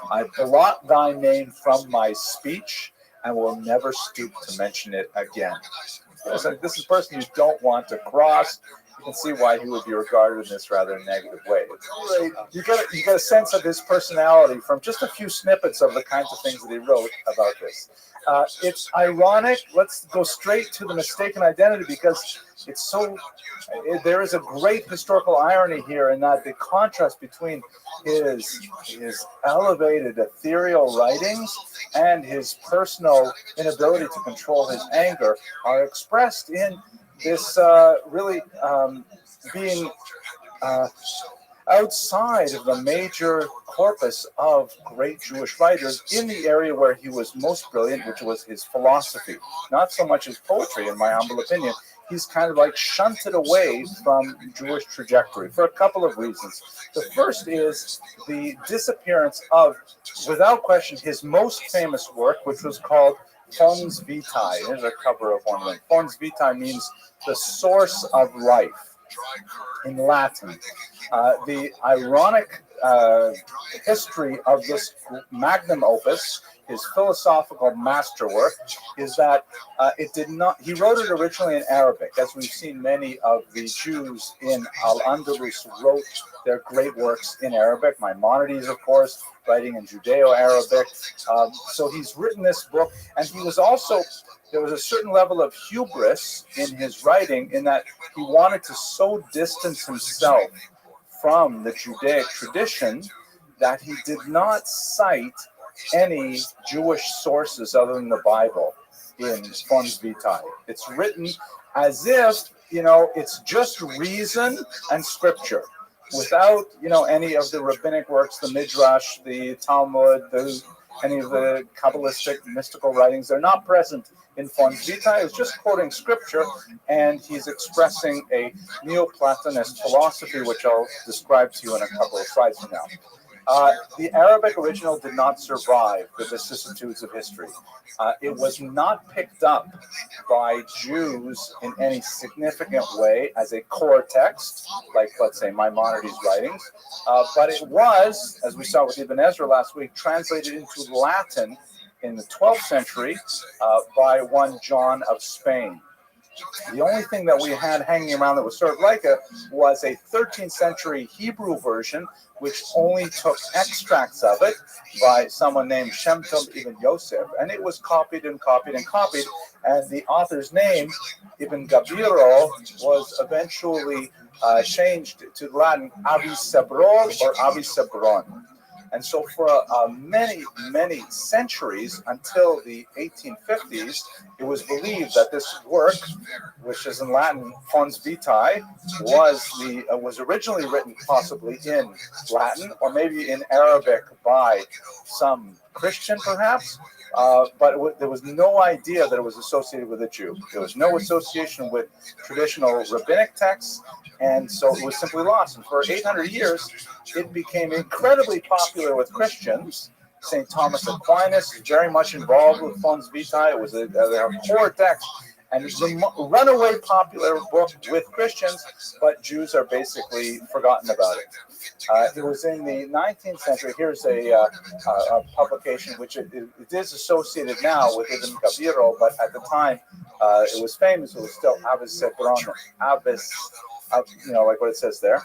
S1: I blot thy name from my speech and will never stoop to mention it again. So this is a person you don't want to cross. You can see why he would be regarded in this rather negative way. You get a sense of his personality from just a few snippets of the kinds of things that he wrote about this. It's ironic. Let's go straight to the mistaken identity because it's so. There is a great historical irony here in that the contrast between his elevated ethereal writings and his personal inability to control his anger are expressed in this really being outside of the major corpus of great Jewish writers in the area where he was most brilliant, which was his philosophy, not so much his poetry, in my humble opinion. He's kind of like shunted away from Jewish trajectory for a couple of reasons. The first is the disappearance of, without question, his most famous work, which was called Fons Vitae. Here's a cover of one of them. Fons Vitae means the source of life in Latin. The ironic history of this magnum opus, his philosophical masterwork, is that it did not. He wrote it originally in Arabic, as we've seen many of the Jews in Al-Andalus wrote their great works in Arabic. Maimonides, of course, writing in Judeo-Arabic. So he's written this book, and he was also. There was a certain level of hubris in his writing in that he wanted to so distance himself from the Judaic tradition that he did not cite any Jewish sources other than the Bible in Fons Vitae. It's written as if, it's just reason and scripture without, any of the rabbinic works, the Midrash, the Talmud, any of the Kabbalistic mystical writings. They're not present in Fons Vitae. It's just quoting scripture, and he's expressing a Neoplatonist philosophy, which I'll describe to you in a couple of slides from now. The Arabic original did not survive the vicissitudes of history. It was not picked up by Jews in any significant way as a core text, like, let's say, Maimonides' writings, but it was, as we saw with Ibn Ezra last week, translated into Latin in the 12th century by one John of Spain. The only thing that we had hanging around that was sort of like it was a 13th century Hebrew version, which only took extracts of it by someone named Shem Tov Ibn Yosef, and it was copied and copied and copied, and the author's name, Ibn Gabiro, was eventually changed to Latin Avicebrol or Avicebron. And so for many, many centuries, until the 1850s, it was believed that this work, which is in Latin, Fons Vitae, was originally written possibly in Latin or maybe in Arabic by some Christian, perhaps, but there was no idea that it was associated with a Jew. There was no association with traditional rabbinic texts, and so it was simply lost. And for 800 years, it became incredibly popular with Christians. St. Thomas Aquinas is very much involved with Fons Vitae. It was a core text, and it's a runaway popular book with Christians, but Jews are basically forgotten about it. It was in the 19th century. Here's a publication which it is associated now with Ibn Gabiro, but at the time it was famous. It was still Avicebron, like what it says there.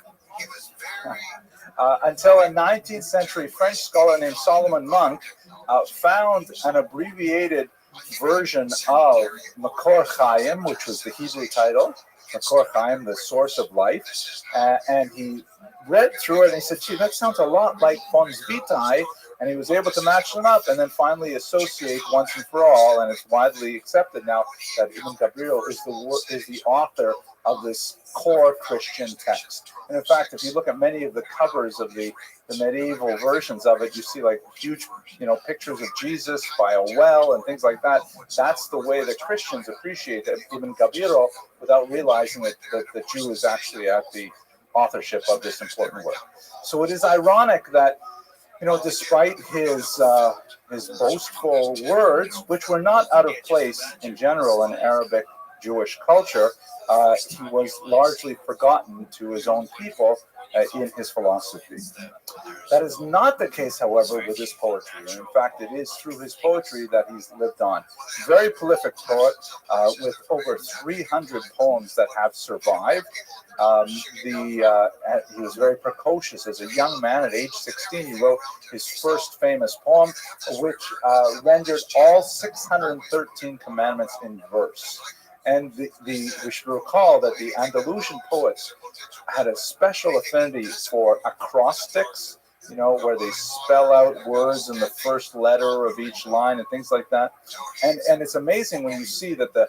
S1: Until a 19th century French scholar named Solomon Monk found an abbreviated version of Makor Chaim, which was the Hebrew title, Makor Chaim, the source of life, and he read through it and he said, gee, that sounds a lot like Fons Vitae, and he was able to match them up and then finally associate once and for all, and it's widely accepted now that Ibn Gabiro is the author of this core Christian text. And in fact, if you look at many of the covers of the medieval versions of it, you see like huge, pictures of Jesus by a well and things like that. That's the way that Christians appreciate Ibn Gabiro without realizing that the Jew is actually at the authorship of this important work. So it is ironic that Despite his boastful words, which were not out of place in general in Arabic Jewish culture, he was largely forgotten to his own people in his philosophy. That is not the case, however, with his poetry. And in fact, it is through his poetry that he's lived on. Very prolific poet with over 300 poems that have survived. He was very precocious. As a young man at age 16, he wrote his first famous poem, which rendered all 613 commandments in verse. And we should recall that the Andalusian poets had a special affinity for acrostics, where they spell out words in the first letter of each line and things like that. And it's amazing when you see that the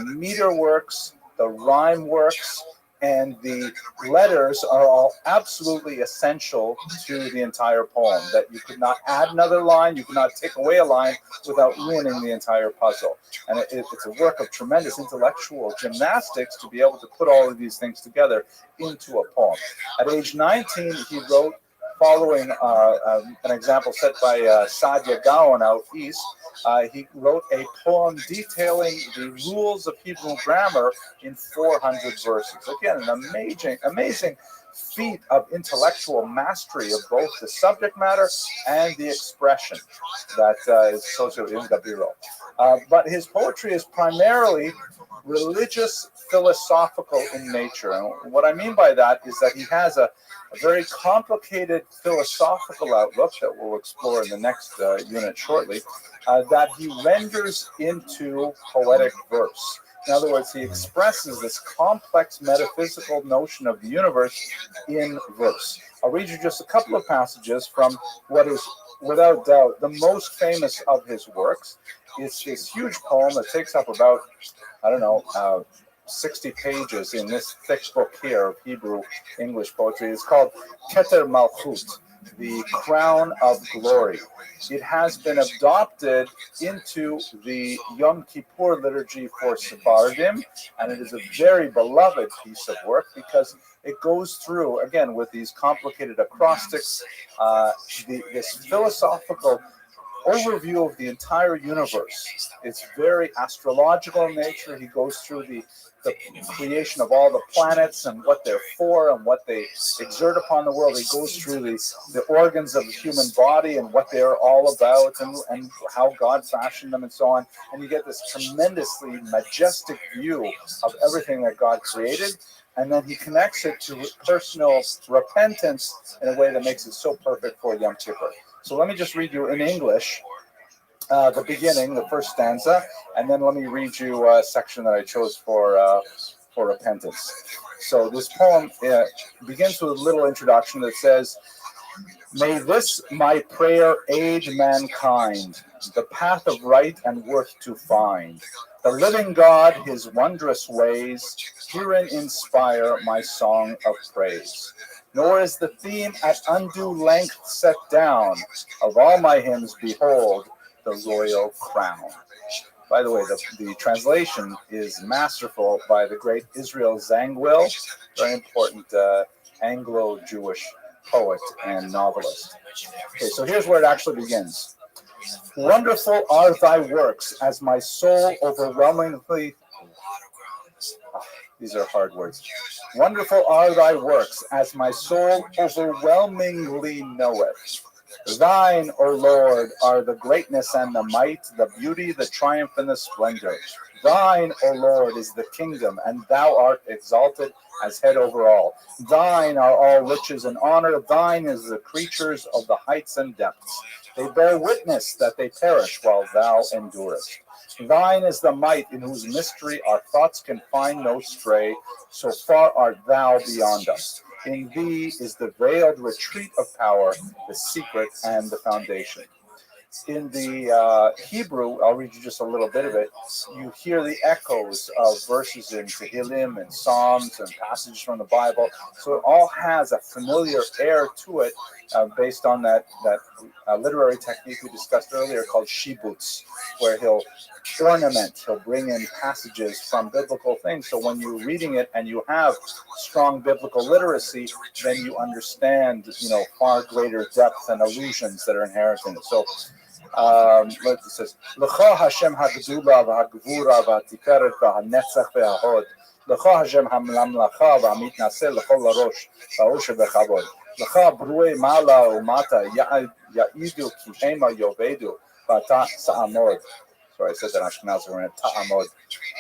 S1: meter works, the rhyme works, and the letters are all absolutely essential to the entire poem, that you could not add another line, you could not take away a line without ruining the entire puzzle. And it's a work of tremendous intellectual gymnastics to be able to put all of these things together into a poem. At age 19, he wrote, following an example set by Sadia Gaon out east, he wrote a poem detailing the rules of Hebrew grammar in 400 verses. Again, an amazing feat of intellectual mastery of both the subject matter and the expression that is associated with Gabiro. But his poetry is primarily religious, philosophical in nature. And what I mean by that is that he has a very complicated philosophical outlook that we'll explore in the next unit shortly, that he renders into poetic verse. In other words, he expresses this complex metaphysical notion of the universe in verse. I'll read you just a couple of passages from what is, without doubt, the most famous of his works. It's this huge poem that takes up about, 60 pages in this thick book here of Hebrew English poetry. It's called Keter Malchut, the Crown of Glory. It has been adopted into the Yom Kippur liturgy for Sephardim, and it is a very beloved piece of work because it goes through, again, with these complicated acrostics, this philosophical overview of the entire universe. It's very astrological in nature. He goes through the creation of all the planets and what they're for and what they exert upon the world. He goes through the organs of the human body and what they're all about and how God fashioned them and so on. And you get this tremendously majestic view of everything that God created. And then he connects it to personal repentance in a way that makes it so perfect for Yom Kippur. So let me just read you in English the beginning, the first stanza, and then let me read you a section that I chose for repentance. So this poem begins with a little introduction that says, "May this my prayer aid mankind, the path of right and worth to find. The living God, his wondrous ways, herein inspire my song of praise. Nor is the theme at undue length set down. Of all my hymns, behold, the royal crown." By the way, the translation is masterful by the great Israel Zangwill, very important Anglo-Jewish poet and novelist. Okay, so here's where it actually begins. "Wonderful are thy works, as my soul overwhelmingly..." These are hard words. "Wonderful are thy works, as my soul overwhelmingly knoweth. Thine, O Lord, are the greatness and the might, the beauty, the triumph, and the splendor. Thine, O Lord, is the kingdom, and thou art exalted as head over all. Thine are all riches and honor. Thine is the creatures of the heights and depths. They bear witness that they perish while thou endurest. Thine is the might in whose mystery our thoughts can find no stray. So far art thou beyond us. In thee is the veiled retreat of power, the secret and the foundation." In the Hebrew, I'll read you just a little bit of it, you hear the echoes of verses in Tehillim and Psalms and passages from the Bible. So it all has a familiar air to it based on that literary technique we discussed earlier called shibuts, where he'll ornament. He'll bring in passages from biblical things. So when you're reading it and you have strong biblical literacy, then you understand, far greater depth and allusions that are inherent in it. So it says, "L'cha Hashem hagdula v'hagvura v'hatiferet v'hanetzach v'hahod. L'cha Hashem hamlamlacha v'hamitnaseh l'chol larosh v'hoshe v'chavod. L'cha brui mala umata ya'idu ki hema yovedu v'ata sa'amod." Sorry, I said that Ashkenaz were in ta'amod.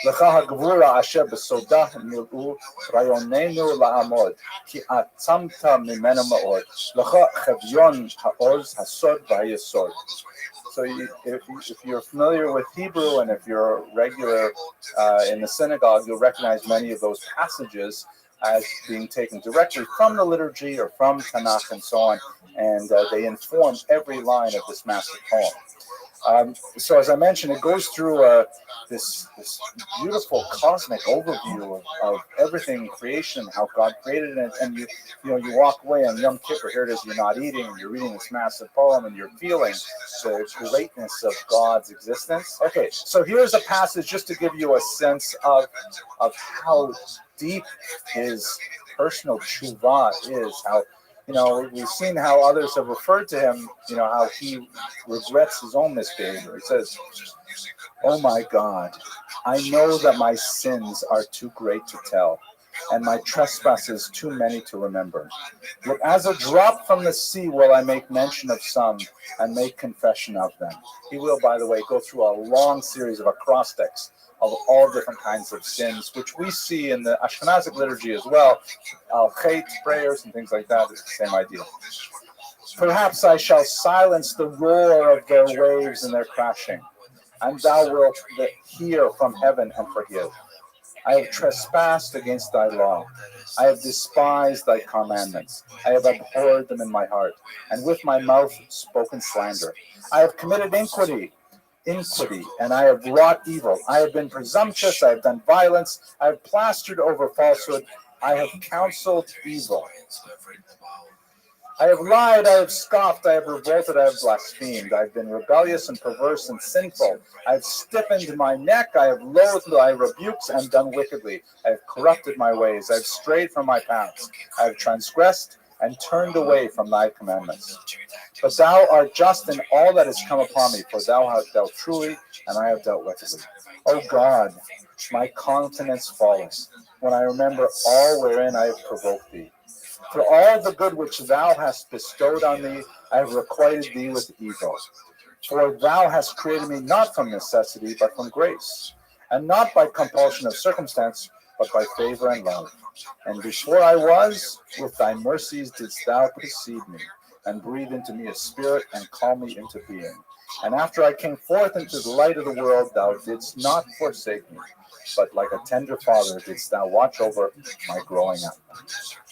S1: "L'cha hagvura asher b'sodah mil'u rayonenu la'amod ki atzamta mimenu ma'od. L'cha chavyon ha'oz hasod v'hayesod." So if you're familiar with Hebrew and if you're regular in the synagogue, you'll recognize many of those passages as being taken directly from the liturgy or from Tanakh and so on, and they inform every line of this massive poem. So as I mentioned, it goes through this beautiful cosmic overview of everything in creation, how God created it, and you walk away on Yom Kippur. Here it is, you're not eating, and you're reading this massive poem, and you're feeling the greatness of God's existence. Okay, so here's a passage just to give you a sense of how deep his personal tshuva is, how we've seen how others have referred to him, how he regrets his own misbehavior. He says, "Oh my God, I know that my sins are too great to tell, and my trespasses too many to remember. But as a drop from the sea will I make mention of some and make confession of them." He will, by the way, go through a long series of acrostics of all different kinds of sins, which we see in the Ashkenazic liturgy as well. Al-Chet, prayers and things like that, is the same idea. "Perhaps I shall silence the roar of their waves and their crashing, and thou wilt hear from heaven and forgive. I have trespassed against thy law. I have despised thy commandments. I have abhorred them in my heart, and with my mouth spoken slander. I have committed iniquity, and I have wrought evil. I have been presumptuous, I have done violence, I have plastered over falsehood, I have counseled evil. I have lied, I have scoffed, I have revolted, I have blasphemed. I have been rebellious and perverse and sinful. I have stiffened my neck, I have loathed, I have rebuked and done wickedly. I have corrupted my ways, I have strayed from my paths. I have transgressed and turned away from thy commandments. But thou art just in all that has come upon me, for thou hast dealt truly, and I have dealt wickedly. O God, my countenance falleth, when I remember all wherein I have provoked thee. For all the good which thou hast bestowed on me, I have requited thee with evil. For thou hast created me not from necessity, but from grace, and not by compulsion of circumstance, but by favor and love. And before I was, with thy mercies didst thou precede me, and breathe into me a spirit, and call me into being. And after I came forth into the light of the world, thou didst not forsake me, but like a tender father didst thou watch over my growing up.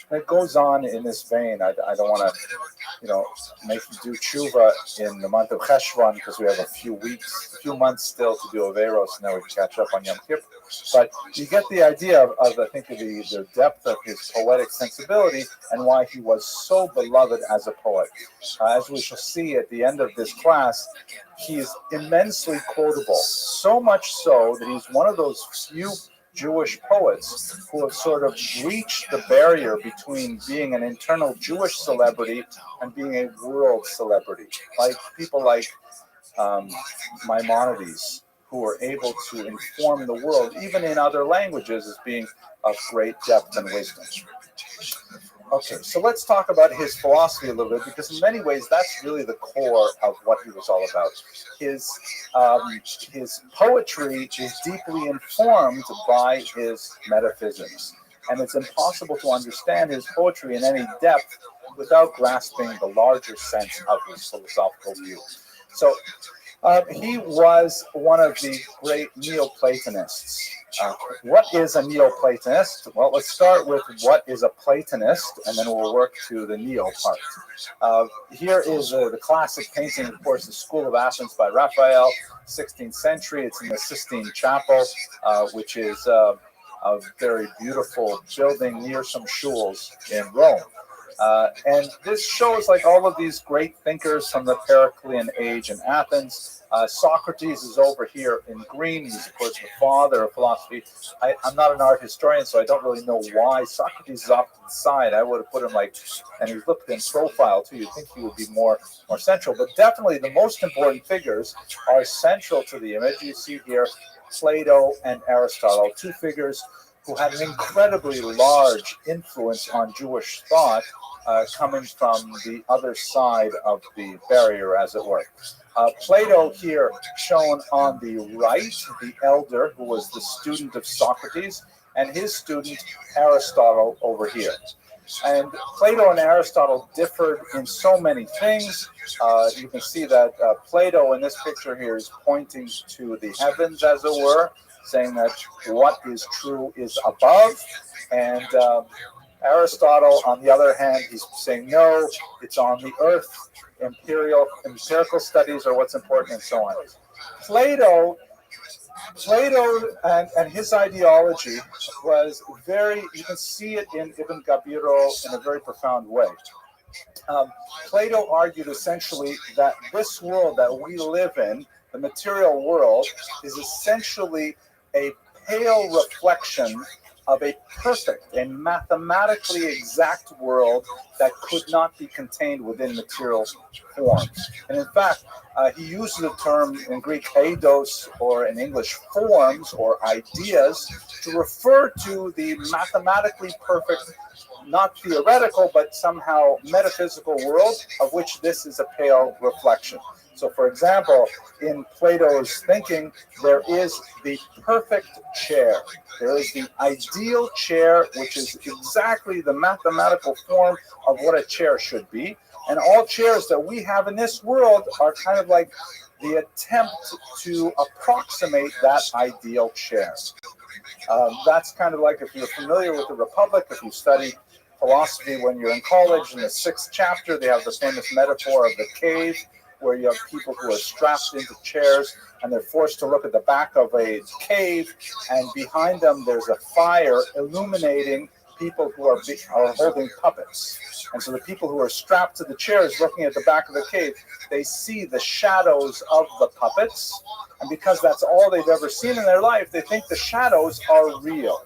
S1: And it goes on in this vein. I don't want to, make you do tshuva in the month of Cheshvan, because we have a few months still to do Averos, and then we catch up on Yom Kippur. But you get the idea of I think, the depth of his poetic sensibility and why he was so beloved as a poet. As we shall see at the end of this class, he is immensely quotable, so much so that he's one of those few Jewish poets who have sort of breached the barrier between being an internal Jewish celebrity and being a world celebrity, like people like Maimonides, who are able to inform the world, even in other languages, as being of great depth and wisdom. Okay, so let's talk about his philosophy a little bit, because in many ways that's really the core of what he was all about. His poetry is deeply informed by his metaphysics, and it's impossible to understand his poetry in any depth without grasping the larger sense of his philosophical view. So he was one of the great Neoplatonists. What is a Neoplatonist? Well, let's start with what is a Platonist, and then we'll work to the Neo part. Here is the classic painting, of course, the School of Athens by Raphael, 16th century. It's in the Sistine Chapel, which is a very beautiful building near some shuls in Rome. And this shows like all of these great thinkers from the Periclean age in Athens. Socrates is over here in green. He's, of course, the father of philosophy. I'm not an art historian, so I don't really know why Socrates is off to the side. I would have put him like, and he's looked in profile too. You'd think he would be more central, but definitely the most important figures are central to the image. You see here Plato and Aristotle, two figures who had an incredibly large influence on Jewish thought, coming from the other side of the barrier, as it were. Plato here shown on the right, the elder who was the student of Socrates, and his student Aristotle over here. And Plato and Aristotle differed in so many things. You can see that Plato in this picture here is pointing to the heavens, as it were, saying that what is true is above. And Aristotle, on the other hand, he's saying, no, it's on the earth. Empirical studies are what's important, and so on. Plato and his ideology was very, you can see it in Ibn Gabiro in a very profound way. Plato argued essentially that this world that we live in, the material world, is essentially a pale reflection of a perfect and mathematically exact world that could not be contained within material forms. And in fact, he uses the term in Greek eidos, or in English forms or ideas, to refer to the mathematically perfect, not theoretical, but somehow metaphysical world of which this is a pale reflection. So, for example, in Plato's thinking, there is the perfect chair. There is the ideal chair, which is exactly the mathematical form of what a chair should be. And all chairs that we have in this world are kind of like the attempt to approximate that ideal chair. That's kind of like, if you're familiar with the Republic, if you study philosophy when you're in college, in the 6th chapter, they have the famous metaphor of the cave, where you have people who are strapped into chairs and they're forced to look at the back of a cave, and behind them there's a fire illuminating people who are holding puppets. And so the people who are strapped to the chairs looking at the back of the cave, they see the shadows of the puppets, and because that's all they've ever seen in their life, they think the shadows are real.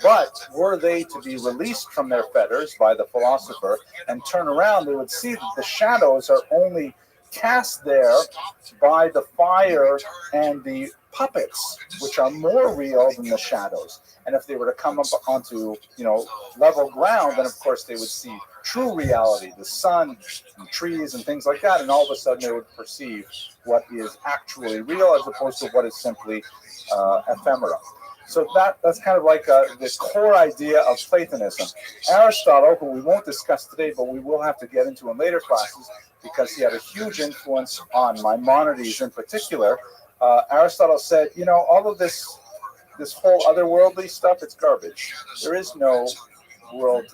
S1: But were they to be released from their fetters by the philosopher and turn around, they would see that the shadows are only cast there by the fire and the puppets, which are more real than the shadows. And if they were to come up onto, level ground, then of course they would see true reality, the sun and trees and things like that, and all of a sudden they would perceive what is actually real as opposed to what is simply ephemera. So that's kind of like the core idea of Platonism. Aristotle, who we won't discuss today, but we will have to get into in later classes, because he had a huge influence on Maimonides in particular. Aristotle said, all of this whole otherworldly stuff, it's garbage. There is no world,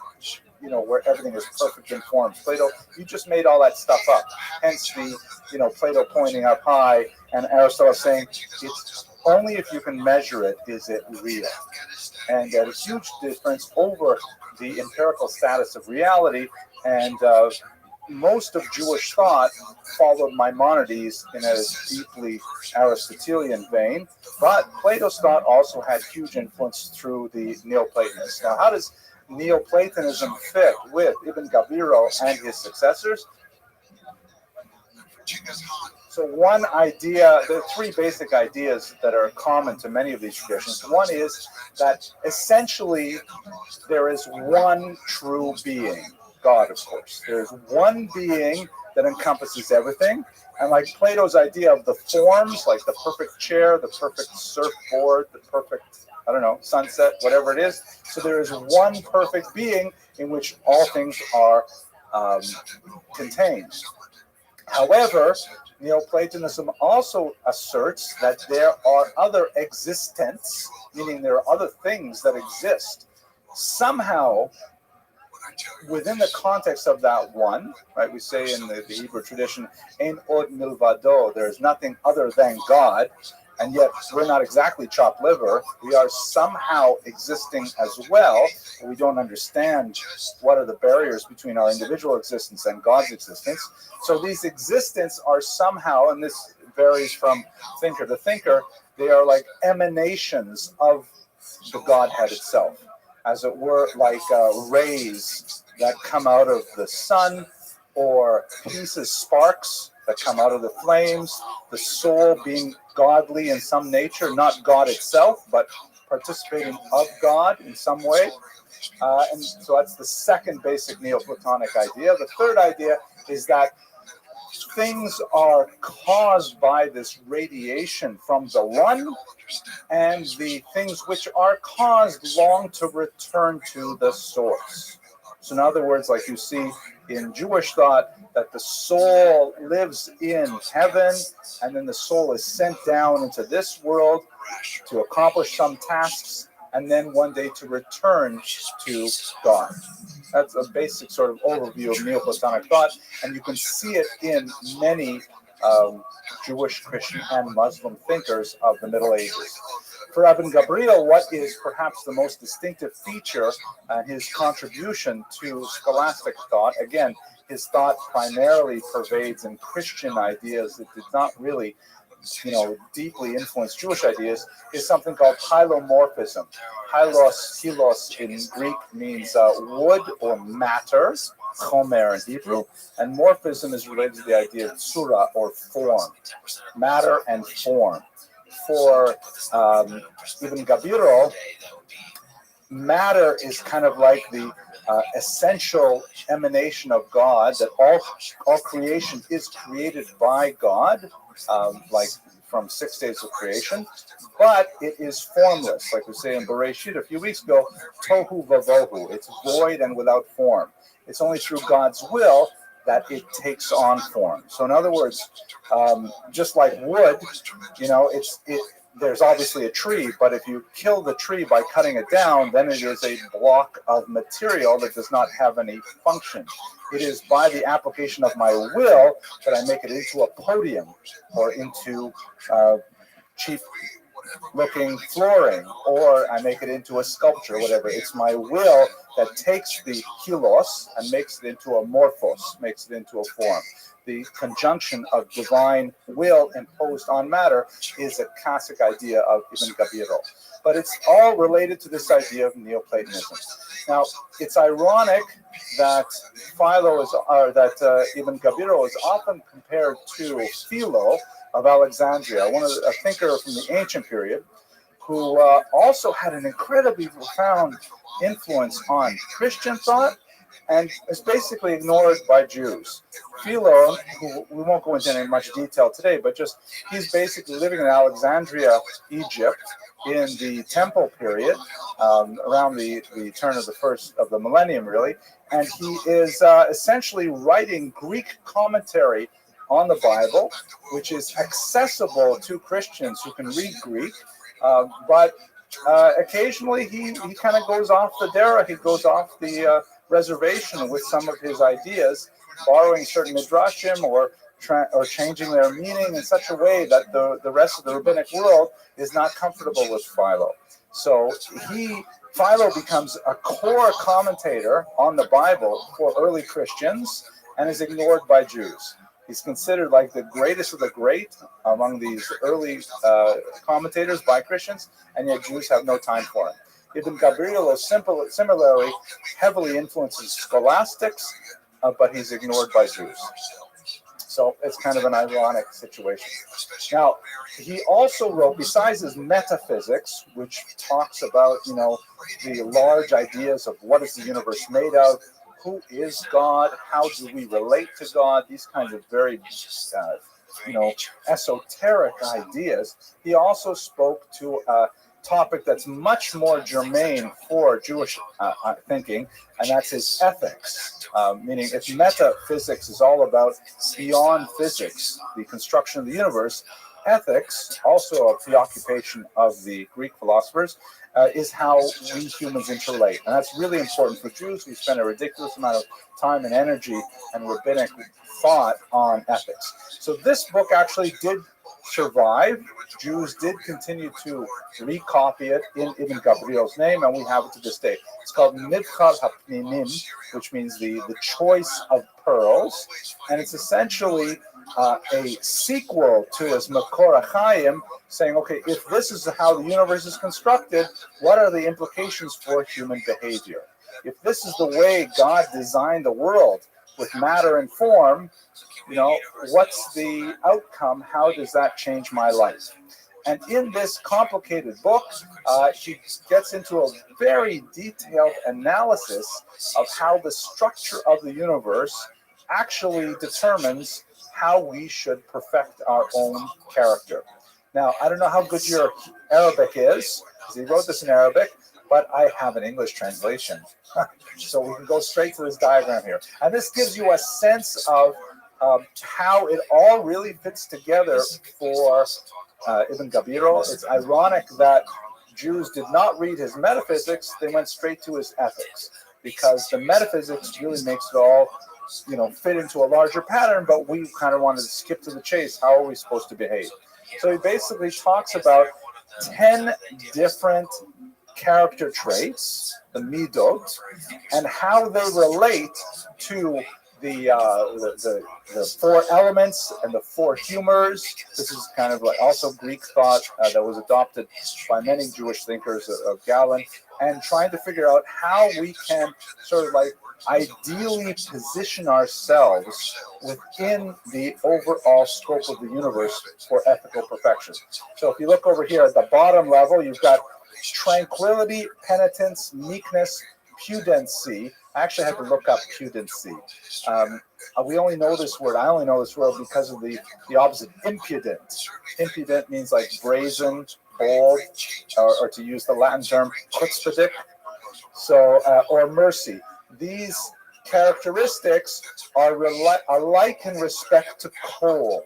S1: where everything is perfect in form. Plato, you just made all that stuff up. Hence the, Plato pointing up high, and Aristotle saying, it's only if you can measure it is it real. And there's a huge difference over the empirical status of reality, and most of Jewish thought followed Maimonides in a deeply Aristotelian vein, but Plato's thought also had huge influence through the Neoplatonists. Now, how does Neoplatonism fit with Ibn Gabiro and his successors? So one idea, there are three basic ideas that are common to many of these traditions. One is that essentially there is one true being, God, of course. There's one being that encompasses everything. And like Plato's idea of the forms, like the perfect chair, the perfect surfboard, the perfect, sunset, whatever it is. So there is one perfect being in which all things are contained. However, Neoplatonism also asserts that there are other existents, meaning there are other things that exist somehow within the context of that one, right? We say in the Hebrew tradition, "Ein od milvado," there is nothing other than God. and yet we're not exactly chopped liver. We are somehow existing as well. We don't understand what are the barriers between our individual existence and God's existence. So these existence are somehow, and this varies from thinker to thinker, they are like emanations of the Godhead itself, as it were, like rays that come out of the sun, or pieces, sparks that come out of the flames, the soul being godly in some nature, not God itself, but participating of God in some way. And so that's the second basic Neoplatonic idea. The third idea is that things are caused by this radiation from the one, and the things which are caused long to return to the source. So in other words, like you see in Jewish thought, that the soul lives in heaven, and then the soul is sent down into this world to accomplish some tasks, and then one day to return to God. That's a basic sort of overview of Neoplatonic thought, and you can see it in many Jewish, Christian, and Muslim thinkers of the Middle Ages. For Ibn Gabriel, what is perhaps the most distinctive feature and his contribution to scholastic thought, again, his thought primarily pervades in Christian ideas that did not really, deeply influence Jewish ideas, is something called hylomorphism. Hylos in Greek means wood or matter, chomer in Hebrew, and morphism is related to the idea of tsura or form, matter and form. For Ibn Gabriel, matter is kind of like the essential emanation of God, that all creation is created by God, like from 6 days of creation, but it is formless. Like we say in Bereshit a few weeks ago, tohu vavohu, it's void and without form. It's only through God's will that it takes on form. So in other words, just like wood, there's obviously a tree, but if you kill the tree by cutting it down, then it is a block of material that does not have any function. It is by the application of my will that I make it into a podium or into cheap looking flooring, or I make it into a sculpture, whatever. It's my will that takes the hilos and makes it into a morphos, makes it into a form. The conjunction of divine will imposed on matter is a classic idea of Ibn Gabriel. But it's all related to this idea of Neoplatonism. Now, it's ironic that Ibn Gabriel is often compared to Philo of Alexandria, a thinker from the ancient period, who also had an incredibly profound influence on Christian thought and is basically ignored by Jews. Philo, who we won't go into any much detail today, but just he's basically living in Alexandria, Egypt, in the Temple period, around the turn of the millennium, really, and he is essentially writing Greek commentary on the Bible, which is accessible to Christians who can read Greek, but occasionally he kind of goes off the derech, he goes off the reservation with some of his ideas, borrowing certain midrashim or changing their meaning in such a way that the rest of the rabbinic world is not comfortable with Philo. So Philo becomes a core commentator on the Bible for early Christians and is ignored by Jews. He's considered like the greatest of the great among these early commentators by Christians, and yet Jews have no time for him. Ibn Gabriel similarly heavily influences scholastics, but he's ignored by Jews. So it's kind of an ironic situation. Now, he also wrote, besides his metaphysics, which talks about, the large ideas of what is the universe made of, who is God, how do we relate to God, these kinds of very, esoteric ideas. He also spoke to a topic that's much more germane for Jewish thinking, and that's his ethics. Meaning, if metaphysics is all about beyond physics, the construction of the universe, ethics, also a preoccupation of the Greek philosophers, is how we humans interrelate. And that's really important for Jews. We spend a ridiculous amount of time and energy and rabbinic thought on ethics. So this book actually did survive. Jews did continue to recopy it in Ibn Gabriel's name, and we have it to this day. It's called Mivchar HaPninim, which means the choice of pearls, and it's essentially a sequel to his Makor HaChaim, saying, okay, if this is how the universe is constructed, what are the implications for human behavior? If this is the way God designed the world with matter and form, what's the outcome? How does that change my life? And in this complicated book, she gets into a very detailed analysis of how the structure of the universe actually determines how we should perfect our own character. Now, I don't know how good your Arabic is, because he wrote this in Arabic, but I have an English translation. So we can go straight to this diagram here. And this gives you a sense of how it all really fits together for Ibn Gabirol. It's ironic that Jews did not read his metaphysics, they went straight to his ethics, because the metaphysics really makes it all fit into a larger pattern, but we kind of wanted to skip to the chase. How are we supposed to behave? So he basically talks about 10 different character traits, the midot, and how they relate to the four elements and the four humors. This is kind of like also Greek thought that was adopted by many Jewish thinkers of Galen, and trying to figure out how we can sort of like ideally position ourselves within the overall scope of the universe for ethical perfection. So if you look over here at the bottom level, you've got tranquility, penitence, meekness, pudency. I actually had to look up pudency. We only know this word. I only know this word because of the opposite, impudent. Impudent means like brazen, bold, or to use the Latin term, chutzpahdik. So, or mercy. These characteristics are like in respect to cold.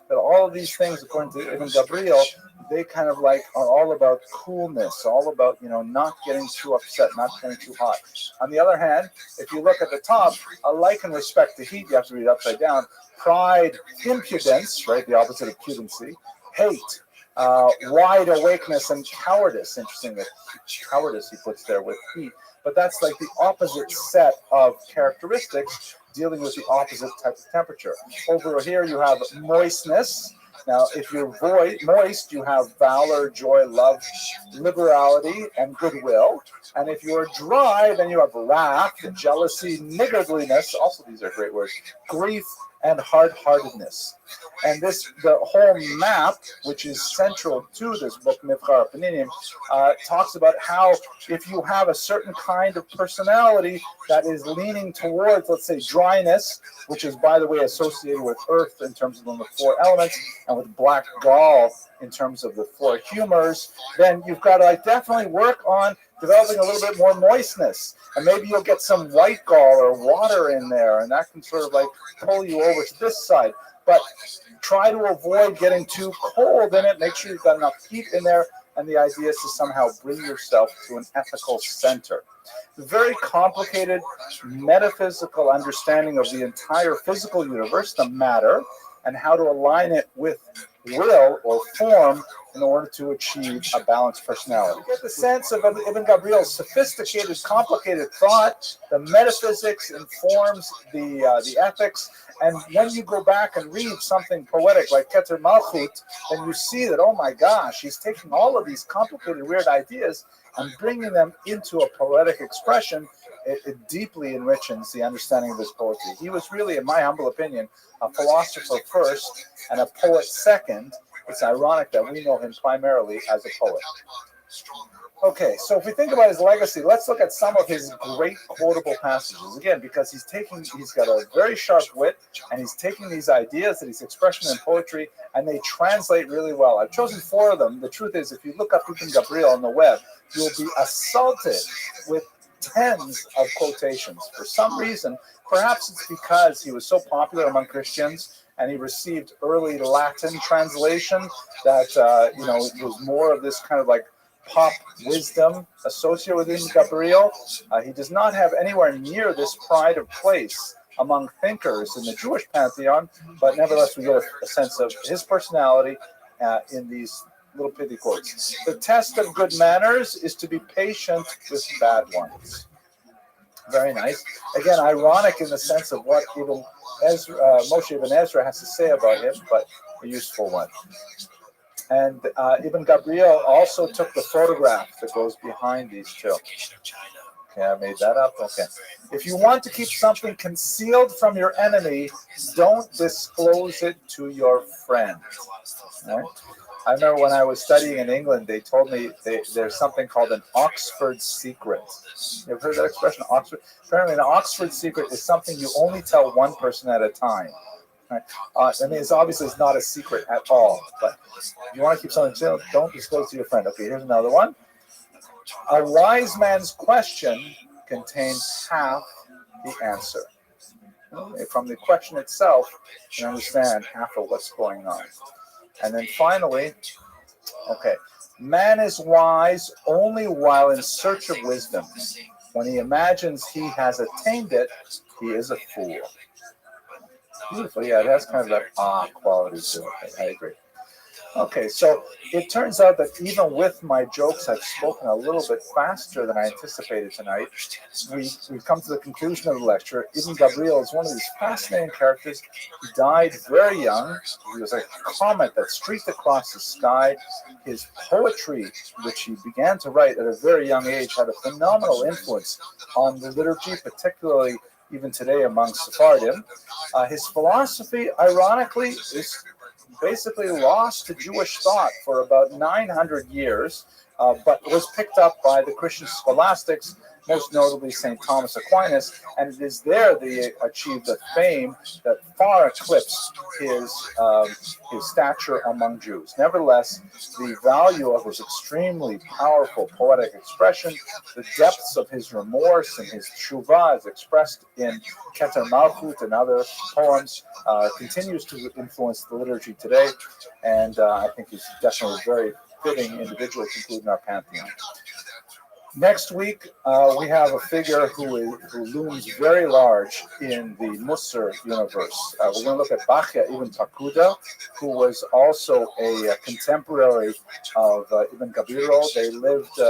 S1: That all of these things, according to Ibn Gabriel, they kind of like are all about coolness, all about, not getting too upset, not getting too hot. On the other hand, if you look at the top, alike in respect to heat, you have to read it upside down, pride, impudence, right, the opposite of pudency, hate, wide awakeness, and cowardice. Interesting that cowardice he puts there with heat, but that's like the opposite set of characteristics dealing with the opposite type of temperature. Over here you have moistness. Now, if you're moist, you have valor, joy, love, liberality, and goodwill. And if you're dry, then you have wrath, jealousy, niggardliness. Also, these are great words. Grief and hard-heartedness. And the whole map, which is central to this book, Mivchar HaPninim, talks about how if you have a certain kind of personality that is leaning towards, let's say, dryness, which is, by the way, associated with earth in terms of the four elements, and with black gall in terms of the four humors, then you've got to definitely work on developing a little bit more moistness. And maybe you'll get some white gall or water in there, and that can sort of pull you over to this side. But try to avoid getting too cold in it. Make sure you've got enough heat in there. And the idea is to somehow bring yourself to an ethical center. Very complicated metaphysical understanding of the entire physical universe, the matter, and how to align it with will or form in order to achieve a balanced personality. You get the sense of Ibn Gabriel's sophisticated, complicated thought. The metaphysics informs the ethics. And when you go back and read something poetic like Keter Malchut, then you see that, oh my gosh, he's taking all of these complicated, weird ideas and bringing them into a poetic expression. It deeply enriches the understanding of his poetry. He was really, in my humble opinion, a philosopher first and a poet second. It's ironic that we know him primarily as a poet. Okay, so if we think about his legacy, let's look at some of his great quotable passages. Again, because he's got a very sharp wit, and he's taking these ideas that he's expressing in poetry, and they translate really well. I've chosen 4 of them. The truth is, if you look up Ibn Gabriel on the web, you'll be assaulted with tens of quotations. For some reason, perhaps it's because he was so popular among Christians, and he received early Latin translation that it was more of this kind of pop wisdom associated with Ibn Gabriel. He does not have anywhere near this pride of place among thinkers in the Jewish pantheon, but nevertheless we get a sense of his personality in these little pithy quotes. The test of good manners is to be patient with bad ones. Very nice. Again, ironic in the sense of what even Moshe Ibn Ezra has to say about him, but a useful one. And Ibn Gabriel also took the photograph that goes behind these two. Okay, I made that up. Okay. If you want to keep something concealed from your enemy, don't disclose it to your friend. Right? I remember when I was studying in England, they told me there's something called an Oxford secret. You ever heard that expression, Oxford? Apparently, an Oxford secret is something you only tell one person at a time. Right? I mean, it's obviously not a secret at all, but if you want to keep something concealed, don't disclose to your friend. Okay, here's another one. A wise man's question contains half the answer. From the question itself, you understand half of what's going on. And then finally, okay, man is wise only while in search of wisdom. When he imagines he has attained it, he is a fool. Beautiful, yeah, it has kind of that quality to it. I agree. Okay, so it turns out that even with my jokes, I've spoken a little bit faster than I anticipated tonight. We've come to the conclusion of the lecture. Ibn Gabriel is one of these fascinating characters. He died very young. He was a comet that streaked across the sky. His poetry, which he began to write at a very young age, had a phenomenal influence on the liturgy, particularly even today among Sephardim. His philosophy, ironically, is basically lost to Jewish thought for about 900 years, but was picked up by the Christian scholastics, most notably St. Thomas Aquinas, and it is there they achieved a fame that far eclipsed his stature among Jews. Nevertheless, the value of his extremely powerful poetic expression, the depths of his remorse and his tshuva as expressed in Keter Malchut and other poems, continues to influence the liturgy today, and I think he's definitely a very fitting individual to include in our pantheon. Next week, we have a figure who looms very large in the Musar universe. We're going to look at Bachya Ibn Takuda, who was also a contemporary of Ibn Gabriel. They lived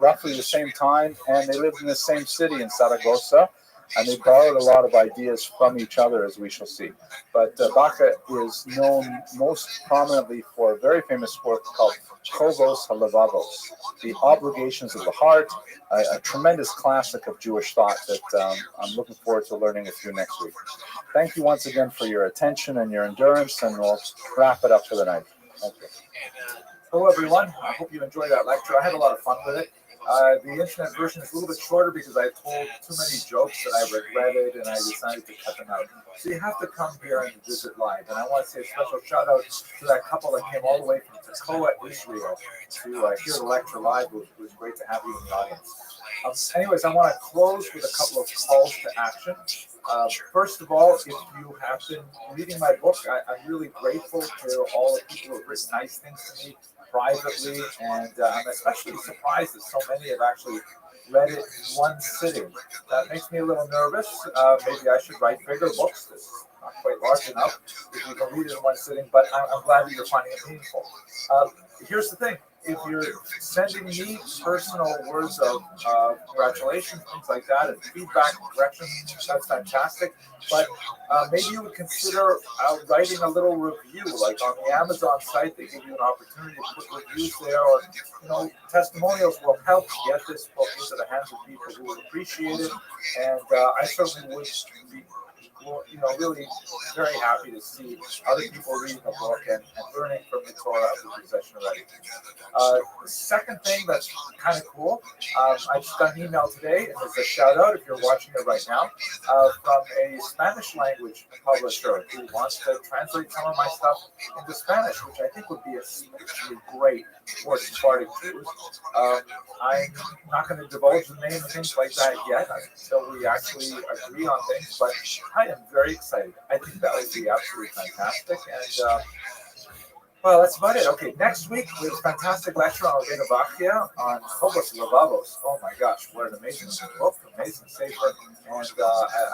S1: roughly the same time, and they lived in the same city in Saragossa, and they borrowed a lot of ideas from each other, as we shall see. But Bachya is known most prominently for a very famous work called Chovos HaLevavos, The Obligations of the Heart, a tremendous classic of Jewish thought that I'm looking forward to learning with you next week. Thank you once again for your attention and your endurance, and we'll wrap it up for the night. Thank you. Hello, everyone. I hope you enjoyed that lecture. I had a lot of fun with it. The internet version is a little bit shorter because I told too many jokes that I regretted, and I decided to cut them out. So you have to come here and visit live. And I want to say a special shout out to that couple that came all the way from Tekoa, Israel, to hear the lecture live. It was great to have you in the audience. Anyways, I want to close with a couple of calls to action. First of all, if you have been reading my book, I'm really grateful to all the people who have written nice things to me privately, and I'm especially surprised that so many have actually read it in one sitting. That makes me a little nervous. Maybe I should write bigger books. This is not quite large enough if you can read it in one sitting, but I'm glad that you're finding it meaningful. Here's the thing. If you're sending me personal words of congratulations, things like that, and feedback, corrections, that's fantastic. But maybe you would consider writing a little review, like on the Amazon site. They give you an opportunity to put reviews there, or testimonials will help get this book into the hands of people who would appreciate it. And I certainly would be, really very happy to see other people reading the book and learning from the Torah of the possession already. The second thing that's kind of cool, I just got an email today, and it's a shout out if you're watching it right now, from a Spanish language publisher who wants to translate some of my stuff into Spanish, which I think would be especially great for Sephardic Jews. I'm not going to divulge the name and things like that yet until we actually agree on things, but I am very excited. I think that would be absolutely fantastic. And well, that's about it. Okay, next week we have a fantastic lecture on Rabbeinu Bachya on Chovos HaLevavos. Oh my gosh, what an amazing book, amazing sefer, and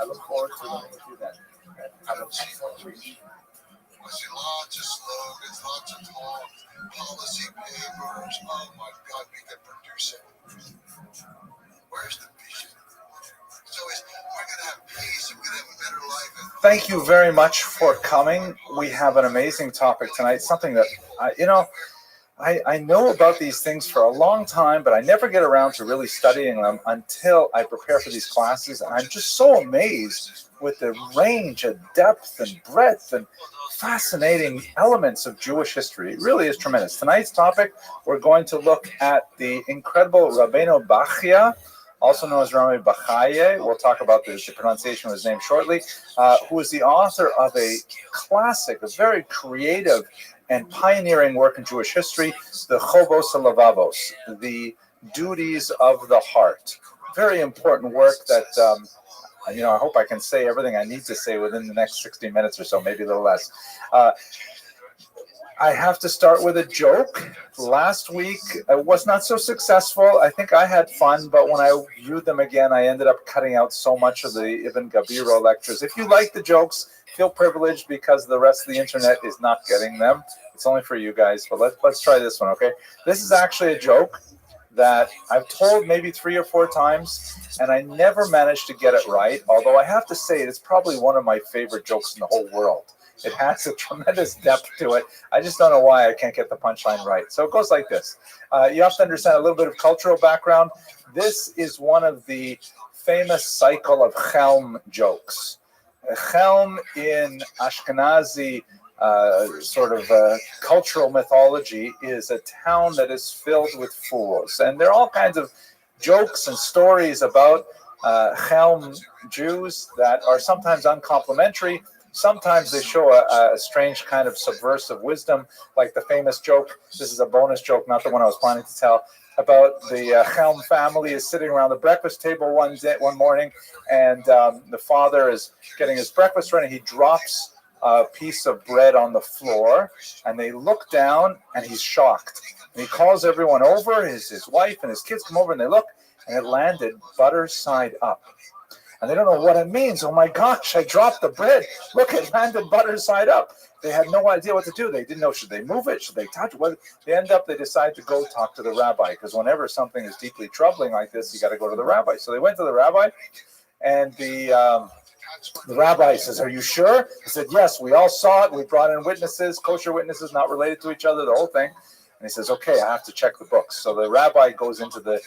S1: I look forward to learning with you then. Have an excellent week.
S4: lots of talk, policy papers. Oh my God, we can produce it. Where's the vision? So we're going to have peace, we're going to have a better life.
S1: Thank you very much for coming. We have an amazing topic tonight, something that, I know about these things for a long time, but I never get around to really studying them until I prepare for these classes. And I'm just so amazed with the range and depth and breadth and fascinating elements of Jewish history. It really is tremendous. Tonight's topic, we're going to look at the incredible Rabbeinu Bachya, also known as Rabbi Bachaye. We'll talk about the pronunciation of his name shortly, who is the author of a classic, a very creative and pioneering work in Jewish history, the Chovos HaLevavos, the duties of the heart. Very important work that, I hope I can say everything I need to say within the next 60 minutes or so, maybe a little less. I have to start with a joke. Last week was not so successful. I think I had fun, but when I viewed them again, I ended up cutting out so much of the Ibn Gabiro lectures. If you like the jokes, feel privileged because the rest of the internet is not getting them. It's only for you guys, but let's try this one, okay? This is actually a joke that I've told maybe 3 or 4 times, and I never managed to get it right, although I have to say it's probably one of my favorite jokes in the whole world. It has a tremendous depth to it. I just don't know why I can't get the punchline right. So it goes like this. You have to understand a little bit of cultural background. This is one of the famous cycle of Chelm jokes. Chelm in Ashkenazi cultural mythology is a town that is filled with fools. And there are all kinds of jokes and stories about Chelm Jews that are sometimes uncomplimentary. Sometimes they show a strange kind of subversive wisdom, like the famous joke. This is a bonus joke, not the one I was planning to tell, about the Chelm family is sitting around the breakfast table one morning, and the father is getting his breakfast ready. He drops a piece of bread on the floor, and they look down, and he's shocked. And he calls everyone over. His wife and his kids come over, and they look, and it landed butter side up. And they don't know what it means. Oh my gosh, I dropped the bread. Look, it landed butter side up. They had no idea what to do. They didn't know, should they move it? Should they touch it? They decide to go talk to the rabbi, because whenever something is deeply troubling like this, you got to go to the rabbi. So they went to the rabbi, and the rabbi says, "Are you sure?" He said, "Yes, we all saw it. We brought in witnesses, kosher witnesses, not related to each other, the whole thing." And he says, "Okay, I have to check the books." So the rabbi goes into the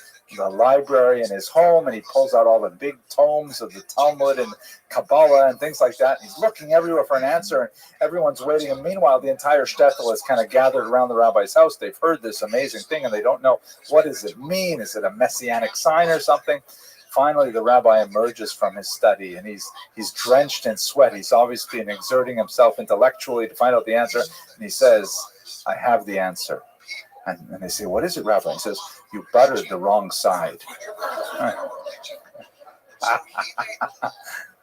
S1: library in his home, and he pulls out all the big tomes of the Talmud and Kabbalah and things like that. And he's looking everywhere for an answer, and everyone's waiting. And meanwhile, the entire shtetl is kind of gathered around the rabbi's house. They've heard this amazing thing, and they don't know, what does it mean? Is it a messianic sign or something? Finally, the rabbi emerges from his study, and he's drenched in sweat. He's obviously been exerting himself intellectually to find out the answer. And he says, "I have the answer." And they say, "What is it, Rabbi?" He says, "You buttered the wrong side."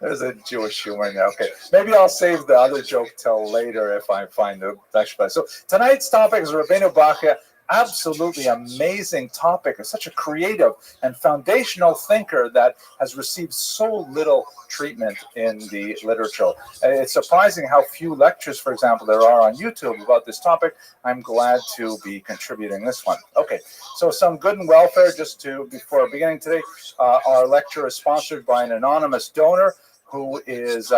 S1: There's a Jewish humor in there. Okay, maybe I'll save the other joke till later if I find the best. So tonight's topic is Rabbeinu Bachya. Absolutely amazing topic. It's such a creative and foundational thinker that has received so little treatment in the literature. It's surprising how few lectures, for example, there are on YouTube about this topic. I'm glad to be contributing this one. Okay, so some good and welfare just before beginning today. Our lecture is sponsored by an anonymous donor who is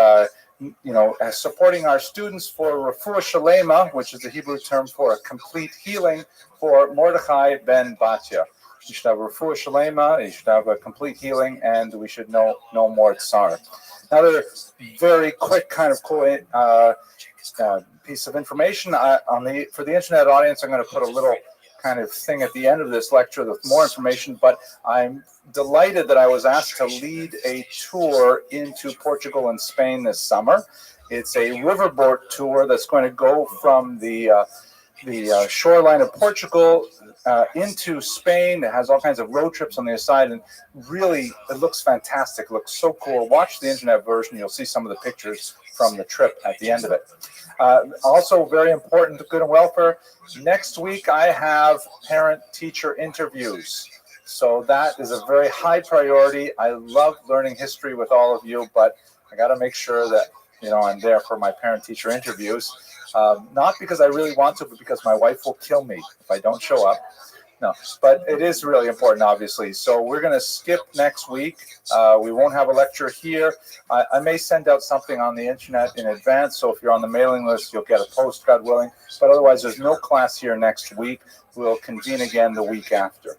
S1: supporting our students for refuah shalema, which is the Hebrew term for a complete healing for Mordechai ben Batya. You should have refuah shalema, you should have a complete healing, and we should know no more tsar. Another very quick kind of cool piece of information for the internet audience. I'm going to put a little kind of thing at the end of this lecture with more information, but I'm delighted that I was asked to lead a tour into Portugal and Spain this summer. It's a riverboat tour that's going to go from the shoreline of Portugal into Spain. It has all kinds of road trips on the other side, and really, it looks fantastic. It looks so cool. Watch the internet version. You'll see some of the pictures from the trip at the end of it. Also, very important, good and welfare. Next week, I have parent-teacher interviews. So that is a very high priority. I love learning history with all of you, but I got to make sure that I'm there for my parent-teacher interviews, not because I really want to, but because my wife will kill me if I don't show up. No, but it is really important, obviously. So we're going to skip next week. We won't have a lecture here. I may send out something on the internet in advance. So if you're on the mailing list, you'll get a post, God willing. But otherwise, there's no class here next week. We'll convene again the week after.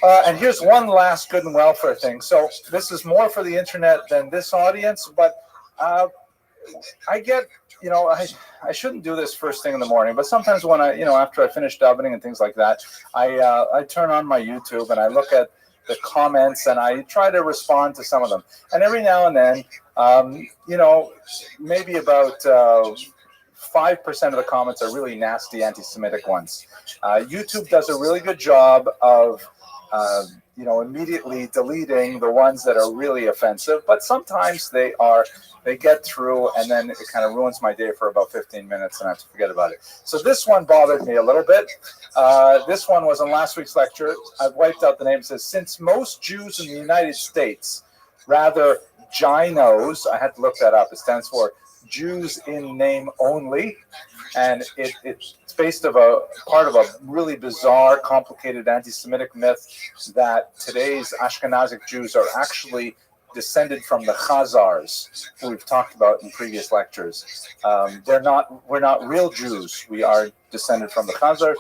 S1: And here's one last good and welfare thing. So this is more for the internet than this audience, but I get, I shouldn't do this first thing in the morning, but sometimes when after I finish dubbing and things like that, I turn on my YouTube and I look at the comments and I try to respond to some of them. And every now and then, maybe about 5% of the comments are really nasty anti-Semitic ones. YouTube does a really good job of immediately deleting the ones that are really offensive, but sometimes they get through and then it kind of ruins my day for about 15 minutes and I have to forget about it. So this one bothered me a little bit. This one was in last week's lecture. I've wiped out the name. It says, since most Jews in the United States, rather GINOs, I had to look that up. It stands for Jews in name only. And it's based of a part of a really bizarre, complicated anti-Semitic myth that today's Ashkenazic Jews are actually descended from the Khazars, who we've talked about in previous lectures. We're not real Jews. We are descended from the Khazars.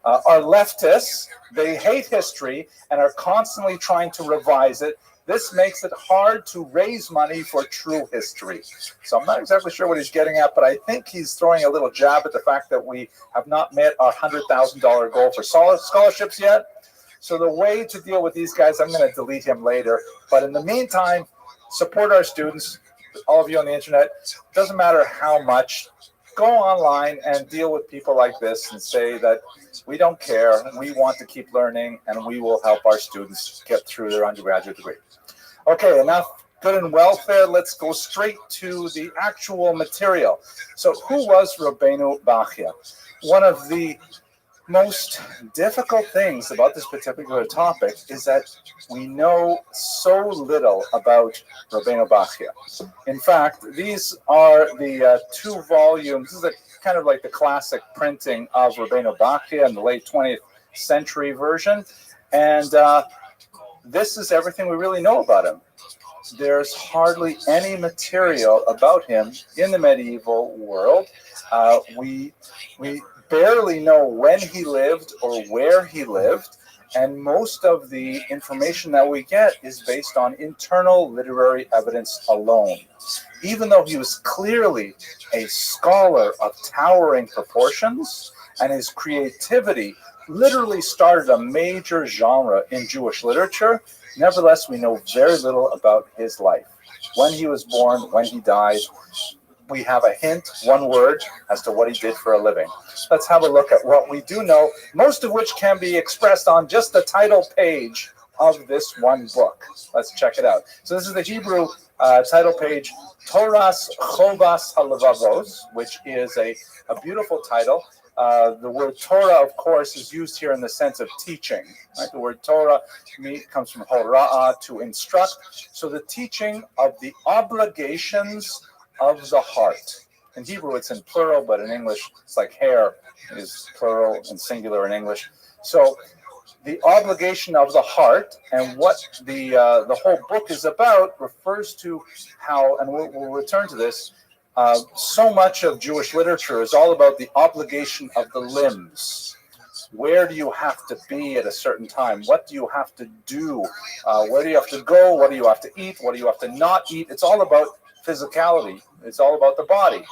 S1: Are leftists. They hate history and are constantly trying to revise it. This makes it hard to raise money for true history. So I'm not exactly sure what he's getting at, but I think he's throwing a little jab at the fact that we have not met our $100,000 goal for scholarships yet. So the way to deal with these guys, I'm going to delete him later. But in the meantime, support our students, all of you on the internet. It doesn't matter how much. Go online and deal with people like this and say that we don't care, we want to keep learning, and we will help our students get through their undergraduate degree. Okay, enough good and welfare. Let's go straight to the actual material. So who was Rabbeinu Bachya? One of the most difficult things about this particular topic is that we know so little about Rabbeinu Bachya. In fact, these are the 2 volumes. This is kind of like the classic printing of Rabbeinu Bachya in the late 20th century version. And this is everything we really know about him. There's hardly any material about him in the medieval world. We barely know when he lived or where he lived, and most of the information that we get is based on internal literary evidence alone. Even though he was clearly a scholar of towering proportions, and his creativity literally started a major genre in Jewish literature, nevertheless, we know very little about his life. When he was born, when he died. We have a hint, one word, as to what he did for a living. Let's have a look at what we do know, most of which can be expressed on just the title page of this one book. Let's check it out. So this is the Hebrew title page, Toras Chovas HaLevavos, which is a beautiful title. The word Torah, of course, is used here in the sense of teaching. Right? The word Torah comes from hora'ah, to instruct. So the teaching of the obligations of the heart. In Hebrew, it's in plural, but in English, it's like hair is plural and singular in English. So the obligation of the heart, and what the whole book is about, refers to how, and we'll return to this, so much of Jewish literature is all about the obligation of the limbs. Where do you have to be at a certain time? What do you have to do? Where do you have to go? What do you have to eat? What do you have to not eat? It's all about physicality. It's all about the body.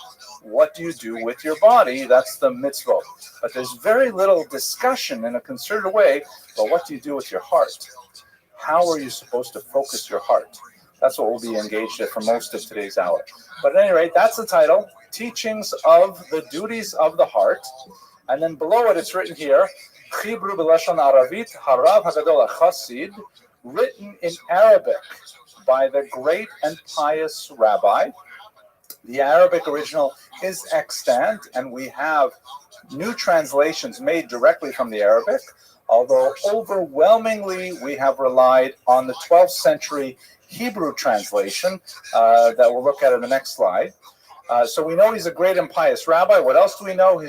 S1: What do you do with your body? That's the mitzvah. But there's very little discussion in a concerted way about what do you do with your heart. How are you supposed to focus your heart? That's what we'll be engaged in for most of today's hour. But at any rate, that's the title, Teachings of the Duties of the Heart. And then below it, it's written here, Chibru b'lashon Aravit Harav Hagadol HaChasid, written in Arabic by the great and pious rabbi. The Arabic original is extant, and we have new translations made directly from the Arabic, although overwhelmingly we have relied on the 12th century Hebrew translation that we'll look at in the next slide. So we know he's a great and pious rabbi. What else do we know?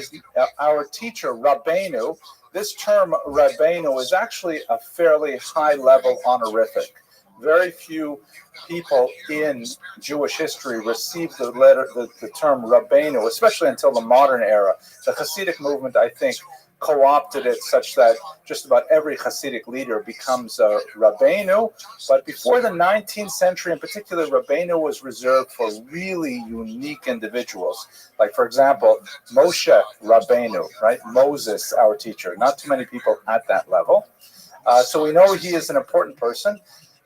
S1: Our teacher, Rabbeinu. This term, Rabbeinu, is actually a fairly high-level honorific. Very few people in Jewish history received the term Rabbeinu, especially until the modern era. The Hasidic movement, I think, co-opted it such that just about every Hasidic leader becomes a Rabbeinu. But before the 19th century in particular, Rabbeinu was reserved for really unique individuals. Like, for example, Moshe Rabbeinu, right? Moses, our teacher. Not too many people at that level. So we know he is an important person.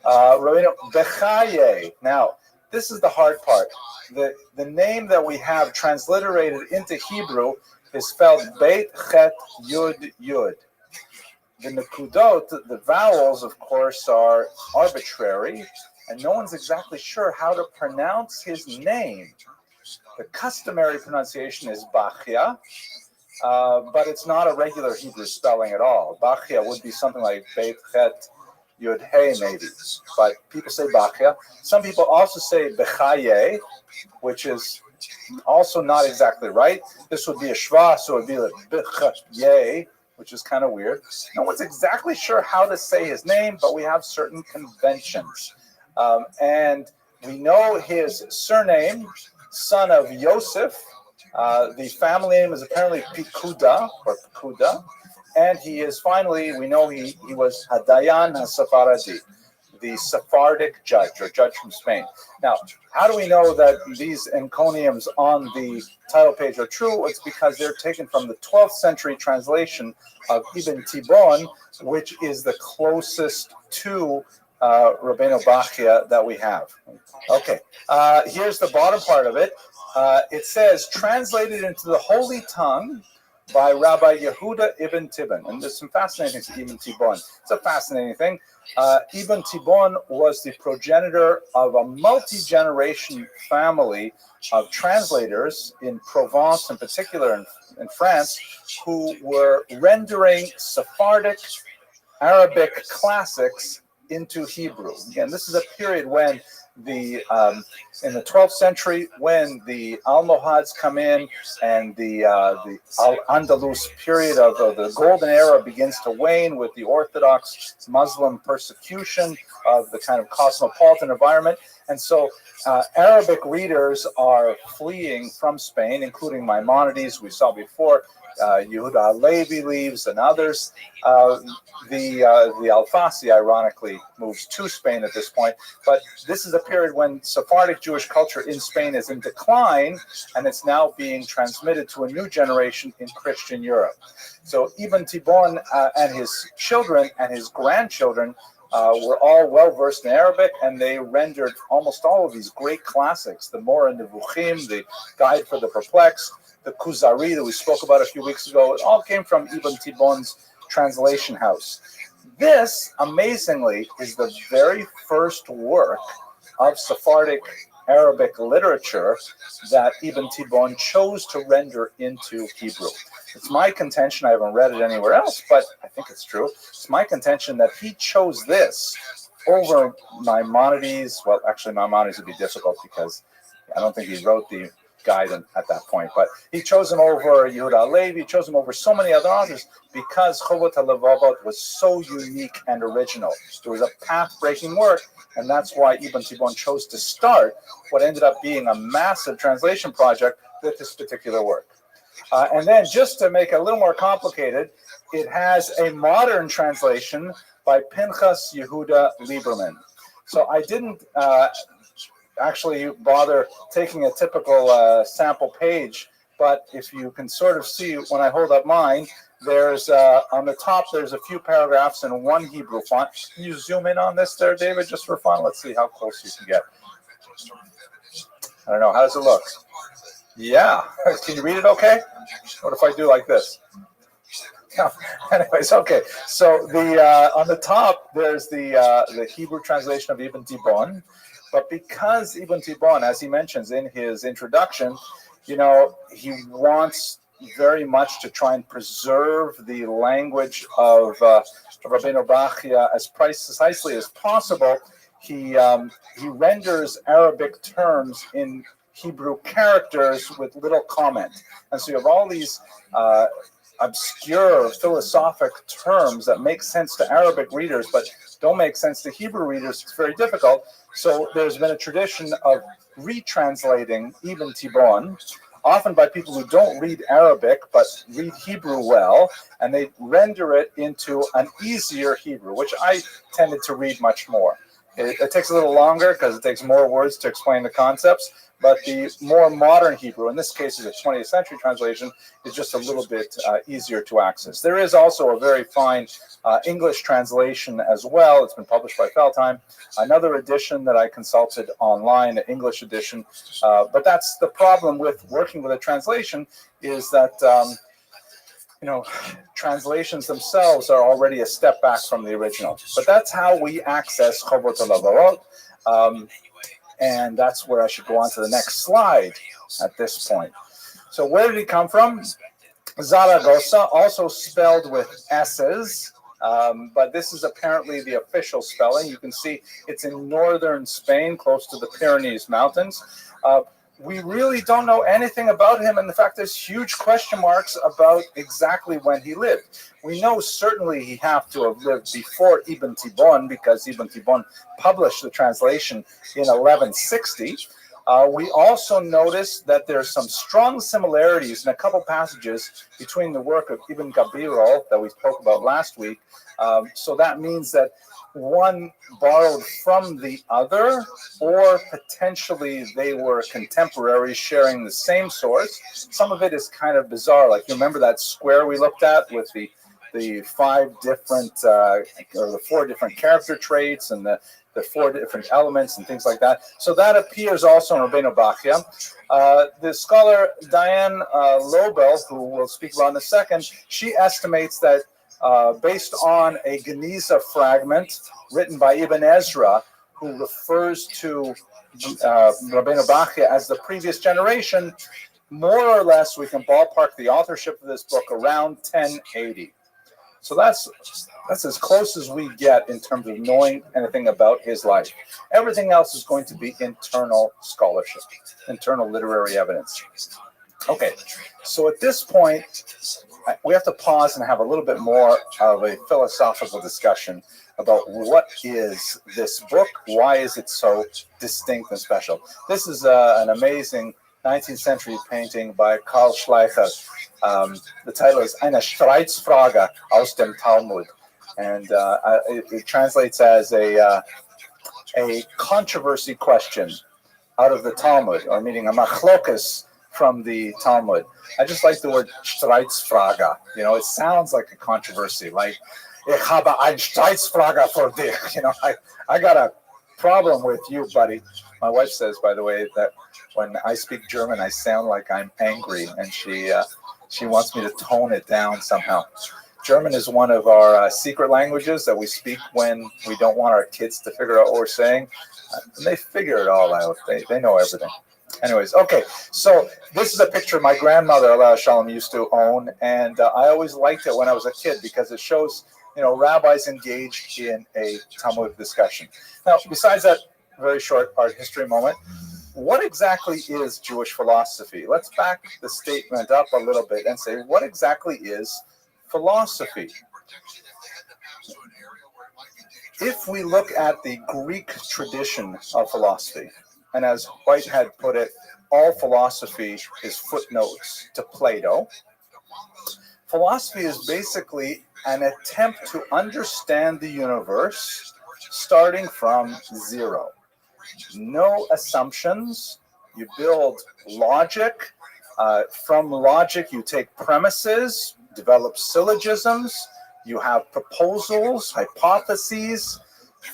S1: Rabbeinu Bechaye. Now, this is the hard part. The name that we have transliterated into Hebrew is spelled Beit Chet Yud Yud. The nekudot, the vowels, of course, are arbitrary, and no one's exactly sure how to pronounce his name. The customary pronunciation is Bachia, but it's not a regular Hebrew spelling at all. Bachia would be something like Beit Chet Yud Hey, maybe, but people say Bachia. Some people also say Bechaye, which is also not exactly right. This would be a shva, so it would be like Bechaye, which is kind of weird. No one's exactly sure how to say his name, but we have certain conventions. And we know his surname, son of Yosef. The family name is apparently Pikuda, or Pikuda. And he is finally, we know he was Hadayan HaSafaradi, the Sephardic judge, or judge from Spain. Now, how do we know that these encomiums on the title page are true? It's because they're taken from the 12th century translation of Ibn Tibbon, which is the closest to Rabbeinu Bachia that we have. Okay, here's the bottom part of it. It says, translated into the Holy Tongue by Rabbi Yehuda Ibn Tibbon. And there's some fascinating things Ibn Tibbon. It's a fascinating thing. Ibn Tibbon was the progenitor of a multi-generation family of translators in Provence, in particular in France, who were rendering Sephardic Arabic classics into Hebrew. Again, this is a period when in the 12th century, when the Almohads come in and the Al-Andalus period of the golden era begins to wane with the Orthodox Muslim persecution of the kind of cosmopolitan environment. And so Arabic readers are fleeing from Spain, including Maimonides, we saw before. Yehuda Levi leaves and others. The Alfasi, ironically, moves to Spain at this point. But this is a period when Sephardic Jewish culture in Spain is in decline, and it's now being transmitted to a new generation in Christian Europe. So Ibn Tibbon and his children and his grandchildren were all well-versed in Arabic, and they rendered almost all of these great classics, the Moreh Nevuchim, the Guide for the Perplexed, the Kuzari that we spoke about a few weeks ago. It all came from Ibn Tibbon's translation house. This, amazingly, is the very first work of Sephardic Arabic literature that Ibn Tibbon chose to render into Hebrew. It's my contention, I haven't read it anywhere else, but I think it's true. It's my contention that he chose this over Maimonides. Well, actually, Maimonides would be difficult because I don't think he wrote the guide at that point, but he chose him over Yehuda Levi, he chose him over so many other authors because Chovot HaLevavot was so unique and original. It was a path-breaking work, and that's why Ibn Tibbon chose to start what ended up being a massive translation project with this particular work. And then, just to make it a little more complicated, it has a modern translation by Pinchas Yehuda Lieberman. So I didn't actually bother taking a typical sample page, but if you can sort of see when I hold up mine, there's on the top there's a few paragraphs in one Hebrew font. Can you zoom in on this there, David, just for fun? Let's see how close you can get. I don't know, how does it look? Yeah, can you read it okay? What if I do like this? No. Anyways, okay. So the on the top there's the Hebrew translation of Ibn Tibbon. But because Ibn Tibbon, as he mentions in his introduction, you know, he wants very much to try and preserve the language of Rabbeinu Bachya as precisely as possible. He renders Arabic terms in Hebrew characters with little comment. And so you have all these obscure philosophic terms that make sense to Arabic readers but don't make sense to Hebrew readers. It's very difficult. So there's been a tradition of retranslating Ibn Tibbon, often by people who don't read Arabic but read Hebrew well, and they render it into an easier Hebrew, which I tended to read much more. It takes a little longer because it takes more words to explain the concepts, but the more modern Hebrew, in this case is a 20th century translation, is just a little bit easier to access. There is also a very fine English translation as well. It's been published by Feldheim. Another edition that I consulted online, an English edition. But that's the problem with working with a translation, is that you know, translations themselves are already a step back from the original. But that's how we access Chovot HaLavarot. And that's where I should go on to the next slide at this point. So where did he come from? Zaragoza, also spelled with S's, but this is apparently the official spelling. You can see it's in northern Spain, close to the Pyrenees Mountains. We really don't know anything about him, and in fact, there's huge question marks about exactly when he lived. We know certainly he had to have lived before Ibn Tibbon, because Ibn Tibbon published the translation in 1160. We also notice that there's some strong similarities in a couple passages between the work of Ibn Gabirol that we spoke about last week. So that means that one borrowed from the other, or potentially they were contemporaries sharing the same source. Some of it is kind of bizarre. Like, you remember that square we looked at with the 5 different or the 4 different character traits and the 4 different elements and things like that. So that appears also in Rabbeinu Bachya. The scholar Diane Lobel, who we'll speak about in a second, she estimates that based on a Geniza fragment written by Ibn Ezra, who refers to Rabbeinu Bachya as the previous generation, more or less we can ballpark the authorship of this book around 1080. So that's as close as we get in terms of knowing anything about his life. Everything else is going to be internal scholarship, internal literary evidence. Okay, so at this point, we have to pause and have a little bit more of a philosophical discussion about what is this book, why is it so distinct and special. This is an amazing 19th century painting by Karl Schleicher. The title is Eine Streitsfrage aus dem Talmud, and it translates as a controversy question out of the Talmud, or meaning a machlokas from the Talmud. I just like the word Streitsfrage. You know, it sounds like a controversy, like ich habe eine Streitsfrage für dich. You know, I got a problem with you, buddy. My wife says, by the way, that when I speak German, I sound like I'm angry, and she wants me to tone it down somehow. German is one of our secret languages that we speak when we don't want our kids to figure out what we're saying. And they figure it all out. They know everything. Anyways, okay, so this is a picture my grandmother, Allah Shalom, used to own, and I always liked it when I was a kid because it shows, you know, rabbis engaged in a Talmudic discussion. Now, besides that very short art history moment, what exactly is Jewish philosophy? Let's back the statement up a little bit and say, what exactly is philosophy? If we look at the Greek tradition of philosophy, and as Whitehead put it, all philosophy is footnotes to Plato. Philosophy is basically an attempt to understand the universe starting from zero. No assumptions. You build logic. From logic, you take premises, develop syllogisms. You have proposals, hypotheses,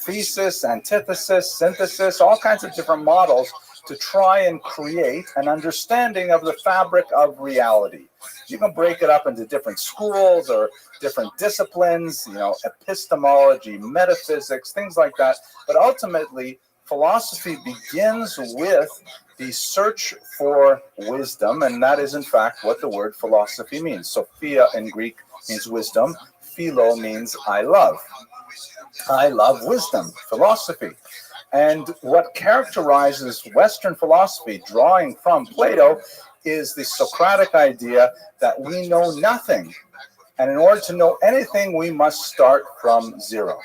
S1: thesis, antithesis, synthesis, all kinds of different models to try and create an understanding of the fabric of reality. You can break it up into different schools or different disciplines, you know, epistemology, metaphysics, things like that. But ultimately, philosophy begins with the search for wisdom, and that is in fact what the word philosophy means. Sophia in Greek means wisdom. Philo means I love. I love wisdom, philosophy. And what characterizes Western philosophy, drawing from Plato, is the Socratic idea that we know nothing. And in order to know anything, we must start from zero.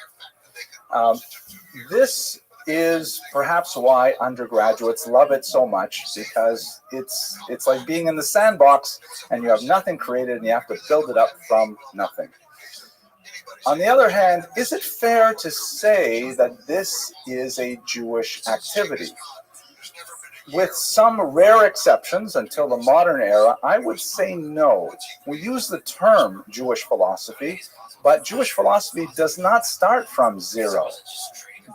S1: This is perhaps why undergraduates love it so much, because it's like being in the sandbox and you have nothing created and you have to build it up from nothing. On the other hand, is it fair to say that this is a Jewish activity? With some rare exceptions until the modern era, I would say no. We use the term Jewish philosophy, but Jewish philosophy does not start from zero.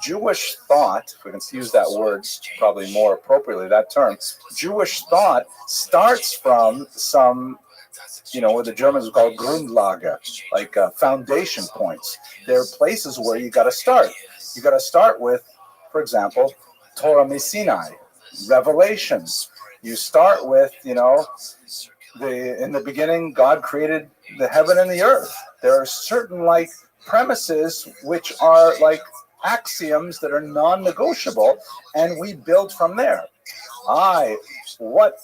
S1: Jewish thought, if we can use that word probably more appropriately, that term, Jewish thought starts from some, what the Germans call Grundlage, like foundation points. There are places where you got to start. You got to start with, for example, Torah Sinai, Revelations. You start with, in the beginning, God created the heaven and the earth. There are certain premises which are like axioms that are non-negotiable, and we build from there. What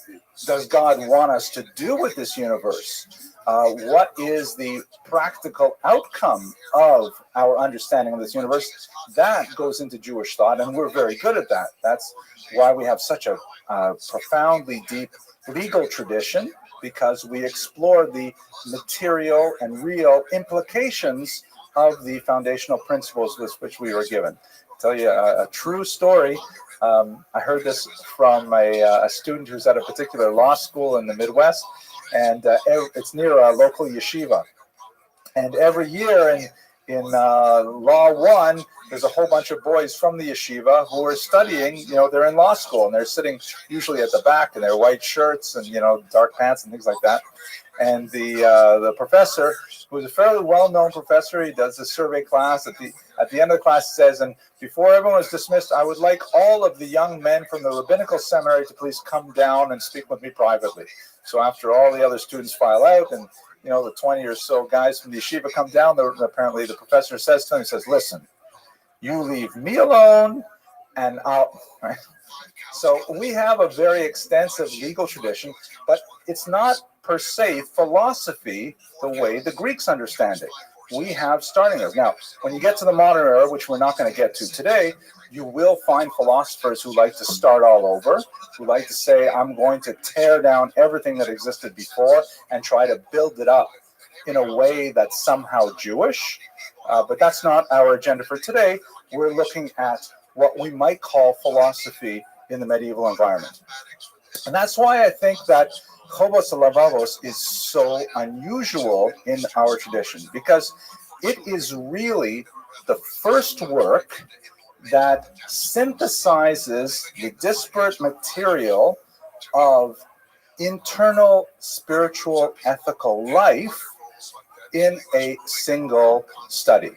S1: does God want us to do with this universe? What is the practical outcome of our understanding of this universe? That goes into Jewish thought, and we're very good at that. That's why we have such a profoundly deep legal tradition, because we explore the material and real implications of the foundational principles with which we were given. I'll tell you a true story. I heard this from a student who's at a particular law school in the Midwest, and it's near a local yeshiva. And every year in Law 1, there's a whole bunch of boys from the yeshiva who are studying, they're in law school, and they're sitting usually at the back in their white shirts and, dark pants and things like that. And the professor, who's a fairly well-known professor, he does a survey class. At the end of the class, he says, and before everyone is dismissed, I would like all of the young men from the rabbinical seminary to please come down and speak with me privately. So after all the other students file out, and the 20 or so guys from the yeshiva come down, apparently the professor says to them, he says, listen, you leave me alone, and I'll... Right? So we have a very extensive legal tradition, but it's not per se philosophy the way the Greeks understand it. We have starting there. Now, when you get to the modern era, which we're not going to get to today, you will find philosophers who like to start all over, who like to say, I'm going to tear down everything that existed before and try to build it up in a way that's somehow Jewish. But that's not our agenda for today. We're looking at what we might call philosophy in the medieval environment. And that's why I think that Chobos Lavavos is so unusual in our tradition, because it is really the first work that synthesizes the disparate material of internal spiritual ethical life in a single study.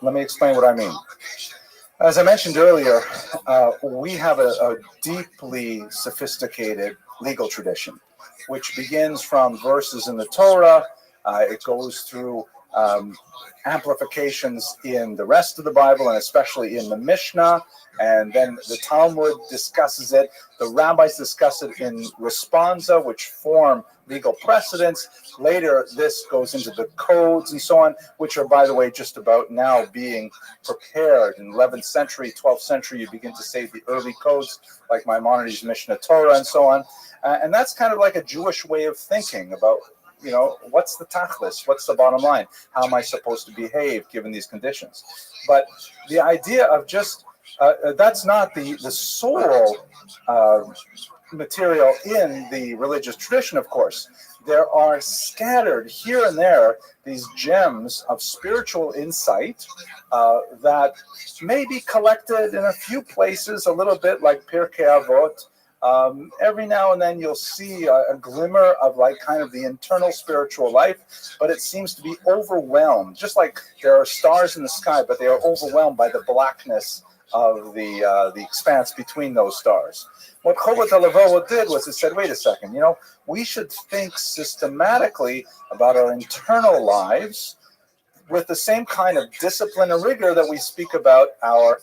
S1: Let me explain what I mean. As I mentioned earlier, we have a deeply sophisticated legal tradition, which begins from verses in the Torah. It goes through amplifications in the rest of the Bible, and especially in the Mishnah, and then the Talmud discusses it. The rabbis discuss it in responsa, which form legal precedents. Later, this goes into the codes and so on, which are, by the way, just about now being prepared. In 11th century, 12th century, you begin to say the early codes, like Maimonides' Mishnah Torah and so on. And that's kind of like a Jewish way of thinking about, what's the tachlis? What's the bottom line? How am I supposed to behave given these conditions? But the idea of just, that's not the sole material in the religious tradition, of course. There are scattered here and there these gems of spiritual insight that may be collected in a few places, a little bit like Pirkei Avot. Every now and then you'll see a glimmer of kind of the internal spiritual life, but it seems to be overwhelmed. Just like there are stars in the sky, but they are overwhelmed by the blackness the expanse between those stars. What Chovat HaLevavot did was it said, wait a second, we should think systematically about our internal lives with the same kind of discipline and rigor that we speak about our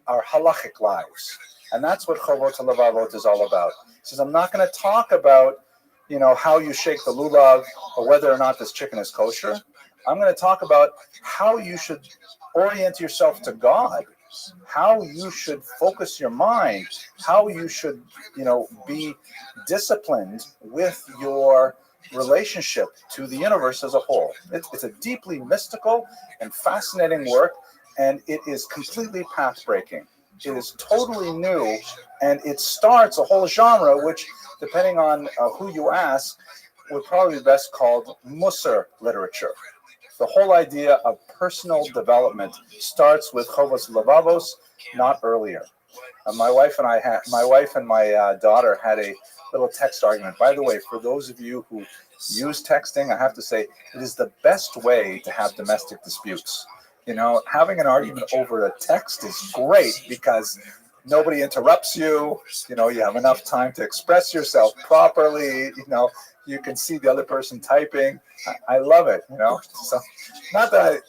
S1: halachic lives. And that's what Chovot HaLevavot is all about. He says, I'm not going to talk about, how you shake the lulav or whether or not this chicken is kosher. I'm going to talk about how you should orient yourself to God, how you should focus your mind, how you should, be disciplined with your relationship to the universe as a whole. It's a deeply mystical and fascinating work, and it is completely path-breaking. It is totally new, and it starts a whole genre, which, depending on who you ask, would probably be best called Musar literature. The whole idea of personal development starts with Chovos Levavos, not earlier. My wife and my daughter had a little text argument. By the way, for those of you who use texting, I have to say it is the best way to have domestic disputes. Having an argument over a text is great because nobody interrupts you. You have enough time to express yourself properly. You can see the other person typing. I love it. So not that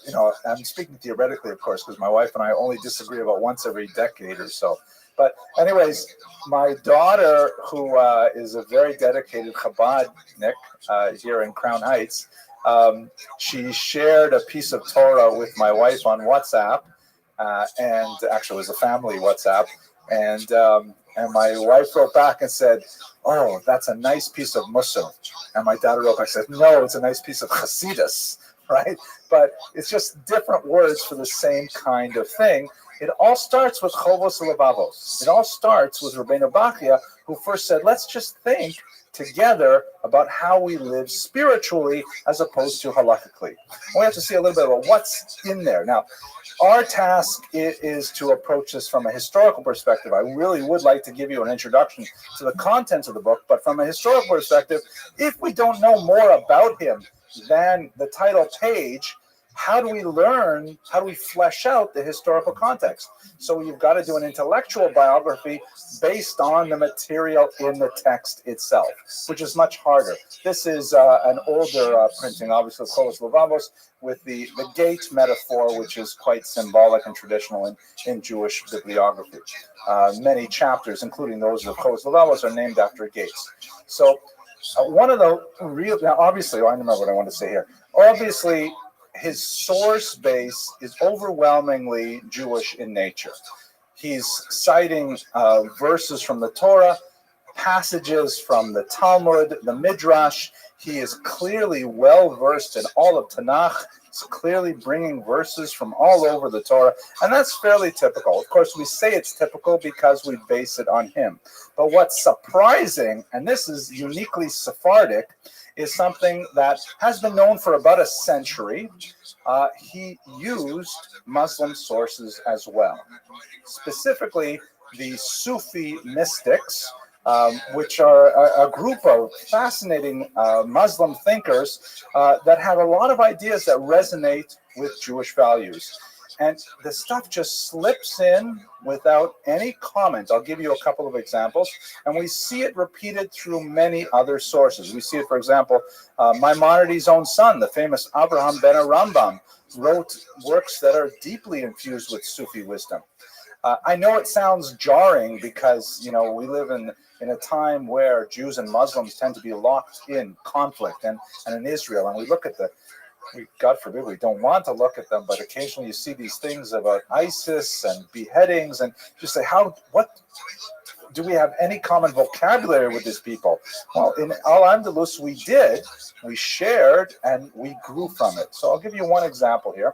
S1: I'm speaking theoretically, of course, because my wife and I only disagree about once every decade or so. But anyways, my daughter, who is a very dedicated Chabadnik here in Crown Heights, she shared a piece of Torah with my wife on WhatsApp, and actually it was a family WhatsApp, and my wife wrote back and said, "Oh, that's a nice piece of Musar," and my daughter wrote back and said, "No, it's a nice piece of Hasidus," right? But it's just different words for the same kind of thing. It all starts with Chovos Levavos. It all starts with Rabbeinu Bachya, who first said, let's just think together about how we live spiritually as opposed to halakhically. And we have to see a little bit about what's in there. Now, our task is to approach this from a historical perspective. I really would like to give you an introduction to the contents of the book, but from a historical perspective, if we don't know more about him than the title page, how do we learn, how do we flesh out the historical context? So you've got to do an intellectual biography based on the material in the text itself, which is much harder. This is an older printing, obviously, of Chovos Levavos, with the gate metaphor, which is quite symbolic and traditional in Jewish bibliography. Many chapters, including those of Chovos Levavos, are named after gates. So one of the real, now obviously, I remember what I want to say here. Obviously, his source base is overwhelmingly Jewish in nature. He's citing verses from the Torah, passages from the Talmud, the Midrash. He is clearly well versed in all of Tanakh. He's clearly bringing verses from all over the Torah, and that's fairly typical. Of course, we say it's typical because we base it on him. But what's surprising, and this is uniquely Sephardic, is something that has been known for about a century. He used Muslim sources as well, specifically the Sufi mystics, which are a group of fascinating Muslim thinkers that have a lot of ideas that resonate with Jewish values. And the stuff just slips in without any comment. I'll give you a couple of examples. And we see it repeated through many other sources. We see it, for example, Maimonides' own son, the famous Abraham ben Rambam, wrote works that are deeply infused with Sufi wisdom. I know it sounds jarring because, we live in a time where Jews and Muslims tend to be locked in conflict and in Israel. And we look at God forbid, we don't want to look at them, but occasionally you see these things about ISIS and beheadings, and you say, what do we have any common vocabulary with these people? Well, in Al-Andalus, we shared, and we grew from it. So I'll give you one example here.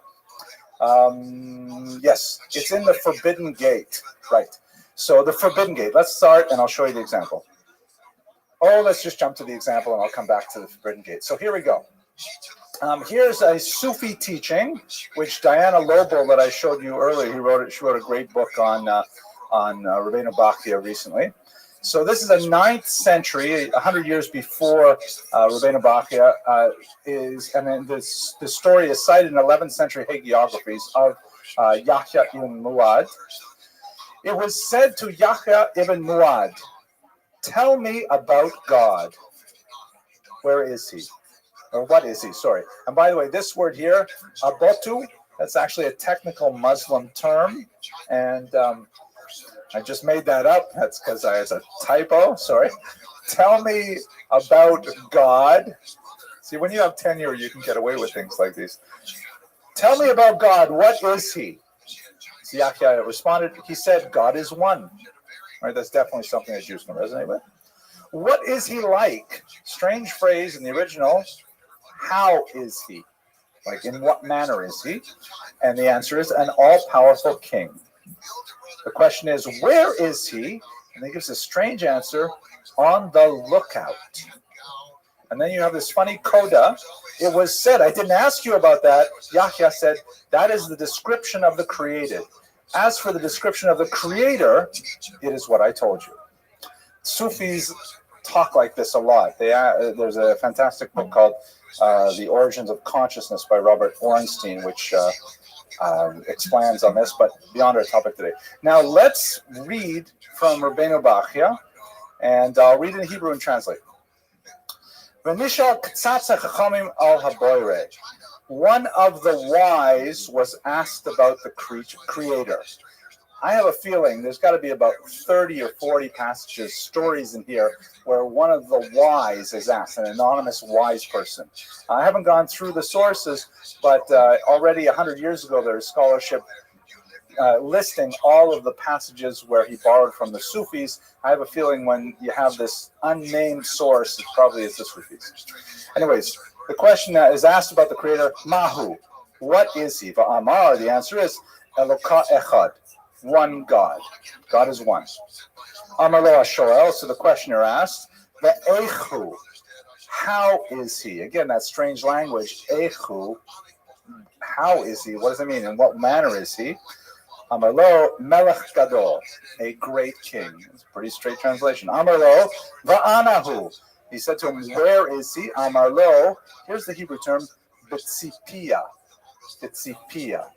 S1: Yes, it's in the Forbidden Gate, right? So the Forbidden Gate, let's start, and I'll show you the example. Or let's just jump to the example, and I'll come back to the Forbidden Gate. So here we go. Here's a Sufi teaching, which Diana Lobel, that I showed you earlier, she wrote a great book on Rabbeinu Bachya recently. So this is a 9th century, 100 years before Rabbeinu Bachya and then the story is cited in 11th century hagiographies of Yahya ibn Muad. It was said to Yahya ibn Muad, tell me about God. Where is he? Or what is he? Sorry. And by the way, this word here, abotu, that's actually a technical Muslim term. And I just made that up. That's because it's a typo. Sorry. Tell me about God. See, when you have tenure, you can get away with things like these. Tell me about God. What is he? So Yahya responded, he said, God is one. Right? That's definitely something that Jews can resonate with. What is he like? Strange phrase in the original. How is he? Like, in what manner is he? And the answer is an all-powerful king. The question is, where is he? And he gives a strange answer, on the lookout. And then you have this funny coda. It was said, I didn't ask you about that. Yahya said, that is the description of the created. As for the description of the creator, it is what I told you. Sufis talk like this a lot. There's a fantastic book called The Origins of Consciousness by Robert Ornstein, which expands on this, but beyond our topic today. Now let's read from Rabbeinu Bachya, and I'll read it in Hebrew and translate. One of the wise was asked about the creator. I have a feeling there's got to be about 30 or 40 passages, stories in here where one of the wise is asked, an anonymous wise person. I haven't gone through the sources, but already 100 years ago there was scholarship listing all of the passages where he borrowed from the Sufis. I have a feeling when you have this unnamed source, it probably is the Sufis. Anyways, the question that is asked about the creator, Mahu, what is he? Va'amar, the answer is Eloka Echad, one God. God is one. Amar lo HaShoel, so the questioner asked, the Echu, how is he? Again, that strange language, Echu, how is he? What does it mean? In what manner is he? Amar lo Melech Gadol, a great king. It's a pretty straight translation. Amar lo Va'anahu. He said to him, where is he? Amar lo, here's the Hebrew term, B'tzipia. B'tzipia.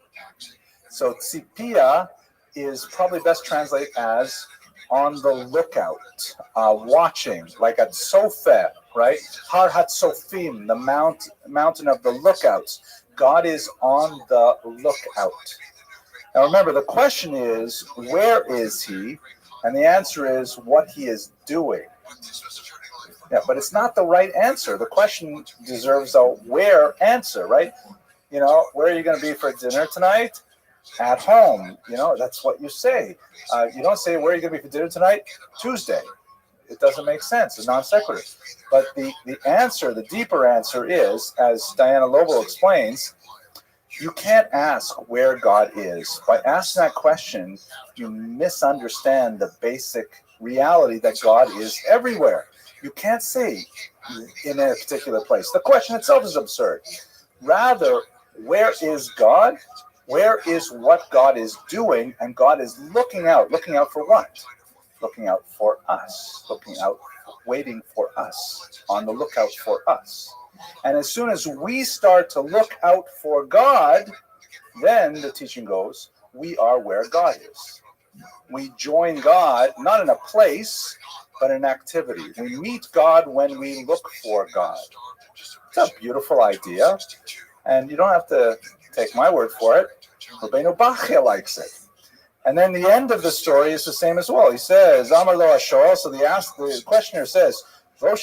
S1: So tzipia is probably best translated as on the lookout, watching, like at Sopheh, right? Har Hatzofim, the mountain of the lookouts. God is on the lookout. Now remember, the question is, where is he? And the answer is what he is doing. Yeah, but it's not the right answer. The question deserves a where answer, right? You know, where are you going to be for dinner tonight? At home. You know, that's what you say. You don't say, where are you going to be for dinner tonight? Tuesday. It doesn't make sense. It's non sequitur. But the answer, the deeper answer is, as Diana Lobo explains, you can't ask where God is. By asking that question, you misunderstand the basic reality that God is everywhere. You can't say in a particular place. The question itself is absurd. Rather, where is God? Where is what God is doing? And God is looking out. Looking out for what? Looking out for us. Looking out, waiting for us. On the lookout for us. And as soon as we start to look out for God, then the teaching goes, we are where God is. We join God, not in a place, but in activity. We meet God when we look for God. It's a beautiful idea. And you don't have to take my word for it. Rabbeinu Bachya likes it. And then the end of the story is the same as well. He says, Amar lo HaShoel, so the questioner says, I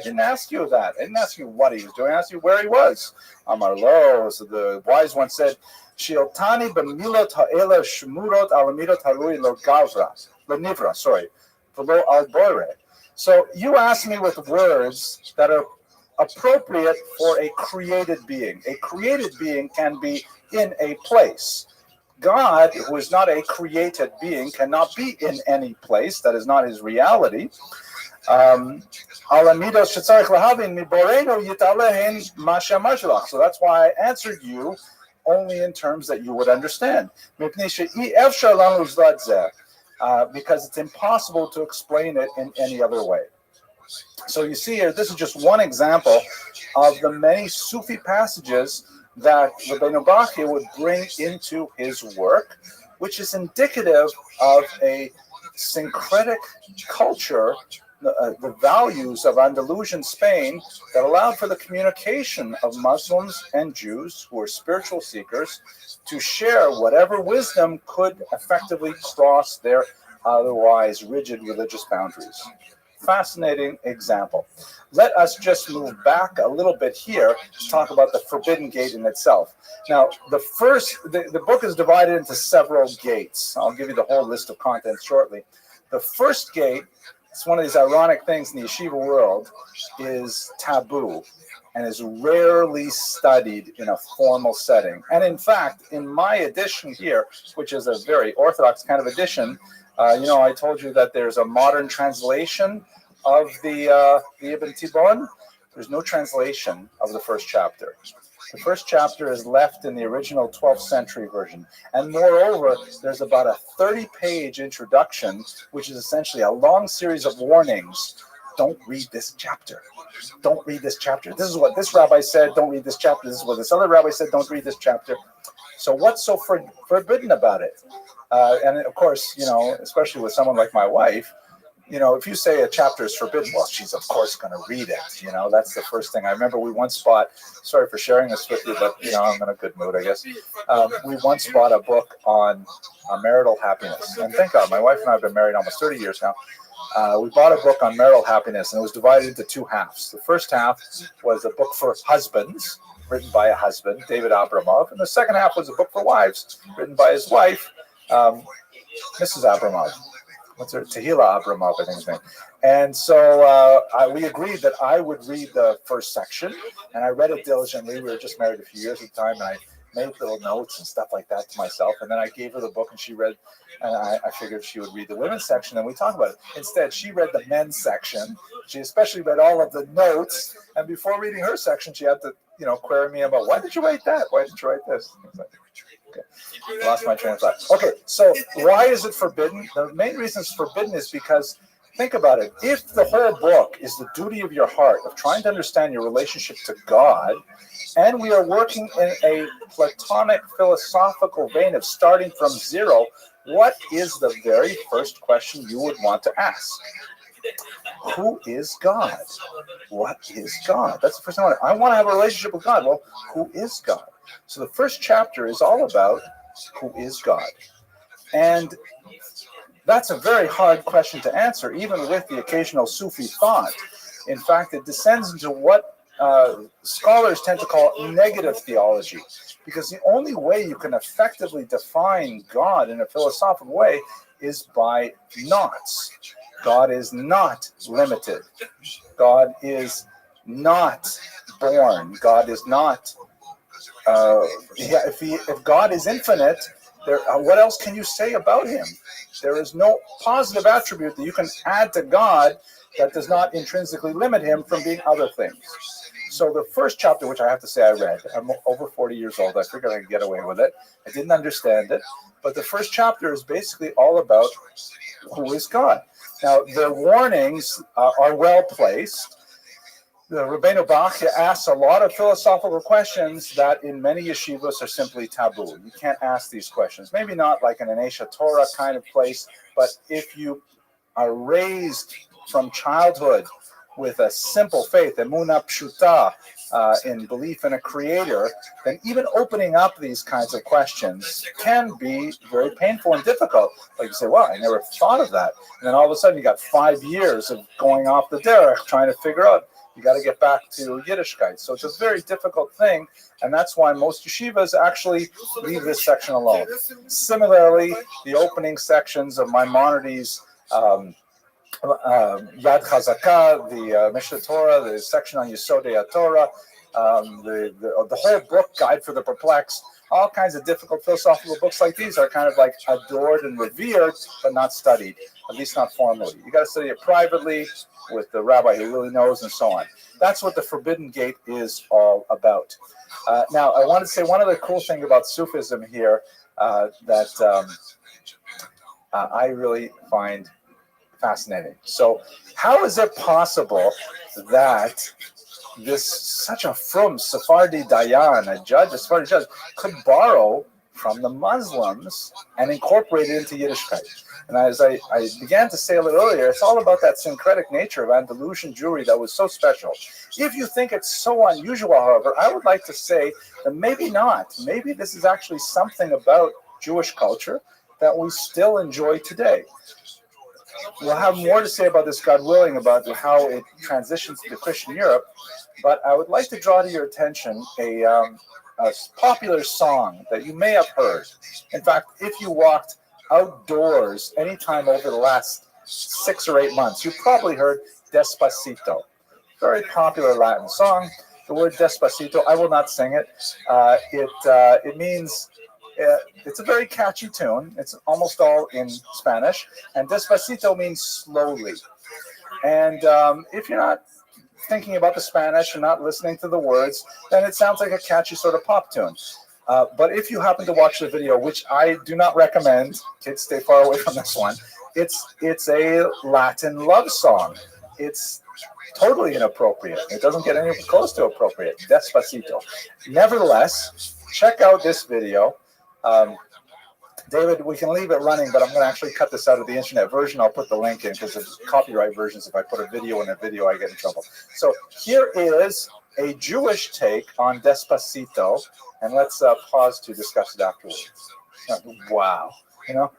S1: didn't ask you that. I didn't ask you what he was doing. I asked you where he was. Amar lo, so the wise one said, Shiotani b'milot ha'ela shmurot alamidot harui lo gavra, lo nivra, sorry, v'lo al boire. So you asked me with words that are appropriate for a created being. A created being can be in a place. God, who is not a created being, cannot be in any place. That is not his reality. So that's why I answered you only in terms that you would understand. Because it's impossible to explain it in any other way. So you see here, this is just one example of the many Sufi passages that Rabbeinu Bachya would bring into his work. which is indicative of a syncretic culture, the values of Andalusian Spain that allowed for the communication of Muslims and Jews who were spiritual seekers to share whatever wisdom could effectively cross their otherwise rigid religious boundaries. Fascinating example. Let us just move back a little bit here to talk about the Forbidden Gate in itself. Now, the book is divided into several gates. I'll give you the whole list of contents shortly. The first gate, it's one of these ironic things in the yeshiva world, is taboo and is rarely studied in a formal setting. And in fact, in my edition here, which is a very orthodox kind of edition, I told you that there's a modern translation of the Ibn Tibbon. There's no translation of the first chapter. The first chapter is left in the original 12th century version. And moreover, there's about a 30-page introduction, which is essentially a long series of warnings. Don't read this chapter. Don't read this chapter. This is what this rabbi said. Don't read this chapter. This is what this other rabbi said. Don't read this chapter. So what's so forbidden about it? And of course, especially with someone like my wife, if you say a chapter is forbidden, well, she's of course going to read it. That's the first thing. I remember we once bought, sorry for sharing this with you, but I'm in a good mood, I guess. We once bought a book on marital happiness. And thank God, my wife and I have been married almost 30 years now. We bought a book on marital happiness, and it was divided into two halves. The first half was a book for husbands, written by a husband, David Abramov, and the second half was a book for wives, written by his wife, Mrs. Abramov. What's her? Tehila Abramov, I think his name. And so we agreed that I would read the first section, and I read it diligently. We were just married a few years at the time, and I made little notes and stuff like that to myself. And then I gave her the book, and she read, and I figured she would read the women's section, and we talked about it. Instead, she read the men's section. She especially read all of the notes, and before reading her section, she had to, query me about, why did you write that? Why did you write this? Okay. Lost my train of thought. Okay, so why is it forbidden? The main reason it's forbidden is because, think about it, if the whole book is the duty of your heart of trying to understand your relationship to God, and we are working in a Platonic philosophical vein of starting from zero, what is the very first question you would want to ask? Who is God? What is God? That's the first thing I want to have a relationship with God. Well, who is God? So the first chapter is all about who is God. And that's a very hard question to answer, even with the occasional Sufi thought. In fact, it descends into what scholars tend to call negative theology, because the only way you can effectively define God in a philosophical way is by nots. God is not limited. God is not born. God is not. If God is infinite, what else can you say about him? There is no positive attribute that you can add to God that does not intrinsically limit him from being other things. So the first chapter, which I have to say I read, I'm over 40 years old, I figured I could get away with it. I didn't understand it. But the first chapter is basically all about who is God. Now, the warnings are well placed. The Rabbeinu Bachya asks a lot of philosophical questions that in many yeshivas are simply taboo. You can't ask these questions. Maybe not like in an Esha Torah kind of place, but if you are raised from childhood with a simple faith, emunah pshuta, in belief in a creator, then even opening up these kinds of questions can be very painful and difficult. Like you say, wow, I never thought of that. And then all of a sudden you got 5 years of going off the derech, trying to figure out, you got to get back to Yiddishkeit. So it's a very difficult thing, and that's why most yeshivas actually leave this section alone. Similarly, the opening sections of Maimonides' Yad Chazakah, the Mishnah Torah, the section on Yesodei HaTorah, the whole book, Guide for the Perplexed, all kinds of difficult philosophical books like these are kind of like adored and revered, but not studied, at least not formally. You got to study it privately with the rabbi who really knows, and so on. That's what the Forbidden Gate is all about. Now, I wanted to say one other cool thing about Sufism here that I really find fascinating. So how is it possible that such a frum Sephardi Dayan, a Sephardi judge, could borrow from the Muslims and incorporate it into Yiddishkeit. And as I began to say a little earlier, it's all about that syncretic nature of Andalusian Jewry that was so special. If you think it's so unusual, however, I would like to say that maybe not. Maybe this is actually something about Jewish culture that we still enjoy today. We'll have more to say about this, God willing, about how it transitions to Christian Europe. But I would like to draw to your attention a popular song that you may have heard. In fact, if you walked outdoors anytime over the last 6 or 8 months, you probably heard Despacito. Very popular Latin song. The word Despacito, I will not sing it. It means, it's a very catchy tune. It's almost all in Spanish. And Despacito means slowly. And if you're not thinking about the Spanish and not listening to the words, then it sounds like a catchy sort of pop tune. But if you happen to watch the video, which I do not recommend, kids stay far away from this one, it's a Latin love song. It's totally inappropriate. It doesn't get any close to appropriate. Despacito. Nevertheless, check out this video. David, we can leave it running, but I'm going to actually cut this out of the internet version. I'll put the link in because of copyright versions. If I put a video in a video, I get in trouble. So here is a Jewish take on Despacito, and let's pause to discuss it afterwards. Wow. You know,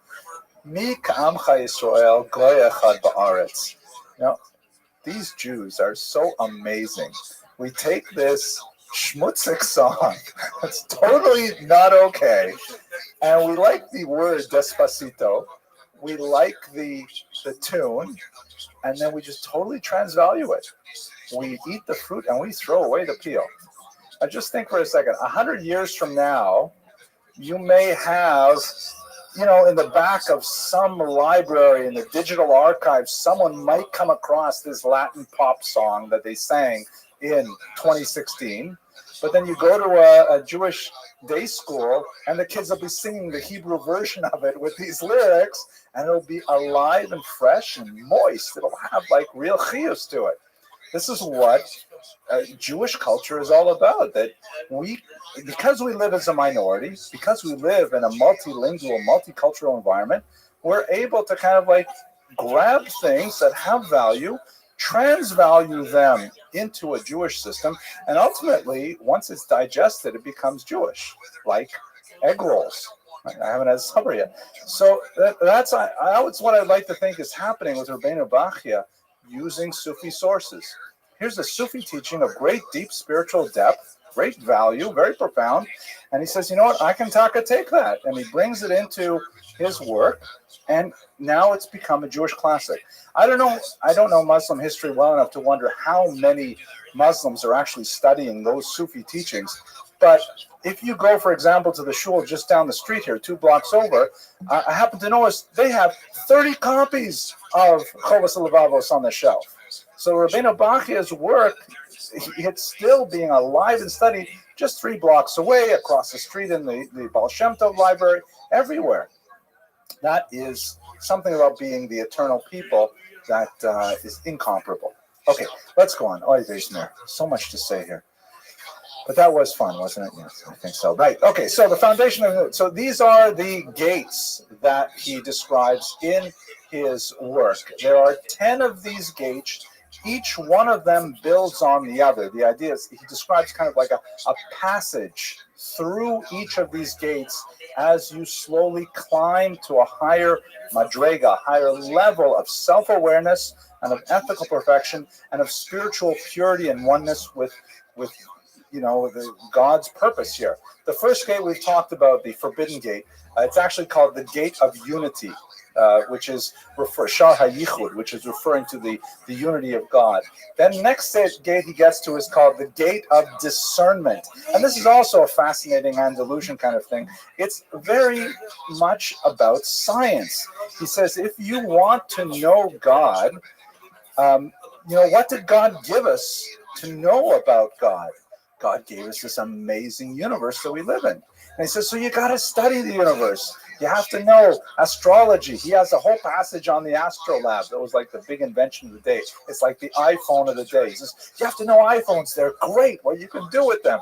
S1: Mi ka'amcha Yisrael goy echad ba'aretz. You know, these Jews are so amazing. We take this schmutzig song that's totally not okay, and we like the word Despacito, we like the tune, and then we just totally transvalue it. We eat the fruit and we throw away the peel. Now just think for a second, 100 years from now, you may have, you know, in the back of some library in the digital archive, someone might come across this Latin pop song that they sang in 2016. But then you go to a Jewish day school and the kids will be singing the Hebrew version of it with these lyrics, and it'll be alive and fresh and moist. It'll have like real chiyus to it. This is what Jewish culture is all about. That we, because we live as a minority, because we live in a multilingual, multicultural environment, we're able to kind of like grab things that have value, transvalue them into a Jewish system, and ultimately, once it's digested, it becomes Jewish, like egg rolls. I haven't had supper yet. So that's what I'd like to think is happening with Rabbeinu Bachya using Sufi sources. Here's a Sufi teaching of great deep spiritual depth, great value, very profound. And he says, you know what, I can take that. And he brings it into his work, and now it's become a Jewish classic. I don't know Muslim history well enough to wonder how many Muslims are actually studying those Sufi teachings. But if you go, for example, to the shul just down the street here, 2 blocks over, I happen to notice they have 30 copies of Chovas HaLevavos on the shelf. So Rabbeinu Bachya's work, it's still being alive and studied just 3 blocks away, across the street in the Baal Shem Tov library, everywhere. That is something about being the eternal people that is incomparable. Okay, let's go on. Oy vey, so much to say here. But that was fun, wasn't it? Yes, I think so. Right. Okay, so the foundation of so these are the gates that he describes in his work. There are 10 of these gates. Each one of them builds on the other. The idea is he describes kind of like a passage through each of these gates as you slowly climb to a higher madrega, higher level of self-awareness and of ethical perfection and of spiritual purity and oneness with you know, God's purpose here. The first gate we've talked about, the forbidden gate, it's actually called the gate of unity, which is Shar HaYichud, which is referring to the unity of God. Then the next gate he gets to is called the gate of discernment. And this is also a fascinating Andalusian kind of thing. It's very much about science. He says, if you want to know God, you know, what did God give us to know about God? God gave us this amazing universe that we live in. And he says, so you got to study the universe. You have to know astrology. He has a whole passage on the astrolab that was like the big invention of the day. It's like the iPhone of the day. He says, you have to know iPhones. They're great. What you can do with them.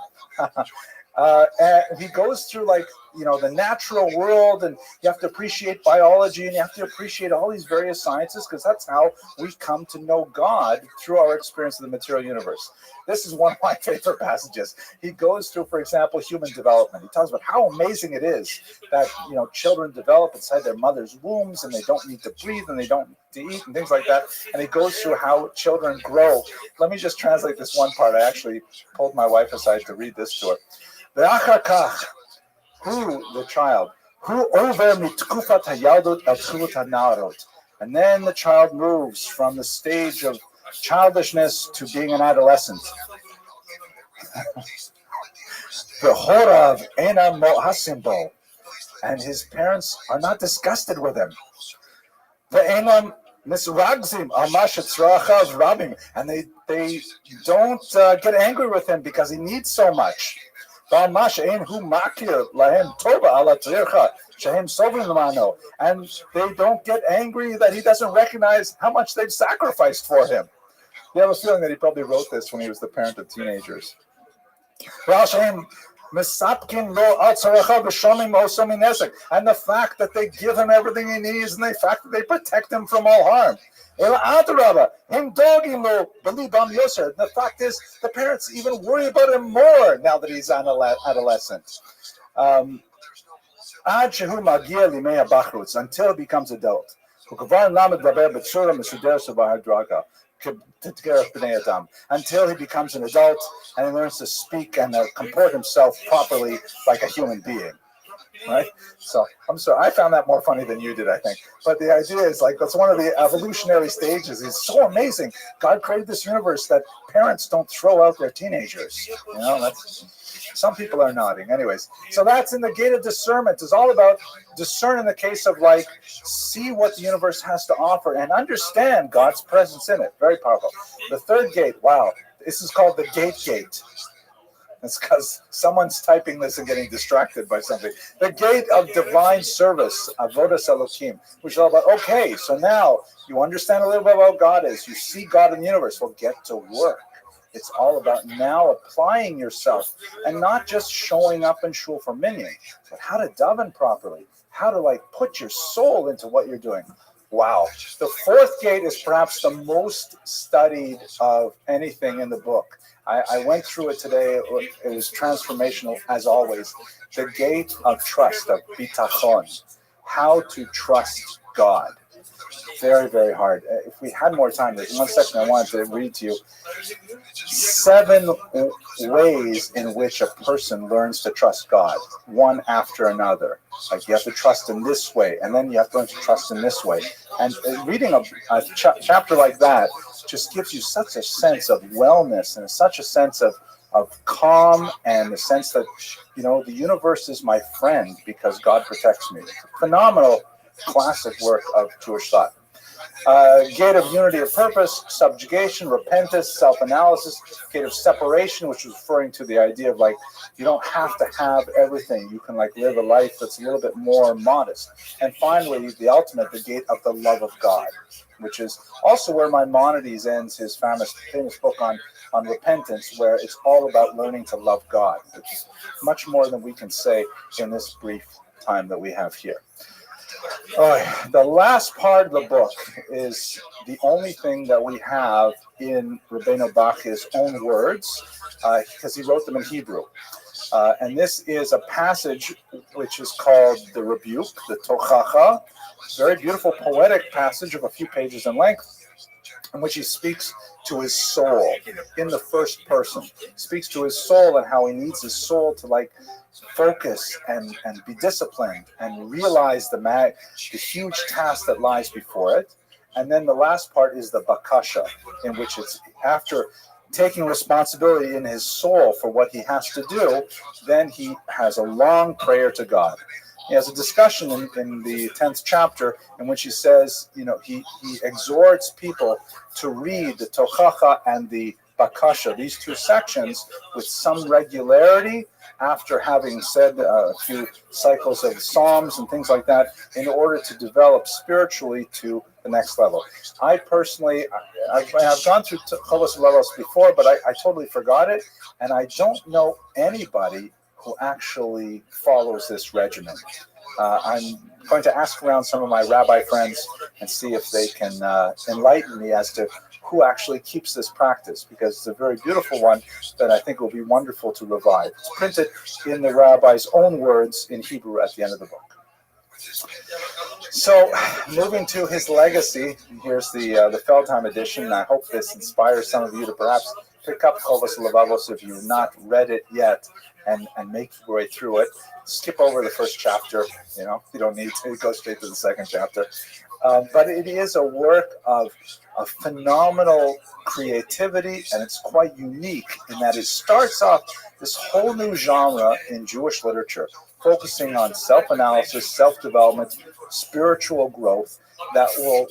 S1: And he goes through like, the natural world, and you have to appreciate biology, and you have to appreciate all these various sciences, because that's how we come to know God, through our experience of the material universe. This is one of my favorite passages. He goes through, for example, human development. He talks about how amazing it is that, children develop inside their mother's wombs, and they don't need to breathe, and they don't need to eat, and things like that. And he goes through how children grow. Let me just translate this one part. I actually pulled my wife aside to read this to her. Who, the child, who over mitkufat hayaldut el tchuvut hanarot, and then the child moves from the stage of childishness to being an adolescent. V'horav ena mohasimbo, and his parents are not disgusted with him. Ve'enam misragzim al mashatzrachav rabim, and they don't get angry with him because he needs so much. And they don't get angry that he doesn't recognize how much they've sacrificed for him. You have a feeling that he probably wrote this when he was the parent of teenagers. And the fact that they give him everything he needs, and the fact that they protect him from all harm. The fact is, the parents even worry about him more now that he's an adolescent. Until he becomes adult. Until he becomes an adult and he learns to speak and comport himself properly like a human being. Right? So I'm sorry, I found that more funny than you did, I think. But the idea is like, that's one of the evolutionary stages. It's so amazing. God created this universe that parents don't throw out their teenagers. Some people are nodding. Anyways, so that's in the gate of discernment. It's all about discern in the case of like, see what the universe has to offer and understand God's presence in it. Very powerful. The third gate, wow, this is called the gate. It's because someone's typing this and getting distracted by something. The gate of divine service, Avodas Elohim, which is all about, okay, so now you understand a little bit about God is. You see God in the universe. Well, get to work. It's all about now applying yourself and not just showing up in shul for minyan, but how to daven properly, how to like put your soul into what you're doing. Wow. The fourth gate is perhaps the most studied of anything in the book. I went through it today. It was transformational, as always. The gate of trust, of bitachon, how to trust God. Very, very hard. If we had more time, there's one section I wanted to read to you. 7 ways in which a person learns to trust God, one after another. Like you have to trust in this way, and then you have to learn to trust in this way. And reading a chapter like that just gives you such a sense of wellness and such a sense of calm and the sense that, the universe is my friend because God protects me. Phenomenal classic work of Jewish thought. Gate of unity of purpose, subjugation, repentance, self-analysis, gate of separation, which is referring to the idea of like, you don't have to have everything. You can like live a life that's a little bit more modest. And finally, the ultimate, the gate of the love of God, which is also where Maimonides ends his famous book on repentance, where it's all about learning to love God, which is much more than we can say in this brief time that we have here. The last part of the book is the only thing that we have in Rabbeinu Bach's own words, because he wrote them in Hebrew. And this is a passage which is called the Rebuke, the Tochacha, very beautiful poetic passage of a few pages in length, in which he speaks to his soul in the first person. Speaks to his soul and how he needs his soul to like focus and be disciplined and realize the huge task that lies before it. And then the last part is the bakasha, in which it's after taking responsibility in his soul for what he has to do, then he has a long prayer to God. He has a discussion in the 10th chapter in which he says, he exhorts people to read the Tochacha and the Bakasha, these two sections, with some regularity after having said a few cycles of Psalms and things like that, in order to develop spiritually to the next level. I personally, I've gone through Chovos Halevos before, but I totally forgot it, and I don't know anybody who actually follows this regimen. I'm going to ask around some of my rabbi friends and see if they can enlighten me as to who actually keeps this practice, because it's a very beautiful one that I think will be wonderful to revive. It's printed in the rabbi's own words in Hebrew at the end of the book. So, moving to his legacy, here's the Feldheim edition. I hope this inspires some of you to perhaps pick up Chovos Levavos if you've not read it yet, and make your way through it. Skip over the first chapter, you don't need to go straight to the second chapter. But it is a work of phenomenal creativity, and it's quite unique in that it starts off this whole new genre in Jewish literature, focusing on self-analysis, self-development, spiritual growth that will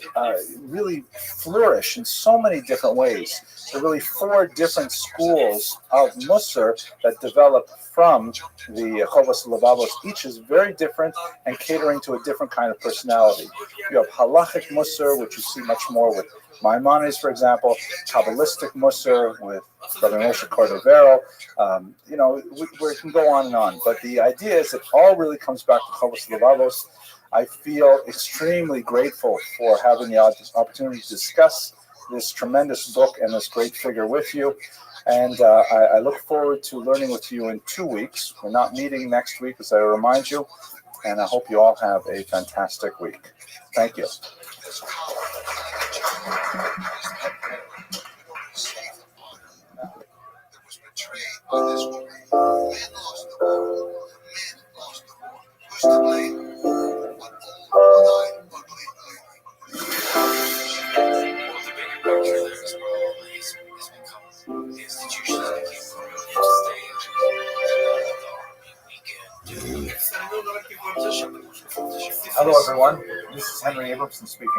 S1: really flourish in so many different ways. There are really 4 different schools of Musar that develop from the Chovos Levavos. Each is very different and catering to a different kind of personality. You have halachic Musar, which you see much more with Maimonides, for example, Kabbalistic Musar with Brother Moshe Cordovero. We can go on and on. But the idea is it all really comes back to Chovos Levavos. I feel extremely grateful for having the opportunity to discuss this tremendous book and this great figure with you. And I look forward to learning with you in 2 weeks. We're not meeting next week, as I remind you. And I hope you all have a fantastic week. Thank you. Hello, everyone. This is Henry Abramson speaking.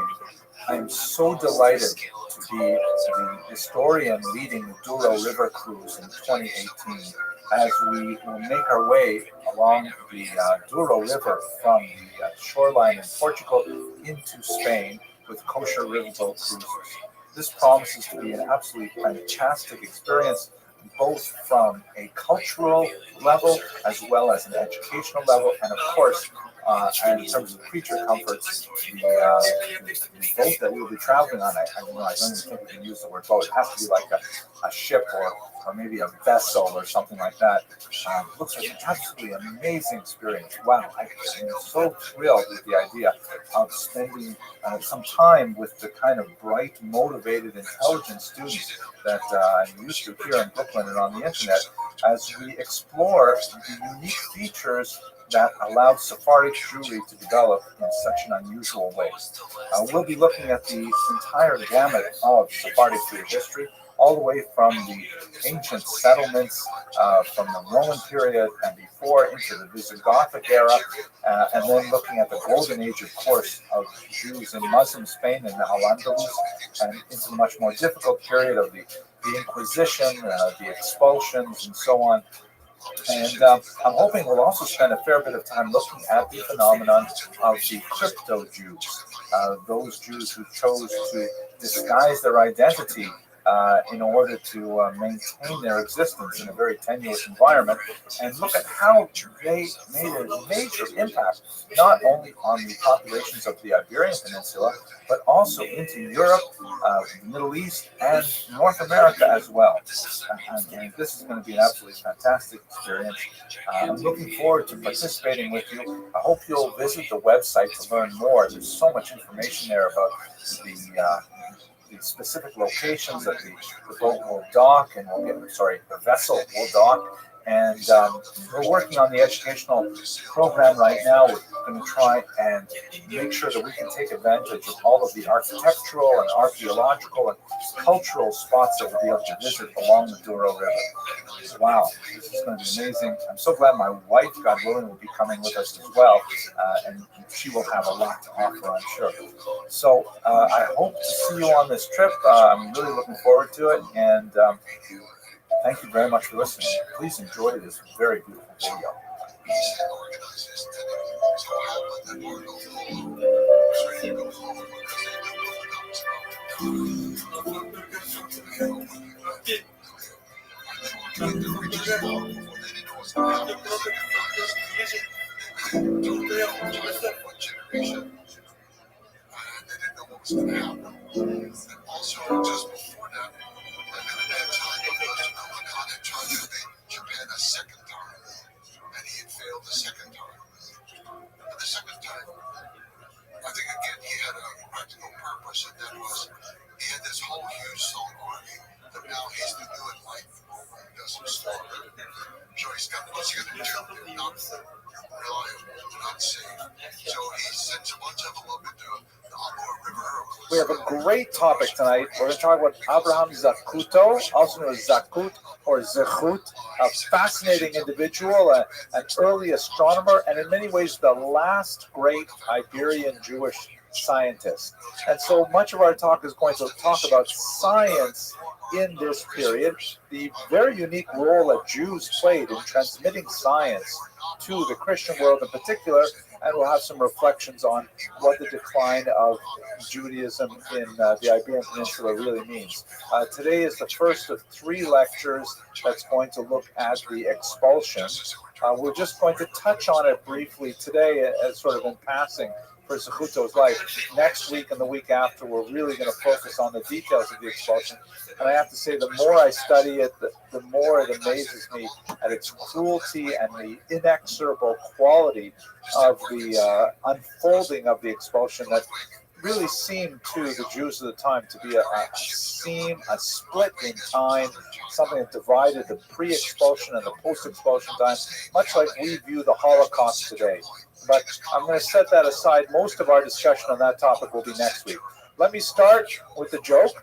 S1: I am so delighted to be the historian leading the Douro River Cruise in 2018 as we will make our way along the Douro River from the shoreline in Portugal into Spain with kosher riverboat cruises. This promises to be an absolutely fantastic experience, both from a cultural level as well as an educational level, and of course, and in terms of creature comforts, the boat that we'll be traveling on, I don't even think we can use the word boat. It has to be like a ship or maybe a vessel or something like that. Looks like an absolutely amazing experience. Wow, I'm so thrilled with the idea of spending some time with the kind of bright, motivated, intelligent students that I'm used to here in Brooklyn and on the internet as we explore the unique features that allowed Sephardic Jewry to develop in such an unusual way. We'll be looking at the entire gamut of Sephardic Jewish history, all the way from the ancient settlements from the Roman period and before into the Visigothic era, and then looking at the golden age, of course, of Jews in Muslim Spain and Al-Andalus, and into the much more difficult period of the Inquisition, the expulsions, and so on. And I'm hoping we'll also spend a fair bit of time looking at the phenomenon of the crypto Jews, those Jews who chose to disguise their identity in order to maintain their existence in a very tenuous environment, and look at how they made a major impact, not only on the populations of the Iberian Peninsula, but also into Europe, the Middle East, and North America as well. And this is going to be an absolutely fantastic experience. I'm looking forward to participating with you. I hope you'll visit the website to learn more. There's so much information there about the specific locations that the boat will dock, and the vessel will dock. And we're working on the educational program right now. We're going to try and make sure that we can take advantage of all of the architectural and archaeological and cultural spots that we'll be able to visit along the Douro River. Wow, this is going to be amazing. I'm so glad my wife, God willing, will be coming with us as well, and she will have a lot to offer, I'm sure. So I hope to see you on this trip. I'm really looking forward to it, and thank you very much for listening. Please enjoy this very beautiful video.
S4: small before they didn't know what's going to happen. The second focus, one generation, and they didn't know what was going to happen. And also, just before that, I've been a bad time because, Khan had tried to invade Japan a second time, and he had failed the second time. And the second time, I think again he had a practical purpose, and that was he had this whole huge song army that now he's to do in life, does some slaughter. So he's got what's he gonna do? They're not reliable, they're not safe. So he sends a bunch of them up into the Amur River.
S1: We have a great topic tonight. We're going to talk about Abraham Zacuto, also known as Zakut or Zechut, a fascinating individual, an early astronomer, and in many ways the last great Iberian Jewish scientist. And so much of our talk is going to talk about science in this period, the very unique role that Jews played in transmitting science to the Christian world in particular, and we'll have some reflections on what the decline of Judaism in the Iberian Peninsula really means. Today is the first of 3 lectures that's going to look at the expulsion. We're just going to touch on it briefly today as sort of in passing for Zacuto's life. Next week and the week after, we're really going to focus on the details of the expulsion. And I have to say, the more I study it, the more it amazes me at its cruelty and the inexorable quality of the unfolding of the expulsion that really seemed to the Jews of the time to be a split in time, something that divided the pre-expulsion and the post-expulsion time, much like we view the Holocaust today. But I'm going to set that aside. Most of our discussion on that topic will be next week. Let me start with the joke,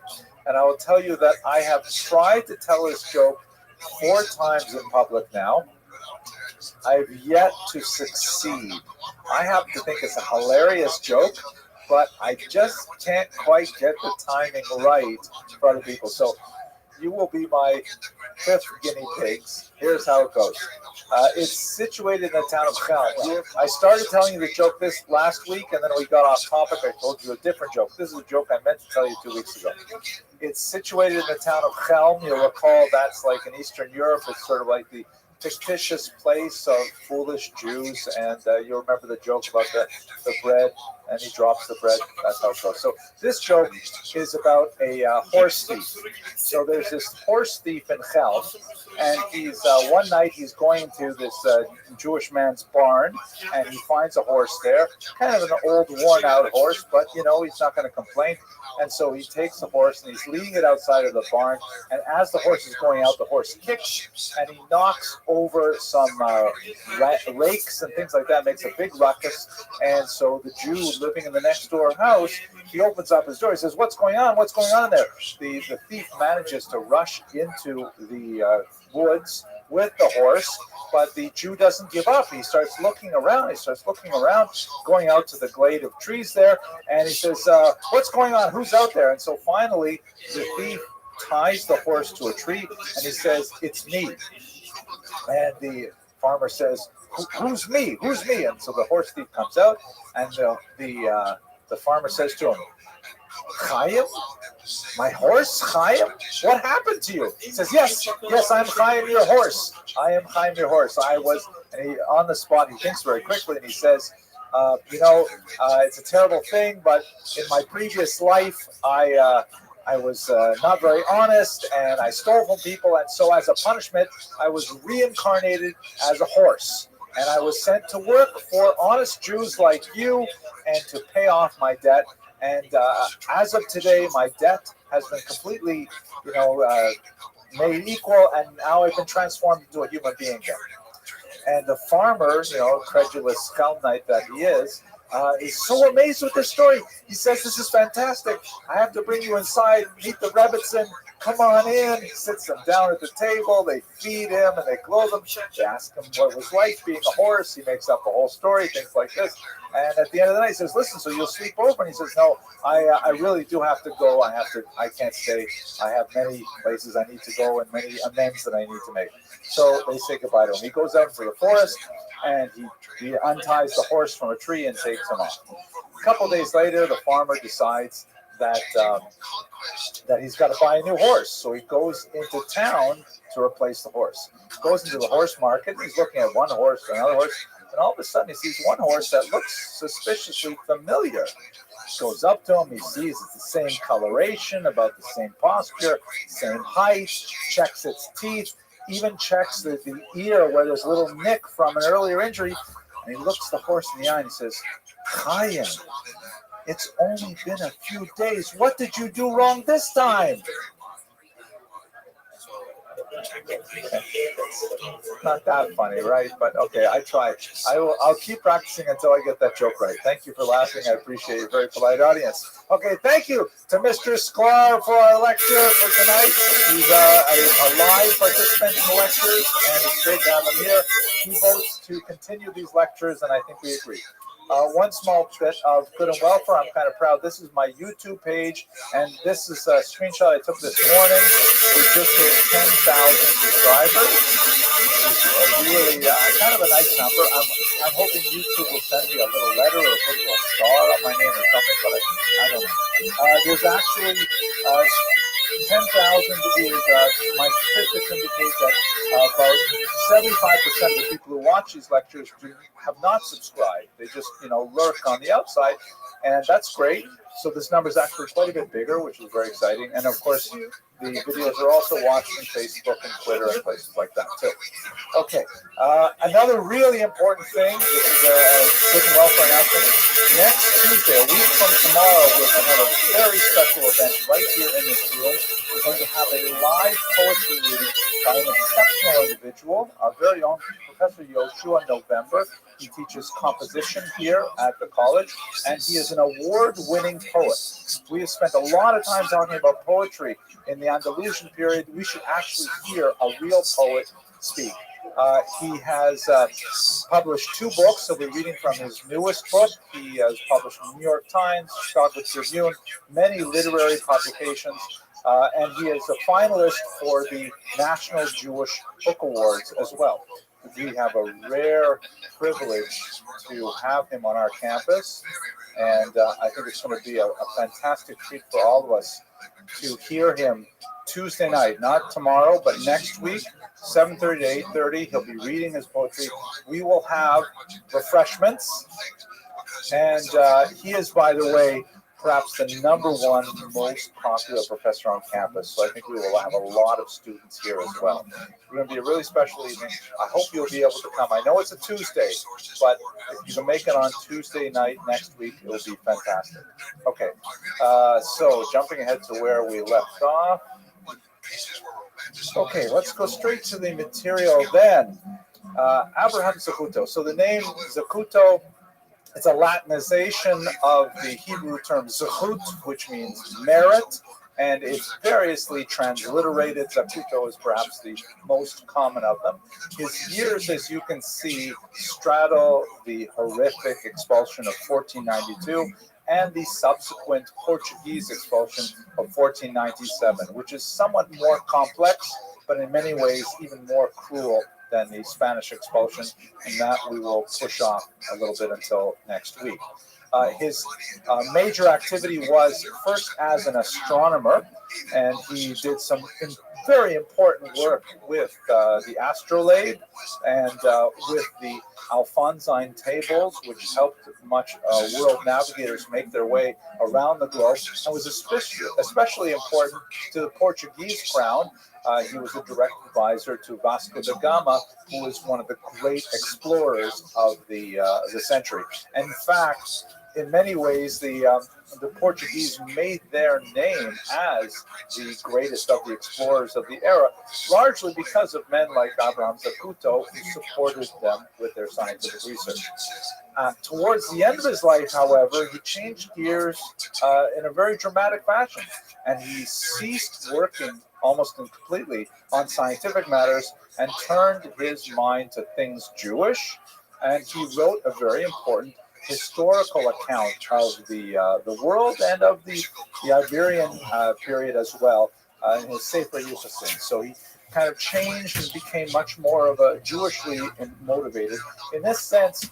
S1: and I will tell you that I have tried to tell this joke 4 times in public now. I've yet to succeed. I happen to think it's a hilarious joke, but I just can't quite get the timing right for other people. So you will be my 5th guinea pigs. Here's how it goes. It's situated in the town of Chelm. I started telling you the joke this last week, and then we got off topic. I told you a different joke. This is a joke I meant to tell you 2 weeks ago. It's situated in the town of Chelm. You'll recall that's like in Eastern Europe. It's sort of like the fictitious place of foolish Jews, and you remember the joke about the bread, and he drops the bread. That's how it goes. So this joke is about a horse thief. So there's this horse thief in Chelm, and he's one night he's going to this Jewish man's barn, and he finds a horse there, kind of an old, worn-out horse, but he's not going to complain. And so he takes the horse and he's leading it outside of the barn. And as the horse is going out, the horse kicks and he knocks over some rakes and things like that, makes a big ruckus. And so the Jew living in the next door house, he opens up his door. He says, "What's going on? What's going on there?" The thief manages to rush into the woods with the horse, but the Jew doesn't give up. He starts looking around, going out to the glade of trees there, and he says, "What's going on? Who's out there?" And so finally, the thief ties the horse to a tree, and he says, "It's me." And the farmer says, "Who's me? Who's me?" And so the horse thief comes out, and the farmer says to him, "Chaim? My horse, Chaim? What happened to you?" He says, yes, I'm Chaim, your horse. I am Chaim, your horse. And he, on the spot, he thinks very quickly, and he says, it's a terrible thing, but in my previous life, I was not very honest, and I stole from people, and so as a punishment, I was reincarnated as a horse. And I was sent to work for honest Jews like you and to pay off my debt. And as of today, my debt has been completely, made equal, and now I've been transformed into a human being again. And the farmer, credulous Chelmite that he is so amazed with this story. He says, "This is fantastic. I have to bring you inside, meet the Rebbitzin. Come on in." He sits them down at the table. They feed him and they clothe him. They ask him what it was like being a horse. He makes up a whole story, things like this. And at the end of the night, he says, "Listen, so you'll sleep over?" And he says, "No, I really do have to go. I can't stay. I have many places I need to go and many amends that I need to make." So they say goodbye to him. He goes out into the forest and he unties the horse from a tree and takes him off. A couple days later, the farmer decides that he's got to buy a new horse. So he goes into town to replace the horse. Goes into the horse market. He's looking at one horse, another horse, and all of a sudden he sees one horse that looks suspiciously familiar. Goes up to him. He sees it's the same coloration, about the same posture, same height. Checks its teeth. Even checks the ear where there's a little nick from an earlier injury. And he looks the horse in the eye and he says, "Chaim, it's only been a few days. What did you do wrong this time?" Not that funny, right? But okay, I tried. I'll keep practicing until I get that joke right. Thank you for laughing. I appreciate your very polite audience. Okay, thank you to Mr. Sklar for our lecture for tonight. He's a live participant in the lectures, and it's great to have him here. He votes to continue these lectures, and I think we agree. One small bit of good and welfare. I'm kind of proud. This is my YouTube page, and this is a screenshot I took this morning. We just hit 10,000 subscribers. It's really kind of a nice number. I'm hoping YouTube will send me a little letter or put a little star on my name or something, but I don't know. There's actually 10,000 is my statistics indicate that about 75% of the people who watch these lectures have not subscribed. They just, lurk on the outside, and that's great. So this number is actually quite a bit bigger, which is very exciting. And of course, the videos are also watched on Facebook and Twitter and places like that too. Okay, another really important thing. This is a good and welfare announcement. Next Tuesday, a week from tomorrow, we're going to have a very special event right here in this room. We're going to have a live poetry reading by an exceptional individual, our very own Professor Yoshua November. He teaches composition here at the college, and he is an award-winning poet. We have spent a lot of time talking about poetry in the Andalusian period. We should actually hear a real poet speak. He has published 2 books. He'll be reading from his newest book. He has published in the New York Times, Chicago Tribune, many literary publications. And he is a finalist for the National Jewish Book Awards as well. We have a rare privilege to have him on our campus, and I think it's going to be a fantastic treat for all of us to hear him Tuesday night, not tomorrow, but next week, 7:30 to 8:30. He'll be reading his poetry. We will have refreshments, and he is, by the way, perhaps the #1 most popular professor on campus. So I think we will have a lot of students here as well. It's going to be a really special evening. I hope you'll be able to come. I know it's a Tuesday, but if you can make it on Tuesday night next week, it will be fantastic. Okay, so jumping ahead to where we left off. Okay, let's go straight to the material then. Abraham Zacuto. So the name Zacuto, it's a Latinization of the Hebrew term zechut, which means merit, and it's variously transliterated. Zacuto is perhaps the most common of them. His years, as you can see, straddle the horrific expulsion of 1492 and the subsequent Portuguese expulsion of 1497, which is somewhat more complex, but in many ways even more cruel than the Spanish expulsion, and that we will push off a little bit until next week. His major activity was first as an astronomer, and he did some very important work with the astrolabe and with the Alphonsine tables, which helped much world navigators make their way around the globe, and was especially important to the Portuguese crown. He was a direct advisor to Vasco da Gama, who was one of the great explorers of the century. And in fact, in many ways, the Portuguese made their name as the greatest of the explorers of the era, largely because of men like Abraham Zacuto, who supported them with their scientific research. Towards the end of his life, however, he changed gears in a very dramatic fashion, and he ceased working almost completely on scientific matters and turned his mind to things Jewish, and he wrote a very important historical account of the world and of the Iberian period as well in his Sefer Yuchasin. So he kind of changed and became much more of a Jewishly motivated. In this sense,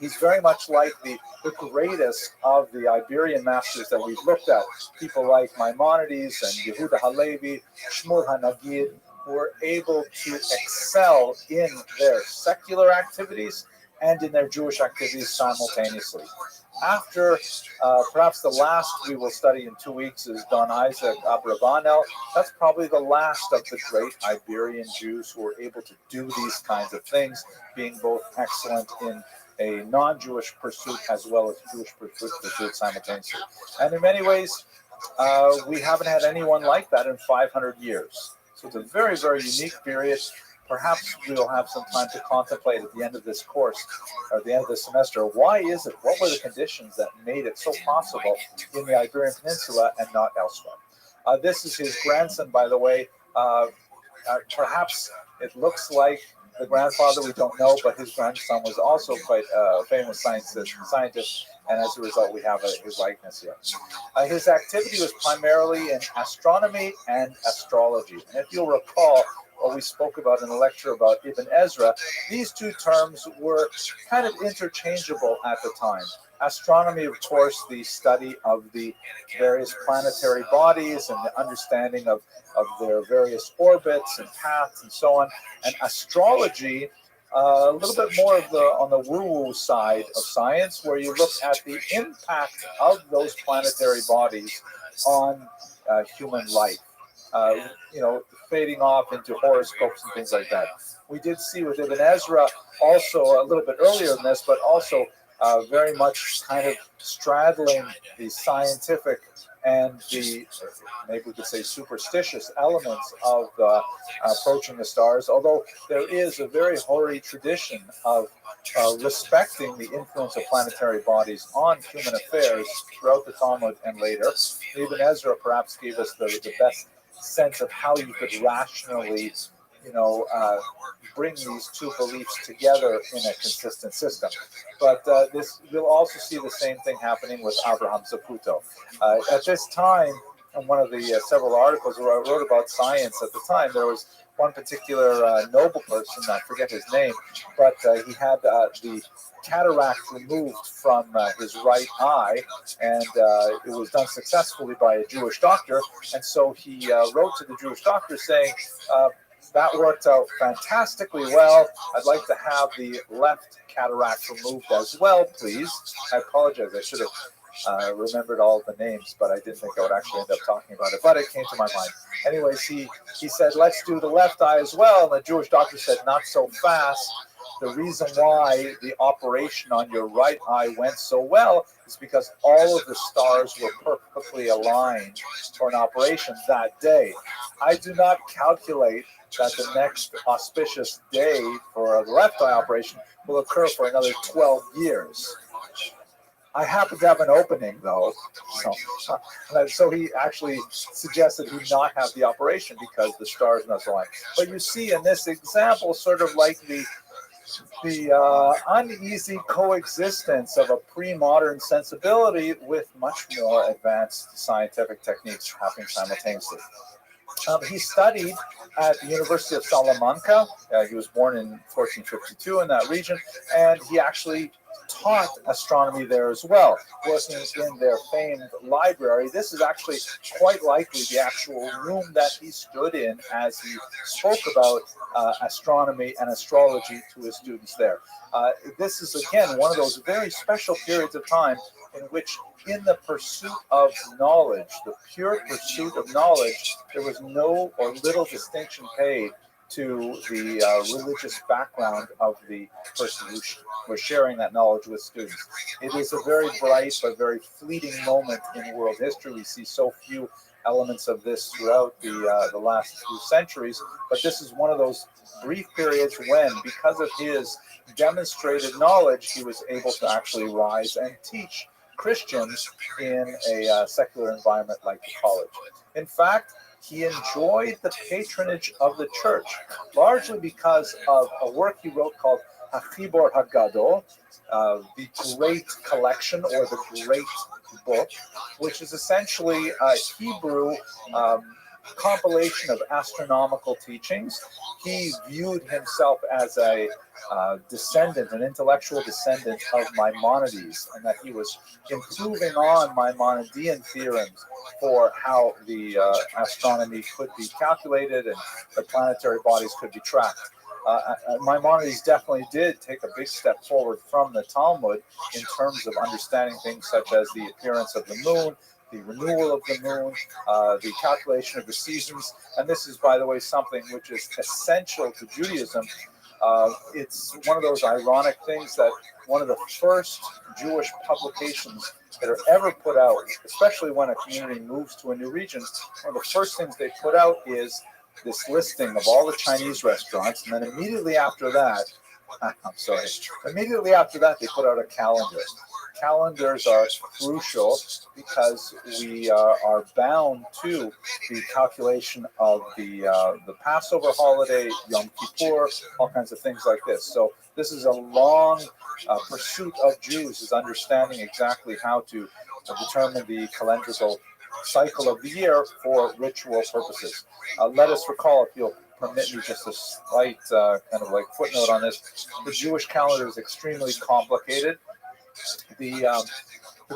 S1: He's very much like the greatest of the Iberian masters that we've looked at. People like Maimonides and Yehuda Halevi, Shmuel HaNagid, who were able to excel in their secular activities and in their Jewish activities simultaneously. After perhaps the last we will study in 2 weeks is Don Isaac Abravanel. That's probably the last of the great Iberian Jews who were able to do these kinds of things, being both excellent in a non-Jewish pursuit as well as Jewish pursuit simultaneously. And in many ways, we haven't had anyone like that in 500 years. So it's a very, very unique period. Perhaps we'll have some time to contemplate at the end of this course, or at the end of this semester, why is it, what were the conditions that made it so possible in the Iberian Peninsula and not elsewhere? This is his grandson, by the way. Perhaps it looks like the grandfather, we don't know, but his grandson was also quite a famous scientist, and as a result, we have his likeness here. His activity was primarily in astronomy and astrology. And if you'll recall, what we spoke about in the lecture about Ibn Ezra, these two terms were kind of interchangeable at the time. Astronomy, of course, the study of the various planetary bodies and the understanding of their various orbits and paths and so on. And astrology, a little bit more of on the woo-woo side of science, where you look at the impact of those planetary bodies on human life. Fading off into horoscopes and things like that. We did see with Ibn Ezra also a little bit earlier than this, but also very much kind of straddling the scientific and the, maybe we could say, superstitious elements of approaching the stars, although there is a very hoary tradition of respecting the influence of planetary bodies on human affairs throughout the Talmud and later. Ibn Ezra perhaps gave us the best sense of how you could rationally, bring these two beliefs together in a consistent system. But you'll also see the same thing happening with Abraham Zaputo. At this time, in one of the several articles where I wrote about science at the time, there was one particular noble person, I forget his name, but he had the cataract removed from his right eye, and it was done successfully by a Jewish doctor. And so he wrote to the Jewish doctor saying, that worked out fantastically well. I'd like to have the left cataract removed as well, please. I apologize. I should have remembered all the names, but I didn't think I would actually end up talking about it. But it came to my mind. Anyways, he said, let's do the left eye as well. And the Jewish doctor said, not so fast. The reason why the operation on your right eye went so well is because all of the stars were perfectly aligned for an operation that day. I do not calculate that the next auspicious day for the left eye operation will occur for another 12 years. I happen to have an opening, though, so he actually suggested he not have the operation because the stars not aligned. But you see in this example sort of like the uneasy coexistence of a pre-modern sensibility with much more advanced scientific techniques happening simultaneously. He studied at the University of Salamanca. He was born in 1452 in that region, and he actually taught astronomy there as well, working in their famed library. This is actually quite likely the actual room that he stood in as he spoke about astronomy and astrology to his students there. This is, again, one of those very special periods of time in which, in the pursuit of knowledge, the pure pursuit of knowledge, there was no or little distinction paid to the religious background of the person who was sharing that knowledge with students. It is a very bright but very fleeting moment in world history. We see so few elements of this throughout the last few centuries, but this is one of those brief periods when, because of his demonstrated knowledge, he was able to actually rise and teach Christians in a secular environment like the college. In fact, he enjoyed the patronage of the church, largely because of a work he wrote called Hachibor Hagadol, the Great Collection, or the Great Book, which is essentially a Hebrew compilation of astronomical teachings. He viewed himself as a descendant, an intellectual descendant of Maimonides, and that he was improving on Maimonidean theorems for how the astronomy could be calculated and the planetary bodies could be tracked. Maimonides definitely did take a big step forward from the Talmud in terms of understanding things such as the appearance of the moon, the renewal of the moon, the calculation of the seasons. And this is, by the way, something which is essential to Judaism. It's one of those ironic things that one of the first Jewish publications that are ever put out, especially when a community moves to a new region, one of the first things they put out is this listing of all the Chinese restaurants, and then immediately after that, immediately after that, they put out a calendar. Calendars are crucial because we are bound to the calculation of the Passover holiday, Yom Kippur, all kinds of things like this. So this is a long pursuit of Jews, is understanding exactly how to determine the calendrical cycle of the year for ritual purposes. Let us recall, if you'll permit me just a slight kind of like footnote on this, the Jewish calendar is extremely complicated. The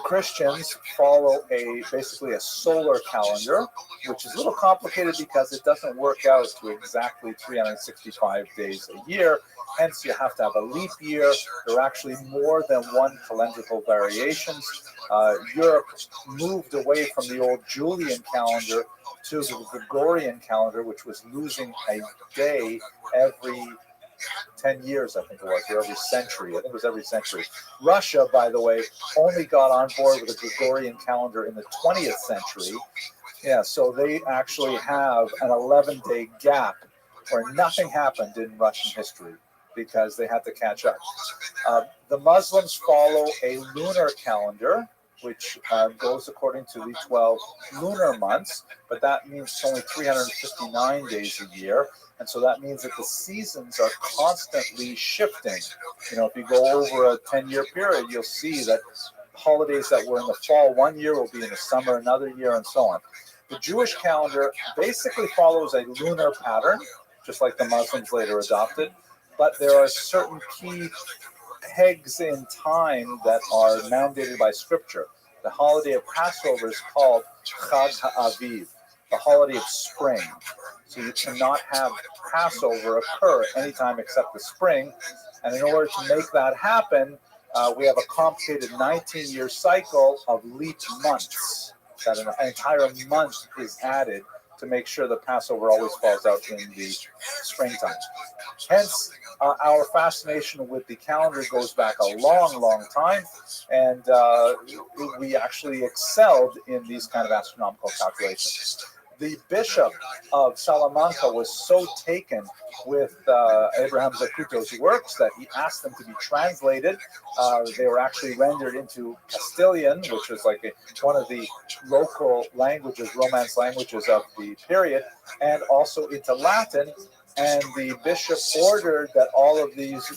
S1: Christians follow basically a solar calendar, which is a little complicated because it doesn't work out to exactly 365 days a year. Hence, you have to have a leap year. There are actually more than one calendrical variations. Europe moved away from the old Julian calendar to the Gregorian calendar, which was losing a day every 10 years, I think it was, or every century. I think it was every century. Russia, by the way, only got on board with the Gregorian calendar in the 20th century. Yeah, so they actually have an 11-day gap where nothing happened in Russian history because they had to catch up. The Muslims follow a lunar calendar, which goes according to the 12 lunar months, but that means it's only 359 days a year. And so that means that the seasons are constantly shifting. You know, if you go over a 10-year period, you'll see that holidays that were in the fall one year will be in the summer another year, and so on. The Jewish calendar basically follows a lunar pattern, just like the Muslims later adopted, but there are certain key pegs in time that are mandated by Scripture. The holiday of Passover is called Chag HaAviv, the holiday of spring. So you cannot have Passover occur anytime except the spring. And in order to make that happen, we have a complicated 19-year cycle of leap months. That an entire month is added to make sure the Passover always falls out in the springtime. Hence, our fascination with the calendar goes back a long, long time, and we actually excelled in these kind of astronomical calculations. The bishop of Salamanca was so taken with Abraham Zacuto's works that he asked them to be translated. They were actually rendered into Castilian, which was like one of the local languages, Romance languages of the period, and also into Latin. And the bishop ordered that all of these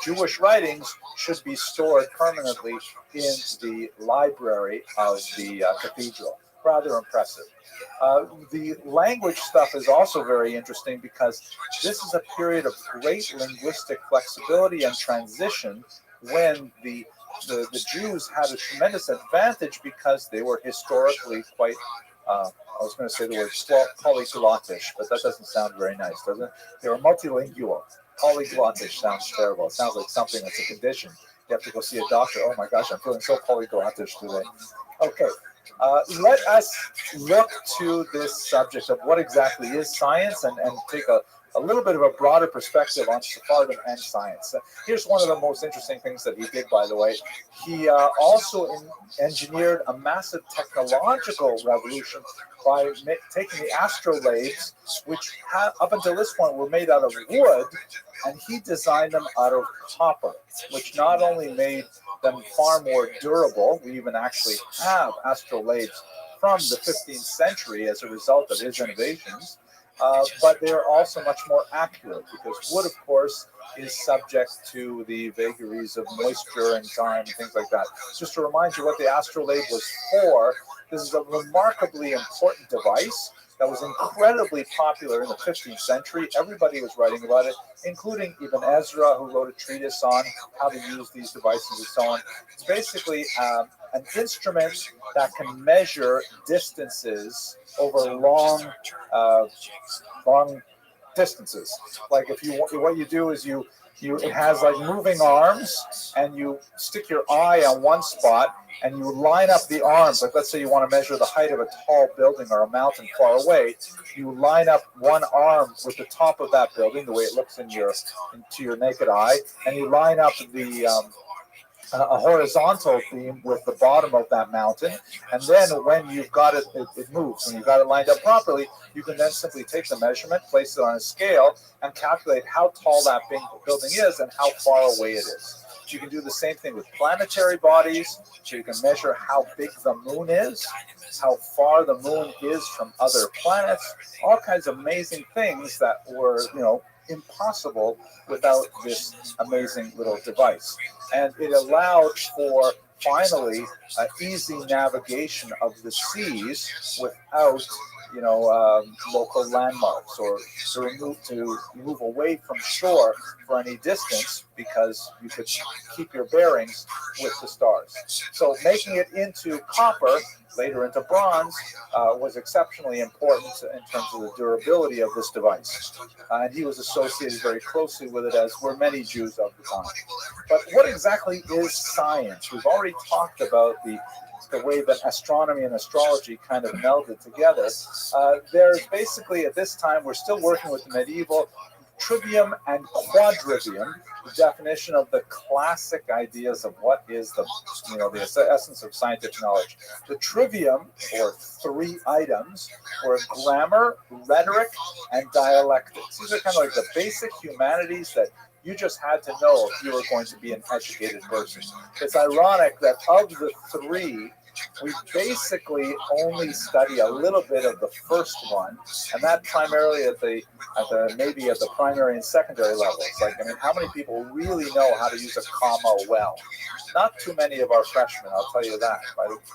S1: Jewish writings should be stored permanently in the library of the cathedral. Rather impressive. The language stuff is also very interesting because this is a period of great linguistic flexibility and transition when the Jews had a tremendous advantage because they were historically quite, I was going to say the word polyglottish, but that doesn't sound very nice, does it? They were multilingual. Polyglottish sounds terrible. It sounds like something that's a condition. You have to go see a doctor. Oh my gosh, I'm feeling so polyglottish today. Okay. Let us look to this subject of what exactly is science and take a little bit of a broader perspective on Sephardim and science. Here's one of the most interesting things that he did, by the way. He also engineered a massive technological revolution by taking the astrolabes, which up until this point were made out of wood, and he designed them out of copper, which not only made them far more durable. We even actually have astrolabes from the 15th century as a result of his innovations, but they're also much more accurate because wood, of course, is subject to the vagaries of moisture and time and things like that. Just to remind you what the astrolabe was for, this is a remarkably important device that was incredibly popular in the 15th century. Everybody was writing about it, including Ibn Ezra, who wrote a treatise on how to use these devices and so on. It's basically an instrument that can measure distances over long distances. Like if you what you do is you it has like moving arms, and you stick your eye on one spot and you line up the arms. Like let's say you want to measure the height of a tall building or a mountain far away, you line up one arm with the top of that building, the way it looks into your naked eye, and you line up the a horizontal beam with the bottom of that mountain, and then when you've got it, it moves. When you've got it lined up properly, you can then simply take the measurement, place it on a scale, and calculate how tall that building is and how far away it is. You can do the same thing with planetary bodies, so you can measure how big the moon is, how far the moon is from other planets, all kinds of amazing things that were, impossible without this amazing little device. And it allowed for finally easy navigation of the seas without local landmarks, or to move away from shore for any distance, because you could keep your bearings with the stars. So making it into copper, later into bronze, was exceptionally important in terms of the durability of this device. And he was associated very closely with it, as were many Jews of the time. But what exactly is science? We've already talked about the way that astronomy and astrology kind of melded together. There's basically, at this time, we're still working with the medieval trivium and quadrivium, the definition of the classic ideas of what is the essence of scientific knowledge. The trivium, or three items, were grammar, rhetoric, and dialectics. These are kind of like the basic humanities that you just had to know if you were going to be an educated person. It's ironic that of the three, we basically only study a little bit of the first one, and that primarily at the primary and secondary levels. Like, how many people really know how to use a comma well? Not too many of our freshmen, I'll tell you that.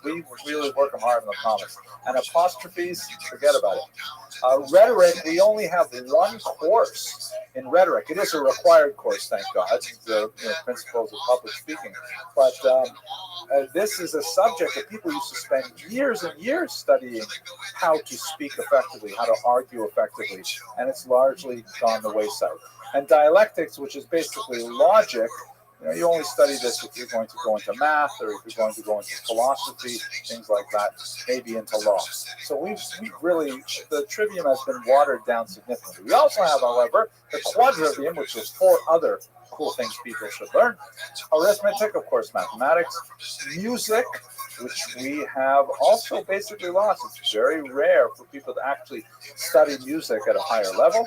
S1: We really work them hard on the commas. And apostrophes, forget about it. Rhetoric, we only have one course in rhetoric. It is a required course, thank God, the principles of public speaking. But this is a subject that people used to spend years and years studying how to speak effectively, how to argue effectively, and it's largely gone the wayside. And dialectics, which is basically logic, you only study this if you're going to go into math, or if you're going to go into philosophy, things like that, maybe into law. So we've really, the trivium has been watered down significantly. We also have, however, the quadrivium, which is 4 other cool things people should learn. Arithmetic, of course, mathematics, music, which we have also basically lost. It's very rare for people to actually study music at a higher level.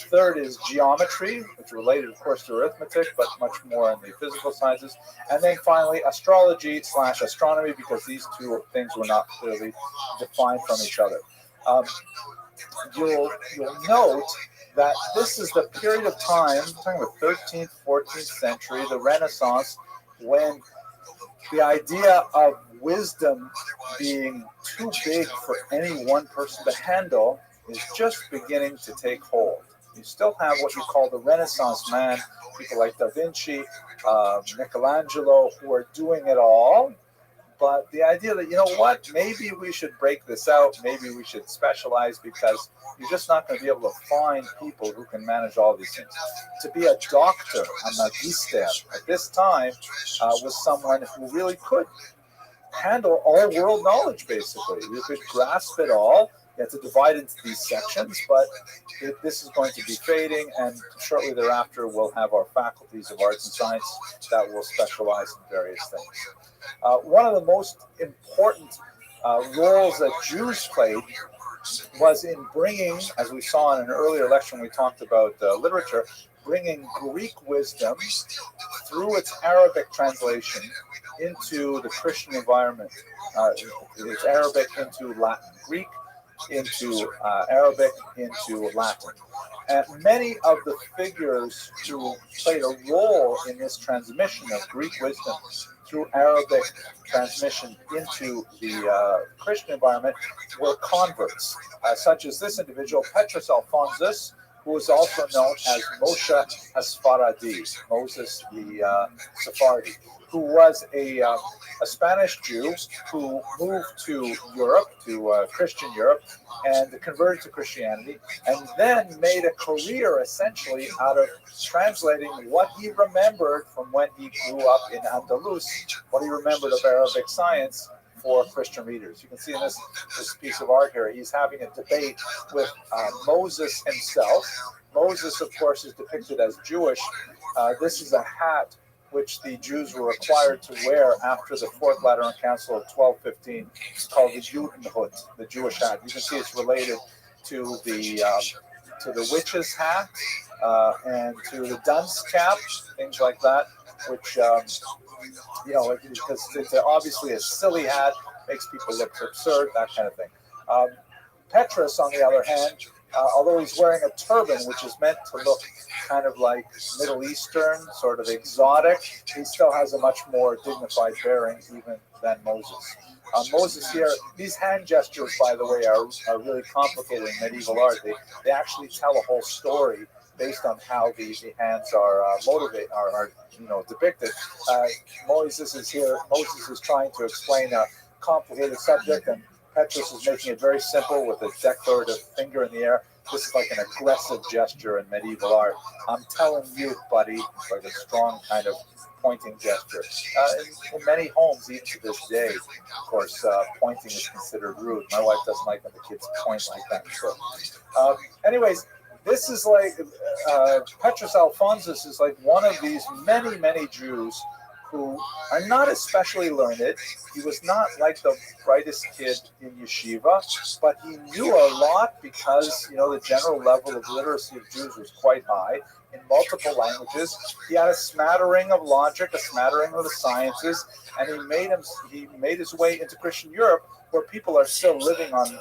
S1: Third is geometry, which is related, of course, to arithmetic, but much more in the physical sciences. And then finally, astrology / astronomy, because these two things were not clearly defined from each other. You'll note that this is the period of time, I'm talking about 13th, 14th century, the Renaissance, when the idea of wisdom being too big for any one person to handle is just beginning to take hold. You still have what you call the Renaissance man, people like Da Vinci, Michelangelo, who are doing it all. But the idea that, maybe we should break this out, maybe we should specialize, because you're just not going to be able to find people who can manage all these things. To be a doctor, a magister, at this time, was someone who really could handle all world knowledge, basically. You could grasp it all. You have to divide into these sections, but this is going to be fading, and shortly thereafter we'll have our faculties of arts and science that will specialize in various things. One of the most important roles that Jews played was in bringing, as we saw in an earlier lecture when we talked about literature, bringing Greek wisdom through its Arabic translation into the Christian environment. It's Arabic into Latin, Greek into Arabic into Latin. And many of the figures who played a role in this transmission of Greek wisdom through Arabic transmission into the Christian environment were converts, such as this individual, Petrus Alphonsus, who is also known as Moshe Asfaradi, Moses the Sephardi, who was a Spanish Jew who moved to Europe, to Christian Europe, and converted to Christianity, and then made a career essentially out of translating what he remembered from when he grew up in Andalus, what he remembered of Arabic science for Christian readers. You can see in this piece of art here, he's having a debate with Moses himself. Moses, of course, is depicted as Jewish. This is a hat which the Jews were required to wear after the Fourth Lateran Council of 1215. It's called the Judenhut, the Jewish hat. You can see it's related to the witch's hat and to the dunce cap, things like that, which because it's obviously a silly hat, makes people look absurd, that kind of thing. Petrus, on the other hand, although he's wearing a turban, which is meant to look kind of like Middle Eastern, sort of exotic, he still has a much more dignified bearing even than Moses. Moses here, these hand gestures, by the way, are really complicated in medieval art. They actually tell a whole story based on how the hands are depicted. Moses is here. Moses is trying to explain a complicated subject, and Petrus is making it very simple with a declarative finger in the air. This is like an aggressive gesture in medieval art. I'm telling you, buddy, like a strong kind of pointing gesture. In many homes, even to this day, of course, pointing is considered rude. My wife doesn't like when the kids point like that. So, anyways, this is like Petrus Alphonsus is like one of these many, many Jews who are not especially learned. He was not like the brightest kid in yeshiva, but he knew a lot because, the general level of literacy of Jews was quite high in multiple languages. He had a smattering of logic, a smattering of the sciences, and he made his way into Christian Europe, where people are still living on,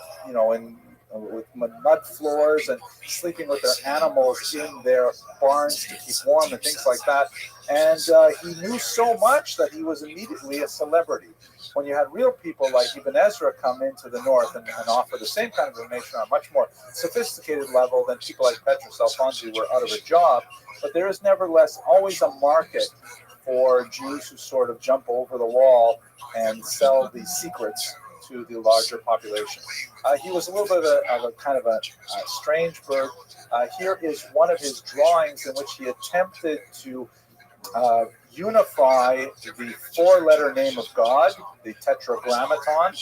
S1: with mud floors and sleeping with their animals in their barns to keep warm and things like that. And he knew so much that he was immediately a celebrity. When you had real people like Ibn Ezra come into the north and offer the same kind of information on a much more sophisticated level, than people like Petrus Alphonsus were out of a job. But there is nevertheless always a market for Jews who sort of jump over the wall and sell the secrets to the larger population. He was a little bit of a kind of a strange bird. Here is one of his drawings in which he attempted to unify the four-letter name of God, the Tetragrammaton,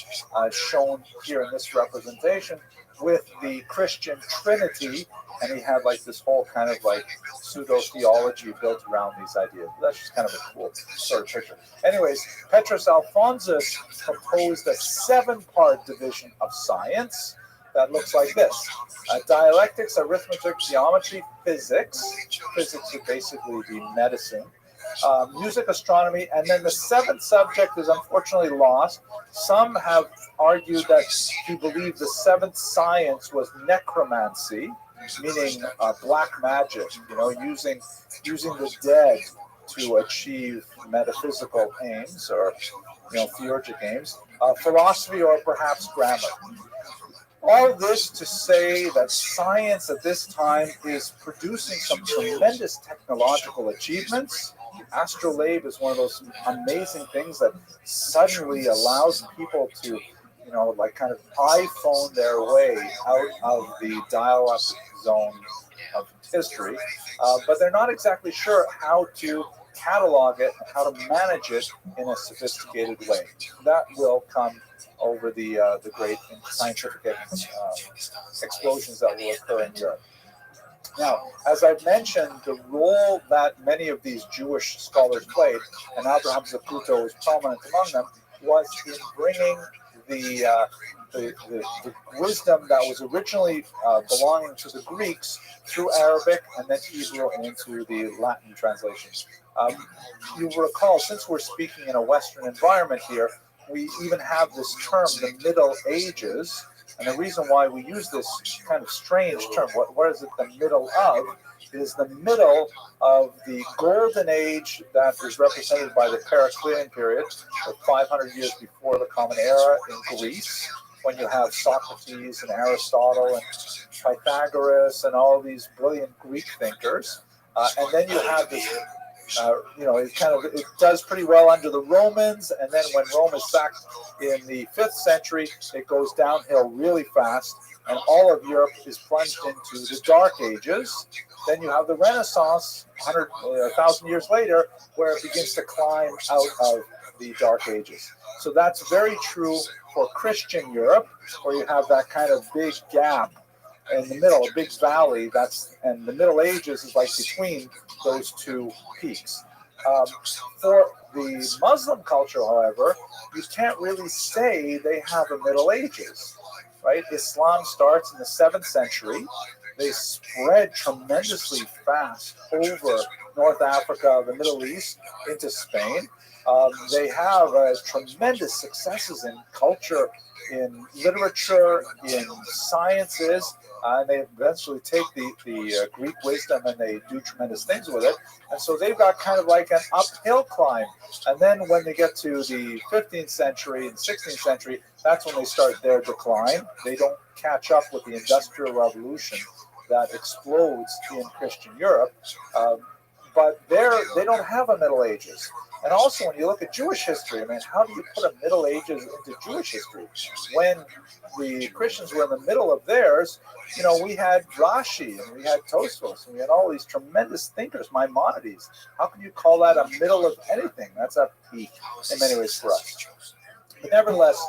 S1: shown here in this representation, with the Christian Trinity, and he had like this whole kind of like pseudo-theology built around these ideas. That's just kind of a cool sort of picture. Anyways, Petrus Alphonsus proposed a 7-part division of science that looks like this. Dialectics, arithmetic, geometry, physics. Physics would basically be medicine. Music, astronomy, and then the 7th subject is unfortunately lost. Some have argued that he believed the 7th science was necromancy, meaning black magic, using the dead to achieve metaphysical aims or theurgic aims, philosophy, or perhaps grammar. All this to say that science at this time is producing some tremendous technological achievements. Astrolabe is one of those amazing things that suddenly allows people to, like kind of iPhone their way out of the dial-up zone of history, but they're not exactly sure how to catalog it, how to manage it in a sophisticated way. That will come over the great scientific explosions that will occur in Europe. Now, as I've mentioned, the role that many of these Jewish scholars played, and Abraham Zaputo was prominent among them, was in bringing the wisdom that was originally belonging to the Greeks through Arabic and then Hebrew and into the Latin translations. You will recall, since we're speaking in a Western environment here, we even have this term, the Middle Ages, And the reason why we use this kind of strange term, what is it the middle of? It is the middle of the golden age that is represented by the Periclean period, or 500 years before the Common Era in Greece, when you have Socrates and Aristotle and Pythagoras and all these brilliant Greek thinkers. And then you have this, it does pretty well under the Romans, and then when Rome is sacked in the 5th century, it goes downhill really fast, and all of Europe is plunged into the Dark Ages. Then you have the Renaissance, 1,000 years later, where it begins to climb out of the Dark Ages. So that's very true for Christian Europe, where you have that kind of big gap in the middle, a big valley. And the Middle Ages is like between those two peaks. For the Muslim culture, however, you can't really say they have a Middle Ages, right? Islam starts in the 7th century. They spread tremendously fast over North Africa, the Middle East, into Spain. They have tremendous successes in culture, in literature, in sciences, and they eventually take the Greek wisdom and they do tremendous things with it. And so they've got kind of like an uphill climb. And then when they get to the 15th century and 16th century, that's when they start their decline. They don't catch up with the Industrial Revolution that explodes in Christian Europe. But they don't have a Middle Ages. And also, when you look at Jewish history, I mean, how do you put a Middle Ages into Jewish history? When the Christians were in the middle of theirs, we had Rashi, and we had Tosfos, and we had all these tremendous thinkers, Maimonides. How can you call that a middle of anything? That's a peak in many ways for us. But nevertheless,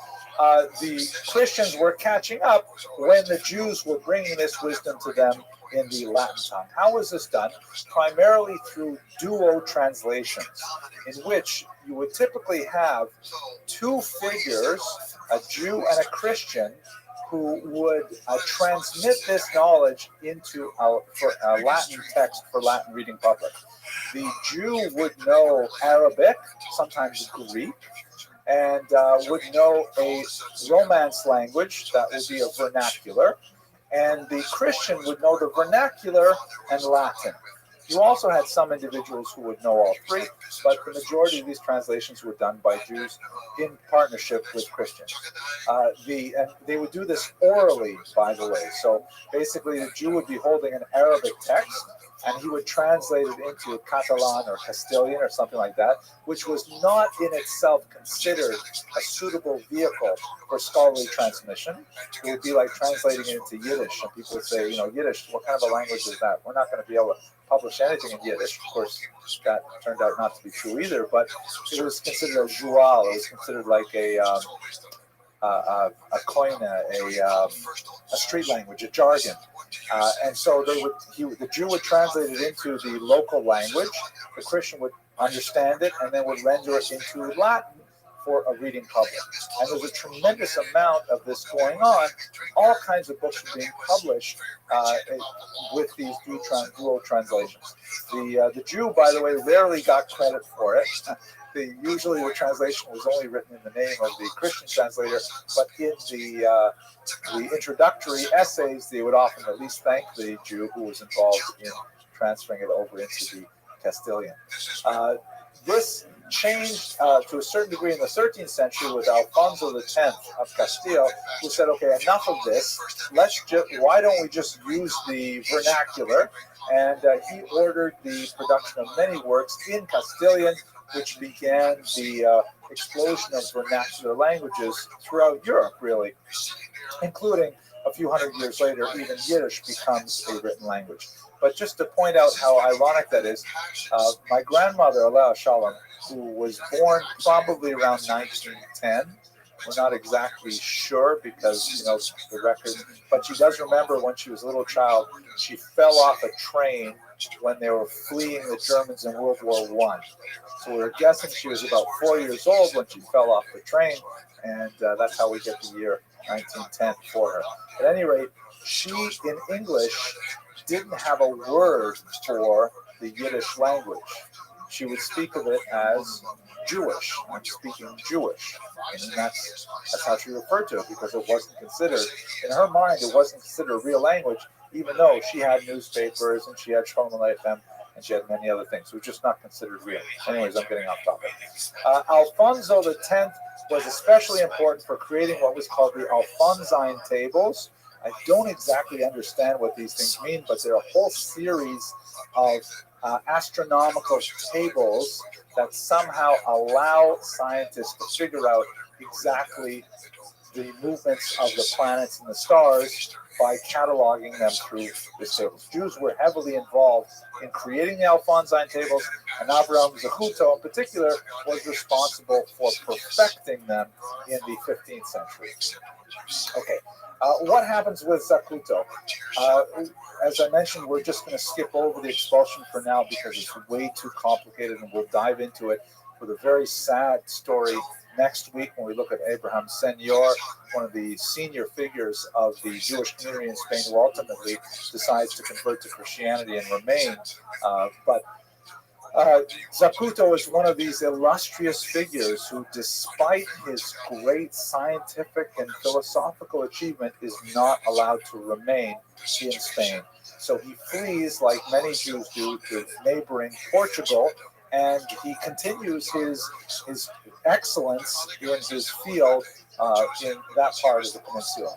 S1: the Christians were catching up when the Jews were bringing this wisdom to them in the Latin tongue. How was this done? Primarily through duo translations, in which you would typically have two figures, a Jew and a Christian, who would transmit this knowledge into a Latin text for Latin reading public. The Jew would know Arabic, sometimes Greek, and would know a Romance language that would be a vernacular, and the Christian would know the vernacular and Latin. You also had some individuals who would know all three, but the majority of these translations were done by Jews in partnership with Christians. And they would do this orally, by the way. So basically, the Jew would be holding an Arabic text, and he would translate it into Catalan or Castilian or something like that, which was not in itself considered a suitable vehicle for scholarly transmission. It would be like translating it into Yiddish, and people would say, Yiddish, what kind of a language is that? We're not going to be able to publish anything in Yiddish. Of course, that turned out not to be true either, but it was considered a joual. It was considered like a koine, a street language, a jargon. And so the Jew would translate it into the local language, the Christian would understand it, and then would render it into Latin for a reading public. And there's a tremendous amount of this going on. All kinds of books are being published with these dual translations. The Jew, by the way, rarely got credit for it. Usually the translation was only written in the name of the Christian translator, but in the introductory essays, they would often at least thank the Jew who was involved in transferring it over into the Castilian. This changed to a certain degree in the 13th century with Alfonso X of Castile, who said, okay, enough of this. Why don't we just use the vernacular? And he ordered the production of many works in Castilian, which began the explosion of vernacular languages throughout Europe, really, including a few hundred years later, even Yiddish becomes a written language. But just to point out how ironic that is, my grandmother, Alaa Shalom, who was born probably around 1910, we're not exactly sure because, the record, but she does remember when she was a little child, she fell off a train when they were fleeing the Germans in World War I. So we're guessing she was about 4 years old when she fell off the train, and that's how we get the year 1910 for her. At any rate, she, in English, didn't have a word for the Yiddish language. she would speak of it as Jewish. I'm speaking Jewish. And that's how she referred to it, because it wasn't considered, in her mind, it wasn't considered a real language, even though she had newspapers and she had Shalom Aleichem and she had many other things. It was just not considered real. Anyways, I'm getting off topic. Alfonso X was especially important for creating what was called the Alphonsine tables. I don't exactly understand what these things mean, but they're a whole series of astronomical tables that somehow allow scientists to figure out exactly the movements of the planets and the stars by cataloging them through these tables. Jews were heavily involved in creating the Alphonsine tables, and Abraham Zachuto in particular was responsible for perfecting them in the 15th century. Okay, what happens with Zacuto? As I mentioned, we're just going to skip over the expulsion for now because it's way too complicated, and we'll dive into it with a very sad story next week when we look at Abraham Senor, one of the senior figures of the Jewish community in Spain, who ultimately decides to convert to Christianity and remain. But Zacuto is one of these illustrious figures who, despite his great scientific and philosophical achievement, is not allowed to remain in Spain. So he flees, like many Jews do, to neighboring Portugal, and he continues his excellence in his field in that part of the peninsula.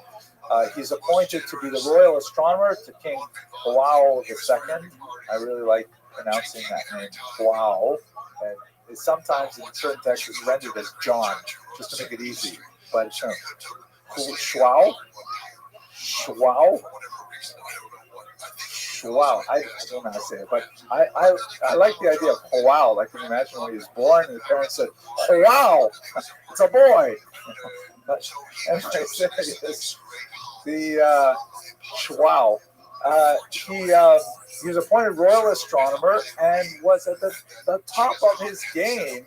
S1: He's appointed to be the royal astronomer to King João II. I really like pronouncing that name, João. And it's sometimes in certain texts it's rendered as John, just to make it easy. But it's João? João? Wow, I don't know how to say it, but I like the idea of wow. Like, can you imagine when he was born and his parents said, wow, it's a boy. But anyways, there it is. The wow. He was appointed royal astronomer and was at the top of his game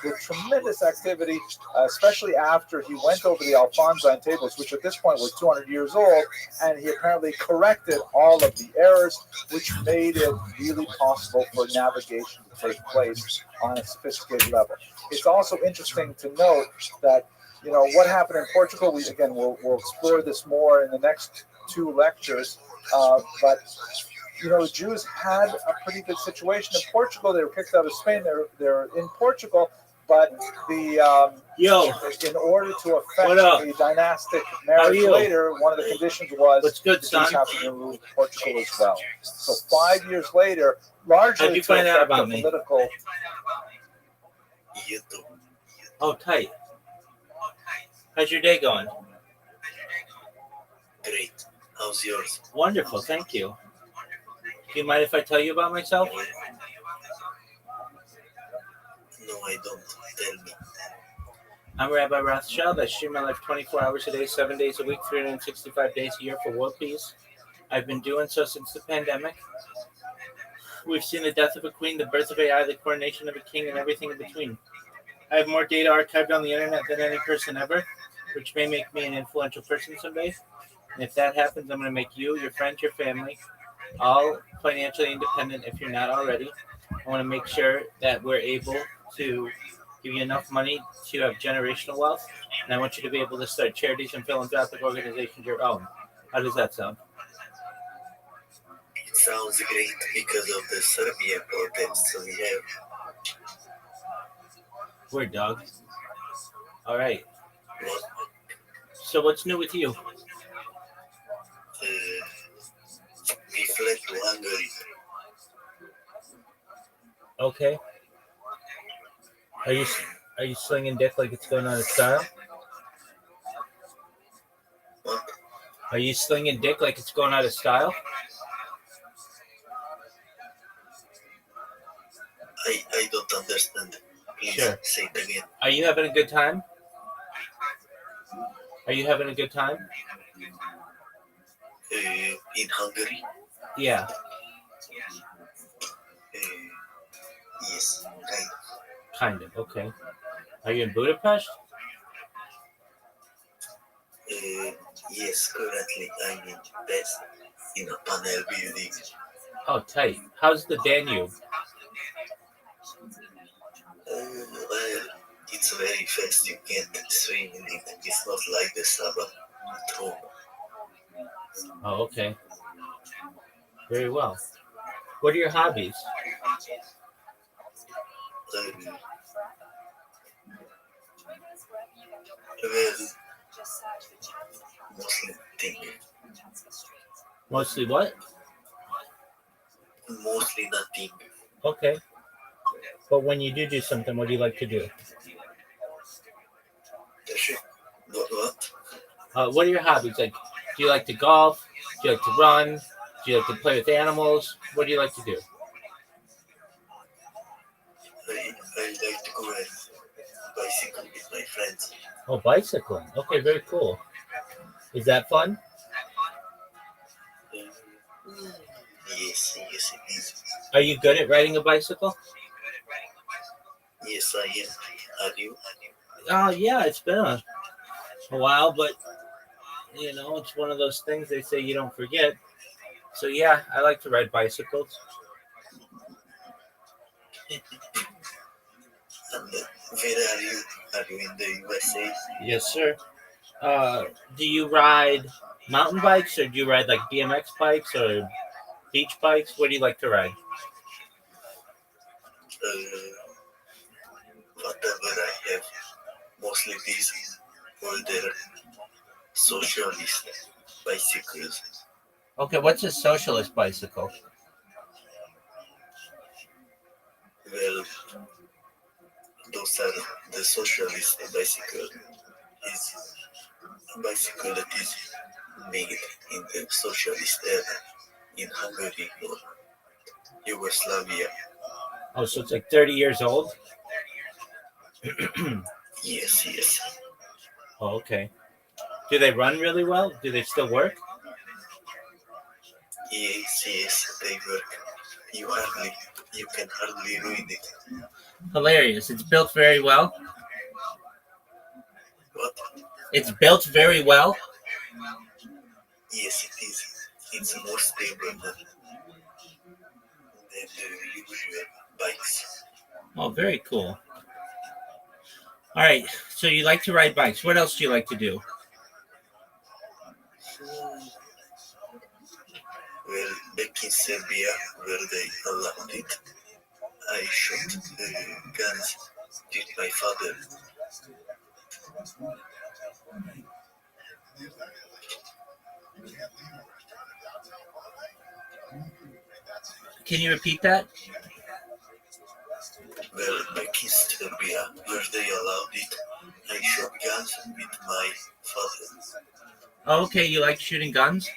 S1: with tremendous activity, especially after he went over the Alphonsine tables, which at this point were 200 years old, and he apparently corrected all of the errors, which made it really possible for navigation to take place on a sophisticated level. It's also interesting to note that, you know, what happened in Portugal, we'll explore this more in the next two lectures, but you know, the Jews had a pretty good situation in Portugal. They were kicked out of Spain. They're in Portugal, but the in order to effect a dynastic marriage later, one of the conditions was the Jews have to remove Portugal as well. So 5 years later, largely
S16: how'd you find out about me?
S1: Political.
S16: Oh, tight. How's your day going?
S15: Great. How's yours?
S16: Wonderful, thank you. Do you mind if I tell you about myself?
S15: No, I don't. Tell me.
S16: I'm Rabbi Rothschild. I stream my life 24 hours a day, 7 days a week, 365 days a year for world peace. I've been doing so since the pandemic. We've seen the death of a queen, the birth of AI, the coronation of a king, and everything in between. I have more data archived on the internet than any person ever, which may make me an influential person someday. And if that happens, I'm going to make you, your friends, your family, all financially independent if you're not already. I want to make sure that we're able to give you enough money to have generational wealth, and I want you to be able to start charities and philanthropic organizations your own. How does that sound?
S15: It sounds great because of the Serbia protests we have.
S16: Word, dog. All right.
S15: What?
S16: So what's new with you?
S15: We fled to Hungary.
S16: Okay. Are you slinging dick like it's going out of style?
S15: What?
S16: Are you slinging dick like it's going out of style?
S15: I don't understand. Please say it again.
S16: Are you having a good time? Are you having a good time?
S15: In Hungary?
S16: Yeah.
S15: Yes, kind of.
S16: Kind of, okay. Are you in Budapest?
S15: Yes, currently I'm in Pest in a panel building.
S16: Oh, tight. How's the Danube?
S15: it's very fast. You can't swim in it. It's not like the Saba at home.
S16: Oh, okay. Very well. What are your hobbies?
S15: Well, mostly nothing.
S16: Mostly what?
S15: Mostly nothing.
S16: Okay. But when you do something, what do you like to do?
S15: What?
S16: What are your hobbies? Like, do you like to golf? Do you like to run? Do you like to play with animals? What do you like to do?
S15: I like to go ride bicycle with my friends.
S16: Oh, bicycling. Okay, very cool. Is that fun?
S15: Yes, yes it is.
S16: Are you good at riding a bicycle?
S15: Yes, I am. Are you?
S16: Yeah, it's been a while, but it's one of those things they say you don't forget. So yeah, I like to ride bicycles.
S15: And where are you? Are you in the USA?
S16: Yes, sir. Do you ride mountain bikes or do you ride like BMX bikes or beach bikes? What do you like to ride?
S15: Whatever I have. Mostly these older socialist bicycles.
S16: Okay, what's a socialist bicycle?
S15: Well, those are the socialist bicycle. Is a bicycle that is made in the socialist era in Hungary or Yugoslavia.
S16: Oh, so it's like 30 years old?
S15: Yes, yes.
S16: Oh, okay. Do they run really well? Do they still work?
S15: Yes, yes, they work. You can hardly read it.
S16: Hilarious. It's built very well.
S15: What?
S16: It's built very well.
S15: Yes, it is. It's more stable than the usual bikes.
S16: Oh, very cool. All right. So you like to ride bikes. What else do you like to do?
S15: Well, back in Serbia, where they allowed it, I shot guns with my father.
S16: Can you repeat that?
S15: Well, back in Serbia, where they allowed it, I shot guns with my father.
S16: Oh, okay. You like shooting guns?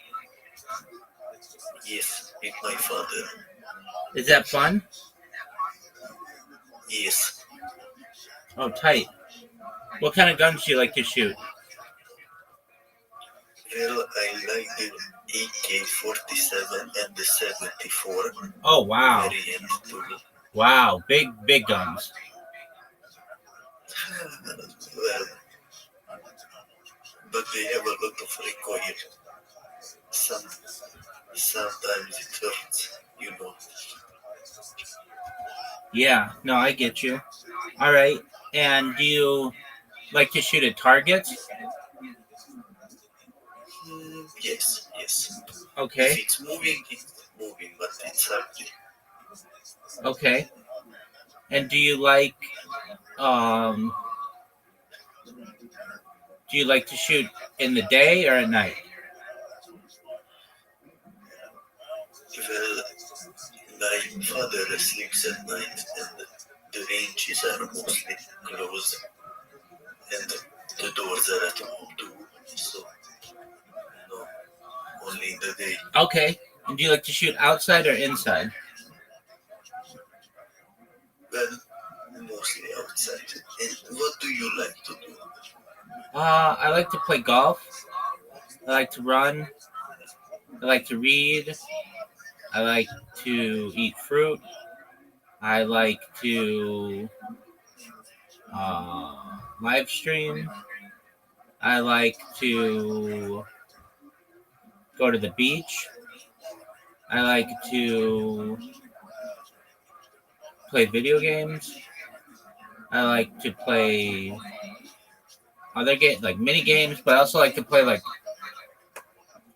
S15: Yes, with my father.
S16: Is that fun?
S15: Yes.
S16: Oh, tight. What kind of guns do you like to shoot?
S15: Well, I like the AK-47 and the 74.
S16: Oh, wow.
S15: Variant too.
S16: Wow. Big guns.
S15: Well, but they have a lot of recoil. Sometimes it hurts, you know.
S16: Yeah. No, I get you. All right. And do you like to shoot at targets?
S15: Yes, yes.
S16: Okay.
S15: If it's moving, it's moving, but it's ugly.
S16: Okay. And do you like to shoot in the day or at night?
S15: Well, my father sleeps at night, and the ranges are mostly closed, and the doors are at home too. So, no, only in the day.
S16: Okay. And do you like to shoot outside or inside?
S15: Well, mostly outside. And what do you like to do?
S16: I like to play golf. I like to run. I like to read. I like to eat fruit. I like to live stream. I like to go to the beach. I like to play video games. I like to play other games like mini games, but I also like to play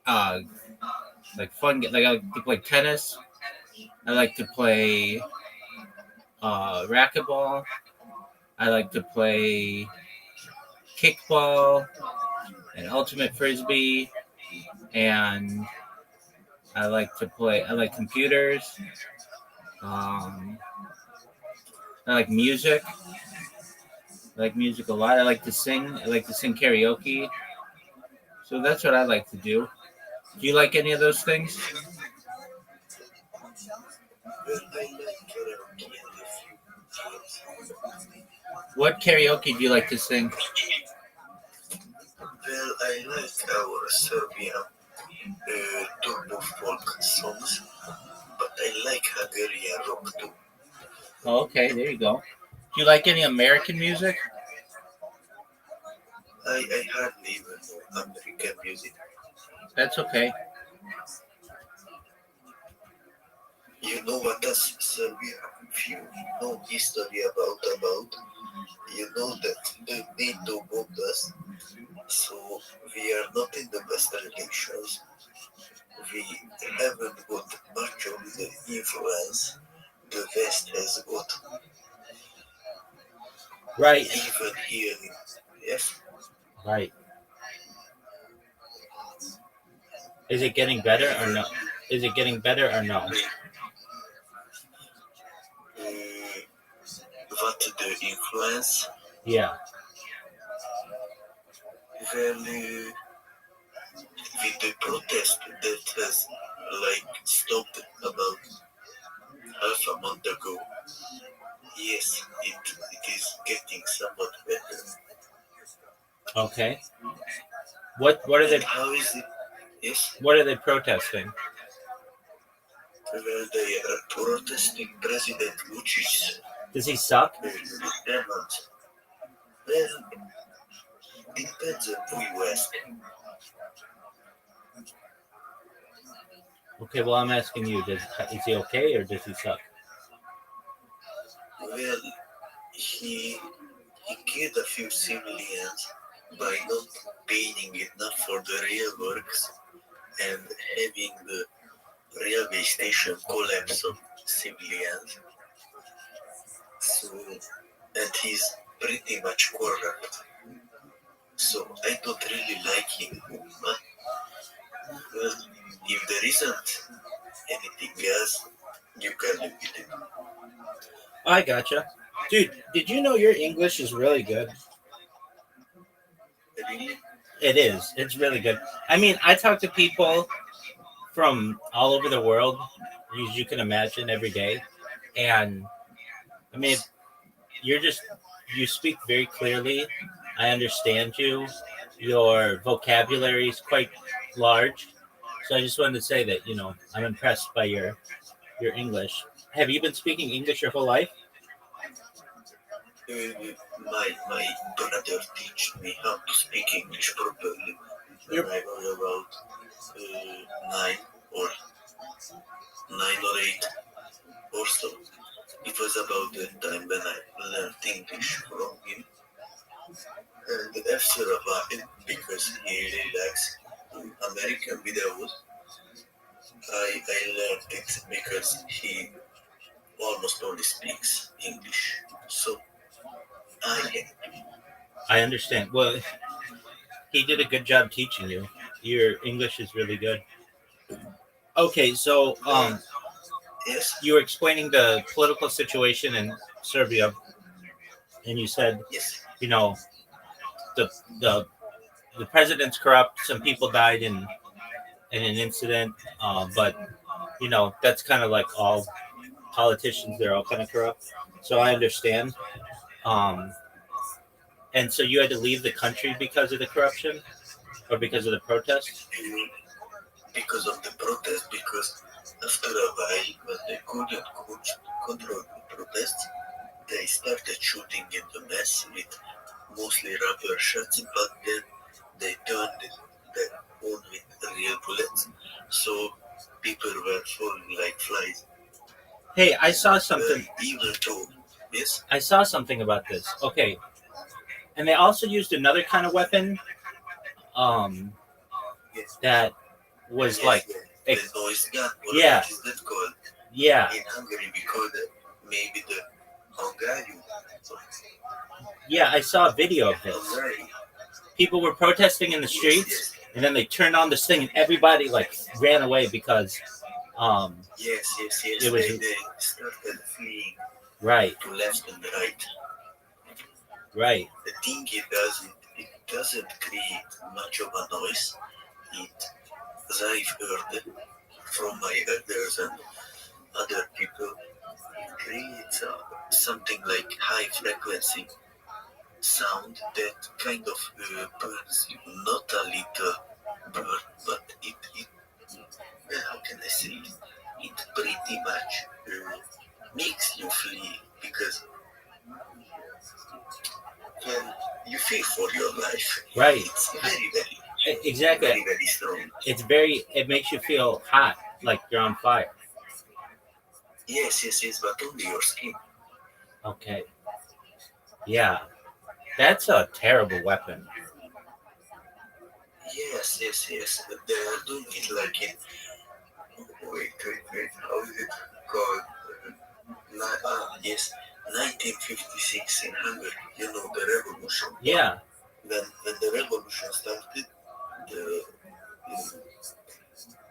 S16: uh fun like I like to play tennis. I like to play racquetball. I like to play kickball and ultimate frisbee, and I like computers. Um, I like music. I like music a lot. I like to sing. I like to sing karaoke. So that's what I like to do. Do you like any of those things?
S15: Well, I like karaoke and a few games.
S16: What karaoke do you like to sing?
S15: Well, I like our Serbian turbo folk songs, but I like Hungarian rock too.
S16: Oh, okay, there you go. Do you like any American music?
S15: I hardly even know American music.
S16: That's okay.
S15: You know what does Serbia? If you know history about, you know that they need to bombed us. So we are not in the best relations. We haven't got much of the influence the West has got.
S16: Right.
S15: Even here, yes.
S16: Right. Is it getting better or no? Is it getting better or no?
S15: What the influence?
S16: Yeah.
S15: Well, with the protest that has stopped about half a month ago, yes, it is getting somewhat better.
S16: Okay. What are they?
S15: And how is it? Yes.
S16: What are they protesting?
S15: Well, they are protesting President Vucic.
S16: Does he suck?
S15: Demands. Well, depends on who you ask.
S16: Okay, well I'm asking you. Is he okay or does he suck?
S15: Well, he killed a few civilians by not paying enough for the real works and having the railway station collapse on civilians. So, and he's pretty much corrupt. So I don't really like him. But well, if there isn't anything else, you can live with it.
S16: I gotcha. Dude, did you know your English is really good?
S15: Really?
S16: It is. It's really good. I mean, I talk to people from all over the world, as you can imagine, every day. And I mean, you're just, you speak very clearly. I understand you. Your vocabulary is quite large. So I just wanted to say that, I'm impressed by your English. Have you been speaking English your whole life?
S15: My brother teach me how to speak English properly when I was about 9 or 8 or so. It was about the time when I learned English from him. And after a while, because he really likes American videos, I learned it because he almost only speaks English. So
S16: I understand. Well, he did a good job teaching you. Your English is really good. Okay, so
S15: yes,
S16: you were explaining the political situation in Serbia, and you said,
S15: yes,
S16: the the the president's corrupt. Some people died in an incident, but that's kind of like all politicians. They're all kind of corrupt. So I understand. Um, and so you had to leave the country because of the corruption or because of the protest.
S15: because of the protest. Because after a while, when they couldn't control the protests, they started shooting in the mass with mostly rubber shots, but then they turned it back on with real bullets. So people were falling like flies.
S16: Hey, I saw something.
S15: Even though
S2: Yes.
S16: I saw something about this. Okay, and they also used another kind of weapon. That was
S2: Yes,
S16: like,
S2: the noise gun.
S16: Yeah.
S2: What is that called?
S16: Yeah,
S2: In Hungary, we call it maybe the Hungarian.
S16: yeah. I saw a video of this.
S2: Hungarian.
S16: People were protesting in the streets, and then they turned on this thing, and everybody like ran away because
S2: Yes.
S16: it was
S2: They started fleeing
S16: right,
S2: to left and right.
S16: right,
S2: The thing it doesn't create much of a noise. It, as I've heard from my elders and other people, it creates something like high frequency sound that kind of burns you. Not a little burn, but it how can I say it? It pretty much makes you flee because when you fear for your life,
S16: right.
S2: it's very
S16: Exactly.
S2: very strong.
S16: It makes you feel hot, like you're on fire.
S2: Yes, but only your skin.
S16: Okay. Yeah, that's a terrible weapon.
S2: Yes. They are doing it like in. Wait. How is it called? Yes, 1956 in Hungary. You know the revolution.
S16: Yeah.
S2: When the revolution started, the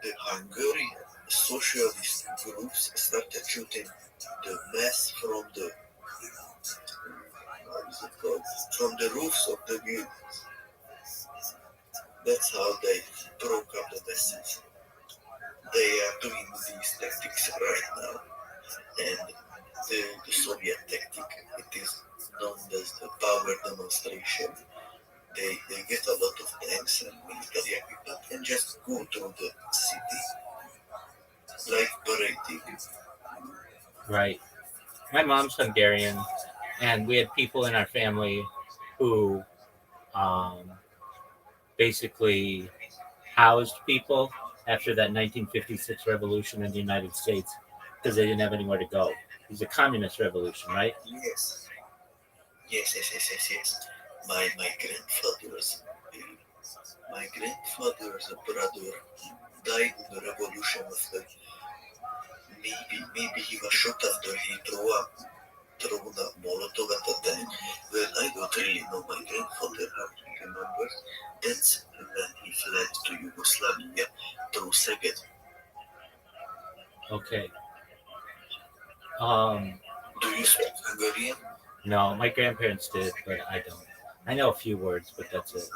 S2: the Hungarian socialist groups started shooting the mass from the how is it called? From the roofs of the buildings. That's how they broke up the message. They are doing these tactics right now, and the Soviet tactic, it is known as the power demonstration. They get a lot of tanks and military equipment and just go through the city like parading.
S16: Right. My mom's Hungarian, and we had people in our family who basically housed people after that 1956 revolution in the United States because they didn't have anywhere to go. It was a communist revolution, right?
S2: Yes. My grandfather's brother died in the revolution of the maybe he was shot after he thrown a Molotov at the tank. Well, I don't really know my grandfather how he remembers. That's when he fled to Yugoslavia through Szeged.
S16: Okay.
S2: Do you speak Hungarian?
S16: No, my grandparents did, but I don't. I know a few words, but that's it.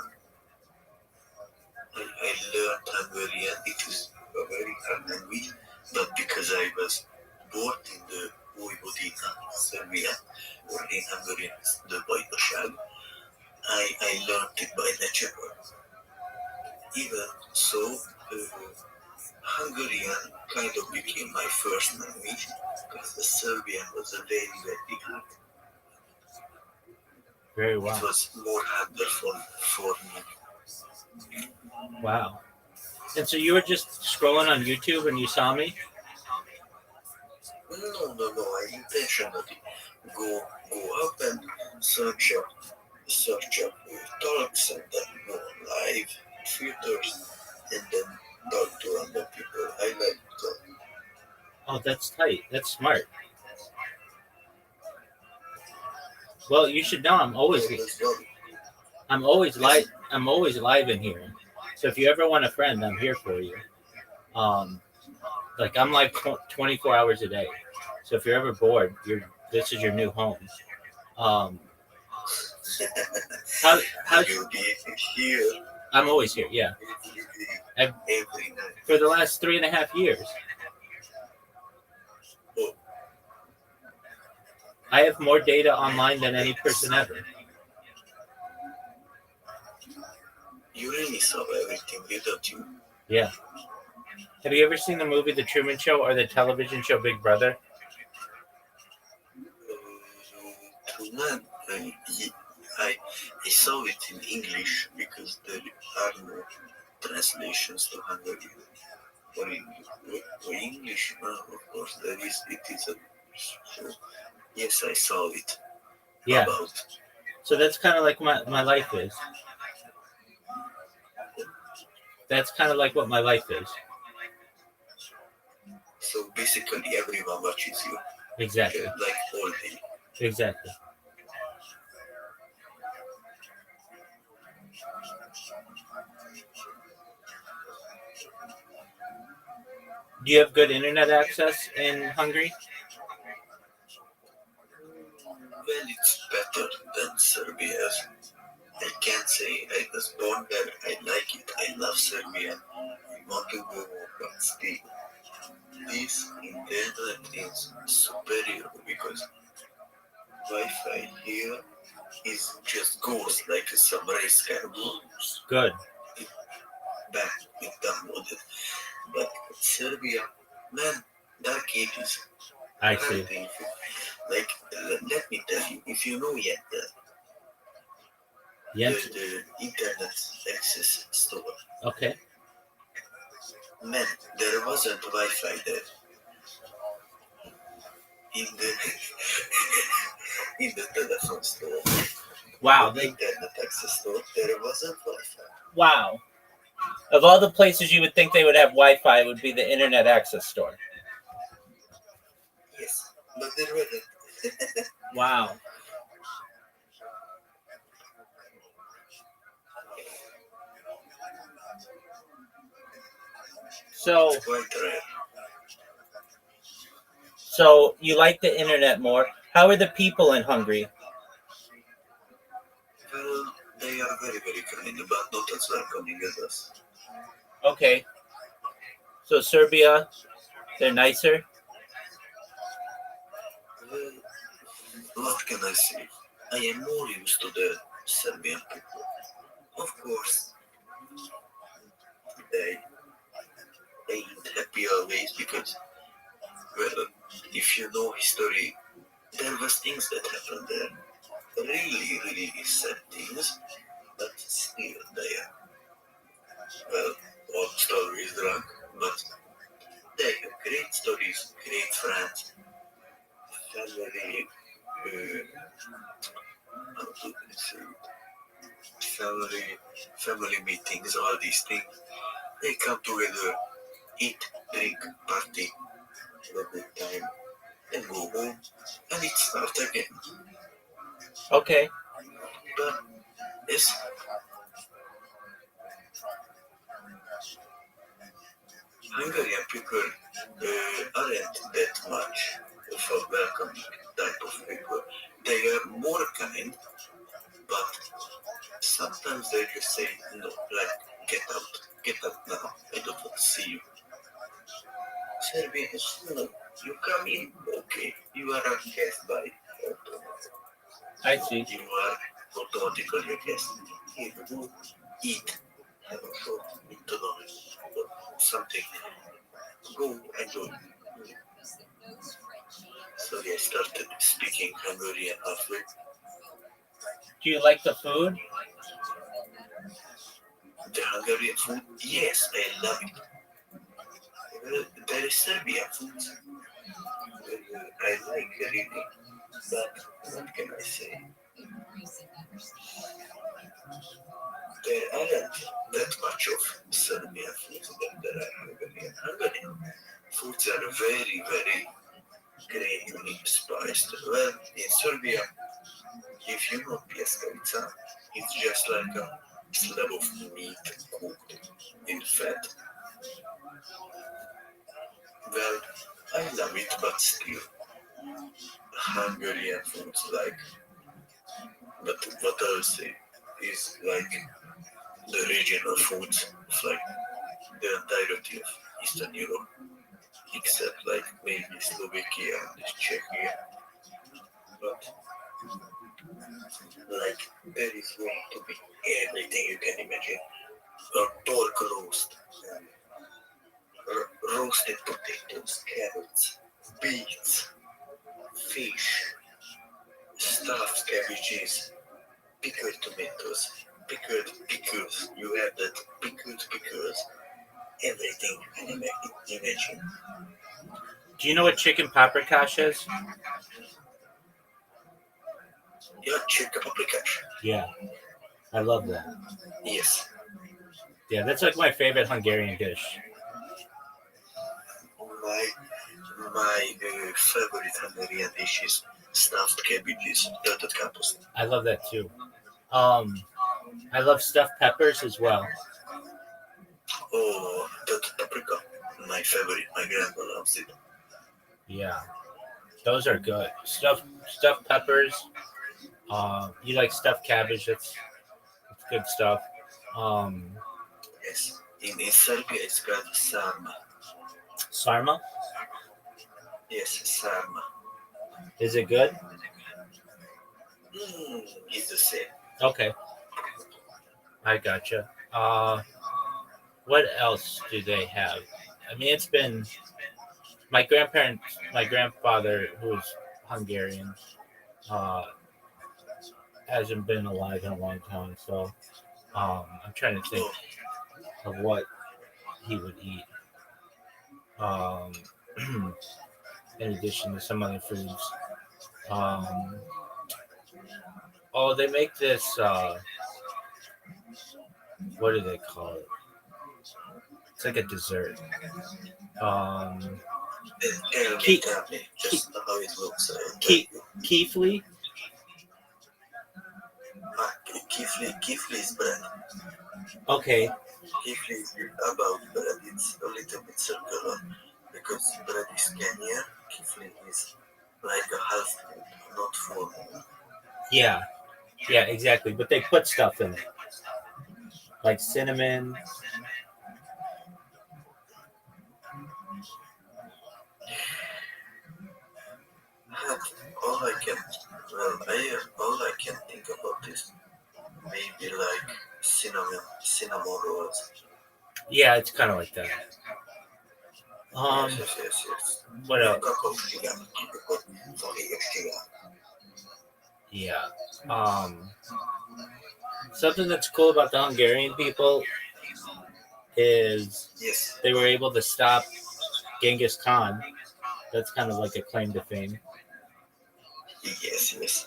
S2: I learned Hungarian. It is a very hard language, but because I was born in the Vojvodina, Serbia, or in Hungarian, the Vajdaság, I learned it by nature. Even so, Hungarian kind of became my first language because the Serbian was a very hard.
S16: Very well.
S2: It was more harder for me.
S16: Wow. And so you were just scrolling on YouTube and you saw me?
S2: No. I intentionally go up and search up talks and then go on live filters and then talk to random people. I like that.
S16: Oh, that's tight. That's smart. Well, you should know I'm always live. I'm always live in here. So if you ever want a friend, I'm here for you. Like I'm live 24 hours a day. So if you're ever bored, this is your new home. How
S2: you be here?
S16: I'm always here. Yeah.
S2: Every night.
S16: For the last 3.5 years.
S2: Oh.
S16: I have more data online than any person ever.
S2: You really saw everything, didn't you?
S16: Yeah. Have you ever seen the movie The Truman Show or the television show Big Brother?
S2: Truman, I saw it in English because there are no translations to Hungarian or English. Of course, there is. It is a show. Yes, I saw it.
S16: Yeah.
S2: About.
S16: So that's kind of like my life is. That's kind of like what my life is.
S2: So basically, everyone watches you.
S16: Exactly.
S2: Like all day.
S16: Exactly. Do you have good internet access in Hungary?
S2: Well, it's better than Serbia's. I can't say I was born there. I like it. I love Serbia. I want to go, but still, this internet is superior because Wi-Fi here is just goes like some race car.
S16: Good.
S2: Back it downloaded. But Serbia, man, dark ages.
S16: I see.
S2: Everything. Like, let me tell you, if you know yet the internet access store.
S16: Okay.
S2: Man, there wasn't Wi-Fi there. In the in the telephone store.
S16: Wow.
S2: The internet access store, there wasn't Wi-Fi.
S16: Wow. Of all the places you would think they would have Wi-Fi, it would be the internet access store.
S2: Yes, but there wasn't.
S16: Wow. So,
S2: it's quite rare.
S16: So you like the internet more. How are the people in Hungary?
S2: Well, they are very, very kind, but not as welcoming as us.
S16: Okay. So Serbia, they're nicer?
S2: Well, what can I say? I am more used to the Serbian people. Of course, they ain't happy always because, well, if you know history, there was things that happened there. Really, really sad things, but still there. Well, almost always drunk, but they have great stories, great friends, family, how do I say it? Family meetings, all these things. They come together, eat, drink, party, have a good time, and go home, and it starts again.
S16: Okay.
S2: But yes, Hungarian people aren't that much of a welcoming type of people. They are more kind, but sometimes they just say no, like get out now. I don't want to see you. Serbia is no. You come in, okay. You are a guest by automatic.
S16: I see.
S2: You are automatically a guest. Here you go, eat, have a shot, into the something. Go enjoy. Sorry, I started speaking Hungarian halfway.
S16: Do you like the food?
S2: The Hungarian food? Yes, I love it. There is Serbian food. I like really, but what can I say? There aren't that much of Serbian food than there are Hungarian. Hungarian foods are very, very greatly spiced. Well, in Serbia, if you know piaskalica, it's just like a slab of meat cooked in fat. Well, I love it, but still, Hungarian foods like, but what I'll say is like the regional foods of like the entirety of Eastern Europe, except like maybe Slovakia and Czechia. But like there is going to be everything you can imagine. A pork roast, roasted potatoes, carrots, beets, fish, stuffed cabbages, pickled tomatoes, pickled pickles. You have that pickled pickles. Everything you can imagine.
S16: Do you know what chicken paprikash is?
S2: Yeah, chicken paprika.
S16: Yeah, I love that.
S2: Yes.
S16: Yeah, that's like my favorite Hungarian dish.
S2: My favorite Hungarian dish is stuffed cabbages, töltött káposzta.
S16: I love that too. I love stuffed peppers as well.
S2: Oh, töltött paprika, my favorite. My grandma loves it.
S16: Yeah, those are good. Stuffed peppers. You like stuffed cabbage? That's good stuff.
S2: Yes. In Serbia, it's called sarma.
S16: Sarma.
S2: Yes, sarma.
S16: Is it good?
S2: It's the same.
S16: Okay, I gotcha. What else do they have? I mean, it's been my grandfather, who's Hungarian, uh, hasn't been alive in a long time. So I'm trying to think of what he would eat. Um, in addition to some other foods. Um, oh, they make this. What do they call it? It's like a dessert.
S2: Tell me just how it looks.
S16: Keefly.
S2: Kifli is bread.
S16: Okay.
S2: Kifli is about bread. It's a little bit circular because bread is skinnier. Kifli is like a half moon, not full moon.
S16: Yeah, exactly. But they put stuff in it, like cinnamon.
S2: All I can think about is maybe like cinnamon rolls.
S16: Yeah, it's kind of like that.
S2: Yes.
S16: What else? Yeah. Something that's cool about the Hungarian people is they were able to stop Genghis Khan. That's kind of like a claim to fame.
S2: Yes.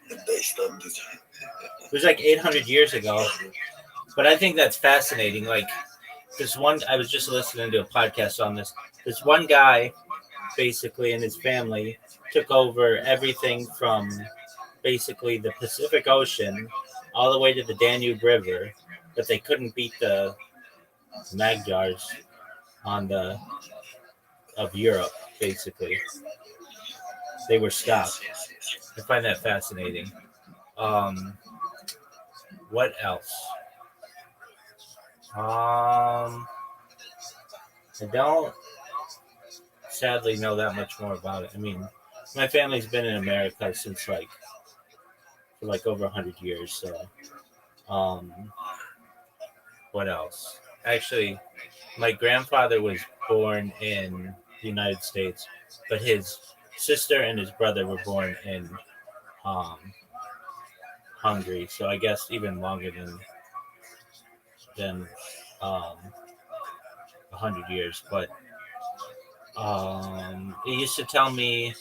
S2: They stopped it.
S16: It was like 800 years ago. But I think that's fascinating. Like this one, I was just listening to a podcast on this. This one guy, basically, and his family took over everything from basically the Pacific Ocean all the way to the Danube River, but they couldn't beat the Magyars of Europe. Basically, they were stopped. I find that fascinating. What else? I don't sadly know that much more about it. I mean, my family's been in America since for over 100 years. So, what else? Actually, my grandfather was born in the United States, but his sister and his brother were born in Hungary. So I guess even longer than 100 years. But he used to tell me.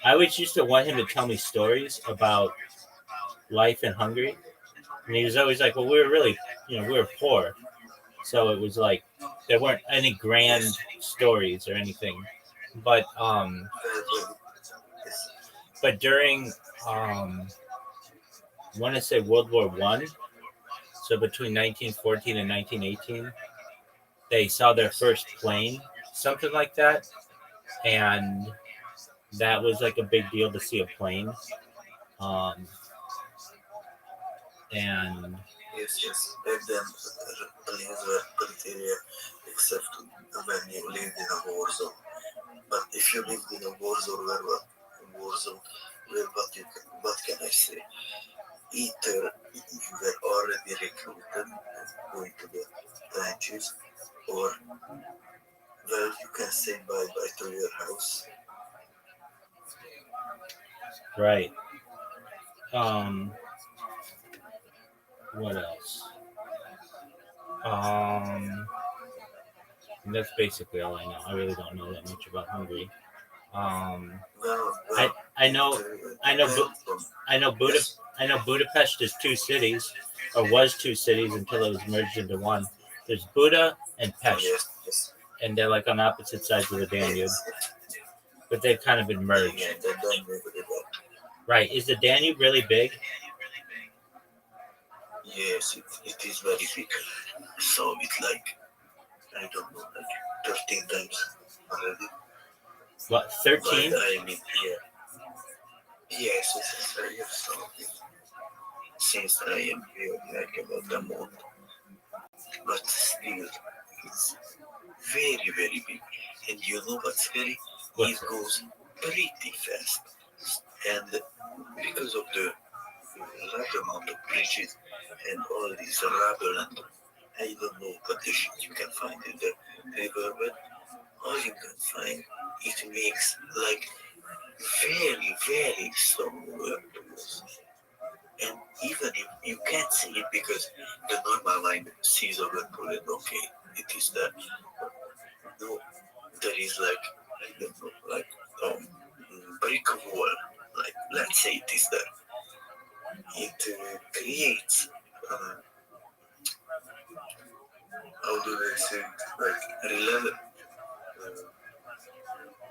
S16: I always used to want him to tell me stories about life in Hungary, and he was always like, "Well, we were really, we were poor, so it was like there weren't any grand stories or anything." But during I want to say World War I, so between 1914 and 1918, they saw their first plane, something like that, and that was like a big deal to see a plane. And
S2: Yes. Back then, planes were pretty rare, except when you lived in a war zone. But if you lived in a war zone, what can I say? Either you were already recruited and going to the trenches, or well, you can say bye bye to your house.
S16: right. What else? That's basically all I know. I really don't know that much about Hungary.
S2: Well,
S16: I know, I know, I know Budapest is two cities, or was two cities until it was merged into one. There's Buda and Pest,
S2: Yes.
S16: and they're like on opposite sides of the Danube, but they've kind of been merged.
S2: Yeah, the Danube River.
S16: Right? Is the Danube really big?
S2: Yes, it is very big. So it's like, I don't know, like 13 times already.
S16: What, 13?
S2: But I mean, yeah. Yes, yes. So since I am here, like about a month, but still, it's very, very big. And you know what's scary? It goes pretty fast. And because of the large amount of bridges and all this rubble, and I don't know what the shit you can find in the river, but all you can find, it makes like very, very strong waves. And even if you can't see it because the normal mind sees a whirlpool and okay, it is there. No, there is like, I don't know, like brick wall, like let's say it is there. It creates, how do I say it, like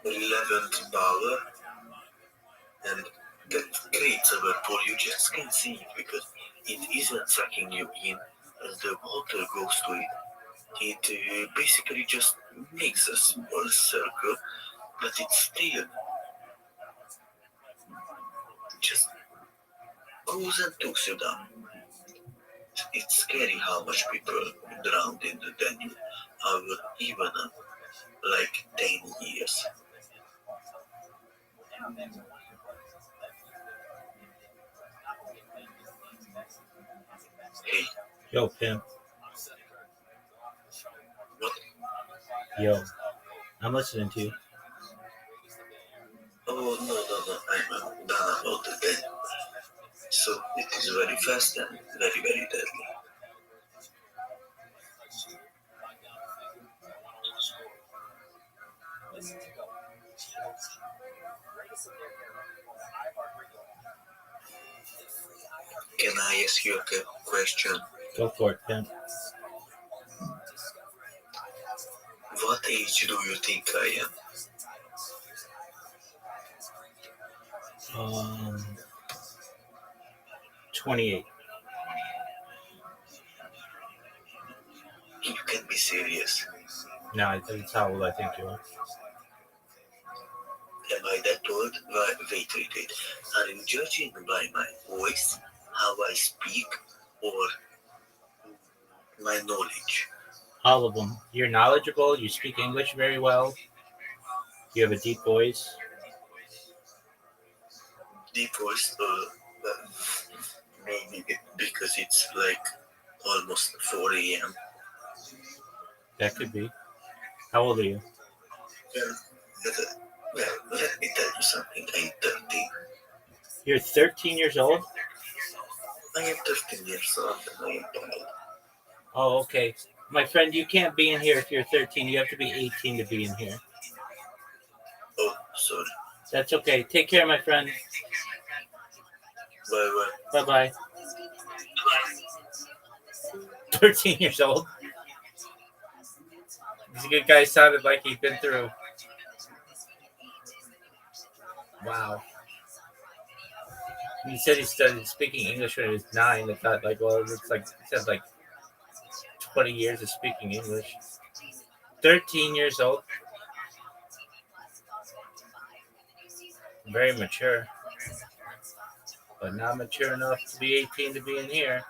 S2: relevant power, and that creates a whirlpool. You just can't see it because it isn't sucking you in as the water goes to it. It basically just makes a small circle, but it still just goes and takes you down. It's scary how much people drowned in the Danube over even like 10 years. Hey,
S16: Yo, pimp.
S2: what?
S16: Yo, I'm listening to you.
S2: Oh, no, I'm done about the Danube. So it is very fast and very, very deadly. Can I ask you a question?
S16: Go for it, pimp.
S2: What age do you think I am?
S16: 28.
S2: You can be serious.
S16: No, that's how old I think you are.
S2: Am I that old? Wait. Are you judging by my voice, how I speak, or my knowledge?
S16: All of them. You're knowledgeable. You speak English very well. You have a deep voice.
S2: Deep voice, maybe because it's like almost 4 a.m.
S16: That could be. How old are you?
S2: Well, let me tell you something. I'm 13.
S16: You're 13 years old?
S2: I am 13 years old and I am proud.
S16: Oh, okay. My friend, you can't be in here if you're 13. You have to be 18 to be in here.
S2: Oh, sorry.
S16: That's okay. Take care, my friend.
S2: Bye-bye.
S16: Bye-bye. 13 years old. He's a good guy. Sounded like he'd been through. Wow. He said he started speaking English when he was 9. I thought, like, well, it's like, it says like 20 years of speaking English. 13 years old. Very mature. But not mature enough to be 18 to be in here.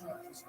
S4: Class,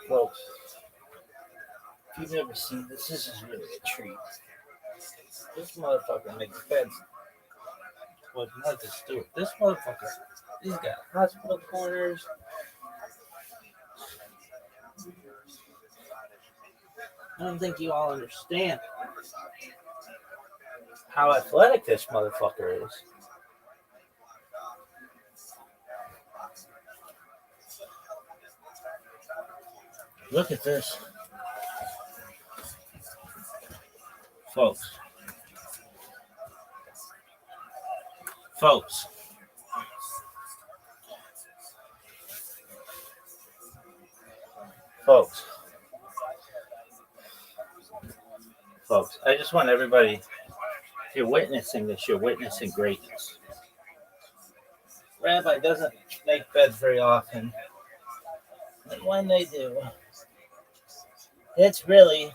S16: Folks, if you've never seen this, this is really a treat. This motherfucker makes beds. Well, Martha Stewart. This motherfucker, he's got hospital corners. I don't think you all understand how athletic this motherfucker is. Look at this. Folks. Folks. Folks. Folks, I just want everybody, if you're witnessing this, you're witnessing greatness. Rabbi doesn't make beds very often. And when they do, it's really,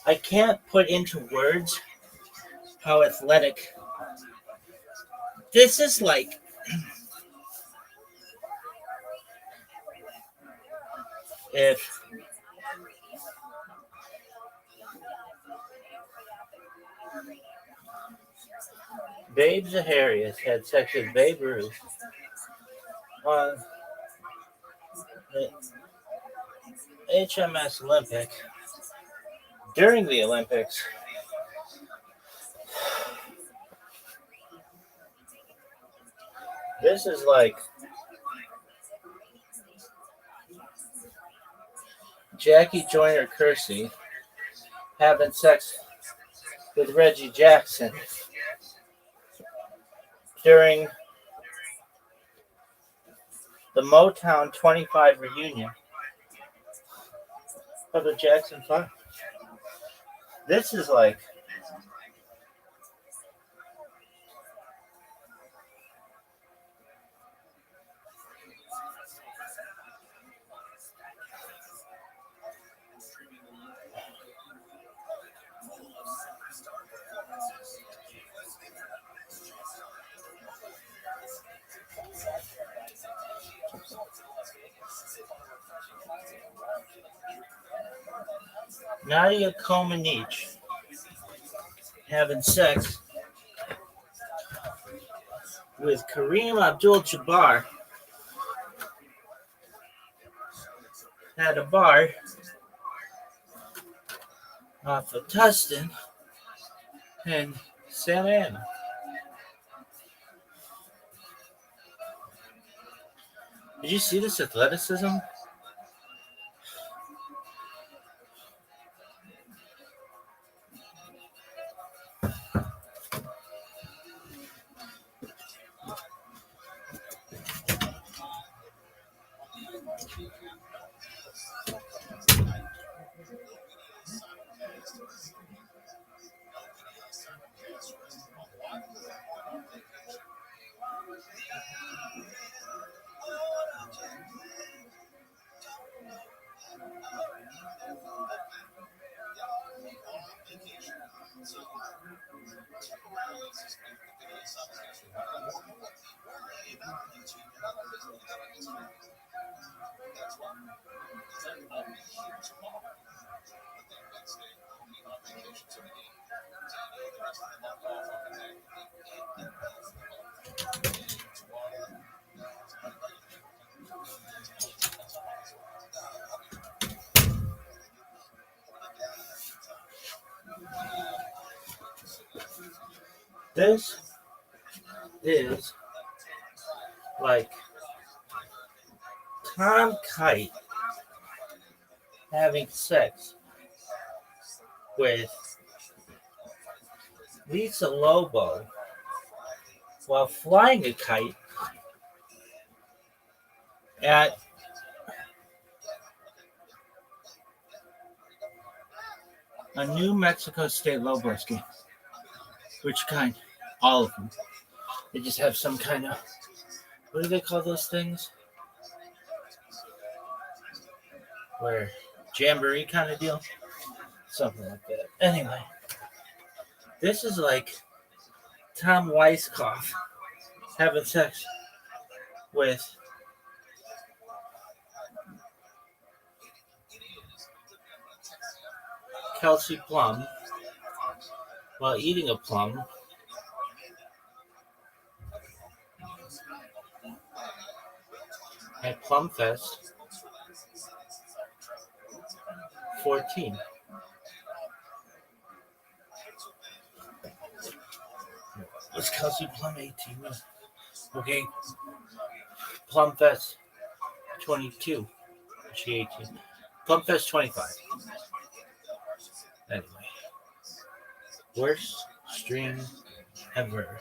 S16: I can't put into words how athletic this is. Like, if Babe Zaharias had sex with Babe Ruth on the HMS Olympic during the Olympics, this is like Jackie Joyner Kersey having sex with Reggie Jackson during the Motown 25 reunion of the Jackson 5. This is like, Nadia Comaneci having sex with Kareem Abdul-Jabbar at a bar off of Tustin in Santa Ana. Did you see this athleticism? This is like Tom Kite having sex with Lisa Lobo while flying a kite at a New Mexico State Lobos game. Which kind? All of them. They just have some kind of, what do they call those things? Where jamboree kind of deal? Something like that. Anyway, this is like Tom Weisskopf having sex with Kelsey Plum while eating a plum at Plum Fest 14. Was Kelsey Plum 18? Okay. Plum Fest 22. She 18. Plum Fest 25. Anyway. Worst stream ever.